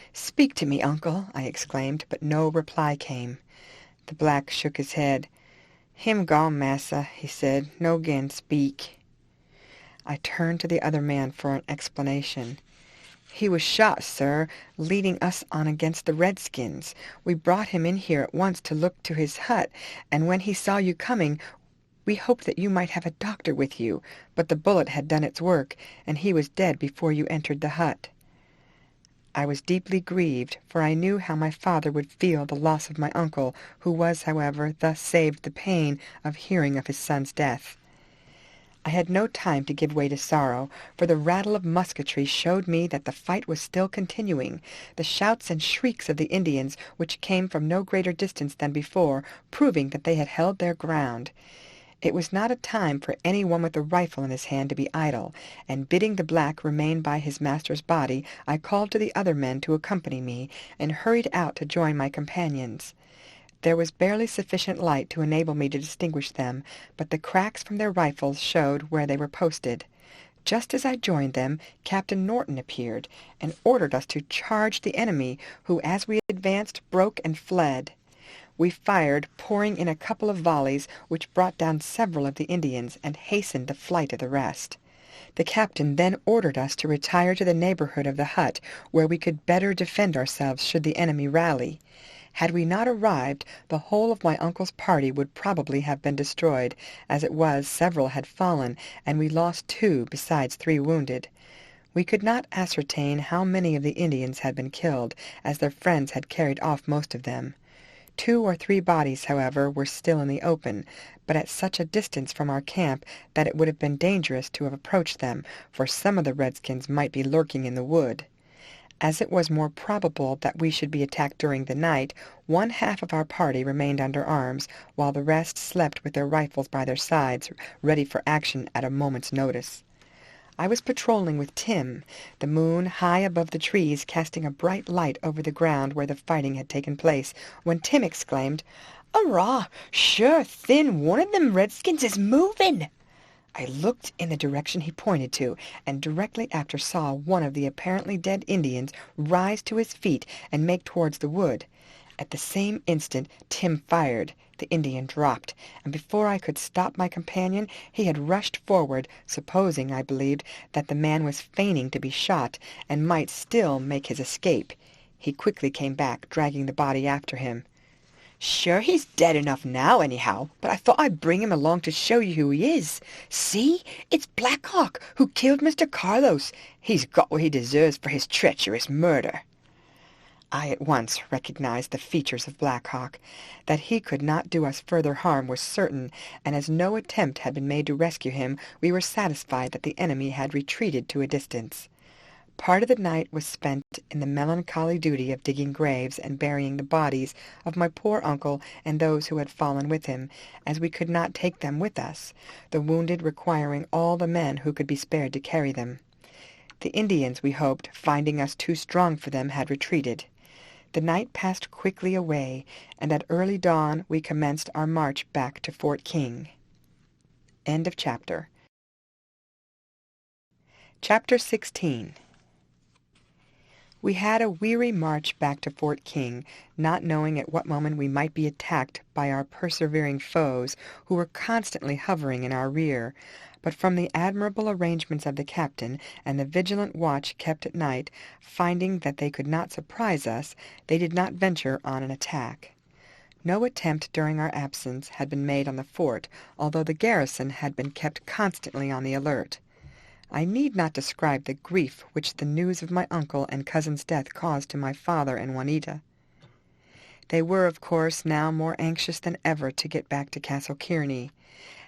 A: uncle," I exclaimed, but no reply came. The black shook his head. "Him gone, massa," he said. "No 'gain speak." I turned to the other man for an explanation. "He was shot, sir, leading us on against the redskins. We brought him in here at once to look to his hut, and when he saw you coming, we hoped that you might have a doctor with you, but the bullet had done its work, and he was dead before you entered the hut." I was deeply grieved, for I knew how my father would feel the loss of my uncle, who was, however, thus saved the pain of hearing of his son's death. I had no time to give way to sorrow, for the rattle of musketry showed me that the fight was still continuing. The shouts and shrieks of the Indians, which came from no greater distance than before, proving that they had held their ground. It was not a time for any one with a rifle in his hand to be idle, and bidding the black remain by his master's body, I called to the other men to accompany me, and hurried out to join my companions. There was barely sufficient light to enable me to distinguish them, but the cracks from their rifles showed where they were posted. Just as I joined them, Captain Norton appeared, and ordered us to charge the enemy, who, as we advanced, broke and fled. We fired, pouring in a couple of volleys, which brought down several of the Indians and hastened the flight of the rest. The captain then ordered us to retire to the neighborhood of the hut, where we could better defend ourselves should the enemy rally. Had we not arrived, the whole of my uncle's party would probably have been destroyed. As it was, several had fallen, and we lost 2 besides 3 wounded. We could not ascertain how many of the Indians had been killed, as their friends had carried off most of them. 2 or 3 bodies, however, were still in the open, but at such a distance from our camp that it would have been dangerous to have approached them, for some of the redskins might be lurking in the wood. As it was more probable that we should be attacked during the night, 1/2 of our party remained under arms, while the rest slept with their rifles by their sides, ready for action at a moment's notice. I was patrolling with Tim, the moon high above the trees casting a bright light over the ground where the fighting had taken place, when Tim exclaimed, "Hurrah! Sure thin, one of them redskins is moving!" I looked in the direction he pointed to, and directly after saw one of the apparently dead Indians rise to his feet and make towards the wood. At the same instant Tim fired. The Indian dropped, and before I could stop my companion he had rushed forward, supposing, I believed, that the man was feigning to be shot, and might still make his escape. He quickly came back, dragging the body after him. "Sure he's dead enough now, anyhow, but I thought I'd bring him along to show you who he is. See, it's Black Hawk, who killed Mr. Carlos. He's got what he deserves for his treacherous murder." I at once recognized the features of Black Hawk. That he could not do us further harm was certain, and as no attempt had been made to rescue him, we were satisfied that the enemy had retreated to a distance. Part of the night was spent in the melancholy duty of digging graves and burying the bodies of my poor uncle and those who had fallen with him, as we could not take them with us, the wounded requiring all the men who could be spared to carry them. The Indians, we hoped, finding us too strong for them, had retreated. The night passed quickly away, and at early dawn we commenced our march back to Fort King. End of chapter. Chapter 16. We had a weary march back to Fort King, not knowing at what moment we might be attacked by our persevering foes, who were constantly hovering in our rear. But from the admirable arrangements of the captain, and the vigilant watch kept at night, finding that they could not surprise us, they did not venture on an attack. No attempt during our absence had been made on the fort, although the garrison had been kept constantly on the alert. I need not describe the grief which the news of my uncle and cousin's death caused to my father and Juanita. They were, of course, now more anxious than ever to get back to Castle Kearney.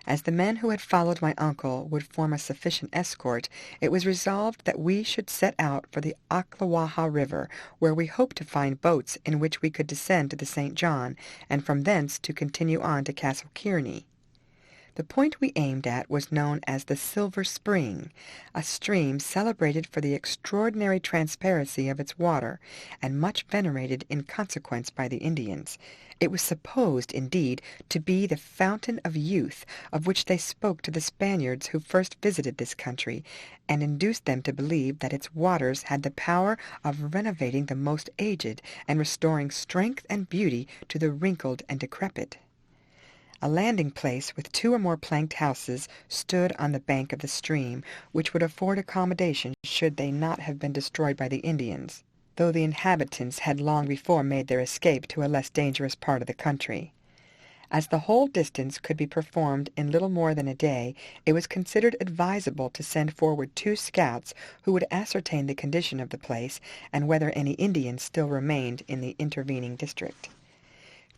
A: As the men who had followed my uncle would form a sufficient escort, it was resolved that we should set out for the Ocklawaha River, where we hoped to find boats in which we could descend to the St. John, and from thence to continue on to Castle Kearney. The point we aimed at was known as the Silver Spring, a stream celebrated for the extraordinary transparency of its water, and much venerated in consequence by the Indians. It was supposed, indeed, to be the fountain of youth, of which they spoke to the Spaniards who first visited this country, and induced them to believe that its waters had the power of renovating the most aged, and restoring strength and beauty to the wrinkled and decrepit. A landing place with 2 or more planked houses stood on the bank of the stream, which would afford accommodation should they not have been destroyed by the Indians, though the inhabitants had long before made their escape to a less dangerous part of the country. As the whole distance could be performed in little more than a day, it was considered advisable to send forward 2 scouts who would ascertain the condition of the place and whether any Indians still remained in the intervening district.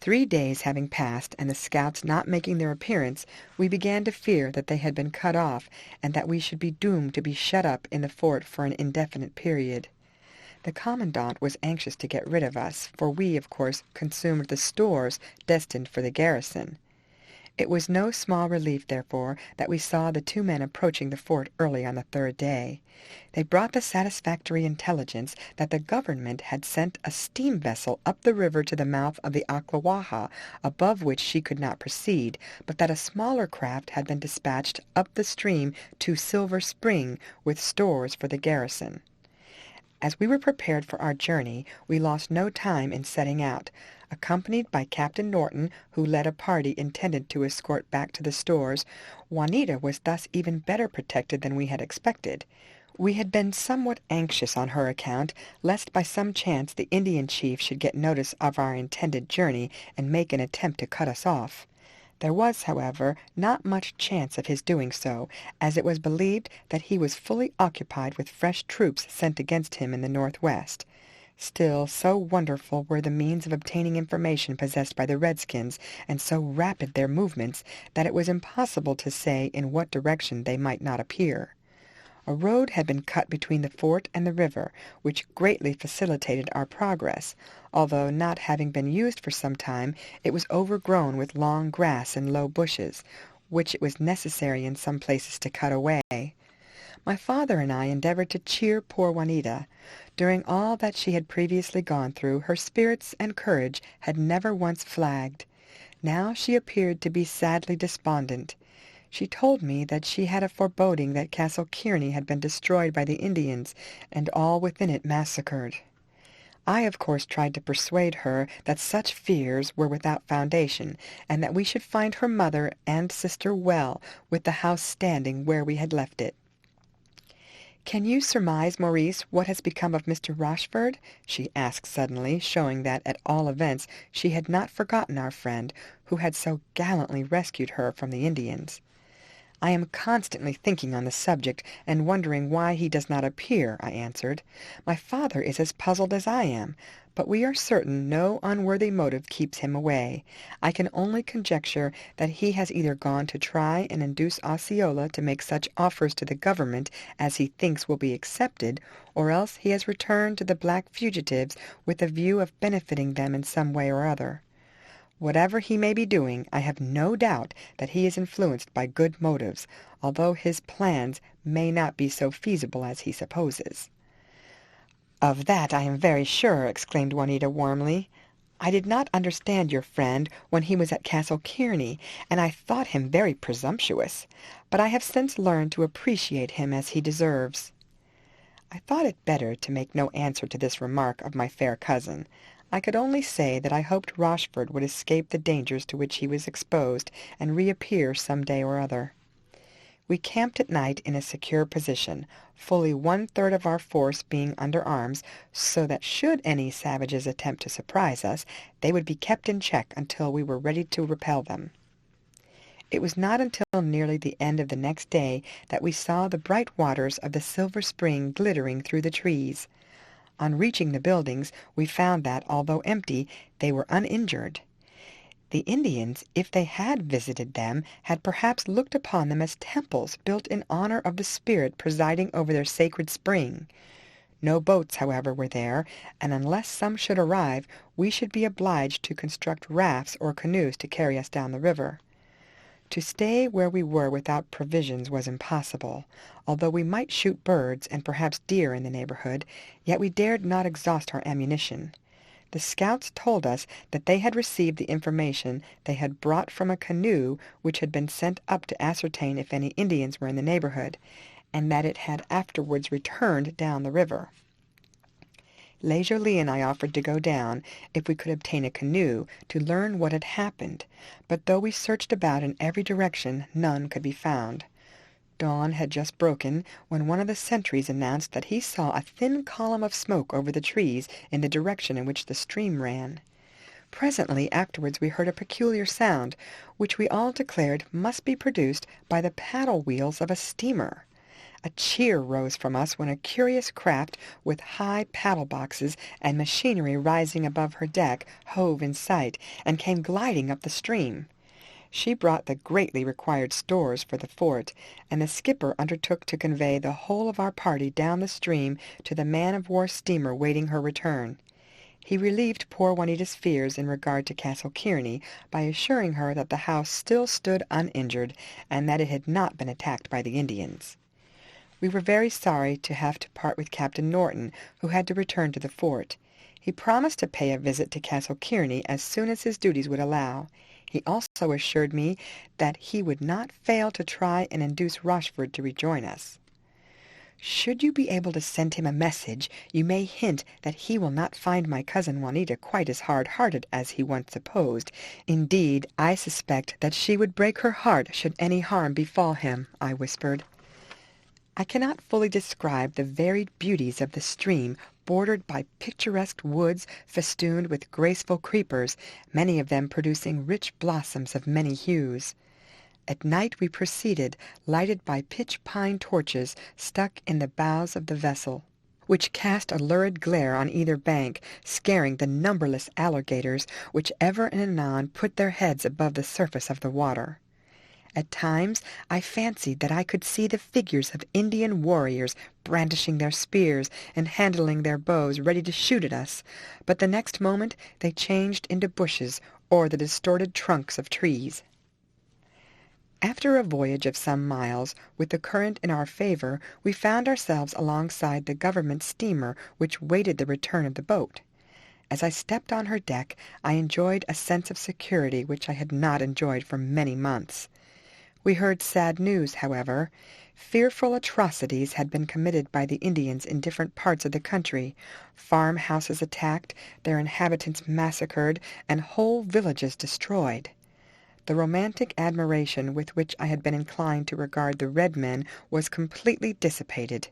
A: 3 days having passed, and the scouts not making their appearance, we began to fear that they had been cut off, and that we should be doomed to be shut up in the fort for an indefinite period. The commandant was anxious to get rid of us, for we, of course, consumed the stores destined for the garrison. It was no small relief, therefore, that we saw the 2 men approaching the fort early on the 3rd day. They brought the satisfactory intelligence that the government had sent a steam vessel up the river to the mouth of the Ocklawaha, above which she could not proceed, but that a smaller craft had been dispatched up the stream to Silver Spring with stores for the garrison. As we were prepared for our journey, we lost no time in setting out. Accompanied by Captain Norton, who led a party intended to escort back to the stores, Juanita was thus even better protected than we had expected. We had been somewhat anxious on her account, lest by some chance the Indian chief should get notice of our intended journey and make an attempt to cut us off. There was, however, not much chance of his doing so, as it was believed that he was fully occupied with fresh troops sent against him in the northwest. Still, so wonderful were the means of obtaining information possessed by the redskins, and so rapid their movements, that it was impossible to say in what direction they might not appear. A road had been cut between the fort and the river, which greatly facilitated our progress, although not having been used for some time, it was overgrown with long grass and low bushes, which it was necessary in some places to cut away. My father and I endeavored to cheer poor Juanita. During all that she had previously gone through, her spirits and courage had never once flagged. Now she appeared to be sadly despondent. She told me that she had a foreboding that Castle Kearney had been destroyed by the Indians, and all within it massacred. I, of course, tried to persuade her that such fears were without foundation, and that we should find her mother and sister well, with the house standing where we had left it. "Can you surmise, Maurice, what has become of Mr. Rochford?" she asked suddenly, showing that, at all events, she had not forgotten our friend, who had so gallantly rescued her from the Indians. "I am constantly thinking on the subject, and wondering why he does not appear," I answered. "My father is as puzzled as I am, but we are certain no unworthy motive keeps him away. I can only conjecture that he has either gone to try and induce Osceola to make such offers to the government as he thinks will be accepted, or else he has returned to the black fugitives with a view of benefiting them in some way or other. Whatever he may be doing, I have no doubt that he is influenced by good motives, although his plans may not be so feasible as he supposes." "Of that I am very sure," exclaimed Juanita warmly. "I did not understand your friend when he was at Castle Kearney, and I thought him very presumptuous, but I have since learned to appreciate him as he deserves." I thought it better to make no answer to this remark of my fair cousin. I could only say that I hoped Rochford would escape the dangers to which he was exposed, and reappear some day or other. We camped at night in a secure position, fully 1/3 of our force being under arms, so that should any savages attempt to surprise us, they would be kept in check until we were ready to repel them. It was not until nearly the end of the next day that we saw the bright waters of the Silver Spring glittering through the trees. On reaching the buildings, we found that, although empty, they were uninjured. The Indians, if they had visited them, had perhaps looked upon them as temples built in honor of the spirit presiding over their sacred spring. No boats, however, were there, and unless some should arrive, we should be obliged to construct rafts or canoes to carry us down the river. To stay where we were without provisions was impossible. Although we might shoot birds and perhaps deer in the neighborhood, yet we dared not exhaust our ammunition. The scouts told us that they had received the information they had brought from a canoe which had been sent up to ascertain if any Indians were in the neighborhood, and that it had afterwards returned down the river. Le Jolie and I offered to go down, if we could obtain a canoe, to learn what had happened, but though we searched about in every direction, none could be found. Dawn had just broken when one of the sentries announced that he saw a thin column of smoke over the trees in the direction in which the stream ran. Presently afterwards we heard a peculiar sound, which we all declared must be produced by the paddle wheels of a steamer. A cheer rose from us when a curious craft, with high paddle boxes and machinery rising above her deck, hove in sight, and came gliding up the stream. She brought the greatly required stores for the fort, and the skipper undertook to convey the whole of our party down the stream to the man-of-war steamer waiting her return. He relieved poor Juanita's fears in regard to Castle Kearney by assuring her that the house still stood uninjured, and that it had not been attacked by the Indians. We were very sorry to have to part with Captain Norton, who had to return to the fort. He promised to pay a visit to Castle Kearney as soon as his duties would allow. He also assured me that he would not fail to try and induce Rochford to rejoin us. Should you be able to send him a message, you may hint that he will not find my cousin Juanita quite as hard-hearted as he once supposed. Indeed, I suspect that she would break her heart should any harm befall him," I whispered. I cannot fully describe the varied beauties of the stream, bordered by picturesque woods festooned with graceful creepers, many of them producing rich blossoms of many hues. At night we proceeded, lighted by pitch-pine torches stuck in the bows of the vessel, which cast a lurid glare on either bank, scaring the numberless alligators which ever and anon put their heads above the surface of the water. At times I fancied that I could see the figures of Indian warriors brandishing their spears and handling their bows ready to shoot at us, but the next moment they changed into bushes or the distorted trunks of trees. After a voyage of some miles, with the current in our favor, we found ourselves alongside the government steamer which waited the return of the boat. As I stepped on her deck, I enjoyed a sense of security which I had not enjoyed for many months. We heard sad news, however. Fearful atrocities had been committed by the Indians in different parts of the country, farm-houses attacked, their inhabitants massacred, and whole villages destroyed. The romantic admiration with which I had been inclined to regard the red men was completely dissipated,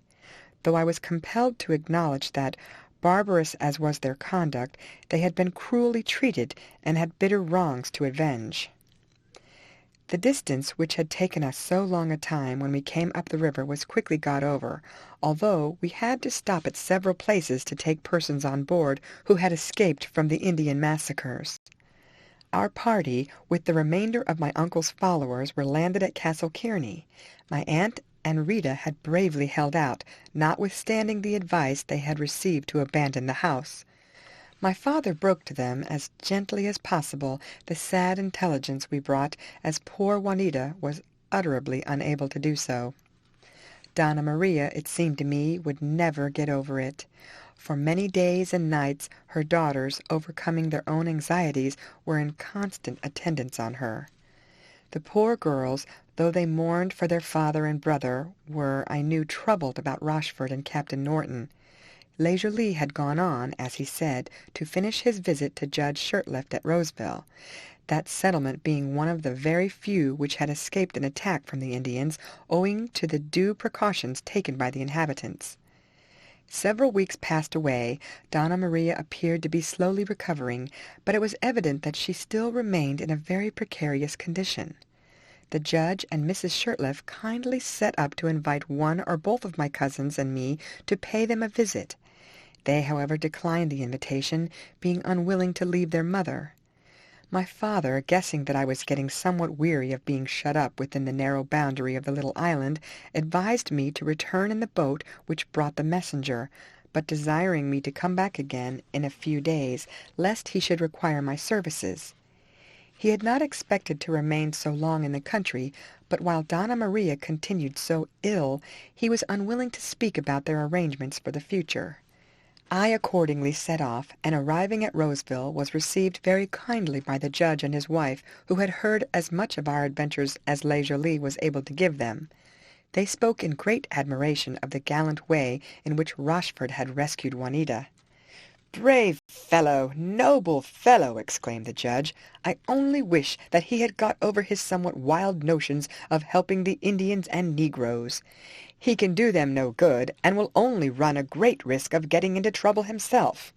A: though I was compelled to acknowledge that, barbarous as was their conduct, they had been cruelly treated and had bitter wrongs to avenge. The distance which had taken us so long a time when we came up the river was quickly got over, although we had to stop at several places to take persons on board who had escaped from the Indian massacres. Our party, with the remainder of my uncle's followers, were landed at Castle Kearney. My aunt and Rita had bravely held out, notwithstanding the advice they had received to abandon the house. My father broke to them, as gently as possible, the sad intelligence we brought, as poor Juanita was utterly unable to do so. Donna Maria, it seemed to me, would never get over it. For many days and nights her daughters, overcoming their own anxieties, were in constant attendance on her. The poor girls, though they mourned for their father and brother, were, I knew, troubled about Rochford and Captain Norton. Leisure-Lee had gone on, as he said, to finish his visit to Judge Shirtlift at Roseville, that settlement being one of the very few which had escaped an attack from the Indians, owing to the due precautions taken by the inhabitants. Several weeks passed away. Donna Maria appeared to be slowly recovering, but it was evident that she still remained in a very precarious condition. The judge and Mrs. Shirtliff kindly set up to invite one or both of my cousins and me to pay them a visit. They, however, declined the invitation, being unwilling to leave their mother. My father, guessing that I was getting somewhat weary of being shut up within the narrow boundary of the little island, advised me to return in the boat which brought the messenger, but desiring me to come back again in a few days, lest he should require my services. He had not expected to remain so long in the country, but while Donna Maria continued so ill, he was unwilling to speak about their arrangements for the future. I accordingly set off, and arriving at Roseville, was received very kindly by the judge and his wife, who had heard as much of our adventures as Leisure-Lee was able to give them. They spoke in great admiration of the gallant way in which Rochford had rescued Juanita. "Brave fellow! Noble fellow!" exclaimed the judge. "I only wish that he had got over his somewhat wild notions of helping the Indians and negroes. He can do them no good, and will only run a great risk of getting into trouble himself."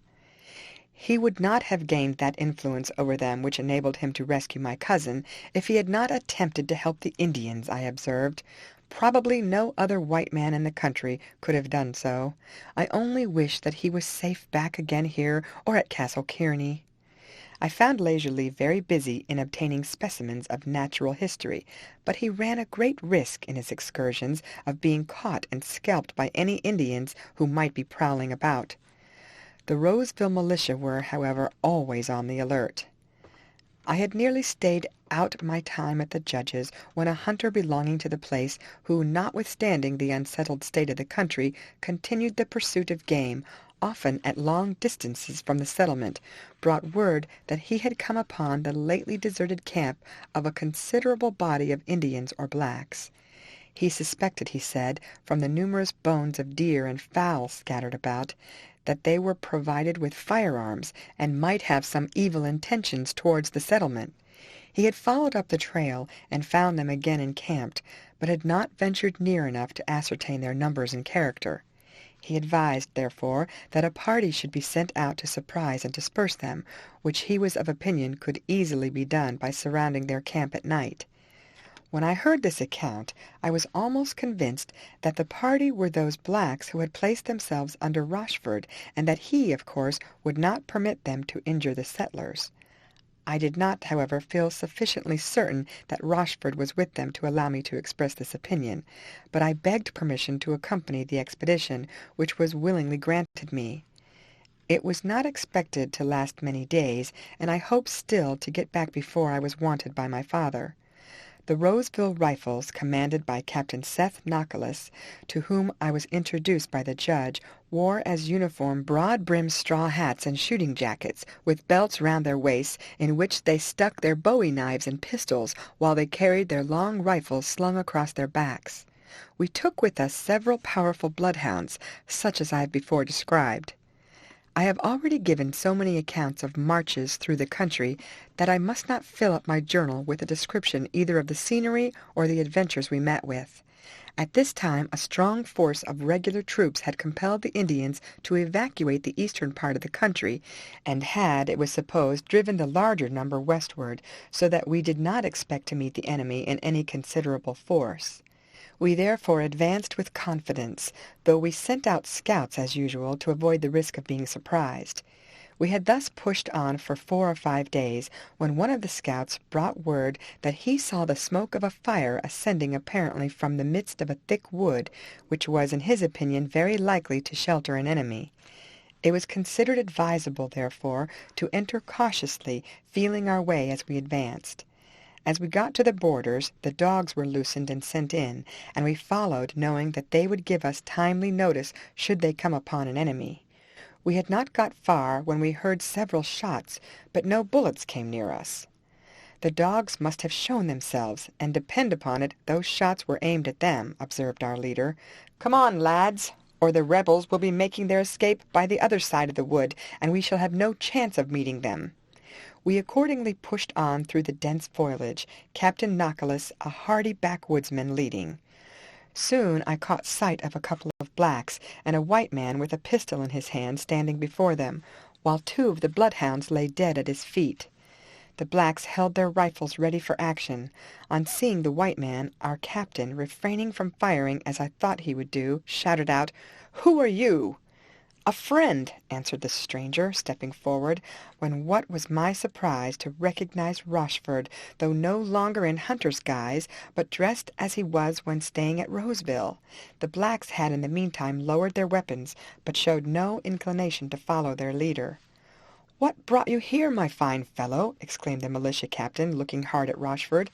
A: He would not have gained that influence over them which enabled him to rescue my cousin, if he had not attempted to help the Indians, I observed. Probably no other white man in the country could have done so. I only wish that he was safe back again here or at Castle Kearney. I found Leisure-Lee very busy in obtaining specimens of natural history, but he ran a great risk in his excursions of being caught and scalped by any Indians who might be prowling about. The Roseville militia were, however, always on the alert. I had nearly stayed out my time at the judge's when a hunter belonging to the place, who, notwithstanding the unsettled state of the country, continued the pursuit of game, often at long distances from the settlement, brought word that he had come upon the lately deserted camp of a considerable body of Indians or blacks. He suspected, he said, from the numerous bones of deer and fowl scattered about, that they were provided with firearms, and might have some evil intentions towards the settlement. He had followed up the trail, and found them again encamped, but had not ventured near enough to ascertain their numbers and character. He advised, therefore, that a party should be sent out to surprise and disperse them, which he was of opinion could easily be done by surrounding their camp at night. When I heard this account, I was almost convinced that the party were those blacks who had placed themselves under Rochford, and that he, of course, would not permit them to injure the settlers. I did not, however, feel sufficiently certain that Rochford was with them to allow me to express this opinion, but I begged permission to accompany the expedition, which was willingly granted me. It was not expected to last many days, and I hoped still to get back before I was wanted by my father. The Roseville Rifles, commanded by Captain Seth Nokolis, to whom I was introduced by the judge, wore as uniform broad-brimmed straw hats and shooting jackets, with belts round their waists, in which they stuck their bowie knives and pistols, while they carried their long rifles slung across their backs. We took with us several powerful bloodhounds, such as I have before described. I have already given so many accounts of marches through the country that I must not fill up my journal with a description either of the scenery or the adventures we met with. At this time a strong force of regular troops had compelled the Indians to evacuate the eastern part of the country, and had, it was supposed, driven the larger number westward, so that we did not expect to meet the enemy in any considerable force. We therefore advanced with confidence, though we sent out scouts as usual to avoid the risk of being surprised. We had thus pushed on for 4 or 5 days, when one of the scouts brought word that he saw the smoke of a fire ascending apparently from the midst of a thick wood, which was in his opinion very likely to shelter an enemy. It was considered advisable, therefore, to enter cautiously, feeling our way as we advanced. As we got to the borders, the dogs were loosened and sent in, and we followed, knowing that they would give us timely notice should they come upon an enemy. We had not got far when we heard several shots, but no bullets came near us. The dogs must have shown themselves, and depend upon it, those shots were aimed at them, observed our leader. Come on, lads, or the rebels will be making their escape by the other side of the wood, and we shall have no chance of meeting them. We accordingly pushed on through the dense foliage, Captain Nokolis, a hardy backwoodsman, leading. Soon I caught sight of a couple of blacks, and a white man with a pistol in his hand standing before them, while 2 of the bloodhounds lay dead at his feet. The blacks held their rifles ready for action. On seeing the white man, our captain, refraining from firing as I thought he would do, shouted out, "Who are you?" "A friend," answered the stranger, stepping forward, when what was my surprise to recognize Rochford, though no longer in hunter's guise, but dressed as he was when staying at Roseville. The blacks had in the meantime lowered their weapons, but showed no inclination to follow their leader. "What brought you here, my fine fellow?" exclaimed the militia captain, looking hard at Rochford.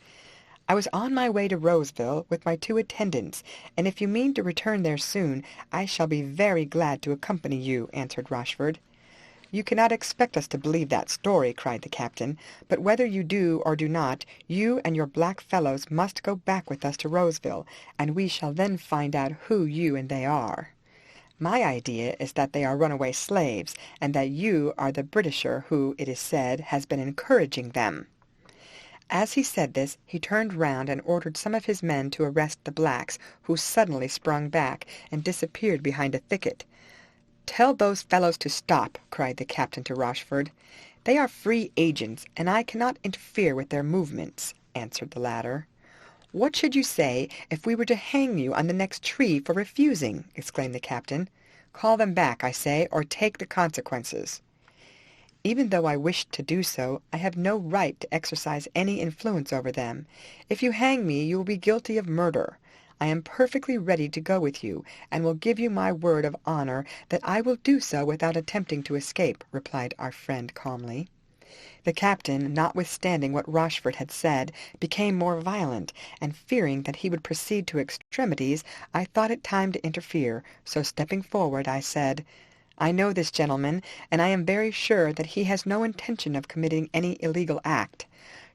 A: "I was on my way to Roseville with my 2 attendants, and if you mean to return there soon, I shall be very glad to accompany you," answered Rochford. "You cannot expect us to believe that story," cried the captain, "but whether you do or do not, you and your black fellows must go back with us to Roseville, and we shall then find out who you and they are. My idea is that they are runaway slaves, and that you are the Britisher who, it is said, has been encouraging them." As he said this, he turned round and ordered some of his men to arrest the blacks, who suddenly sprung back and disappeared behind a thicket. "Tell those fellows to stop," cried the captain to Rochford. "They are free agents, and I cannot interfere with their movements," answered the latter. "What should you say if we were to hang you on the next tree for refusing?" exclaimed the captain. "Call them back, I say, or take the consequences." "Even though I wished to do so, I have no right to exercise any influence over them. If you hang me, you will be guilty of murder. I am perfectly ready to go with you, and will give you my word of honor that I will do so without attempting to escape," replied our friend calmly. The captain, notwithstanding what Rochford had said, became more violent, and fearing that he would proceed to extremities, I thought it time to interfere, so stepping forward, I said, "I know this gentleman, and I am very sure that he has no intention of committing any illegal act.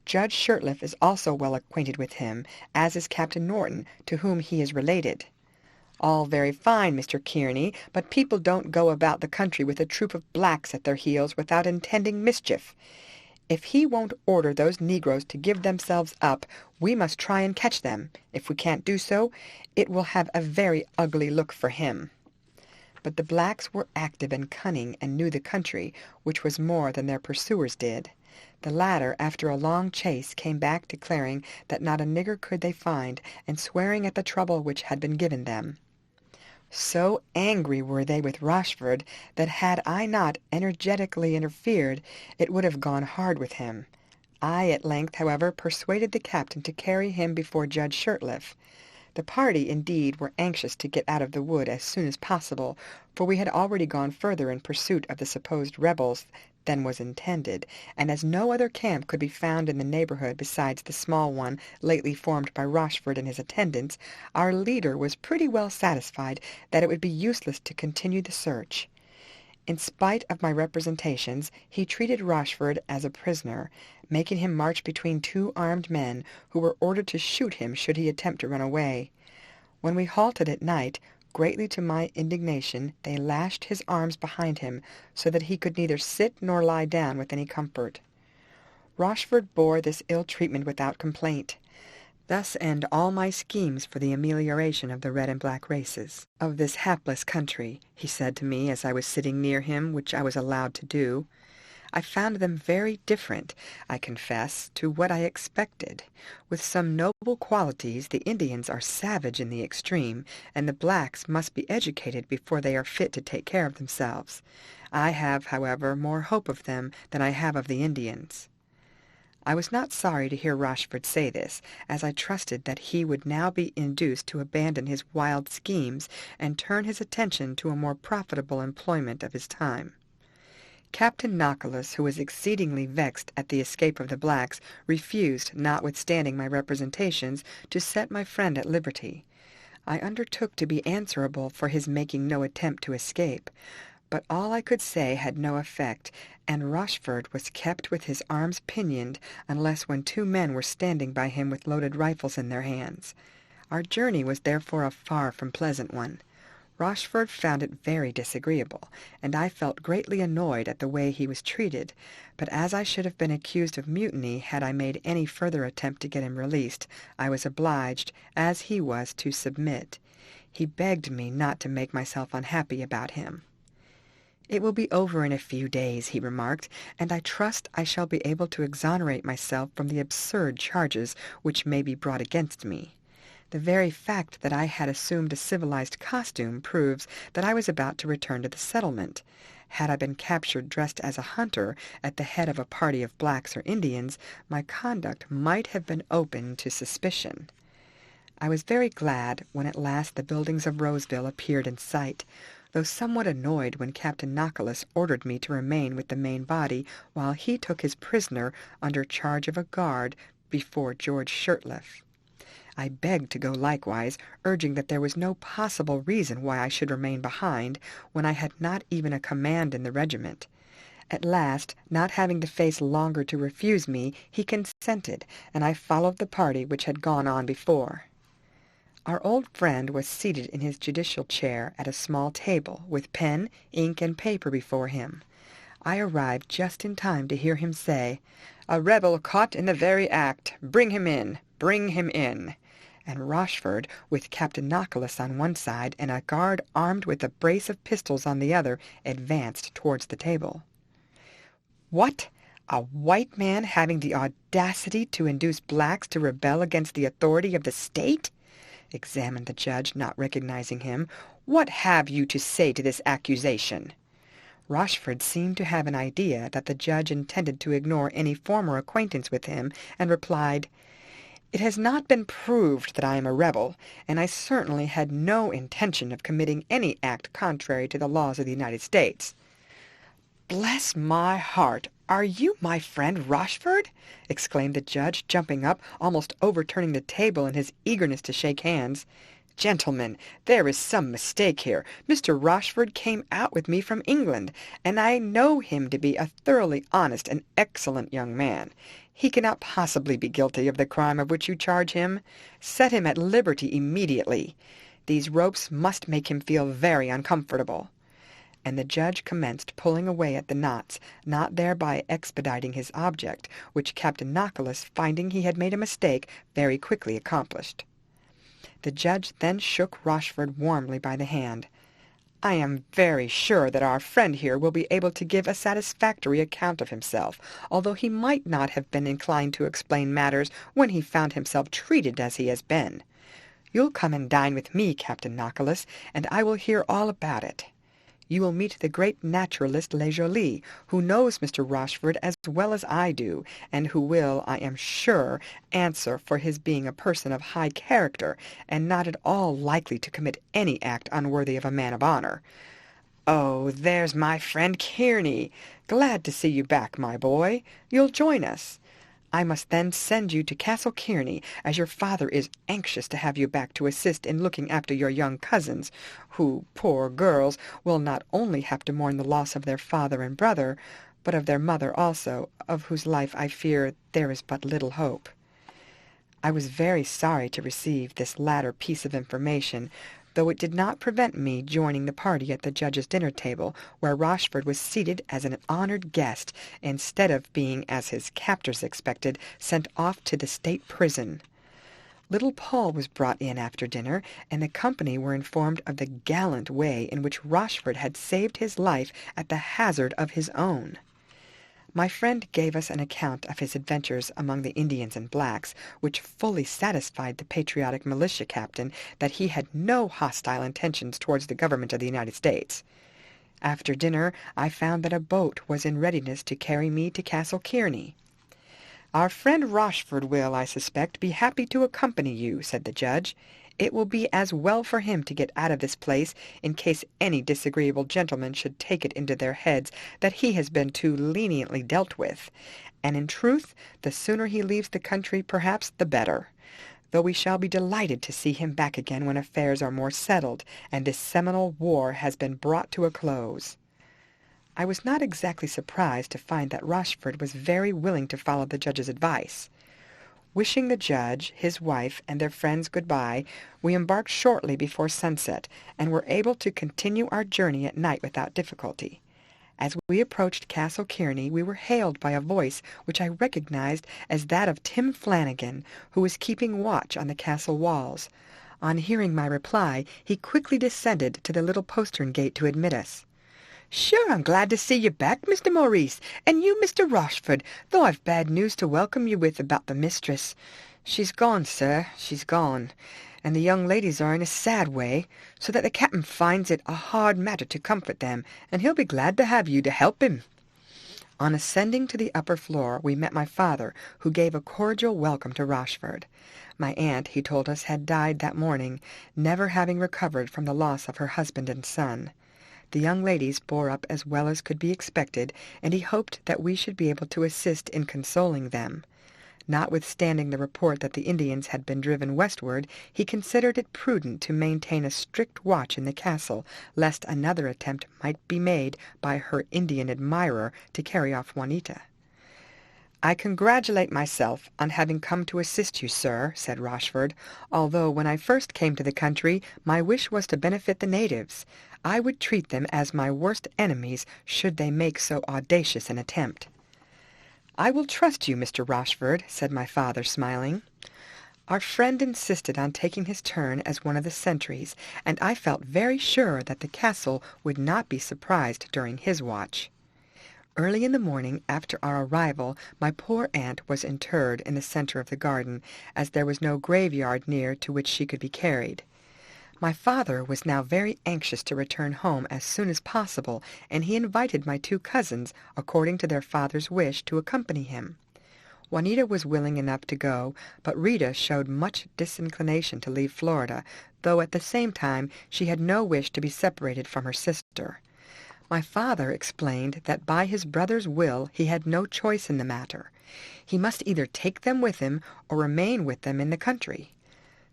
A: Judge Shirtliff is also well acquainted with him, as is Captain Norton, to whom he is related." "All very fine, Mr. Kearney, but people don't go about the country with a troop of blacks at their heels without intending mischief. If he won't order those negroes to give themselves up, we must try and catch them. If we can't do so, it will have a very ugly look for him." But the blacks were active and cunning and knew the country, which was more than their pursuers did. The latter, after a long chase, came back declaring that not a nigger could they find, and swearing at the trouble which had been given them. So angry were they with Rochford that had I not energetically interfered, it would have gone hard with him. I at length, however, persuaded the captain to carry him before Judge Shirtliff. The party, indeed, were anxious to get out of the wood as soon as possible, for we had already gone further in pursuit of the supposed rebels than was intended, and as no other camp could be found in the neighborhood besides the small one lately formed by Rochford and his attendants, our leader was pretty well satisfied that it would be useless to continue the search. In spite of my representations, he treated Rochford as a prisoner, making him march between two armed men, who were ordered to shoot him should he attempt to run away. When we halted at night, greatly to my indignation, they lashed his arms behind him, so that he could neither sit nor lie down with any comfort. Rochford bore this ill treatment without complaint. "Thus end all my schemes for the amelioration of the red and black races of this hapless country," he said to me as I was sitting near him, which I was allowed to do. I found them very different, I confess, to what I expected. With some noble qualities, the Indians are savage in the extreme, and the blacks must be educated before they are fit to take care of themselves. I have, however, more hope of them than I have of the Indians. I was not sorry to hear Rochford say this, as I trusted that he would now be induced to abandon his wild schemes and turn his attention to a more profitable employment of his time. Captain Nautilus, who was exceedingly vexed at the escape of the blacks, refused, notwithstanding my representations, to set my friend at liberty. I undertook to be answerable for his making no attempt to escape, but all I could say had no effect, and Rochford was kept with his arms pinioned, unless when two men were standing by him with loaded rifles in their hands. Our journey was therefore a far from pleasant one. Rochford found it very disagreeable, and I felt greatly annoyed at the way he was treated, but as I should have been accused of mutiny had I made any further attempt to get him released, I was obliged, as he was, to submit. He begged me not to make myself unhappy about him. "It will be over in a few days," he remarked, "and I trust I shall be able to exonerate myself from the absurd charges which may be brought against me. The very fact that I had assumed a civilized costume proves that I was about to return to the settlement. Had I been captured dressed as a hunter at the head of a party of blacks or Indians, my conduct might have been open to suspicion." I was very glad when at last the buildings of Roseville appeared in sight, though somewhat annoyed when Captain Nautilus ordered me to remain with the main body while he took his prisoner under charge of a guard before George Shirtliff. I begged to go likewise, urging that there was no possible reason why I should remain behind, when I had not even a command in the regiment. At last, not having the face longer to refuse me, he consented, and I followed the party which had gone on before. Our old friend was seated in his judicial chair at a small table, with pen, ink, and paper before him. I arrived just in time to hear him say, "A rebel caught in the very act! Bring him in! Bring him in!" And Rochford, with Captain Nautilus on one side and a guard armed with a brace of pistols on the other, advanced towards the table. "What! A white man having the audacity to induce blacks to rebel against the authority of the state?" examined the judge, not recognizing him. "What have you to say to this accusation?" Rochford seemed to have an idea that the judge intended to ignore any former acquaintance with him, and replied, "It has not been proved that I am a rebel, and I certainly had no intention of committing any act contrary to the laws of the United States." "Bless my heart! Are you my friend Rochford?" exclaimed the judge, jumping up, almost overturning the table in his eagerness to shake hands. Gentlemen, there is some mistake here. Mr. Rochford came out with me from England, and I know him to be a thoroughly honest and excellent young man. He cannot possibly be guilty of the crime of which you charge him. Set him at liberty immediately. These ropes must make him feel very uncomfortable." And the judge commenced pulling away at the knots, not thereby expediting his object, which Captain Nautilus, finding he had made a mistake, very quickly accomplished. The judge then shook Rochford warmly by the hand. "I am very sure that our friend here will be able to give a satisfactory account of himself, although he might not have been inclined to explain matters when he found himself treated as he has been. You'll come and dine with me, Captain Nautilus, and I will hear all about it. You will meet the great naturalist Le Joly, who knows Mr. Rochford as well as I do, and who will, I am sure, answer for his being a person of high character, and not at all likely to commit any act unworthy of a man of honor. Oh, there's my friend Kearney. Glad to see you back, my boy. You'll join us. I must then send you to Castle Kearney, as your father is anxious to have you back to assist in looking after your young cousins, who, poor girls, will not only have to mourn the loss of their father and brother, but of their mother also, of whose life I fear there is but little hope." I was very sorry to receive this latter piece of information, though it did not prevent me joining the party at the judge's dinner-table, where Rochford was seated as an honored guest, instead of being, as his captors expected, sent off to the state prison. Little Paul was brought in after dinner, and the company were informed of the gallant way in which Rochford had saved his life at the hazard of his own. My friend gave us an account of his adventures among the Indians and blacks, which fully satisfied the patriotic militia captain that he had no hostile intentions towards the government of the United States. After dinner I found that a boat was in readiness to carry me to Castle Kearney. "Our friend Rochford will, I suspect, be happy to accompany you," said the judge. "It will be as well for him to get out of this place, in case any disagreeable gentlemen should take it into their heads that he has been too leniently dealt with, and in truth the sooner he leaves the country perhaps the better, though we shall be delighted to see him back again when affairs are more settled, and this Seminole war has been brought to a close." I was not exactly surprised to find that Rochford was very willing to follow the judge's advice. Wishing the judge, his wife, and their friends good-bye, we embarked shortly before sunset, and were able to continue our journey at night without difficulty. As we approached Castle Kearney, we were hailed by a voice which I recognized as that of Tim Flanagan, who was keeping watch on the castle walls. On hearing my reply, he quickly descended to the little postern gate to admit us. "Sure, I'm glad to see you back, Mr. Maurice, and you, Mr. Rochford, though I've bad news to welcome you with about the mistress. She's gone, sir, she's gone, and the young ladies are in a sad way, so that the captain finds it a hard matter to comfort them, and he'll be glad to have you to help him." On ascending to the upper floor, we met my father, who gave a cordial welcome to Rochford. My aunt, he told us, had died that morning, never having recovered from the loss of her husband and son. The young ladies bore up as well as could be expected, and he hoped that we should be able to assist in consoling them. Notwithstanding the report that the Indians had been driven westward, he considered it prudent to maintain a strict watch in the castle, lest another attempt might be made by her Indian admirer to carry off Juanita. "I congratulate myself on having come to assist you, sir," said Rochford, "although when I first came to the country my wish was to benefit the natives. I would treat them as my worst enemies should they make so audacious an attempt." "I will trust you, Mr. Rochford," said my father, smiling. Our friend insisted on taking his turn as one of the sentries, and I felt very sure that the castle would not be surprised during his watch. Early in the morning after our arrival, my poor aunt was interred in the center of the garden, as there was no graveyard near to which she could be carried. My father was now very anxious to return home as soon as possible, and he invited my two cousins, according to their father's wish, to accompany him. Juanita was willing enough to go, but Rita showed much disinclination to leave Florida, though at the same time she had no wish to be separated from her sister. My father explained that by his brother's will he had no choice in the matter. He must either take them with him or remain with them in the country.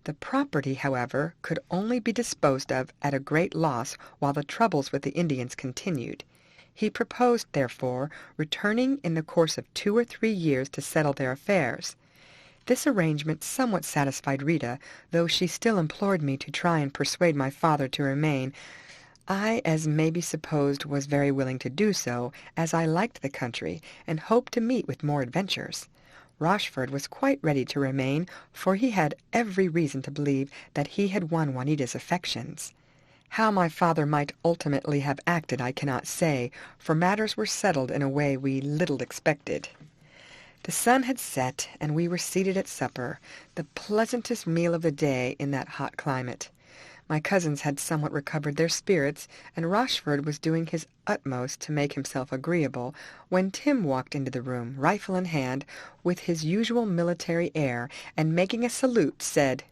A: The property, however, could only be disposed of at a great loss while the troubles with the Indians continued. He proposed, therefore, returning in the course of 2 or 3 years to settle their affairs. This arrangement somewhat satisfied Rita, though she still implored me to try and persuade my father to remain. I, as may be supposed, was very willing to do so, as I liked the country, and hoped to meet with more adventures. Rochford was quite ready to remain, for he had every reason to believe that he had won Juanita's affections. How my father might ultimately have acted I cannot say, for matters were settled in a way we little expected. The sun had set, and we were seated at supper, the pleasantest meal of the day in that hot climate. My cousins had somewhat recovered their spirits, and Rochford was doing his utmost to make himself agreeable, when Tim walked into the room, rifle in hand, with his usual military air, and making a salute, said,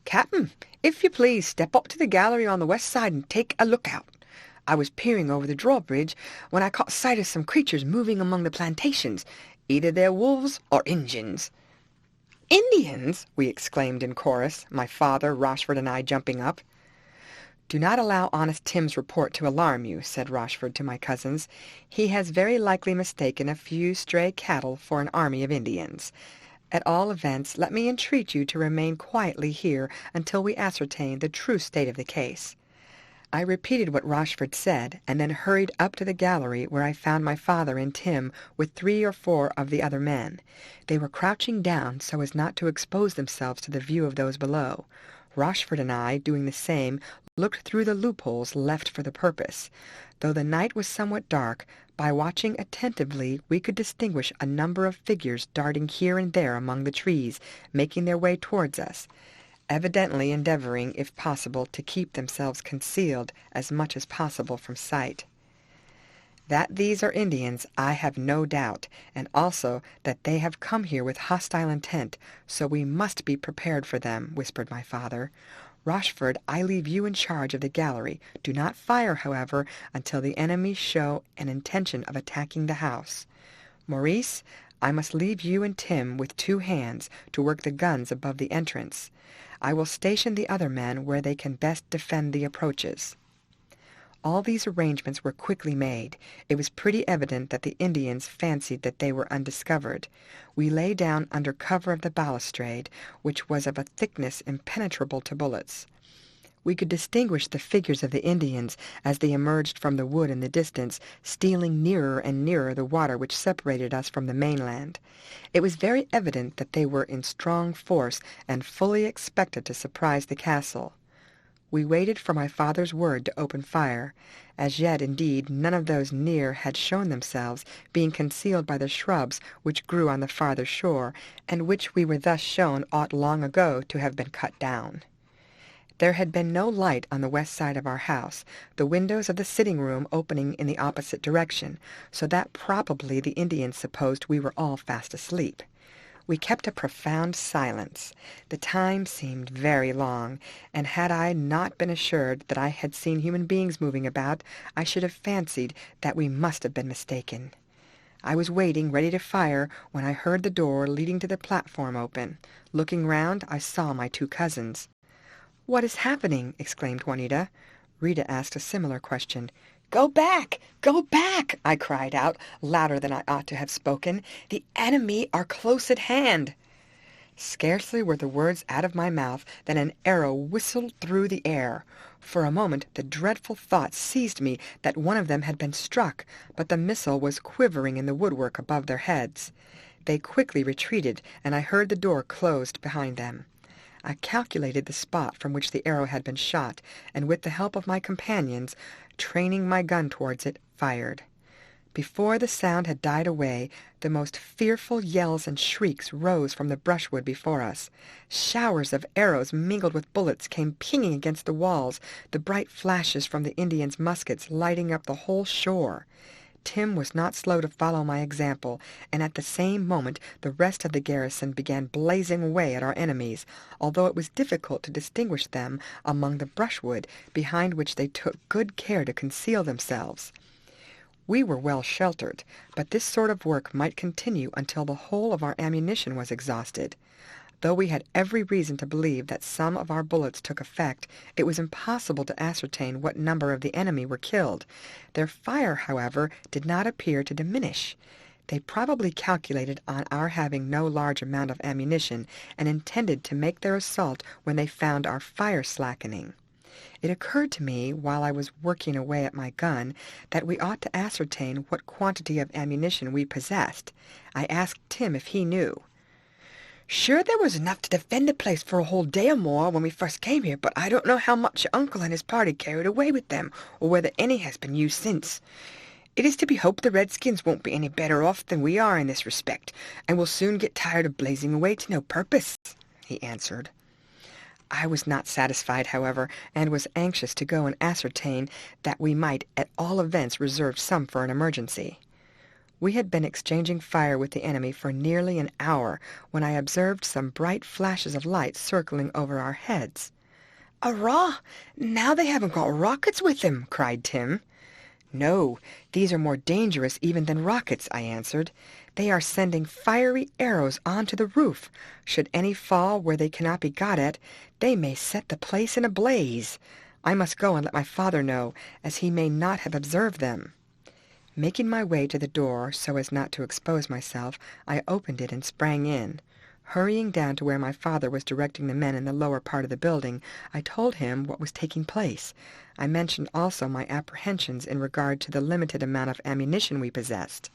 A: "Captain, if you please, step up to the gallery on the west side and take a look out. I was peering over the drawbridge when I caught sight of some creatures moving among the plantations. Either they're wolves or Injuns." "Indians!" we exclaimed in chorus, my father, Rochford, and I jumping up. "Do not allow honest Tim's report to alarm you," said Rochford to my cousins. "He has very likely mistaken a few stray cattle for an army of Indians. At all events, let me entreat you to remain quietly here until we ascertain the true state of the case." I repeated what Rochford said, and then hurried up to the gallery, where I found my father and Tim with 3 or 4 of the other men. They were crouching down so as not to expose themselves to the view of those below. Rochford and I, doing the same, looked through the loopholes left for the purpose. Though the night was somewhat dark, by watching attentively we could distinguish a number of figures darting here and there among the trees, making their way towards us, evidently endeavoring, if possible, to keep themselves concealed as much as possible from sight. That these are Indians I have no doubt, and also that they have come here with hostile intent, so we must be prepared for them, whispered my father. Rochford, I leave you in charge of the gallery. Do not fire, however, until the enemy show an intention of attacking the house. Maurice, I must leave you and Tim with 2 hands to work the guns above the entrance. I will station the other men where they can best defend the approaches." All these arrangements were quickly made. It was pretty evident that the Indians fancied that they were undiscovered. We lay down under cover of the balustrade, which was of a thickness impenetrable to bullets. We could distinguish the figures of the Indians as they emerged from the wood in the distance, stealing nearer and nearer the water which separated us from the mainland. It was very evident that they were in strong force and fully expected to surprise the castle. We waited for my father's word to open fire. As yet, indeed, none of those near had shown themselves, being concealed by the shrubs which grew on the farther shore, and which we were thus shown ought long ago to have been cut down. There had been no light on the west side of our house, the windows of the sitting-room opening in the opposite direction, so that probably the Indians supposed we were all fast asleep. We kept a profound silence. The time seemed very long, and had I not been assured that I had seen human beings moving about, I should have fancied that we must have been mistaken. I was waiting, ready to fire, when I heard the door leading to the platform open. Looking round, I saw my 2 cousins. "What is happening?" exclaimed Juanita. Rita asked a similar question. "Go back! Go back!" I cried out, louder than I ought to have spoken. "The enemy are close at hand." Scarcely were the words out of my mouth than an arrow whistled through the air. For a moment the dreadful thought seized me that one of them had been struck, but the missile was quivering in the woodwork above their heads. They quickly retreated, and I heard the door closed behind them. I calculated the spot from which the arrow had been shot, and with the help of my companions, training my gun towards it, fired. Before the sound had died away, the most fearful yells and shrieks rose from the brushwood before us. Showers of arrows mingled with bullets came pinging against the walls, the bright flashes from the Indians' muskets lighting up the whole shore. Tim was not slow to follow my example, and at the same moment the rest of the garrison began blazing away at our enemies, although it was difficult to distinguish them among the brushwood, behind which they took good care to conceal themselves. We were well sheltered, but this sort of work might continue until the whole of our ammunition was exhausted. Though we had every reason to believe that some of our bullets took effect, it was impossible to ascertain what number of the enemy were killed. Their fire, however, did not appear to diminish. They probably calculated on our having no large amount of ammunition, and intended to make their assault when they found our fire slackening. It occurred to me, while I was working away at my gun, that we ought to ascertain what quantity of ammunition we possessed. I asked Tim if he knew.
B: "Sure there was enough to defend the place for a whole day or more when we first came here, but I don't know how much your uncle and his party carried away with them, or whether any has been used since. It is to be hoped the redskins won't be any better off than we are in this respect, and will soon get tired of blazing away to no purpose," he answered.
A: I was not satisfied, however, and was anxious to go and ascertain that we might at all events reserve some for an emergency. We had been exchanging fire with the enemy for nearly an hour when I observed some bright flashes of light circling over our heads.
B: "Arrah! Now they haven't got rockets with them!" cried Tim.
A: "No, these are more dangerous even than rockets," I answered. "They are sending fiery arrows onto the roof. Should any fall where they cannot be got at, they may set the place in a blaze. I must go and let my father know, as he may not have observed them." Making my way to the door so as not to expose myself, I opened it and sprang in. Hurrying down to where my father was directing the men in the lower part of the building, I told him what was taking place. I mentioned also my apprehensions in regard to the limited amount of ammunition we possessed.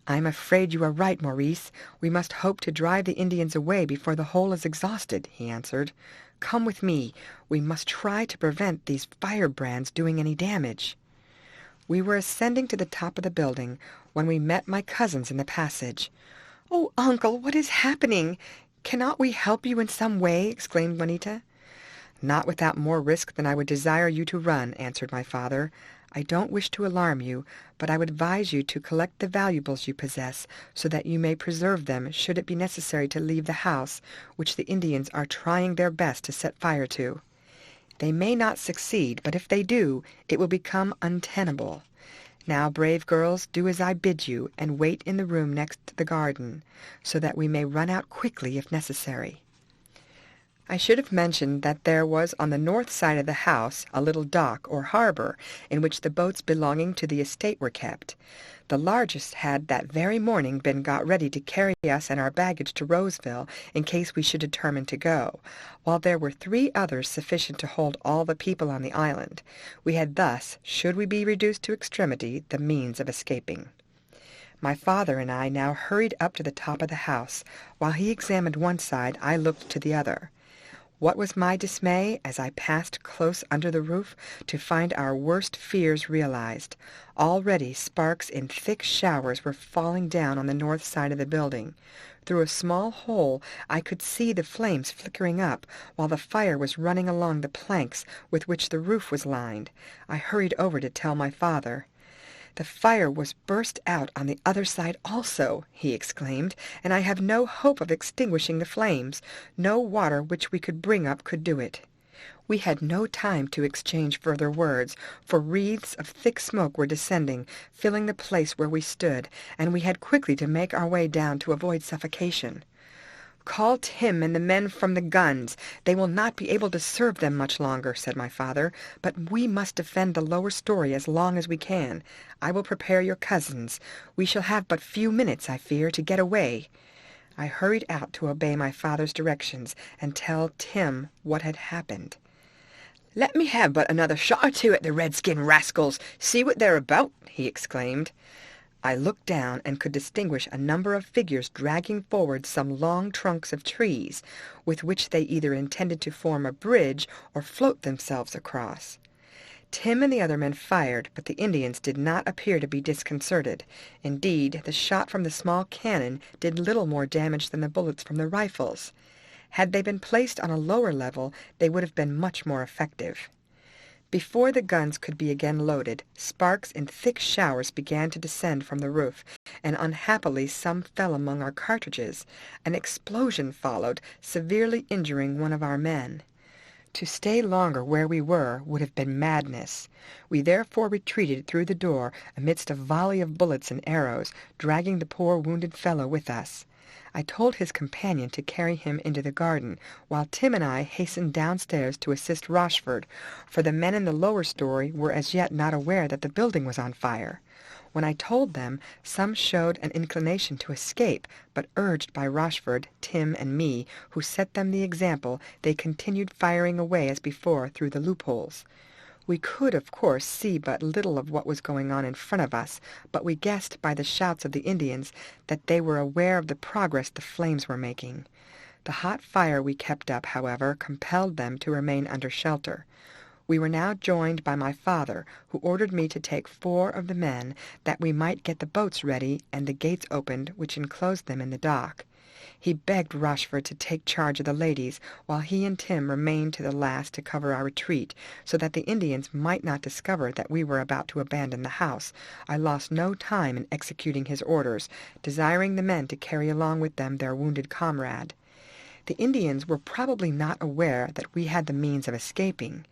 A: "I'm afraid you are right, Maurice. We must hope to drive the Indians away before the whole is exhausted," he answered. "Come with me. We must try to prevent these firebrands doing any damage." We were ascending to the top of the building when we met my cousins in the passage.
B: "Oh, Uncle, what is happening? Cannot we help you in some way?" exclaimed Juanita.
A: "Not without more risk than I would desire you to run," answered my father. "I don't wish to alarm you, but I would advise you to collect the valuables you possess, so that you may preserve them should it be necessary to leave the house, which the Indians are trying their best to set fire to. They may not succeed, but if they do, it will become untenable. Now, brave girls, do as I bid you, and wait in the room next the garden, so that we may run out quickly if necessary." I should have mentioned that there was on the north side of the house a little dock or harbor, in which the boats belonging to the estate were kept. The largest had that very morning been got ready to carry us and our baggage to Roseville in case we should determine to go, while there were 3 others sufficient to hold all the people on the island. We had thus, should we be reduced to extremity, the means of escaping. My father and I now hurried up to the top of the house. While he examined one side, I looked to the other. What was my dismay, as I passed close under the roof, to find our worst fears realized. Already sparks in thick showers were falling down on the north side of the building. Through a small hole I could see the flames flickering up, while the fire was running along the planks with which the roof was lined. I hurried over to tell my father. "The fire was burst out on the other side also," he exclaimed, "and I have no hope of extinguishing the flames. No water which we could bring up could do it." We had no time to exchange further words, for wreaths of thick smoke were descending, filling the place where we stood, and we had quickly to make our way down to avoid suffocation. "Call Tim and the men from the guns. They will not be able to serve them much longer," said my father, "but we must defend the lower story as long as we can. I will prepare your cousins. We shall have but few minutes, I fear, to get away." I hurried out to obey my father's directions and tell Tim what had happened.
B: "Let me have but another shot or 2 at the redskin rascals. See what they're about," he exclaimed.
A: I looked down and could distinguish a number of figures dragging forward some long trunks of trees, with which they either intended to form a bridge or float themselves across. Tim and the other men fired, but the Indians did not appear to be disconcerted. Indeed, the shot from the small cannon did little more damage than the bullets from the rifles. Had they been placed on a lower level, they would have been much more effective. Before the guns could be again loaded, sparks in thick showers began to descend from the roof, and unhappily some fell among our cartridges. An explosion followed, severely injuring one of our men. To stay longer where we were would have been madness. We therefore retreated through the door amidst a volley of bullets and arrows, dragging the poor wounded fellow with us.
B: I told his companion to carry him into the garden, while Tim and I hastened downstairs to assist Rochford, for the men in the lower story were as yet not aware that the building was on fire. When I told them, some showed an inclination to escape, but urged by Rochford, Tim, and me, who set them the example, they continued firing away as before through the loopholes. We could, of course, see but little of what was going on in front of us, but we guessed by the shouts of the Indians that they were aware of the progress the flames were making. The hot fire we kept up, however, compelled them to remain under shelter. We were now joined by my father, who ordered me to take 4 of the men, that we might get the boats ready and the gates opened which enclosed them in the dock. He begged Rochford to take charge of the ladies, while he and Tim remained to the last to cover our retreat, so that the Indians might not discover that we were about to abandon the house. I lost no time in executing his orders, desiring the men to carry along with them their wounded comrade. The Indians were probably not aware that we had the means of escaping.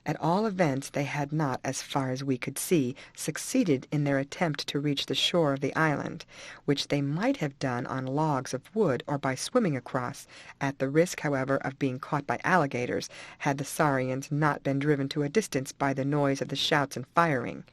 B: At all events, they had not, as far as we could see, succeeded in their attempt to reach the shore of the island, which they might have done on logs of wood or by swimming across, at the risk, however, of being caught by alligators, had the saurians not been driven to a distance by the noise of the shouts and firing.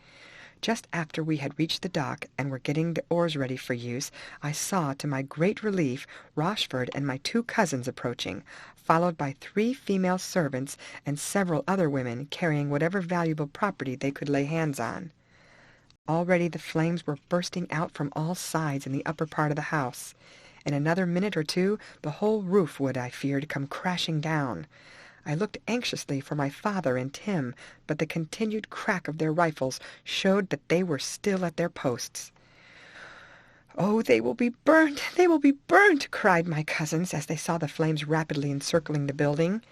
B: Just after we had reached the dock and were getting the oars ready for use, I saw, to my great relief, Rochford and my 2 cousins approaching, followed by 3 female servants and several other women carrying whatever valuable property they could lay hands on. Already the flames were bursting out from all sides in the upper part of the house. In another minute or 2 the whole roof would, I feared, come crashing down. I looked anxiously for my father and Tim, but the continued crack of their rifles showed that they were still at their posts. "Oh, they will be burnt! They will be burnt!" cried my cousins, as they saw the flames rapidly encircling the building.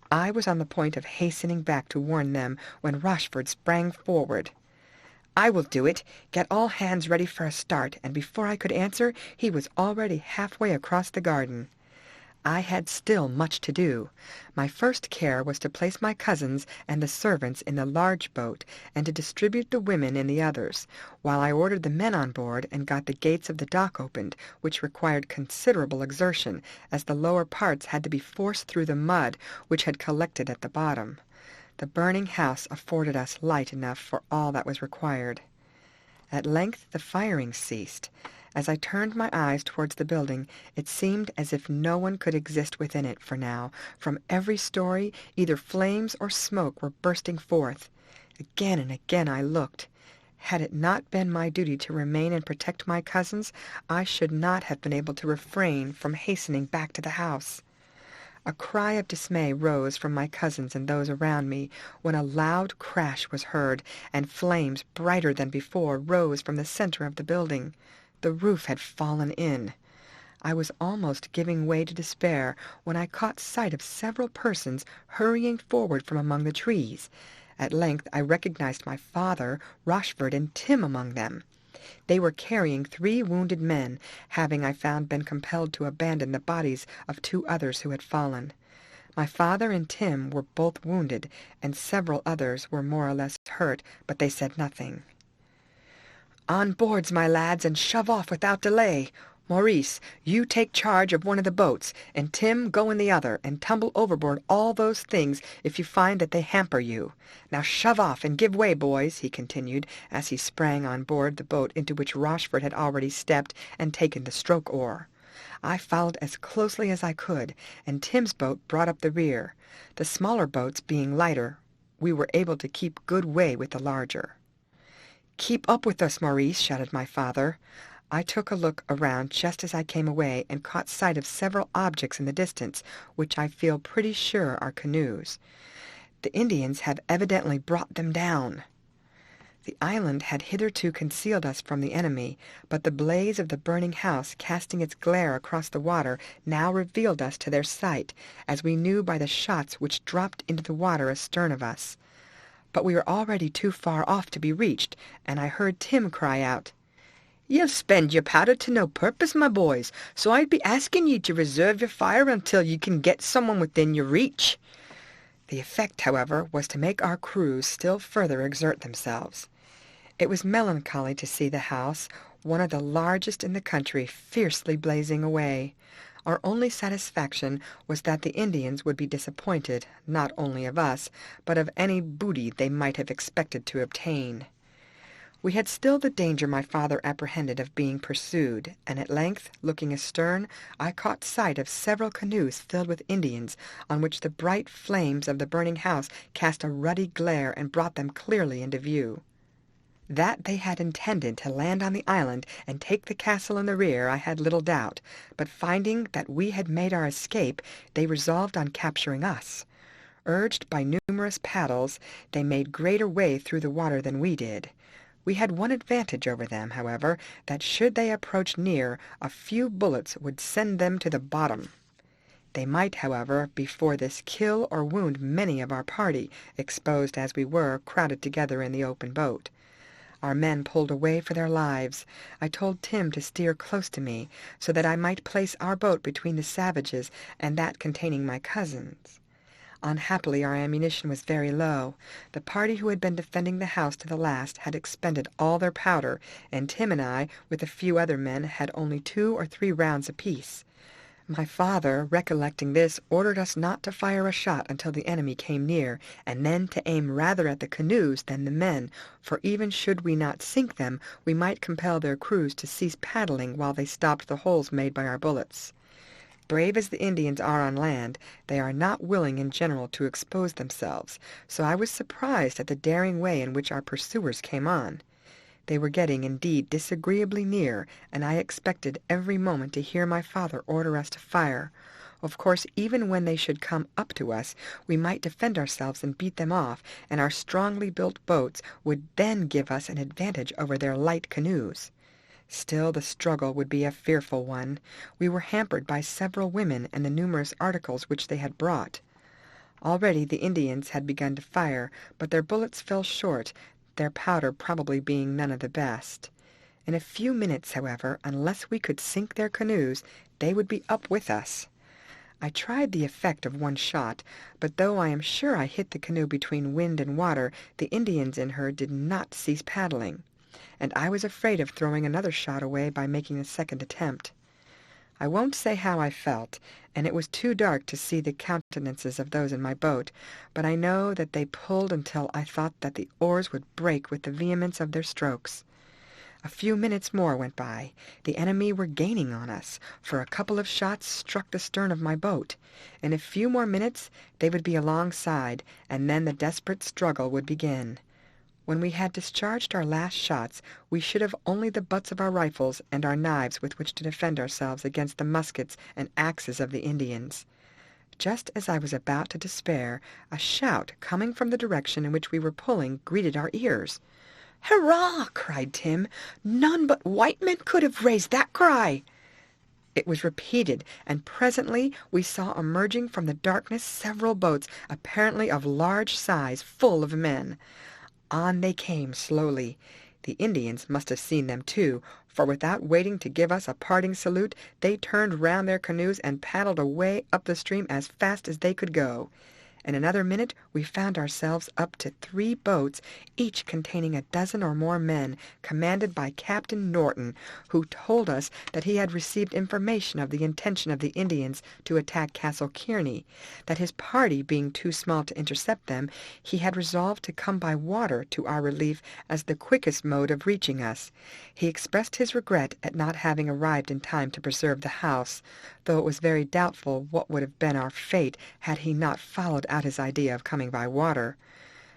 B: I was on the point of hastening back to warn them, when Rochford sprang forward. "I will do it! Get all hands ready for a start," and before I could answer, he was already halfway across the garden. I had still much to do. My first care was to place my cousins and the servants in the large boat, and to distribute the women in the others, while I ordered the men on board and got the gates of the dock opened, which required considerable exertion, as the lower parts had to be forced through the mud which had collected at the bottom. The burning house afforded us light enough for all that was required. At length the firing ceased. As I turned my eyes towards the building, it seemed as if no one could exist within it, for now, from every story, either flames or smoke were bursting forth. Again and again I looked. Had it not been my duty to remain and protect my cousins, I should not have been able to refrain from hastening back to the house. A cry of dismay rose from my cousins and those around me, when a loud crash was heard, and flames brighter than before rose from the center of the building. The roof had fallen in. I was almost giving way to despair when I caught sight of several persons hurrying forward from among the trees. At length I recognized my father, Rochford, and Tim among them. They were carrying 3 wounded men, having, I found, been compelled to abandon the bodies of 2 others who had fallen. My father and Tim were both wounded, and several others were more or less hurt, but they said nothing. "On boards, my lads, and shove off without delay. Maurice, you take charge of one of the boats, and Tim go in the other, and tumble overboard all those things if you find that they hamper you. Now shove off and give way, boys," he continued, as he sprang on board the boat into which Rochford had already stepped and taken the stroke-oar. I followed as closely as I could, and Tim's boat brought up the rear. The smaller boats being lighter, we were able to keep good way with the larger. "Keep up with us, Maurice," shouted my father. I took a look around just as I came away, and caught sight of several objects in the distance, which I feel pretty sure are canoes. The Indians have evidently brought them down. The island had hitherto concealed us from the enemy, but the blaze of the burning house, casting its glare across the water, now revealed us to their sight, as we knew by the shots which dropped into the water astern of us. But we were already too far off to be reached, and I heard Tim cry out, "Ye'll spend your powder to no purpose, my boys, so I'd be asking ye to reserve your fire until ye can get someone within your reach." The effect, however, was to make our crews still further exert themselves. It was melancholy to see the house, one of the largest in the country, fiercely blazing away. Our only satisfaction was that the Indians would be disappointed, not only of us, but of any booty they might have expected to obtain. We had still the danger my father apprehended of being pursued, and at length, looking astern, I caught sight of several canoes filled with Indians, on which the bright flames of the burning house cast a ruddy glare and brought them clearly into view. That they had intended to land on the island and take the castle in the rear I had little doubt, but finding that we had made our escape, they resolved on capturing us. Urged by numerous paddles, they made greater way through the water than we did. We had one advantage over them, however, that should they approach near, a few bullets would send them to the bottom. They might, however, before this kill or wound many of our party, exposed as we were, crowded together in the open boat. Our men pulled away for their lives. I told Tim to steer close to me, so that I might place our boat between the savages and that containing my cousins. Unhappily, our ammunition was very low. The party who had been defending the house to the last had expended all their powder, and Tim and I, with a few other men, had only 2 or 3 rounds apiece. My father, recollecting this, ordered us not to fire a shot until the enemy came near, and then to aim rather at the canoes than the men, for even should we not sink them, we might compel their crews to cease paddling while they stopped the holes made by our bullets. Brave as the Indians are on land, they are not willing in general to expose themselves, so I was surprised at the daring way in which our pursuers came on. They were getting, indeed, disagreeably near, and I expected every moment to hear my father order us to fire. Of course, even when they should come up to us, we might defend ourselves and beat them off, and our strongly built boats would then give us an advantage over their light canoes. Still, the struggle would be a fearful one. We were hampered by several women and the numerous articles which they had brought. Already the Indians had begun to fire, but their bullets fell short, their powder probably being none of the best. In a few minutes, however, unless we could sink their canoes, they would be up with us. I tried the effect of one shot, but though I am sure I hit the canoe between wind and water, the Indians in her did not cease paddling, and I was afraid of throwing another shot away by making a second attempt. I won't say how I felt, and it was too dark to see the countenances of those in my boat, but I know that they pulled until I thought that the oars would break with the vehemence of their strokes. A few minutes more went by. The enemy were gaining on us, for a couple of shots struck the stern of my boat. In a few more minutes they would be alongside, and then the desperate struggle would begin. When we had discharged our last shots, we should have only the butts of our rifles and our knives with which to defend ourselves against the muskets and axes of the Indians. Just as I was about to despair, a shout coming from the direction in which we were pulling greeted our ears. "Hurrah!" cried Tim. "None but white men could have raised that cry." It was repeated, and presently we saw emerging from the darkness several boats, apparently of large size, full of men. On they came slowly. The Indians must have seen them too, for without waiting to give us a parting salute, they turned round their canoes and paddled away up the stream as fast as they could go. In another minute we found ourselves up to 3 boats, each containing a dozen or more men, commanded by Captain Norton, who told us that he had received information of the intention of the Indians to attack Castle Kearney, that his party being too small to intercept them, he had resolved to come by water to our relief as the quickest mode of reaching us. He expressed his regret at not having arrived in time to preserve the house, though it was very doubtful what would have been our fate had he not followed out his idea of coming by water.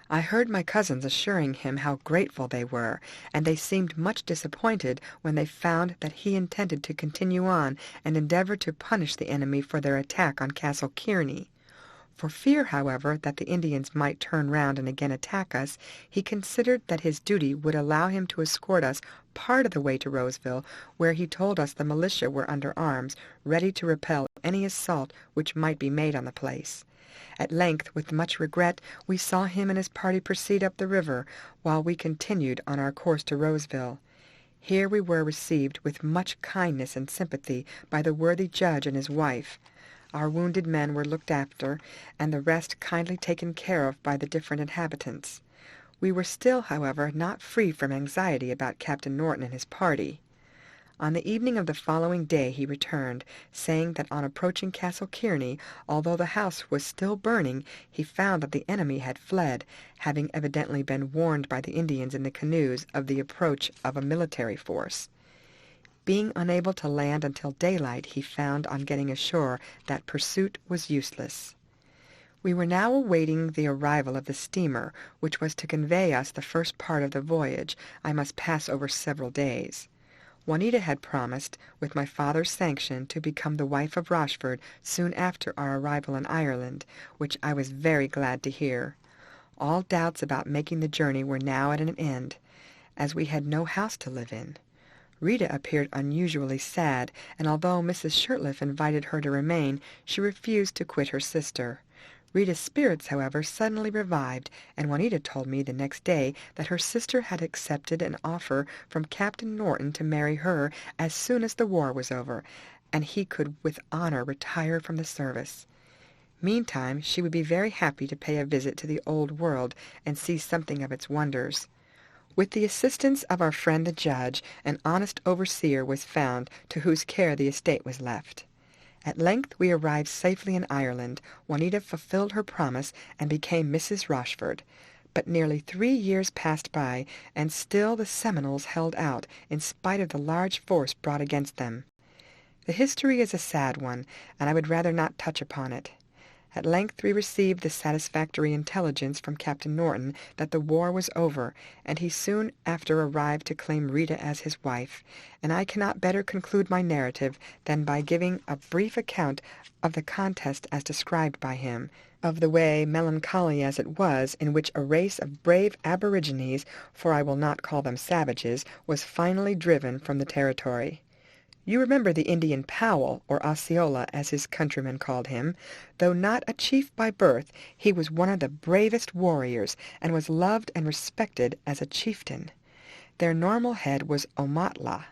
B: I heard my cousins assuring him how grateful they were, and they seemed much disappointed when they found that he intended to continue on and endeavor to punish the enemy for their attack on Castle Kearney. For fear, however, that the Indians might turn round and again attack us, he considered that his duty would allow him to escort us part of the way to Roseville, where he told us the militia were under arms, ready to repel any assault which might be made on the place. At length, with much regret, we saw him and his party proceed up the river, while we continued on our course to Roseville. Here we were received with much kindness and sympathy by the worthy judge and his wife. Our wounded men were looked after, and the rest kindly taken care of by the different inhabitants. We were still, however, not free from anxiety about Captain Norton and his party. On the evening of the following day he returned, saying that on approaching Castle Kearney, although the house was still burning, he found that the enemy had fled, having evidently been warned by the Indians in the canoes of the approach of a military force. Being unable to land until daylight, he found on getting ashore that pursuit was useless. We were now awaiting the arrival of the steamer, which was to convey us the first part of the voyage. I must pass over several days. Juanita had promised, with my father's sanction, to become the wife of Rochford soon after our arrival in Ireland, which I was very glad to hear. All doubts about making the journey were now at an end, as we had no house to live in. Rita appeared unusually sad, and although Mrs. Shirtliff invited her to remain, she refused to quit her sister. Rita's spirits, however, suddenly revived, and Juanita told me the next day that her sister had accepted an offer from Captain Norton to marry her as soon as the war was over, and he could with honor retire from the service. Meantime, she would be very happy to pay a visit to the Old World and see something of its wonders. With the assistance of our friend the judge, an honest overseer was found to whose care the estate was left. At length we arrived safely in Ireland. Juanita fulfilled her promise and became Mrs. Rochford. But nearly 3 years passed by, and still the Seminoles held out, in spite of the large force brought against them. The history is a sad one, and I would rather not touch upon it. At length we received the satisfactory intelligence from Captain Norton that the war was over, and he soon after arrived to claim Rita as his wife, and I cannot better conclude my narrative than by giving a brief account of the contest as described by him, of the way, melancholy as it was, in which a race of brave aborigines, for I will not call them savages, was finally driven from the territory. You remember the Indian Powell, or Osceola, as his countrymen called him. Though not a chief by birth, he was one of the bravest warriors, and was loved and respected as a chieftain. Their normal head was Omatla.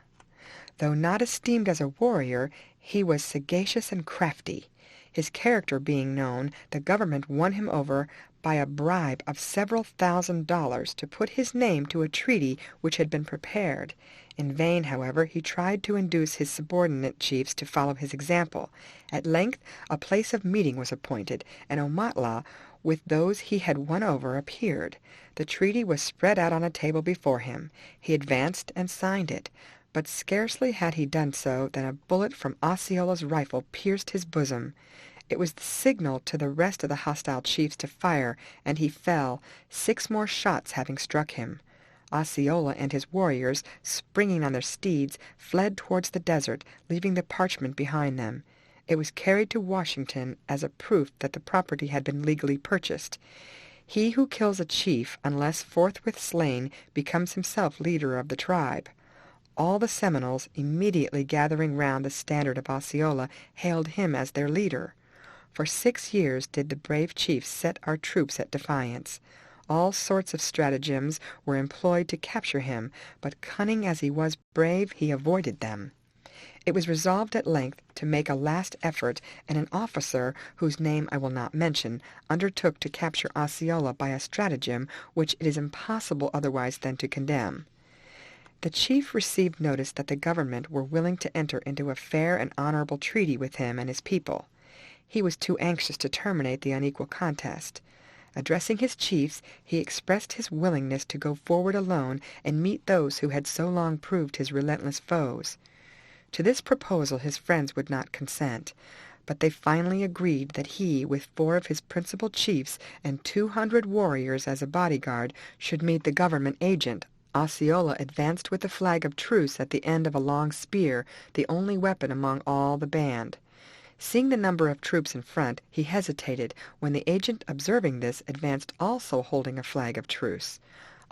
B: Though not esteemed as a warrior, he was sagacious and crafty. His character being known, the government won him over by a bribe of several $1,000s to put his name to a treaty which had been prepared. In vain, however, he tried to induce his subordinate chiefs to follow his example. At length a place of meeting was appointed, and Omatla, with those he had won over, appeared. The treaty was spread out on a table before him. He advanced and signed it, but scarcely had he done so than a bullet from Osceola's rifle pierced his bosom. It was the signal to the rest of the hostile chiefs to fire, and he fell, 6 more shots having struck him. Osceola and his warriors, springing on their steeds, fled towards the desert, leaving the parchment behind them. It was carried to Washington as a proof that the property had been legally purchased. He who kills a chief, unless forthwith slain, becomes himself leader of the tribe. All the Seminoles, immediately gathering round the standard of Osceola, hailed him as their leader. For 6 years did the brave chief set our troops at defiance. All sorts of stratagems were employed to capture him, but cunning as he was brave, he avoided them. It was resolved at length to make a last effort, and an officer, whose name I will not mention, undertook to capture Osceola by a stratagem which it is impossible otherwise than to condemn. The chief received notice that the government were willing to enter into a fair and honorable treaty with him and his people. He was too anxious to terminate the unequal contest. Addressing his chiefs, he expressed his willingness to go forward alone and meet those who had so long proved his relentless foes. To this proposal his friends would not consent, but they finally agreed that he, with 4 of his principal chiefs and 200 warriors as a bodyguard, should meet the government agent. Osceola advanced with a flag of truce at the end of a long spear, the only weapon among all the band. Seeing the number of troops in front, he hesitated, when the agent, observing this, advanced also holding a flag of truce.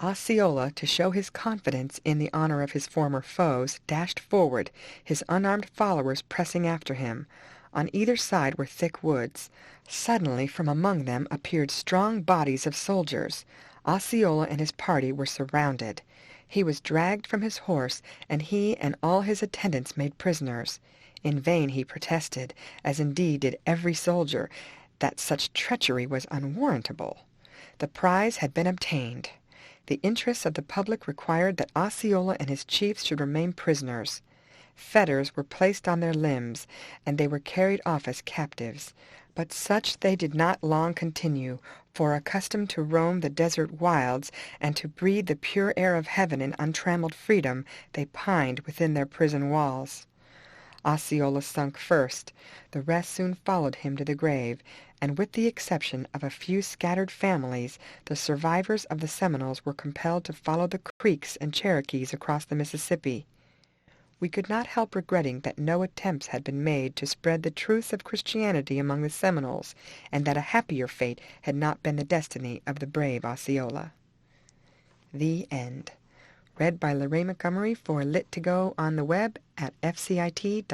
B: Osceola, to show his confidence in the honor of his former foes, dashed forward, his unarmed followers pressing after him. On either side were thick woods. Suddenly from among them appeared strong bodies of soldiers. Osceola and his party were surrounded. He was dragged from his horse, and he and all his attendants made prisoners. In vain he protested, as indeed did every soldier, that such treachery was unwarrantable. The prize had been obtained. The interests of the public required that Osceola and his chiefs should remain prisoners.
A: Fetters were placed on their limbs, and they were carried off as captives. But such they did not long continue, for accustomed to roam the desert wilds, and to breathe the pure air of heaven in untrammeled freedom, they pined within their prison walls. Osceola sunk first. The rest soon followed him to the grave, and with the exception of a few scattered families, the survivors of the Seminoles were compelled to follow the Creeks and Cherokees across the Mississippi. We could not help regretting that no attempts had been made to spread the truths of Christianity among the Seminoles, and that a happier fate had not been the destiny of the brave Osceola. The End. Read by Lorraine Montgomery for Lit2Go on the web at fcit.usf.edu.